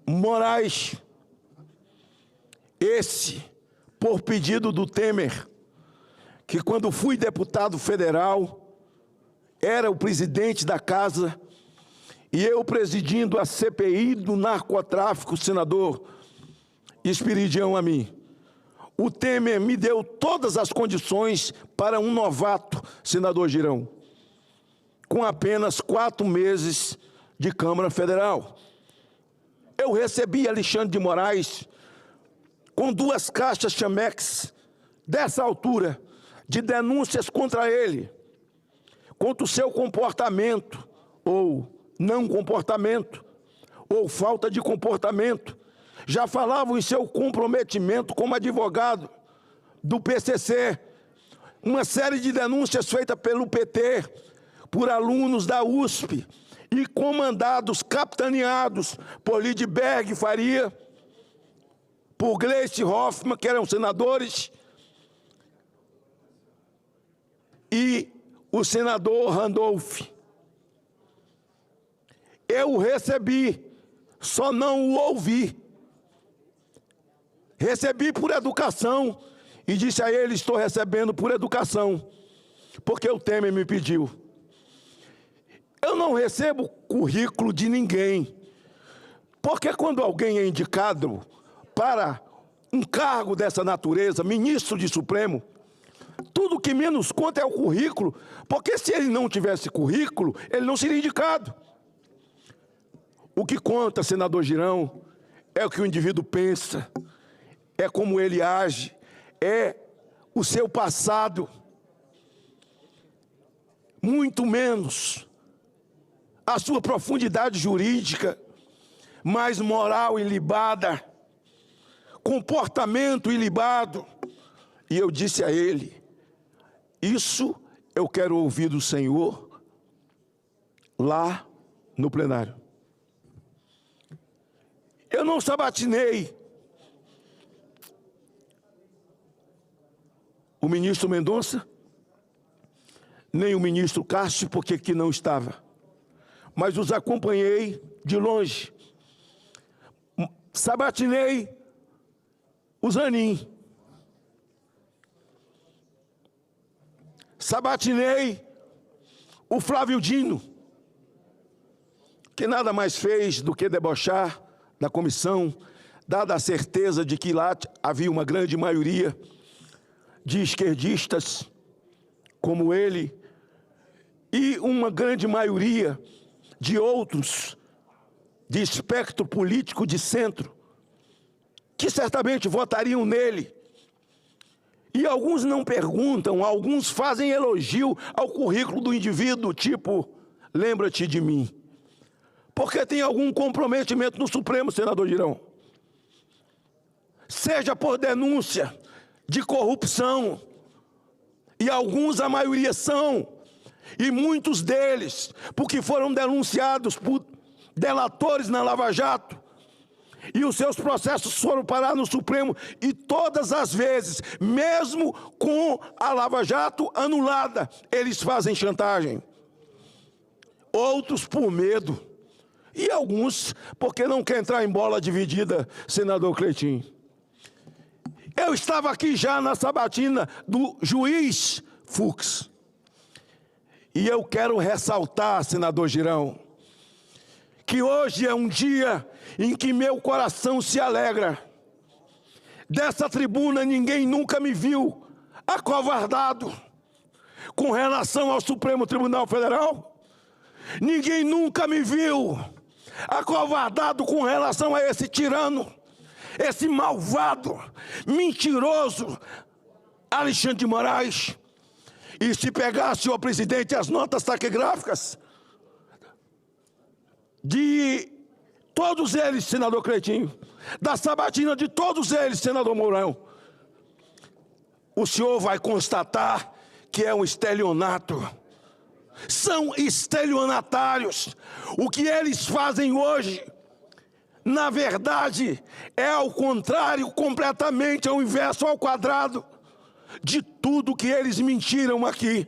Moraes. Esse, por pedido do Temer, que quando fui deputado federal, era o presidente da casa, e eu presidindo a CPI do narcotráfico, senador Esperidião Amin. O Temer me deu todas as condições para um novato, senador Girão, com apenas 4 meses de Câmara Federal. Eu recebi Alexandre de Moraes com 2 caixas Chamex dessa altura de denúncias contra ele, contra o seu comportamento, ou não comportamento, ou falta de comportamento. Já falavam em seu comprometimento como advogado do PCC, uma série de denúncias feitas pelo PT, por alunos da USP, e comandados, capitaneados por Lidberg Faria, por Gleice Hoffmann, que eram senadores, e o senador Randolph. Eu o recebi, só não o ouvi. Recebi por educação e disse a ele: estou recebendo por educação, porque o Temer me pediu. Eu não recebo currículo de ninguém, porque quando alguém é indicado para um cargo dessa natureza, ministro de Supremo, tudo que menos conta é o currículo, porque se ele não tivesse currículo, ele não seria indicado. O que conta, senador Girão, é o que o indivíduo pensa, é como ele age, é o seu passado, muito menos a sua profundidade jurídica, mais moral ilibada, comportamento ilibado. E eu disse a ele: isso eu quero ouvir do Senhor lá no plenário. Eu não sabatinei o ministro Mendonça, nem o ministro Cássio, porque aqui não estava, mas os acompanhei de longe. Sabatinei o Zanin. Sabatinei o Flávio Dino, que nada mais fez do que debochar da comissão, dada a certeza de que lá havia uma grande maioria de esquerdistas como ele e uma grande maioria de outros de espectro político de centro, que certamente votariam nele. E alguns não perguntam, alguns fazem elogio ao currículo do indivíduo, tipo, lembra-te de mim. Porque tem algum comprometimento no Supremo, senador Girão. Seja por denúncia de corrupção, e alguns, a maioria são, e muitos deles, porque foram denunciados por delatores na Lava Jato, e os seus processos foram parar no Supremo, e todas as vezes, mesmo com a Lava Jato anulada, eles fazem chantagem. Outros por medo, e alguns porque não quer entrar em bola dividida, senador Cleitinho. Eu estava aqui já na sabatina do juiz Fux, e eu quero ressaltar, senador Girão, que hoje é um dia em que meu coração se alegra. Dessa tribuna ninguém nunca me viu acovardado com relação ao Supremo Tribunal Federal. Ninguém nunca me viu acovardado com relação a esse tirano, esse malvado, mentiroso Alexandre de Moraes. E se pegasse, senhor presidente, as notas taquigráficas de todos eles, senador Cleitinho, da sabatina de todos eles, senador Mourão, o senhor vai constatar que é um estelionato. São estelionatários. O que eles fazem hoje, na verdade, é ao contrário, completamente ao inverso, ao quadrado, de tudo que eles mentiram aqui.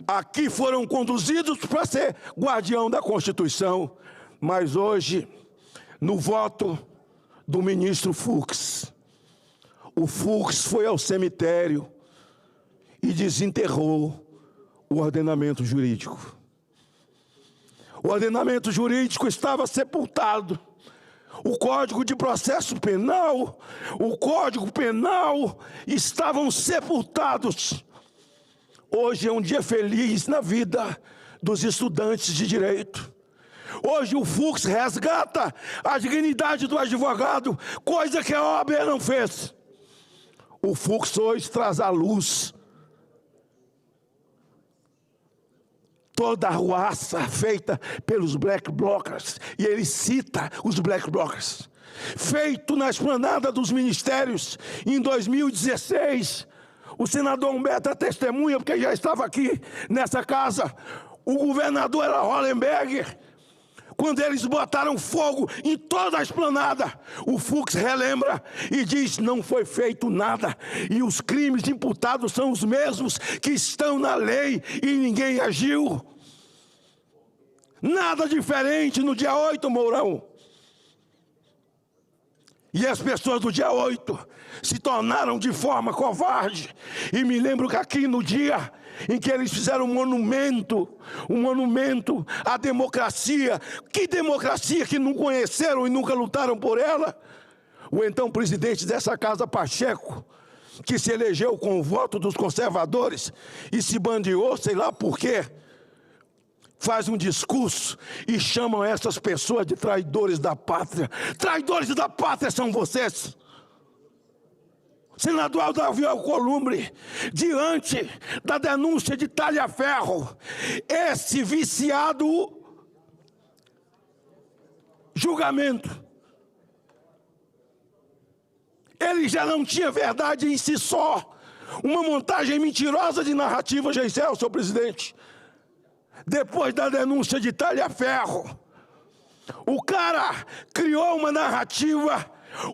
Aqui foram conduzidos para ser guardião da Constituição, mas hoje, no voto do ministro Fux, o Fux foi ao cemitério e desenterrou o ordenamento jurídico. O ordenamento jurídico estava sepultado. O Código de Processo Penal, o Código Penal estavam sepultados. Hoje é um dia feliz na vida dos estudantes de direito. Hoje o Fux resgata a dignidade do advogado, coisa que a OAB não fez. O Fux hoje traz à luz toda a arruaça feita pelos black blockers, e ele cita os black blockers, feito na esplanada dos ministérios em 2016. O senador Humberto é testemunha, porque já estava aqui nessa casa. O governador era Hollenberg. Quando eles botaram fogo em toda a esplanada, o Fux relembra e diz: não foi feito nada, e os crimes imputados são os mesmos que estão na lei e ninguém agiu. Nada diferente no dia 8, Mourão. E as pessoas do dia 8 se tornaram de forma covarde. E me lembro que aqui no dia em que eles fizeram um monumento à democracia. Que democracia que não conheceram e nunca lutaram por ela? O então presidente dessa casa, Pacheco, que se elegeu com o voto dos conservadores e se bandeou, sei lá por quê, faz um discurso e chamam essas pessoas de traidores da pátria. Traidores da pátria são vocês. Senador Davi Alcolumbre, diante da denúncia de Talhaferro, esse viciado julgamento, ele já não tinha verdade em si só, uma montagem mentirosa de narrativa, Geisel, senhor presidente. Depois da denúncia de Talhaferro, o cara criou uma narrativa.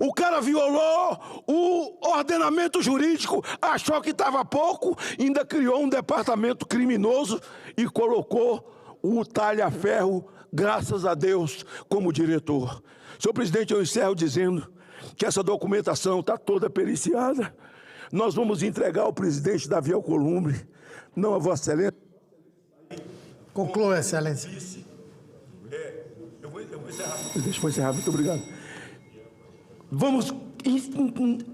O cara violou o ordenamento jurídico, achou que estava pouco, ainda criou um departamento criminoso e colocou o Talhaferro, graças a Deus, como diretor. Senhor presidente, eu encerro dizendo que essa documentação está toda periciada. Nós vamos entregar ao presidente Davi Alcolumbre, não a Vossa Excelência, Conclua, Excelência. Eu vou encerrar. Deixa eu encerrar, muito obrigado. Vamos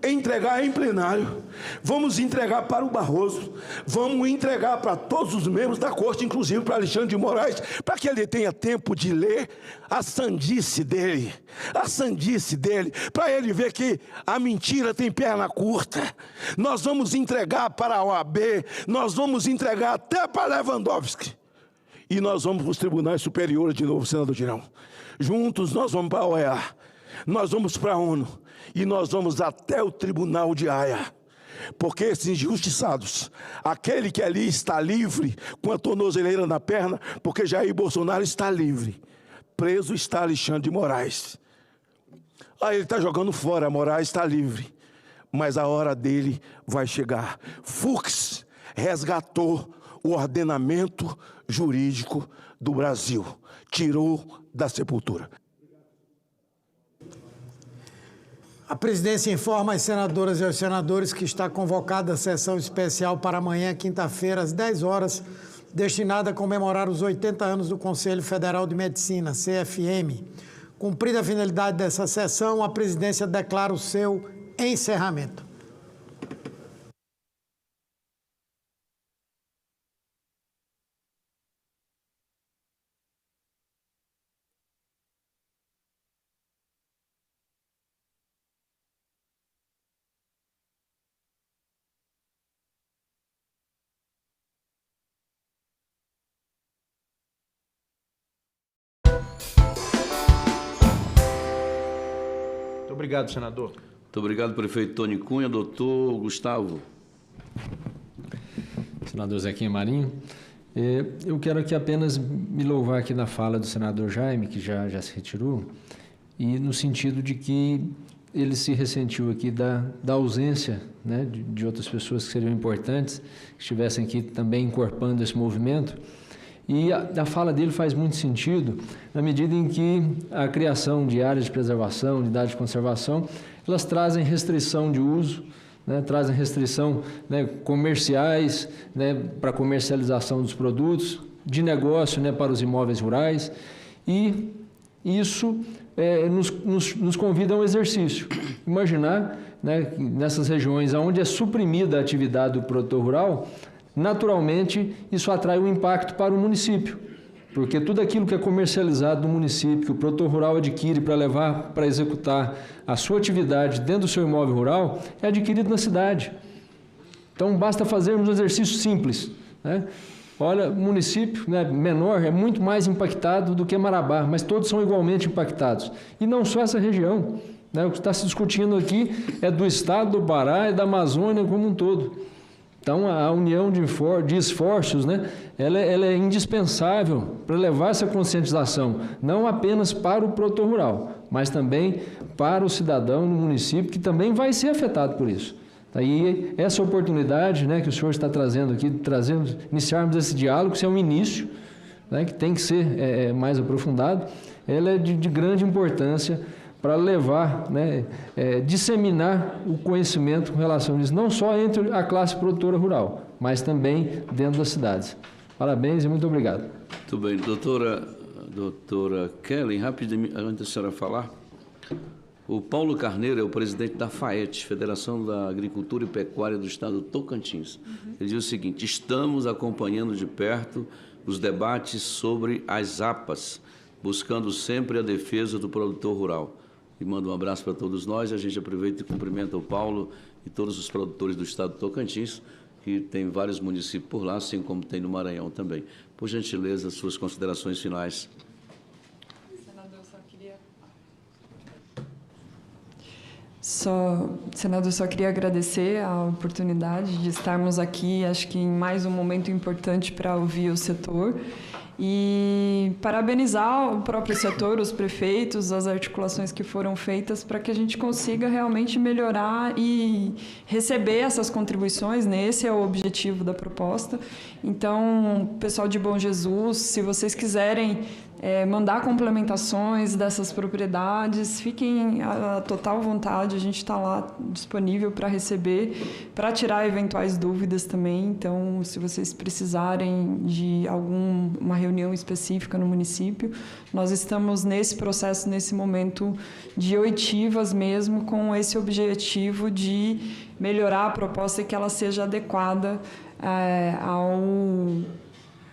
entregar em plenário, vamos entregar para o Barroso, vamos entregar para todos os membros da Corte, inclusive para Alexandre de Moraes, para que ele tenha tempo de ler a sandice dele, para ele ver que a mentira tem perna curta. Nós vamos entregar para a OAB, nós vamos entregar até para Lewandowski, e nós vamos para os tribunais superiores de novo, senador Girão. Juntos nós vamos para a OEA, nós vamos para a ONU, e nós vamos até o Tribunal de Haia, porque esses injustiçados, aquele que ali está livre, com a tornozeleira na perna, porque Jair Bolsonaro está livre, preso está Alexandre de Moraes. Ele está jogando fora, Moraes está livre, mas a hora dele vai chegar. Fux resgatou o ordenamento jurídico do Brasil, tirou da sepultura. A presidência informa as senadoras e os senadores que está convocada a sessão especial para amanhã, quinta-feira, às 10 horas, destinada a comemorar os 80 anos do Conselho Federal de Medicina, CFM. Cumprida a finalidade dessa sessão, a presidência declara o seu encerramento. Obrigado, senador. Muito obrigado, prefeito Tony Cunha. Doutor Gustavo. Senador Zequinha Marinho, eu quero aqui apenas me louvar aqui na fala do senador Jaime, que já se retirou, e no sentido de que ele se ressentiu aqui da ausência, né, de outras pessoas que seriam importantes, que estivessem aqui também encorpando esse movimento. E a fala dele faz muito sentido na medida em que a criação de áreas de preservação, unidades de conservação, elas trazem restrição de uso, né, trazem restrição, né, comerciais, né, para comercialização dos produtos, de negócio, né, para os imóveis rurais, e isso nos convida a um exercício. Imaginar, né, nessas regiões onde é suprimida a atividade do produtor rural, naturalmente, isso atrai um impacto para o município, porque tudo aquilo que é comercializado no município, que o produtor rural adquire para levar, para executar a sua atividade dentro do seu imóvel rural, é adquirido na cidade. Então, basta fazermos um exercício simples, né? Olha, o município, né, menor é muito mais impactado do que Marabá, mas todos são igualmente impactados. E não só essa região, né? O que está se discutindo aqui é do estado do Pará e da Amazônia como um todo. Então, a união de esforços, né, ela é indispensável para levar essa conscientização, não apenas para o produtor rural, mas também para o cidadão no município, que também vai ser afetado por isso. Aí, essa oportunidade, né, que o senhor está trazendo aqui, iniciarmos esse diálogo, que é um início, né, que tem que ser mais aprofundado, ela é de grande importância para levar, né, disseminar o conhecimento com relação a isso, não só entre a classe produtora rural, mas também dentro das cidades. Parabéns e muito obrigado. Muito bem. Doutora Kelly, rapidamente, antes da senhora falar, o Paulo Carneiro é o presidente da FAET, Federação da Agricultura e Pecuária do Estado do Tocantins. Ele diz o seguinte: estamos acompanhando de perto os debates sobre as APAs, buscando sempre a defesa do produtor rural. E manda um abraço para todos nós. A gente aproveita e cumprimenta o Paulo e todos os produtores do estado do Tocantins, que tem vários municípios por lá, assim como tem no Maranhão também. Por gentileza, suas considerações finais. Senador, só queria agradecer a oportunidade de estarmos aqui, acho que em mais um momento importante para ouvir o setor. E parabenizar o próprio setor, os prefeitos, as articulações que foram feitas para que a gente consiga realmente melhorar e receber essas contribuições, né? Esse é o objetivo da proposta. Então, pessoal de Bom Jesus, se vocês quiserem mandar complementações dessas propriedades, fiquem à total vontade, a gente está lá disponível para receber, para tirar eventuais dúvidas também. Então, se vocês precisarem de uma reunião específica no município, nós estamos nesse processo, nesse momento de oitivas mesmo, com esse objetivo de melhorar a proposta e que ela seja adequada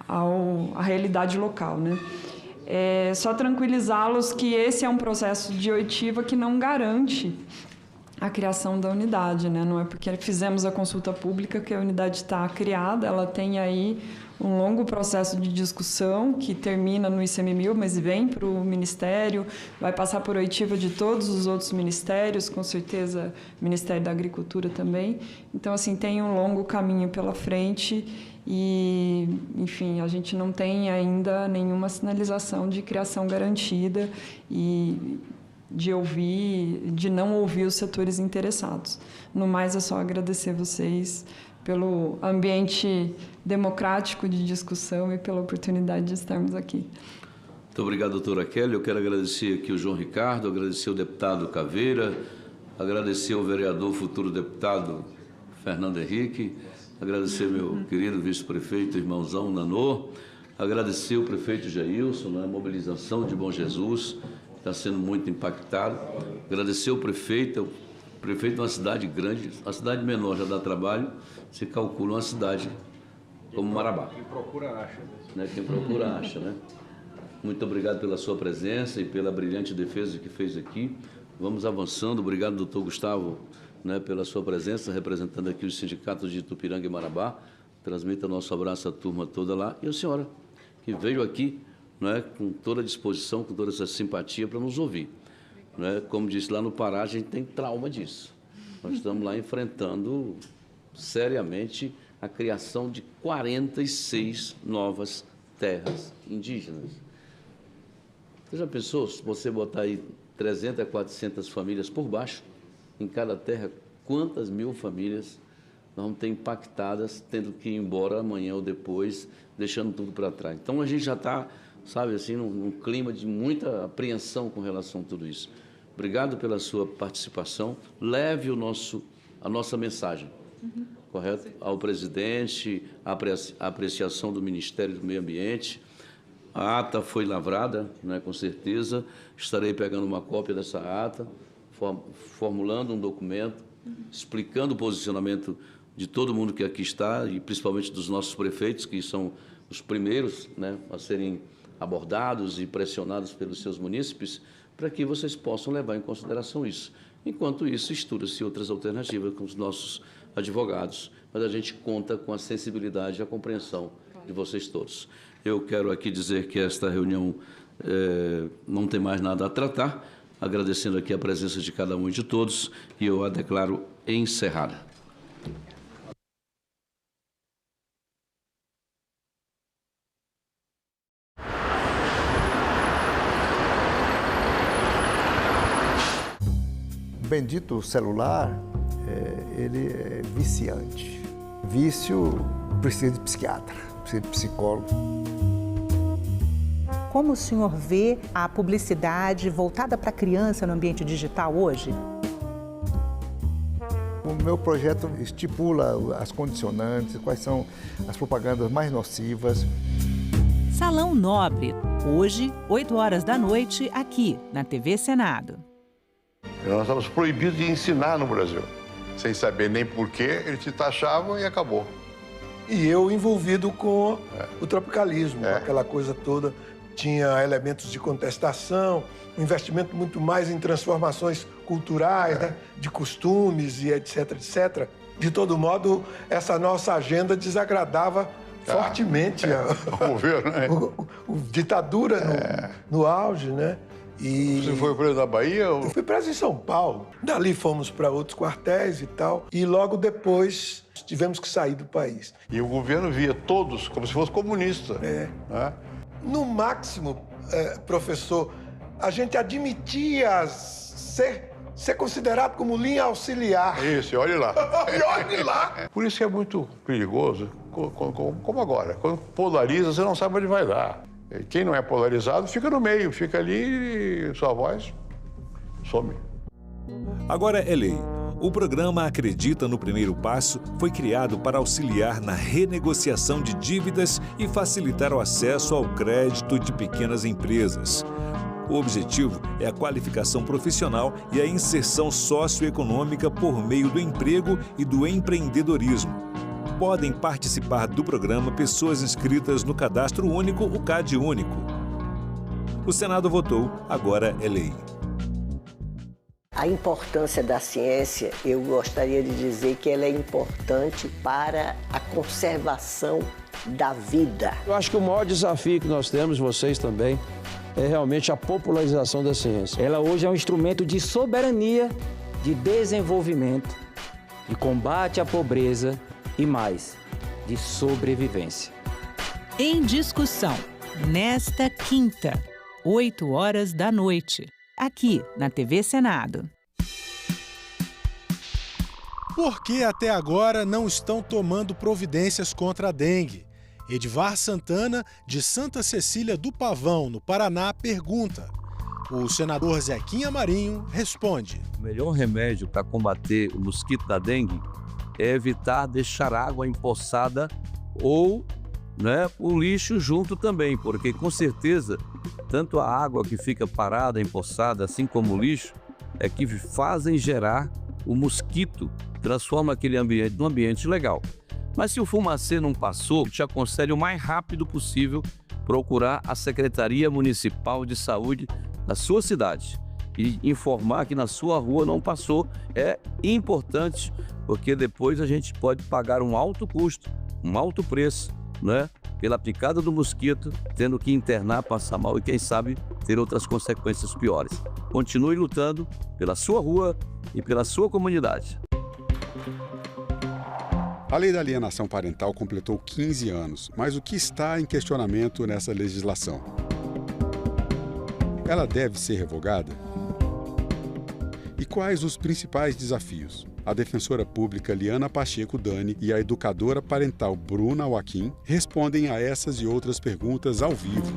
à realidade local, né? Só tranquilizá-los que esse é um processo de oitiva que não garante a criação da unidade, né? Não é porque fizemos a consulta pública que a unidade está criada, ela tem aí um longo processo de discussão que termina no ICMMil, mas vem para o Ministério, vai passar por oitiva de todos os outros ministérios, com certeza o Ministério da Agricultura também. Então, assim, tem um longo caminho pela frente e, enfim, a gente não tem ainda nenhuma sinalização de criação garantida e de não ouvir os setores interessados. No mais, é só agradecer vocês pelo ambiente democrático de discussão e pela oportunidade de estarmos aqui. Muito obrigado, doutora Kelly. Eu quero agradecer aqui o João Ricardo, agradecer o deputado Caveira, agradecer ao vereador, futuro deputado Fernando Henrique, agradecer meu querido vice-prefeito, irmãozão Nanô, agradecer o prefeito Jailson, na mobilização de Bom Jesus, está sendo muito impactado, agradecer o prefeito de uma cidade grande, a cidade menor já dá trabalho, se calcula uma cidade como Marabá. Quem procura acha. Né? Quem procura acha, né? Muito obrigado pela sua presença e pela brilhante defesa que fez aqui. Vamos avançando. Obrigado, doutor Gustavo, né, pela sua presença, representando aqui os sindicatos de Itupiranga e Marabá. Transmita nosso abraço à turma toda lá. E a senhora, que veio aqui, né, com toda a disposição, com toda essa simpatia para nos ouvir. Né? Como disse lá no Pará, a gente tem trauma disso. Nós estamos lá enfrentando seriamente a criação de 46 novas terras indígenas. Você já pensou, se você botar aí 300 a 400 famílias por baixo, em cada terra, quantas mil famílias nós vamos ter impactadas, tendo que ir embora amanhã ou depois, deixando tudo para trás. Então, a gente já está, sabe, assim, num clima de muita apreensão com relação a tudo isso. Obrigado pela sua participação. Leve a nossa mensagem, correto? Ao presidente, a apreciação do Ministério do Meio Ambiente. A ata foi lavrada, né, com certeza. Estarei pegando uma cópia dessa ata, formulando um documento, explicando o posicionamento de todo mundo que aqui está, e principalmente dos nossos prefeitos, que são os primeiros, né, a serem abordados e pressionados pelos seus munícipes, para que vocês possam levar em consideração isso. Enquanto isso, estuda-se outras alternativas com os nossos advogados, mas a gente conta com a sensibilidade e a compreensão de vocês todos. Eu quero aqui dizer que esta reunião não tem mais nada a tratar, agradecendo aqui a presença de cada um e de todos, e eu a declaro encerrada. O bendito celular, ele é viciante. Vício precisa de psiquiatra, precisa de psicólogo. Como o senhor vê a publicidade voltada para a criança no ambiente digital hoje? O meu projeto estipula as condicionantes, quais são as propagandas mais nocivas. Salão Nobre, hoje, 20h, aqui na TV Senado. Nós estamos proibidos de ensinar no Brasil. Sem saber nem porquê, eles te taxavam e acabou. E eu envolvido com o tropicalismo, aquela coisa toda. Tinha elementos de contestação, um investimento muito mais em transformações culturais, né? De costumes e etc, etc. De todo modo, essa nossa agenda desagradava fortemente o governo, né? Ditadura no auge, né? E você foi preso na Bahia? Eu fui preso em São Paulo. Dali fomos para outros quartéis e tal. E logo depois tivemos que sair do país. E o governo via todos como se fosse comunista. Né? No máximo, professor, a gente admitia ser considerado como linha auxiliar. Isso, olhe lá. E olhe lá. Por isso que é muito perigoso, como agora. Quando polariza, você não sabe onde vai dar. Quem não é polarizado fica no meio, fica ali e sua voz some. Agora é lei. O programa Acredita no Primeiro Passo foi criado para auxiliar na renegociação de dívidas e facilitar o acesso ao crédito de pequenas empresas. O objetivo é a qualificação profissional e a inserção socioeconômica por meio do emprego e do empreendedorismo. Podem participar do programa pessoas inscritas no Cadastro Único, o CAD Único. O Senado votou, agora é lei. A importância da ciência, eu gostaria de dizer que ela é importante para a conservação da vida. Eu acho que o maior desafio que nós temos, vocês também, é realmente a popularização da ciência. Ela hoje é um instrumento de soberania, de desenvolvimento, de combate à pobreza e mais, de sobrevivência. Em discussão, nesta quinta, 20h, aqui na TV Senado. Por que até agora não estão tomando providências contra a dengue? Edivar Santana, de Santa Cecília do Pavão, no Paraná, pergunta. O senador Zequinha Marinho responde. O melhor remédio para combater o mosquito da dengue é evitar deixar água empoçada ou o lixo junto também, porque com certeza tanto a água que fica parada, empoçada, assim como o lixo, é que fazem gerar o mosquito, transforma aquele ambiente num ambiente legal. Mas se o fumacê não passou, te aconselho o mais rápido possível procurar a Secretaria Municipal de Saúde da sua cidade e informar que na sua rua não passou. É importante, porque depois a gente pode pagar um alto custo, um alto preço, pela picada do mosquito, tendo que internar, passar mal e, quem sabe, ter outras consequências piores. Continue lutando pela sua rua e pela sua comunidade. A lei da alienação parental completou 15 anos, mas o que está em questionamento nessa legislação? Ela deve ser revogada? E quais os principais desafios? A defensora pública Liana Pacheco Dani e a educadora parental Bruna Joaquim respondem a essas e outras perguntas ao vivo.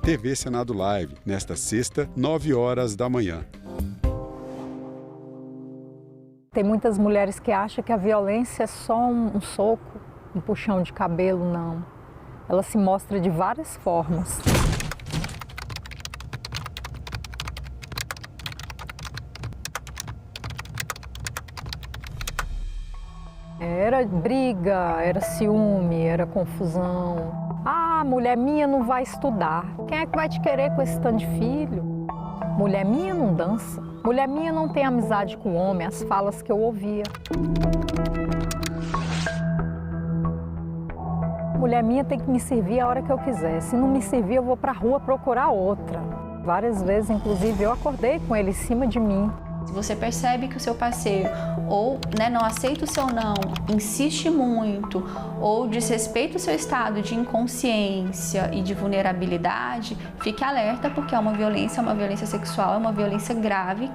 TV Senado Live, nesta sexta, 9h. Tem muitas mulheres que acham que a violência é só um soco, um puxão de cabelo, não. Ela se mostra de várias formas. Era briga, era ciúme, era confusão. Ah, mulher minha não vai estudar. Quem é que vai te querer com esse tanto de filho? Mulher minha não dança. Mulher minha não tem amizade com homem, as falas que eu ouvia. Mulher minha tem que me servir a hora que eu quiser. Se não me servir, eu vou pra rua procurar outra. Várias vezes, inclusive, eu acordei com ele em cima de mim. Se você percebe que o seu parceiro ou não aceita o seu não, insiste muito ou desrespeita o seu estado de inconsciência e de vulnerabilidade, fique alerta porque é uma violência sexual, é uma violência grave.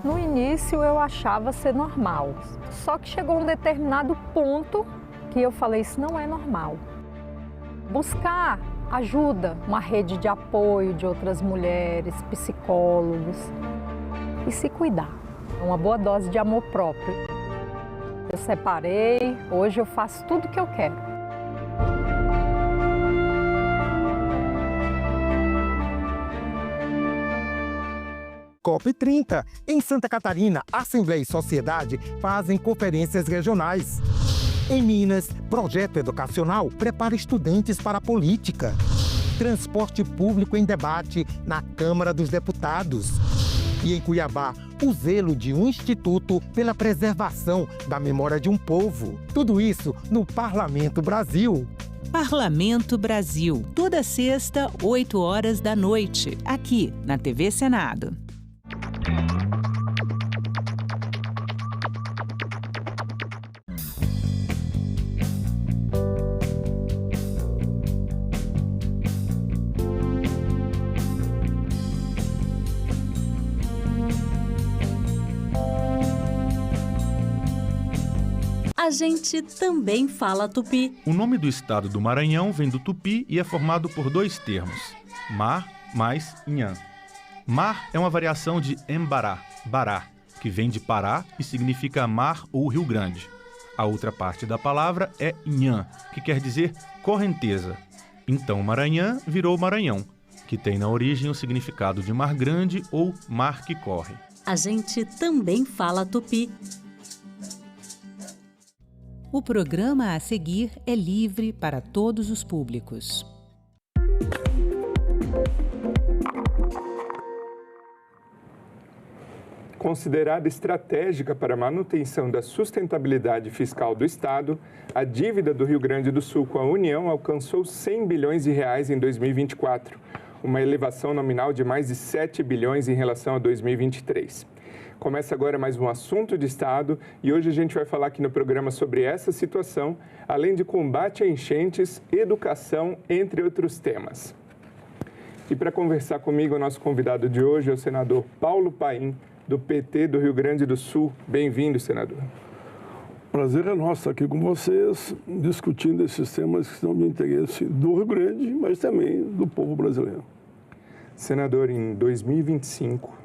No início eu achava ser normal, só que chegou um determinado ponto que eu falei, isso não é normal. Buscar ajuda, uma rede de apoio de outras mulheres, psicólogos e se cuidar. É uma boa dose de amor próprio. Eu separei, hoje eu faço tudo o que eu quero. COP30. Em Santa Catarina, Assembleia e Sociedade fazem conferências regionais. Em Minas, projeto educacional prepara estudantes para a política. Transporte público em debate na Câmara dos Deputados. E em Cuiabá, o zelo de um instituto pela preservação da memória de um povo. Tudo isso no Parlamento Brasil. Parlamento Brasil, toda sexta, 20h, aqui na TV Senado. A A gente também fala tupi. O nome do estado do Maranhão vem do tupi e é formado por dois termos, mar mais nhan. Mar é uma variação de embará, bará, que vem de Pará e significa mar ou Rio Grande. A outra parte da palavra é nhan, que quer dizer correnteza. Então Maranhão virou Maranhão, que tem na origem o significado de mar grande ou mar que corre. A gente também fala tupi. O programa a seguir é livre para todos os públicos. Considerada estratégica para a manutenção da sustentabilidade fiscal do Estado, a dívida do Rio Grande do Sul com a União alcançou 100 bilhões de reais em 2024, uma elevação nominal de mais de 7 bilhões em relação a 2023. Começa agora mais um assunto de Estado e hoje a gente vai falar aqui no programa sobre essa situação, além de combate a enchentes, educação, entre outros temas. E para conversar comigo, o nosso convidado de hoje é o senador Paulo Paim, do PT do Rio Grande do Sul. Bem-vindo, senador. Prazer é nosso estar aqui com vocês, discutindo esses temas que são de interesse do Rio Grande, mas também do povo brasileiro. Senador, em 2025,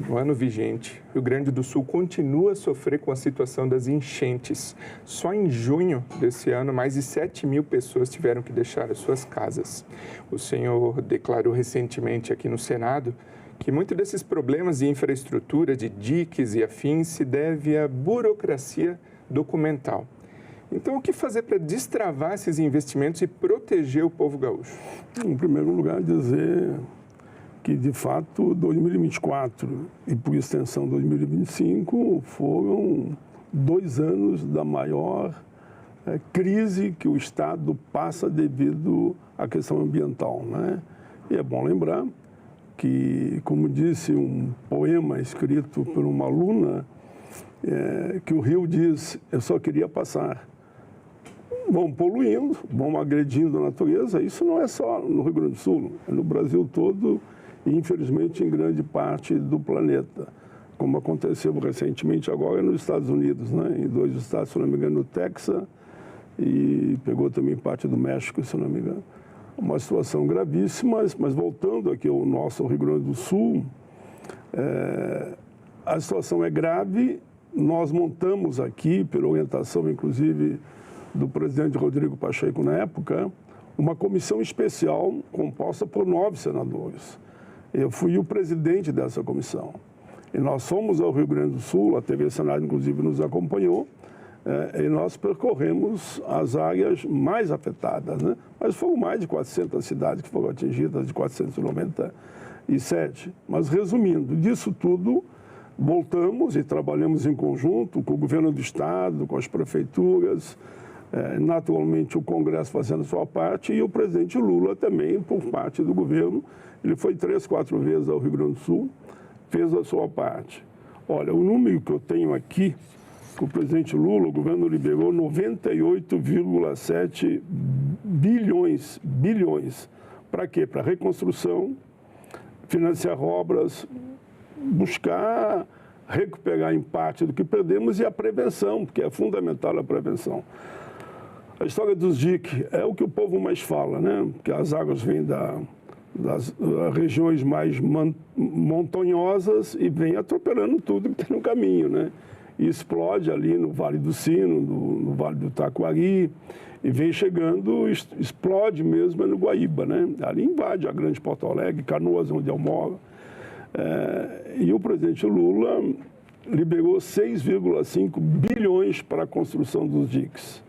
no ano vigente, o Rio Grande do Sul continua a sofrer com a situação das enchentes. Só em junho desse ano, mais de 7 mil pessoas tiveram que deixar as suas casas. O senhor declarou recentemente aqui no Senado que muitos desses problemas de infraestrutura, de diques e afins, se deve à burocracia documental. Então, o que fazer para destravar esses investimentos e proteger o povo gaúcho? Em primeiro lugar, dizer que, de fato, 2024 e, por extensão, 2025 foram 2 anos da maior crise que o Estado passa devido à questão ambiental, né? E é bom lembrar que, como disse um poema escrito por uma aluna, que o rio diz, eu só queria passar. Vão poluindo, vão agredindo a natureza. Isso não é só no Rio Grande do Sul, é no Brasil todo e, infelizmente, em grande parte do planeta. Como aconteceu recentemente agora nos Estados Unidos, né? Em 2 estados, se não me engano, no Texas, e pegou também parte do México, se não me engano. Uma situação gravíssima, mas voltando aqui ao nosso Rio Grande do Sul, a situação é grave. Nós montamos aqui, pela orientação, inclusive, do presidente Rodrigo Pacheco na época, uma comissão especial composta por 9 senadores. Eu fui o presidente dessa comissão. E nós fomos ao Rio Grande do Sul, a TV Senado, inclusive, nos acompanhou, e nós percorremos as áreas mais afetadas, né? Mas foram mais de 400 cidades que foram atingidas, de 497. Mas, resumindo, disso tudo, voltamos e trabalhamos em conjunto com o governo do Estado, com as prefeituras, naturalmente o Congresso fazendo a sua parte e o presidente Lula também, por parte do governo. Ele foi 3, 4 vezes ao Rio Grande do Sul, fez a sua parte. Olha, o número que eu tenho aqui, que o presidente Lula, o governo liberou 98,7 bilhões. Para quê? Para reconstrução, financiar obras, buscar recuperar em parte do que perdemos e a prevenção, porque é fundamental a prevenção. A história dos diques é o que o povo mais fala, né? Porque as águas vêm das regiões mais montanhosas e vêm atropelando tudo que tem no caminho, né? E explode ali no Vale do Sino, no Vale do Taquari, e vem chegando, explode mesmo no Guaíba, né? Ali invade a Grande Porto Alegre, Canoas, onde eu moro. E o presidente Lula liberou 6,5 bilhões para a construção dos diques.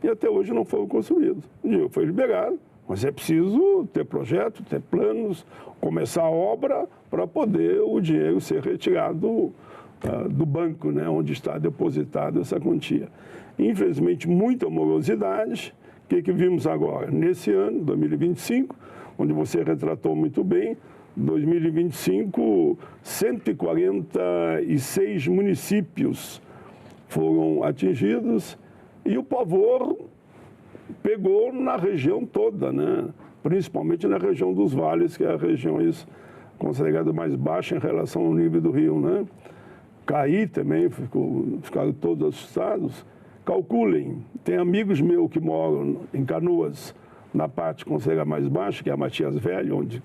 E até hoje não foram construídos. O dinheiro foi liberado, mas é preciso ter projeto, ter planos, começar a obra para poder o dinheiro ser retirado do banco, né, onde está depositada essa quantia. Infelizmente, muita morosidade. O que vimos agora? Nesse ano, 2025, onde você retratou muito bem, 2025, 146 municípios foram atingidos e o pavor pegou na região toda, né? Principalmente na região dos vales, que é a região considerada mais baixa em relação ao nível do rio, né? Caí também, ficaram todos assustados. Calculem, tem amigos meus que moram em Canoas, na parte considera mais baixa, que é a Matias Velho, onde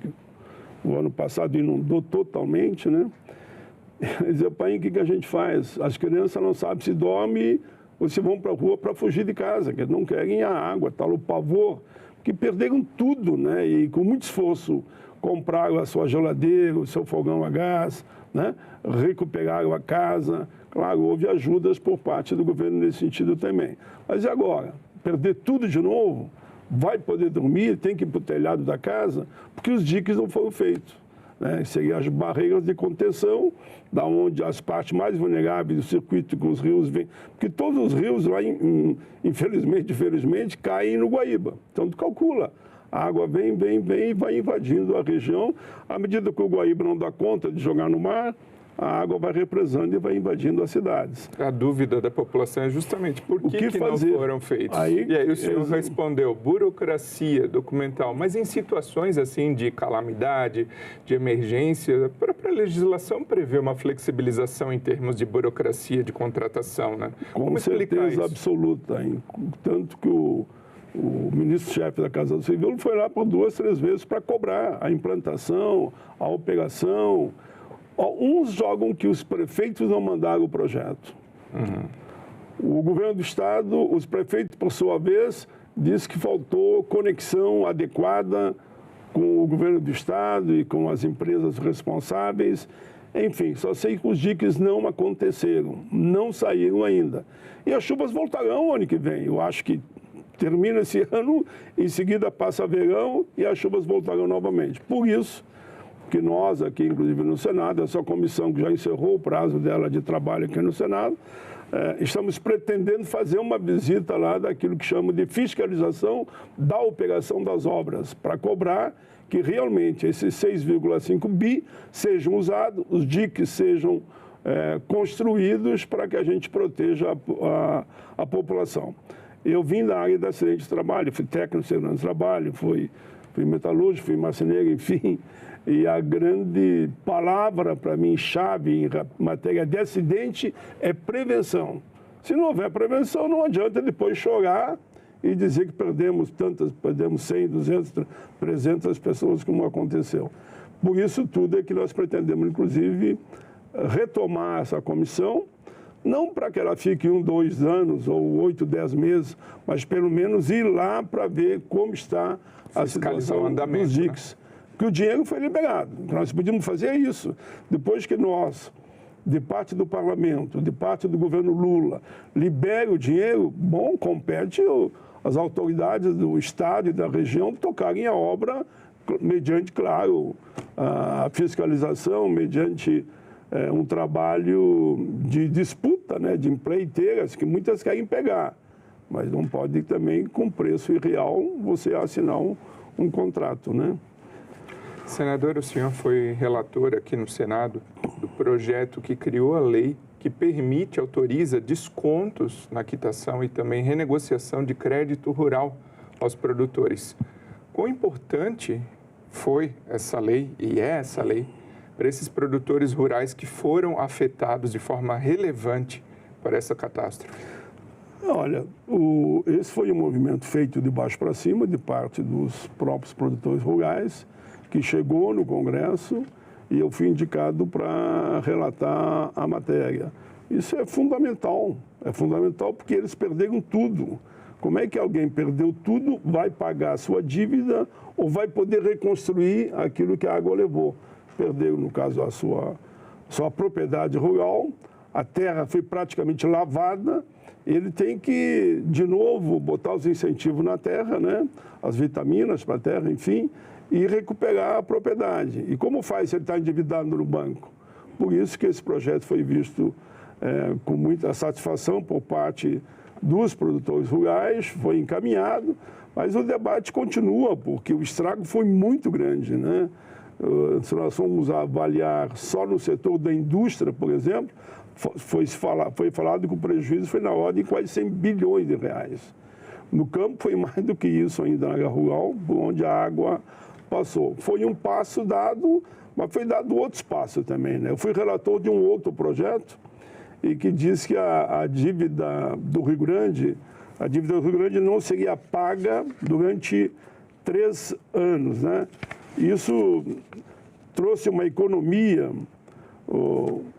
o ano passado inundou totalmente, né? Eles diziam, pai, o que a gente faz? As crianças não sabem se dormem ou se vão para a rua para fugir de casa, que eles não querem a água, tal o pavor, que perderam tudo, né? E com muito esforço compraram a sua geladeira, o seu fogão a gás, né? Recuperaram a casa. Claro, houve ajudas por parte do governo nesse sentido também. Mas e agora? Perder tudo de novo? Vai poder dormir? Tem que ir para o telhado da casa? Porque os diques não foram feitos, né? Seriam as barreiras de contenção, da onde as partes mais vulneráveis do circuito que os rios vêm. Porque todos os rios lá, infelizmente, caem no Guaíba. Então, tu calcula. A água vem e vai invadindo a região. À medida que o Guaíba não dá conta de jogar no mar, a água vai represando e vai invadindo as cidades. A dúvida da população é justamente por que não foram feitos. E aí o senhor respondeu, burocracia documental. Mas em situações assim de calamidade, de emergência, a própria legislação prevê uma flexibilização em termos de burocracia de contratação, né? Com certeza absoluta. Tanto que o ministro-chefe da Casa Civil foi lá por 2, 3 vezes para cobrar a implantação, a operação. Uns jogam que os prefeitos não mandaram o projeto. O governo do estado, os prefeitos, por sua vez, diz que faltou conexão adequada com o governo do estado e com as empresas responsáveis. Enfim, só sei que os diques não aconteceram, não saíram ainda. E as chuvas voltarão ano que vem. Eu acho que termina esse ano, em seguida passa verão e as chuvas voltarão novamente. Por isso que nós aqui, inclusive no Senado, essa comissão que já encerrou o prazo dela de trabalho aqui no Senado, estamos pretendendo fazer uma visita lá daquilo que chamam de fiscalização da operação das obras, para cobrar que realmente esses 6,5 bi sejam usados, os diques sejam construídos para que a gente proteja a população. Eu vim da área de acidente de trabalho, fui técnico de segurança do trabalho, fui metalúrgico, fui marceneiro, enfim. E a grande palavra para mim, chave em matéria de acidente, é prevenção. Se não houver prevenção, não adianta depois chorar e dizer que perdemos 100, 200, 300 pessoas, como aconteceu. Por isso tudo é que nós pretendemos, inclusive, retomar essa comissão, não para que ela fique 1, 2 anos ou 8, 10 meses, mas pelo menos ir lá para ver como está a situação dos diques. Que o dinheiro foi liberado. Nós podíamos fazer isso. Depois que nós, de parte do parlamento, de parte do governo Lula, libere o dinheiro, bom, compete as autoridades do estado e da região tocarem a obra mediante, claro, a fiscalização, mediante um trabalho de disputa, né, de empreiteiras, que muitas querem pegar. Mas não pode também, com preço irreal, você assinar um contrato, né? Senador, o senhor foi relator aqui no Senado do projeto que criou a lei que permite, autoriza descontos na quitação e também renegociação de crédito rural aos produtores. Quão importante foi essa lei, e é essa lei, para esses produtores rurais que foram afetados de forma relevante por essa catástrofe? Olha, esse foi um movimento feito de baixo para cima, de parte dos próprios produtores rurais, que chegou no Congresso e eu fui indicado para relatar a matéria. Isso é fundamental porque eles perderam tudo. Como é que alguém perdeu tudo, vai pagar a sua dívida ou vai poder reconstruir aquilo que a água levou? Perderam, no caso, a sua propriedade rural, a terra foi praticamente lavada, ele tem que, de novo, botar os incentivos na terra, né? As vitaminas para a terra, enfim, e recuperar a propriedade. E como faz se ele está endividado no banco? Por isso que esse projeto foi visto com muita satisfação por parte dos produtores rurais, foi encaminhado, mas o debate continua, porque o estrago foi muito grande, né? Se nós formos avaliar só no setor da indústria, por exemplo, foi falado que o prejuízo foi na ordem de quase 100 bilhões de reais. No campo foi mais do que isso ainda na área rural, por onde a água passou. Foi um passo dado, mas foi dado outros passos também, né? Eu fui relator de um outro projeto e que diz que a dívida do Rio Grande não seria paga durante 3 anos, né? Isso trouxe uma economia,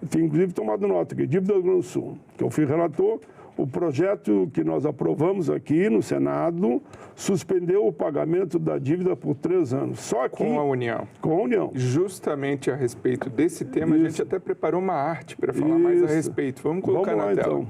tem inclusive tomado nota, que dívida do Rio Grande do Sul, que eu fui relator, o projeto que nós aprovamos aqui no Senado suspendeu o pagamento da dívida por 3 anos. Só que, com a União. Com a União. Justamente a respeito desse tema, a gente até preparou uma arte para falar mais a respeito. Vamos colocar na tela. Então.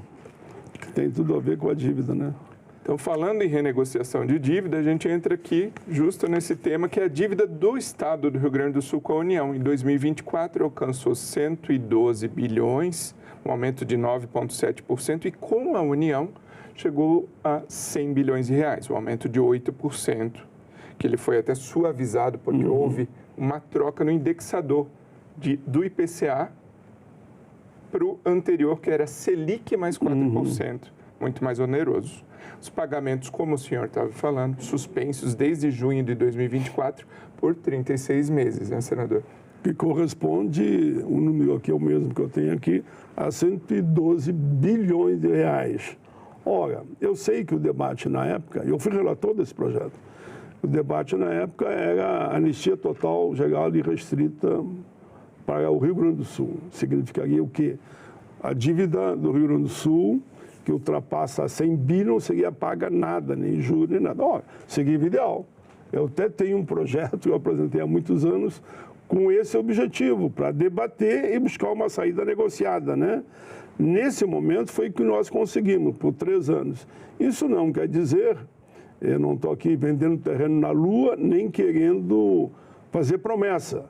Tem tudo a ver com a dívida, né? Então, falando em renegociação de dívida, a gente entra aqui justo nesse tema, que é a dívida do Estado do Rio Grande do Sul com a União. Em 2024, alcançou 112 bilhões, um aumento de 9,7%, e com a União chegou a 100 bilhões de reais, um aumento de 8%, que ele foi até suavizado porque houve uma troca no indexador do IPCA para o anterior, que era Selic mais 4%, muito mais oneroso. Os pagamentos, como o senhor estava falando, suspensos desde junho de 2024 por 36 meses, né, senador? Que corresponde, o número aqui é o mesmo que eu tenho aqui, a 112 bilhões de reais. Ora, eu sei que o debate na época, eu fui relator desse projeto, o debate na época era anistia total, geral e restrita para o Rio Grande do Sul. Significaria o quê? A dívida do Rio Grande do Sul, que ultrapassa 100 bilhões, não seria paga nada, nem juros, nem nada. Ora, seria o ideal. Eu até tenho um projeto que eu apresentei há muitos anos com esse objetivo, para debater e buscar uma saída negociada, né? Nesse momento foi o que nós conseguimos, por 3 anos. Isso não quer dizer, eu não estou aqui vendendo terreno na lua, nem querendo fazer promessa.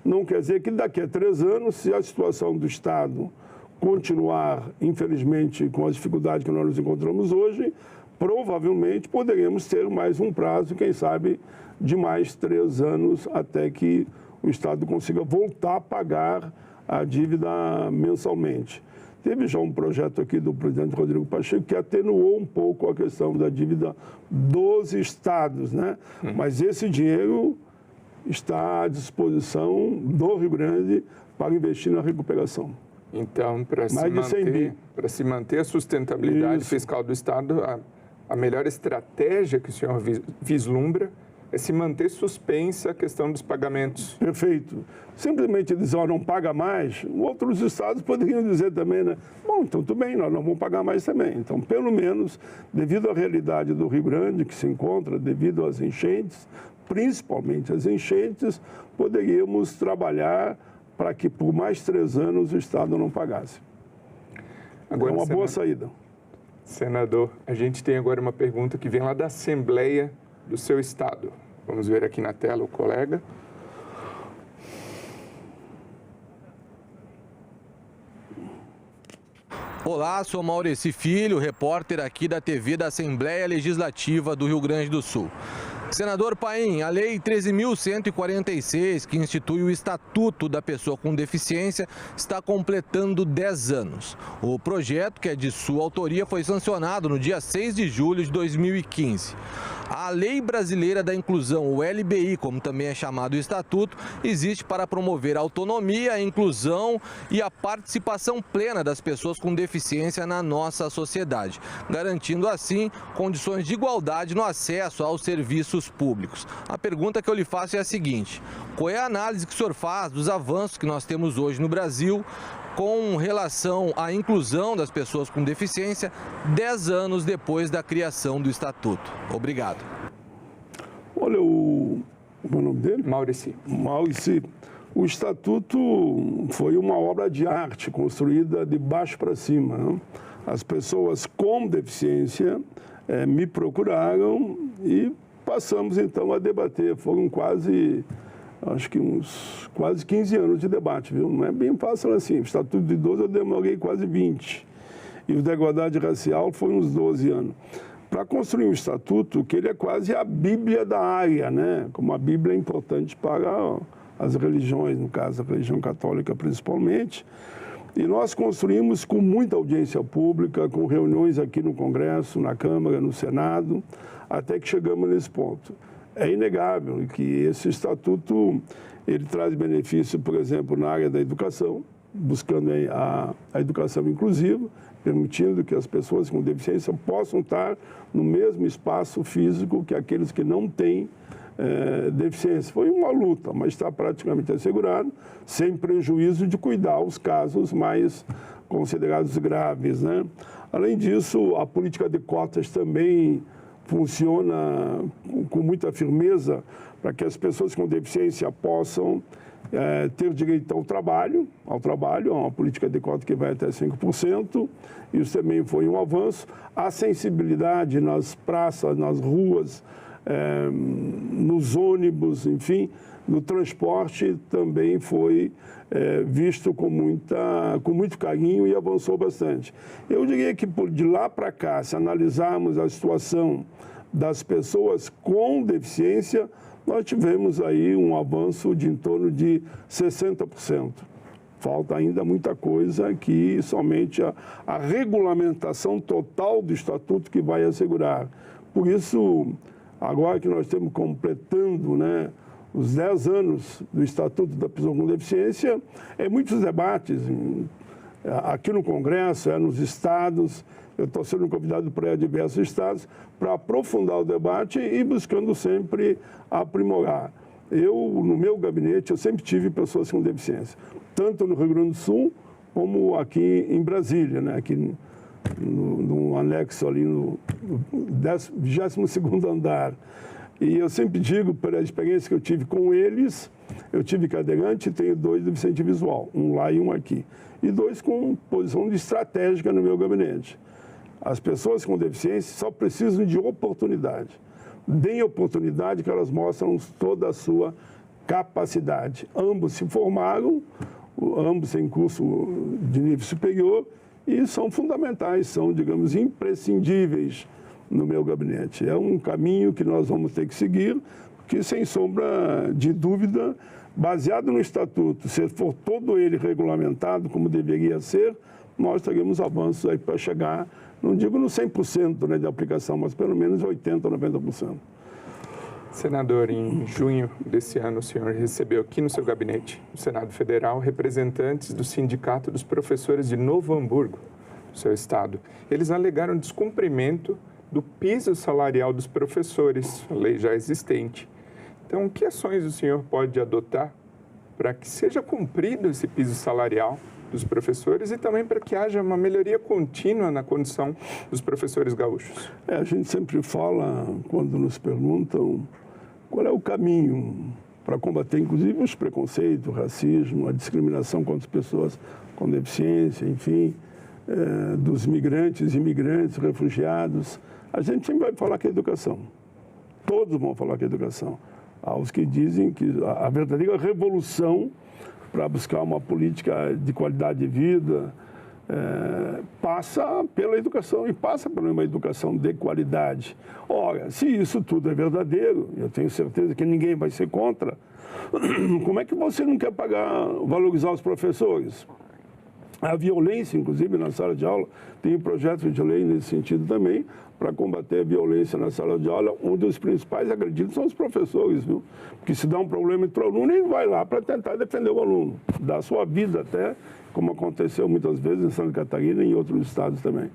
Não quer dizer que daqui a 3 anos, se a situação do Estado continuar, infelizmente, com as dificuldades que nós nos encontramos hoje, provavelmente poderemos ter mais um prazo, quem sabe, de mais 3 anos, até que o Estado consiga voltar a pagar a dívida mensalmente. Teve já um projeto aqui do presidente Rodrigo Pacheco que atenuou um pouco a questão da dívida dos estados, né? Mas esse dinheiro está à disposição do Rio Grande para investir na recuperação. Então, para se manter a sustentabilidade fiscal do Estado, a melhor estratégia que o senhor vislumbra é se manter suspensa a questão dos pagamentos. Perfeito. Simplesmente dizer, não paga mais, outros estados poderiam dizer também, né? Bom, então tudo bem, nós não vamos pagar mais também. Então, pelo menos, devido à realidade do Rio Grande, que se encontra devido às enchentes, principalmente as enchentes, poderíamos trabalhar para que por mais 3 anos o Estado não pagasse. Agora, é uma boa saída. Senador, a gente tem agora uma pergunta que vem lá da Assembleia do seu Estado. Vamos ver aqui na tela o colega. Olá, sou Maurici Filho, repórter aqui da TV da Assembleia Legislativa do Rio Grande do Sul. Senador Paim, a Lei 13.146, que institui o Estatuto da Pessoa com Deficiência, está completando 10 anos. O projeto, que é de sua autoria, foi sancionado no dia 6 de julho de 2015. A Lei Brasileira da Inclusão, o LBI, como também é chamado o Estatuto, existe para promover a autonomia, a inclusão e a participação plena das pessoas com deficiência na nossa sociedade, garantindo assim condições de igualdade no acesso aos serviços públicos. A pergunta que eu lhe faço é a seguinte: qual é a análise que o senhor faz dos avanços que nós temos hoje no Brasil com relação à inclusão das pessoas com deficiência 10 anos depois da criação do Estatuto? Obrigado. Olha, o nome dele? Maurici. Maurici. O Estatuto foi uma obra de arte construída de baixo para cima, né? As pessoas com deficiência me procuraram e passamos então a debater. Foram quase 15 anos de debate, viu? Não é bem fácil assim. O Estatuto de Idoso eu demorei quase 20. E o da igualdade racial foi uns 12 anos. Para construir um estatuto, que ele é quase a Bíblia da área, né? Como a Bíblia é importante para as religiões, no caso a religião católica principalmente. E nós construímos com muita audiência pública, com reuniões aqui no Congresso, na Câmara, no Senado, até que chegamos nesse ponto. É inegável que esse estatuto ele traz benefício, por exemplo, na área da educação, buscando a educação inclusiva, permitindo que as pessoas com deficiência possam estar no mesmo espaço físico que aqueles que não têm deficiência. Foi uma luta, mas está praticamente assegurado, sem prejuízo de cuidar os casos mais considerados graves, né? Além disso, a política de cotas também funciona com muita firmeza para que as pessoas com deficiência possam ter direito ao trabalho, a uma política de cota que vai até 5%, isso também foi um avanço. A sensibilidade nas praças, nas ruas, nos ônibus, enfim, no transporte também foi visto com muito carinho e avançou bastante. Eu diria que de lá para cá, se analisarmos a situação das pessoas com deficiência, nós tivemos aí um avanço de em torno de 60%. Falta ainda muita coisa que somente a regulamentação total do Estatuto que vai assegurar. Por isso, agora que nós estamos completando, né, os 10 anos do Estatuto da Pessoa com Deficiência, muitos debates aqui no Congresso, nos estados. Eu estou sendo convidado para diversos estados para aprofundar o debate e buscando sempre aprimorar. No meu gabinete, eu sempre tive pessoas com deficiência, tanto no Rio Grande do Sul como aqui em Brasília, né? Aqui no anexo ali no 22º andar. E eu sempre digo, pela experiência que eu tive com eles, eu tive cadeirante e tenho 2 deficientes visual, um lá e um aqui. E 2 com posição de estratégica no meu gabinete. As pessoas com deficiência só precisam de oportunidade. Deem oportunidade que elas mostram toda a sua capacidade. Ambos se formaram, ambos têm curso de nível superior e são fundamentais, são, digamos, imprescindíveis no meu gabinete. É um caminho que nós vamos ter que seguir, porque, sem sombra de dúvida, baseado no Estatuto, se for todo ele regulamentado como deveria ser, nós teremos avanços aí para chegar, não digo no 100%, né, de aplicação, mas pelo menos 80%, 90%. Senador, em junho desse ano, o senhor recebeu aqui no seu gabinete, no Senado Federal, representantes do Sindicato dos Professores de Novo Hamburgo, do seu estado. Eles alegaram descumprimento do piso salarial dos professores, a lei já existente. Então, que ações o senhor pode adotar para que seja cumprido esse piso salarial dos professores e também para que haja uma melhoria contínua na condição dos professores gaúchos? A gente sempre fala, quando nos perguntam qual é o caminho para combater, inclusive, os preconceitos, o racismo, a discriminação contra as pessoas com deficiência, enfim, dos migrantes, imigrantes, refugiados. A gente sempre vai falar que é educação. Todos vão falar que é educação. Há os que dizem que a verdadeira revolução para buscar uma política de qualidade de vida passa pela educação e passa por uma educação de qualidade. Ora, se isso tudo é verdadeiro, eu tenho certeza que ninguém vai ser contra, como é que você não quer valorizar os professores? A violência, inclusive, na sala de aula, tem um projeto de lei nesse sentido também, para combater a violência na sala de aula. Um dos principais agredidos são os professores, viu? Porque se dá um problema entre o aluno, ele vai lá para tentar defender o aluno, dar sua vida até, como aconteceu muitas vezes em Santa Catarina e em outros estados também.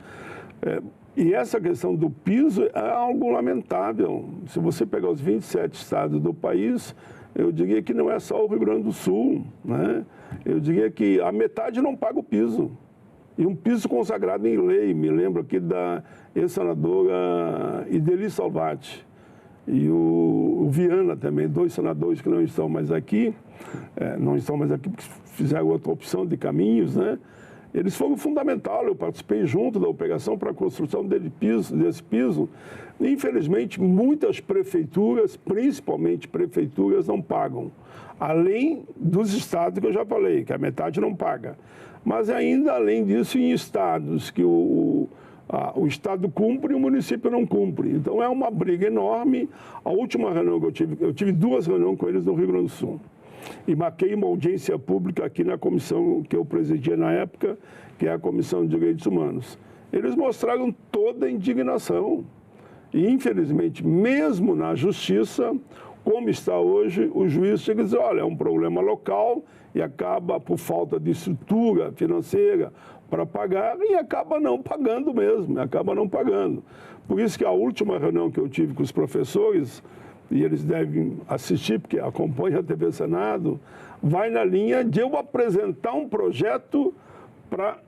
E essa questão do piso é algo lamentável. Se você pegar os 27 estados do país, eu diria que não é só o Rio Grande do Sul, né? Eu diria que a metade não paga o piso. E um piso consagrado em lei, me lembro aqui da ex-senadora Ideli Salvati e o Viana também, 2 senadores que não estão mais aqui porque fizeram outra opção de caminhos, né? Eles foram fundamentais, eu participei junto da operação para a construção desse piso. Infelizmente, muitas prefeituras, principalmente prefeituras, não pagam. Além dos estados que eu já falei, que a metade não paga. Mas ainda, além disso, em estados que o estado cumpre e o município não cumpre. Então, é uma briga enorme. A última reunião que eu tive 2 reuniões com eles no Rio Grande do Sul. E marquei uma audiência pública aqui na comissão que eu presidia na época, que é a Comissão de Direitos Humanos. Eles mostraram toda a indignação. E, infelizmente, mesmo na justiça, Como está hoje, o juiz chega e diz, olha, é um problema local e acaba por falta de estrutura financeira para pagar e acaba não pagando mesmo, acaba não pagando. Por isso que a última reunião que eu tive com os professores, e eles devem assistir, porque acompanham a TV Senado, vai na linha de eu apresentar um projeto para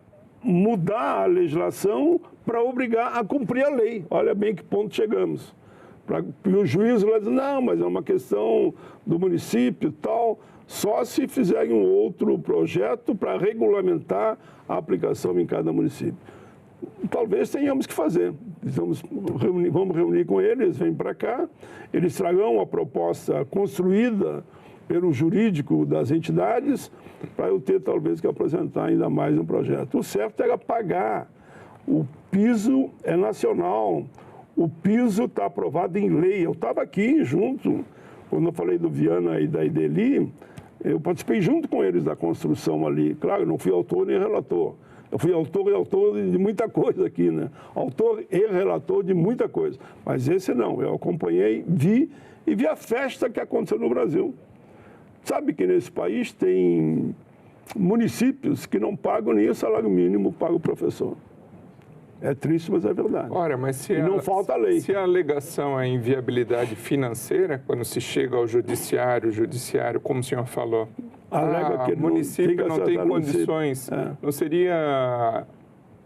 mudar a legislação para obrigar a cumprir a lei. Olha bem que ponto chegamos. E o juiz lá diz, não, mas é uma questão do município e tal, só se fizerem um outro projeto para regulamentar a aplicação em cada município. Talvez tenhamos que fazer. Vamos reunir com eles, vêm para cá, eles trarão a proposta construída pelo jurídico das entidades, para eu ter talvez que apresentar ainda mais um projeto. O certo era pagar. O piso é nacional. O piso está aprovado em lei. Eu estava aqui junto, quando eu falei do Viana e da Ideli, eu participei junto com eles da construção ali. Claro, não fui autor nem relator. Eu fui autor e autor de muita coisa aqui, né? Autor e relator de muita coisa. Mas esse não. Eu acompanhei, vi e vi a festa que aconteceu no Brasil. Sabe que nesse país tem municípios que não pagam nem o salário mínimo para o professor. É triste, mas é verdade. Ora, mas se não falta lei. Se a alegação é inviabilidade financeira, quando se chega ao judiciário, como o senhor falou, alega que o município não tem condições, não seria,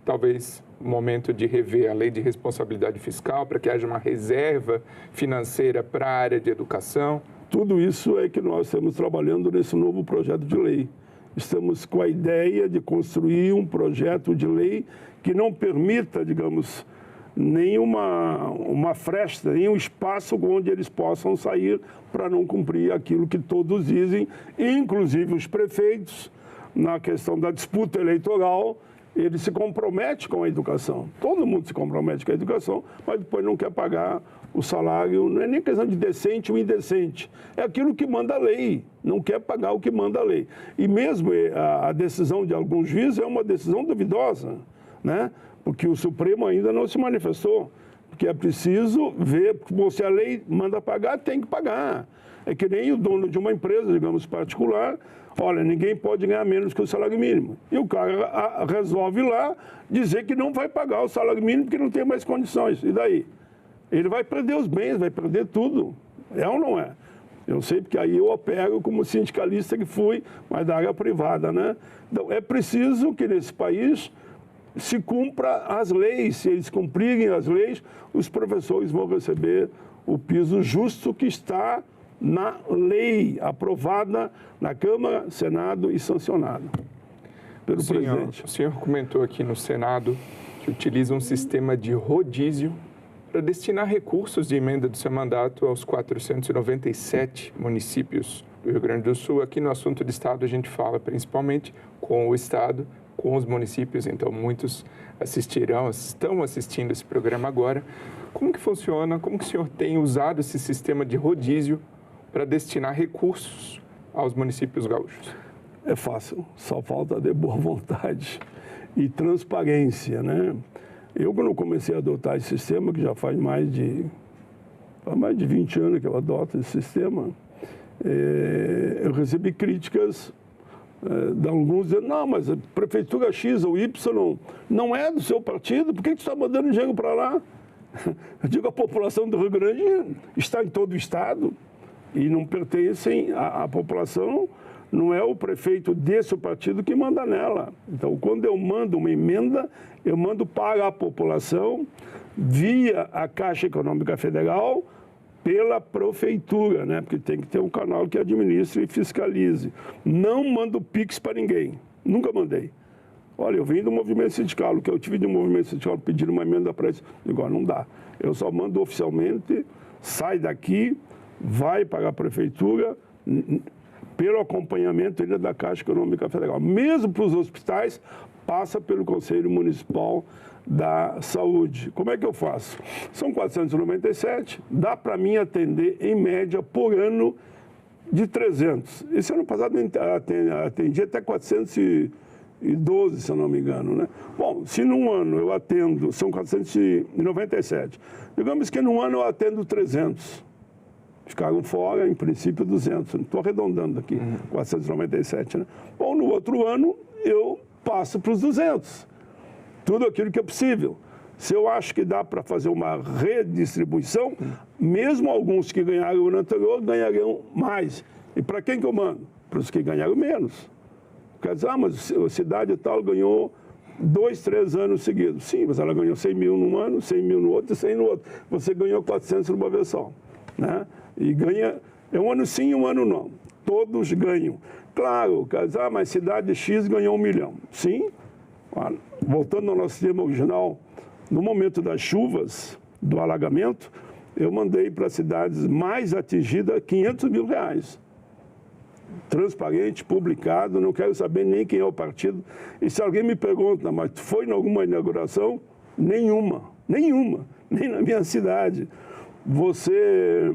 talvez, o momento de rever a lei de responsabilidade fiscal para que haja uma reserva financeira para a área de educação? Tudo isso é que nós estamos trabalhando nesse novo projeto de lei. Estamos com a ideia de construir um projeto de lei que não permita, digamos, nenhuma fresta, nenhum espaço onde eles possam sair para não cumprir aquilo que todos dizem, inclusive os prefeitos, na questão da disputa eleitoral, eles se comprometem com a educação. Todo mundo se compromete com a educação, mas depois não quer pagar o salário, não é nem questão de decente ou indecente, é aquilo que manda a lei, não quer pagar o que manda a lei. E mesmo a decisão de alguns juízes é uma decisão duvidosa, né? Porque o Supremo ainda não se manifestou, porque é preciso ver, se a lei manda pagar, tem que pagar. É que nem o dono de uma empresa, digamos, particular, olha, ninguém pode ganhar menos que o salário mínimo. E o cara resolve lá dizer que não vai pagar o salário mínimo porque não tem mais condições. E daí? Ele vai perder os bens, vai perder tudo. É ou não é? Eu sei porque aí eu opero como sindicalista que fui, mas da área privada, né? Então, é preciso que nesse país se cumpra as leis. Se eles cumprirem as leis, os professores vão receber o piso justo que está na lei aprovada na Câmara, Senado e sancionada pelo presidente. O senhor comentou aqui no Senado que utiliza um sistema de rodízio para destinar recursos de emenda do seu mandato aos 497 municípios do Rio Grande do Sul. Aqui no assunto de Estado a gente fala principalmente com o Estado, com os municípios, então muitos estão assistindo esse programa agora. Como que funciona, como que o senhor tem usado esse sistema de rodízio para destinar recursos aos municípios gaúchos? É fácil, só falta de boa vontade e transparência, né? Eu, quando comecei a adotar esse sistema, que já faz mais de 20 anos que eu adoto esse sistema, eu recebi críticas de alguns dizendo, não, mas a prefeitura X ou Y não é do seu partido, por que você está mandando dinheiro para lá? Eu digo, a população do Rio Grande está em todo o estado e não pertencem à população, não é o prefeito desse partido que manda nela. Então, quando eu mando uma emenda, eu mando para a população via a Caixa Econômica Federal, pela prefeitura, né? Porque tem que ter um canal que administre e fiscalize. Não mando Pix para ninguém, nunca mandei. Olha, eu vim do movimento sindical, o que eu tive de movimento sindical pedindo uma emenda para isso, igual não dá. Eu só mando oficialmente, sai daqui, vai para a prefeitura, pelo acompanhamento ainda da Caixa Econômica Federal. Mesmo para os hospitais, passa pelo Conselho Municipal da Saúde. Como é que eu faço? São 497, dá para mim atender, em média, por ano, de 300. Esse ano passado eu atendi até 412, se eu não me engano, né? Bom, se num ano eu atendo, são 497. Digamos que num ano eu atendo 300. Ficaram fora, em princípio, 200. Estou arredondando aqui, 497, né? Bom, no outro ano, eu passo para os 200. Tudo aquilo que é possível. Se eu acho que dá para fazer uma redistribuição, mesmo alguns que ganharam no ano anterior, ganhariam mais. E para quem que eu mando? Para os que ganharam menos. Quer dizer, mas a cidade tal ganhou 2, 3 anos seguidos. Sim, mas ela ganhou 100 mil num ano, 100 mil no outro e 100 no outro. Você ganhou 400 numa vez só, né? E ganha, é um ano sim e um ano não. Todos ganham. Claro, quer dizer, mas cidade X ganhou 1 milhão. Sim, voltando ao nosso tema original, no momento das chuvas, do alagamento, eu mandei para as cidades mais atingidas R$500 mil. Transparente, publicado, não quero saber nem quem é o partido. E se alguém me pergunta, mas foi em alguma inauguração? Nenhuma, nem na minha cidade. Você,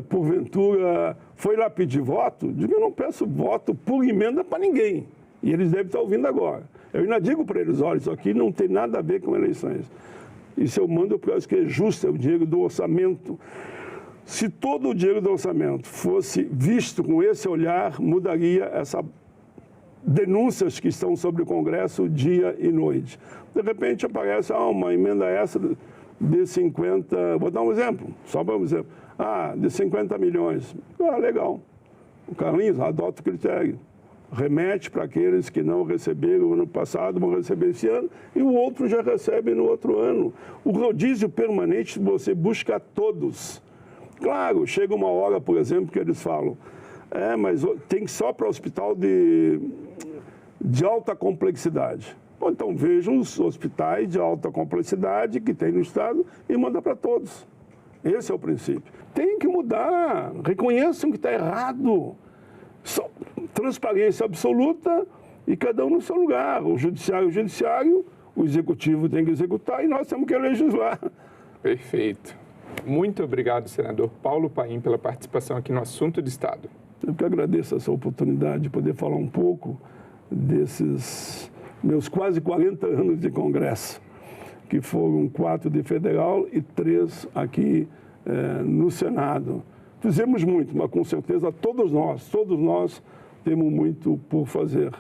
porventura, foi lá pedir voto? Digo, eu não peço voto por emenda para ninguém. E eles devem estar ouvindo agora. Eu ainda digo para eles, olha, isso aqui não tem nada a ver com eleições. Isso eu mando porque eu acho que é justo, é o dinheiro do orçamento. Se todo o dinheiro do orçamento fosse visto com esse olhar, mudaria essas denúncias que estão sobre o Congresso dia e noite. De repente aparece uma emenda essa de 50, vou dar um exemplo, só para um exemplo, de 50 milhões. Legal. O Carlinhos adota o critério. Remete para aqueles que não receberam no ano passado, vão receber esse ano, e o outro já recebe no outro ano. O rodízio permanente você busca todos. Claro, chega uma hora, por exemplo, que eles falam, mas tem só para hospital de alta complexidade. Bom, então vejam os hospitais de alta complexidade que tem no estado e manda para todos. Esse é o princípio. Tem que mudar, reconheçam que está errado. Transparência absoluta e cada um no seu lugar. O judiciário, o executivo tem que executar e nós temos que legislar. Perfeito. Muito obrigado, senador Paulo Paim, pela participação aqui no Assunto de Estado. Eu que agradeço essa oportunidade de poder falar um pouco desses meus quase 40 anos de Congresso, que foram 4 de federal e 3 aqui no Senado. Fizemos muito, mas com certeza todos nós temos muito por fazer.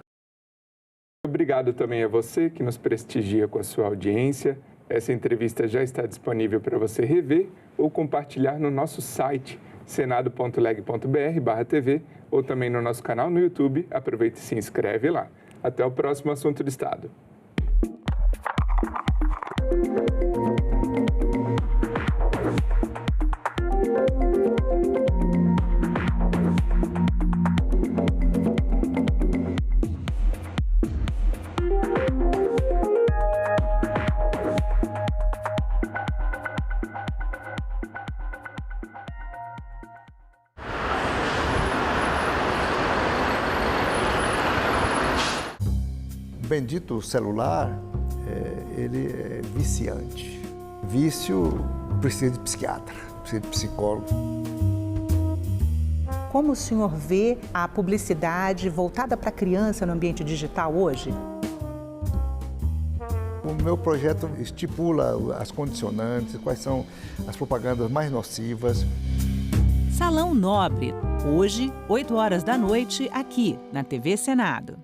Obrigado também a você que nos prestigia com a sua audiência. Essa entrevista já está disponível para você rever ou compartilhar no nosso site senado.leg.br/TV ou também no nosso canal no YouTube. Aproveite e se inscreve lá. Até o próximo Assunto de Estado. Bendito celular, ele é viciante. Vício precisa de psiquiatra, precisa de psicólogo. Como o senhor vê a publicidade voltada para a criança no ambiente digital hoje? O meu projeto estipula as condicionantes, quais são as propagandas mais nocivas. Salão Nobre, hoje, 8 horas da noite, aqui na TV Senado.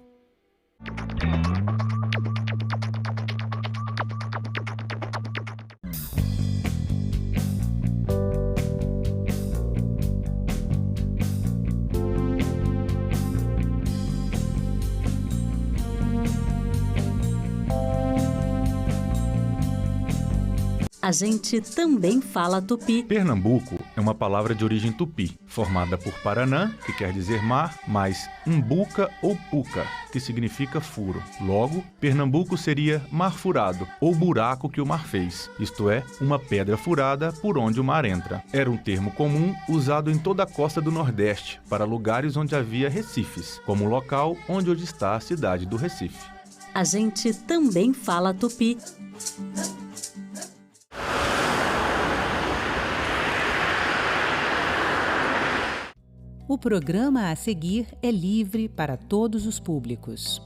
A gente também fala tupi. Pernambuco é uma palavra de origem tupi, formada por Paranã, que quer dizer mar, mais umbuca ou puca, que significa furo. Logo, Pernambuco seria mar furado, ou buraco que o mar fez, isto é, uma pedra furada por onde o mar entra. Era um termo comum usado em toda a costa do Nordeste, para lugares onde havia recifes, como o local onde hoje está a cidade do Recife. A gente também fala tupi. O programa a seguir é livre para todos os públicos.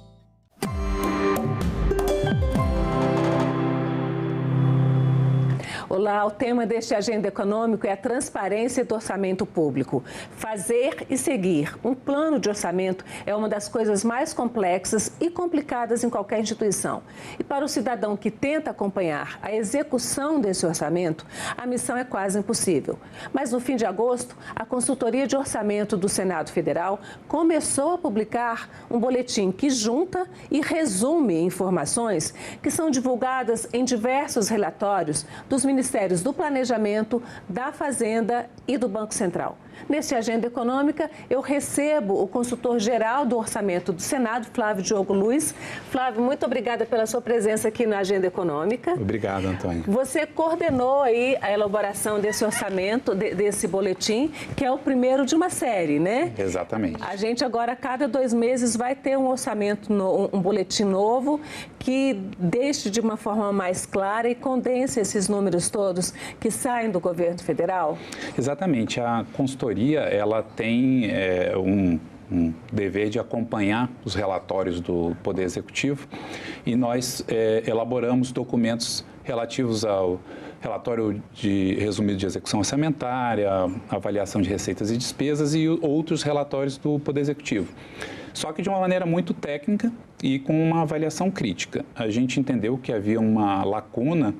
Olá, o tema deste Agenda Econômico é a transparência do orçamento público. Fazer e seguir um plano de orçamento é uma das coisas mais complexas e complicadas em qualquer instituição. E para o cidadão que tenta acompanhar a execução desse orçamento, a missão é quase impossível. Mas no fim de agosto, a Consultoria de Orçamento do Senado Federal começou a publicar um boletim que junta e resume informações que são divulgadas em diversos relatórios dos Ministérios do Planejamento, da Fazenda e do Banco Central. Neste Agenda Econômica, eu recebo o consultor-geral do Orçamento do Senado, Flávio Diogo Luiz. Flávio, muito obrigada pela sua presença aqui na Agenda Econômica. Obrigado, Antônio. Você coordenou aí a elaboração desse orçamento, desse boletim, que é o primeiro de uma série, né? Exatamente. A gente agora, a cada 2 meses, vai ter um orçamento, um boletim novo, que deixe de uma forma mais clara e condense esses números todos que saem do governo federal? Exatamente. A consultoria, ela tem um dever de acompanhar os relatórios do Poder Executivo e nós elaboramos documentos relativos ao relatório resumido de execução orçamentária, avaliação de receitas e despesas e outros relatórios do Poder Executivo. Só que de uma maneira muito técnica e com uma avaliação crítica. A gente entendeu que havia uma lacuna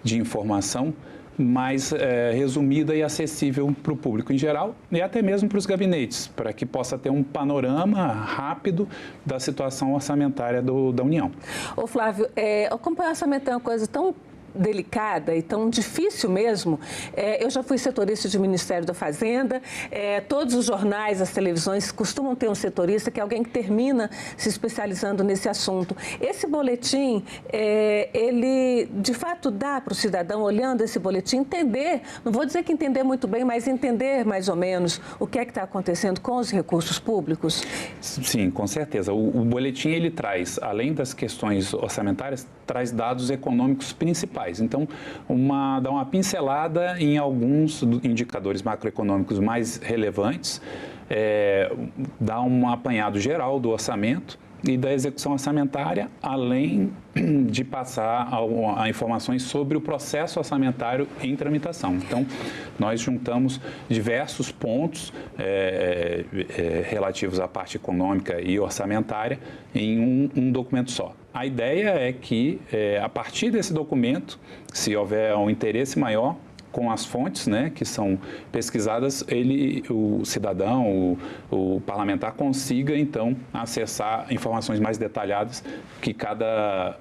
de informação mais resumida e acessível para o público em geral e até mesmo para os gabinetes, para que possa ter um panorama rápido da situação orçamentária da União. Ô Flávio, acompanhar orçamento é uma coisa tão delicada e tão difícil mesmo. Eu já fui setorista de Ministério da Fazenda, todos os jornais, as televisões costumam ter um setorista, que é alguém que termina se especializando nesse assunto. Esse boletim, ele de fato dá para o cidadão, olhando esse boletim, entender, não vou dizer que entender muito bem, mas entender mais ou menos o que é que está acontecendo com os recursos públicos? Sim, com certeza. O boletim, ele traz, além das questões orçamentárias, traz dados econômicos principais. Então, dá uma pincelada em alguns indicadores macroeconômicos mais relevantes, dá um apanhado geral do orçamento e da execução orçamentária, além de passar a informações sobre o processo orçamentário em tramitação. Então, nós juntamos diversos pontos relativos à parte econômica e orçamentária em um documento só. A ideia é que, a partir desse documento, se houver um interesse maior, com as fontes, né, que são pesquisadas, o cidadão, o parlamentar consiga, então, acessar informações mais detalhadas que cada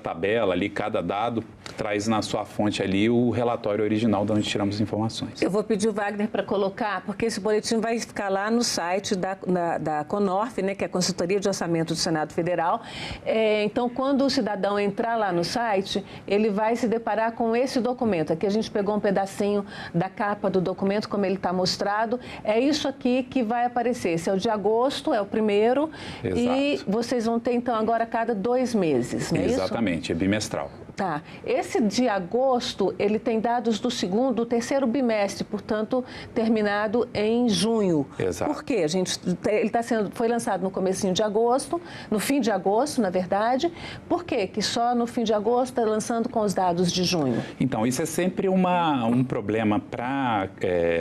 tabela ali, cada dado traz na sua fonte ali o relatório original de onde tiramos as informações. Eu vou pedir o Wagner para colocar, porque esse boletim vai ficar lá no site da CONORF, né, que é a Consultoria de Orçamento do Senado Federal. Então, quando o cidadão entrar lá no site, ele vai se deparar com esse documento. Aqui a gente pegou um pedacinho da capa do documento, como ele está mostrado. É isso aqui que vai aparecer. Esse é o de agosto, é o primeiro. Exato. E vocês vão ter, então, agora a cada 2 meses, não é isso? Exatamente, é bimestral. Tá. Esse de agosto, ele tem dados do terceiro bimestre, portanto, terminado em junho. Exato. Por quê? Ele foi lançado no comecinho de agosto, no fim de agosto, na verdade. Por quê? Que só no fim de agosto está lançando com os dados de junho? Então, isso é sempre um problema para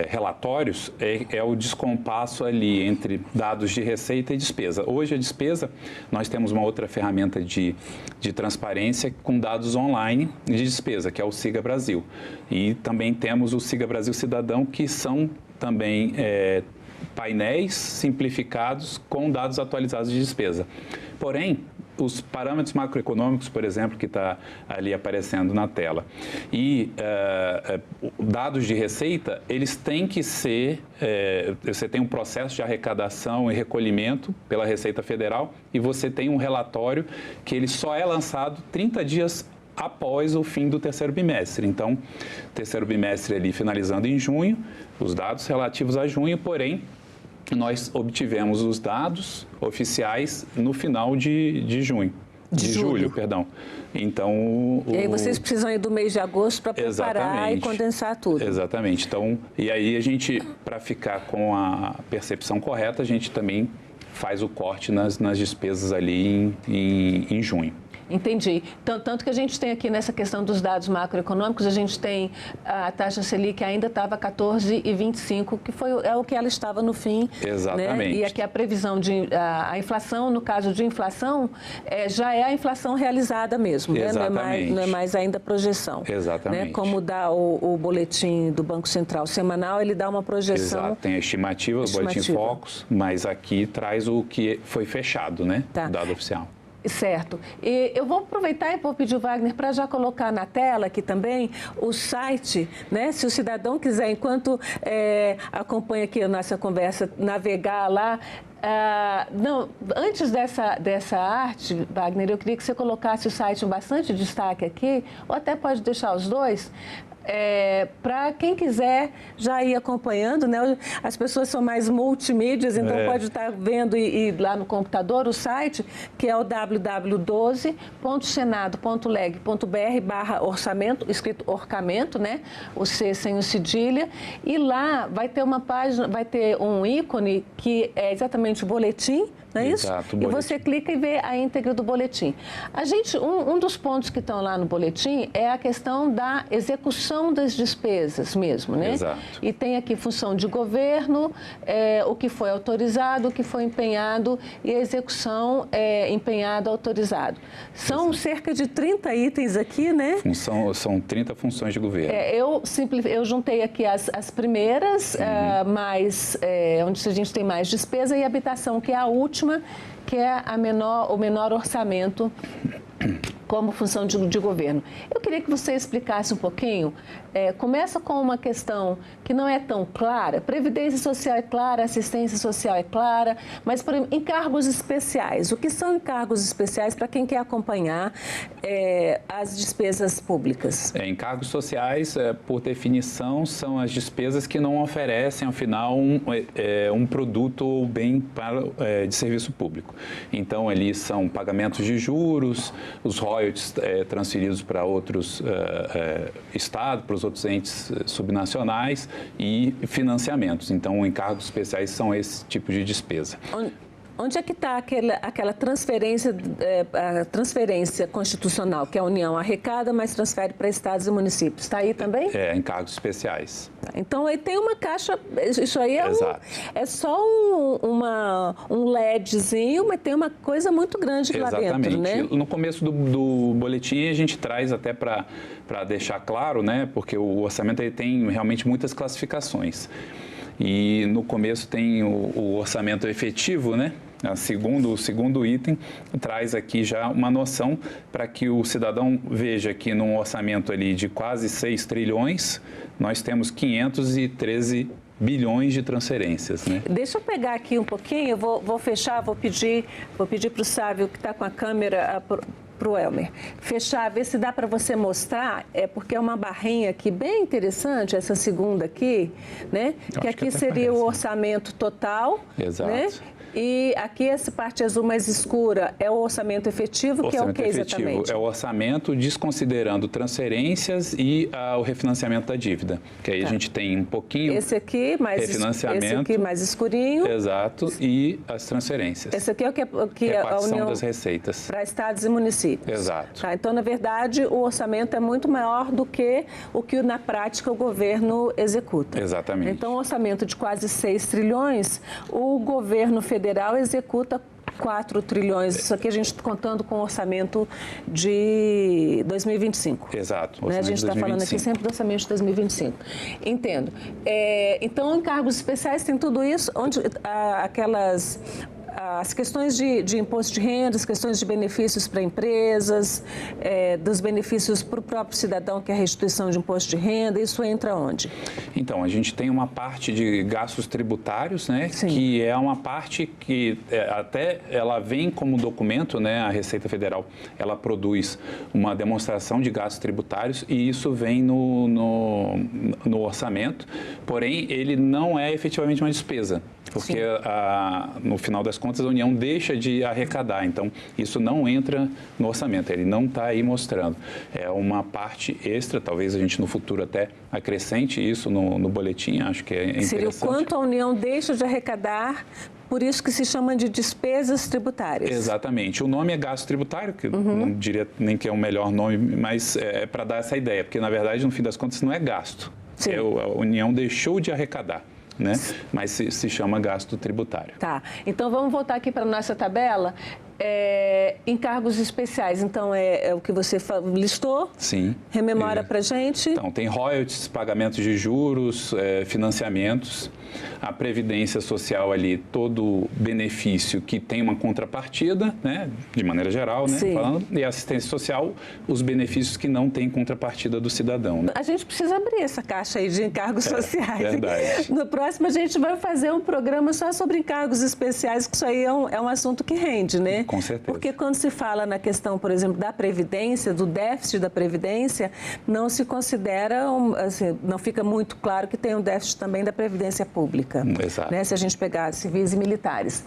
relatórios, é o descompasso ali entre dados de receita e despesa. Hoje, a despesa, nós temos uma outra ferramenta de transparência com dados online de despesa, que é o Siga Brasil. E também temos o Siga Brasil Cidadão, que são também painéis simplificados com dados atualizados de despesa. Porém, os parâmetros macroeconômicos, por exemplo, que está ali aparecendo na tela, e dados de receita, eles têm que ser... você tem um processo de arrecadação e recolhimento pela Receita Federal e você tem um relatório que ele só é lançado 30 dias após o fim do terceiro bimestre. Então, terceiro bimestre ali finalizando em junho, os dados relativos a junho, porém, nós obtivemos os dados oficiais no final de junho. De julho, perdão. Então... E aí vocês precisam ir do mês de agosto para preparar e condensar tudo. Exatamente. Então, e aí a gente, para ficar com a percepção correta, a gente também faz o corte nas despesas ali em junho. Entendi. Tanto que a gente tem aqui nessa questão dos dados macroeconômicos, a gente tem a taxa Selic ainda estava 14,25, que é o que ela estava no fim. Exatamente. Né? E aqui a previsão de a inflação, no caso de inflação, já é a inflação realizada mesmo, né? Não é mais ainda projeção. Exatamente. Né? Como dá o boletim do Banco Central semanal, ele dá uma projeção. Exato, tem a estimativa, o boletim Focus, mas aqui traz o que foi fechado, né? Tá. O dado oficial. Certo. E eu vou aproveitar e vou pedir o Wagner para já colocar na tela aqui também o site, né? Se o cidadão quiser, enquanto acompanha aqui a nossa conversa, navegar lá. Não, antes dessa arte, Wagner, eu queria que você colocasse o site em bastante destaque aqui, ou até pode deixar os dois. Para quem quiser já ir acompanhando, né? As pessoas são mais multimídias, então pode estar vendo e lá no computador o site, que é o www.senado.leg.br/orçamento, escrito orçamento, né? O C sem o cedilha, e lá vai ter uma página, vai ter um ícone que é exatamente o boletim, não é isso? Exato, e você clica e vê a íntegra do boletim. Um dos pontos que estão lá no boletim é a questão da execução das despesas mesmo, né? Exato. E tem aqui função de governo, o que foi autorizado, o que foi empenhado e a execução empenhado, autorizado. São cerca de 30 itens aqui, né? São 30 funções de governo. Eu juntei aqui as primeiras, onde a gente tem mais despesa, e habitação, que é a última, que é o menor orçamento como função de governo. Eu queria que você explicasse um pouquinho. Começa com uma questão que não é tão clara. Previdência social é clara, assistência social é clara, mas, por exemplo, encargos especiais. O que são encargos especiais para quem quer acompanhar as despesas públicas? Encargos sociais, por definição, são as despesas que não oferecem, ao final, um produto ou bem de serviço público. Então, ali são pagamentos de juros, os royalties transferidos para outros estados, para os outros entes subnacionais e financiamentos. Então, encargos especiais são esse tipo de despesa. Onde é que está aquela transferência, a transferência constitucional, que a União arrecada, mas transfere para estados e municípios? Está aí também? Encargos especiais. Então, aí tem uma caixa, isso aí é só um LEDzinho, mas tem uma coisa muito grande lá dentro, né? No começo do boletim, a gente traz até para deixar claro, né? Porque o orçamento ele tem realmente muitas classificações. E no começo tem o orçamento efetivo, né? O segundo item traz aqui já uma noção para que o cidadão veja que num orçamento ali de quase 6 trilhões, nós temos 513 bilhões de transferências, né? Deixa eu pegar aqui um pouquinho, eu vou fechar, vou pedir para o Sávio, que está com a câmera, para o Elmer, fechar, ver se dá para você mostrar, porque é uma barrinha aqui bem interessante, essa segunda aqui, né? Que aqui seria o orçamento total, exato, né? E aqui essa parte azul mais escura é o orçamento efetivo, que é o que exatamente? É o orçamento desconsiderando transferências e o refinanciamento da dívida. Que aí a gente tem um pouquinho esse aqui mais escurinho. Exato, e as transferências. Esse aqui é o que repartição a União das receitas. Para estados e municípios. Exato. Tá, então, na verdade, o orçamento é muito maior do que o que, na prática, o governo executa. Exatamente. Então, um orçamento de quase 6 trilhões, o governo federal executa 4 trilhões. Isso aqui a gente está contando com o orçamento de 2025. Exato. Né? A gente está falando aqui sempre do orçamento de 2025. Entendo. Então, encargos especiais tem tudo isso, onde as questões de imposto de renda, as questões de benefícios para empresas, dos benefícios para o próprio cidadão, que é a restituição de imposto de renda, isso entra onde? Então, a gente tem uma parte de gastos tributários, né? Sim. Que é uma parte que até ela vem como documento, né? A Receita Federal, ela produz uma demonstração de gastos tributários e isso vem no orçamento, porém, ele não é efetivamente uma despesa. Porque, no final das contas, a União deixa de arrecadar. Então, isso não entra no orçamento, ele não está aí mostrando. É uma parte extra, talvez a gente no futuro até acrescente isso no boletim, acho que é interessante. Seria o quanto a União deixa de arrecadar Por isso que se chama de despesas tributárias. Exatamente. O nome é gasto tributário, que não diria nem que é o melhor nome, mas é para dar essa ideia, porque, na verdade, no fim das contas, não é gasto. A União deixou de arrecadar, né? Mas se chama gasto tributário. Tá. Então, vamos voltar aqui para a nossa tabela. Encargos especiais, então, é o que você listou? Sim. Rememora para gente. Então, tem royalties, pagamentos de juros, financiamentos, a previdência social ali, todo benefício que tem uma contrapartida, né, de maneira geral, né, falando, e a assistência social, os benefícios que não têm contrapartida do cidadão. Né? A gente precisa abrir essa caixa aí de encargos sociais. Verdade. No próximo, a gente vai fazer um programa só sobre encargos especiais, que isso aí é um assunto que rende, né? Com certeza. Porque quando se fala na questão, por exemplo, da Previdência, do déficit da Previdência, não se considera, assim, não fica muito claro que tem um déficit também da Previdência Pública. Exato. Né? Se a gente pegar civis e militares.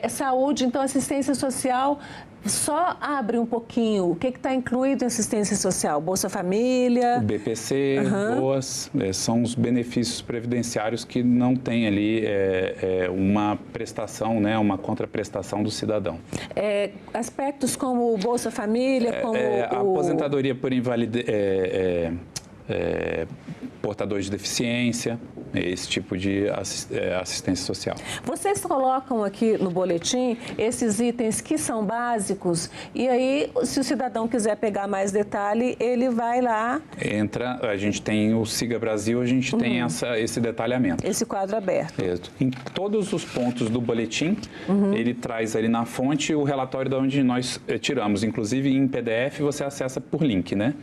Saúde, então, assistência social, só abre um pouquinho. O que está incluído em assistência social? Bolsa Família? O BPC, BOAS, são os benefícios previdenciários que não tem ali uma prestação, né, uma contraprestação do cidadão. Aspectos como Bolsa Família, como a aposentadoria por invalidez, portadores de deficiência, esse tipo de assistência social. Vocês colocam aqui no boletim esses itens que são básicos e aí, se o cidadão quiser pegar mais detalhe, ele vai lá. A gente tem o Siga Brasil, a gente tem esse detalhamento. Esse quadro aberto. Isso. Em todos os pontos do boletim, ele traz ali na fonte o relatório de onde nós tiramos. Inclusive, em PDF, você acessa por link, né?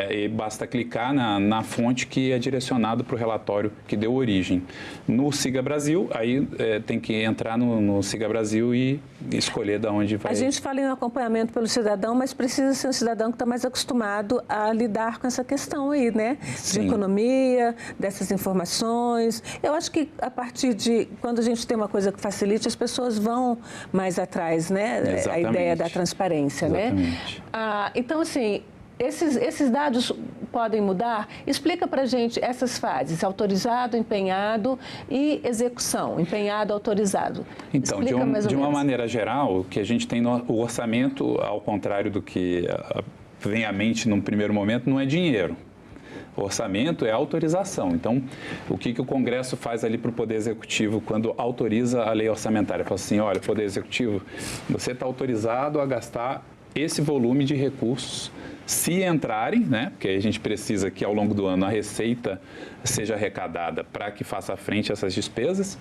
E basta clicar na fonte que é direcionado para o relatório que deu origem. No Siga Brasil, aí tem que entrar no Siga Brasil e escolher de onde vai. A gente fala em acompanhamento pelo cidadão, mas precisa ser um cidadão que está mais acostumado a lidar com essa questão aí, né? Sim. De economia, dessas informações. Eu acho que a partir de quando a gente tem uma coisa que facilite, as pessoas vão mais atrás, né? Exatamente. A ideia da transparência, Exatamente. né? Então, assim, esses dados podem mudar? Explica para a gente essas fases, autorizado, empenhado e execução, empenhado, autorizado. Então, de uma maneira geral, o que a gente tem no orçamento, ao contrário do que vem à mente num primeiro momento, não é dinheiro. O orçamento é autorização. Então, o que o Congresso faz ali para o Poder Executivo quando autoriza a lei orçamentária? Fala assim, olha, Poder Executivo, você está autorizado a gastar esse volume de recursos. Se entrarem, né, porque a gente precisa que ao longo do ano a receita seja arrecadada para que faça frente a essas despesas,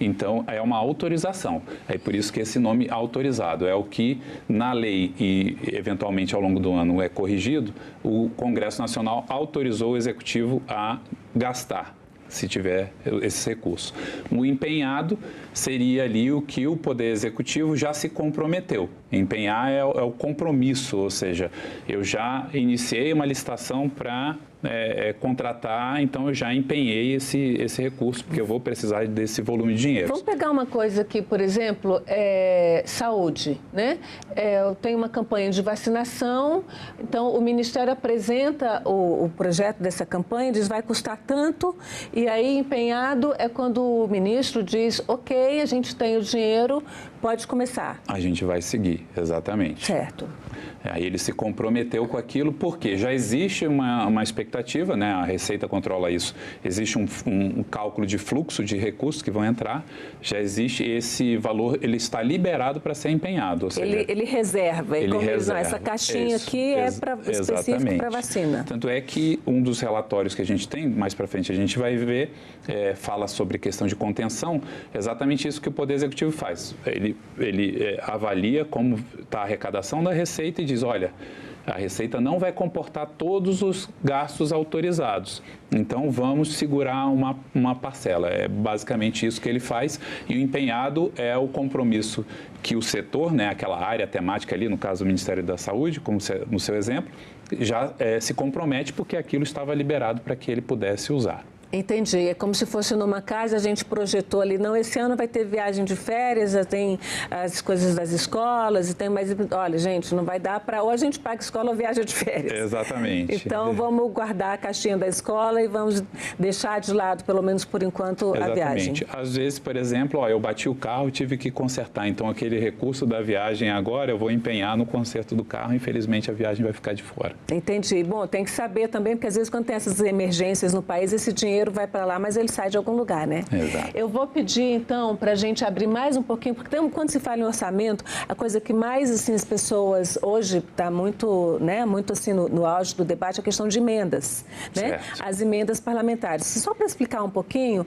então é uma autorização. É por isso que esse nome autorizado é o que na lei e eventualmente ao longo do ano é corrigido, o Congresso Nacional autorizou o Executivo a gastar, se tiver esse recurso. O empenhado seria ali o que o Poder Executivo já se comprometeu. Empenhar é o compromisso, ou seja, eu já iniciei uma licitação para contratar, então eu já empenhei esse recurso, porque eu vou precisar desse volume de dinheiro. Vamos pegar uma coisa aqui, por exemplo, saúde, né? Eu tenho uma campanha de vacinação, então o Ministério apresenta o projeto dessa campanha, diz vai custar tanto, e aí empenhado é quando o ministro diz, ok, a gente tem o dinheiro, pode começar. A gente vai seguir, exatamente. Certo. Aí ele se comprometeu com aquilo, porque já existe uma expectativa, né? A Receita controla isso. Existe um cálculo de fluxo de recursos que vão entrar, já existe esse valor, ele está liberado para ser empenhado. Ou seja, ele reserva, ele reserva. Essa caixinha aqui é específico para vacina. Tanto é que um dos relatórios que a gente tem, mais para frente a gente vai ver, fala sobre questão de contenção, exatamente isso que o Poder Executivo faz. Ele avalia como está a arrecadação da Receita e diz, olha, a Receita não vai comportar todos os gastos autorizados, então vamos segurar uma parcela. É basicamente isso que ele faz, e o empenhado é o compromisso que o setor, né, aquela área temática ali, no caso o Ministério da Saúde, como no seu exemplo, já se compromete porque aquilo estava liberado para que ele pudesse usar. Entendi. É como se fosse numa casa, a gente projetou ali, não, esse ano vai ter viagem de férias, já tem as coisas das escolas e tem mais... Olha, gente, não vai dar para... Ou a gente paga escola ou viaja de férias. Exatamente. Então, vamos guardar a caixinha da escola e vamos deixar de lado, pelo menos por enquanto, a viagem. Às vezes, por exemplo, eu bati o carro e tive que consertar. Então, aquele recurso da viagem agora, eu vou empenhar no conserto do carro. Infelizmente, a viagem vai ficar de fora. Entendi. Bom, tem que saber também, porque às vezes quando tem essas emergências no país, esse dinheiro vai para lá, mas ele sai de algum lugar, né? Exato. Eu vou pedir, então, para a gente abrir mais um pouquinho, porque quando se fala em orçamento, a coisa que mais, assim, as pessoas hoje está muito, né, muito assim no auge do debate, a questão de emendas, né? As emendas parlamentares. Só para explicar um pouquinho,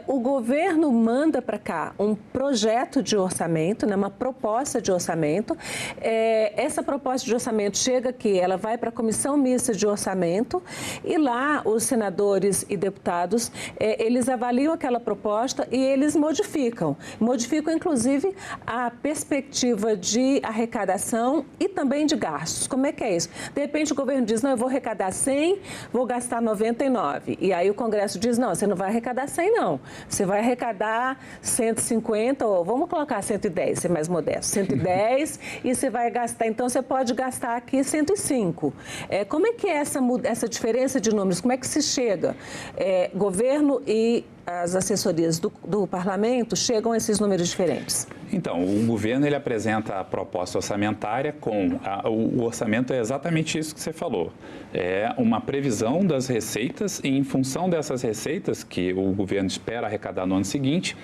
o governo manda para cá um projeto de orçamento, né, uma proposta de orçamento. Essa proposta de orçamento chega aqui, ela vai para a Comissão Mista de Orçamento e lá os senadores e deputados, eles avaliam aquela proposta e eles modificam. Modificam, inclusive, a perspectiva de arrecadação e também de gastos. Como é que é isso? De repente, o governo diz, não, eu vou arrecadar 100, vou gastar 99. E aí o Congresso diz, não, você não vai arrecadar 100, não. Você vai arrecadar 150, ou vamos colocar 110, ser mais modesto, 110, e você vai gastar, então você pode gastar aqui 105. Como é que é essa diferença de números? Como é que se chega? Governo e as assessorias do parlamento chegam a esses números diferentes? Então, o governo ele apresenta a proposta orçamentária o orçamento é exatamente isso que você falou. É uma previsão das receitas e em função dessas receitas que o governo espera arrecadar no ano seguinte,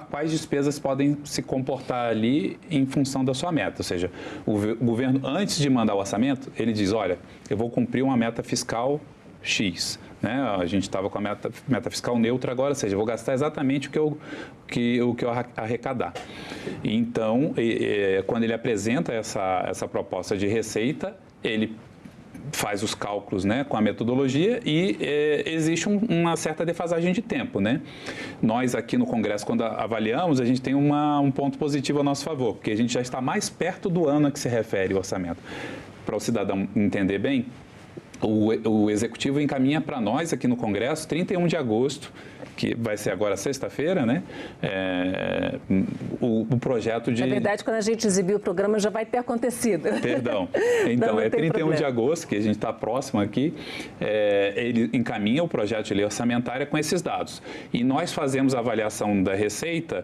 quais despesas podem se comportar ali em função da sua meta. Ou seja, o governo, antes de mandar o orçamento, ele diz, olha, eu vou cumprir uma meta fiscal X. Né? A gente estava com a meta fiscal neutra agora, ou seja, eu vou gastar exatamente o que eu arrecadar. Então, quando ele apresenta essa proposta de receita, ele faz os cálculos, né, com a metodologia e existe uma certa defasagem de tempo, né? Nós aqui no Congresso, quando avaliamos, a gente tem um ponto positivo a nosso favor, porque a gente já está mais perto do ano a que se refere o orçamento. Para o cidadão entender bem, o Executivo encaminha para nós aqui no Congresso 31 de agosto, que vai ser agora sexta-feira, né? O projeto de... Na verdade, quando a gente exibir o programa, já vai ter acontecido. Perdão. Então, é 31 de agosto, que a gente está próximo aqui, ele encaminha o projeto de lei orçamentária com esses dados. E nós fazemos a avaliação da receita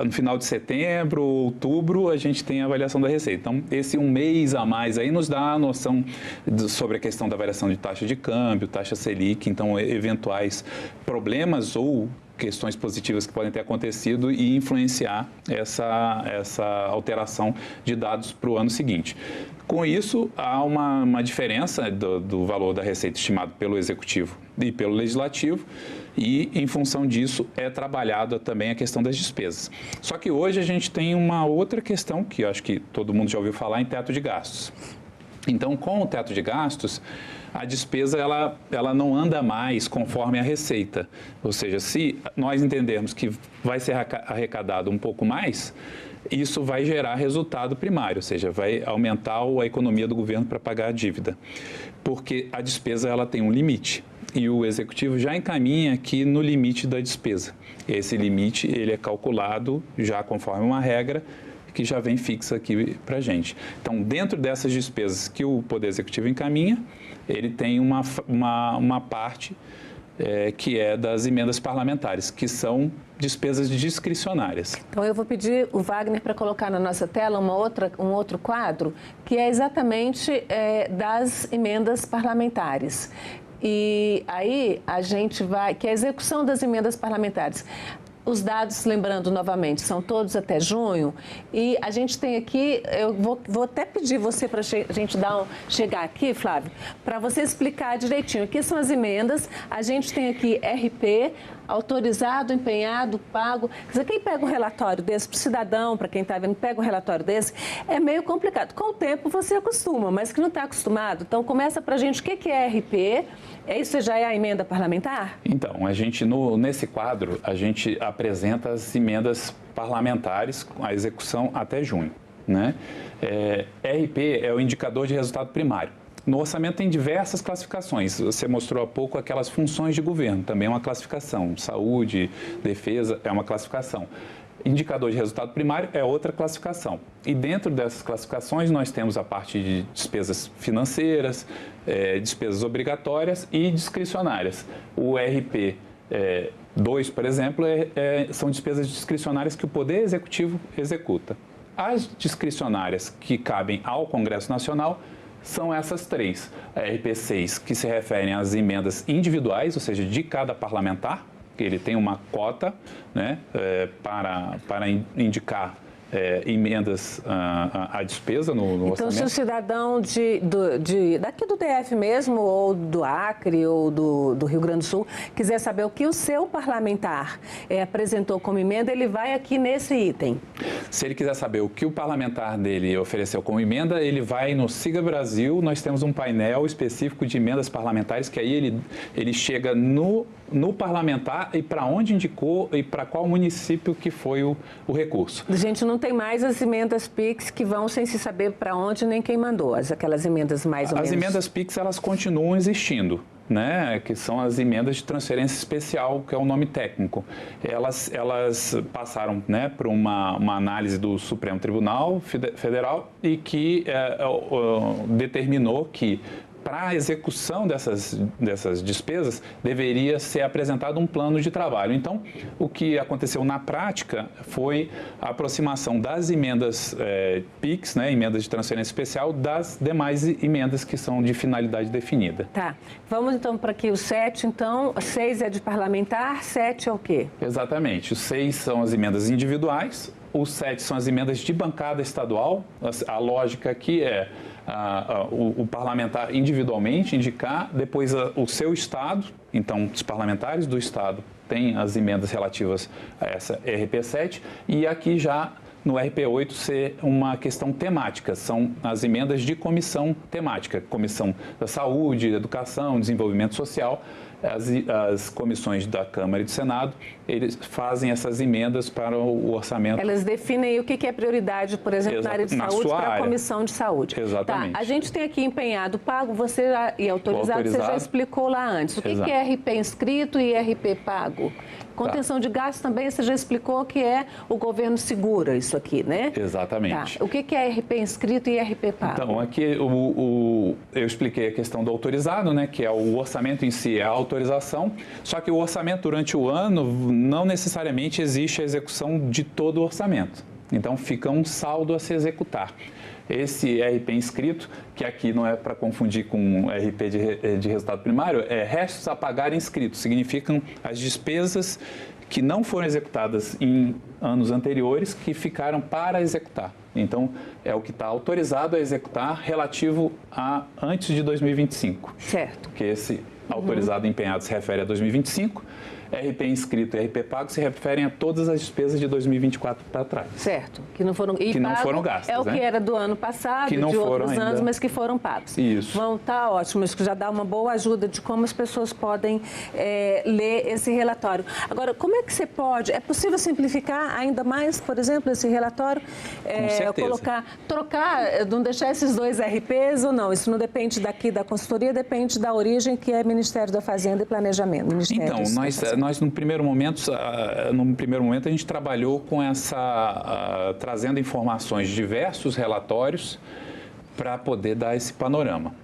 no final de setembro, outubro, a gente tem a avaliação da receita. Então, esse um mês a mais aí nos dá a noção sobre a questão da variação de taxa de câmbio, taxa Selic, então eventuais problemas ou questões positivas que podem ter acontecido e influenciar essa alteração de dados para o ano seguinte. Com isso, há uma diferença do valor da receita estimado pelo Executivo e pelo Legislativo e, em função disso, é trabalhada também a questão das despesas. Só que hoje a gente tem uma outra questão que eu acho que todo mundo já ouviu falar em teto de gastos. Então, com o teto de gastos, a despesa ela não anda mais conforme a receita. Ou seja, se nós entendermos que vai ser arrecadado um pouco mais, isso vai gerar resultado primário, ou seja, vai aumentar a economia do governo para pagar a dívida. Porque a despesa ela tem um limite e o Executivo já encaminha aqui no limite da despesa. Esse limite ele é calculado já conforme uma regra que já vem fixa aqui para a gente. Então, dentro dessas despesas que o Poder Executivo encaminha, ele tem uma parte que é das emendas parlamentares, que são despesas discricionárias. Então, eu vou pedir o Wagner para colocar na nossa tela um outro quadro, que é exatamente das emendas parlamentares. E aí a gente vai, que é a execução das emendas parlamentares. Os dados, lembrando novamente, são todos até junho e a gente tem aqui, eu vou até pedir você para a gente chegar aqui, Flávio, para você explicar direitinho. Aqui são as emendas, a gente tem aqui RP, autorizado, empenhado, pago. Quer dizer, quem pega um relatório desse, para o cidadão, para quem está vendo, pega um relatório desse, é meio complicado. Com o tempo você acostuma, mas que não está acostumado, então começa para a gente o que é RP. Isso já é a emenda parlamentar? Então, a gente, nesse quadro, a gente apresenta as emendas parlamentares com a execução até junho, né? RP é o indicador de resultado primário. No orçamento tem diversas classificações. Você mostrou há pouco aquelas funções de governo, também é uma classificação. Saúde, defesa, é uma classificação. Indicador de resultado primário é outra classificação. E dentro dessas classificações nós temos a parte de despesas financeiras, despesas obrigatórias e discricionárias. O RP 2, por exemplo, são despesas discricionárias que o Poder Executivo executa. As discricionárias que cabem ao Congresso Nacional são essas 3. A RP6, que se referem às emendas individuais, ou seja, de cada parlamentar, que ele tem uma cota, né, para indicar emendas à despesa no orçamento. Então, se o cidadão daqui do DF mesmo, ou do Acre, ou do Rio Grande do Sul, quiser saber o que o seu parlamentar apresentou como emenda, ele vai aqui nesse item. Se ele quiser saber o que o parlamentar dele ofereceu como emenda, ele vai no Siga Brasil. Nós temos um painel específico de emendas parlamentares, que aí ele chega no parlamentar e para onde indicou e para qual município que foi o recurso. A gente não tem mais as emendas PIX que vão sem se saber para onde nem quem mandou, aquelas emendas mais ou menos. As emendas PIX, elas continuam existindo, né? Que são as emendas de transferência especial, que é o nome técnico. Elas passaram, né, por uma análise do Supremo Tribunal Federal e que determinou que para a execução dessas despesas, deveria ser apresentado um plano de trabalho. Então, o que aconteceu na prática foi a aproximação das emendas PIX, né, emendas de transferência especial, das demais emendas que são de finalidade definida. Tá. Vamos então para aqui o 7, então. 6 é de parlamentar, 7 é o quê? Exatamente. Os 6 são as emendas individuais, os 7 são as emendas de bancada estadual. A lógica aqui é o parlamentar individualmente indicar, depois o seu estado, então os parlamentares do estado têm as emendas relativas a essa RP7 e aqui já no RP8 ser uma questão temática, são as emendas de comissão temática, Comissão da Saúde, Educação, Desenvolvimento Social. As comissões da Câmara e do Senado, eles fazem essas emendas para o orçamento. Elas definem o que é prioridade, por exemplo, na área de saúde para a Comissão de Saúde. Exatamente. Tá, a gente tem aqui empenhado pago, e autorizado, você já explicou lá antes. O que é RP inscrito e RP pago? Contenção de gastos também, você já explicou que o governo segura isso aqui, né? Exatamente. Tá. O que é RP inscrito e RP pago? Então, aqui eu expliquei a questão do autorizado, né? Que é o orçamento em si, é a autorização. Só que o orçamento durante o ano não necessariamente existe a execução de todo o orçamento. Então, fica um saldo a se executar. Esse RP inscrito, que aqui não é para confundir com RP de resultado primário, é restos a pagar inscritos. Significam as despesas que não foram executadas em anos anteriores, que ficaram para executar. Então, é o que está autorizado a executar relativo a antes de 2025. Certo. Que esse autorizado e empenhado se refere a 2025. RP inscrito e RP pago se referem a todas as despesas de 2024 para trás. Certo, que não foram, não foram gastas. É o que era do ano passado, que não de foram outros ainda. anos, mas que foram pagos. Isso. Vão estar ótimo, isso já dá uma boa ajuda de como as pessoas podem ler esse relatório. Agora, como é que você pode, é possível simplificar ainda mais, por exemplo, esse relatório? Trocar, não deixar esses 2 RPs ou não? Isso não depende daqui da consultoria, depende da origem, que é Ministério da Fazenda e Planejamento. Então, nós no primeiro momento a gente trabalhou com trazendo informações de diversos relatórios para poder dar esse panorama.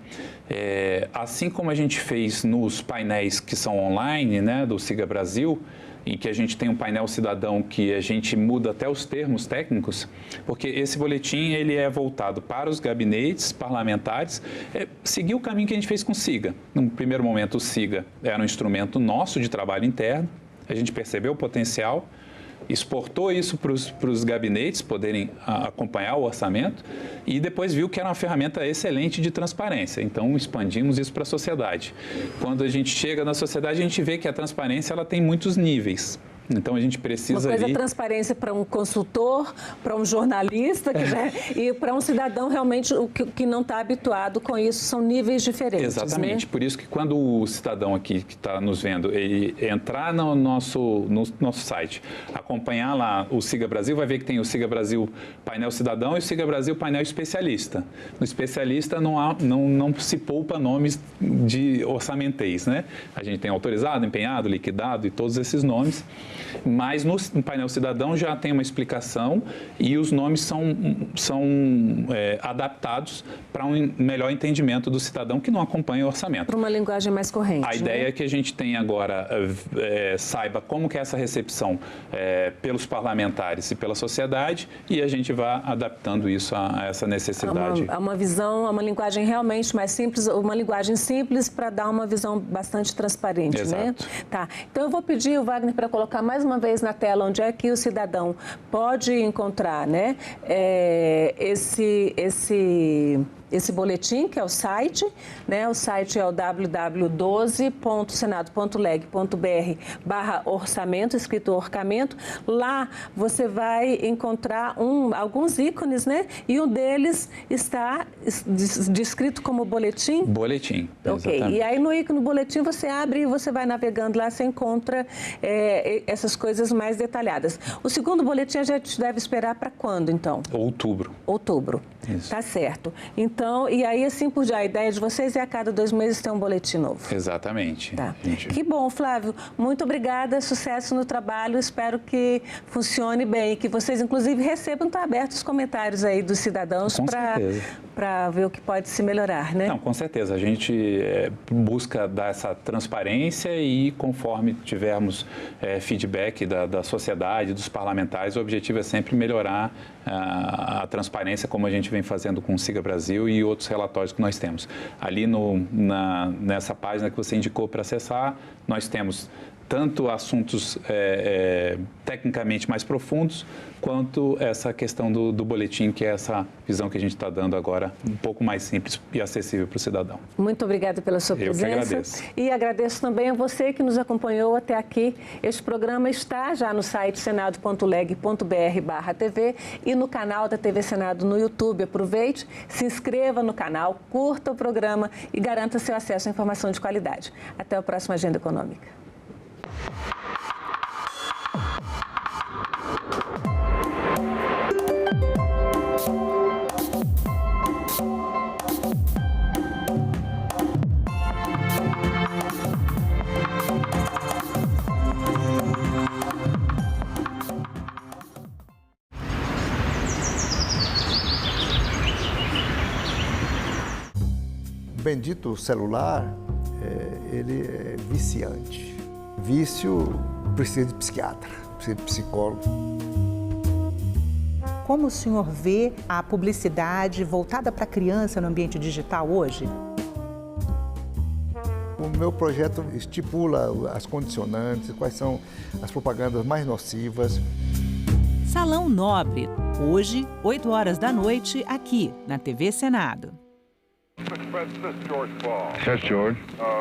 Assim como a gente fez nos painéis que são online, né, do Siga Brasil, em que a gente tem um painel cidadão que a gente muda até os termos técnicos, porque esse boletim ele é voltado para os gabinetes parlamentares, seguir o caminho que a gente fez com o Siga. No primeiro momento, o Siga era um instrumento nosso de trabalho interno, a gente percebeu o potencial, exportou isso para os gabinetes poderem acompanhar o orçamento e depois viu que era uma ferramenta excelente de transparência. Então, expandimos isso para a sociedade. Quando a gente chega na sociedade, a gente vê que a transparência ela tem muitos níveis. Então a gente precisa... Uma coisa é transparência para um consultor, para um jornalista e para um cidadão realmente que não está habituado com isso, são níveis diferentes. Exatamente, né? Por isso que quando o cidadão aqui que está nos vendo, ele entrar no nosso site, acompanhar lá o Siga Brasil, vai ver que tem o Siga Brasil Painel Cidadão e o Siga Brasil Painel Especialista. No especialista não se poupa nomes de orçamenteis, né? A gente tem autorizado, empenhado, liquidado e todos esses nomes, mas no painel cidadão já tem uma explicação e os nomes são adaptados para um melhor entendimento do cidadão que não acompanha o orçamento. Para uma linguagem mais corrente. A ideia é que a gente tenha agora, saiba como que é essa recepção pelos parlamentares e pela sociedade e a gente vá adaptando isso a essa necessidade. Uma visão, uma linguagem realmente mais simples, uma linguagem simples para dar uma visão bastante transparente, Exato. Né? Tá. Então eu vou pedir o Wagner para colocar mais uma vez na tela onde é que o cidadão pode encontrar, né, esse boletim, que é o site, né? O site é o www.12.senado.leg.br/orçamento, escrito orçamento. Lá você vai encontrar alguns ícones, né? E um deles está descrito como boletim. Boletim, exatamente. Ok, e aí no ícone boletim você abre e você vai navegando lá, você encontra essas coisas mais detalhadas. O segundo boletim a gente deve esperar para quando, então? Outubro. Outubro. Isso. Tá certo. Então, e aí assim por diante, a ideia de vocês é a cada 2 meses ter um boletim novo. Exatamente. Tá. Que bom, Flávio. Muito obrigada, sucesso no trabalho, espero que funcione bem, que vocês inclusive recebam, tá aberto os comentários aí dos cidadãos para ver o que pode se melhorar, né? Não, com certeza. A gente busca dar essa transparência e conforme tivermos feedback da sociedade, dos parlamentares, o objetivo é sempre melhorar a transparência, como a gente vem fazendo com o Siga Brasil e outros relatórios que nós temos. Ali nessa página que você indicou para acessar, nós temos tanto assuntos tecnicamente mais profundos, quanto essa questão do boletim, que é essa visão que a gente está dando agora, um pouco mais simples e acessível para o cidadão. Muito obrigada pela sua presença. Eu que agradeço. E agradeço também a você que nos acompanhou até aqui. Este programa está já no site senado.leg.br/TV e no canal da TV Senado no YouTube. Aproveite, se inscreva no canal, curta o programa e garanta seu acesso à informação de qualidade. Até a próxima Agenda Econômica. O bendito celular, ele é viciante. Vício precisa de psiquiatra, precisa de psicólogo. Como o senhor vê a publicidade voltada para a criança no ambiente digital hoje? O meu projeto estipula as condicionantes, quais são as propagandas mais nocivas. Salão Nobre, hoje, 8 horas da noite, aqui na TV Senado. Mr. President, this is George Ball. Yes, George.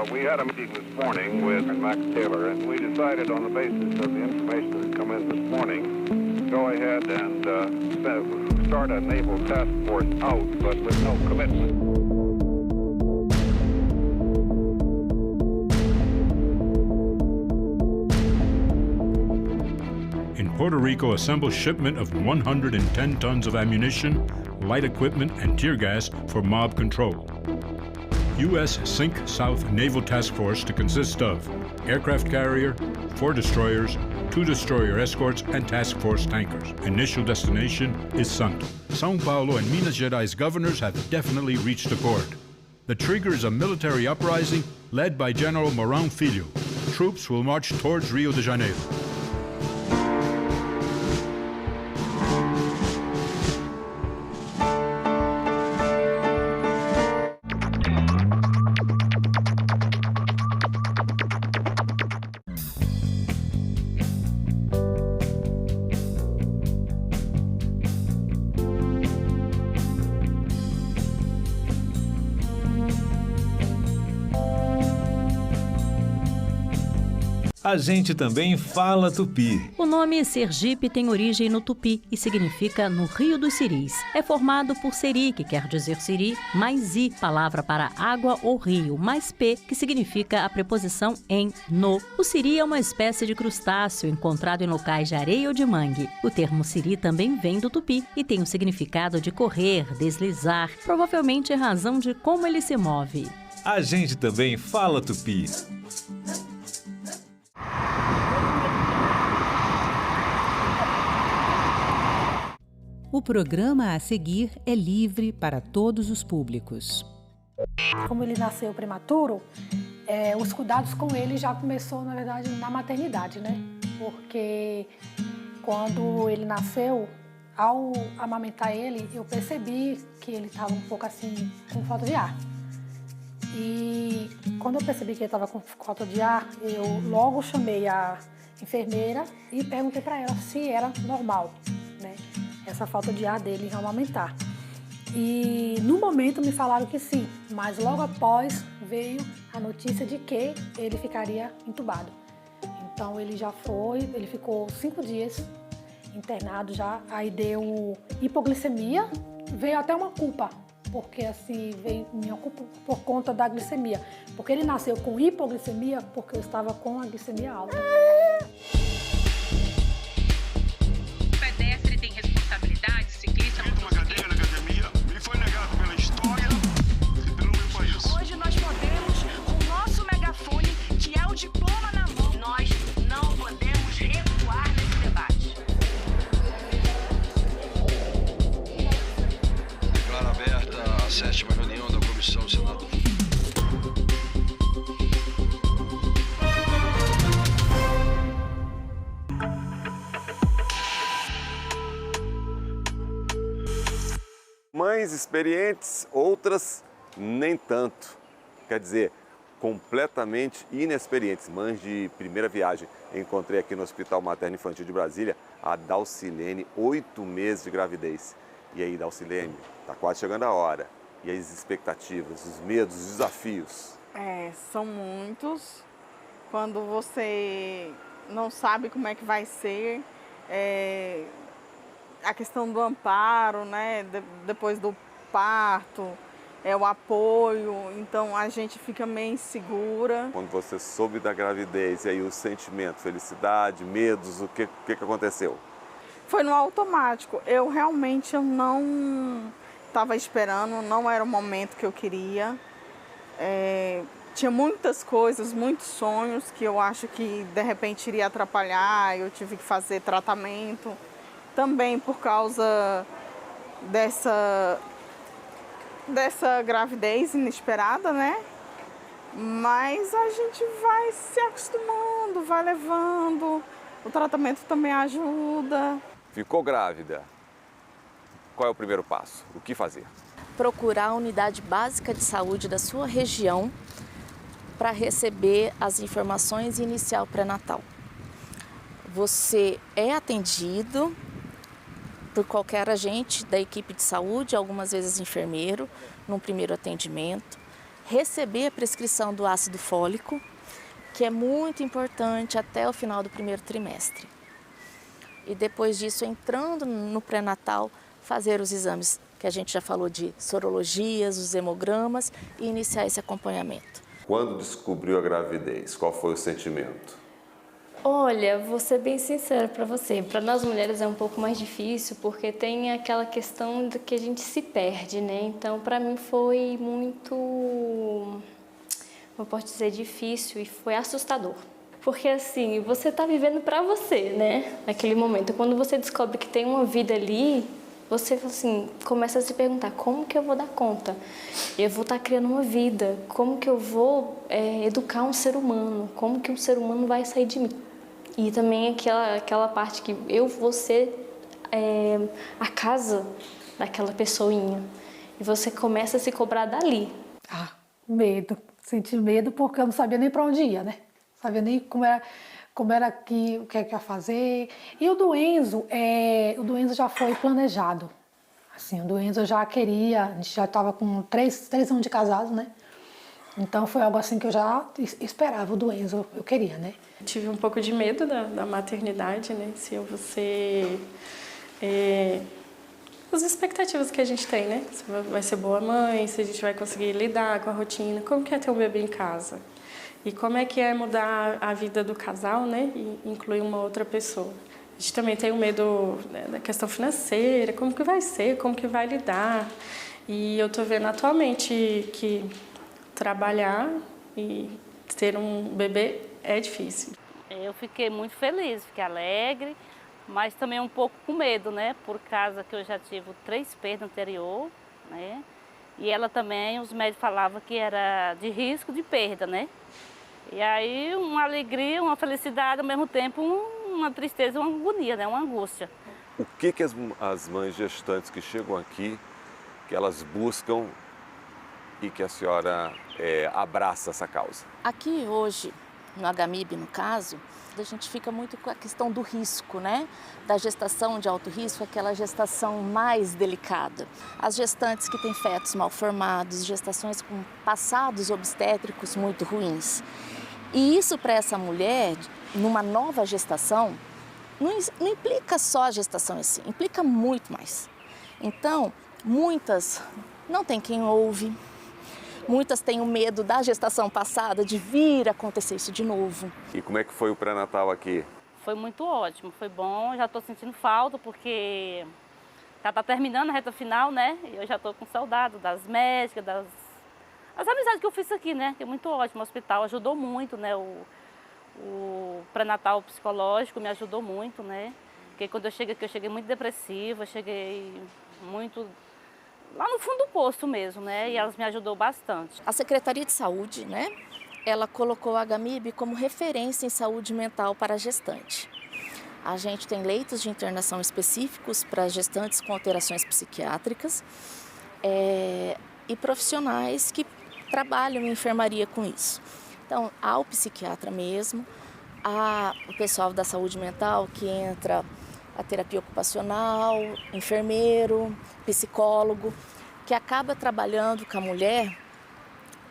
We had a meeting this morning with Max Taylor, and we decided on the basis of the information that had come in this morning, to go ahead and start a naval task force out, but with no commitment. In Puerto Rico, assemble shipment of 110 tons of ammunition, light equipment, and tear gas for mob control. U.S. Sink South Naval Task Force to consist of aircraft carrier, 4 destroyers, 2 destroyer escorts, and task force tankers. Initial destination is Santo. São Paulo and Minas Gerais governors have definitely reached accord. The trigger is a military uprising led by General Mourão Filho. Troops will march towards Rio de Janeiro. A gente também fala tupi. O nome Sergipe tem origem no tupi e significa no Rio dos Siris. É formado por seri, que quer dizer siri, mais i, palavra para água ou rio, mais p, que significa a preposição em, no. O siri é uma espécie de crustáceo encontrado em locais de areia ou de mangue. O termo siri também vem do tupi e tem o significado de correr, deslizar, provavelmente em razão de como ele se move. A gente também fala tupi. O programa a seguir é livre para todos os públicos. Como ele nasceu prematuro, os cuidados com ele já começou, na verdade, na maternidade, né? Porque quando ele nasceu, ao amamentar ele, eu percebi que ele estava um pouco assim, com falta de ar. E quando eu percebi que ele estava com falta de ar, eu logo chamei a enfermeira e perguntei para ela se era normal, né? Essa falta de ar dele em amamentar. E no momento me falaram que sim, mas logo após veio a notícia de que ele ficaria entubado. Então ele ficou 5 dias internado já, aí deu hipoglicemia, veio até uma culpa, porque assim, veio minha culpa por conta da glicemia, porque ele nasceu com hipoglicemia porque eu estava com a glicemia alta. Diploma na mão. Nós não podemos recuar nesse debate. Declaro aberta a 7ª reunião da Comissão Senado. Mães experientes, outras nem tanto. Quer dizer, completamente inexperientes, mães de primeira viagem. Encontrei aqui no Hospital Materno Infantil de Brasília a Dalcilene, 8 meses de gravidez. E aí, Dalcilene, tá quase chegando a hora. E as expectativas, os medos, os desafios? São muitos. Quando você não sabe como é que vai ser, a questão do amparo, né, depois do parto, o apoio, então a gente fica meio insegura. Quando você soube da gravidez, e aí o sentimento, felicidade, medos, o que aconteceu? Foi no automático. Eu realmente não estava esperando, não era o momento que eu queria. Tinha muitas coisas, muitos sonhos que eu acho que de repente iria atrapalhar, eu tive que fazer tratamento. Também por causa dessa gravidez inesperada, né? Mas a gente vai se acostumando, vai levando, o tratamento também ajuda. Ficou grávida? Qual é o primeiro passo? O que fazer? Procurar a unidade básica de saúde da sua região para receber as informações e iniciar o pré-natal. Você é atendido por qualquer agente da equipe de saúde, algumas vezes enfermeiro, num primeiro atendimento. Receber a prescrição do ácido fólico, que é muito importante até o final do primeiro trimestre. E depois disso, entrando no pré-natal, fazer os exames que a gente já falou de sorologias, os hemogramas e iniciar esse acompanhamento. Quando descobriu a gravidez, qual foi o sentimento? Olha, vou ser bem sincera para você. Para nós mulheres é um pouco mais difícil, porque tem aquela questão de que a gente se perde, né? Então, para mim foi muito, eu posso dizer, difícil e foi assustador. Porque assim, você tá vivendo para você, né? Naquele momento, quando você descobre que tem uma vida ali, você assim, começa a se perguntar, como que eu vou dar conta? Eu vou estar criando uma vida, como que eu vou educar um ser humano? Como que um ser humano vai sair de mim? E também aquela parte que eu vou ser a casa daquela pessoinha. E você começa a se cobrar dali. Medo. Senti medo porque eu não sabia nem para onde ia, né? Não sabia nem como era aqui, o que ia fazer. E o do Enzo já foi planejado. Assim, o do Enzo eu já queria, a gente já estava com 3 anos de casado, né? Então foi algo assim que eu já esperava do Enzo, eu queria, né? Tive um pouco de medo da maternidade, né? Se eu vou ser... as expectativas que a gente tem, né? Se vai ser boa mãe, se a gente vai conseguir lidar com a rotina, como que é ter um bebê em casa. E como é que é mudar a vida do casal, né? E incluir uma outra pessoa. A gente também tem o medo, né, da questão financeira, como que vai ser, como que vai lidar. E eu tô vendo atualmente que trabalhar e ter um bebê é difícil. Eu fiquei muito feliz, fiquei alegre, mas também um pouco com medo, né? Por causa que eu já tive 3 perdas anterior, né? E ela também, os médicos falavam que era de risco de perda, né? E aí uma alegria, uma felicidade, ao mesmo tempo uma tristeza, uma agonia, né? Uma angústia. O que as mães gestantes que chegam aqui, que elas buscam e que a senhora abraça essa causa? Aqui hoje, no HMIB, no caso, a gente fica muito com a questão do risco, né? Da gestação de alto risco, aquela gestação mais delicada. As gestantes que têm fetos mal formados, gestações com passados obstétricos muito ruins. E isso para essa mulher, numa nova gestação, não implica só a gestação em si, implica muito mais. Então, muitas não tem quem ouve, muitas têm o medo da gestação passada, de vir acontecer isso de novo. E como é que foi o pré-natal aqui? Foi muito ótimo, foi bom, já estou sentindo falta porque já está terminando a reta final, né? E eu já estou com saudade das médicas, as amizades que eu fiz aqui, né? Que é muito ótimo, o hospital ajudou muito, né? O pré-natal psicológico me ajudou muito, né? Porque quando eu cheguei aqui, eu cheguei muito depressiva, cheguei muito lá no fundo do poço mesmo, né? E elas me ajudou bastante. A Secretaria de Saúde, né? Ela colocou a HMIB como referência em saúde mental para a gestante. A gente tem leitos de internação específicos para gestantes com alterações psiquiátricas e profissionais que trabalham em enfermaria com isso. Então, há o psiquiatra mesmo, há o pessoal da saúde mental que entra a terapia ocupacional, enfermeiro, psicólogo, que acaba trabalhando com a mulher,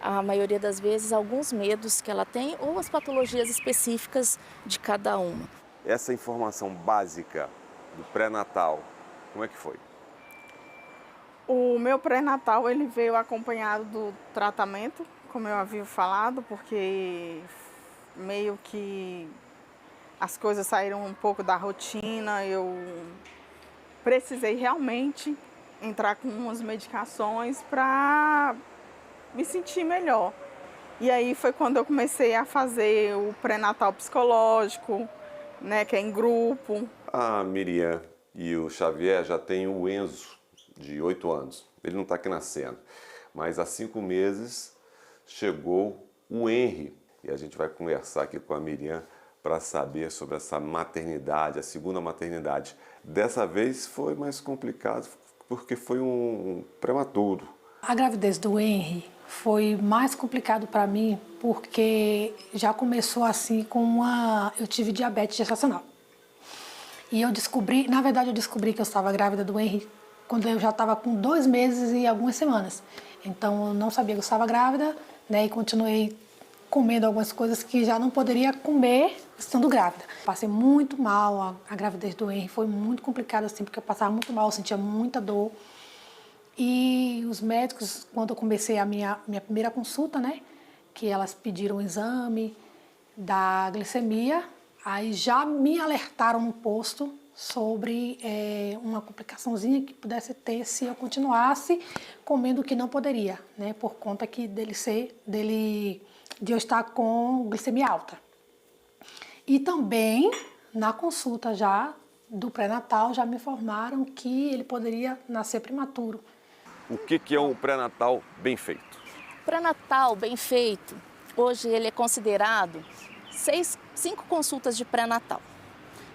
a maioria das vezes, alguns medos que ela tem ou as patologias específicas de cada uma. Essa informação básica do pré-natal, como é que foi? O meu pré-natal, ele veio acompanhado do tratamento, como eu havia falado, porque meio que as coisas saíram um pouco da rotina, eu precisei realmente entrar com umas medicações para me sentir melhor. E aí foi quando eu comecei a fazer o pré-natal psicológico, né, que é em grupo. A Miriam e o Xavier já têm o Enzo, de 8 anos. Ele não está aqui na cena, mas há 5 meses chegou o Henry. E a gente vai conversar aqui com a Miriam para saber sobre essa maternidade, a segunda maternidade. Dessa vez foi mais complicado porque foi um prematuro. A gravidez do Henry foi mais complicado para mim porque já começou assim eu tive diabetes gestacional. E eu descobri que eu estava grávida do Henry quando eu já estava com 2 meses e algumas semanas. Então eu não sabia que eu estava grávida, né, e continuei comendo algumas coisas que já não poderia comer estando grávida. Passei muito mal, a gravidez do Henry foi muito complicada assim, porque eu passava muito mal, eu sentia muita dor. E os médicos, quando eu comecei a minha primeira consulta, né, que elas pediram um exame da glicemia, aí já me alertaram no posto sobre uma complicaçãozinha que pudesse ter se eu continuasse comendo o que não poderia, né, por conta de eu estar com glicemia alta. E também, na consulta já do pré-natal, já me informaram que ele poderia nascer prematuro. O que é um pré-natal bem feito? Pré-natal bem feito, hoje ele é considerado 5 consultas de pré-natal.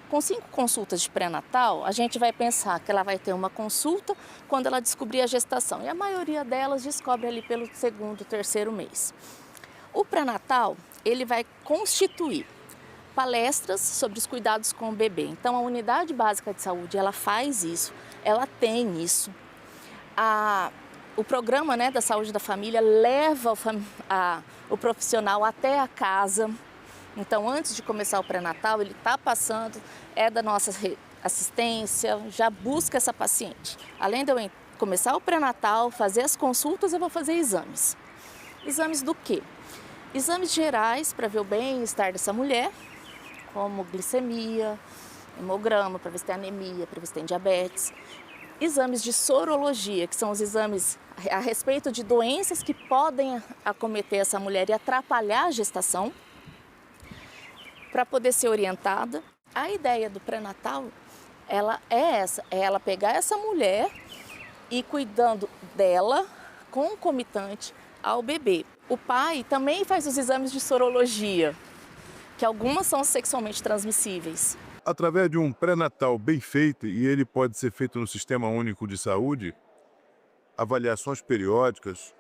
Com 5 consultas de pré-natal, a gente vai pensar que ela vai ter uma consulta quando ela descobrir a gestação. E a maioria delas descobre ali pelo 2º, 3º mês. O pré-natal, ele vai constituir palestras sobre os cuidados com o bebê. Então, a Unidade Básica de Saúde, ela faz isso, ela tem isso. O programa, né, da saúde da família leva o profissional até a casa. Então, antes de começar o pré-natal, ele está passando, é da nossa assistência, já busca essa paciente. Além de eu começar o pré-natal, fazer as consultas, eu vou fazer exames. Exames do quê? Exames gerais para ver o bem-estar dessa mulher, como glicemia, hemograma, para ver se tem anemia, para ver se tem diabetes. Exames de sorologia, que são os exames a respeito de doenças que podem acometer essa mulher e atrapalhar a gestação, para poder ser orientada. A ideia do pré-natal, ela é essa, é ela pegar essa mulher e cuidando dela concomitante ao bebê. O pai também faz os exames de sorologia, que algumas são sexualmente transmissíveis. Através de um pré-natal bem feito, e ele pode ser feito no Sistema Único de Saúde, avaliações periódicas,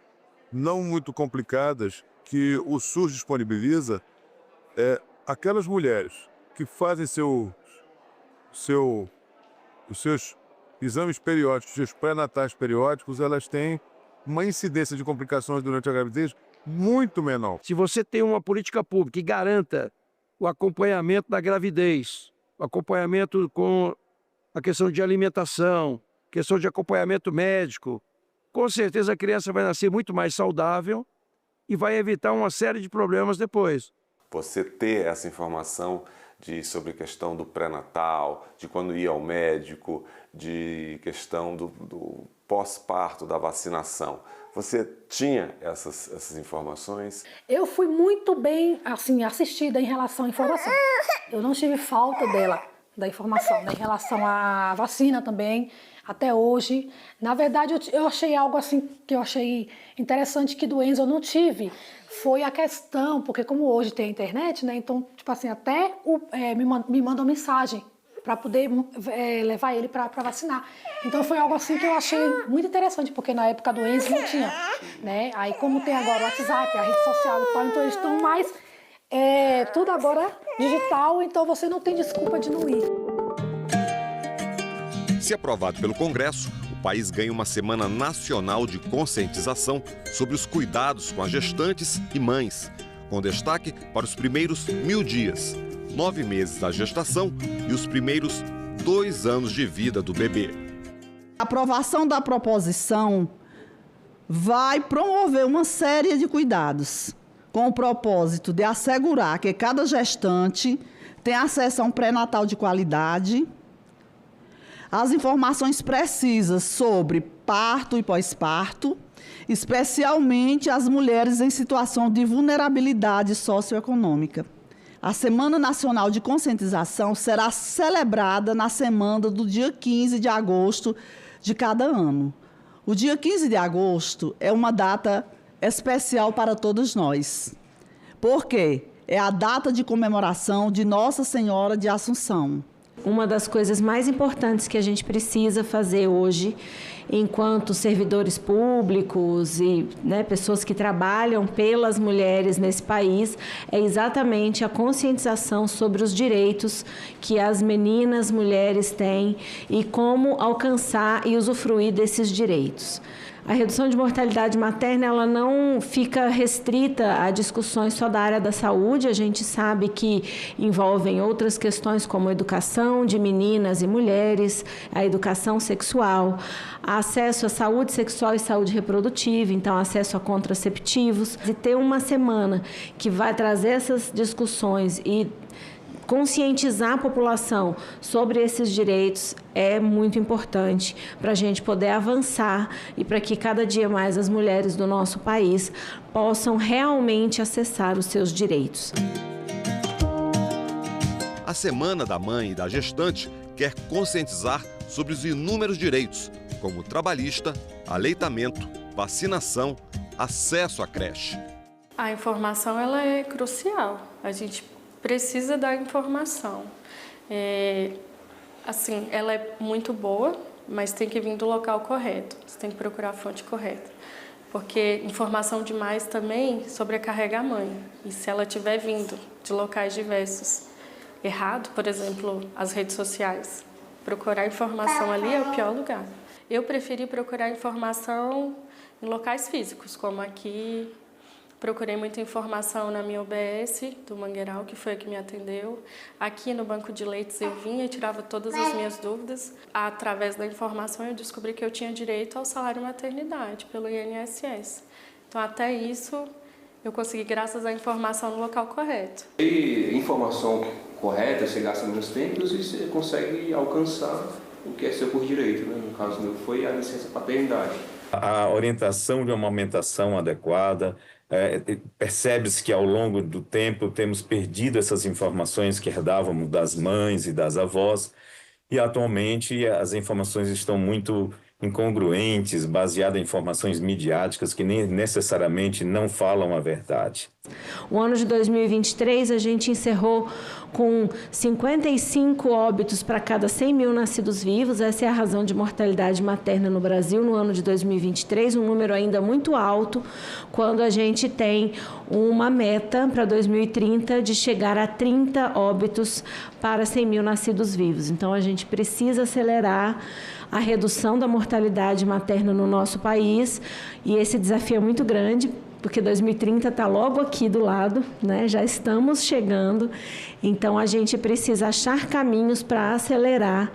não muito complicadas, que o SUS disponibiliza, aquelas mulheres que fazem os seus exames periódicos, seus pré-natais periódicos, elas têm uma incidência de complicações durante a gravidez muito menor. Se você tem uma política pública que garanta o acompanhamento da gravidez, o acompanhamento com a questão de alimentação, questão de acompanhamento médico, com certeza a criança vai nascer muito mais saudável e vai evitar uma série de problemas depois. Você ter essa informação sobre a questão do pré-natal, de quando ir ao médico, de questão do pós-parto, da vacinação. Você tinha essas informações? Eu fui muito bem assistida em relação à informação. Eu não tive falta da informação, né? Em relação à vacina também, até hoje. Na verdade, eu achei algo assim que eu achei interessante, que do Enzo eu não tive. Foi a questão, porque como hoje tem a internet, né? Então, tipo assim, até me mandam mensagem para poder levar ele para vacinar. Então foi algo assim que eu achei muito interessante, porque na época do Enzo não tinha, né? Aí como tem agora o WhatsApp, a rede social e tal, então eles estão mais tudo agora digital, então você não tem desculpa de não ir. Se aprovado pelo Congresso, o país ganha uma Semana Nacional de Conscientização sobre os cuidados com as gestantes e mães, com destaque para os primeiros 1000 dias, 9 meses da gestação e os primeiros 2 anos de vida do bebê. A aprovação da proposição vai promover uma série de cuidados, com o propósito de assegurar que cada gestante tenha acesso a um pré-natal de qualidade, as informações precisas sobre parto e pós-parto, especialmente as mulheres em situação de vulnerabilidade socioeconômica. A Semana Nacional de Conscientização será celebrada na semana do dia 15 de agosto de cada ano. O dia 15 de agosto é uma data especial para todos nós. Por quê? É a data de comemoração de Nossa Senhora de Assunção. Uma das coisas mais importantes que a gente precisa fazer hoje, enquanto servidores públicos e pessoas que trabalham pelas mulheres nesse país, é exatamente a conscientização sobre os direitos que as meninas, mulheres têm e como alcançar e usufruir desses direitos. A redução de mortalidade materna, ela não fica restrita a discussões só da área da saúde. A gente sabe que envolvem outras questões como a educação de meninas e mulheres, a educação sexual, acesso à saúde sexual e saúde reprodutiva, então acesso a contraceptivos. E ter uma semana que vai trazer essas discussões e conscientizar a população sobre esses direitos é muito importante para a gente poder avançar e para que cada dia mais as mulheres do nosso país possam realmente acessar os seus direitos. A Semana da Mãe e da Gestante quer conscientizar sobre os inúmeros direitos, como trabalhista, aleitamento, vacinação, acesso à creche. A informação ela é crucial. A gente precisa da informação. Ela é muito boa, mas tem que vir do local correto. Você tem que procurar a fonte correta. Porque informação demais também sobrecarrega a mãe. E se ela estiver vindo de locais diversos, errado, por exemplo, as redes sociais, procurar informação ali é o pior lugar. Eu preferi procurar informação em locais físicos, como aqui. Procurei muita informação na minha UBS do Mangueiral, que foi a que me atendeu. Aqui no banco de leitos eu vinha e tirava todas as minhas dúvidas. Através da informação eu descobri que eu tinha direito ao salário maternidade pelo INSS. Então até isso eu consegui graças à informação no local correto. E informação correta, você gasta menos tempo e você consegue alcançar o que é seu por direito, né? No caso meu foi a licença paternidade. A orientação de uma amamentação adequada, percebe-se que ao longo do tempo temos perdido essas informações que herdávamos das mães e das avós, e atualmente as informações estão muito incongruentes, baseadas em informações midiáticas que nem necessariamente não falam a verdade. O ano de 2023 a gente encerrou com 55 óbitos para cada 100 mil nascidos vivos. Essa é a razão de mortalidade materna no Brasil no ano de 2023, um número ainda muito alto, quando a gente tem uma meta para 2030 de chegar a 30 óbitos para 100 mil nascidos vivos. Então a gente precisa acelerar a redução da mortalidade materna no nosso país, e esse desafio é muito grande, porque 2030 está logo aqui do lado, né? Já estamos chegando, então a gente precisa achar caminhos para acelerar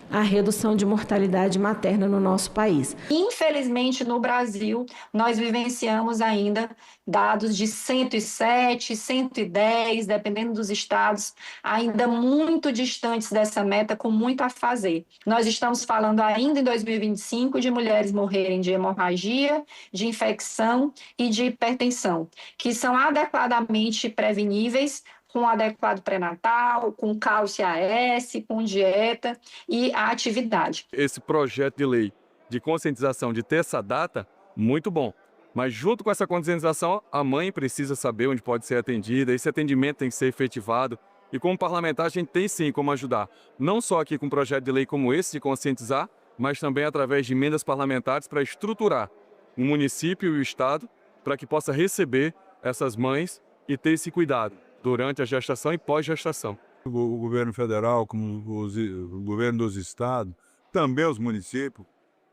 a redução de mortalidade materna no nosso país. Infelizmente, no Brasil, nós vivenciamos ainda dados de 107, 110, dependendo dos estados, ainda muito distantes dessa meta, com muito a fazer. Nós estamos falando ainda em 2025 de mulheres morrerem de hemorragia, de infecção e de hipertensão, que são adequadamente preveníveis com adequado pré-natal, com cálcio AS, com dieta e a atividade. Esse projeto de lei de conscientização de ter essa data, muito bom. Mas junto com essa conscientização, a mãe precisa saber onde pode ser atendida, esse atendimento tem que ser efetivado. E como parlamentar, a gente tem sim como ajudar. Não só aqui com um projeto de lei como esse de conscientizar, mas também através de emendas parlamentares para estruturar o município e o estado para que possa receber essas mães e ter esse cuidado durante a gestação e pós-gestação. O governo federal, como o governo dos estados, também os municípios,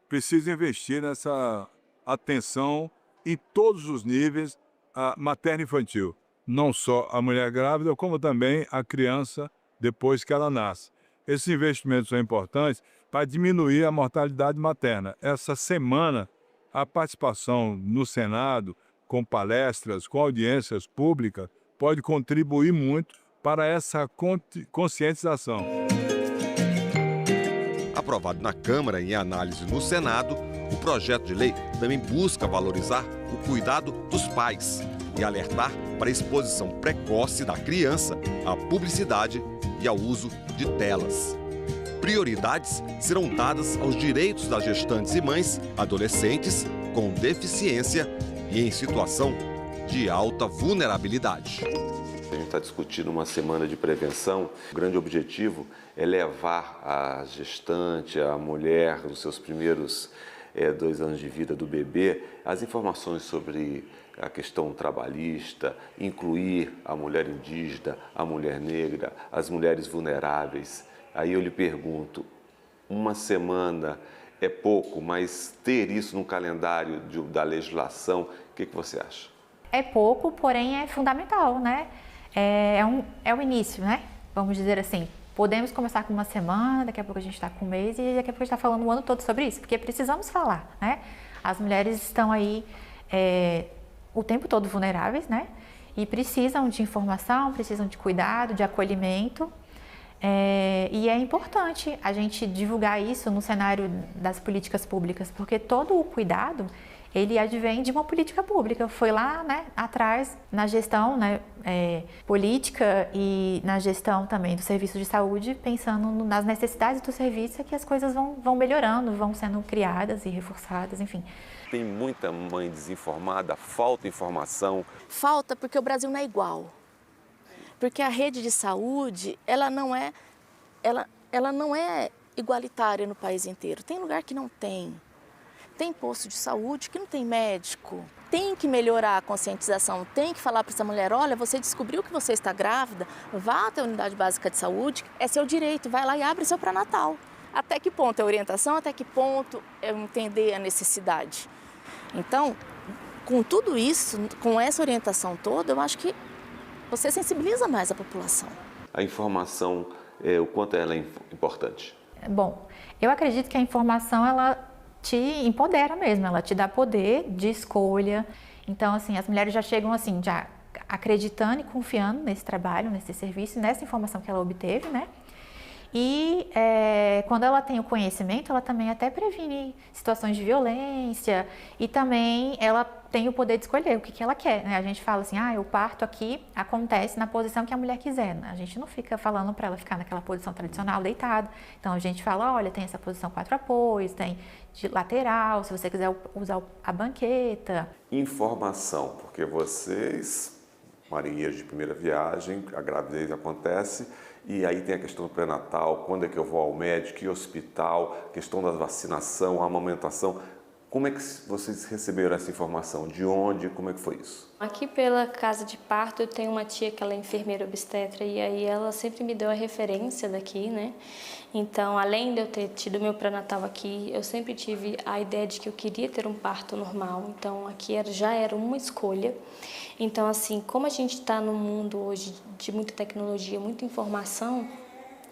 precisam investir nessa atenção em todos os níveis materno-infantil. Não só a mulher grávida, como também a criança depois que ela nasce. Esses investimentos são importantes para diminuir a mortalidade materna. Essa semana, a participação no Senado, com palestras, com audiências públicas, pode contribuir muito para essa conscientização. Aprovado na Câmara e em análise no Senado, o projeto de lei também busca valorizar o cuidado dos pais e alertar para a exposição precoce da criança à publicidade e ao uso de telas. Prioridades serão dadas aos direitos das gestantes e mães, adolescentes com deficiência e em situação de alta vulnerabilidade. A gente está discutindo uma semana de prevenção. O grande objetivo é levar a gestante, a mulher, nos seus primeiros 2 anos de vida do bebê, as informações sobre a questão trabalhista, incluir a mulher indígena, a mulher negra, as mulheres vulneráveis. Aí eu lhe pergunto, uma semana é pouco, mas ter isso no calendário da legislação, o que você acha? É pouco, porém é fundamental, né? É o início, né? Vamos dizer assim, podemos começar com uma semana, daqui a pouco a gente está com um mês e daqui a pouco a gente está falando o ano todo sobre isso, porque precisamos falar, né? As mulheres estão aí o tempo todo vulneráveis, né? E precisam de informação, precisam de cuidado, de acolhimento. E é importante a gente divulgar isso no cenário das políticas públicas, porque todo o cuidado, ele advém de uma política pública. Foi lá, né, atrás, na gestão, né, política e na gestão também do serviço de saúde, pensando nas necessidades do serviço, que as coisas vão melhorando, vão sendo criadas e reforçadas, enfim. Tem muita mãe desinformada, falta informação. Falta porque o Brasil não é igual. Porque a rede de saúde, ela não é igualitária no país inteiro. Tem lugar que não tem. Tem posto de saúde que não tem médico. Tem que melhorar a conscientização, tem que falar para essa mulher, olha, você descobriu que você está grávida, vá até a unidade básica de saúde, é seu direito, vai lá e abre seu pré-natal. Até que ponto é orientação, até que ponto é entender a necessidade. Então, com tudo isso, com essa orientação toda, eu acho que você sensibiliza mais a população. A informação, o quanto ela é importante? Bom, eu acredito que a informação, ela te empodera mesmo, ela te dá poder de escolha. Então, assim, as mulheres já chegam assim, já acreditando e confiando nesse trabalho, nesse serviço, nessa informação que ela obteve, né? E quando ela tem o conhecimento, ela também até previne situações de violência e também ela tem o poder de escolher o que ela quer, né? A gente fala assim, o parto aqui acontece na posição que a mulher quiser, né? A gente não fica falando para ela ficar naquela posição tradicional, deitada. Então, a gente fala, olha, tem essa posição 4 apoios, tem de lateral, se você quiser usar a banqueta. Informação, porque vocês, marinheiros de primeira viagem, a gravidez acontece, e aí tem a questão do pré-natal, quando é que eu vou ao médico, que hospital, questão da vacinação, a amamentação. Como é que vocês receberam essa informação? De onde? Como é que foi isso? Aqui pela casa de parto eu tenho uma tia que ela é enfermeira obstetra e aí ela sempre me deu a referência daqui, né? Então, além de eu ter tido meu pré-natal aqui, eu sempre tive a ideia de que eu queria ter um parto normal. Então, aqui já era uma escolha. Então, assim, como a gente está num mundo hoje de muita tecnologia, muita informação,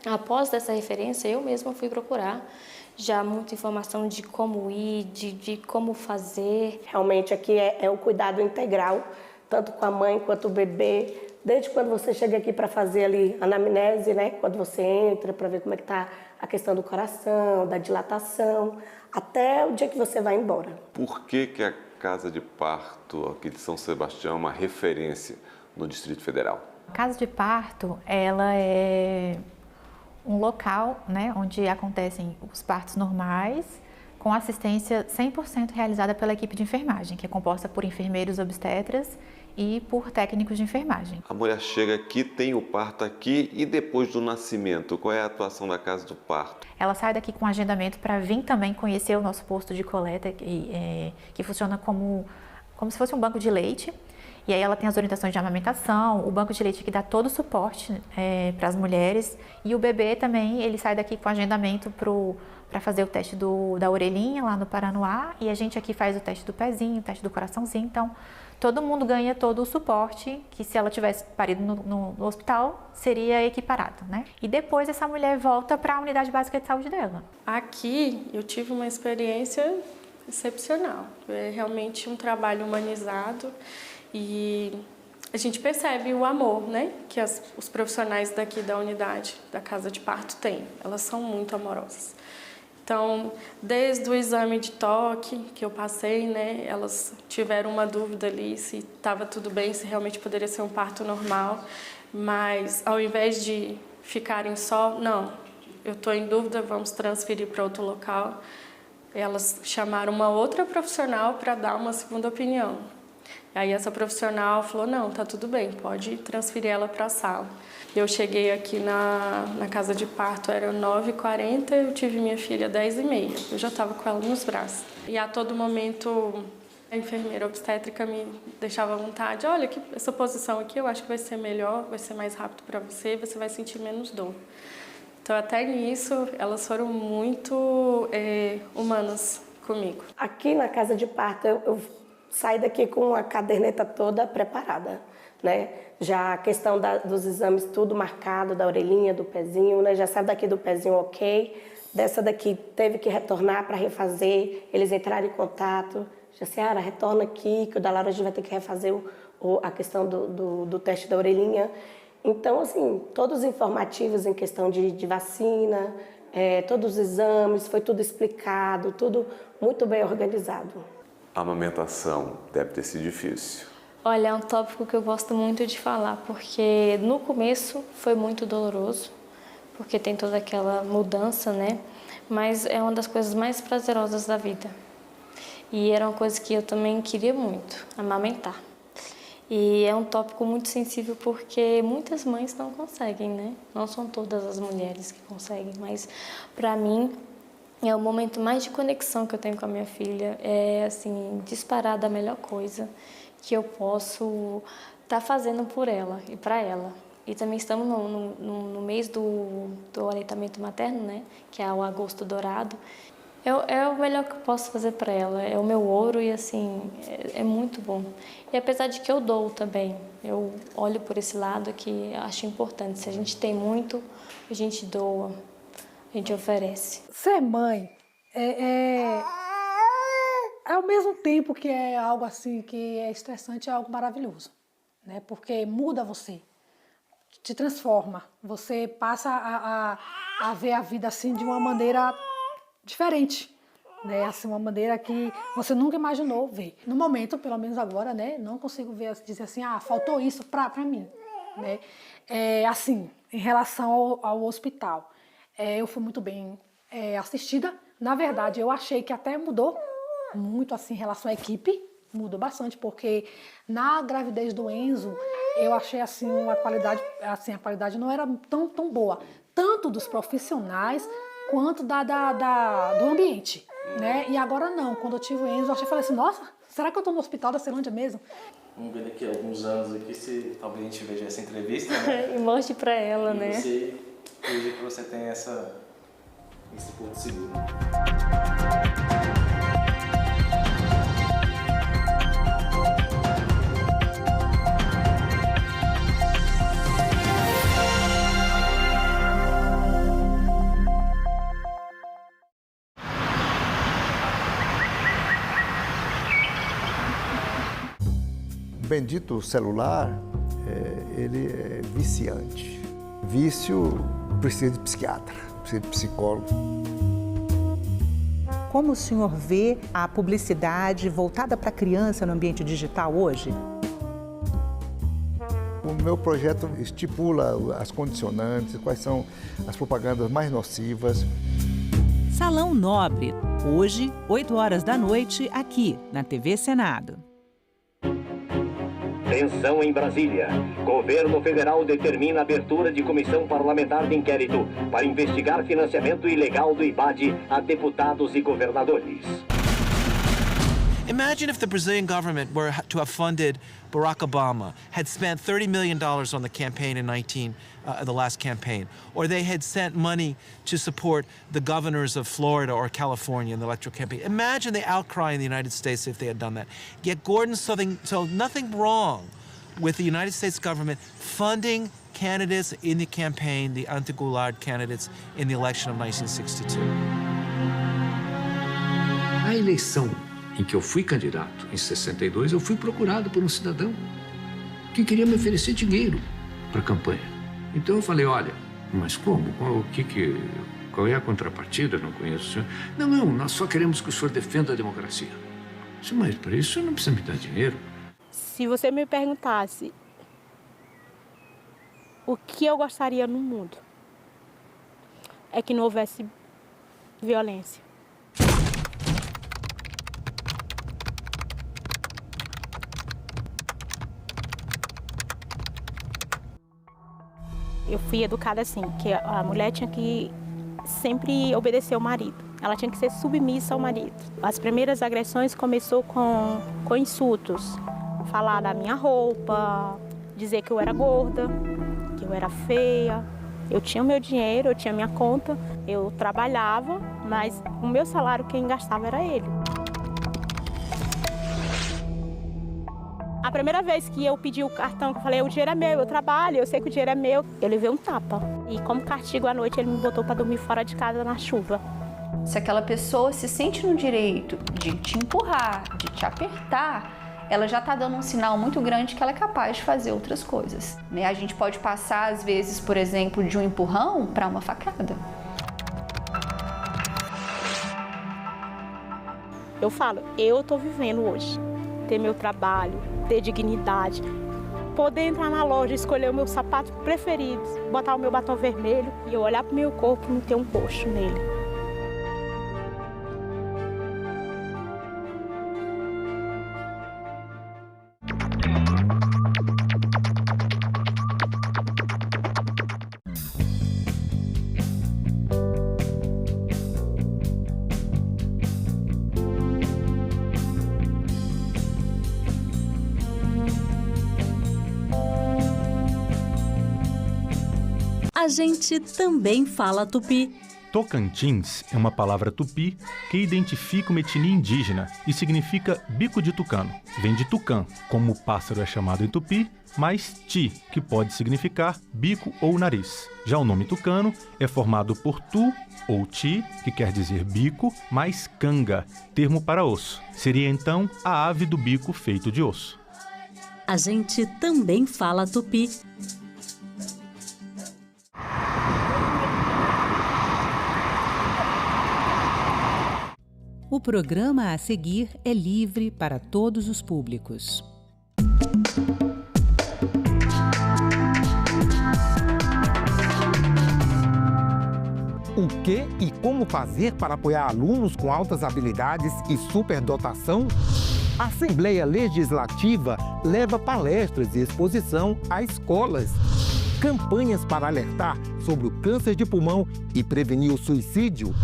após essa referência, eu mesma fui procurar já muita informação de como ir, de como fazer. Realmente aqui é o cuidado integral, tanto com a mãe quanto o bebê, desde quando você chega aqui para fazer ali a anamnese, né? Quando você entra para ver como é que está a questão do coração, da dilatação, até o dia que você vai embora. Por que a casa de parto aqui de São Sebastião é uma referência no Distrito Federal? A casa de parto, ela é um local, né, onde acontecem os partos normais, com assistência 100% realizada pela equipe de enfermagem, que é composta por enfermeiros obstetras e por técnicos de enfermagem. A mulher chega aqui, tem o parto aqui e depois do nascimento, qual é a atuação da casa do parto? Ela sai daqui com agendamento para vir também conhecer o nosso posto de coleta, que funciona como se fosse um banco de leite. E aí ela tem as orientações de amamentação, o banco de leite que dá todo o suporte para as mulheres. E o bebê também, ele sai daqui com agendamento para fazer o teste da orelhinha lá no Paranoá. E a gente aqui faz o teste do pezinho, o teste do coraçãozinho. Então, todo mundo ganha todo o suporte, que se ela tivesse parido no hospital, seria equiparado, né? E depois essa mulher volta para a unidade básica de saúde dela. Aqui eu tive uma experiência excepcional. É realmente um trabalho humanizado. E a gente percebe o amor, né, que os profissionais daqui da unidade, da casa de parto têm. Elas são muito amorosas. Então, desde o exame de toque que eu passei, né, elas tiveram uma dúvida ali se estava tudo bem, se realmente poderia ser um parto normal. Mas, ao invés de ficarem só, não, eu estou em dúvida, vamos transferir para outro local. Elas chamaram uma outra profissional para dar uma segunda opinião. Aí essa profissional falou, não, tá tudo bem, pode transferir ela para a sala. Eu cheguei aqui na casa de parto, era 9h40, eu tive minha filha 10h30, eu já estava com ela nos braços. E a todo momento a enfermeira obstétrica me deixava à vontade, olha, essa posição aqui eu acho que vai ser melhor, vai ser mais rápido para você, você vai sentir menos dor. Então até nisso elas foram muito humanas comigo. Aqui na casa de parto eu saí daqui com a caderneta toda preparada, né? Já a questão dos exames tudo marcado, da orelhinha, do pezinho, né? Já saiu daqui do pezinho ok, dessa daqui teve que retornar para refazer, eles entraram em contato, já Ciara, retorna aqui, que o da Laura a gente vai ter que refazer a questão do teste da orelhinha. Então, assim, todos os informativos em questão de vacina, todos os exames, foi tudo explicado, tudo muito bem organizado. A amamentação deve ter sido difícil. Olha, é um tópico que eu gosto muito de falar, porque no começo foi muito doloroso, porque tem toda aquela mudança, né? Mas é uma das coisas mais prazerosas da vida. E era uma coisa que eu também queria muito, amamentar. E é um tópico muito sensível porque muitas mães não conseguem, né? Não são todas as mulheres que conseguem, mas para mim é o momento mais de conexão que eu tenho com a minha filha. É, assim, disparada a melhor coisa que eu posso estar fazendo por ela e para ela. E também estamos no mês do aleitamento materno, né? Que é o agosto dourado. É o melhor que eu posso fazer para ela, é o meu ouro e assim, é muito bom. E apesar de que eu dou também, eu olho por esse lado que acho importante. Se a gente tem muito, a gente doa, a gente oferece. Ser mãe ao mesmo tempo que é algo assim, que é estressante, é algo maravilhoso, né? Porque muda você, te transforma, você passa a ver a vida assim de uma maneira diferente, né? Assim, uma maneira que você nunca imaginou ver. No momento, pelo menos agora, né? Não consigo dizer assim, faltou isso para mim, né? Assim, em relação ao hospital, eu fui muito bem assistida. Na verdade, eu achei que até mudou muito assim em relação à equipe, mudou bastante, porque na gravidez do Enzo, eu achei assim a qualidade não era tão boa, tanto dos profissionais quanto do ambiente, né? E agora não, quando eu tive o Enzo, eu falei assim, nossa, será que eu estou no hospital da Ceilândia mesmo? Vamos ver daqui a alguns anos aqui se talvez a gente veja essa entrevista, né? E mostre para ela, né? Você veja que você tem esse porto seguro. O bendito celular, ele é viciante. Vício precisa de psiquiatra, precisa de psicólogo. Como o senhor vê a publicidade voltada para a criança no ambiente digital hoje? O meu projeto estipula as condicionantes, quais são as propagandas mais nocivas. Salão Nobre, hoje, 8 horas da noite, aqui na TV Senado. Tensão em Brasília. Governo federal determina a abertura de comissão parlamentar de inquérito para investigar financiamento ilegal do IBAD a deputados e governadores. Imagine if the Brazilian government were to have funded Barack Obama, had spent $30 million on the campaign in the last campaign, or they had sent money to support the governors of Florida or California in the electoral campaign. Imagine the outcry in the United States if they had done that. Yet Gordon saw nothing wrong with the United States government funding candidates in the campaign, the anti-Goulart candidates in the election of 1962. A eleição em que eu fui candidato, em 62, eu fui procurado por um cidadão que queria me oferecer dinheiro para a campanha. Então eu falei, olha, mas como? Qual é a contrapartida? Não conheço o senhor. Não, nós só queremos que o senhor defenda a democracia. Eu disse, mas para isso o senhor não precisa me dar dinheiro. Se você me perguntasse o que eu gostaria no mundo, é que não houvesse violência. Eu fui educada assim, que a mulher tinha que sempre obedecer ao marido. Ela tinha que ser submissa ao marido. As primeiras agressões começou com insultos. Falar da minha roupa, dizer que eu era gorda, que eu era feia. Eu tinha o meu dinheiro, eu tinha minha conta, eu trabalhava, mas o meu salário quem gastava era ele. A primeira vez que eu pedi o cartão, que eu falei, o dinheiro é meu, eu trabalho, eu sei que o dinheiro é meu, eu levei um tapa. E como castigo à noite, ele me botou para dormir fora de casa na chuva. Se aquela pessoa se sente no direito de te empurrar, de te apertar, ela já está dando um sinal muito grande que ela é capaz de fazer outras coisas, né? A gente pode passar, às vezes, por exemplo, de um empurrão para uma facada. Eu falo, eu estou vivendo hoje. Ter meu trabalho, ter dignidade, poder entrar na loja, escolher o meu sapato preferido, botar o meu batom vermelho e eu olhar para o meu corpo e não ter um roxo nele. A gente também fala tupi. Tocantins é uma palavra tupi que identifica uma etnia indígena e significa bico de tucano. Vem de tucã, como o pássaro é chamado em tupi, mais ti, que pode significar bico ou nariz. Já o nome tucano é formado por tu ou ti, que quer dizer bico, mais canga, termo para osso. Seria então a ave do bico feito de osso. A gente também fala tupi. O programa a seguir é livre para todos os públicos. O que e como fazer para apoiar alunos com altas habilidades e superdotação? A Assembleia Legislativa leva palestras e exposição a escolas. Campanhas para alertar sobre o câncer de pulmão e prevenir o suicídio.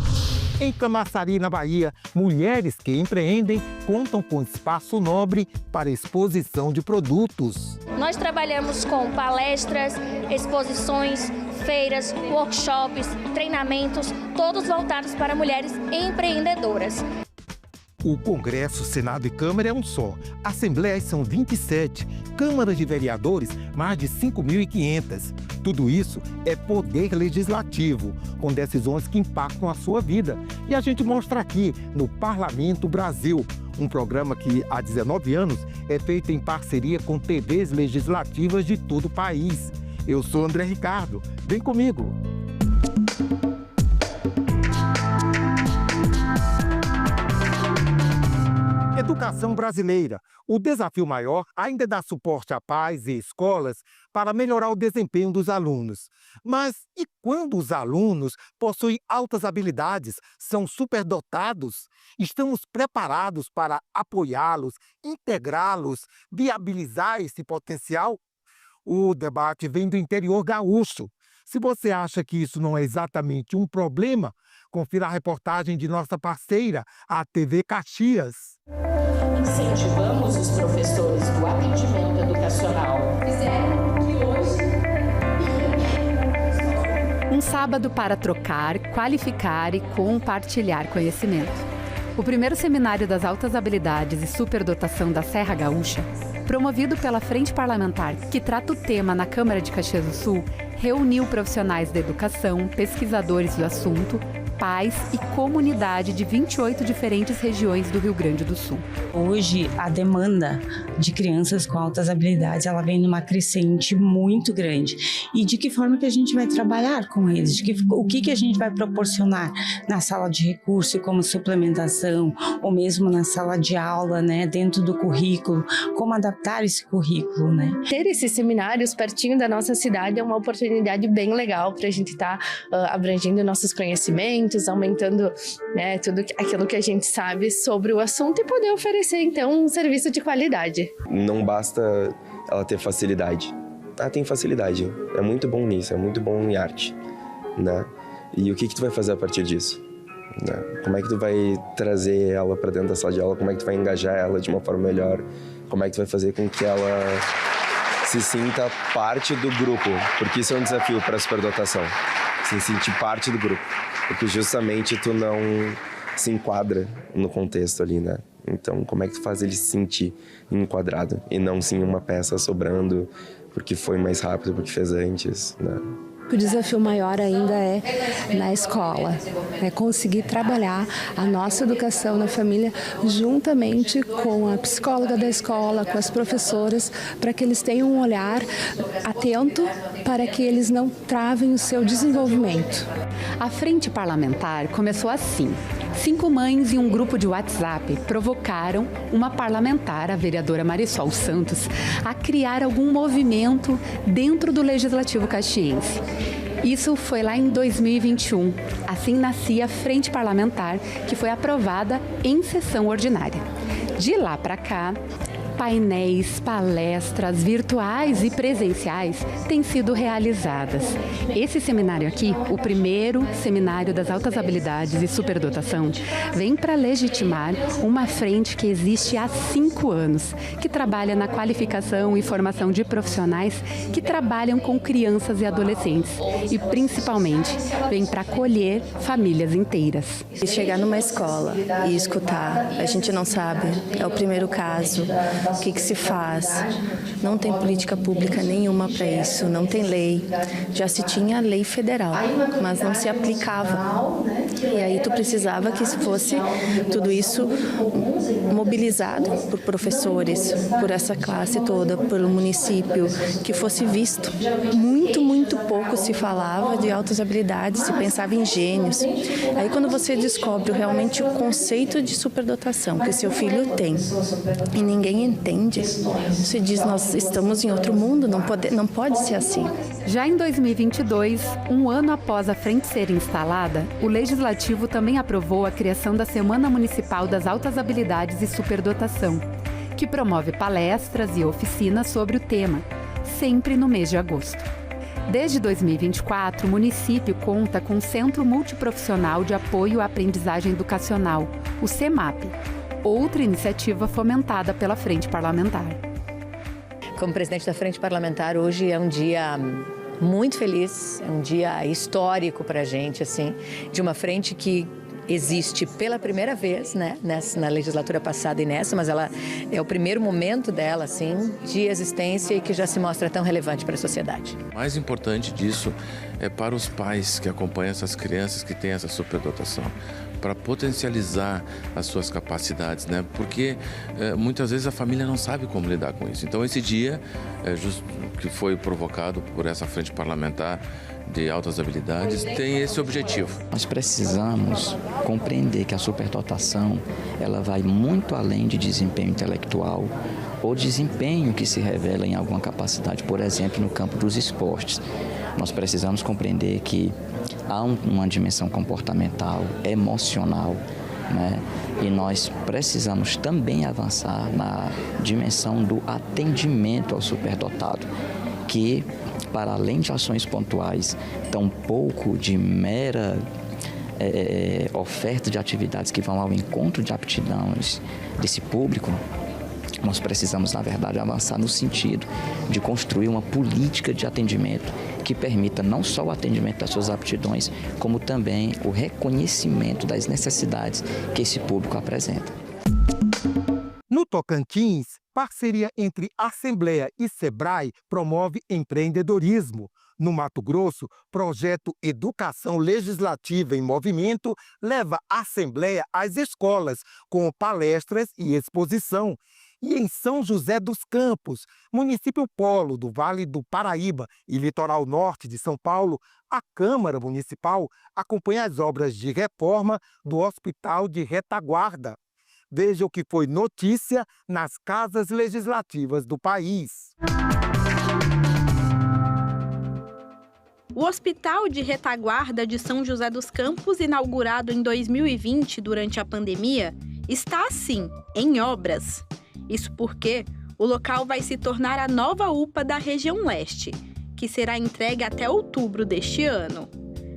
Em Camaçari, na Bahia, mulheres que empreendem contam com espaço nobre para exposição de produtos. Nós trabalhamos com palestras, exposições, feiras, workshops, treinamentos, todos voltados para mulheres empreendedoras. O Congresso, Senado e Câmara é um só. Assembleias são 27. Câmaras de vereadores, mais de 5.500. Tudo isso é poder legislativo, com decisões que impactam a sua vida. E a gente mostra aqui, no Parlamento Brasil, um programa que, há 19 anos, é feito em parceria com TVs legislativas de todo o país. Eu sou André Ricardo. Vem comigo! Educação brasileira. O desafio maior ainda é dar suporte a pais e escolas para melhorar o desempenho dos alunos. Mas e quando os alunos possuem altas habilidades, são superdotados? Estamos preparados para apoiá-los, integrá-los, viabilizar esse potencial? O debate vem do interior gaúcho. Se você acha que isso não é exatamente um problema, confira a reportagem de nossa parceira, a TV Caxias. Incentivamos os professores do atendimento educacional. Fizeram que hoje... Um sábado para trocar, qualificar e compartilhar conhecimento. O primeiro seminário das altas habilidades e superdotação da Serra Gaúcha, promovido pela Frente Parlamentar, que trata o tema na Câmara de Caxias do Sul, reuniu profissionais da educação, pesquisadores do assunto, pais e comunidade de 28 diferentes regiões do Rio Grande do Sul. Hoje, a demanda de crianças com altas habilidades, ela vem numa crescente muito grande. E de que forma que a gente vai trabalhar com eles? O que a gente vai proporcionar na sala de recurso como suplementação, ou mesmo na sala de aula, né, dentro do currículo, como adaptar esse currículo, né? Ter esses seminários pertinho da nossa cidade é uma oportunidade bem legal para a gente estar abrangendo nossos conhecimentos, aumentando, né, tudo aquilo que a gente sabe sobre o assunto e poder oferecer, então, um serviço de qualidade. Não basta ela ter facilidade. Ela tem facilidade, é muito bom nisso, é muito bom em arte, né? E o que tu vai fazer a partir disso? Né? Como é que tu vai trazer ela para dentro da sala de aula? Como é que tu vai engajar ela de uma forma melhor? Como é que tu vai fazer com que ela se sinta parte do grupo? Porque isso é um desafio para a superdotação, se sentir parte do grupo. Porque justamente tu não se enquadra no contexto ali, né? Então, como é que tu faz ele se sentir enquadrado e não sim uma peça sobrando porque foi mais rápido, porque fez antes, né? O desafio maior ainda é na escola, é conseguir trabalhar a nossa educação na família juntamente com a psicóloga da escola, com as professoras, para que eles tenham um olhar atento para que eles não travem o seu desenvolvimento. A Frente Parlamentar começou assim. 5 mães e um grupo de WhatsApp provocaram uma parlamentar, a vereadora Marisol Santos, a criar algum movimento dentro do Legislativo caxiense. Isso foi lá em 2021. Assim nascia a Frente Parlamentar, que foi aprovada em sessão ordinária. De lá para cá, Painéis, palestras virtuais e presenciais têm sido realizadas. Esse seminário aqui, o primeiro seminário das altas habilidades e superdotação, vem para legitimar uma frente que existe há 5 anos, que trabalha na qualificação e formação de profissionais que trabalham com crianças e adolescentes e, principalmente, vem para acolher famílias inteiras. Chegar numa escola e escutar, a gente não sabe, é o primeiro caso, o que se faz, não tem política pública nenhuma para isso, não tem lei, já se tinha lei federal, mas não se aplicava. E aí tu precisava que fosse tudo isso mobilizado por professores, por essa classe toda, pelo município, que fosse visto. Muito pouco se falava de altas habilidades, se pensava em gênios. Aí quando você descobre realmente o conceito de superdotação que o seu filho tem e ninguém entende, você diz, nós estamos em outro mundo, não pode ser assim. Já em 2022, um ano após a frente ser instalada, o Legislativo também aprovou a criação da Semana Municipal das Altas Habilidades e Superdotação, que promove palestras e oficinas sobre o tema, sempre no mês de agosto. Desde 2024, o município conta com o Centro Multiprofissional de Apoio à Aprendizagem Educacional, o CEMAP, outra iniciativa fomentada pela Frente Parlamentar. Como presidente da Frente Parlamentar, hoje é um dia muito feliz, é um dia histórico para a gente, assim, de uma frente que existe pela primeira vez, né, na legislatura passada e nessa, mas ela é o primeiro momento dela, assim, de existência e que já se mostra tão relevante para a sociedade. O mais importante disso é para os pais que acompanham essas crianças que têm essa superdotação, para potencializar as suas capacidades, né? Porque muitas vezes a família não sabe como lidar com isso. Então esse dia, que foi provocado por essa frente parlamentar de altas habilidades, tem esse objetivo. Nós precisamos compreender que a superdotação ela vai muito além de desempenho intelectual ou desempenho que se revela em alguma capacidade, por exemplo, no campo dos esportes. Nós precisamos compreender que há uma dimensão comportamental, emocional, né? E nós precisamos também avançar na dimensão do atendimento ao superdotado, que, para além de ações pontuais, tampouco de mera oferta de atividades que vão ao encontro de aptidões desse público, nós precisamos, na verdade, avançar no sentido de construir uma política de atendimento que permita não só o atendimento das suas aptidões, como também o reconhecimento das necessidades que esse público apresenta. No Tocantins, parceria entre Assembleia e Sebrae promove empreendedorismo. No Mato Grosso, projeto Educação Legislativa em Movimento leva a Assembleia às escolas, com palestras e exposição. E em São José dos Campos, município polo do Vale do Paraíba e litoral norte de São Paulo, a Câmara Municipal acompanha as obras de reforma do Hospital de Retaguarda. Veja o que foi notícia nas casas legislativas do país. O Hospital de Retaguarda de São José dos Campos, inaugurado em 2020 durante a pandemia, está assim, em obras. Isso porque o local vai se tornar a nova UPA da região leste, que será entregue até outubro deste ano.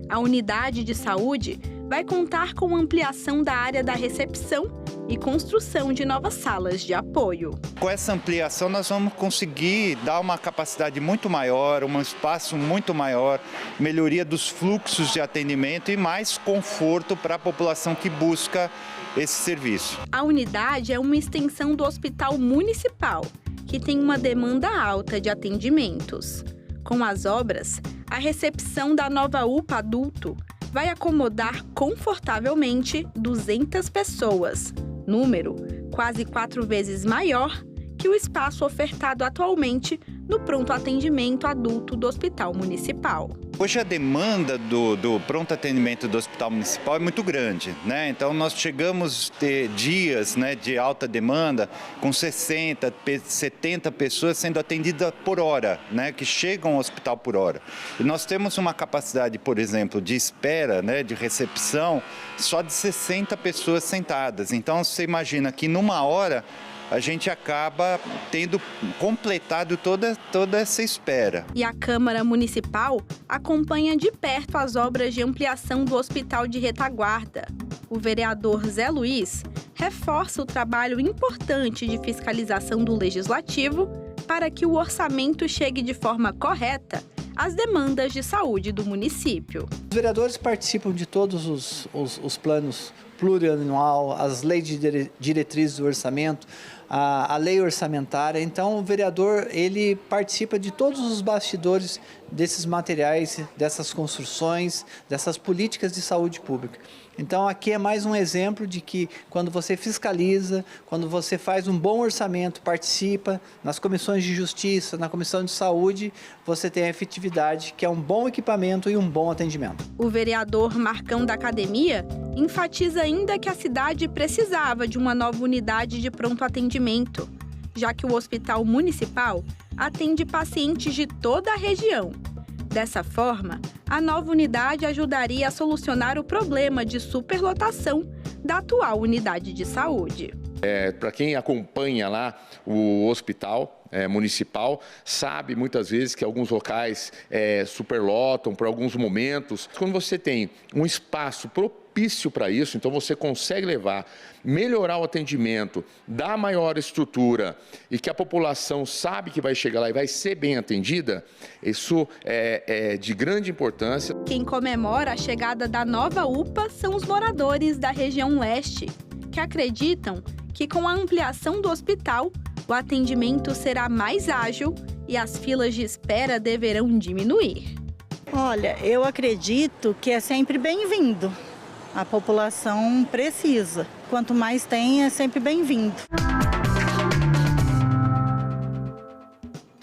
A unidade de saúde vai contar com ampliação da área da recepção e construção de novas salas de apoio. Com essa ampliação nós vamos conseguir dar uma capacidade muito maior, um espaço muito maior, melhoria dos fluxos de atendimento e mais conforto para a população que busca esse serviço. A unidade é uma extensão do Hospital Municipal, que tem uma demanda alta de atendimentos. Com as obras, a recepção da nova UPA adulto vai acomodar confortavelmente 200 pessoas, número quase 4 vezes maior que o espaço ofertado atualmente no pronto atendimento adulto do Hospital Municipal. Hoje a demanda do pronto atendimento do Hospital Municipal é muito grande, né? Então nós chegamos a ter dias, né, de alta demanda com 60, 70 pessoas sendo atendidas por hora, né, que chegam ao hospital por hora. E nós temos uma capacidade, por exemplo, de espera, né, de recepção, só de 60 pessoas sentadas. Então você imagina que numa hora a gente acaba tendo completado toda essa espera. E a Câmara Municipal acompanha de perto as obras de ampliação do Hospital de Retaguarda. O vereador Zé Luiz reforça o trabalho importante de fiscalização do Legislativo para que o orçamento chegue de forma correta às demandas de saúde do município. Os vereadores participam de todos os planos plurianual, as leis de diretrizes do orçamento, a lei orçamentária. Então, o vereador ele participa de todos os bastidores desses materiais, dessas construções, dessas políticas de saúde pública. Então, aqui é mais um exemplo de que quando você fiscaliza, quando você faz um bom orçamento, participa nas comissões de justiça, na comissão de saúde, você tem a efetividade, que é um bom equipamento e um bom atendimento. O vereador Marcão da Academia enfatiza ainda que a cidade precisava de uma nova unidade de pronto atendimento, já que o Hospital Municipal atende pacientes de toda a região. Dessa forma, a nova unidade ajudaria a solucionar o problema de superlotação da atual unidade de saúde. Para quem acompanha lá o hospital municipal, sabe muitas vezes que alguns locais superlotam por alguns momentos. Quando você tem um espaço propício para isso, então você consegue melhorar o atendimento, dar maior estrutura e que a população sabe que vai chegar lá e vai ser bem atendida, isso é de grande importância. Quem comemora a chegada da nova UPA são os moradores da região leste, que acreditam que com a ampliação do hospital, o atendimento será mais ágil e as filas de espera deverão diminuir. Olha, eu acredito que é sempre bem-vindo. A população precisa. Quanto mais tem, é sempre bem-vindo.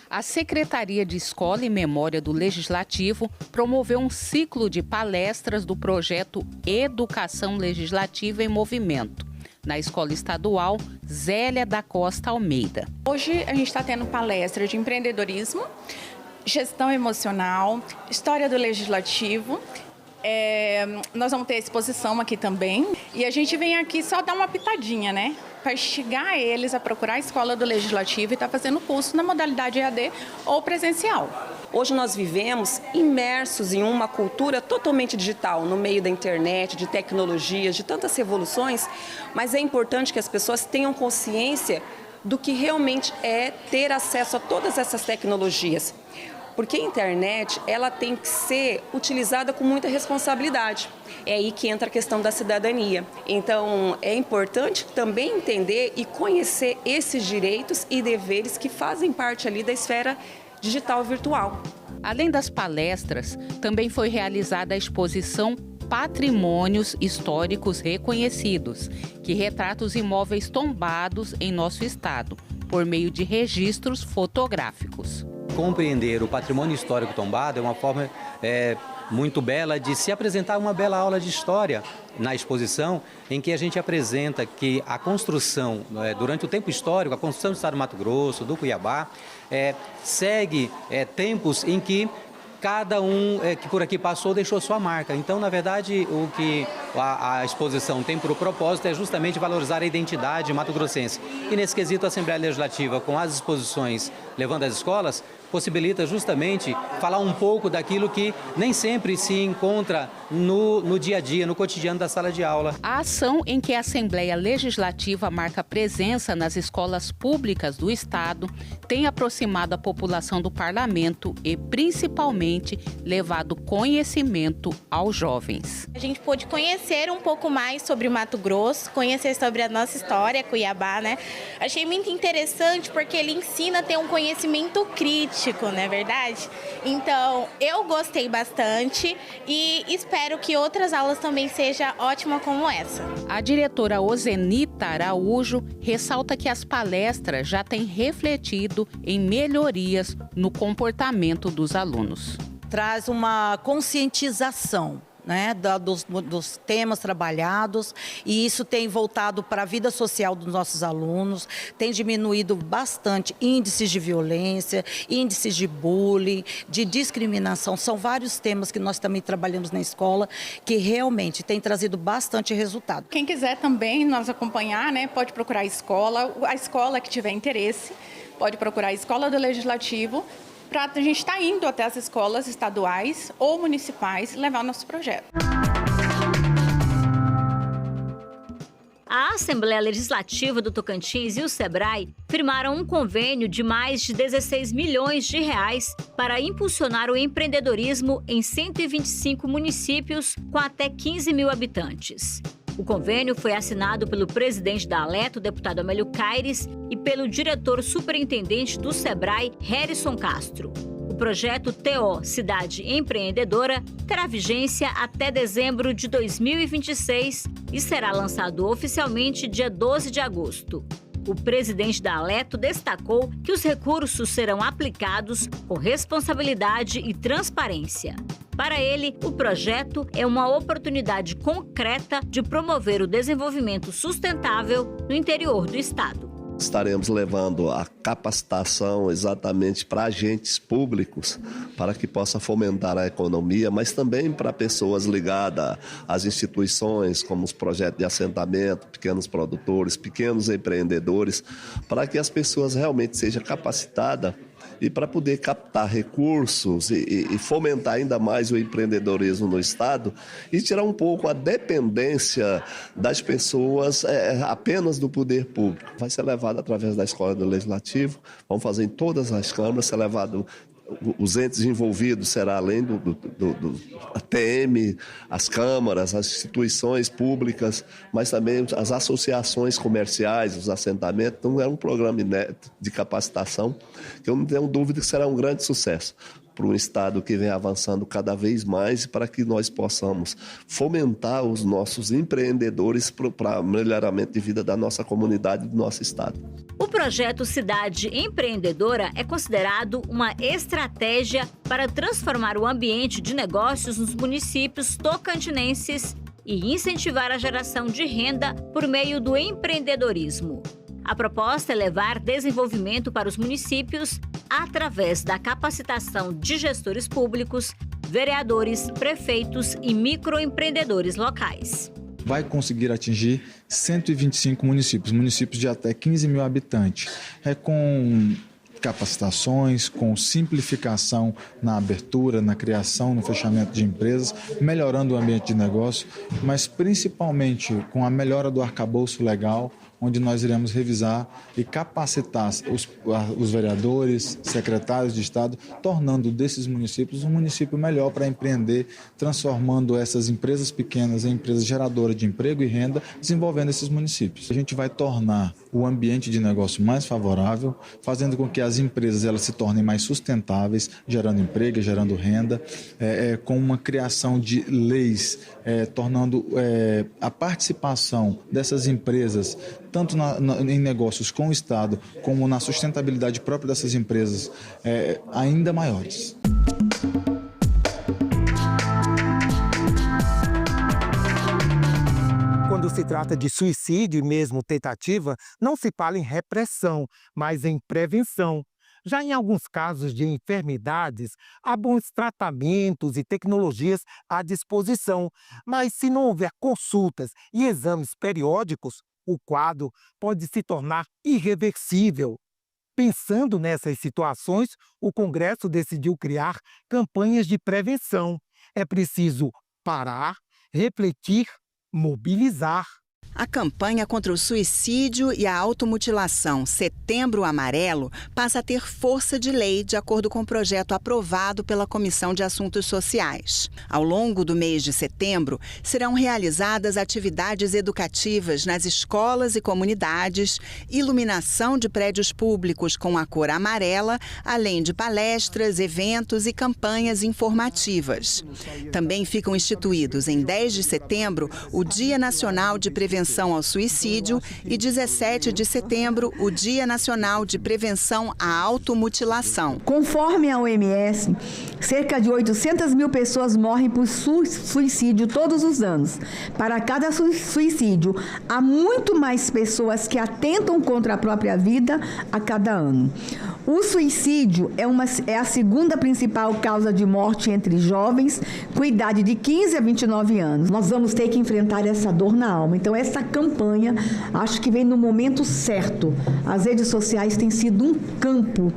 A Secretaria de Escola e Memória do Legislativo promoveu um ciclo de palestras do projeto Educação Legislativa em Movimento, na Escola Estadual Zélia da Costa Almeida. Hoje a gente está tendo palestra de empreendedorismo, gestão emocional, história do legislativo. Nós vamos ter exposição aqui também. E a gente vem aqui só dar uma pitadinha, né? Para instigar eles a procurar a escola do legislativo e estar fazendo curso na modalidade EAD ou presencial. Hoje nós vivemos imersos em uma cultura totalmente digital, no meio da internet, de tecnologias, de tantas revoluções, mas é importante que as pessoas tenham consciência do que realmente é ter acesso a todas essas tecnologias. Porque a internet, ela tem que ser utilizada com muita responsabilidade. É aí que entra a questão da cidadania. Então, é importante também entender e conhecer esses direitos e deveres que fazem parte ali da esfera digital virtual. Além das palestras, também foi realizada a exposição Patrimônios Históricos Reconhecidos, que retrata os imóveis tombados em nosso estado, por meio de registros fotográficos. Compreender o patrimônio histórico tombado é uma forma muito bela de se apresentar uma bela aula de história na exposição, em que a gente apresenta que a construção, durante o tempo histórico, a construção do estado do Mato Grosso, do Cuiabá, segue tempos em que cada um que por aqui passou deixou sua marca. Então, na verdade, o que a exposição tem por propósito é justamente valorizar a identidade mato-grossense. E nesse quesito, a Assembleia Legislativa, com as exposições levando às escolas, possibilita justamente falar um pouco daquilo que nem sempre se encontra no dia a dia, no cotidiano da sala de aula. A ação em que a Assembleia Legislativa marca presença nas escolas públicas do Estado tem aproximado a população do parlamento e, principalmente, levado conhecimento aos jovens. A gente pôde conhecer um pouco mais sobre o Mato Grosso, conhecer sobre a nossa história, Cuiabá, né? Achei muito interessante porque ele ensina a ter um conhecimento crítico, não é verdade? Então, eu gostei bastante e espero que outras aulas também sejam ótimas como essa. A diretora Ozenita Araújo ressalta que as palestras já têm refletido em melhorias no comportamento dos alunos. Traz uma conscientização, né, dos temas trabalhados, e isso tem voltado para a vida social dos nossos alunos, tem diminuído bastante índices de violência, índices de bullying, de discriminação. São vários temas que nós também trabalhamos na escola que realmente tem trazido bastante resultado. Quem quiser também nos acompanhar, né, pode procurar a escola que tiver interesse, pode procurar a Escola do Legislativo, para a gente estar indo até as escolas estaduais ou municipais levar o nosso projeto. A Assembleia Legislativa do Tocantins e o SEBRAE firmaram um convênio de mais de 16 milhões de reais para impulsionar o empreendedorismo em 125 municípios com até 15 mil habitantes. O convênio foi assinado pelo presidente da ALETO, deputado Amélio Caires, e pelo diretor superintendente do SEBRAE, Harrison Castro. O projeto TO Cidade Empreendedora terá vigência até dezembro de 2026 e será lançado oficialmente dia 12 de agosto. O presidente da ALETO destacou que os recursos serão aplicados com responsabilidade e transparência. Para ele, o projeto é uma oportunidade concreta de promover o desenvolvimento sustentável no interior do estado. Estaremos levando a capacitação exatamente para agentes públicos, para que possa fomentar a economia, mas também para pessoas ligadas às instituições, como os projetos de assentamento, pequenos produtores, pequenos empreendedores, para que as pessoas realmente sejam capacitadas e para poder captar recursos e fomentar ainda mais o empreendedorismo no estado e tirar um pouco a dependência das pessoas apenas do poder público. Vai ser levado através da Escola do Legislativo, vamos fazer em todas as câmaras, ser levado. Os entes envolvidos será além do ATM, as câmaras, as instituições públicas, mas também as associações comerciais, os assentamentos. Então é um programa inédito de capacitação que eu não tenho dúvida que será um grande sucesso para um estado que vem avançando cada vez mais e para que nós possamos fomentar os nossos empreendedores para o melhoramento de vida da nossa comunidade e do nosso estado. O projeto Cidade Empreendedora é considerado uma estratégia para transformar o ambiente de negócios nos municípios tocantinenses e incentivar a geração de renda por meio do empreendedorismo. A proposta é levar desenvolvimento para os municípios através da capacitação de gestores públicos, vereadores, prefeitos e microempreendedores locais. Vai conseguir atingir 125 municípios de até 15 mil habitantes. Com capacitações, com simplificação na abertura, na criação, no fechamento de empresas, melhorando o ambiente de negócio, mas principalmente com a melhora do arcabouço legal, onde nós iremos revisar e capacitar os vereadores, secretários de Estado, tornando desses municípios um município melhor para empreender, transformando essas empresas pequenas em empresas geradoras de emprego e renda, desenvolvendo esses municípios. A gente vai tornar o ambiente de negócio mais favorável, fazendo com que as empresas elas se tornem mais sustentáveis, gerando emprego, gerando renda, com uma criação de leis, tornando a participação dessas empresas tanto em negócios com o Estado, como na sustentabilidade própria dessas empresas, ainda maiores. Quando se trata de suicídio e mesmo tentativa, não se fala em repressão, mas em prevenção. Já em alguns casos de enfermidades, há bons tratamentos e tecnologias à disposição, mas se não houver consultas e exames periódicos, o quadro pode se tornar irreversível. Pensando nessas situações, o Congresso decidiu criar campanhas de prevenção. É preciso parar, refletir, mobilizar. A campanha contra o suicídio e a automutilação Setembro Amarelo passa a ter força de lei de acordo com o projeto aprovado pela Comissão de Assuntos Sociais. Ao longo do mês de setembro, serão realizadas atividades educativas nas escolas e comunidades, iluminação de prédios públicos com a cor amarela, além de palestras, eventos e campanhas informativas. Também ficam instituídos em 10 de setembro o Dia Nacional de Prevenção prevenção ao suicídio e 17 de setembro, o Dia Nacional de Prevenção à Automutilação. Conforme a OMS, cerca de 800 mil pessoas morrem por suicídio todos os anos. Para cada suicídio, há muito mais pessoas que atentam contra a própria vida a cada ano. O suicídio é a segunda principal causa de morte entre jovens com idade de 15 a 29 anos. Nós vamos ter que enfrentar essa dor na alma. Então, essa campanha, acho que vem no momento certo. As redes sociais têm sido um campo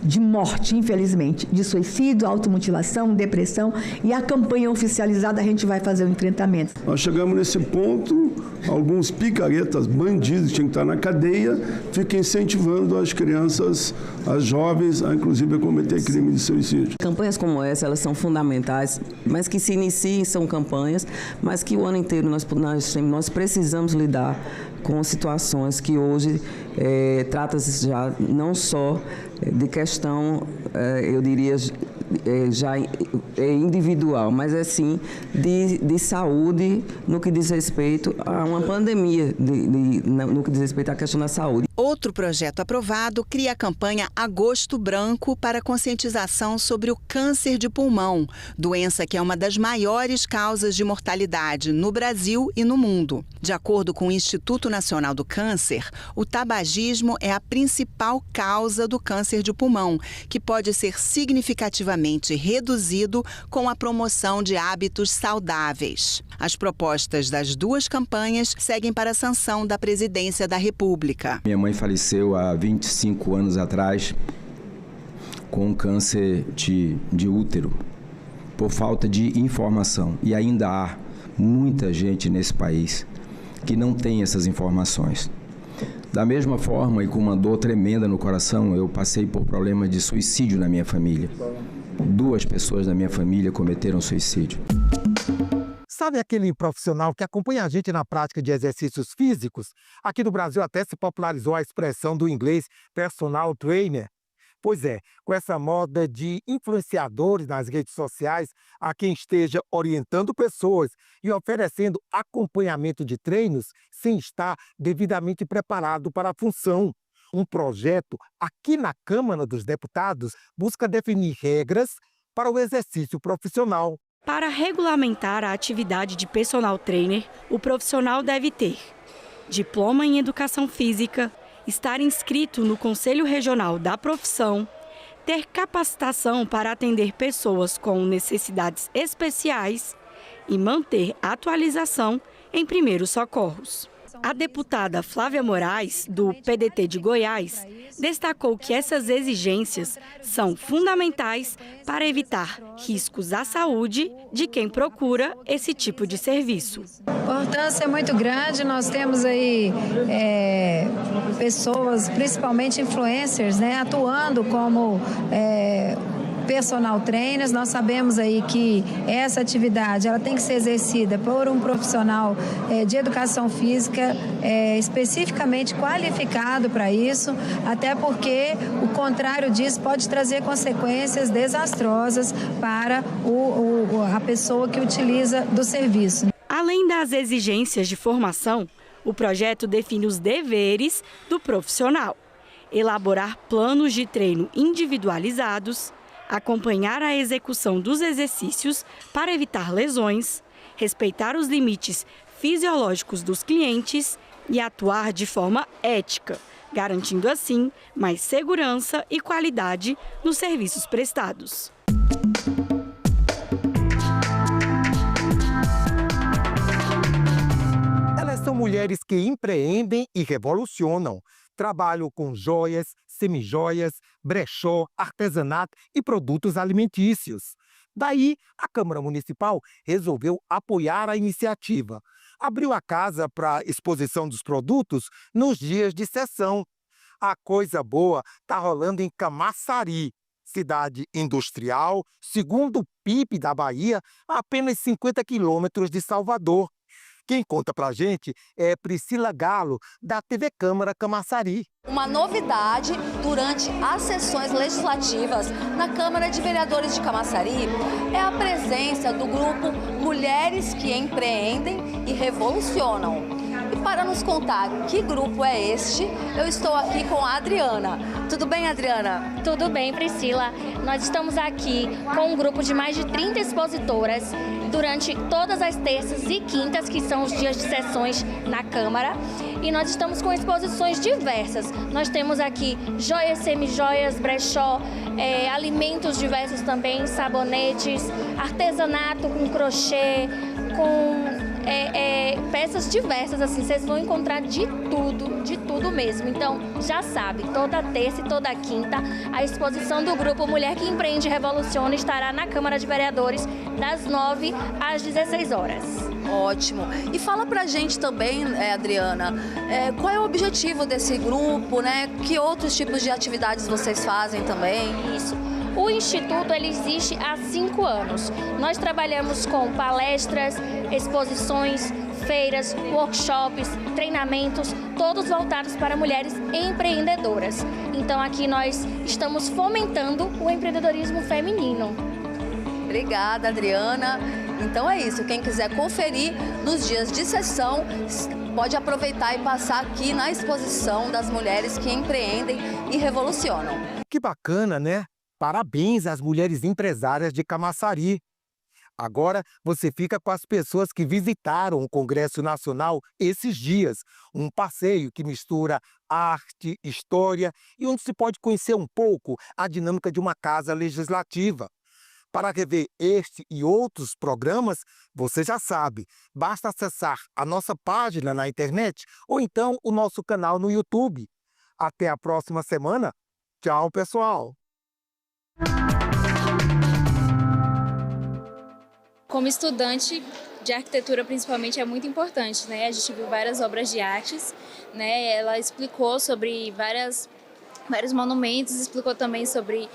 de morte, infelizmente, de suicídio, automutilação, depressão, e a campanha oficializada a gente vai fazer o enfrentamento. Nós chegamos nesse ponto, alguns picaretas, bandidos que tinham que estar na cadeia, ficam incentivando as crianças, as jovens, a inclusive a cometer crime de suicídio. Campanhas como essa, elas são fundamentais, mas que se iniciem são campanhas, mas que o ano inteiro nós precisamos lidar com situações que hoje trata-se já não só de questão, eu diria, já individual, mas sim de saúde no que diz respeito a uma pandemia, no que diz respeito à questão da saúde. Outro projeto aprovado cria a campanha Agosto Branco para conscientização sobre o câncer de pulmão, doença que é uma das maiores causas de mortalidade no Brasil e no mundo. De acordo com o Instituto Nacional do Câncer, o tabagismo é a principal causa do câncer de pulmão, que pode ser significativamente reduzido com a promoção de hábitos saudáveis. As propostas das duas campanhas seguem para a sanção da Presidência da República. Minha mãe faleceu há 25 anos atrás com câncer de útero, por falta de informação. E ainda há muita gente nesse país que não tem essas informações. Da mesma forma, e com uma dor tremenda no coração, eu passei por problemas de suicídio na minha família. 2 pessoas da minha família cometeram suicídio. Sabe aquele profissional que acompanha a gente na prática de exercícios físicos? Aqui no Brasil até se popularizou a expressão do inglês personal trainer. Pois é, com essa moda de influenciadores nas redes sociais, a quem esteja orientando pessoas e oferecendo acompanhamento de treinos sem estar devidamente preparado para a função. Um projeto aqui na Câmara dos Deputados busca definir regras para o exercício profissional. Para regulamentar a atividade de personal trainer, o profissional deve ter diploma em educação física, estar inscrito no Conselho Regional da Profissão, ter capacitação para atender pessoas com necessidades especiais e manter atualização em primeiros socorros. A deputada Flávia Moraes, do PDT de Goiás, destacou que essas exigências são fundamentais para evitar riscos à saúde de quem procura esse tipo de serviço. A importância é muito grande, nós temos aí pessoas, principalmente influencers, atuando como personal trainers. Nós sabemos aí que essa atividade ela tem que ser exercida por um profissional de educação física especificamente qualificado para isso, até porque o contrário disso pode trazer consequências desastrosas para a pessoa que utiliza do serviço. Além das exigências de formação, o projeto define os deveres do profissional: elaborar planos de treino individualizados, acompanhar a execução dos exercícios para evitar lesões, respeitar os limites fisiológicos dos clientes e atuar de forma ética, garantindo assim mais segurança e qualidade nos serviços prestados. Elas são mulheres que empreendem e revolucionam. Trabalham com joias, semijoias, brechó, artesanato e produtos alimentícios. Daí, a Câmara Municipal resolveu apoiar a iniciativa. Abriu a casa para exposição dos produtos nos dias de sessão. A coisa boa está rolando em Camaçari, cidade industrial, segundo o PIB da Bahia, a apenas 50 quilômetros de Salvador. Quem conta pra gente é Priscila Galo, da TV Câmara Camaçari. Uma novidade durante as sessões legislativas na Câmara de Vereadores de Camaçari é a presença do grupo Mulheres que Empreendem e Revolucionam. E para nos contar que grupo é este, eu estou aqui com a Adriana. Tudo bem, Adriana? Tudo bem, Priscila. Nós estamos aqui com um grupo de mais de 30 expositoras durante todas as terças e quintas, que são os dias de sessões na Câmara. E nós estamos com exposições diversas. Nós temos aqui joias, semijoias, brechó, alimentos diversos também, sabonetes, artesanato com crochê, com peças diversas, assim, vocês vão encontrar de tudo mesmo. Então, já sabe, toda terça e toda quinta, a exposição do grupo Mulher que Empreende e Revoluciona estará na Câmara de Vereadores das 9 às 16 horas. Ótimo. E fala pra gente também, Adriana, qual é o objetivo desse grupo, né? Que outros tipos de atividades vocês fazem também? Isso. O Instituto ele existe há 5 anos. Nós trabalhamos com palestras, exposições, feiras, workshops, treinamentos, todos voltados para mulheres empreendedoras. Então aqui nós estamos fomentando o empreendedorismo feminino. Obrigada, Adriana. Então é isso, quem quiser conferir nos dias de sessão, pode aproveitar e passar aqui na exposição das mulheres que empreendem e revolucionam. Que bacana, né? Parabéns às mulheres empresárias de Camaçari. Agora você fica com as pessoas que visitaram o Congresso Nacional esses dias. Um passeio que mistura arte, história e onde se pode conhecer um pouco a dinâmica de uma casa legislativa. Para rever este e outros programas, você já sabe, basta acessar a nossa página na internet ou então o nosso canal no YouTube. Até a próxima semana. Tchau, pessoal! Como estudante de arquitetura, principalmente, é muito importante, né? A gente viu várias obras de artes, né? Ela explicou sobre vários monumentos, explicou também sobre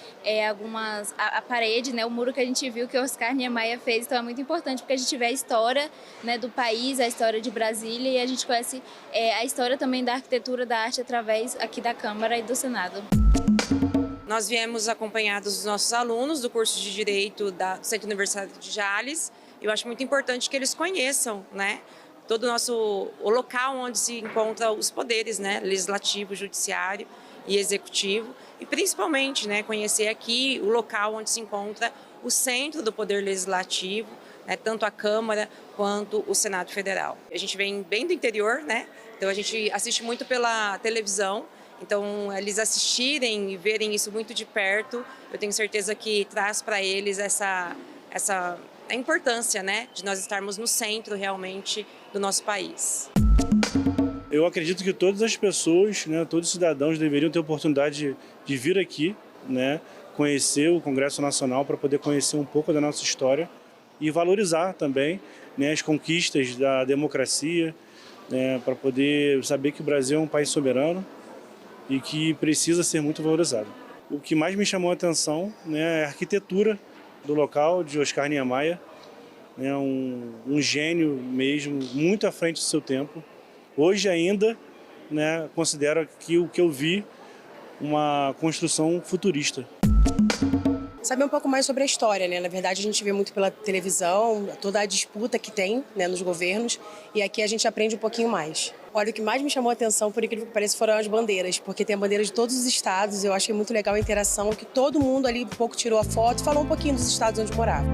a parede, né? O muro que a gente viu que o Oscar Niemeyer fez, então é muito importante porque a gente vê a história, né, do país, a história de Brasília e a gente conhece a história também da arquitetura, da arte através aqui da Câmara e do Senado. Nós viemos acompanhados dos nossos alunos do curso de Direito do Centro Universitário de Jales. Eu acho muito importante que eles conheçam, né, todo o local onde se encontram os poderes, né, legislativo, judiciário e executivo, e principalmente, né, conhecer aqui o local onde se encontra o centro do poder legislativo, né, tanto a Câmara quanto o Senado Federal. A gente vem bem do interior, né, então a gente assiste muito pela televisão. Então, eles assistirem e verem isso muito de perto, eu tenho certeza que traz para eles a importância, né, de nós estarmos no centro realmente do nosso país. Eu acredito que todas as pessoas, né, todos os cidadãos deveriam ter a oportunidade de vir aqui, né, conhecer o Congresso Nacional para poder conhecer um pouco da nossa história e valorizar também, né, as conquistas da democracia, né, para poder saber que o Brasil é um país soberano e que precisa ser muito valorizado. O que mais me chamou a atenção, né, é a arquitetura do local, de Oscar Niemeyer, né, um gênio mesmo, muito à frente do seu tempo. Hoje ainda, né, considero que o que eu vi uma construção futurista. Saber um pouco mais sobre a história, né? Na verdade, a gente vê muito pela televisão, toda a disputa que tem, né, nos governos, e aqui a gente aprende um pouquinho mais. Olha, o que mais me chamou a atenção, por incrível que pareça, foram as bandeiras, porque tem a bandeira de todos os estados, eu achei muito legal a interação, que todo mundo ali um pouco tirou a foto e falou um pouquinho dos estados onde morava.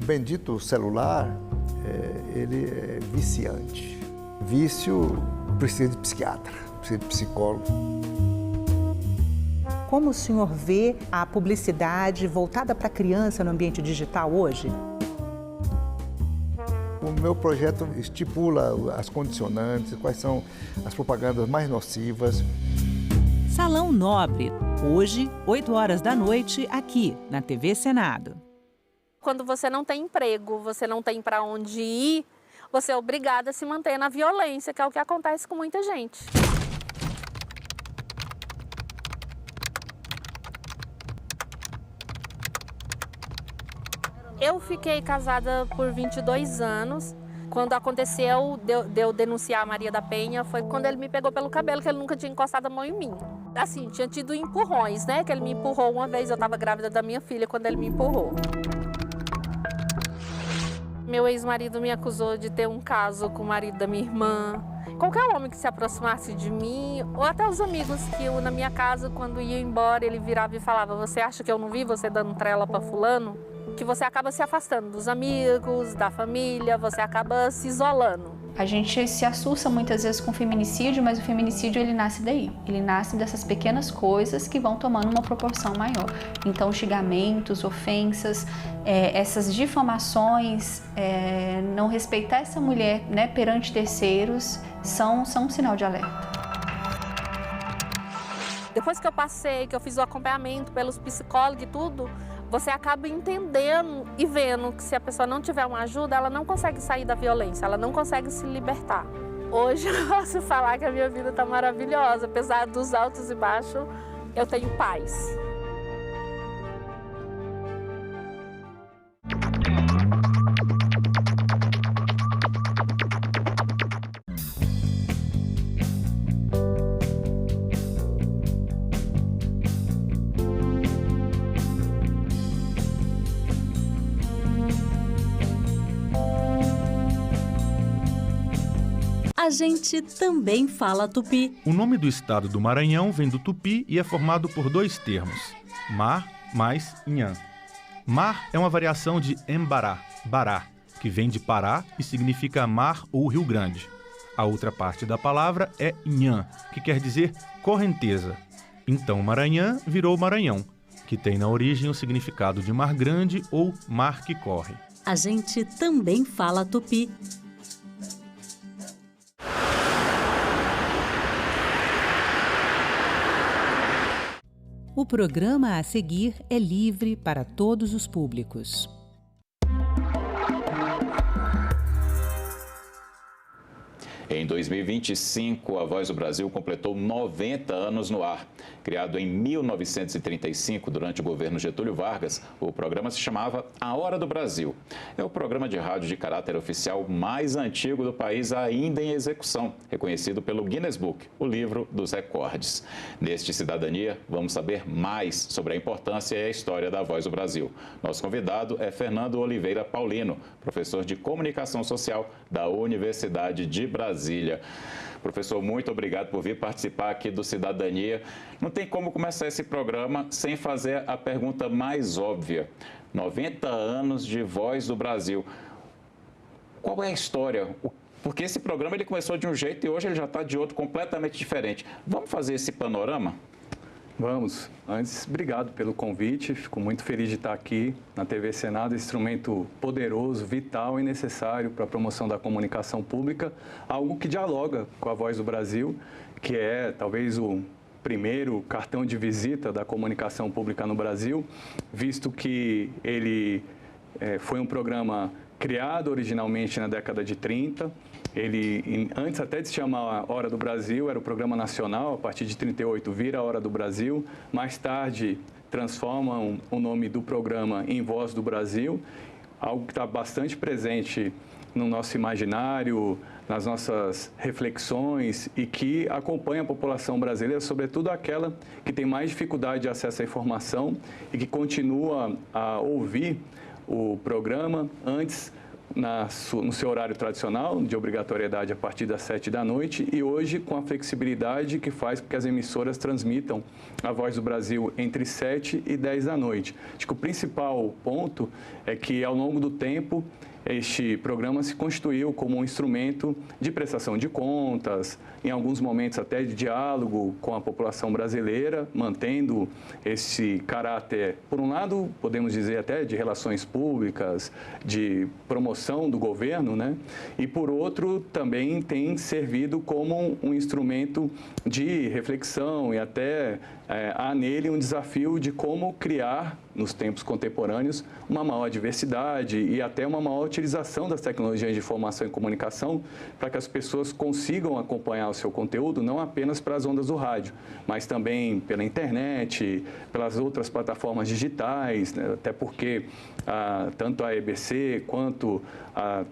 Bendito celular, ele é viciante. Vício precisa de psiquiatra, precisa de psicólogo. Como o senhor vê a publicidade voltada para a criança no ambiente digital hoje? O meu projeto estipula as condicionantes, quais são as propagandas mais nocivas. Salão Nobre, hoje, 8 horas da noite, aqui na TV Senado. Quando você não tem emprego, você não tem para onde ir, você é obrigado a se manter na violência, que é o que acontece com muita gente. Eu fiquei casada por 22 anos. Quando aconteceu de eu denunciar a Maria da Penha, foi quando ele me pegou pelo cabelo, que ele nunca tinha encostado a mão em mim. Assim, tinha tido empurrões, né? Que ele me empurrou uma vez, eu estava grávida da minha filha quando ele me empurrou. Meu ex-marido me acusou de ter um caso com o marido da minha irmã. Qualquer homem que se aproximasse de mim, ou até os amigos que eu, na minha casa, quando ia embora, ele virava e falava: você acha que eu não vi você dando trela para fulano? Que você acaba se afastando dos amigos, da família, você acaba se isolando. A gente se assusta muitas vezes com o feminicídio, mas o feminicídio ele nasce daí. Ele nasce dessas pequenas coisas que vão tomando uma proporção maior. Então, xingamentos, ofensas, essas difamações, não respeitar essa mulher, né, perante terceiros, são um sinal de alerta. Depois que eu passei, que eu fiz o acompanhamento pelos psicólogos e tudo, você acaba entendendo e vendo que se a pessoa não tiver uma ajuda, ela não consegue sair da violência, ela não consegue se libertar. Hoje eu posso falar que a minha vida está maravilhosa, apesar dos altos e baixos, eu tenho paz. A gente também fala tupi. O nome do estado do Maranhão vem do tupi e é formado por dois termos: mar mais nhan. Mar é uma variação de embará, bará, que vem de Pará e significa mar ou Rio Grande. A outra parte da palavra é nhan, que quer dizer correnteza. Então Maranhão virou Maranhão, que tem na origem o significado de mar grande ou mar que corre. A gente também fala tupi. O programa a seguir é livre para todos os públicos. Em 2025, a Voz do Brasil completou 90 anos no ar. Criado em 1935, durante o governo Getúlio Vargas, o programa se chamava A Hora do Brasil. É o programa de rádio de caráter oficial mais antigo do país ainda em execução, reconhecido pelo Guinness Book, o livro dos recordes. Neste Cidadania, vamos saber mais sobre a importância e a história da Voz do Brasil. Nosso convidado é Fernando Oliveira Paulino, professor de Comunicação Social da Universidade de Brasília. Professor, muito obrigado por vir participar aqui do Cidadania. Não tem como começar esse programa sem fazer a pergunta mais óbvia. 90 anos de Voz do Brasil. Qual é a história? Porque esse programa ele começou de um jeito e hoje ele já está de outro completamente diferente. Vamos fazer esse panorama? Vamos. Antes, obrigado pelo convite. Fico muito feliz de estar aqui na TV Senado, instrumento poderoso, vital e necessário para a promoção da comunicação pública, algo que dialoga com a Voz do Brasil, que é talvez o primeiro cartão de visita da comunicação pública no Brasil, visto que ele foi um programa criado originalmente na década de 30, ele, antes até de se chamar Hora do Brasil, era o programa nacional, a partir de 38 vira a Hora do Brasil, mais tarde transformam o nome do programa em Voz do Brasil, algo que está bastante presente no nosso imaginário, nas nossas reflexões e que acompanha a população brasileira, sobretudo aquela que tem mais dificuldade de acesso à informação e que continua a ouvir o programa antes no seu horário tradicional, de obrigatoriedade a partir das 7 da noite, e hoje com a flexibilidade que faz com que as emissoras transmitam a Voz do Brasil entre 7 e 10 da noite. Acho que o principal ponto é que, ao longo do tempo, este programa se constituiu como um instrumento de prestação de contas, em alguns momentos até de diálogo com a população brasileira, mantendo esse caráter, por um lado, podemos dizer até de relações públicas, de promoção do governo, né? E por outro, também tem servido como um instrumento de reflexão e até há nele um desafio de como criar nos tempos contemporâneos, uma maior diversidade e até uma maior utilização das tecnologias de informação e comunicação para que as pessoas consigam acompanhar o seu conteúdo não apenas pelas ondas do rádio, mas também pela internet, pelas outras plataformas digitais, né? Até porque tanto a EBC quanto a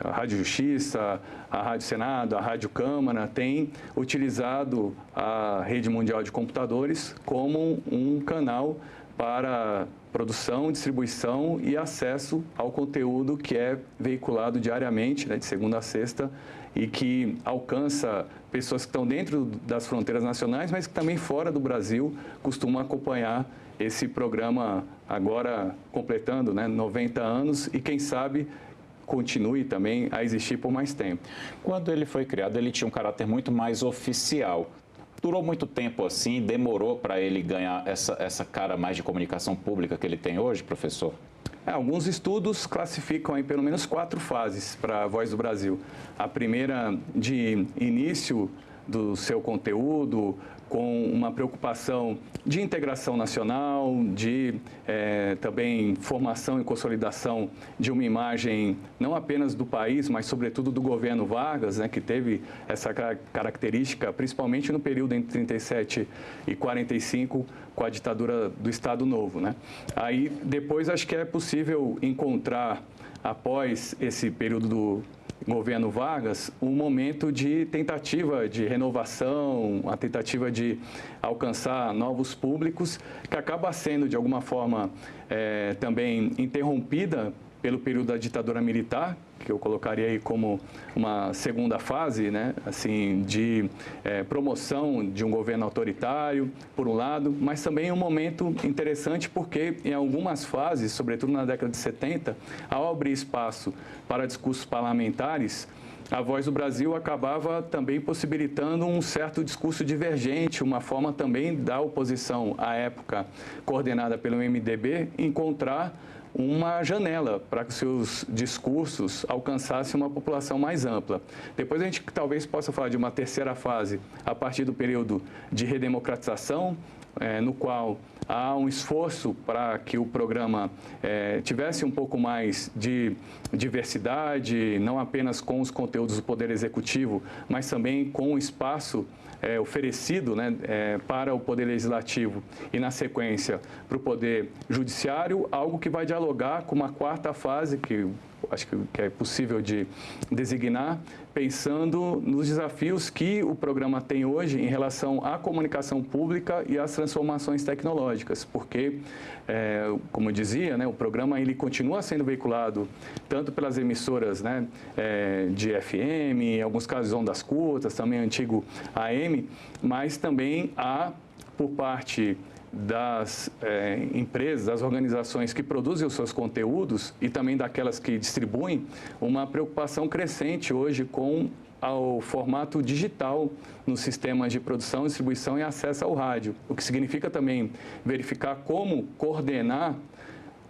Rádio Justiça, a Rádio Senado, a Rádio Câmara têm utilizado a rede mundial de computadores como um canal para produção, distribuição e acesso ao conteúdo que é veiculado diariamente, né, de segunda a sexta, e que alcança pessoas que estão dentro das fronteiras nacionais, mas que também fora do Brasil costumam acompanhar esse programa agora completando, né, 90 anos e quem sabe continue também a existir por mais tempo. Quando ele foi criado, ele tinha um caráter muito mais oficial. Durou muito tempo assim, demorou para ele ganhar essa cara mais de comunicação pública que ele tem hoje, professor? Alguns estudos classificam aí pelo menos 4 fases para a Voz do Brasil. A primeira de início do seu conteúdo, com uma preocupação de integração nacional, de também formação e consolidação de uma imagem não apenas do país, mas sobretudo do governo Vargas, né, que teve essa característica, principalmente no período entre 37 e 45, com a ditadura do Estado Novo, né? Aí depois acho que é possível encontrar, após esse período do governo Vargas, um momento de tentativa de renovação, a tentativa de alcançar novos públicos, que acaba sendo, de alguma forma, também interrompida pelo período da ditadura militar, que eu colocaria aí como uma segunda fase, né, assim, de promoção de um governo autoritário, por um lado, mas também um momento interessante porque em algumas fases, sobretudo na década de 70, ao abrir espaço para discursos parlamentares, a Voz do Brasil acabava também possibilitando um certo discurso divergente, uma forma também da oposição, à época coordenada pelo MDB, encontrar uma janela para que seus discursos alcançassem uma população mais ampla. Depois a gente talvez possa falar de uma terceira fase, a partir do período de redemocratização, no qual há um esforço para que o programa tivesse um pouco mais de diversidade, não apenas com os conteúdos do Poder Executivo, mas também com o espaço oferecido, né, para o Poder Legislativo e, na sequência, para o Poder Judiciário, algo que vai dialogar com uma quarta fase, que acho que é possível de designar, pensando nos desafios que o programa tem hoje em relação à comunicação pública e às transformações tecnológicas, porque, como eu dizia, né, o programa ele continua sendo veiculado tanto pelas emissoras, né, de FM, em alguns casos ondas curtas, também antigo AM, mas também há, por parte das empresas, das organizações que produzem os seus conteúdos e também daquelas que distribuem, uma preocupação crescente hoje com o formato digital nos sistemas de produção, distribuição e acesso ao rádio, o que significa também verificar como coordenar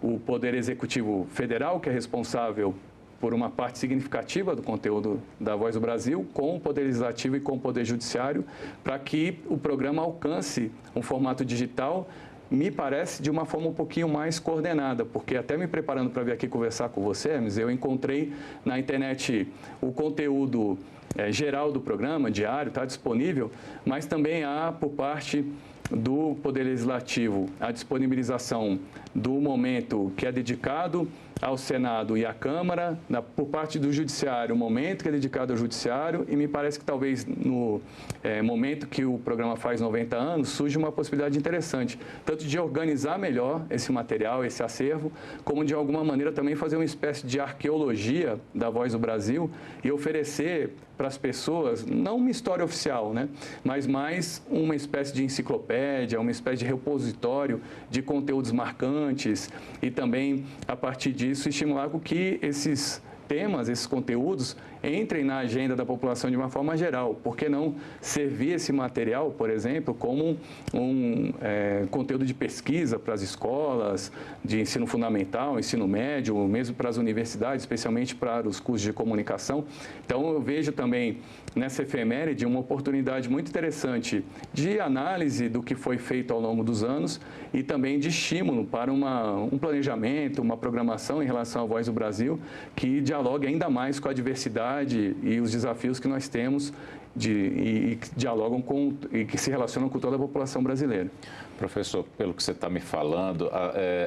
o Poder Executivo Federal, que é responsável por uma parte significativa do conteúdo da Voz do Brasil, com o Poder Legislativo e com o Poder Judiciário, para que o programa alcance um formato digital, me parece, de uma forma um pouquinho mais coordenada, porque até me preparando para vir aqui conversar com você, Hermes, eu encontrei na internet o conteúdo geral do programa, diário, está disponível, mas também há, por parte do Poder Legislativo, a disponibilização do momento que é dedicado ao Senado e à Câmara, por parte do Judiciário, o momento que é dedicado ao Judiciário, e me parece que talvez no momento que o programa faz 90 anos, surge uma possibilidade interessante, tanto de organizar melhor esse material, esse acervo, como de alguma maneira também fazer uma espécie de arqueologia da Voz do Brasil e oferecer para as pessoas, não uma história oficial, né, mas mais uma espécie de enciclopédia, uma espécie de repositório de conteúdos marcantes e também, a partir disso, estimular com que esses temas, esses conteúdos, entrem na agenda da população de uma forma geral. Por que não servir esse material, por exemplo, como um conteúdo de pesquisa para as escolas de ensino fundamental, ensino médio, ou mesmo para as universidades, especialmente para os cursos de comunicação. Então, eu vejo também nessa efeméride uma oportunidade muito interessante de análise do que foi feito ao longo dos anos e também de estímulo para um planejamento, uma programação em relação à Voz do Brasil que dialogue ainda mais com a diversidade e os desafios que nós temos e que dialogam e que se relacionam com toda a população brasileira. Professor, pelo que você está me falando,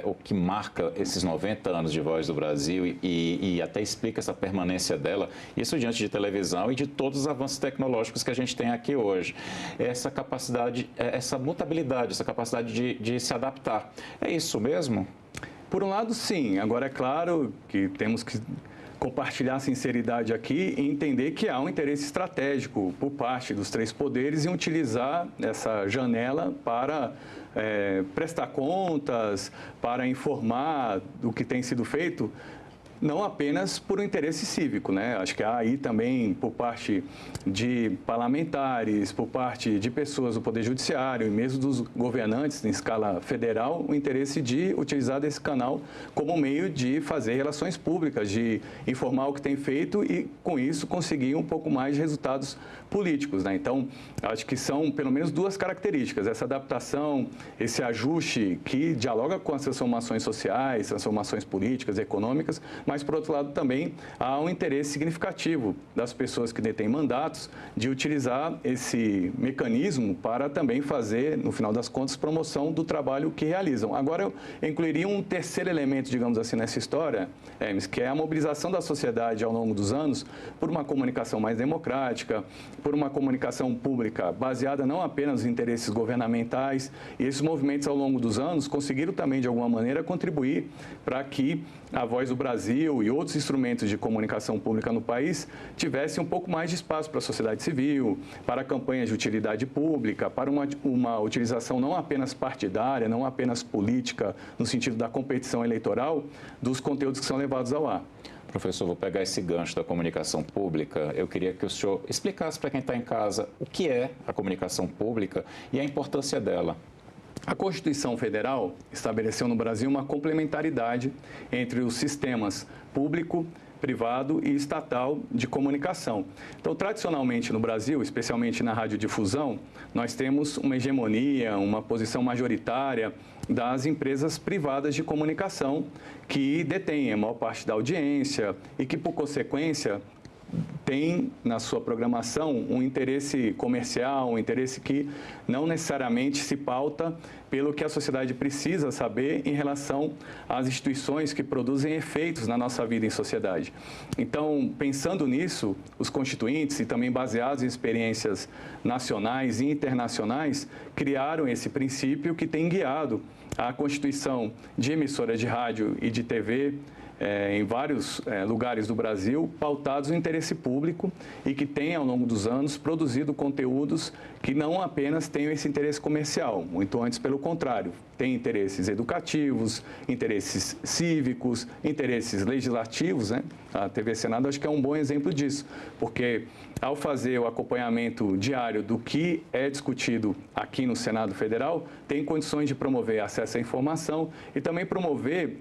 o que marca esses 90 anos de Voz do Brasil e até explica essa permanência dela, isso diante de televisão e de todos os avanços tecnológicos que a gente tem aqui hoje. Essa capacidade, essa mutabilidade, essa capacidade de se adaptar. É isso mesmo? Por um lado, sim. Agora, é claro que temos que compartilhar a sinceridade aqui e entender que há um interesse estratégico por parte dos três poderes em utilizar essa janela para prestar contas, para informar do que tem sido feito, não apenas por um interesse cívico, né? Acho que há aí também, por parte de parlamentares, por parte de pessoas do Poder Judiciário e mesmo dos governantes em escala federal, o interesse de utilizar desse canal como meio de fazer relações públicas, de informar o que tem feito e, com isso, conseguir um pouco mais de resultados políticos, né? Então, acho que são pelo menos duas características, essa adaptação, esse ajuste que dialoga com as transformações sociais, transformações políticas, econômicas, mas, por outro lado, também há um interesse significativo das pessoas que detêm mandatos de utilizar esse mecanismo para também fazer, no final das contas, promoção do trabalho que realizam. Agora, eu incluiria um terceiro elemento, digamos assim, nessa história, Hermes, que é a mobilização da sociedade ao longo dos anos por uma comunicação mais democrática, por uma comunicação pública baseada não apenas nos interesses governamentais, e esses movimentos ao longo dos anos conseguiram também, de alguma maneira, contribuir para que a Voz do Brasil e outros instrumentos de comunicação pública no país tivessem um pouco mais de espaço para a sociedade civil, para campanhas de utilidade pública, para uma utilização não apenas partidária, não apenas política, no sentido da competição eleitoral, dos conteúdos que são levados ao ar. Professor, vou pegar esse gancho da comunicação pública. Eu queria que o senhor explicasse para quem está em casa o que é a comunicação pública e a importância dela. A Constituição Federal estabeleceu no Brasil uma complementaridade entre os sistemas público, privado e estatal de comunicação. Então, tradicionalmente no Brasil, especialmente na radiodifusão, nós temos uma hegemonia, uma posição majoritária das empresas privadas de comunicação que detêm a maior parte da audiência e que, por consequência, tem na sua programação um interesse comercial, um interesse que não necessariamente se pauta pelo que a sociedade precisa saber em relação às instituições que produzem efeitos na nossa vida em sociedade. Então, pensando nisso, os constituintes, e também baseados em experiências nacionais e internacionais, criaram esse princípio que tem guiado a constituição de emissoras de rádio e de TV, em vários lugares do Brasil, pautados no interesse público e que têm, ao longo dos anos, produzido conteúdos que não apenas têm esse interesse comercial, muito antes, pelo contrário, têm interesses educativos, interesses cívicos, interesses legislativos, né? A TV Senado acho que é um bom exemplo disso, porque ao fazer o acompanhamento diário do que é discutido aqui no Senado Federal, tem condições de promover acesso à informação e também promover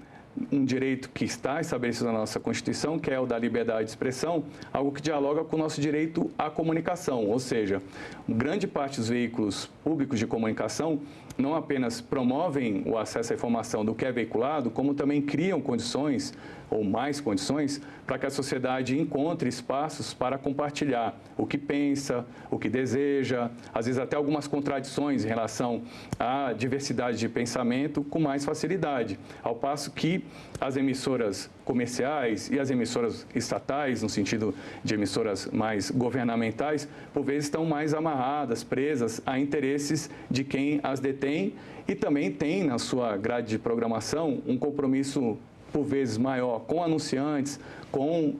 um direito que está estabelecido na nossa Constituição, que é o da liberdade de expressão, algo que dialoga com o nosso direito à comunicação, ou seja, grande parte dos veículos públicos de comunicação não apenas promovem o acesso à informação do que é veiculado, como também criam condições ou mais condições para que a sociedade encontre espaços para compartilhar o que pensa, o que deseja, às vezes até algumas contradições em relação à diversidade de pensamento com mais facilidade, ao passo que as emissoras comerciais e as emissoras estatais, no sentido de emissoras mais governamentais, por vezes estão mais amarradas, presas a interesses de quem as detém e também tem na sua grade de programação um compromisso por vezes, maior com anunciantes, com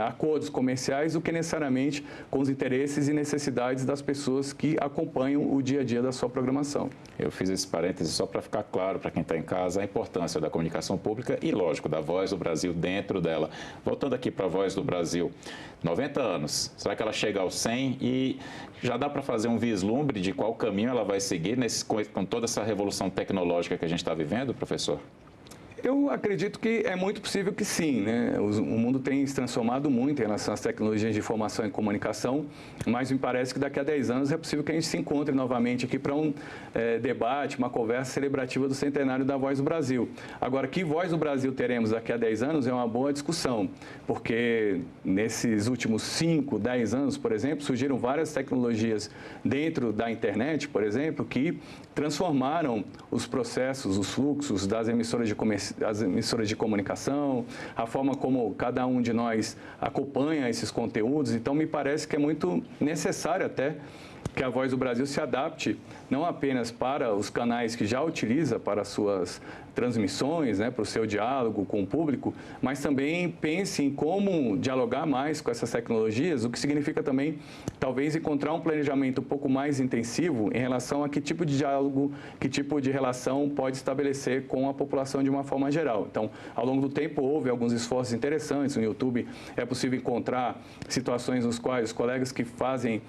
acordos comerciais, do que necessariamente com os interesses e necessidades das pessoas que acompanham o dia a dia da sua programação. Eu fiz esse parêntese só para ficar claro para quem está em casa a importância da comunicação pública e, lógico, da Voz do Brasil dentro dela. Voltando aqui para a Voz do Brasil, 90 anos, será que ela chega aos 100 e já dá para fazer um vislumbre de qual caminho ela vai seguir com toda essa revolução tecnológica que a gente está vivendo, professor? Eu acredito que é muito possível que sim, né? O mundo tem se transformado muito em relação às tecnologias de informação e comunicação, mas me parece que daqui a 10 anos é possível que a gente se encontre novamente aqui para um debate, uma conversa celebrativa do centenário da Voz do Brasil. Agora, que Voz do Brasil teremos daqui a 10 anos é uma boa discussão, porque nesses últimos 5, 10 anos, por exemplo, surgiram várias tecnologias dentro da internet, por exemplo, que transformaram os processos, os fluxos das emissoras de comunicação, a forma como cada um de nós acompanha esses conteúdos. Então, me parece que é muito necessário até que a Voz do Brasil se adapte não apenas para os canais que já utiliza para suas transmissões, né, para o seu diálogo com o público, mas também pense em como dialogar mais com essas tecnologias, o que significa também, talvez, encontrar um planejamento um pouco mais intensivo em relação a que tipo de diálogo, que tipo de relação pode estabelecer com a população de uma forma geral. Então, ao longo do tempo, houve alguns esforços interessantes. No YouTube é possível encontrar situações nos quais os colegas que fazem,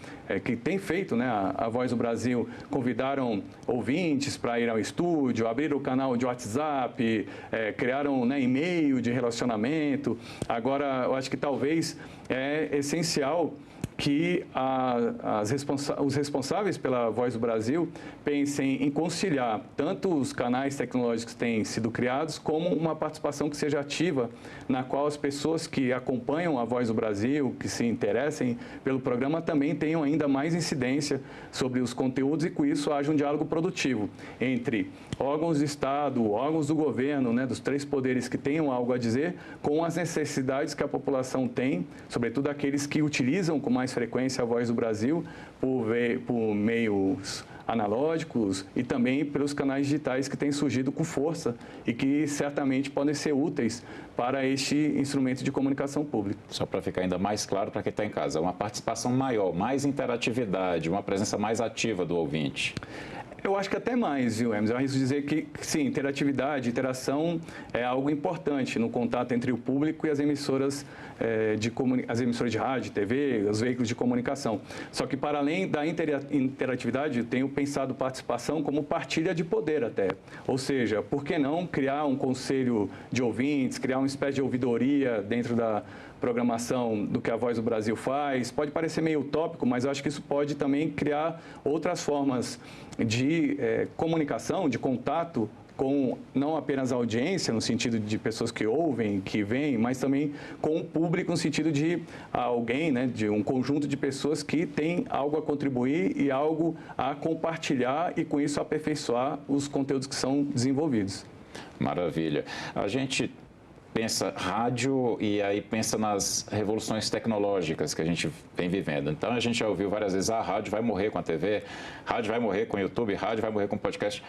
que têm feito, né, a Voz do Brasil, convidaram ouvintes para ir ao estúdio, abriram o canal de WhatsApp, criaram, né, e-mail de relacionamento. Agora, eu acho que talvez é essencial que os responsáveis pela Voz do Brasil pensem em conciliar tanto os canais tecnológicos que têm sido criados, como uma participação que seja ativa, na qual as pessoas que acompanham a Voz do Brasil, que se interessem pelo programa, também tenham ainda mais incidência sobre os conteúdos e, com isso, haja um diálogo produtivo entre órgãos do Estado, órgãos do governo, né, dos 3 poderes que tenham algo a dizer, com as necessidades que a população tem, sobretudo aqueles que utilizam com mais frequência a Voz do Brasil por meios analógicos e também pelos canais digitais que têm surgido com força e que certamente podem ser úteis para este instrumento de comunicação pública. Só para ficar ainda mais claro para quem está em casa, uma participação maior, mais interatividade, uma presença mais ativa do ouvinte. Eu acho que até mais, viu, Hermes? Eu arrisco dizer que, sim, interatividade, interação é algo importante no contato entre o público e as emissoras de rádio, TV, os veículos de comunicação. Só que, para além da interatividade, eu tenho pensado participação como partilha de poder até. Ou seja, por que não criar um conselho de ouvintes, criar uma espécie de ouvidoria dentro da programação do que a Voz do Brasil faz? Pode parecer meio utópico, mas eu acho que isso pode também criar outras formas de comunicação, de contato com não apenas a audiência, no sentido de pessoas que ouvem, que veem, mas também com o público, no sentido de alguém, né, de um conjunto de pessoas que tem algo a contribuir e algo a compartilhar e, com isso, aperfeiçoar os conteúdos que são desenvolvidos. Maravilha. A gente pensa rádio e aí pensa nas revoluções tecnológicas que a gente vem vivendo. Então, a gente já ouviu várias vezes, a rádio vai morrer com a TV, rádio vai morrer com o YouTube, rádio vai morrer com o podcast.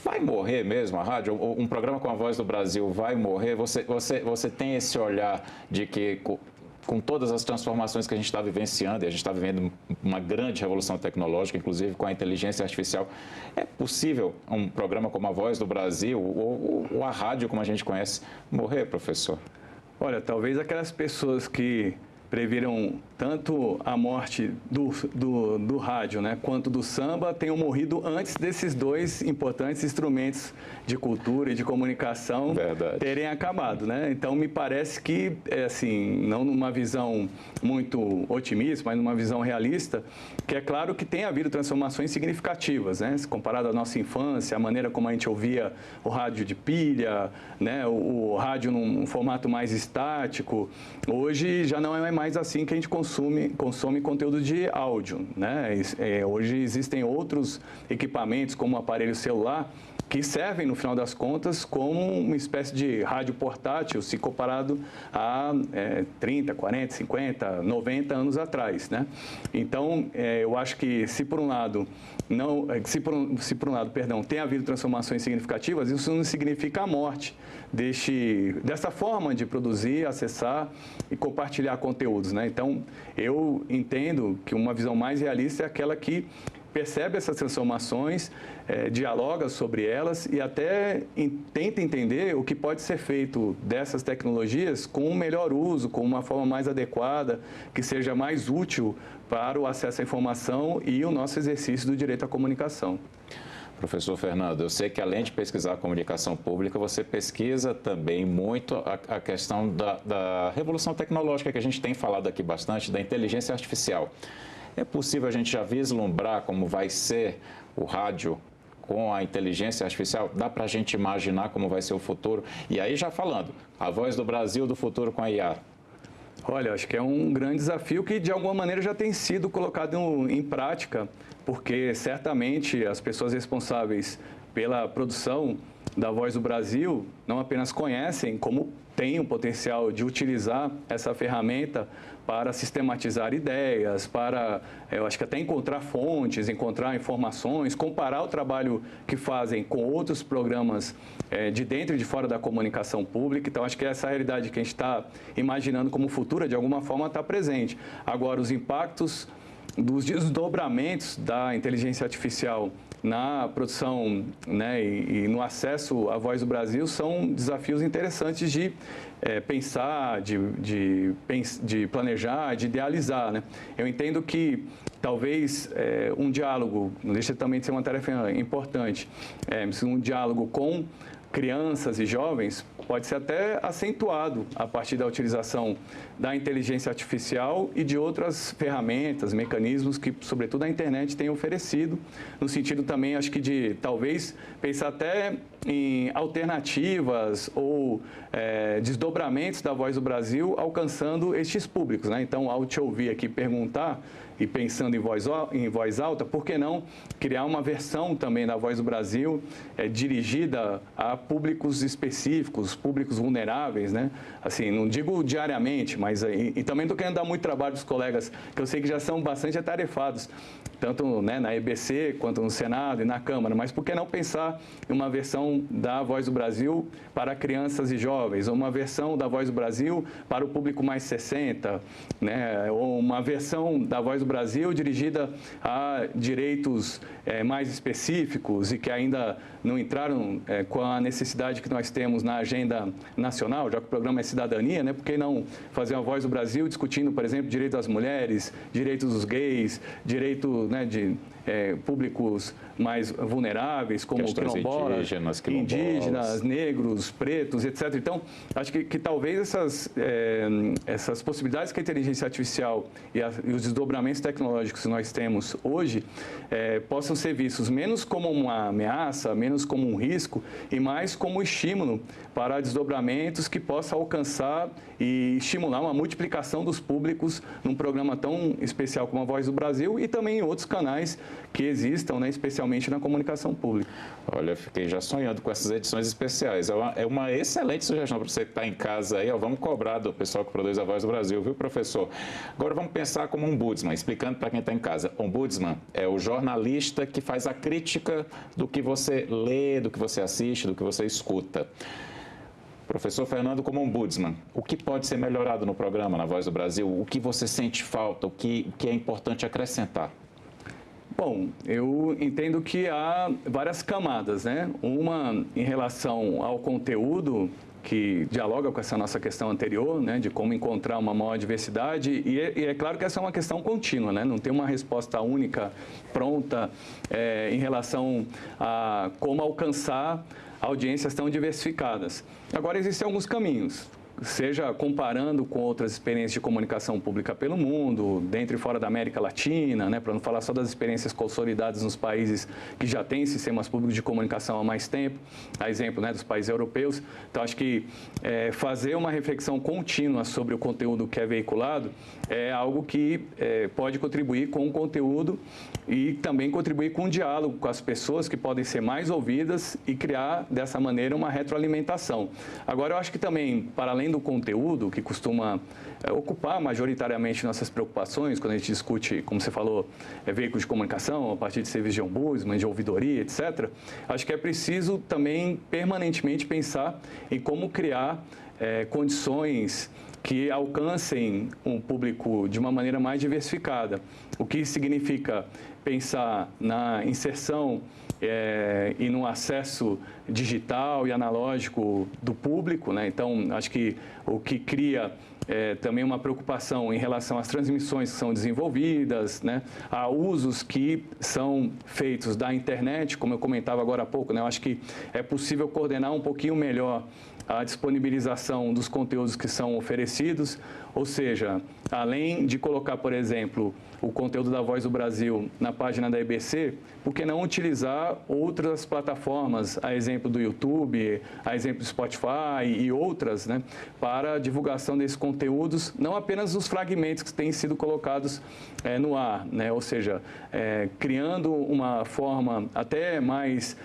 Vai morrer mesmo a rádio? Um programa com a Voz do Brasil vai morrer? Você tem esse olhar de que, com todas as transformações que a gente está vivenciando, e a gente está vivendo uma grande revolução tecnológica, inclusive com a inteligência artificial, é possível um programa como a Voz do Brasil, ou a rádio como a gente conhece, morrer, professor? Olha, talvez aquelas pessoas que previram tanto a morte do rádio, né, quanto do samba, tenham morrido antes desses 2 importantes instrumentos de cultura e de comunicação terem acabado, né? Então, me parece que, assim, não numa visão muito otimista, mas numa visão realista, que é claro que tem havido transformações significativas, né? Se comparado à nossa infância, a maneira como a gente ouvia o rádio de pilha, né, o rádio num formato mais estático, hoje já não é mais assim que a gente consome conteúdo de áudio, né? Hoje existem outros equipamentos, como o aparelho celular, que servem, no final das contas, como uma espécie de rádio portátil, se comparado a 30, 40, 50, 90 anos atrás, né? Então, eu acho que se por um lado tem havido transformações significativas, isso não significa a morte dessa forma de produzir, acessar e compartilhar conteúdos, né? Então, eu entendo que uma visão mais realista é aquela que percebe essas transformações, dialoga sobre elas e até tenta entender o que pode ser feito dessas tecnologias com um melhor uso, com uma forma mais adequada, que seja mais útil para o acesso à informação e o nosso exercício do direito à comunicação. Professor Fernando, eu sei que além de pesquisar a comunicação pública, você pesquisa também muito a questão da revolução tecnológica que a gente tem falado aqui bastante, da inteligência artificial. É possível a gente já vislumbrar como vai ser o rádio com a inteligência artificial? Dá para a gente imaginar como vai ser o futuro? E aí já falando, a voz do Brasil do futuro com a IA. Olha, acho que é um grande desafio que de alguma maneira já tem sido colocado em prática, porque certamente as pessoas responsáveis pela produção da Voz do Brasil não apenas conhecem, como têm o potencial de utilizar essa ferramenta para sistematizar ideias, para, eu acho que até encontrar fontes, encontrar informações, comparar o trabalho que fazem com outros programas de dentro e de fora da comunicação pública. Então, acho que essa realidade que a gente está imaginando como futura, de alguma forma, está presente. Agora, os impactos dos desdobramentos da inteligência artificial na produção, né, e no acesso à Voz do Brasil são desafios interessantes de pensar, de planejar, de idealizar, né? Eu entendo que talvez um diálogo, não deixa também de ser uma tarefa importante, um diálogo com crianças e jovens pode ser até acentuado a partir da utilização da inteligência artificial e de outras ferramentas, mecanismos que, sobretudo, a internet tem oferecido, no sentido também, acho que de talvez pensar até em alternativas ou desdobramentos da Voz do Brasil alcançando estes públicos, né? Então, ao te ouvir aqui perguntar e pensando em voz alta, por que não criar uma versão também da Voz do Brasil dirigida a públicos específicos, públicos vulneráveis, né? Assim, não digo diariamente, mas e também estou querendo dar muito trabalho aos colegas, que eu sei que já são bastante atarefados, tanto, né, na EBC, quanto no Senado e na Câmara, mas por que não pensar em uma versão da Voz do Brasil para crianças e jovens, ou uma versão da Voz do Brasil para o público mais 60, né, ou uma versão da Voz do Brasil dirigida a direitos mais específicos e que ainda não entraram com a necessidade que nós temos na agenda nacional, já que o programa é cidadania, né? Por que não fazer a Voz do Brasil discutindo, por exemplo, direitos das mulheres, direitos dos gays, direito, né, de públicos mais vulneráveis, como quilombolas, indígenas, negros, pretos, etc. Então, acho que talvez essas possibilidades que a inteligência artificial e os desdobramentos tecnológicos que nós temos hoje possam ser vistos menos como uma ameaça, menos como um risco e mais como estímulo para desdobramentos que possam alcançar e estimular uma multiplicação dos públicos num programa tão especial como a Voz do Brasil e também em outros canais que existam, né, especialmente na comunicação pública. Olha, fiquei já sonhando com essas edições especiais. É uma excelente sugestão para você que está em casa aí. Ó, vamos cobrar do pessoal que produz a Voz do Brasil, viu, professor? Agora vamos pensar como ombudsman, explicando para quem está em casa. Ombudsman é o jornalista que faz a crítica do que você lê, do que você assiste, do que você escuta. Professor Fernando, como ombudsman, o que pode ser melhorado no programa, na Voz do Brasil? O que você sente falta? O que é importante acrescentar? Bom, eu entendo que há várias camadas, né? Uma em relação ao conteúdo, que dialoga com essa nossa questão anterior, né, de como encontrar uma maior diversidade, e é claro que essa é uma questão contínua, né, não tem uma resposta única, pronta, em relação a como alcançar audiências tão diversificadas. Agora, existem alguns caminhos. seja comparando com outras experiências de comunicação pública pelo mundo, dentro e fora da América Latina, né, para não falar só das experiências consolidadas nos países que já têm sistemas públicos de comunicação há mais tempo, a exemplo, né, dos países europeus. Então, acho que fazer uma reflexão contínua sobre o conteúdo que é veiculado é algo que pode contribuir com o conteúdo e também contribuir com o diálogo com as pessoas que podem ser mais ouvidas e criar, dessa maneira, uma retroalimentação. Agora, eu acho que também, para além do conteúdo, que costuma ocupar majoritariamente nossas preocupações, quando a gente discute, como você falou, veículos de comunicação, a partir de serviços de ombudsman, de ouvidoria, etc., acho que é preciso também permanentemente pensar em como criar condições que alcancem um público de uma maneira mais diversificada, o que significa pensar na inserção e no acesso digital e analógico do público, né? Então, acho que o que cria também uma preocupação em relação às transmissões que são desenvolvidas, né? A usos que são feitos da internet, como eu comentava agora há pouco, né? Eu acho que é possível coordenar um pouquinho melhor a disponibilização dos conteúdos que são oferecidos, ou seja, além de colocar, por exemplo, o conteúdo da Voz do Brasil na página da EBC, por que não utilizar outras plataformas, a exemplo do YouTube, a exemplo do Spotify e outras, né, para a divulgação desses conteúdos, não apenas os fragmentos que têm sido colocados no ar, né, ou seja, criando uma forma até mais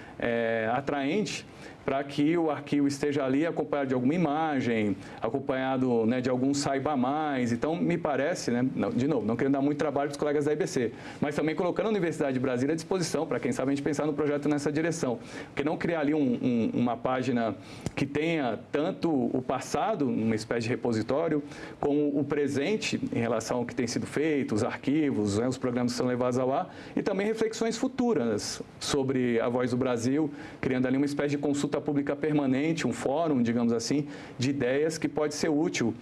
atraente para que o arquivo esteja ali acompanhado de alguma imagem, acompanhado, né, de algum saiba mais. Então, me parece, né, de novo, não querendo dar muito trabalho para os colegas da EBC, mas também colocando a Universidade de Brasília à disposição, para quem sabe a gente pensar no projeto nessa direção. Porque não criar ali uma página que tenha tanto o passado, uma espécie de repositório, como o presente em relação ao que tem sido feito, os arquivos, né, os programas que são levados ao ar, e também reflexões futuras sobre a Voz do Brasil, criando ali uma espécie de consulta pública permanente, um fórum, digamos assim, de ideias que pode ser útil,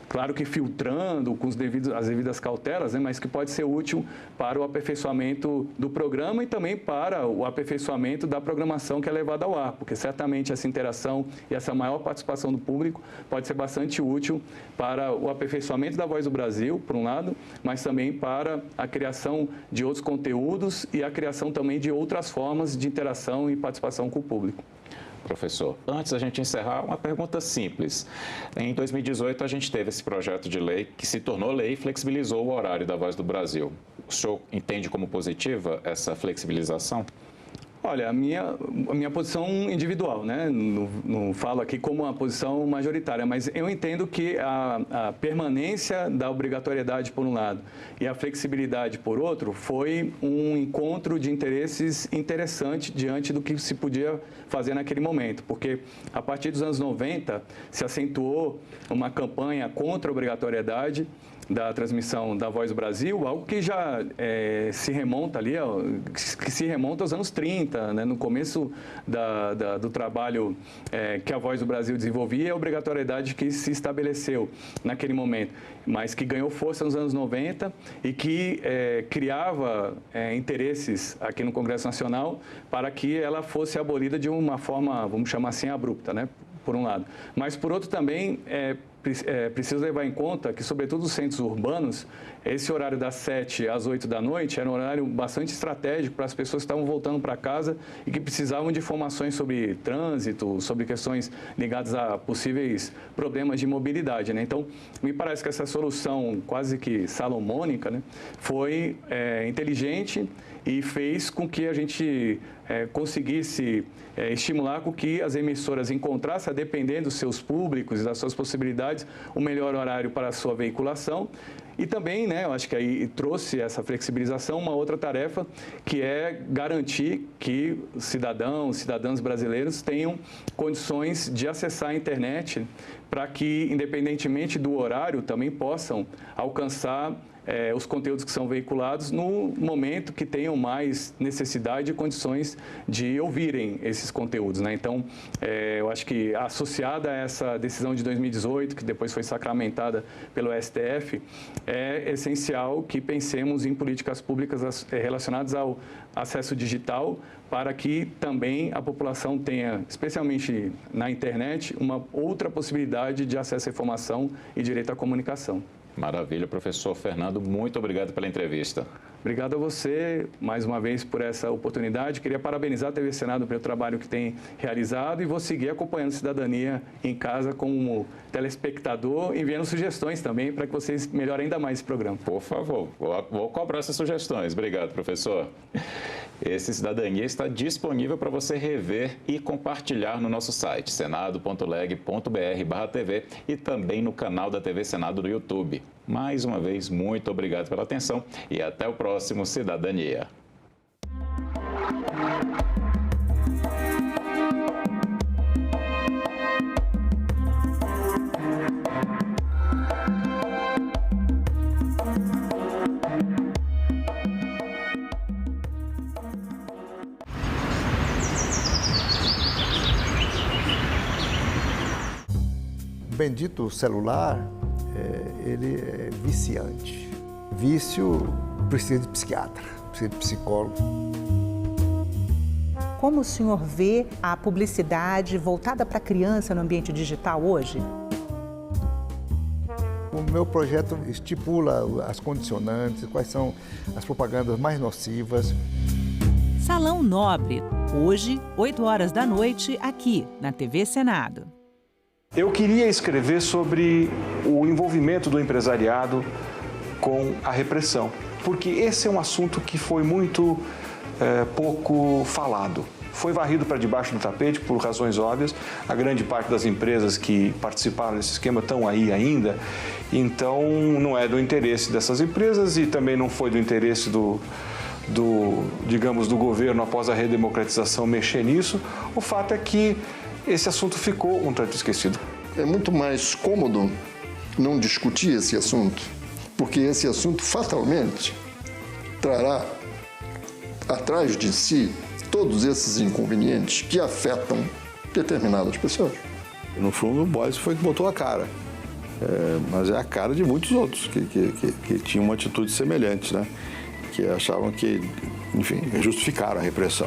claro que filtrando com as devidas cautelas, né, mas que pode ser útil para o aperfeiçoamento do programa e também para o aperfeiçoamento da programação que é levada ao ar, porque certamente essa interação e essa maior participação do público pode ser bastante útil para o aperfeiçoamento da Voz do Brasil, por um lado, mas também para a criação de outros conteúdos e a criação também de outras formas de interação e participação com o público. Professor, antes da gente encerrar, uma pergunta simples. Em 2018, a gente teve esse projeto de lei que se tornou lei e flexibilizou o horário da Voz do Brasil. O senhor entende como positiva essa flexibilização? Olha, a minha posição individual, né? Não falo aqui como uma posição majoritária, mas eu entendo que a permanência da obrigatoriedade, por um lado, e a flexibilidade, por outro, foi um encontro de interesses interessante diante do que se podia fazer naquele momento, porque a partir dos anos 90 se acentuou uma campanha contra a obrigatoriedade da transmissão da Voz do Brasil, algo que já se remonta ali, que se remonta aos anos 30, né? No começo do trabalho que a Voz do Brasil desenvolvia, a obrigatoriedade que se estabeleceu naquele momento, mas que ganhou força nos anos 90 e que criava interesses aqui no Congresso Nacional para que ela fosse abolida de uma forma, vamos chamar assim, abrupta, né? Por um lado. Mas, por outro, também preciso levar em conta que, sobretudo nos centros urbanos, esse horário das 7 às 8 da noite era um horário bastante estratégico para as pessoas que estavam voltando para casa e que precisavam de informações sobre trânsito, sobre questões ligadas a possíveis problemas de mobilidade, né? Então, me parece que essa solução quase que salomônica, né, foi inteligente e fez com que a gente conseguisse estimular com que as emissoras encontrassem, a depender dos seus públicos e das suas possibilidades, o melhor horário para a sua veiculação. E também, né, eu acho que aí trouxe essa flexibilização uma outra tarefa, que é garantir que cidadãs brasileiros tenham condições de acessar a internet para que, independentemente do horário, também possam alcançar os conteúdos que são veiculados no momento que tenham mais necessidade e condições de ouvirem esses conteúdos, né? Então, eu acho que associada a essa decisão de 2018, que depois foi sacramentada pelo STF, é essencial que pensemos em políticas públicas relacionadas ao acesso digital, para que também a população tenha, especialmente na internet, uma outra possibilidade de acesso à informação e direito à comunicação. Maravilha, professor Fernando, muito obrigado pela entrevista. Obrigado a você, mais uma vez, por essa oportunidade. Queria parabenizar a TV Senado pelo trabalho que tem realizado e vou seguir acompanhando Cidadania em casa como telespectador, enviando sugestões também para que vocês melhorem ainda mais esse programa. Por favor, vou cobrar essas sugestões. Obrigado, professor. Esse Cidadania está disponível para você rever e compartilhar no nosso site, senado.leg.br/TV e também no canal da TV Senado no YouTube. Mais uma vez, muito obrigado pela atenção e até o próximo Cidadania. O bendito celular, ele é viciante. Vício precisa de psiquiatra, precisa de psicólogo. Como o senhor vê a publicidade voltada para a criança no ambiente digital hoje? O meu projeto estipula as condicionantes, quais são as propagandas mais nocivas. Salão Nobre, hoje, 8 horas da noite, aqui na TV Senado. Eu queria escrever sobre o envolvimento do empresariado com a repressão, porque esse é um assunto que foi muito pouco falado. Foi varrido para debaixo do tapete por razões óbvias. A grande parte das empresas que participaram desse esquema estão aí ainda, então não é do interesse dessas empresas e também não foi do interesse digamos, do governo após a redemocratização mexer nisso. O fato é que esse assunto ficou um tanto esquecido. É muito mais cômodo não discutir esse assunto, porque esse assunto fatalmente trará atrás de si todos esses inconvenientes que afetam determinadas pessoas. No fundo, o Boris foi que botou a cara, mas é a cara de muitos outros que tinham uma atitude semelhante, né? Que achavam que, enfim, justificaram a repressão.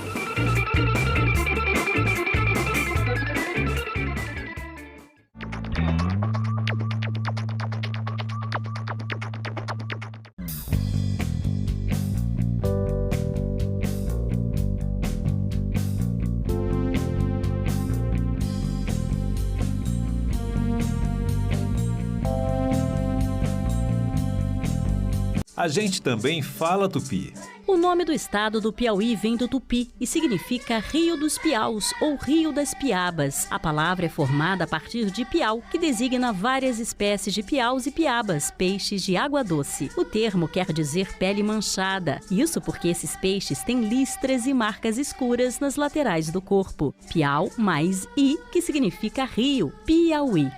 A gente também fala tupi. O nome do estado do Piauí vem do tupi e significa Rio dos Piaus ou Rio das Piabas. A palavra é formada a partir de piau, que designa várias espécies de piaus e piabas, peixes de água doce. O termo quer dizer pele manchada. Isso porque esses peixes têm listras e marcas escuras nas laterais do corpo. Piau mais I, que significa rio, Piauí.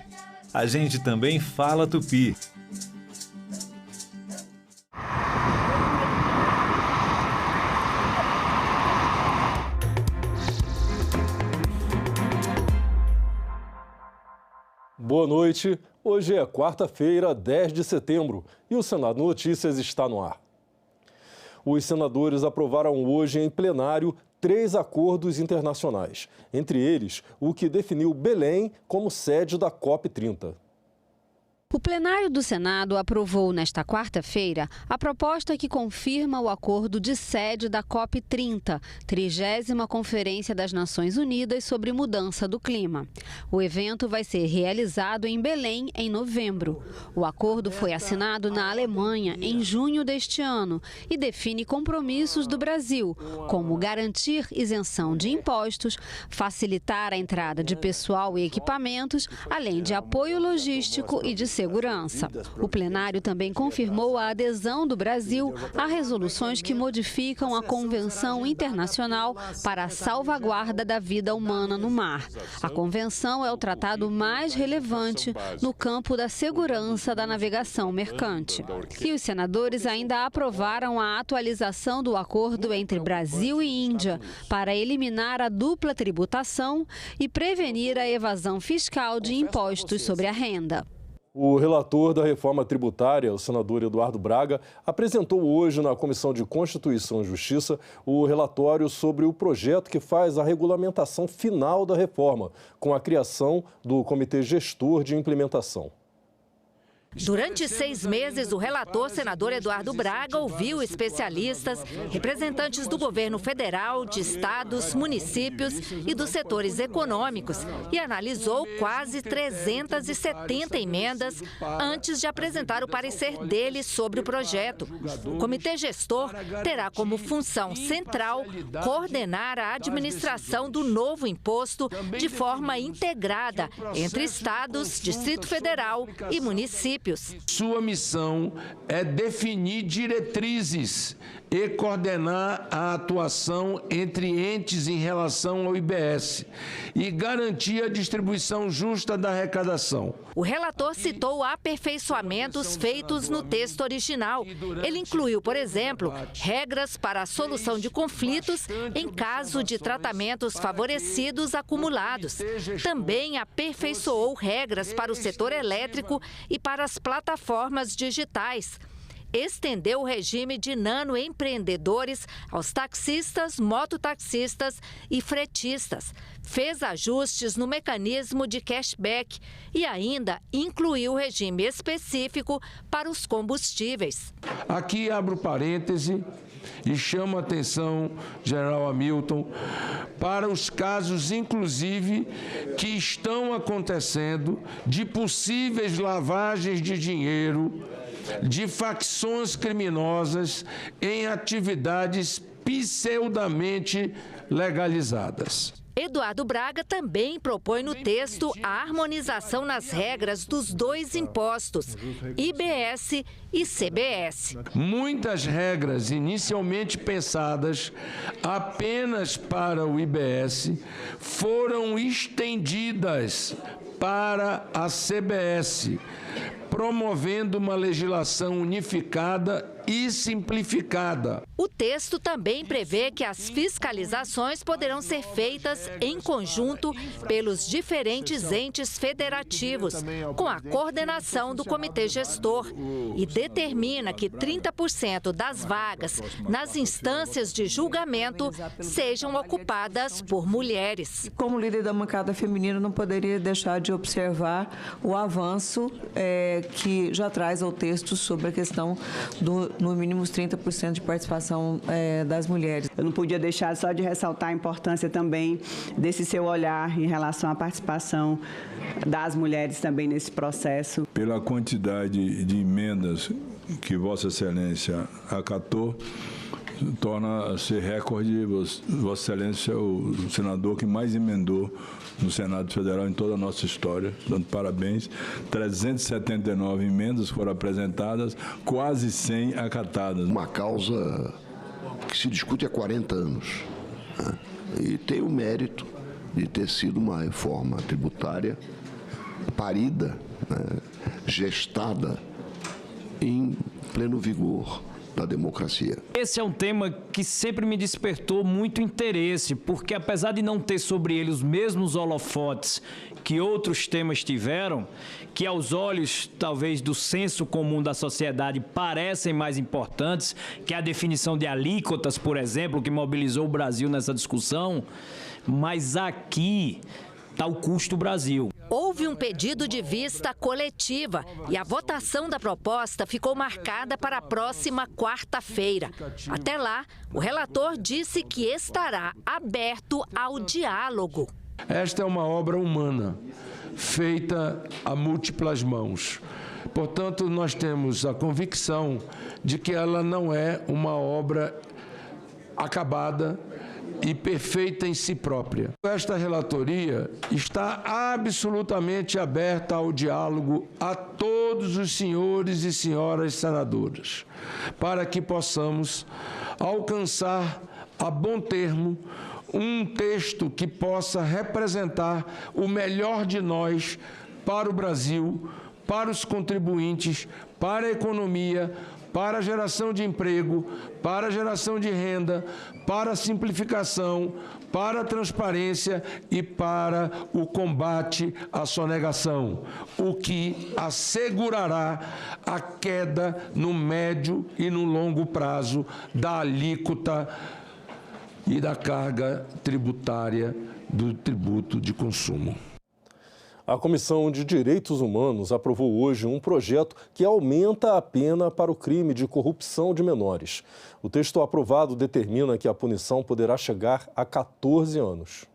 A gente também fala tupi. Boa noite. Hoje é quarta-feira, 10 de setembro, e o Senado Notícias está no ar. Os senadores aprovaram hoje em plenário 3 acordos internacionais, entre eles o que definiu Belém como sede da COP30. O plenário do Senado aprovou nesta quarta-feira a proposta que confirma o acordo de sede da COP30, 30ª Conferência das Nações Unidas sobre Mudança do Clima. O evento vai ser realizado em Belém em novembro. O acordo foi assinado na Alemanha em junho deste ano e define compromissos do Brasil, como garantir isenção de impostos, facilitar a entrada de pessoal e equipamentos, além de apoio logístico e de segurança. segurança. O plenário também confirmou a adesão do Brasil a resoluções que modificam a Convenção Internacional para a Salvaguarda da Vida Humana no Mar. A convenção é o tratado mais relevante no campo da segurança da navegação mercante. E os senadores ainda aprovaram a atualização do acordo entre Brasil e Índia para eliminar a dupla tributação e prevenir a evasão fiscal de impostos sobre a renda. O relator da reforma tributária, o senador Eduardo Braga, apresentou hoje na Comissão de Constituição e Justiça o relatório sobre o projeto que faz a regulamentação final da reforma, com a criação do Comitê Gestor de Implementação. Durante 6 meses, o relator, senador Eduardo Braga, ouviu especialistas, representantes do governo federal, de estados, municípios e dos setores econômicos e analisou quase 370 emendas antes de apresentar o parecer dele sobre o projeto. O Comitê Gestor terá como função central coordenar a administração do novo imposto de forma integrada entre estados, Distrito Federal e municípios. Sua missão é definir diretrizes e coordenar a atuação entre entes em relação ao IBS e garantir a distribuição justa da arrecadação. O relator citou aperfeiçoamentos feitos no texto original. Ele incluiu, por exemplo, regras para a solução de conflitos em caso de tratamentos favorecidos acumulados. Também aperfeiçoou regras para o setor elétrico e para as plataformas digitais. Estendeu o regime de nanoempreendedores aos taxistas, mototaxistas e fretistas. Fez ajustes no mecanismo de cashback e ainda incluiu regime específico para os combustíveis. Aqui abro parêntese e chamo a atenção, general Hamilton, para os casos, inclusive, que estão acontecendo de possíveis lavagens de dinheiro de facções criminosas em atividades pseudamente legalizadas. Eduardo Braga também propõe no texto a harmonização nas regras dos 2 impostos, IBS e CBS. Muitas regras inicialmente pensadas apenas para o IBS foram estendidas para a CBS, promovendo uma legislação unificada e simplificada. O texto também prevê que as fiscalizações poderão ser feitas em conjunto pelos diferentes entes federativos, com a coordenação do Comitê Gestor, e determina que 30% das vagas nas instâncias de julgamento sejam ocupadas por mulheres. Como líder da bancada feminina, não poderia deixar de observar o avanço que já traz ao texto sobre a questão do, no mínimo, os 30% de participação das mulheres. Eu não podia deixar só de ressaltar a importância também desse seu olhar em relação à participação das mulheres também nesse processo. Pela quantidade de emendas que Vossa Excelência acatou, torna-se recorde. Vossa Excelência é o senador que mais emendou no Senado Federal em toda a nossa história. Dando parabéns. 379 emendas foram apresentadas, quase 100 acatadas. Uma causa que se discute há 40 anos, né? E tem o mérito de ter sido uma reforma tributária parida, né? Gestada em pleno vigor da democracia. Esse é um tema que sempre me despertou muito interesse, porque apesar de não ter sobre ele os mesmos holofotes que outros temas tiveram, que aos olhos, talvez, do senso comum da sociedade parecem mais importantes, que a definição de alíquotas, por exemplo, que mobilizou o Brasil nessa discussão, mas aqui está o custo Brasil. Houve um pedido de vista coletiva e a votação da proposta ficou marcada para a próxima quarta-feira. Até lá, o relator disse que estará aberto ao diálogo. Esta é uma obra humana, feita a múltiplas mãos. Portanto, nós temos a convicção de que ela não é uma obra acabada, e perfeita em si própria. Esta relatoria está absolutamente aberta ao diálogo a todos os senhores e senhoras senadoras, para que possamos alcançar a bom termo um texto que possa representar o melhor de nós para o Brasil, para os contribuintes, para a economia, para a geração de emprego, para a geração de renda, para a simplificação, para a transparência e para o combate à sonegação, o que assegurará a queda no médio e no longo prazo da alíquota e da carga tributária do tributo de consumo. A Comissão de Direitos Humanos aprovou hoje um projeto que aumenta a pena para o crime de corrupção de menores. O texto aprovado determina que a punição poderá chegar a 14 anos.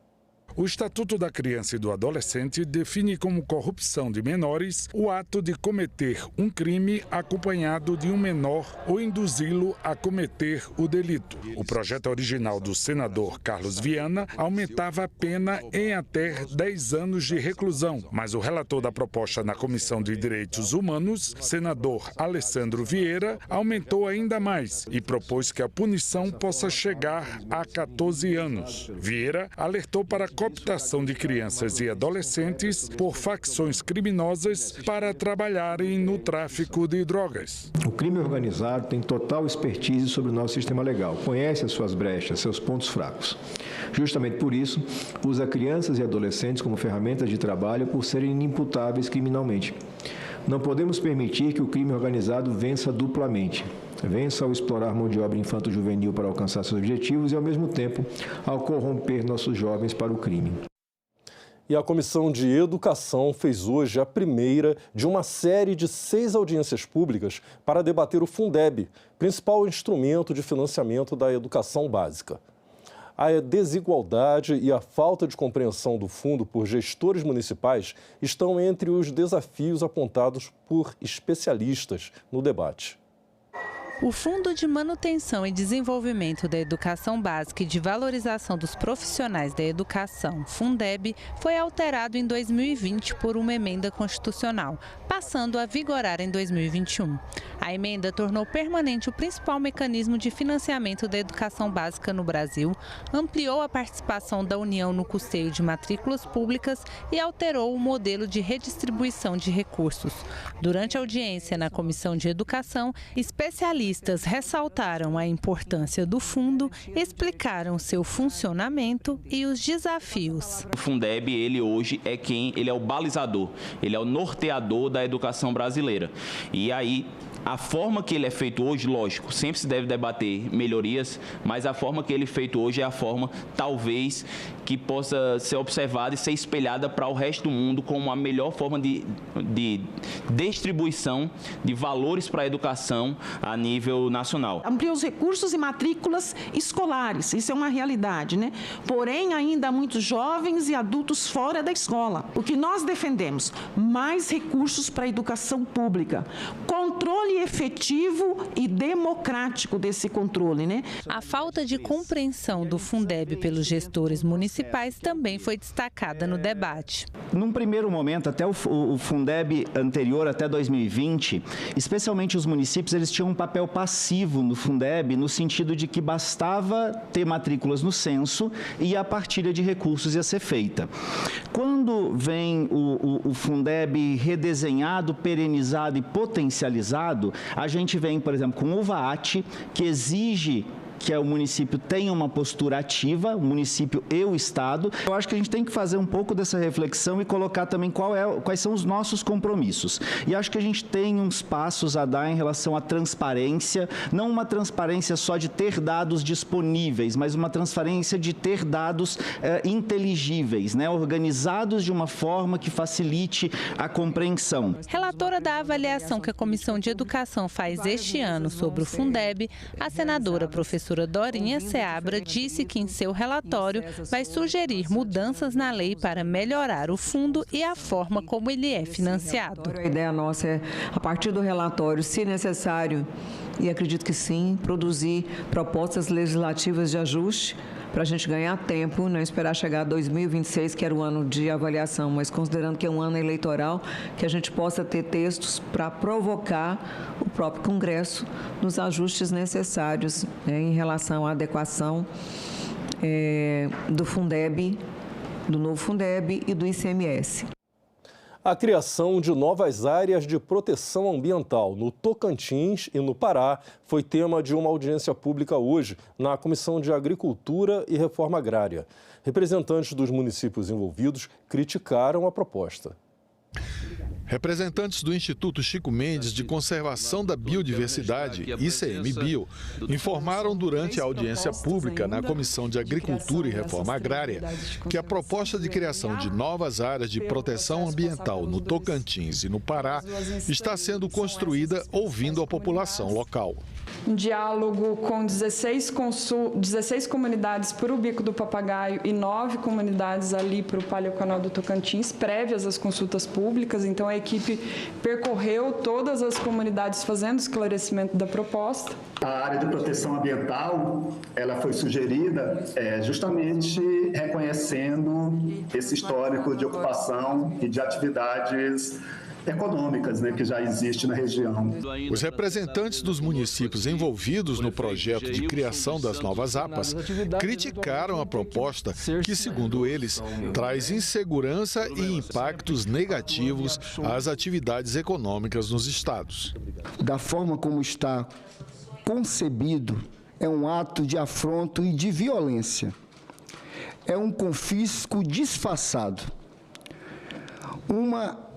O Estatuto da Criança e do Adolescente define como corrupção de menores o ato de cometer um crime acompanhado de um menor ou induzi-lo a cometer o delito. O projeto original do senador Carlos Viana aumentava a pena em até 10 anos de reclusão, mas o relator da proposta na Comissão de Direitos Humanos, senador Alessandro Vieira, aumentou ainda mais e propôs que a punição possa chegar a 14 anos. Vieira alertou para a cooptação de crianças e adolescentes por facções criminosas para trabalharem no tráfico de drogas. O crime organizado tem total expertise sobre o nosso sistema legal, conhece as suas brechas, seus pontos fracos. Justamente por isso, usa crianças e adolescentes como ferramentas de trabalho por serem inimputáveis criminalmente. Não podemos permitir que o crime organizado vença duplamente. Vença ao explorar mão de obra infanto-juvenil para alcançar seus objetivos e, ao mesmo tempo, ao corromper nossos jovens para o crime. E a Comissão de Educação fez hoje a primeira de uma série de 6 audiências públicas para debater o Fundeb, principal instrumento de financiamento da educação básica. A desigualdade e a falta de compreensão do fundo por gestores municipais estão entre os desafios apontados por especialistas no debate. O Fundo de Manutenção e Desenvolvimento da Educação Básica e de Valorização dos Profissionais da Educação, Fundeb, foi alterado em 2020 por uma emenda constitucional, passando a vigorar em 2021. A emenda tornou permanente o principal mecanismo de financiamento da educação básica no Brasil, ampliou a participação da União no custeio de matrículas públicas e alterou o modelo de redistribuição de recursos. Durante a audiência na Comissão de Educação, especialistas ressaltaram a importância do fundo, explicaram seu funcionamento e os desafios. O Fundeb, ele hoje ele é o balizador, ele é o norteador da educação brasileira. E aí, a forma que ele é feito hoje, lógico, sempre se deve debater melhorias, mas a forma que ele é feito hoje é a forma, talvez, que possa ser observada e ser espelhada para o resto do mundo como a melhor forma de distribuição de valores para a educação a nível nacional. Amplia os recursos e matrículas escolares, isso é uma realidade, né? Porém, ainda há muitos jovens e adultos fora da escola. O que nós defendemos? Mais recursos para a educação pública, controle efetivo e democrático desse controle, né? A falta de compreensão do Fundeb pelos gestores municipais também foi destacada no debate. Num primeiro momento, até o Fundeb anterior, até 2020, especialmente os municípios, eles tinham um papel passivo no Fundeb, no sentido de que bastava ter matrículas no censo e a partilha de recursos ia ser feita. Quando vem o Fundeb redesenhado, perenizado e potencializado, a gente vem, por exemplo, com o VAT, que exige que o município tenha uma postura ativa, o município e o Estado. Eu acho que a gente tem que fazer um pouco dessa reflexão e colocar também quais são os nossos compromissos. E acho que a gente tem uns passos a dar em relação à transparência, não uma transparência só de ter dados disponíveis, mas uma transparência de ter dados inteligíveis, né? Organizados de uma forma que facilite a compreensão. Relatora da avaliação que a Comissão de Educação faz este ano sobre o Fundeb, a senadora professora Dorinha Seabra disse que em seu relatório vai sugerir mudanças na lei para melhorar o fundo e a forma como ele é financiado. A ideia nossa é, a partir do relatório, se necessário, e acredito que sim, produzir propostas legislativas de ajuste para a gente ganhar tempo, não esperar chegar a 2026, que era o ano de avaliação, mas considerando que é um ano eleitoral, que a gente possa ter textos para provocar o próprio Congresso nos ajustes necessários, né, em relação à adequação do Fundeb, do novo Fundeb e do ICMS. A criação de novas áreas de proteção ambiental no Tocantins e no Pará foi tema de uma audiência pública hoje na Comissão de Agricultura e Reforma Agrária. Representantes dos municípios envolvidos criticaram a proposta. Representantes do Instituto Chico Mendes de Conservação da Biodiversidade, ICMBio, informaram durante a audiência pública na Comissão de Agricultura e Reforma Agrária que a proposta de criação de novas áreas de proteção ambiental no Tocantins e no Pará está sendo construída ouvindo a população local. Um diálogo com 16 comunidades para o Bico do Papagaio e 9 comunidades ali para o Paleocanal do Tocantins, prévias às consultas públicas. Então, a equipe percorreu todas as comunidades fazendo esclarecimento da proposta. A área de proteção ambiental, ela foi sugerida justamente reconhecendo esse histórico de ocupação e de atividades econômicas, né, que já existe na região. Os representantes dos municípios envolvidos no projeto de criação das novas APAs criticaram a proposta que, segundo eles, traz insegurança e impactos negativos às atividades econômicas nos estados. Da forma como está concebido, é um ato de afronto e de violência. É um confisco disfarçado. Uma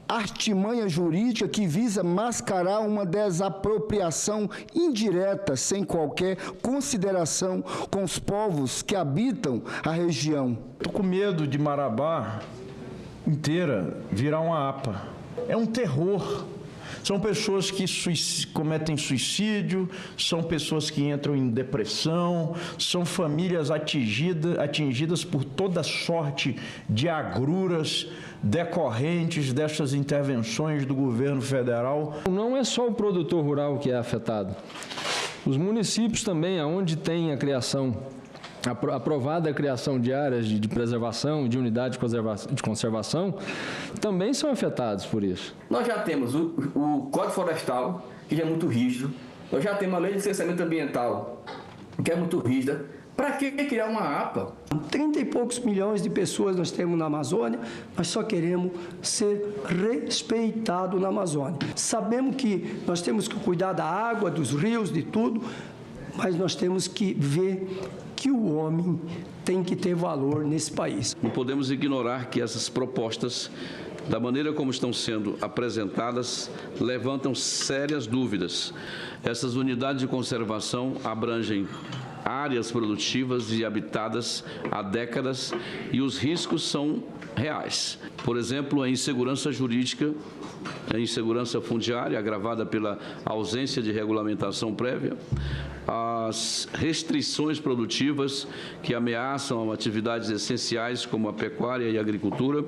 artimanha jurídica que visa mascarar uma desapropriação indireta, sem qualquer consideração com os povos que habitam a região. Estou com medo de Marabá inteira virar uma APA. É um terror. São pessoas que cometem suicídio, são pessoas que entram em depressão, são famílias atingidas por toda sorte de agruras decorrentes dessas intervenções do governo federal. Não é só o produtor rural que é afetado. Os municípios também, onde tem a criação, aprovada a criação de áreas de preservação, de unidades de conservação, também são afetados por isso. Nós já temos o Código Florestal, que já é muito rígido, nós já temos a Lei de Licenciamento Ambiental, que é muito rígida. Para que criar uma APA? 30 e poucos milhões de pessoas nós temos na Amazônia, mas só queremos ser respeitados na Amazônia. Sabemos que nós temos que cuidar da água, dos rios, de tudo, mas nós temos que ver que o homem tem que ter valor nesse país. Não podemos ignorar que essas propostas, da maneira como estão sendo apresentadas, levantam sérias dúvidas. Essas unidades de conservação abrangem áreas produtivas e habitadas há décadas e os riscos são reais. Por exemplo, a insegurança jurídica, a insegurança fundiária agravada pela ausência de regulamentação prévia, as restrições produtivas que ameaçam atividades essenciais como a pecuária e a agricultura,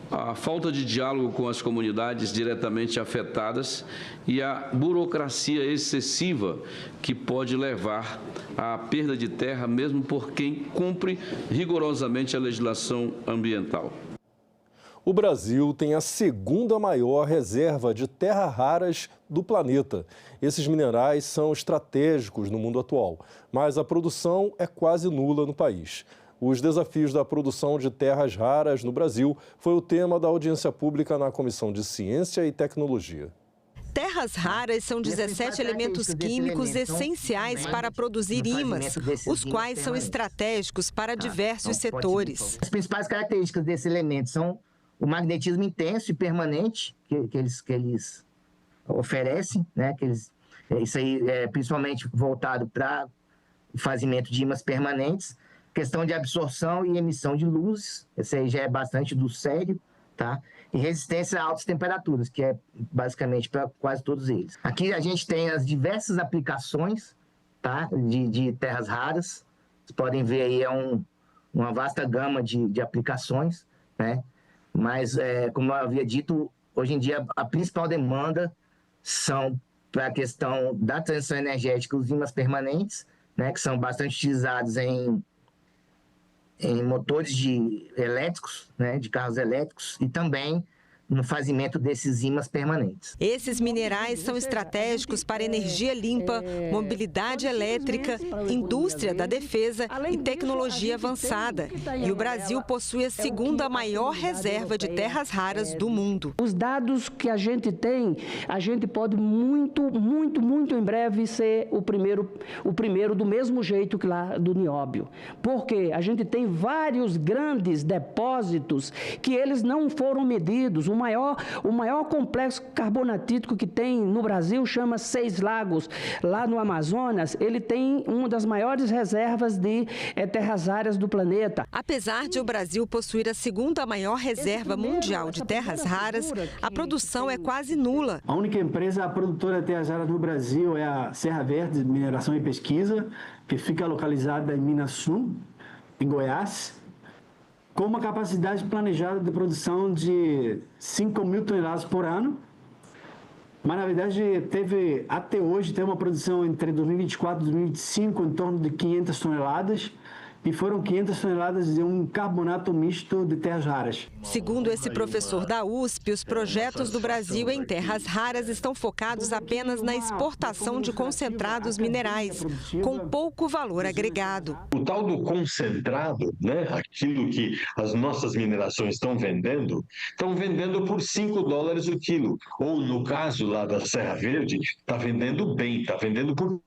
a falta de diálogo com as comunidades diretamente afetadas e a burocracia excessiva que pode levar à perda de terra mesmo por quem cumpre rigorosamente a legislação ambiental. O Brasil tem a segunda maior reserva de terras raras do planeta. Esses minerais são estratégicos no mundo atual, mas a produção é quase nula no país. Os desafios da produção de terras raras no Brasil foi o tema da audiência pública na Comissão de Ciência e Tecnologia. Terras raras são 17 elementos químicos essenciais para produzir ímãs, os quais são estratégicos para diversos setores. As principais características desses elementos são o magnetismo intenso e permanente que eles oferecem, né? Isso aí é principalmente voltado para o fazimento de ímãs permanentes. Questão de absorção e emissão de luzes, esse aí já é bastante do sério, tá? E resistência a altas temperaturas, que é basicamente para quase todos eles. Aqui a gente tem as diversas aplicações, tá? De terras raras. Vocês podem ver aí uma vasta gama de aplicações, né? Mas, como eu havia dito, hoje em dia a principal demanda são para a questão da transição energética, os ímãs permanentes, né? Que são bastante utilizados em em motores elétricos, né, de carros elétricos, e também no fazimento desses ímãs permanentes. Esses minerais são estratégicos para energia limpa, mobilidade elétrica, indústria da defesa e tecnologia avançada. E o Brasil possui a segunda maior reserva de terras raras do mundo. Os dados que a gente tem, a gente pode muito em breve ser o primeiro do mesmo jeito que lá do nióbio. Porque a gente tem vários grandes depósitos que eles não foram medidos. O maior complexo carbonatítico que tem no Brasil chama Seis Lagos. Lá no Amazonas, ele tem uma das maiores reservas de terras raras do planeta. Apesar de o Brasil possuir a segunda maior reserva mundial de terras raras, a produção é quase nula. A única empresa produtora de terras raras no Brasil é a Serra Verde Mineração e Pesquisa, que fica localizada em Minas Sul, em Goiás, com uma capacidade planejada de produção de 5 mil toneladas por ano. Mas, na verdade, até hoje, teve uma produção entre 2024 e 2025 em torno de 500 toneladas. E foram 500 toneladas de um carbonato misto de terras raras. Segundo esse professor da USP, os projetos do Brasil em terras raras estão focados apenas na exportação de concentrados minerais, com pouco valor agregado. O tal do concentrado, né, aquilo que as nossas minerações estão vendendo por $5 o quilo. Ou, no caso lá da Serra Verde, está vendendo bem, está vendendo por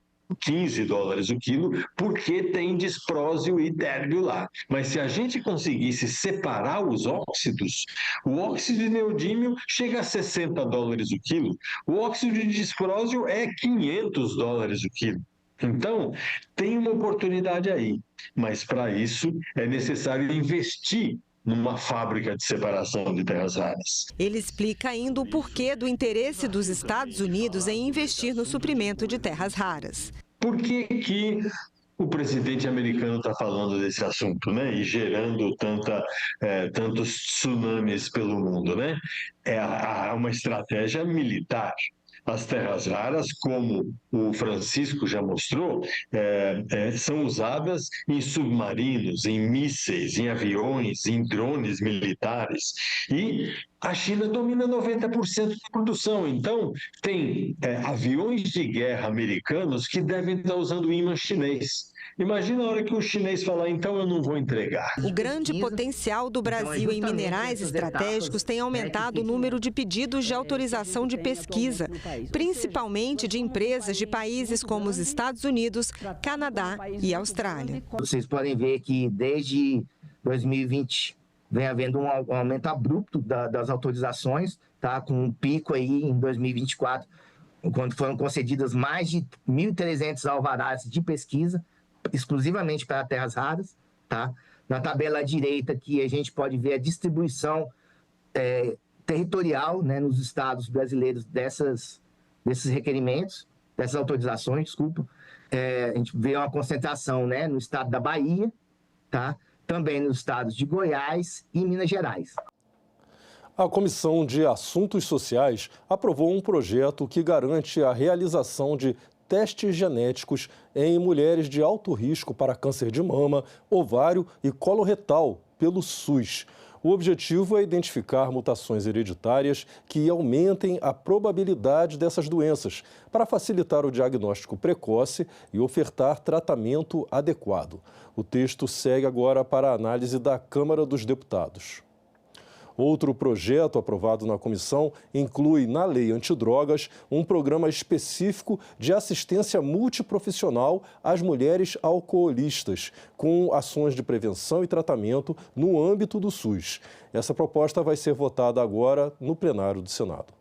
$15 o quilo, porque tem disprósio e térbio lá. Mas se a gente conseguisse separar os óxidos, o óxido de neodímio chega a $60 o quilo, o óxido de disprósio é $500 o quilo. Então, tem uma oportunidade aí, mas para isso é necessário investir numa fábrica de separação de terras raras. Ele explica ainda o porquê do interesse dos Estados Unidos em investir no suprimento de terras raras. Por que o presidente americano está falando desse assunto, né? E gerando tantos tsunamis pelo mundo, né? É uma estratégia militar. As terras raras, como o Francisco já mostrou, são usadas em submarinos, em mísseis, em aviões, em drones militares. E a China domina 90% da produção. Então, tem aviões de guerra americanos que devem estar usando ímã chinês. Imagina a hora que o chinês falar, então eu não vou entregar. O grande potencial do Brasil em minerais estratégicos tem aumentado o número de pedidos de autorização de pesquisa, principalmente de empresas de países como os Estados Unidos, Canadá e Austrália. Vocês podem ver que desde 2020 vem havendo um aumento abrupto das autorizações, tá? Com um pico aí em 2024, quando foram concedidas mais de 1.300 alvarás de pesquisa, exclusivamente para terras raras, tá? Na tabela à direita aqui a gente pode ver a distribuição territorial, né, nos estados brasileiros desses requerimentos, dessas autorizações, desculpa. A gente vê uma concentração, né, no estado da Bahia, tá? Também nos estados de Goiás e Minas Gerais. A Comissão de Assuntos Sociais aprovou um projeto que garante a realização de testes genéticos em mulheres de alto risco para câncer de mama, ovário e colo retal pelo SUS. O objetivo é identificar mutações hereditárias que aumentem a probabilidade dessas doenças, para facilitar o diagnóstico precoce e ofertar tratamento adequado. O texto segue agora para a análise da Câmara dos Deputados. Outro projeto aprovado na comissão inclui, na lei antidrogas, um programa específico de assistência multiprofissional às mulheres alcoolistas, com ações de prevenção e tratamento no âmbito do SUS. Essa proposta vai ser votada agora no plenário do Senado.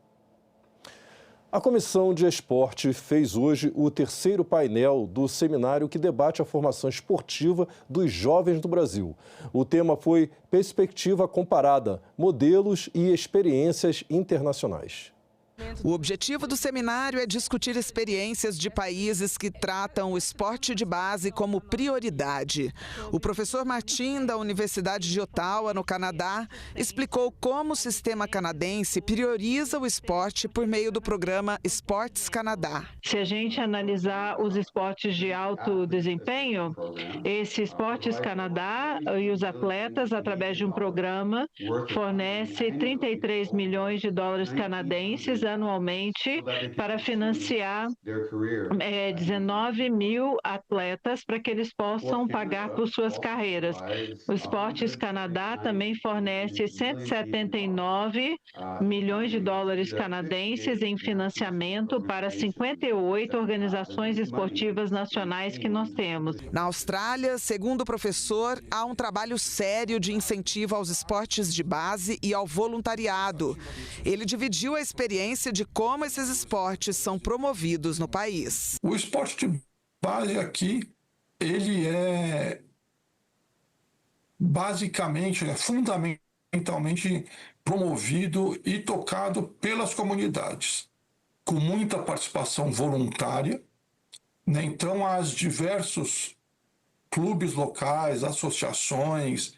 A Comissão de Esporte fez hoje o terceiro painel do seminário que debate a formação esportiva dos jovens do Brasil. O tema foi Perspectiva Comparada, Modelos e Experiências Internacionais. O objetivo do seminário é discutir experiências de países que tratam o esporte de base como prioridade. O professor Martin, da Universidade de Ottawa, no Canadá, explicou como o sistema canadense prioriza o esporte por meio do programa Esportes Canadá. Se a gente analisar os esportes de alto desempenho, esse Esportes Canadá e os atletas, através de um programa, fornece 33 milhões de dólares canadenses anualmente para financiar 19 mil atletas para que eles possam pagar por suas carreiras. O Esportes Canadá também fornece 179 milhões de dólares canadenses em financiamento para 58 organizações esportivas nacionais que nós temos. Na Austrália, segundo o professor, há um trabalho sério de incentivo aos esportes de base e ao voluntariado. Ele dividiu a experiência de como esses esportes são promovidos no país. O esporte de base aqui, ele é basicamente, fundamentalmente promovido e tocado pelas comunidades, com muita participação voluntária, né? Então, há diversos clubes locais, associações,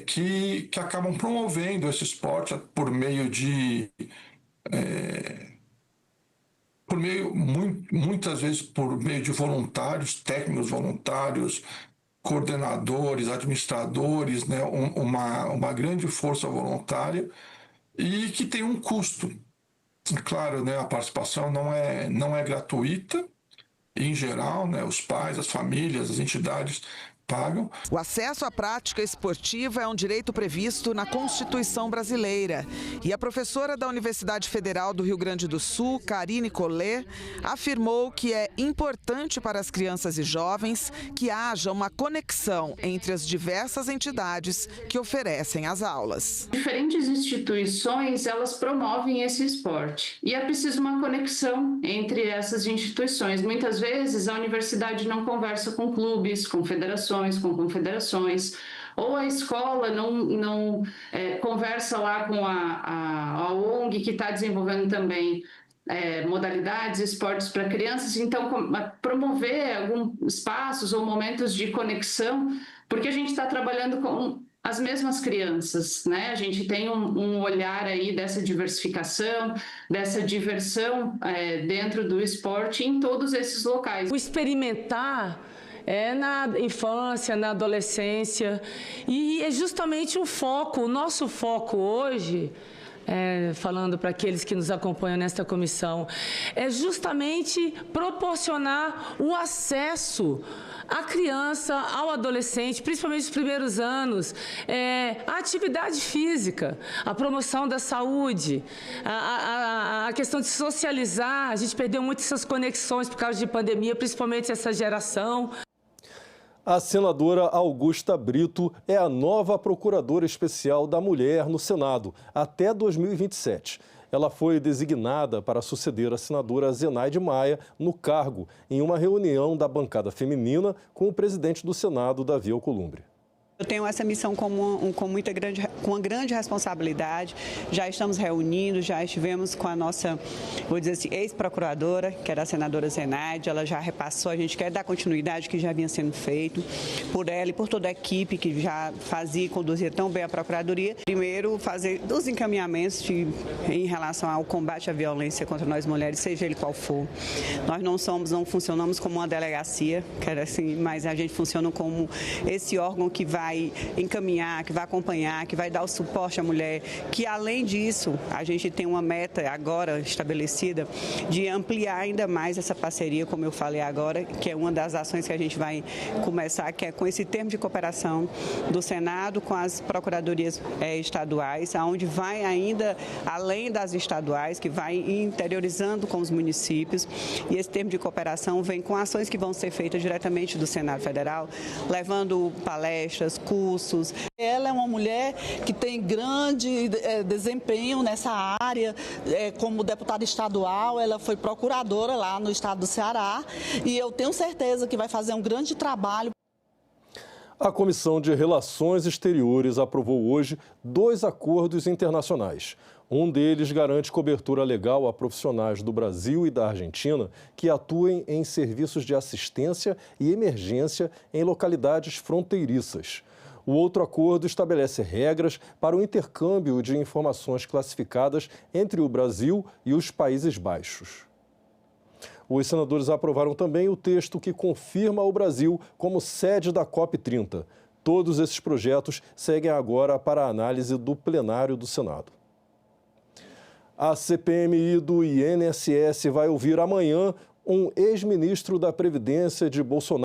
que acabam promovendo esse esporte por meio de... muitas vezes por meio de voluntários, técnicos voluntários, coordenadores, administradores, né? Uma grande força voluntária e que tem um custo. Claro, né? A participação não é gratuita, em geral, né? Os pais, as famílias, as entidades pagam. O acesso à prática esportiva é um direito previsto na Constituição brasileira. E a professora da Universidade Federal do Rio Grande do Sul, Karine Collet, afirmou que é importante para as crianças e jovens que haja uma conexão entre as diversas entidades que oferecem as aulas. Diferentes instituições, elas promovem esse esporte. E é preciso uma conexão entre essas instituições. Muitas vezes a universidade não conversa com clubes, com federações, com confederações, ou a escola não conversa lá com a ONG que está desenvolvendo também modalidades, esportes para crianças. Então, promover alguns espaços ou momentos de conexão, porque a gente está trabalhando com as mesmas crianças, né? A gente tem um olhar aí dessa diversificação, dessa diversão dentro do esporte em todos esses locais. O experimentar é na infância, na adolescência, e é justamente o nosso foco hoje, falando para aqueles que nos acompanham nesta comissão, é justamente proporcionar o acesso à criança, ao adolescente, principalmente nos primeiros anos, a atividade física, a promoção da saúde, a questão de socializar. A gente perdeu muito essas conexões por causa de pandemia, principalmente essa geração. A senadora Augusta Brito é a nova procuradora especial da mulher no Senado até 2027. Ela foi designada para suceder a senadora Zenaide Maia no cargo em uma reunião da bancada feminina com o presidente do Senado, Davi Alcolumbre. Eu tenho essa missão com uma grande responsabilidade. Já estamos reunindo, já estivemos com a nossa, vou dizer assim, ex-procuradora, que era a senadora Zenaide. Ela já repassou, a gente quer dar continuidade que já vinha sendo feito por ela e por toda a equipe que já fazia e conduzia tão bem a Procuradoria. Primeiro, fazer os encaminhamentos em relação ao combate à violência contra nós mulheres, seja ele qual for. Nós não funcionamos como uma delegacia, que era assim, mas a gente funciona como esse órgão que vai encaminhar, que vai acompanhar, que vai dar o suporte à mulher, que além disso, a gente tem uma meta agora estabelecida de ampliar ainda mais essa parceria, como eu falei agora, que é uma das ações que a gente vai começar, que é com esse termo de cooperação do Senado com as procuradorias estaduais, onde vai ainda além das estaduais, que vai interiorizando com os municípios, e esse termo de cooperação vem com ações que vão ser feitas diretamente do Senado Federal, levando palestras, cursos. Ela é uma mulher que tem grande desempenho nessa área, como deputada estadual, ela foi procuradora lá no estado do Ceará e eu tenho certeza que vai fazer um grande trabalho. A Comissão de Relações Exteriores aprovou hoje 2 acordos internacionais. Um deles garante cobertura legal a profissionais do Brasil e da Argentina que atuem em serviços de assistência e emergência em localidades fronteiriças. O outro acordo estabelece regras para o intercâmbio de informações classificadas entre o Brasil e os Países Baixos. Os senadores aprovaram também o texto que confirma o Brasil como sede da COP30. Todos esses projetos seguem agora para a análise do plenário do Senado. A CPMI do INSS vai ouvir amanhã um ex-ministro da Previdência de Bolsonaro.